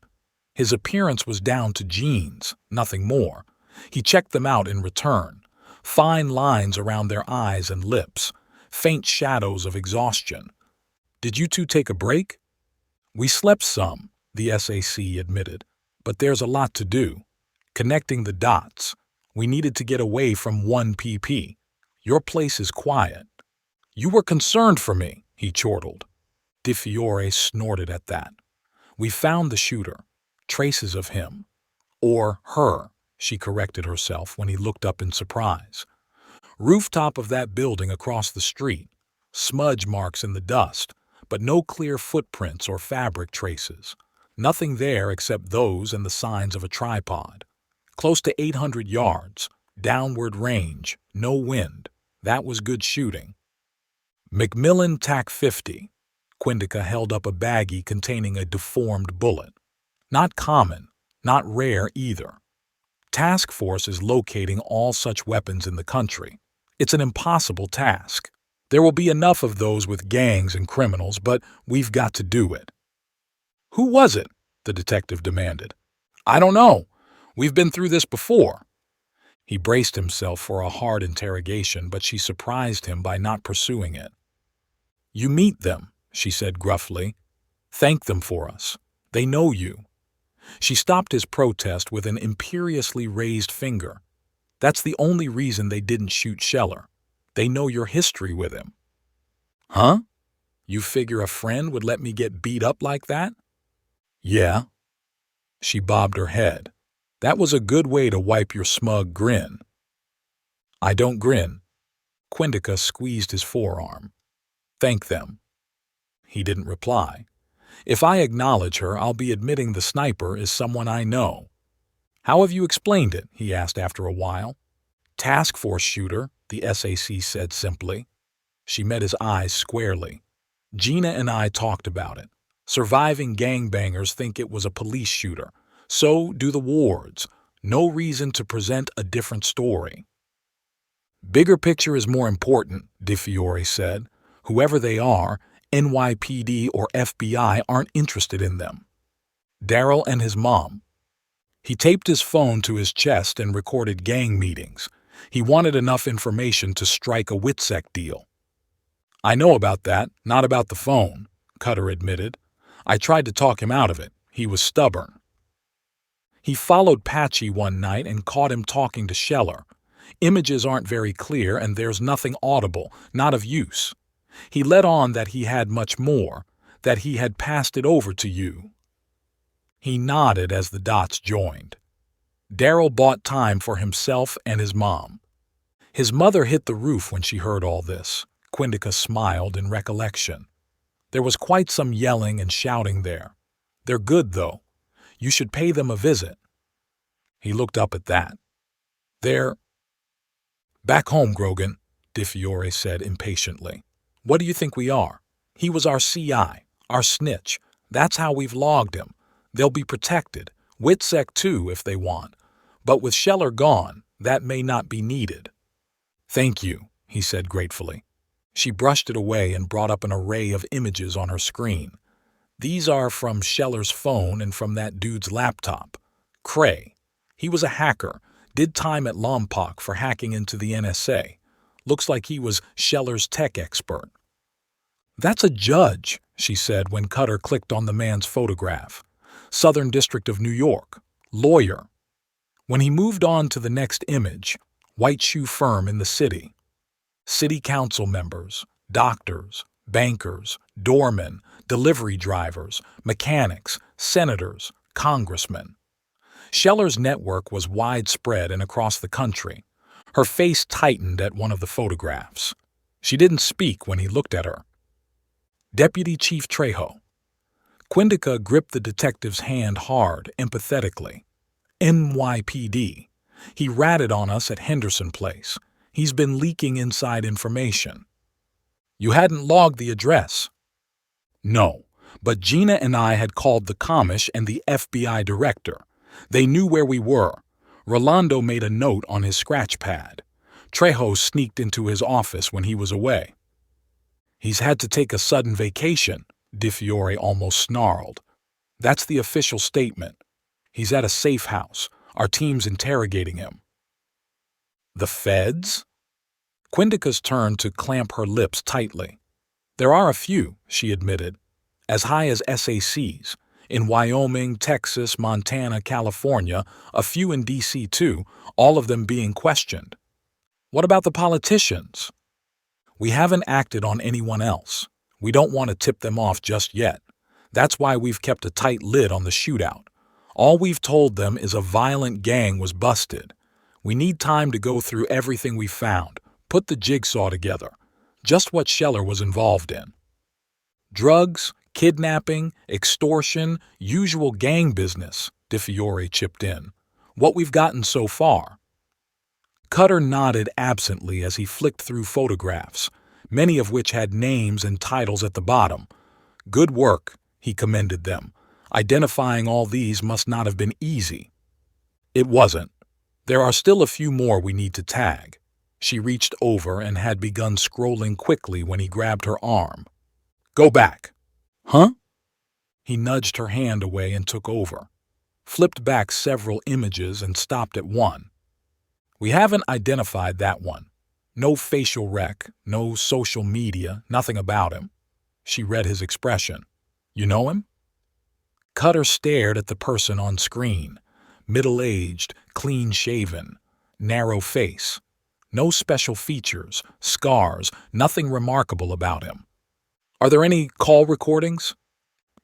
His appearance was down to jeans, nothing more. He checked them out in return. Fine lines around their eyes and lips, faint shadows of exhaustion. Did you two take a break? We slept some, the SAC admitted, but there's a lot to do. Connecting the dots. We needed to get away from 1PP. Your place is quiet. You were concerned for me, he chortled. Di Fiore snorted at that. We found the shooter. Traces of him. Or her, she corrected herself when he looked up in surprise. Rooftop of that building across the street. Smudge marks in the dust, but no clear footprints or fabric traces. Nothing there except those and the signs of a tripod. Close to 800 yards. Downward range. No wind. That was good shooting. McMillan TAC 50. Quindica held up a baggie containing a deformed bullet. Not common, not rare either. Task Force is locating all such weapons in the country. It's an impossible task. There will be enough of those with gangs and criminals, but we've got to do it. Who was it? The detective demanded. I don't know. We've been through this before. He braced himself for a hard interrogation, but she surprised him by not pursuing it. You meet them, she said gruffly. Thank them for us. They know you. She stopped his protest with an imperiously raised finger. That's the only reason they didn't shoot Scheller. They know your history with him. Huh? You figure a friend would let me get beat up like that? Yeah. She bobbed her head. That was a good way to wipe your smug grin. I don't grin. Quindica squeezed his forearm. Thank them. He didn't reply. If I acknowledge her, I'll be admitting the sniper is someone I know. How have you explained it? He asked after a while. Task Force shooter, the SAC said simply. She met his eyes squarely. Gina and I talked about it. Surviving gangbangers think it was a police shooter. So do the wards. No reason to present a different story. Bigger picture is more important, Di Fiore said. Whoever they are, NYPD or FBI aren't interested in them. Daryl and his mom. He taped his phone to his chest and recorded gang meetings. He wanted enough information to strike a WITSEC deal. I know about that, not about the phone, Cutter admitted. I tried to talk him out of it. He was stubborn. He followed Patchy one night and caught him talking to Scheller. Images aren't very clear and there's nothing audible, not of use. He let on that he had much more, that he had passed it over to you. He nodded as the dots joined. Daryl bought time for himself and his mom. His mother hit the roof when she heard all this. Quindica smiled in recollection. There was quite some yelling and shouting there. They're good, though. You should pay them a visit. He looked up at that. They're back home, Grogan, Di Fiore said impatiently. What do you think we are? He was our CI, our snitch. That's how we've logged him. They'll be protected. WITSEC too, if they want. But with Scheller gone, that may not be needed. Thank you, he said gratefully. She brushed it away and brought up an array of images on her screen. These are from Scheller's phone and from that dude's laptop. Cray. He was a hacker, did time at Lompoc for hacking into the NSA. Looks like he was Scheller's tech expert. That's a judge, she said when Cutter clicked on the man's photograph. Southern District of New York. Lawyer. When he moved on to the next image, white shoe firm in the city. City council members, doctors, bankers, doormen, delivery drivers, mechanics, senators, congressmen. Scheller's network was widespread and across the country. Her face tightened at one of the photographs. She didn't speak when he looked at her. Deputy Chief Trejo. Quindica gripped the detective's hand hard, empathetically. NYPD. He ratted on us at Henderson Place. He's been leaking inside information. You hadn't logged the address. No, but Gina and I had called the commish and the FBI director. They knew where we were. Rolando made a note on his scratch pad. Trejo sneaked into his office when he was away. He's had to take a sudden vacation, DeFiore almost snarled. That's the official statement. He's at a safe house. Our team's interrogating him. The feds? Quindica's turned to clamp her lips tightly. There are a few, she admitted, as high as SACs. In Wyoming, Texas, Montana, California, a few in D.C. too, all of them being questioned. What about the politicians? We haven't acted on anyone else. We don't want to tip them off just yet. That's why we've kept a tight lid on the shootout. All we've told them is a violent gang was busted. We need time to go through everything we found, put the jigsaw together, just what Scheller was involved in. Drugs, kidnapping, extortion, usual gang business, DeFiore chipped in. What we've gotten so far. Cutter nodded absently as he flicked through photographs, many of which had names and titles at the bottom. Good work, he commended them. Identifying all these must not have been easy. It wasn't. There are still a few more we need to tag. She reached over and had begun scrolling quickly when he grabbed her arm. Go back. Huh? He nudged her hand away and took over. Flipped back several images and stopped at one. We haven't identified that one. No facial rec, no social media, nothing about him. She read his expression. You know him? Cutter stared at the person on screen. Middle-aged, clean-shaven, narrow face. No special features, scars, nothing remarkable about him. Are there any call recordings?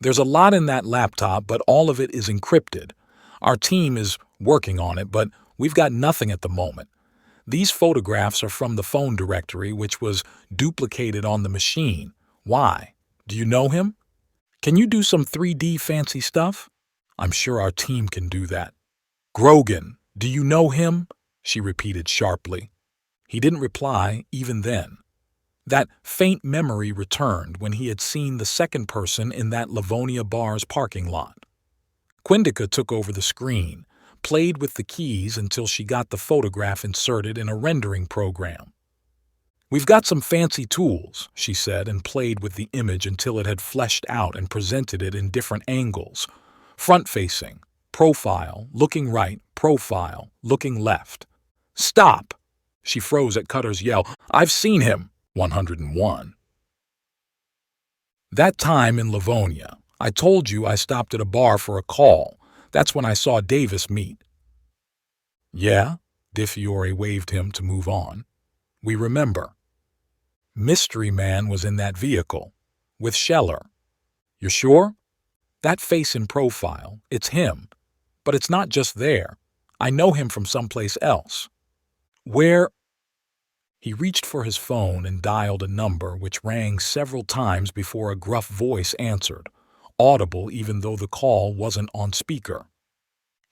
There's a lot in that laptop, but all of it is encrypted. Our team is working on it, but we've got nothing at the moment. These photographs are from the phone directory, which was duplicated on the machine. Why? Do you know him? Can you do some 3D fancy stuff? I'm sure our team can do that. Grogan, do you know him? She repeated sharply. He didn't reply even then. That faint memory returned when he had seen the second person in that Livonia bar's parking lot. Quindica took over the screen, played with the keys until she got the photograph inserted in a rendering program. We've got some fancy tools, she said, and played with the image until it had fleshed out and presented it in different angles. Front-facing, profile, looking right, profile, looking left. Stop! She froze at Cutter's yell. I've seen him! 101. That time in Livonia, I told you I stopped at a bar for a call. That's when I saw Davis meet. Yeah? DeFiore waved him to move on. We remember. Mystery Man was in that vehicle. With Scheller. You're sure? That face in profile, it's him. But it's not just there. I know him from someplace else. Where? He reached for his phone and dialed a number which rang several times before a gruff voice answered, audible even though the call wasn't on speaker.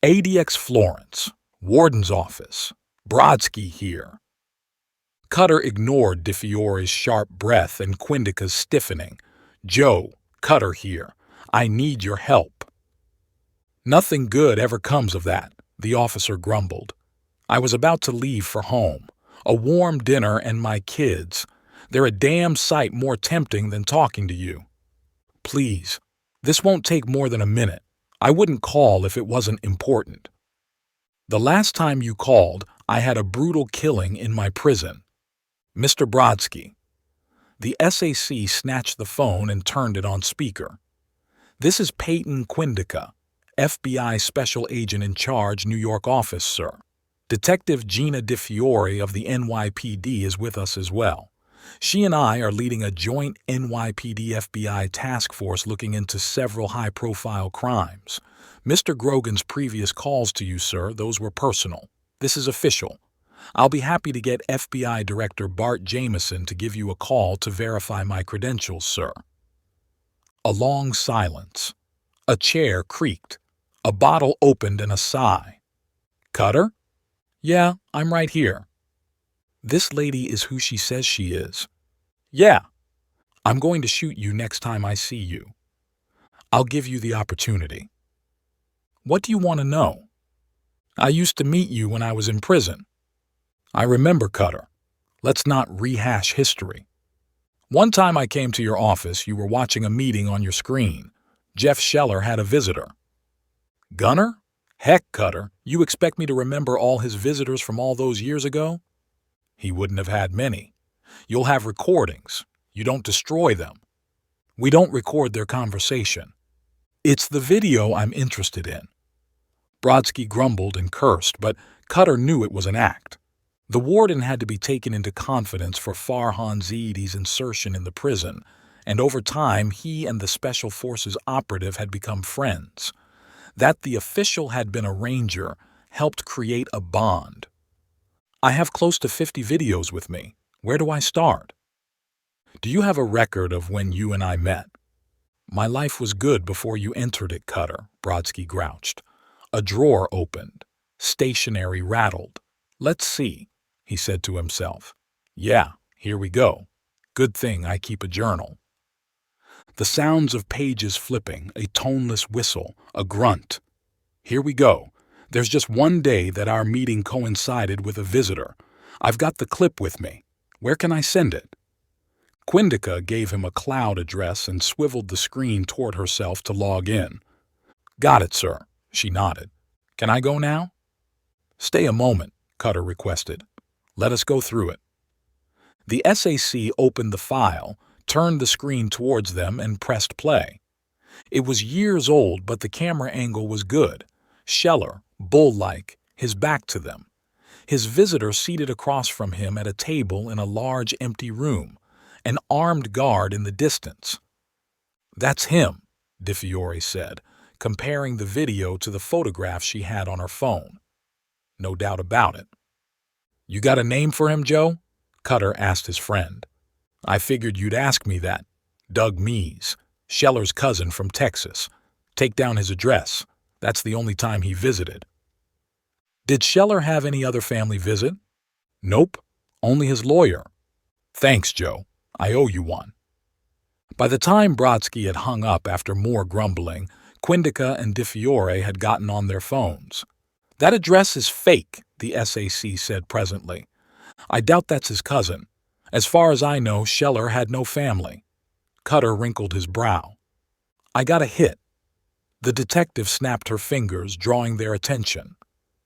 ADX Florence, Warden's office. Brodsky here. Cutter ignored DeFiore's sharp breath and Quindica's stiffening. Joe, Cutter here. I need your help. Nothing good ever comes of that, the officer grumbled. I was about to leave for home. A warm dinner and my kids. They're a damn sight more tempting than talking to you. Please, This won't take more than a minute. I wouldn't call if it wasn't important. The last time you called, I had a brutal killing in my prison. Mr. Brodsky. The SAC snatched the phone and turned it on speaker. This is Peyton Quindica, FBI Special Agent in Charge, New York office, sir. Detective Gina DiFiore of the NYPD is with us as well. She and I are leading a joint NYPD-FBI task force looking into several high-profile crimes. Mr. Grogan's previous calls to you, sir, those were personal. This is official. I'll be happy to get FBI Director Bart Jameson to give you a call to verify my credentials, sir. A long silence. A chair creaked. A bottle opened and a sigh. Cutter? Yeah, I'm right here. This lady is who she says she is. Yeah. I'm going to shoot you next time I see you. I'll give you the opportunity. What do you want to know? I used to meet you when I was in prison. I remember, Cutter. Let's not rehash history. One time I came to your office, you were watching a meeting on your screen. Jeff Scheller had a visitor. Gunner? Heck, Cutter, you expect me to remember all his visitors from all those years ago? He wouldn't have had many. You'll have recordings. You don't destroy them. We don't record their conversation. It's the video I'm interested in. Brodsky grumbled and cursed, but Cutter knew it was an act. The warden had to be taken into confidence for Farhan Zaidi's insertion in the prison, and over time he and the Special Forces operative had become friends. That the official had been a ranger helped create a bond. I have close to 50 videos with me. Where do I start? Do you have a record of when you and I met? My life was good before you entered it, Cutter, Brodsky grouched. A drawer opened. Stationery rattled. Let's see, he said to himself. Yeah, here we go. Good thing I keep a journal. The sounds of pages flipping, a toneless whistle, a grunt. Here we go. There's just one day that our meeting coincided with a visitor. I've got the clip with me. Where can I send it? Quindica gave him a cloud address and swiveled the screen toward herself to log in. Got it, sir. She nodded. Can I go now? Stay a moment, Cutter requested. Let us go through it. The SAC opened the file, turned the screen towards them, and pressed play. It was years old, but the camera angle was good. Scheller, bull-like, his back to them. His visitor seated across from him at a table in a large empty room, an armed guard in the distance. That's him, DiFiore said, comparing the video to the photograph she had on her phone. No doubt about it. You got a name for him, Joe? Cutter asked his friend. I figured you'd ask me that. Doug Mees, Scheller's cousin from Texas. Take down his address. That's the only time he visited. Did Scheller have any other family visit? Nope, only his lawyer. Thanks, Joe. I owe you one. By the time Brodsky had hung up after more grumbling, Quindica and DiFiore had gotten on their phones. That address is fake, the SAC said presently. I doubt that's his cousin. As far as I know, Scheller had no family. Cutter wrinkled his brow. I got a hit. The detective snapped her fingers, drawing their attention.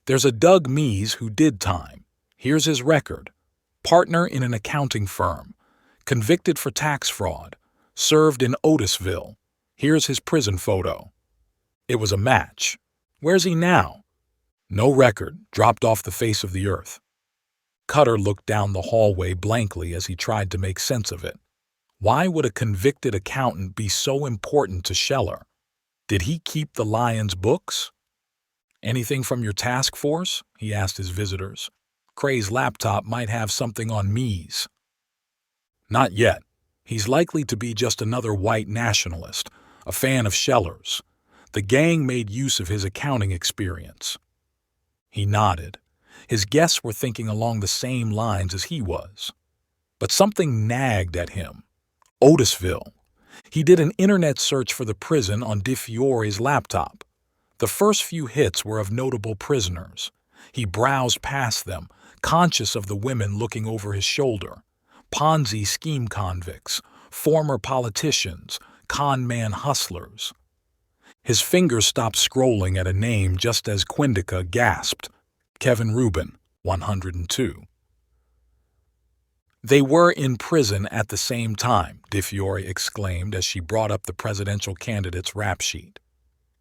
There's a Doug Mees who did time. Here's his record. Partner in an accounting firm. Convicted for tax fraud. Served in Otisville. Here's his prison photo. It was a match. Where's he now? No record. Dropped off the face of the earth. Cutter looked down the hallway blankly as he tried to make sense of it. Why would a convicted accountant be so important to Scheller? Did he keep the Lions books? Anything from your task force? He asked his visitors. Cray's laptop might have something on Mees. Not yet. He's likely to be just another white nationalist, a fan of Scheller's. The gang made use of his accounting experience. He nodded. His guests were thinking along the same lines as he was. But something nagged at him. Otisville. He did an internet search for the prison on DiFiore's laptop. The first few hits were of notable prisoners. He browsed past them, conscious of the women looking over his shoulder. Ponzi scheme convicts, former politicians, con man hustlers. His fingers stopped scrolling at a name just as Quindica gasped. Kevin Rubin, 102. They were in prison at the same time, DeFiore exclaimed as she brought up the presidential candidate's rap sheet.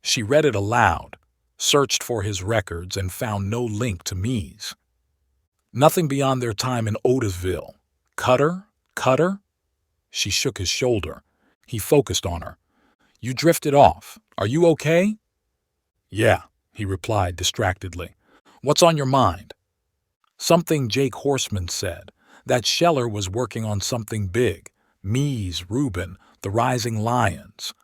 She read it aloud, searched for his records, and found no link to Mies. Nothing beyond their time in Otisville. Cutter? Cutter? She shook his shoulder. He focused on her. You drifted off. Are you okay? Yeah, he replied distractedly. What's on your mind? Something Jake Horseman said. That Scheller was working on something big. Mies, Rubin, the Rising Lions.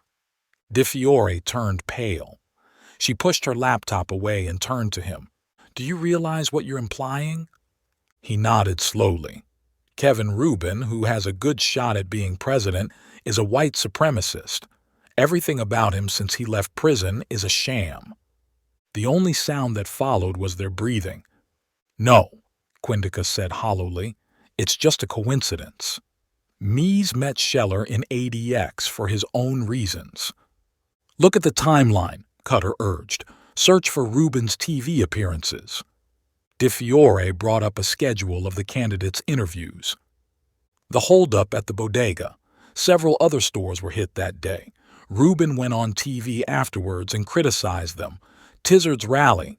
DeFiore turned pale. She pushed her laptop away and turned to him. Do you realize what you're implying? He nodded slowly. Kevin Rubin, who has a good shot at being president, is a white supremacist. Everything about him since he left prison is a sham. The only sound that followed was their breathing. No, Quindica said hollowly. It's just a coincidence. Mies met Scheller in ADX for his own reasons. Look at the timeline, Cutter urged. Search for Rubin's TV appearances. DeFiore brought up a schedule of the candidates' interviews. The holdup at the bodega. Several other stores were hit that day. Rubin went on TV afterwards and criticized them. Tizard's rally.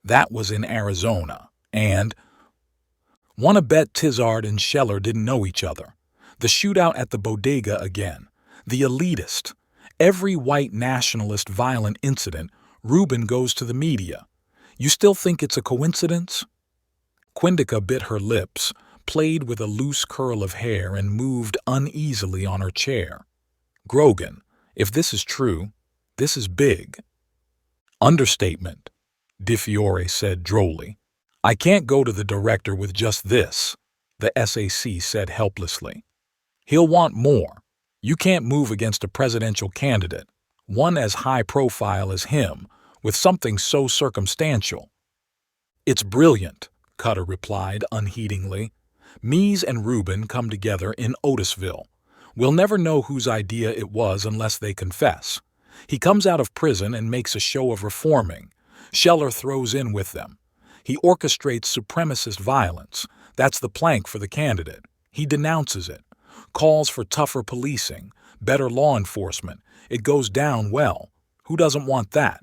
That was in Arizona. And wanna bet Tizard and Scheller didn't know each other. The shootout at the bodega again. The elitist. Every white nationalist violent incident, Rubin goes to the media. You still think it's a coincidence? Quindica bit her lips, played with a loose curl of hair, and moved uneasily on her chair. Grogan, if this is true, this is big. Understatement, DeFiore said drolly. I can't go to the director with just this, the SAC said helplessly. He'll want more. You can't move against a presidential candidate, one as high profile as him, with something so circumstantial. It's brilliant, Cutter replied unheedingly. Mies and Rubin come together in Otisville. We'll never know whose idea it was unless they confess. He comes out of prison and makes a show of reforming. Scheller throws in with them. He orchestrates supremacist violence. That's the plank for the candidate. He denounces it. Calls for tougher policing, better law enforcement. It goes down well. Who doesn't want that?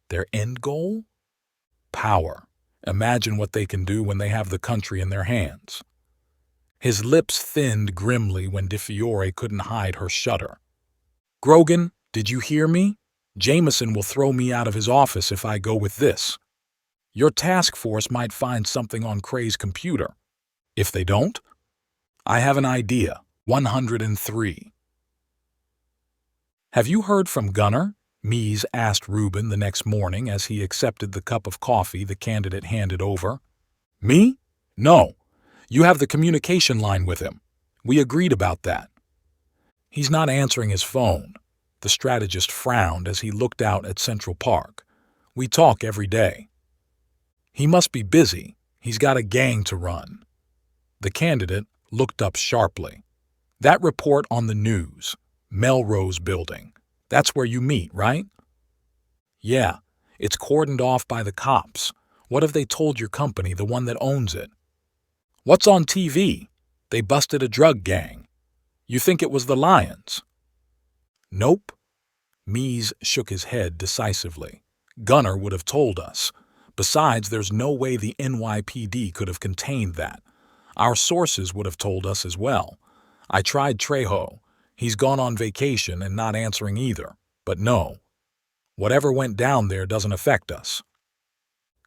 Their end goal? Power. Imagine what they can do when they have the country in their hands. His lips thinned grimly when DeFiore couldn't hide her shudder. Grogan, did you hear me? Jameson will throw me out of his office if I go with this. Your task force might find something on Cray's computer. If they don't, I have an idea. 103. Have you heard from Gunner? Mies asked Rubin the next morning as he accepted the cup of coffee the candidate handed over. Me? No. You have the communication line with him. We agreed about that. He's not answering his phone. The strategist frowned as he looked out at Central Park. We talk every day. He must be busy. He's got a gang to run. The candidate looked up sharply. That report on the news. Melrose Building. That's where you meet, right? Yeah, it's cordoned off by the cops. What have they told your company, the one that owns it? What's on TV? They busted a drug gang. You think it was the Lions? Nope. Mies shook his head decisively. Gunner would have told us. Besides, there's no way the NYPD could have contained that. Our sources would have told us as well. I tried Trejo. He's gone on vacation and not answering either. But no. Whatever went down there doesn't affect us.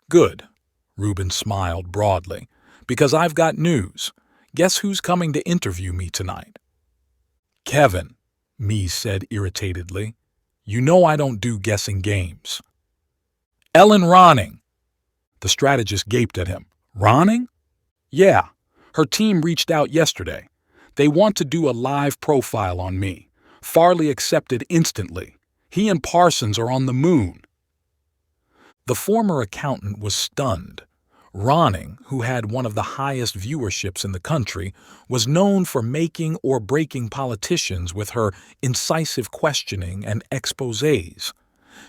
Good. Rubin smiled broadly. Because I've got news. Guess who's coming to interview me tonight? Kevin, Mies said irritatedly. You know I don't do guessing games. Ellen Ronning. The strategist gaped at him. Ronning? Yeah. Her team reached out yesterday. They want to do a live profile on me. Farley accepted instantly. He and Parsons are on the moon. The former accountant was stunned. Ronning, who had one of the highest viewerships in the country, was known for making or breaking politicians with her incisive questioning and exposés.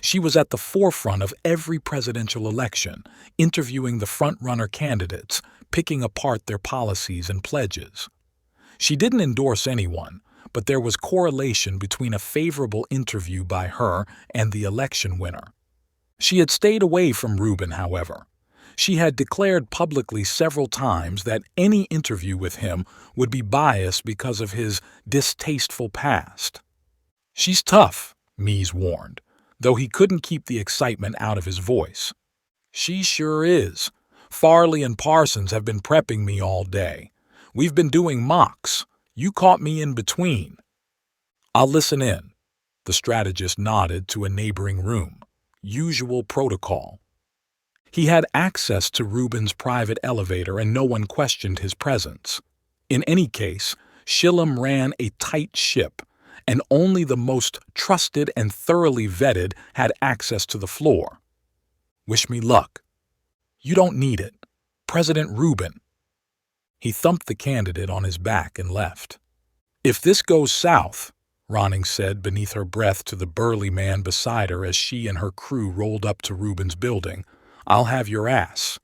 She was at the forefront of every presidential election, interviewing the front-runner candidates, picking apart their policies and pledges. She didn't endorse anyone, but there was correlation between a favorable interview by her and the election winner. She had stayed away from Rubin, however. She had declared publicly several times that any interview with him would be biased because of his distasteful past. "She's tough," Mies warned, though he couldn't keep the excitement out of his voice. "She sure is. Farley and Parsons have been prepping me all day. We've been doing mocks. You caught me in between." "I'll listen in." The strategist nodded to a neighboring room. Usual protocol. He had access to Rubin's private elevator and no one questioned his presence. In any case, Shillem ran a tight ship, and only the most trusted and thoroughly vetted had access to the floor. "Wish me luck." "You don't need it. President Rubin." He thumped the candidate on his back and left. "If this goes south," Ronning said beneath her breath to the burly man beside her as she and her crew rolled up to Rubin's building, "I'll have your ass."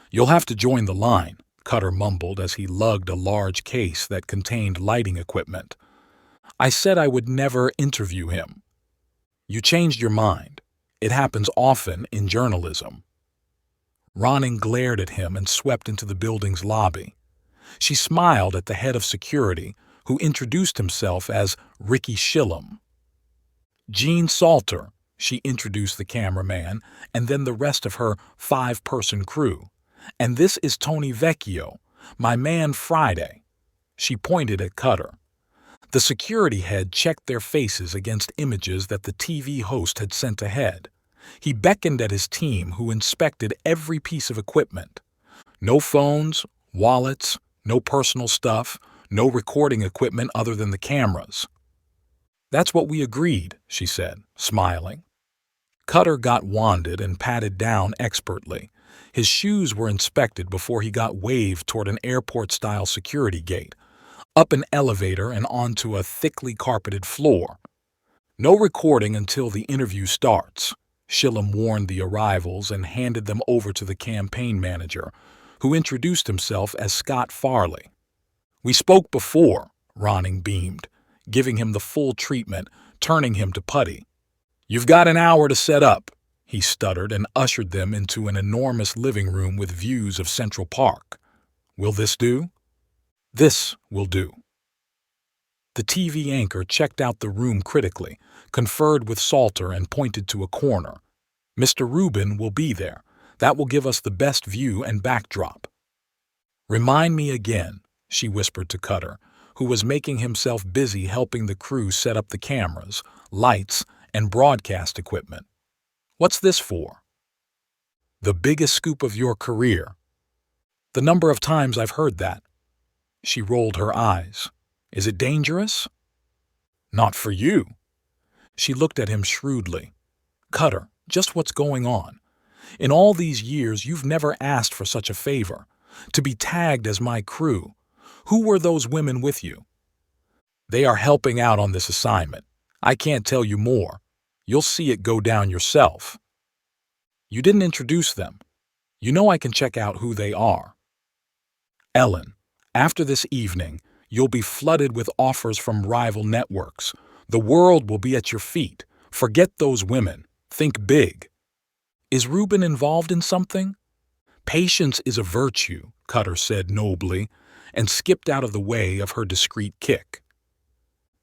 "You'll have to join the line," Cutter mumbled as he lugged a large case that contained lighting equipment. "I said I would never interview him." "You changed your mind. It happens often in journalism." Ronning glared at him and swept into the building's lobby. She smiled at the head of security, who introduced himself as Ricky Shillem. "Gene Salter," she introduced the cameraman and then the rest of her 5-person crew. "And this is Tony Vecchio, my man Friday." She pointed at Cutter. The security head checked their faces against images that the TV host had sent ahead. He beckoned at his team, who inspected every piece of equipment. No phones, wallets, no personal stuff, no recording equipment other than the cameras. "That's what we agreed," she said, smiling. Cutter got wanded and patted down expertly. His shoes were inspected before he got waved toward an airport-style security gate, up an elevator and onto a thickly carpeted floor. "No recording until the interview starts." Shillem warned the arrivals and handed them over to the campaign manager, who introduced himself as Scott Farley. "We spoke before," Ronning beamed, giving him the full treatment, turning him to Putty. "You've got an hour to set up," he stuttered and ushered them into an enormous living room with views of Central Park. "Will this do?" "This will do." The TV anchor checked out the room critically, conferred with Salter and pointed to a corner. "Mr. Rubin will be there. That will give us the best view and backdrop." "Remind me again," she whispered to Cutter, who was making himself busy helping the crew set up the cameras, lights, and broadcast equipment. "What's this for?" "The biggest scoop of your career." "The number of times I've heard that." She rolled her eyes. "Is it dangerous?" "Not for you." She looked at him shrewdly. "Cutter, just what's going on? In all these years, you've never asked for such a favor. To be tagged as my crew. Who were those women with you?" "They are helping out on this assignment. I can't tell you more. You'll see it go down yourself." "You didn't introduce them. You know I can check out who they are." "Ellen, after this evening, you'll be flooded with offers from rival networks. The world will be at your feet. Forget those women. Think big." "Is Rubin involved in something?" "Patience is a virtue," Cutter said nobly, and skipped out of the way of her discreet kick.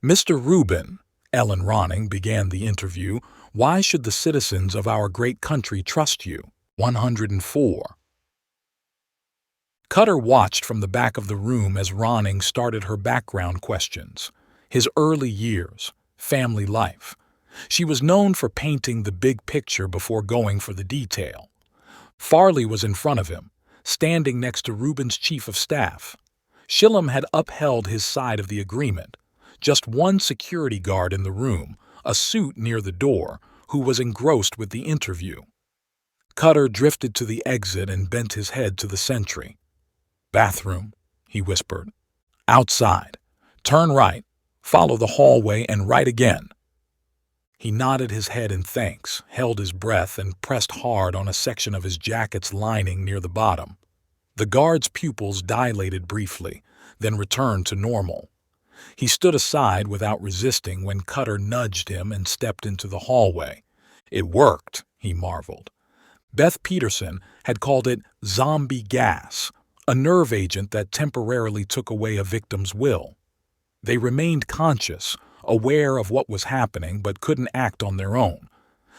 "Mr. Rubin," Ellen Ronning began the interview, "why should the citizens of our great country trust you?" 104. Cutter watched from the back of the room as Ronning started her background questions. His early years, family life. She was known for painting the big picture before going for the detail. Farley was in front of him, standing next to Rubin's chief of staff. Shillem had upheld his side of the agreement. Just one security guard in the room, a suit near the door, who was engrossed with the interview. Cutter drifted to the exit and bent his head to the sentry. "Bathroom," he whispered. "Outside. Turn right, follow the hallway, and right again." He nodded his head in thanks, held his breath, and pressed hard on a section of his jacket's lining near the bottom. The guard's pupils dilated briefly, then returned to normal. He stood aside without resisting when Cutter nudged him and stepped into the hallway. It worked, he marveled. Beth Peterson had called it zombie gas, a nerve agent that temporarily took away a victim's will. They remained conscious, aware of what was happening, but couldn't act on their own.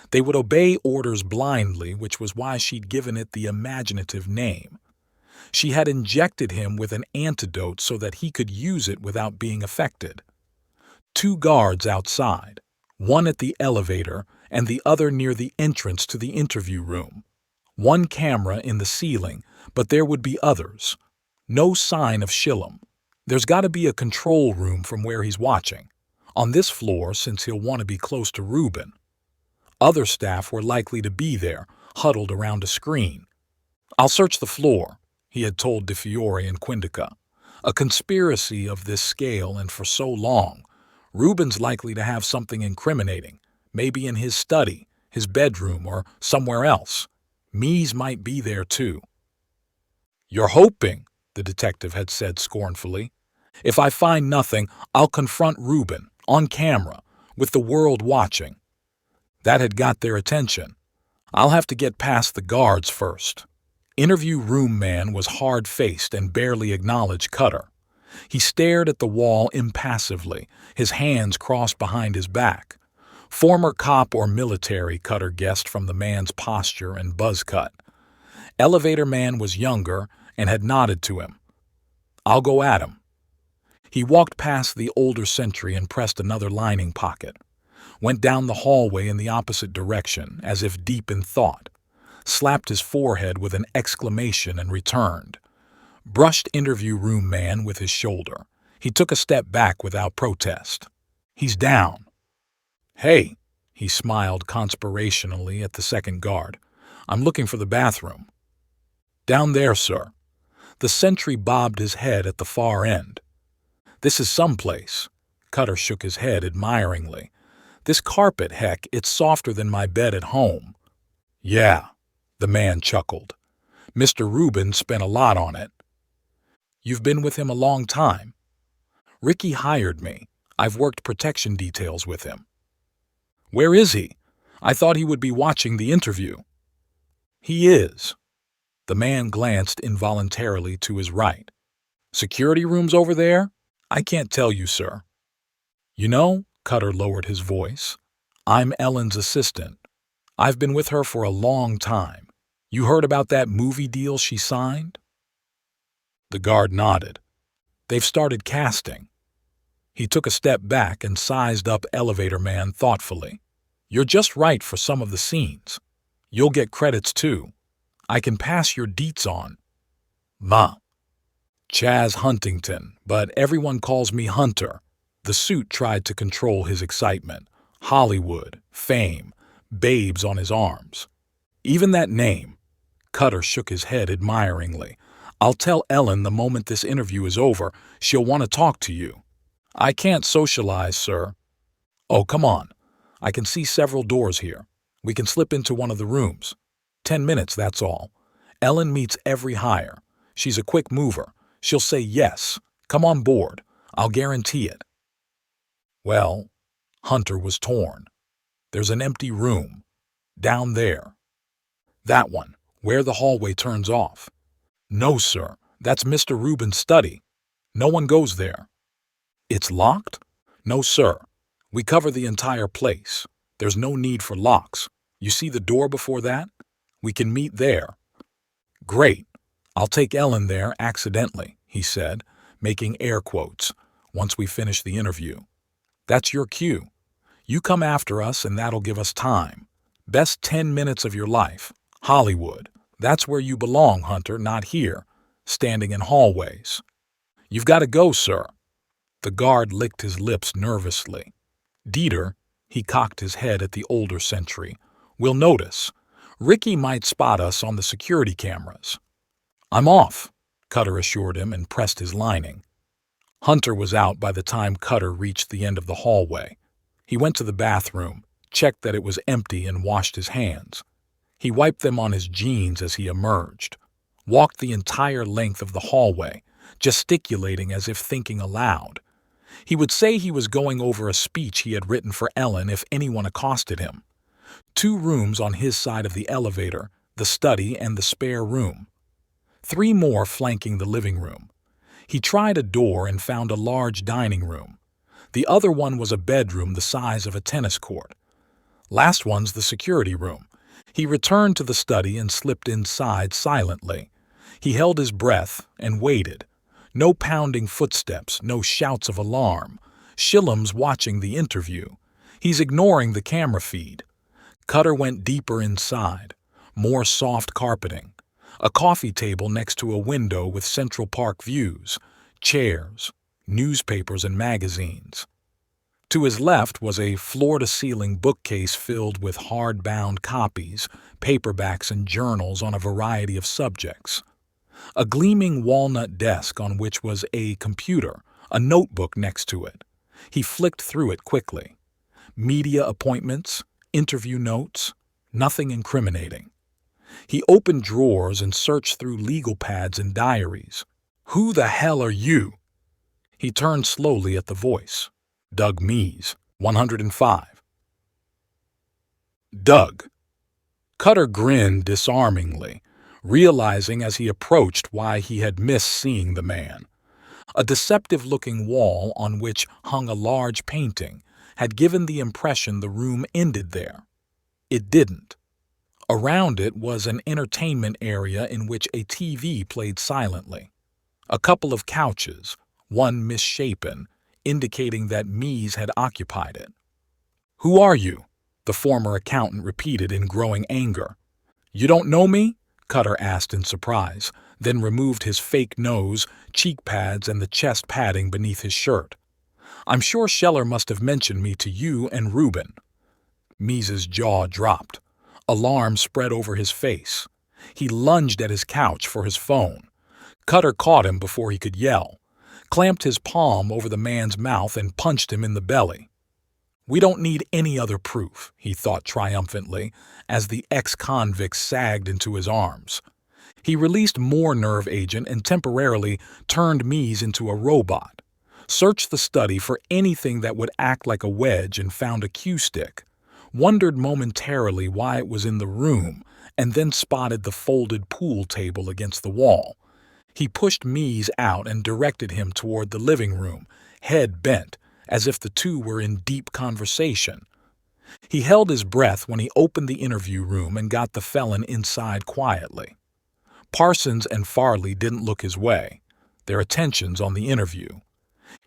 They would obey orders blindly, which was why she'd given it the imaginative name. She had injected him with an antidote so that he could use it without being affected. 2 guards outside, one at the elevator and the other near the entrance to the interview room. 1 camera in the ceiling, but there would be others. No sign of Shillem. There's got to be a control room from where he's watching. On this floor, since he'll want to be close to Reuben. Other staff were likely to be there, huddled around a screen. "I'll search the floor," he had told DeFiore and Quindica. "A conspiracy of this scale and for so long. Reuben's likely to have something incriminating, maybe in his study, his bedroom, or somewhere else. Mies might be there too." "You're hoping," the detective had said scornfully. "If I find nothing, I'll confront Reuben, on camera, with the world watching." That had got their attention. "I'll have to get past the guards first." Interview room man was hard-faced and barely acknowledged Cutter. He stared at the wall impassively, his hands crossed behind his back. Former cop or military, Cutter guessed from the man's posture and buzz cut. Elevator man was younger and had nodded to him. "I'll go at him." He walked past the older sentry and pressed another lining pocket. Went down the hallway in the opposite direction, as if deep in thought. Slapped his forehead with an exclamation and returned. Brushed interview room man with his shoulder. He took a step back without protest. "He's down." "Hey," he smiled conspirationally at the second guard. "I'm looking for the bathroom." "Down there, sir." The sentry bobbed his head at the far end. "This is someplace." Cutter shook his head admiringly. "This carpet, heck, it's softer than my bed at home." "Yeah," the man chuckled. "Mr. Reuben spent a lot on it." "You've been with him a long time." "Ricky hired me. I've worked protection details with him." "Where is he? I thought he would be watching the interview." "He is." The man glanced involuntarily to his right. "Security rooms over there?" "I can't tell you, sir." "You know," Cutter lowered his voice, "I'm Ellen's assistant. I've been with her for a long time. You heard about that movie deal she signed?" The guard nodded. "They've started casting." He took a step back and sized up elevator man thoughtfully. "You're just right for some of the scenes. You'll get credits too. I can pass your deets on." "Ma." "Chaz Huntington, but everyone calls me Hunter." The suit tried to control his excitement. Hollywood, fame, babes on his arms. "Even that name." Cutter shook his head admiringly. "I'll tell Ellen the moment this interview is over. She'll want to talk to you." "I can't socialize, sir." "Oh, come on. I can see several doors here. We can slip into one of the rooms. 10 minutes, that's all. Ellen meets every hire. She's a quick mover. She'll say yes. Come on board. I'll guarantee it." Well, Hunter was torn. "There's an empty room. Down there." "That one, where the hallway turns off." "No, sir. That's Mr. Reuben's study. No one goes there." "It's locked?" "No, sir. We cover the entire place. There's no need for locks. You see the door before that? We can meet there." "Great. I'll take Ellen there accidentally," he said, making air quotes, "once we finish the interview. That's your cue. You come after us and that'll give us time. Best 10 minutes of your life. Hollywood. That's where you belong, Hunter, not here, standing in hallways." "You've got to go, sir." The guard licked his lips nervously. "Dieter," he cocked his head at the older sentry, "will notice. Ricky might spot us on the security cameras. I'm off, Cutter assured him and pressed his lining. Hunter was out by the time Cutter reached the end of the hallway. He went to the bathroom, checked that it was empty, and washed his hands. He wiped them on his jeans as he emerged, walked the entire length of the hallway, gesticulating as if thinking aloud. He would say he was going over a speech he had written for Ellen if anyone accosted him. 2 rooms on his side of the elevator, the study and the spare room. 3 more flanking the living room. He tried a door and found a large dining room. The other one was a bedroom the size of a tennis court. Last one's the security room. He returned to the study and slipped inside silently. He held his breath and waited. No pounding footsteps, no shouts of alarm. Shillum's watching the interview. He's ignoring the camera feed. Cutter went deeper inside. More soft carpeting. A coffee table next to a window with Central Park views. Chairs, newspapers and magazines. To his left was a floor-to-ceiling bookcase filled with hard-bound copies, paperbacks and journals on a variety of subjects. A gleaming walnut desk on which was a computer, a notebook next to it. He flicked through it quickly. Media appointments, interview notes, nothing incriminating. He opened drawers and searched through legal pads and diaries. "Who the hell are you?" He turned slowly at the voice. Doug Mees, 105. Doug. Cutter grinned disarmingly, realizing as he approached why he had missed seeing the man. A deceptive-looking wall on which hung a large painting had given the impression the room ended there. It didn't. Around it was an entertainment area in which a TV played silently. A couple of couches, one misshapen, indicating that Mees had occupied it. "Who are you?" the former accountant repeated in growing anger. "You don't know me?" Cutter asked in surprise, then removed his fake nose, cheek pads, and the chest padding beneath his shirt. "I'm sure Scheller must have mentioned me to you and Reuben." Mees's jaw dropped. Alarm spread over his face. He lunged at his couch for his phone. Cutter caught him before he could yell, clamped his palm over the man's mouth and punched him in the belly. "We don't need any other proof," he thought triumphantly, as the ex-convict sagged into his arms. He released more nerve agent and temporarily turned Mees into a robot, searched the study for anything that would act like a wedge and found a cue stick, wondered momentarily why it was in the room, and then spotted the folded pool table against the wall. He pushed Mees out and directed him toward the living room, head bent, as if the two were in deep conversation. He held his breath when he opened the interview room and got the felon inside quietly. Parsons and Farley didn't look his way, their attentions on the interview.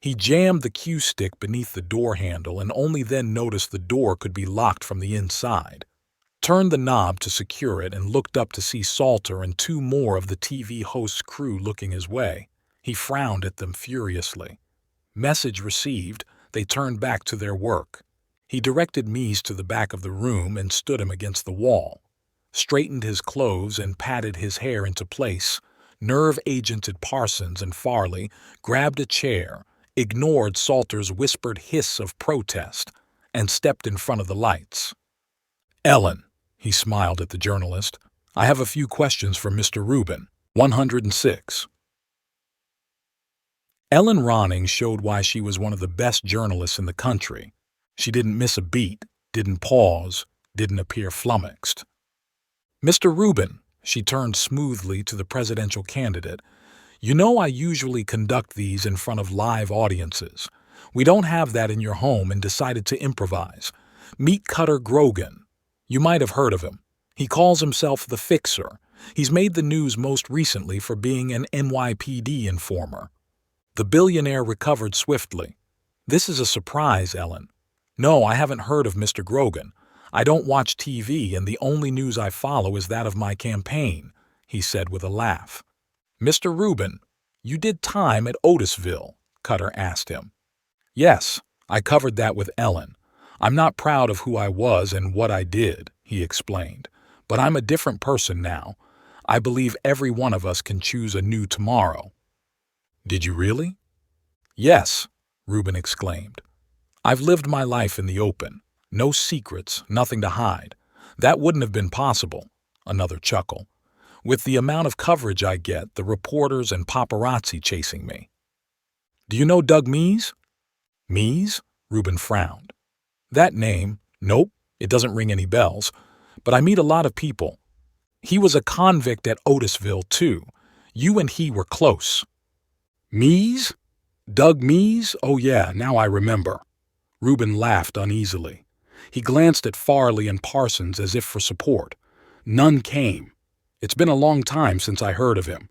He jammed the cue stick beneath the door handle and only then noticed the door could be locked from the inside. Turned the knob to secure it and looked up to see Salter and 2 more of the TV host's crew looking his way. He frowned at them furiously. Message received, they turned back to their work. He directed Mees to the back of the room and stood him against the wall, straightened his clothes and patted his hair into place, nerve-agented Parsons and Farley, grabbed a chair, ignored Salter's whispered hiss of protest, and stepped in front of the lights. "Ellen," he smiled at the journalist, "I have a few questions for Mr. Reuben, 106. Ellen Ronning showed why she was one of the best journalists in the country. She didn't miss a beat, didn't pause, didn't appear flummoxed. "Mr. Reuben," she turned smoothly to the presidential candidate, "you know I usually conduct these in front of live audiences. We don't have that in your home and decided to improvise. Meet Cutter Grogan. You might have heard of him. He calls himself the Fixer. He's made the news most recently for being an NYPD informer." The billionaire recovered swiftly. "This is a surprise, Ellen. No, I haven't heard of Mr. Grogan. I don't watch TV, and the only news I follow is that of my campaign," he said with a laugh. "Mr. Reuben, you did time at Otisville?" Cutter asked him. "Yes, I covered that with Ellen. I'm not proud of who I was and what I did," he explained, But I'm a different person now. I believe every one of us can choose a new tomorrow." "Did you really?" "Yes," Reuben exclaimed. "I've lived my life in the open. No secrets, nothing to hide. That wouldn't have been possible." Another chuckle. "With the amount of coverage I get, the reporters and paparazzi chasing me." "Do you know Doug Mees?" "Mees?" Reuben frowned. "That name? Nope, it doesn't ring any bells. But I meet a lot of people. He was a convict at Otisville, too. You and he were close." "Mees? Doug Mees? Oh yeah, now I remember." Reuben laughed uneasily. He glanced at Farley and Parsons as if for support. None came. "It's been a long time since I heard of him."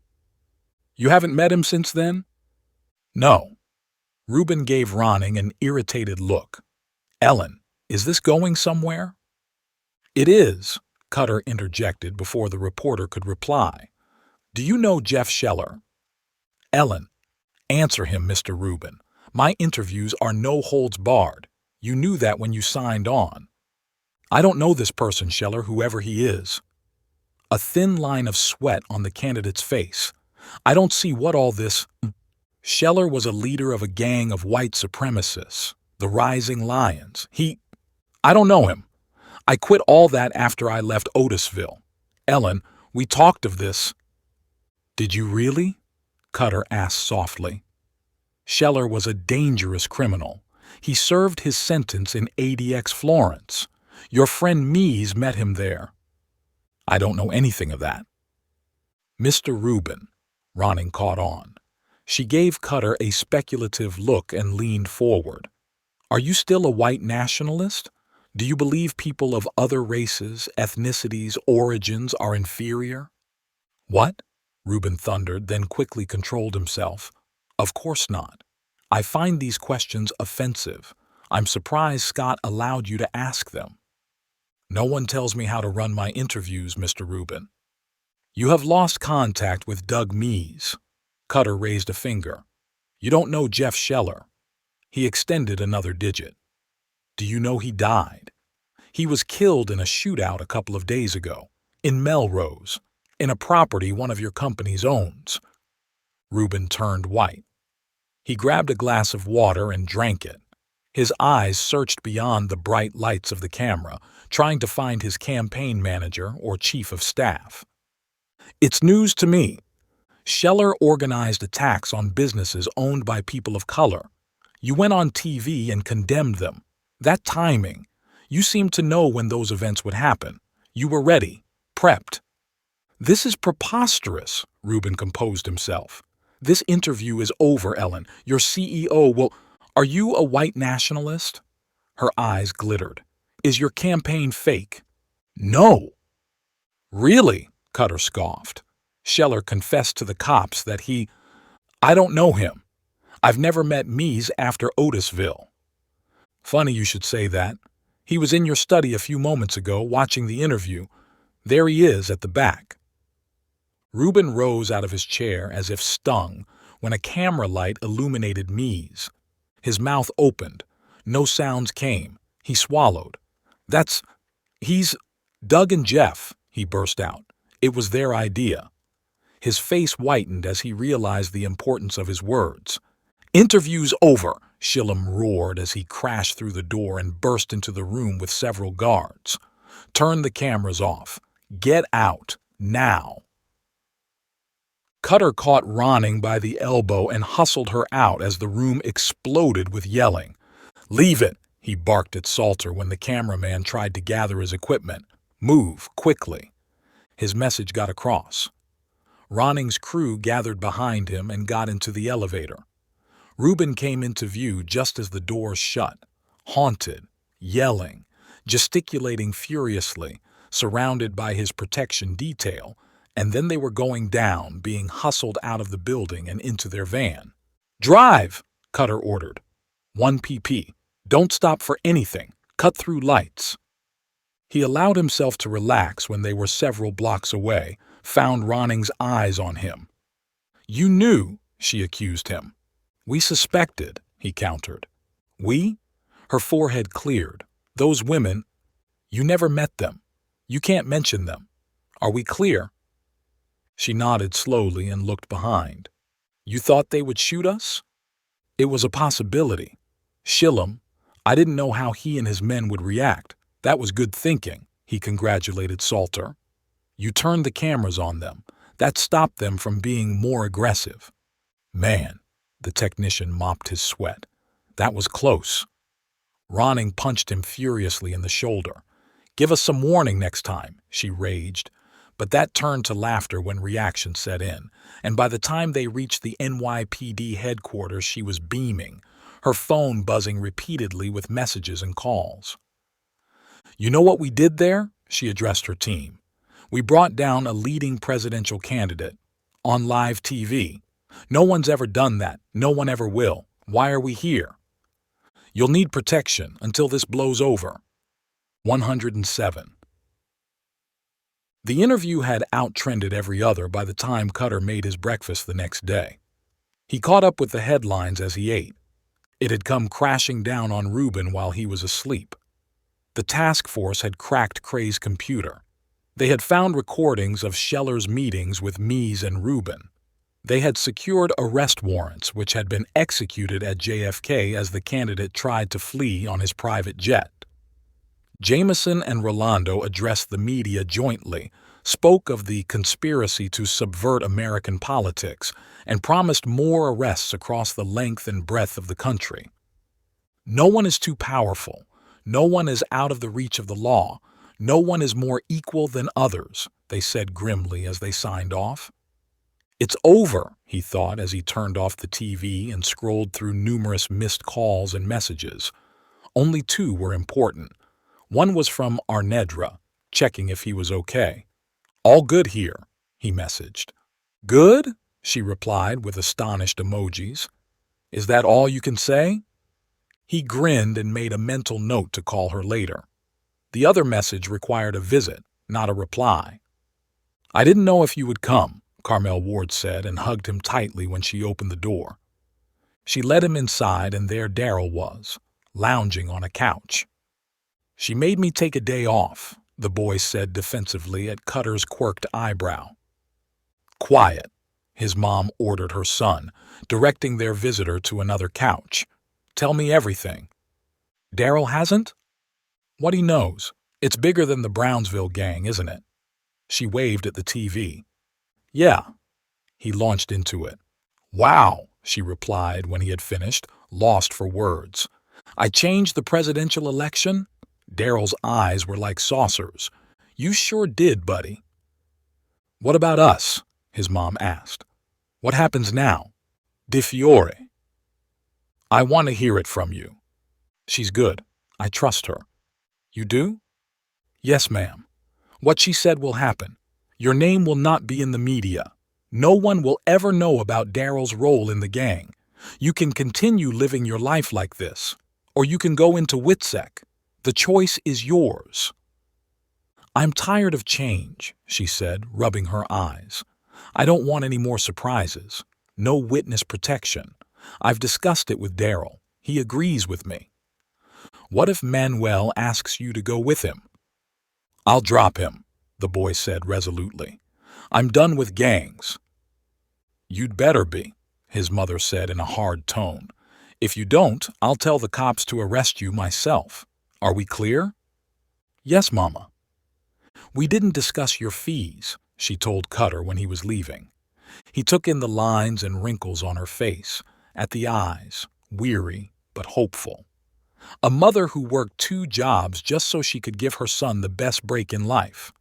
"You haven't met him since then?" "No." Reuben gave Ronning an irritated look. "Ellen, is this going somewhere?" "It is," Cutter interjected before the reporter could reply. "Do you know Jeff Scheller?" "Ellen, answer him, Mr. Reuben. My interviews are no holds barred. You knew that when you signed on." "I don't know this person, Scheller, whoever he is." A thin line of sweat on the candidate's face. "I don't see what all this—" Scheller was a leader of a gang of white supremacists, the Rising Lions. I don't know him. I quit all that after I left Otisville. Ellen, we talked of this." "Did you really?" Cutter asked softly. Scheller was a dangerous criminal. He served his sentence in ADX Florence. Your friend Mees met him there." "I don't know anything of that." "Mr. Reuben," Ronning caught on. She gave Cutter a speculative look and leaned forward. "Are you still a white nationalist? Do you believe people of other races, ethnicities, origins are inferior?" "What?" Reuben thundered, then quickly controlled himself. "Of course not. I find these questions offensive. I'm surprised Scott allowed you to ask them." "No one tells me how to run my interviews, Mr. Reuben." "You have lost contact with Doug Mees." Cutter raised a finger. "You don't know Jeff Scheller." He extended another digit. "Do you know he died? He was killed in a shootout a couple of days ago, in Melrose, in a property one of your companies owns." Reuben turned white. He grabbed a glass of water and drank it. His eyes searched beyond the bright lights of the camera, trying to find his campaign manager or chief of staff. "It's news to me. Scheller organized attacks on businesses owned by people of color. You went on TV and condemned them. That timing. You seemed to know when those events would happen. You were ready, prepped." "This is preposterous," Reuben composed himself. "This interview is over, Ellen. Your CEO will— Are you a white nationalist?" Her eyes glittered. "Is your campaign fake?" "No." "Really?" Cutter scoffed. Scheller confessed to the cops that I don't know him. I've never met Mees after Otisville." "Funny you should say that. He was in your study a few moments ago watching the interview. There he is at the back." Reuben rose out of his chair as if stung when a camera light illuminated Mees. His mouth opened. No sounds came. He swallowed. He's Doug and Jeff," he burst out. "It was their idea." His face whitened as he realized the importance of his words. "Interview's over," Shillem roared as he crashed through the door and burst into the room with several guards. "Turn the cameras off. Get out, now." Cutter caught Ronning by the elbow and hustled her out as the room exploded with yelling. "Leave it," he barked at Salter when the cameraman tried to gather his equipment. "Move, quickly." His message got across. Ronning's crew gathered behind him and got into the elevator. Reuben came into view just as the doors shut, haunted, yelling, gesticulating furiously, surrounded by his protection detail, and then they were going down, being hustled out of the building and into their van. "Drive," Cutter ordered. 1 pp. "Don't stop for anything. Cut through lights." He allowed himself to relax when they were several blocks away, found Ronning's eyes on him. "You knew," she accused him. "We suspected," he countered. "We?" Her forehead cleared. "Those women, you never met them. You can't mention them. Are we clear? She nodded slowly and looked behind. You thought they would shoot us? It was a possibility. Shillem, I didn't know how he and his men would react. That was good thinking, he congratulated Salter. You turned the cameras on them. That stopped them from being more aggressive. Man, the technician mopped his sweat. That was close. Ronning punched him furiously in the shoulder. Give us some warning next time, she raged. But that turned to laughter when reaction set in, and by the time they reached the NYPD headquarters, she was beaming, her phone buzzing repeatedly with messages and calls. You know what we did there? She addressed her team. We brought down a leading presidential candidate on live TV. No one's ever done that. No one ever will. Why are we here? You'll need protection until this blows over. 107. The interview had out-trended every other by the time Cutter made his breakfast the next day. He caught up with the headlines as he ate. It had come crashing down on Reuben while he was asleep. The task force had cracked Cray's computer. They had found recordings of Scheller's meetings with Mies and Reuben. They had secured arrest warrants which had been executed at JFK as the candidate tried to flee on his private jet. Jameson and Rolando addressed the media jointly, spoke of the conspiracy to subvert American politics, and promised more arrests across the length and breadth of the country. No one is too powerful. No one is out of the reach of the law. No one is more equal than others, they said grimly as they signed off. It's over, he thought as he turned off the TV and scrolled through numerous missed calls and messages. Only two were important. One was from Arnedra, checking if he was okay. All good here, he messaged. Good? She replied with astonished emojis. Is that all you can say? He grinned and made a mental note to call her later. The other message required a visit, not a reply. I didn't know if you would come, Carmel Ward said and hugged him tightly when she opened the door. She led him inside and there Daryl was, lounging on a couch. She made me take a day off, the boy said defensively at Cutter's quirked eyebrow. Quiet, his mom ordered her son, directing their visitor to another couch. Tell me everything. Daryl hasn't? What he knows. It's bigger than the Brownsville gang, isn't it? She waved at the TV. Yeah. He launched into it. Wow, she replied when he had finished, lost for words. I changed the presidential election? Daryl's eyes were like saucers. You sure did, buddy. What about us? His mom asked. What happens now? Di Fiore. I want to hear it from you. She's good. I trust her. You do? Yes, ma'am. What she said will happen. Your name will not be in the media. No one will ever know about Daryl's role in the gang. You can continue living your life like this, or you can go into WITSEC. The choice is yours. I'm tired of change, she said, rubbing her eyes. I don't want any more surprises. No witness protection. I've discussed it with Daryl. He agrees with me. What if Manuel asks you to go with him? I'll drop him, the boy said resolutely. I'm done with gangs. You'd better be, his mother said in a hard tone. If you don't, I'll tell the cops to arrest you myself. Are we clear? Yes, Mama. We didn't discuss your fees, she told Cutter when he was leaving. He took in the lines and wrinkles on her face, at the eyes, weary but hopeful. A mother who worked 2 jobs just so she could give her son the best break in life.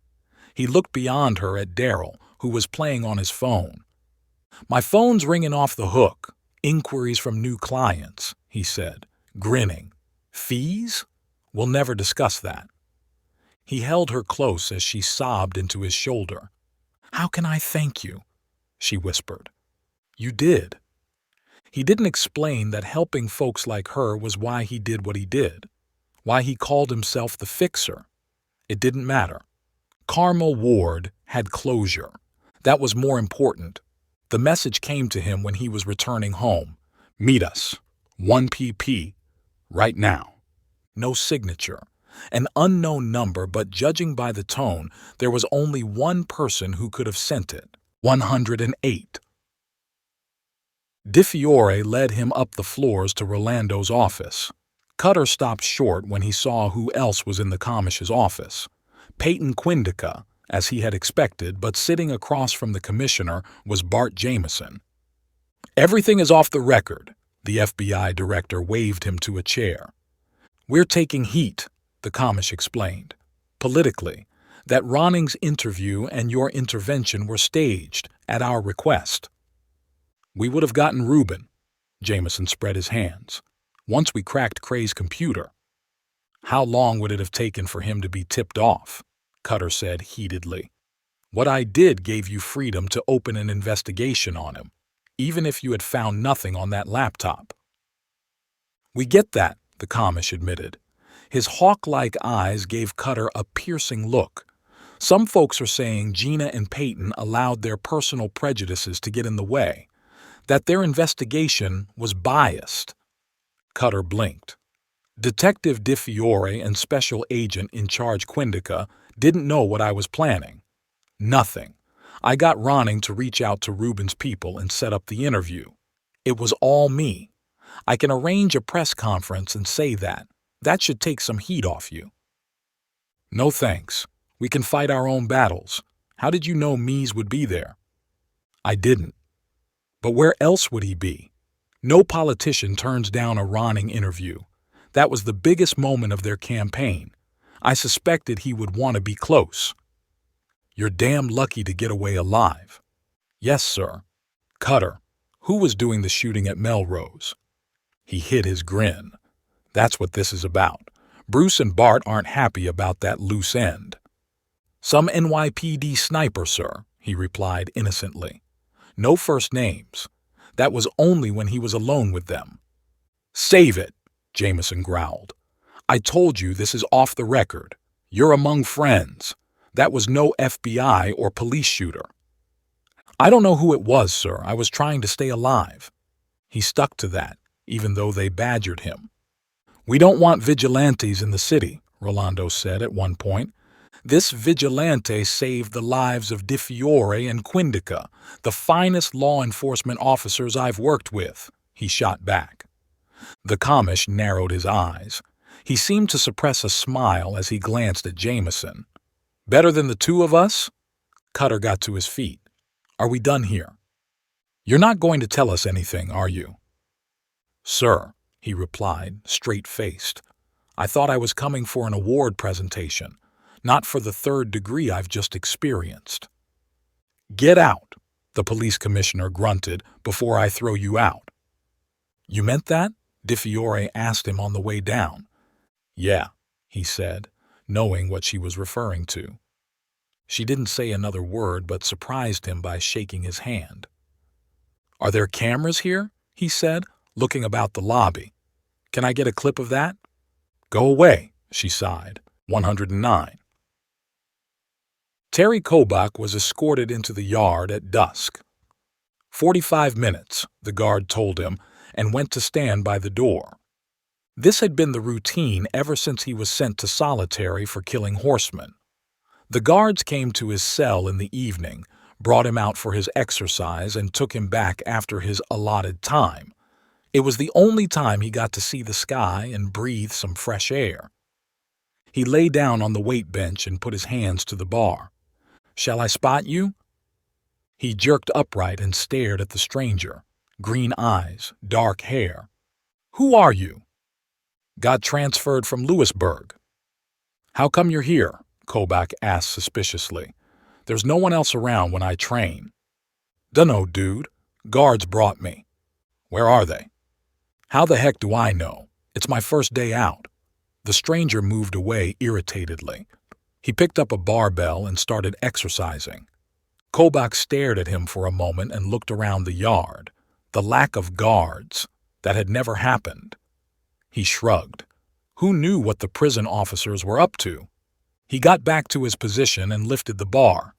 He looked beyond her at Daryl, who was playing on his phone. My phone's ringing off the hook. Inquiries from new clients, he said, grinning. Fees? We'll never discuss that. He held her close as she sobbed into his shoulder. How can I thank you? She whispered. You did. He didn't explain that helping folks like her was why he did what he did, why he called himself the fixer. It didn't matter. Carmel Ward had closure. That was more important. The message came to him when he was returning home. Meet us. 1 pp. Right now. No signature. An unknown number, but judging by the tone, there was only one person who could have sent it. 108. Di Fiore led him up the floors to Rolando's office. Cutter stopped short when he saw who else was in the commiss's office. Peyton Quindica, as he had expected, but sitting across from the commissioner was Bart Jameson. "Everything is off the record," the FBI director waved him to a chair. "We're taking heat," the commish explained. "Politically, that Ronning's interview and your intervention were staged at our request. We would have gotten Rubin." Jameson spread his hands. "Once we cracked Cray's computer." "How long would it have taken for him to be tipped off?" Cutter said heatedly. "What I did gave you freedom to open an investigation on him, even if you had found nothing on that laptop." "We get that," the commish admitted. His hawk-like eyes gave Cutter a piercing look. "Some folks are saying Gina and Peyton allowed their personal prejudices to get in the way, that their investigation was biased." Cutter blinked. "Detective Di Fiore and Special Agent in charge Quindica didn't know what I was planning. Nothing. I got Ronning to reach out to Rubin's people and set up the interview. It was all me. I can arrange a press conference and say that. That should take some heat off you." "No thanks. We can fight our own battles. How did you know Mies would be there?" "I didn't. But where else would he be? No politician turns down a Ronning interview. That was the biggest moment of their campaign. I suspected he would want to be close." "You're damn lucky to get away alive." "Yes, sir." "Cutter, who was doing the shooting at Melrose?" He hid his grin. "That's what this is about. Bruce and Bart aren't happy about that loose end." "Some NYPD sniper, sir," he replied innocently. "No first names. That was only when he was alone with them." "Save it," Jameson growled. "I told you this is off the record. You're among friends. That was no FBI or police shooter." "I don't know who it was, sir. I was trying to stay alive." He stuck to that, even though they badgered him. "We don't want vigilantes in the city," Rolando said at one point. "This vigilante saved the lives of Di Fiore and Quindica, the finest law enforcement officers I've worked with," he shot back. The commish narrowed his eyes. He seemed to suppress a smile as he glanced at Jameson. "Better than the two of us?" Cutter got to his feet. "Are we done here? You're not going to tell us anything, are you?" "Sir," he replied, straight-faced. "I thought I was coming for an award presentation, not for the third degree I've just experienced." "Get out," the police commissioner grunted, "before I throw you out." "You meant that?" Di Fiore asked him on the way down. "Yeah," he said, knowing what she was referring to. She didn't say another word but surprised him by shaking his hand. "Are there cameras here?" he said, looking about the lobby. "Can I get a clip of that?" "Go away," she sighed. 109. Terry Kobach was escorted into the yard at dusk. 45 minutes, the guard told him, and went to stand by the door. This had been the routine ever since he was sent to solitary for killing horsemen. The guards came to his cell in the evening, brought him out for his exercise, and took him back after his allotted time. It was the only time he got to see the sky and breathe some fresh air. He lay down on the weight bench and put his hands to the bar. "Shall I spot you?" He jerked upright and stared at the stranger. Green eyes, dark hair. "Who are you?" "Got transferred from Lewisburg." "How come you're here?" Kobach asked suspiciously. "There's no one else around when I train." "Dunno, dude. Guards brought me." "Where are they?" "How the heck do I know? It's my first day out." The stranger moved away irritatedly. He picked up a barbell and started exercising. Kobach stared at him for a moment and looked around the yard. The lack of guards. That had never happened. He shrugged. Who knew what the prison officers were up to? He got back to his position and lifted the bar.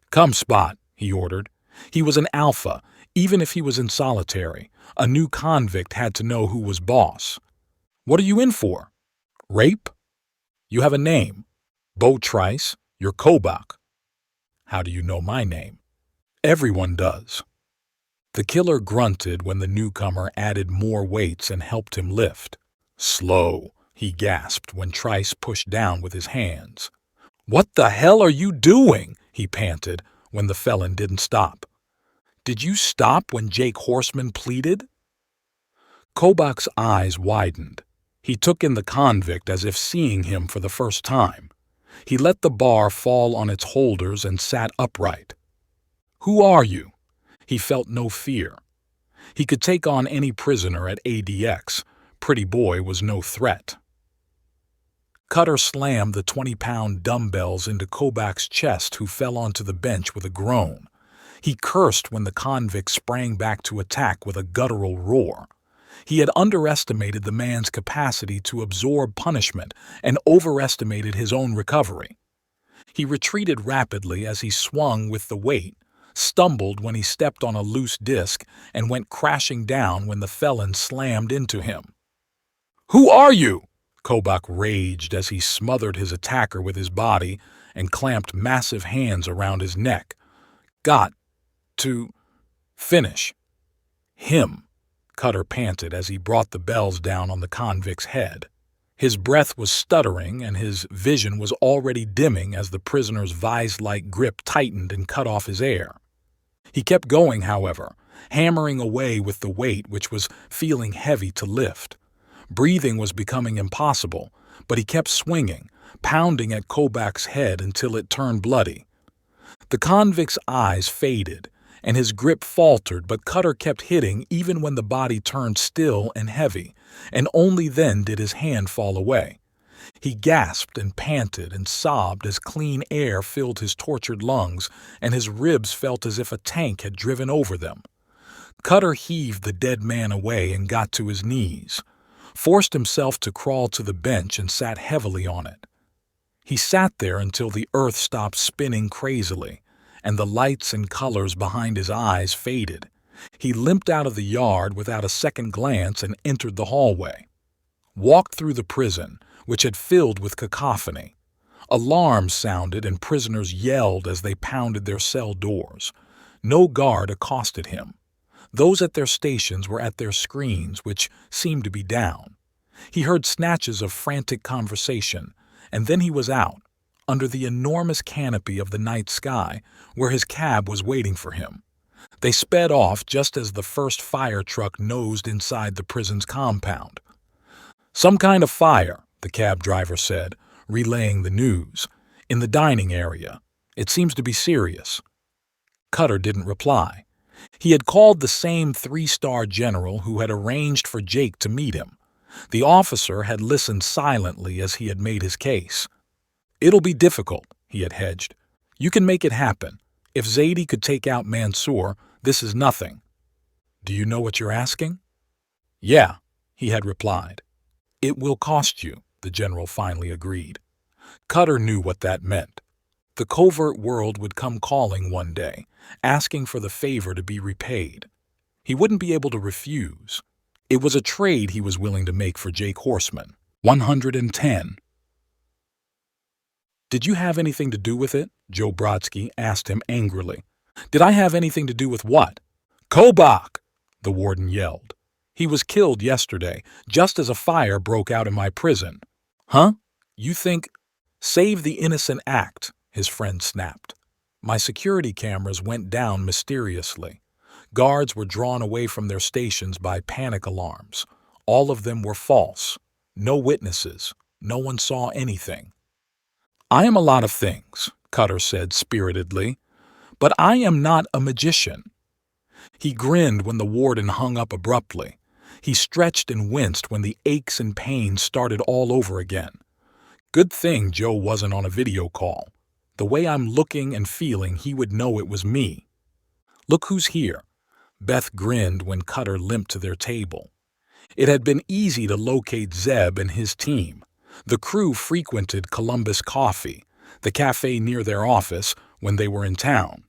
"Come, Spot," he ordered. He was an alpha, even if he was in solitary. A new convict had to know who was boss. "What are you in for? Rape?" You have a name. Bo Trice, you're Kobach. How do you know my name? Everyone does. The killer grunted when the newcomer added more weights and helped him lift. Slow, he gasped when Trice pushed down with his hands. What the hell are you doing? He panted when the felon didn't stop. Did you stop when Jake Horseman pleaded? Kobach's eyes widened. He took in the convict as if seeing him for the first time. He let the bar fall on its holders and sat upright. Who are you? He felt no fear. He could take on any prisoner at ADX. Pretty Boy was no threat. Cutter slammed the 20-pound dumbbells into Kobach's chest, who fell onto the bench with a groan. He cursed when the convict sprang back to attack with a guttural roar. He had underestimated the man's capacity to absorb punishment and overestimated his own recovery. He retreated rapidly as he swung with the weight, stumbled when he stepped on a loose disc, and went crashing down when the felon slammed into him. Who are you? Kobach raged as he smothered his attacker with his body and clamped massive hands around his neck. Got to finish him, Cutter panted as he brought the bells down on the convict's head. His breath was stuttering and his vision was already dimming as the prisoner's vise-like grip tightened and cut off his air. He kept going, however, hammering away with the weight which was feeling heavy to lift. Breathing was becoming impossible, but he kept swinging, pounding at Kobach's head until it turned bloody. The convict's eyes faded, and his grip faltered, but Cutter kept hitting even when the body turned still and heavy, and only then did his hand fall away. He gasped and panted and sobbed as clean air filled his tortured lungs, and his ribs felt as if a tank had driven over them. Cutter heaved the dead man away and got to his knees, forced himself to crawl to the bench and sat heavily on it. He sat there until the earth stopped spinning crazily, and the lights and colors behind his eyes faded. He limped out of the yard without a second glance and entered the hallway. Walked through the prison, which had filled with cacophony. Alarms sounded and prisoners yelled as they pounded their cell doors. No guard accosted him. Those at their stations were at their screens, which seemed to be down. He heard snatches of frantic conversation, and then he was out, under the enormous canopy of the night sky, where his cab was waiting for him. They sped off just as the first fire truck nosed inside the prison's compound. Some kind of fire, the cab driver said, relaying the news. In the dining area. It seems to be serious. Cutter didn't reply. He had called the same 3-star general who had arranged for Jake to meet him. The officer had listened silently as he had made his case. It'll be difficult, he had hedged. You can make it happen. If Zaidi could take out Mansour, this is nothing. Do you know what you're asking? Yeah, he had replied. It will cost you, the general finally agreed. Cutter knew what that meant. The covert world would come calling one day, asking for the favor to be repaid. He wouldn't be able to refuse. It was a trade he was willing to make for Jake Horseman. 110. Did you have anything to do with it? Joe Brodsky asked him angrily. Did I have anything to do with what? Kobach! The warden yelled. He was killed yesterday, just as a fire broke out in my prison. Huh? You think? Save the innocent act, his friend snapped. My security cameras went down mysteriously. Guards were drawn away from their stations by panic alarms. All of them were false. No witnesses. No one saw anything. I am a lot of things, Cutter said spiritedly, but I am not a magician. He grinned when the warden hung up abruptly. He stretched and winced when the aches and pains started all over again. Good thing Joe wasn't on a video call. The way I'm looking and feeling, he would know it was me. Look who's here. Beth grinned when Cutter limped to their table. It had been easy to locate Zeb and his team. The crew frequented Columbus Coffee, the cafe near their office, when they were in town.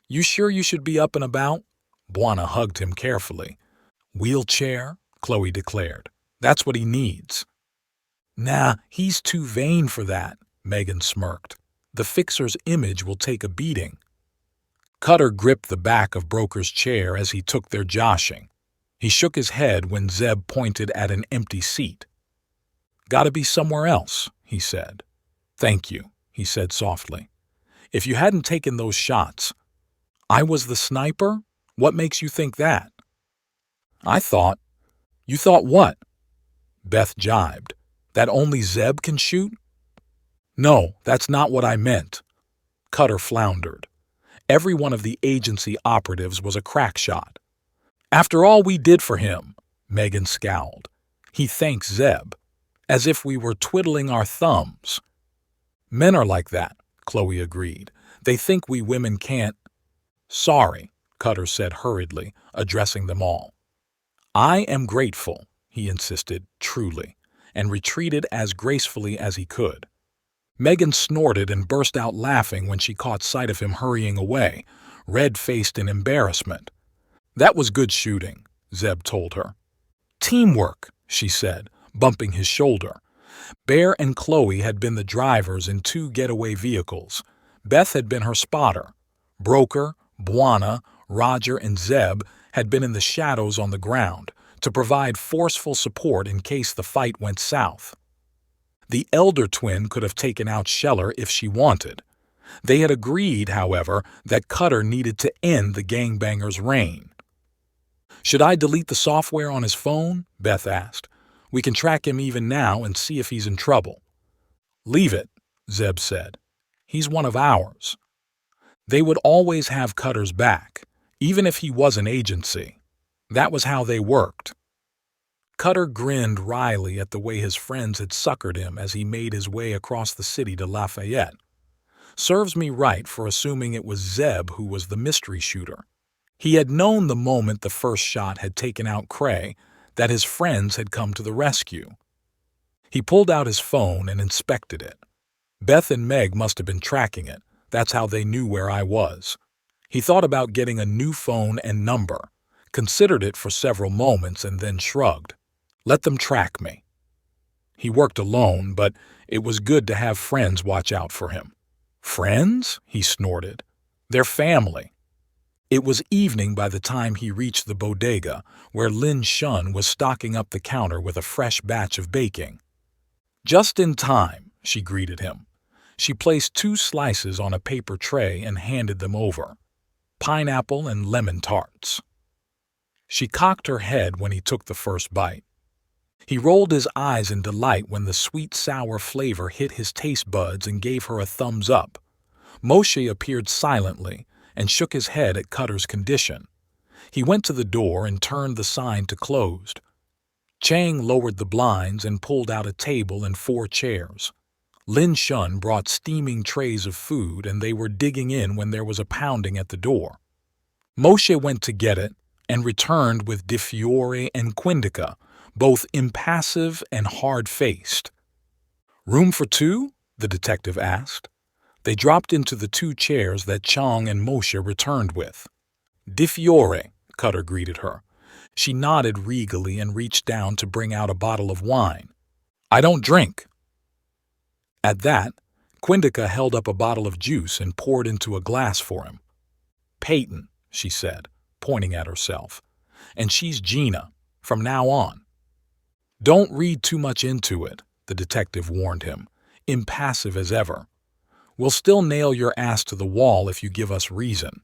You sure you should be up and about? Bwana hugged him carefully. Wheelchair? Chloe declared. That's what he needs. Nah, he's too vain for that, Megan smirked. The fixer's image will take a beating. Cutter gripped the back of Broker's chair as he took their joshing. He shook his head when Zeb pointed at an empty seat. Gotta be somewhere else, he said. Thank you, he said softly. If you hadn't taken those shots, I was the sniper? What makes you think that? I thought. You thought what? Beth jibed. That only Zeb can shoot? No, that's not what I meant. Cutter floundered. Every one of the agency operatives was a crack shot. After all we did for him, Megan scowled. He thanks Zeb, as if we were twiddling our thumbs. Men are like that, Chloe agreed. They think we women can't. Sorry, Cutter said hurriedly, addressing them all. I am grateful, he insisted, truly, and retreated as gracefully as he could. Megan snorted and burst out laughing when she caught sight of him hurrying away, red-faced in embarrassment. That was good shooting, Zeb told her. Teamwork, she said, bumping his shoulder. Bear and Chloe had been the drivers in 2 getaway vehicles. Beth had been her spotter. Broker, Bwana, Roger, and Zeb had been in the shadows on the ground to provide forceful support in case the fight went south. The elder twin could have taken out Scheller if she wanted. They had agreed, however, that Cutter needed to end the gangbanger's reign. Should I delete the software on his phone? Beth asked. We can track him even now and see if he's in trouble. Leave it, Zeb said. He's one of ours. They would always have Cutter's back, even if he was an agency. That was how they worked. Cutter grinned wryly at the way his friends had suckered him as he made his way across the city to Lafayette. Serves me right for assuming it was Zeb who was the mystery shooter. He had known the moment the first shot had taken out Cray that his friends had come to the rescue. He pulled out his phone and inspected it. Beth and Meg must have been tracking it. That's how they knew where I was. He thought about getting a new phone and number, considered it for several moments, and then shrugged. Let them track me. He worked alone, but it was good to have friends watch out for him. Friends? He snorted. They're family. It was evening by the time he reached the bodega, where Lin Shun was stocking up the counter with a fresh batch of baking. Just in time, she greeted him. She placed 2 slices on a paper tray and handed them over. Pineapple and lemon tarts. She cocked her head when he took the first bite. He rolled his eyes in delight when the sweet-sour flavor hit his taste buds and gave her a thumbs up. Moshe appeared silently and shook his head at Cutter's condition. He went to the door and turned the sign to closed. Chang lowered the blinds and pulled out a table and 4 chairs. Lin Shun brought steaming trays of food, and they were digging in when there was a pounding at the door. Moshe went to get it and returned with Di Fiore and Quindica, both impassive and hard-faced. Room for 2? The detective asked. They dropped into the 2 chairs that Chang and Moshe returned with. Di Fiore, Cutter greeted her. She nodded regally and reached down to bring out a bottle of wine. I don't drink. At that, Quindica held up a bottle of juice and poured into a glass for him. Peyton, she said, pointing at herself. And she's Gina, from now on. Don't read too much into it, the detective warned him, impassive as ever. We'll still nail your ass to the wall if you give us reason.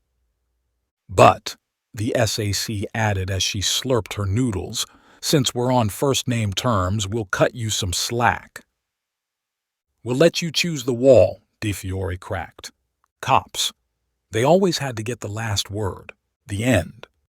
But, the SAC added as she slurped her noodles, since we're on first-name terms, we'll cut you some slack. We'll let you choose the wall, Di Fiore cracked. Cops. They always had to get the last word, the end.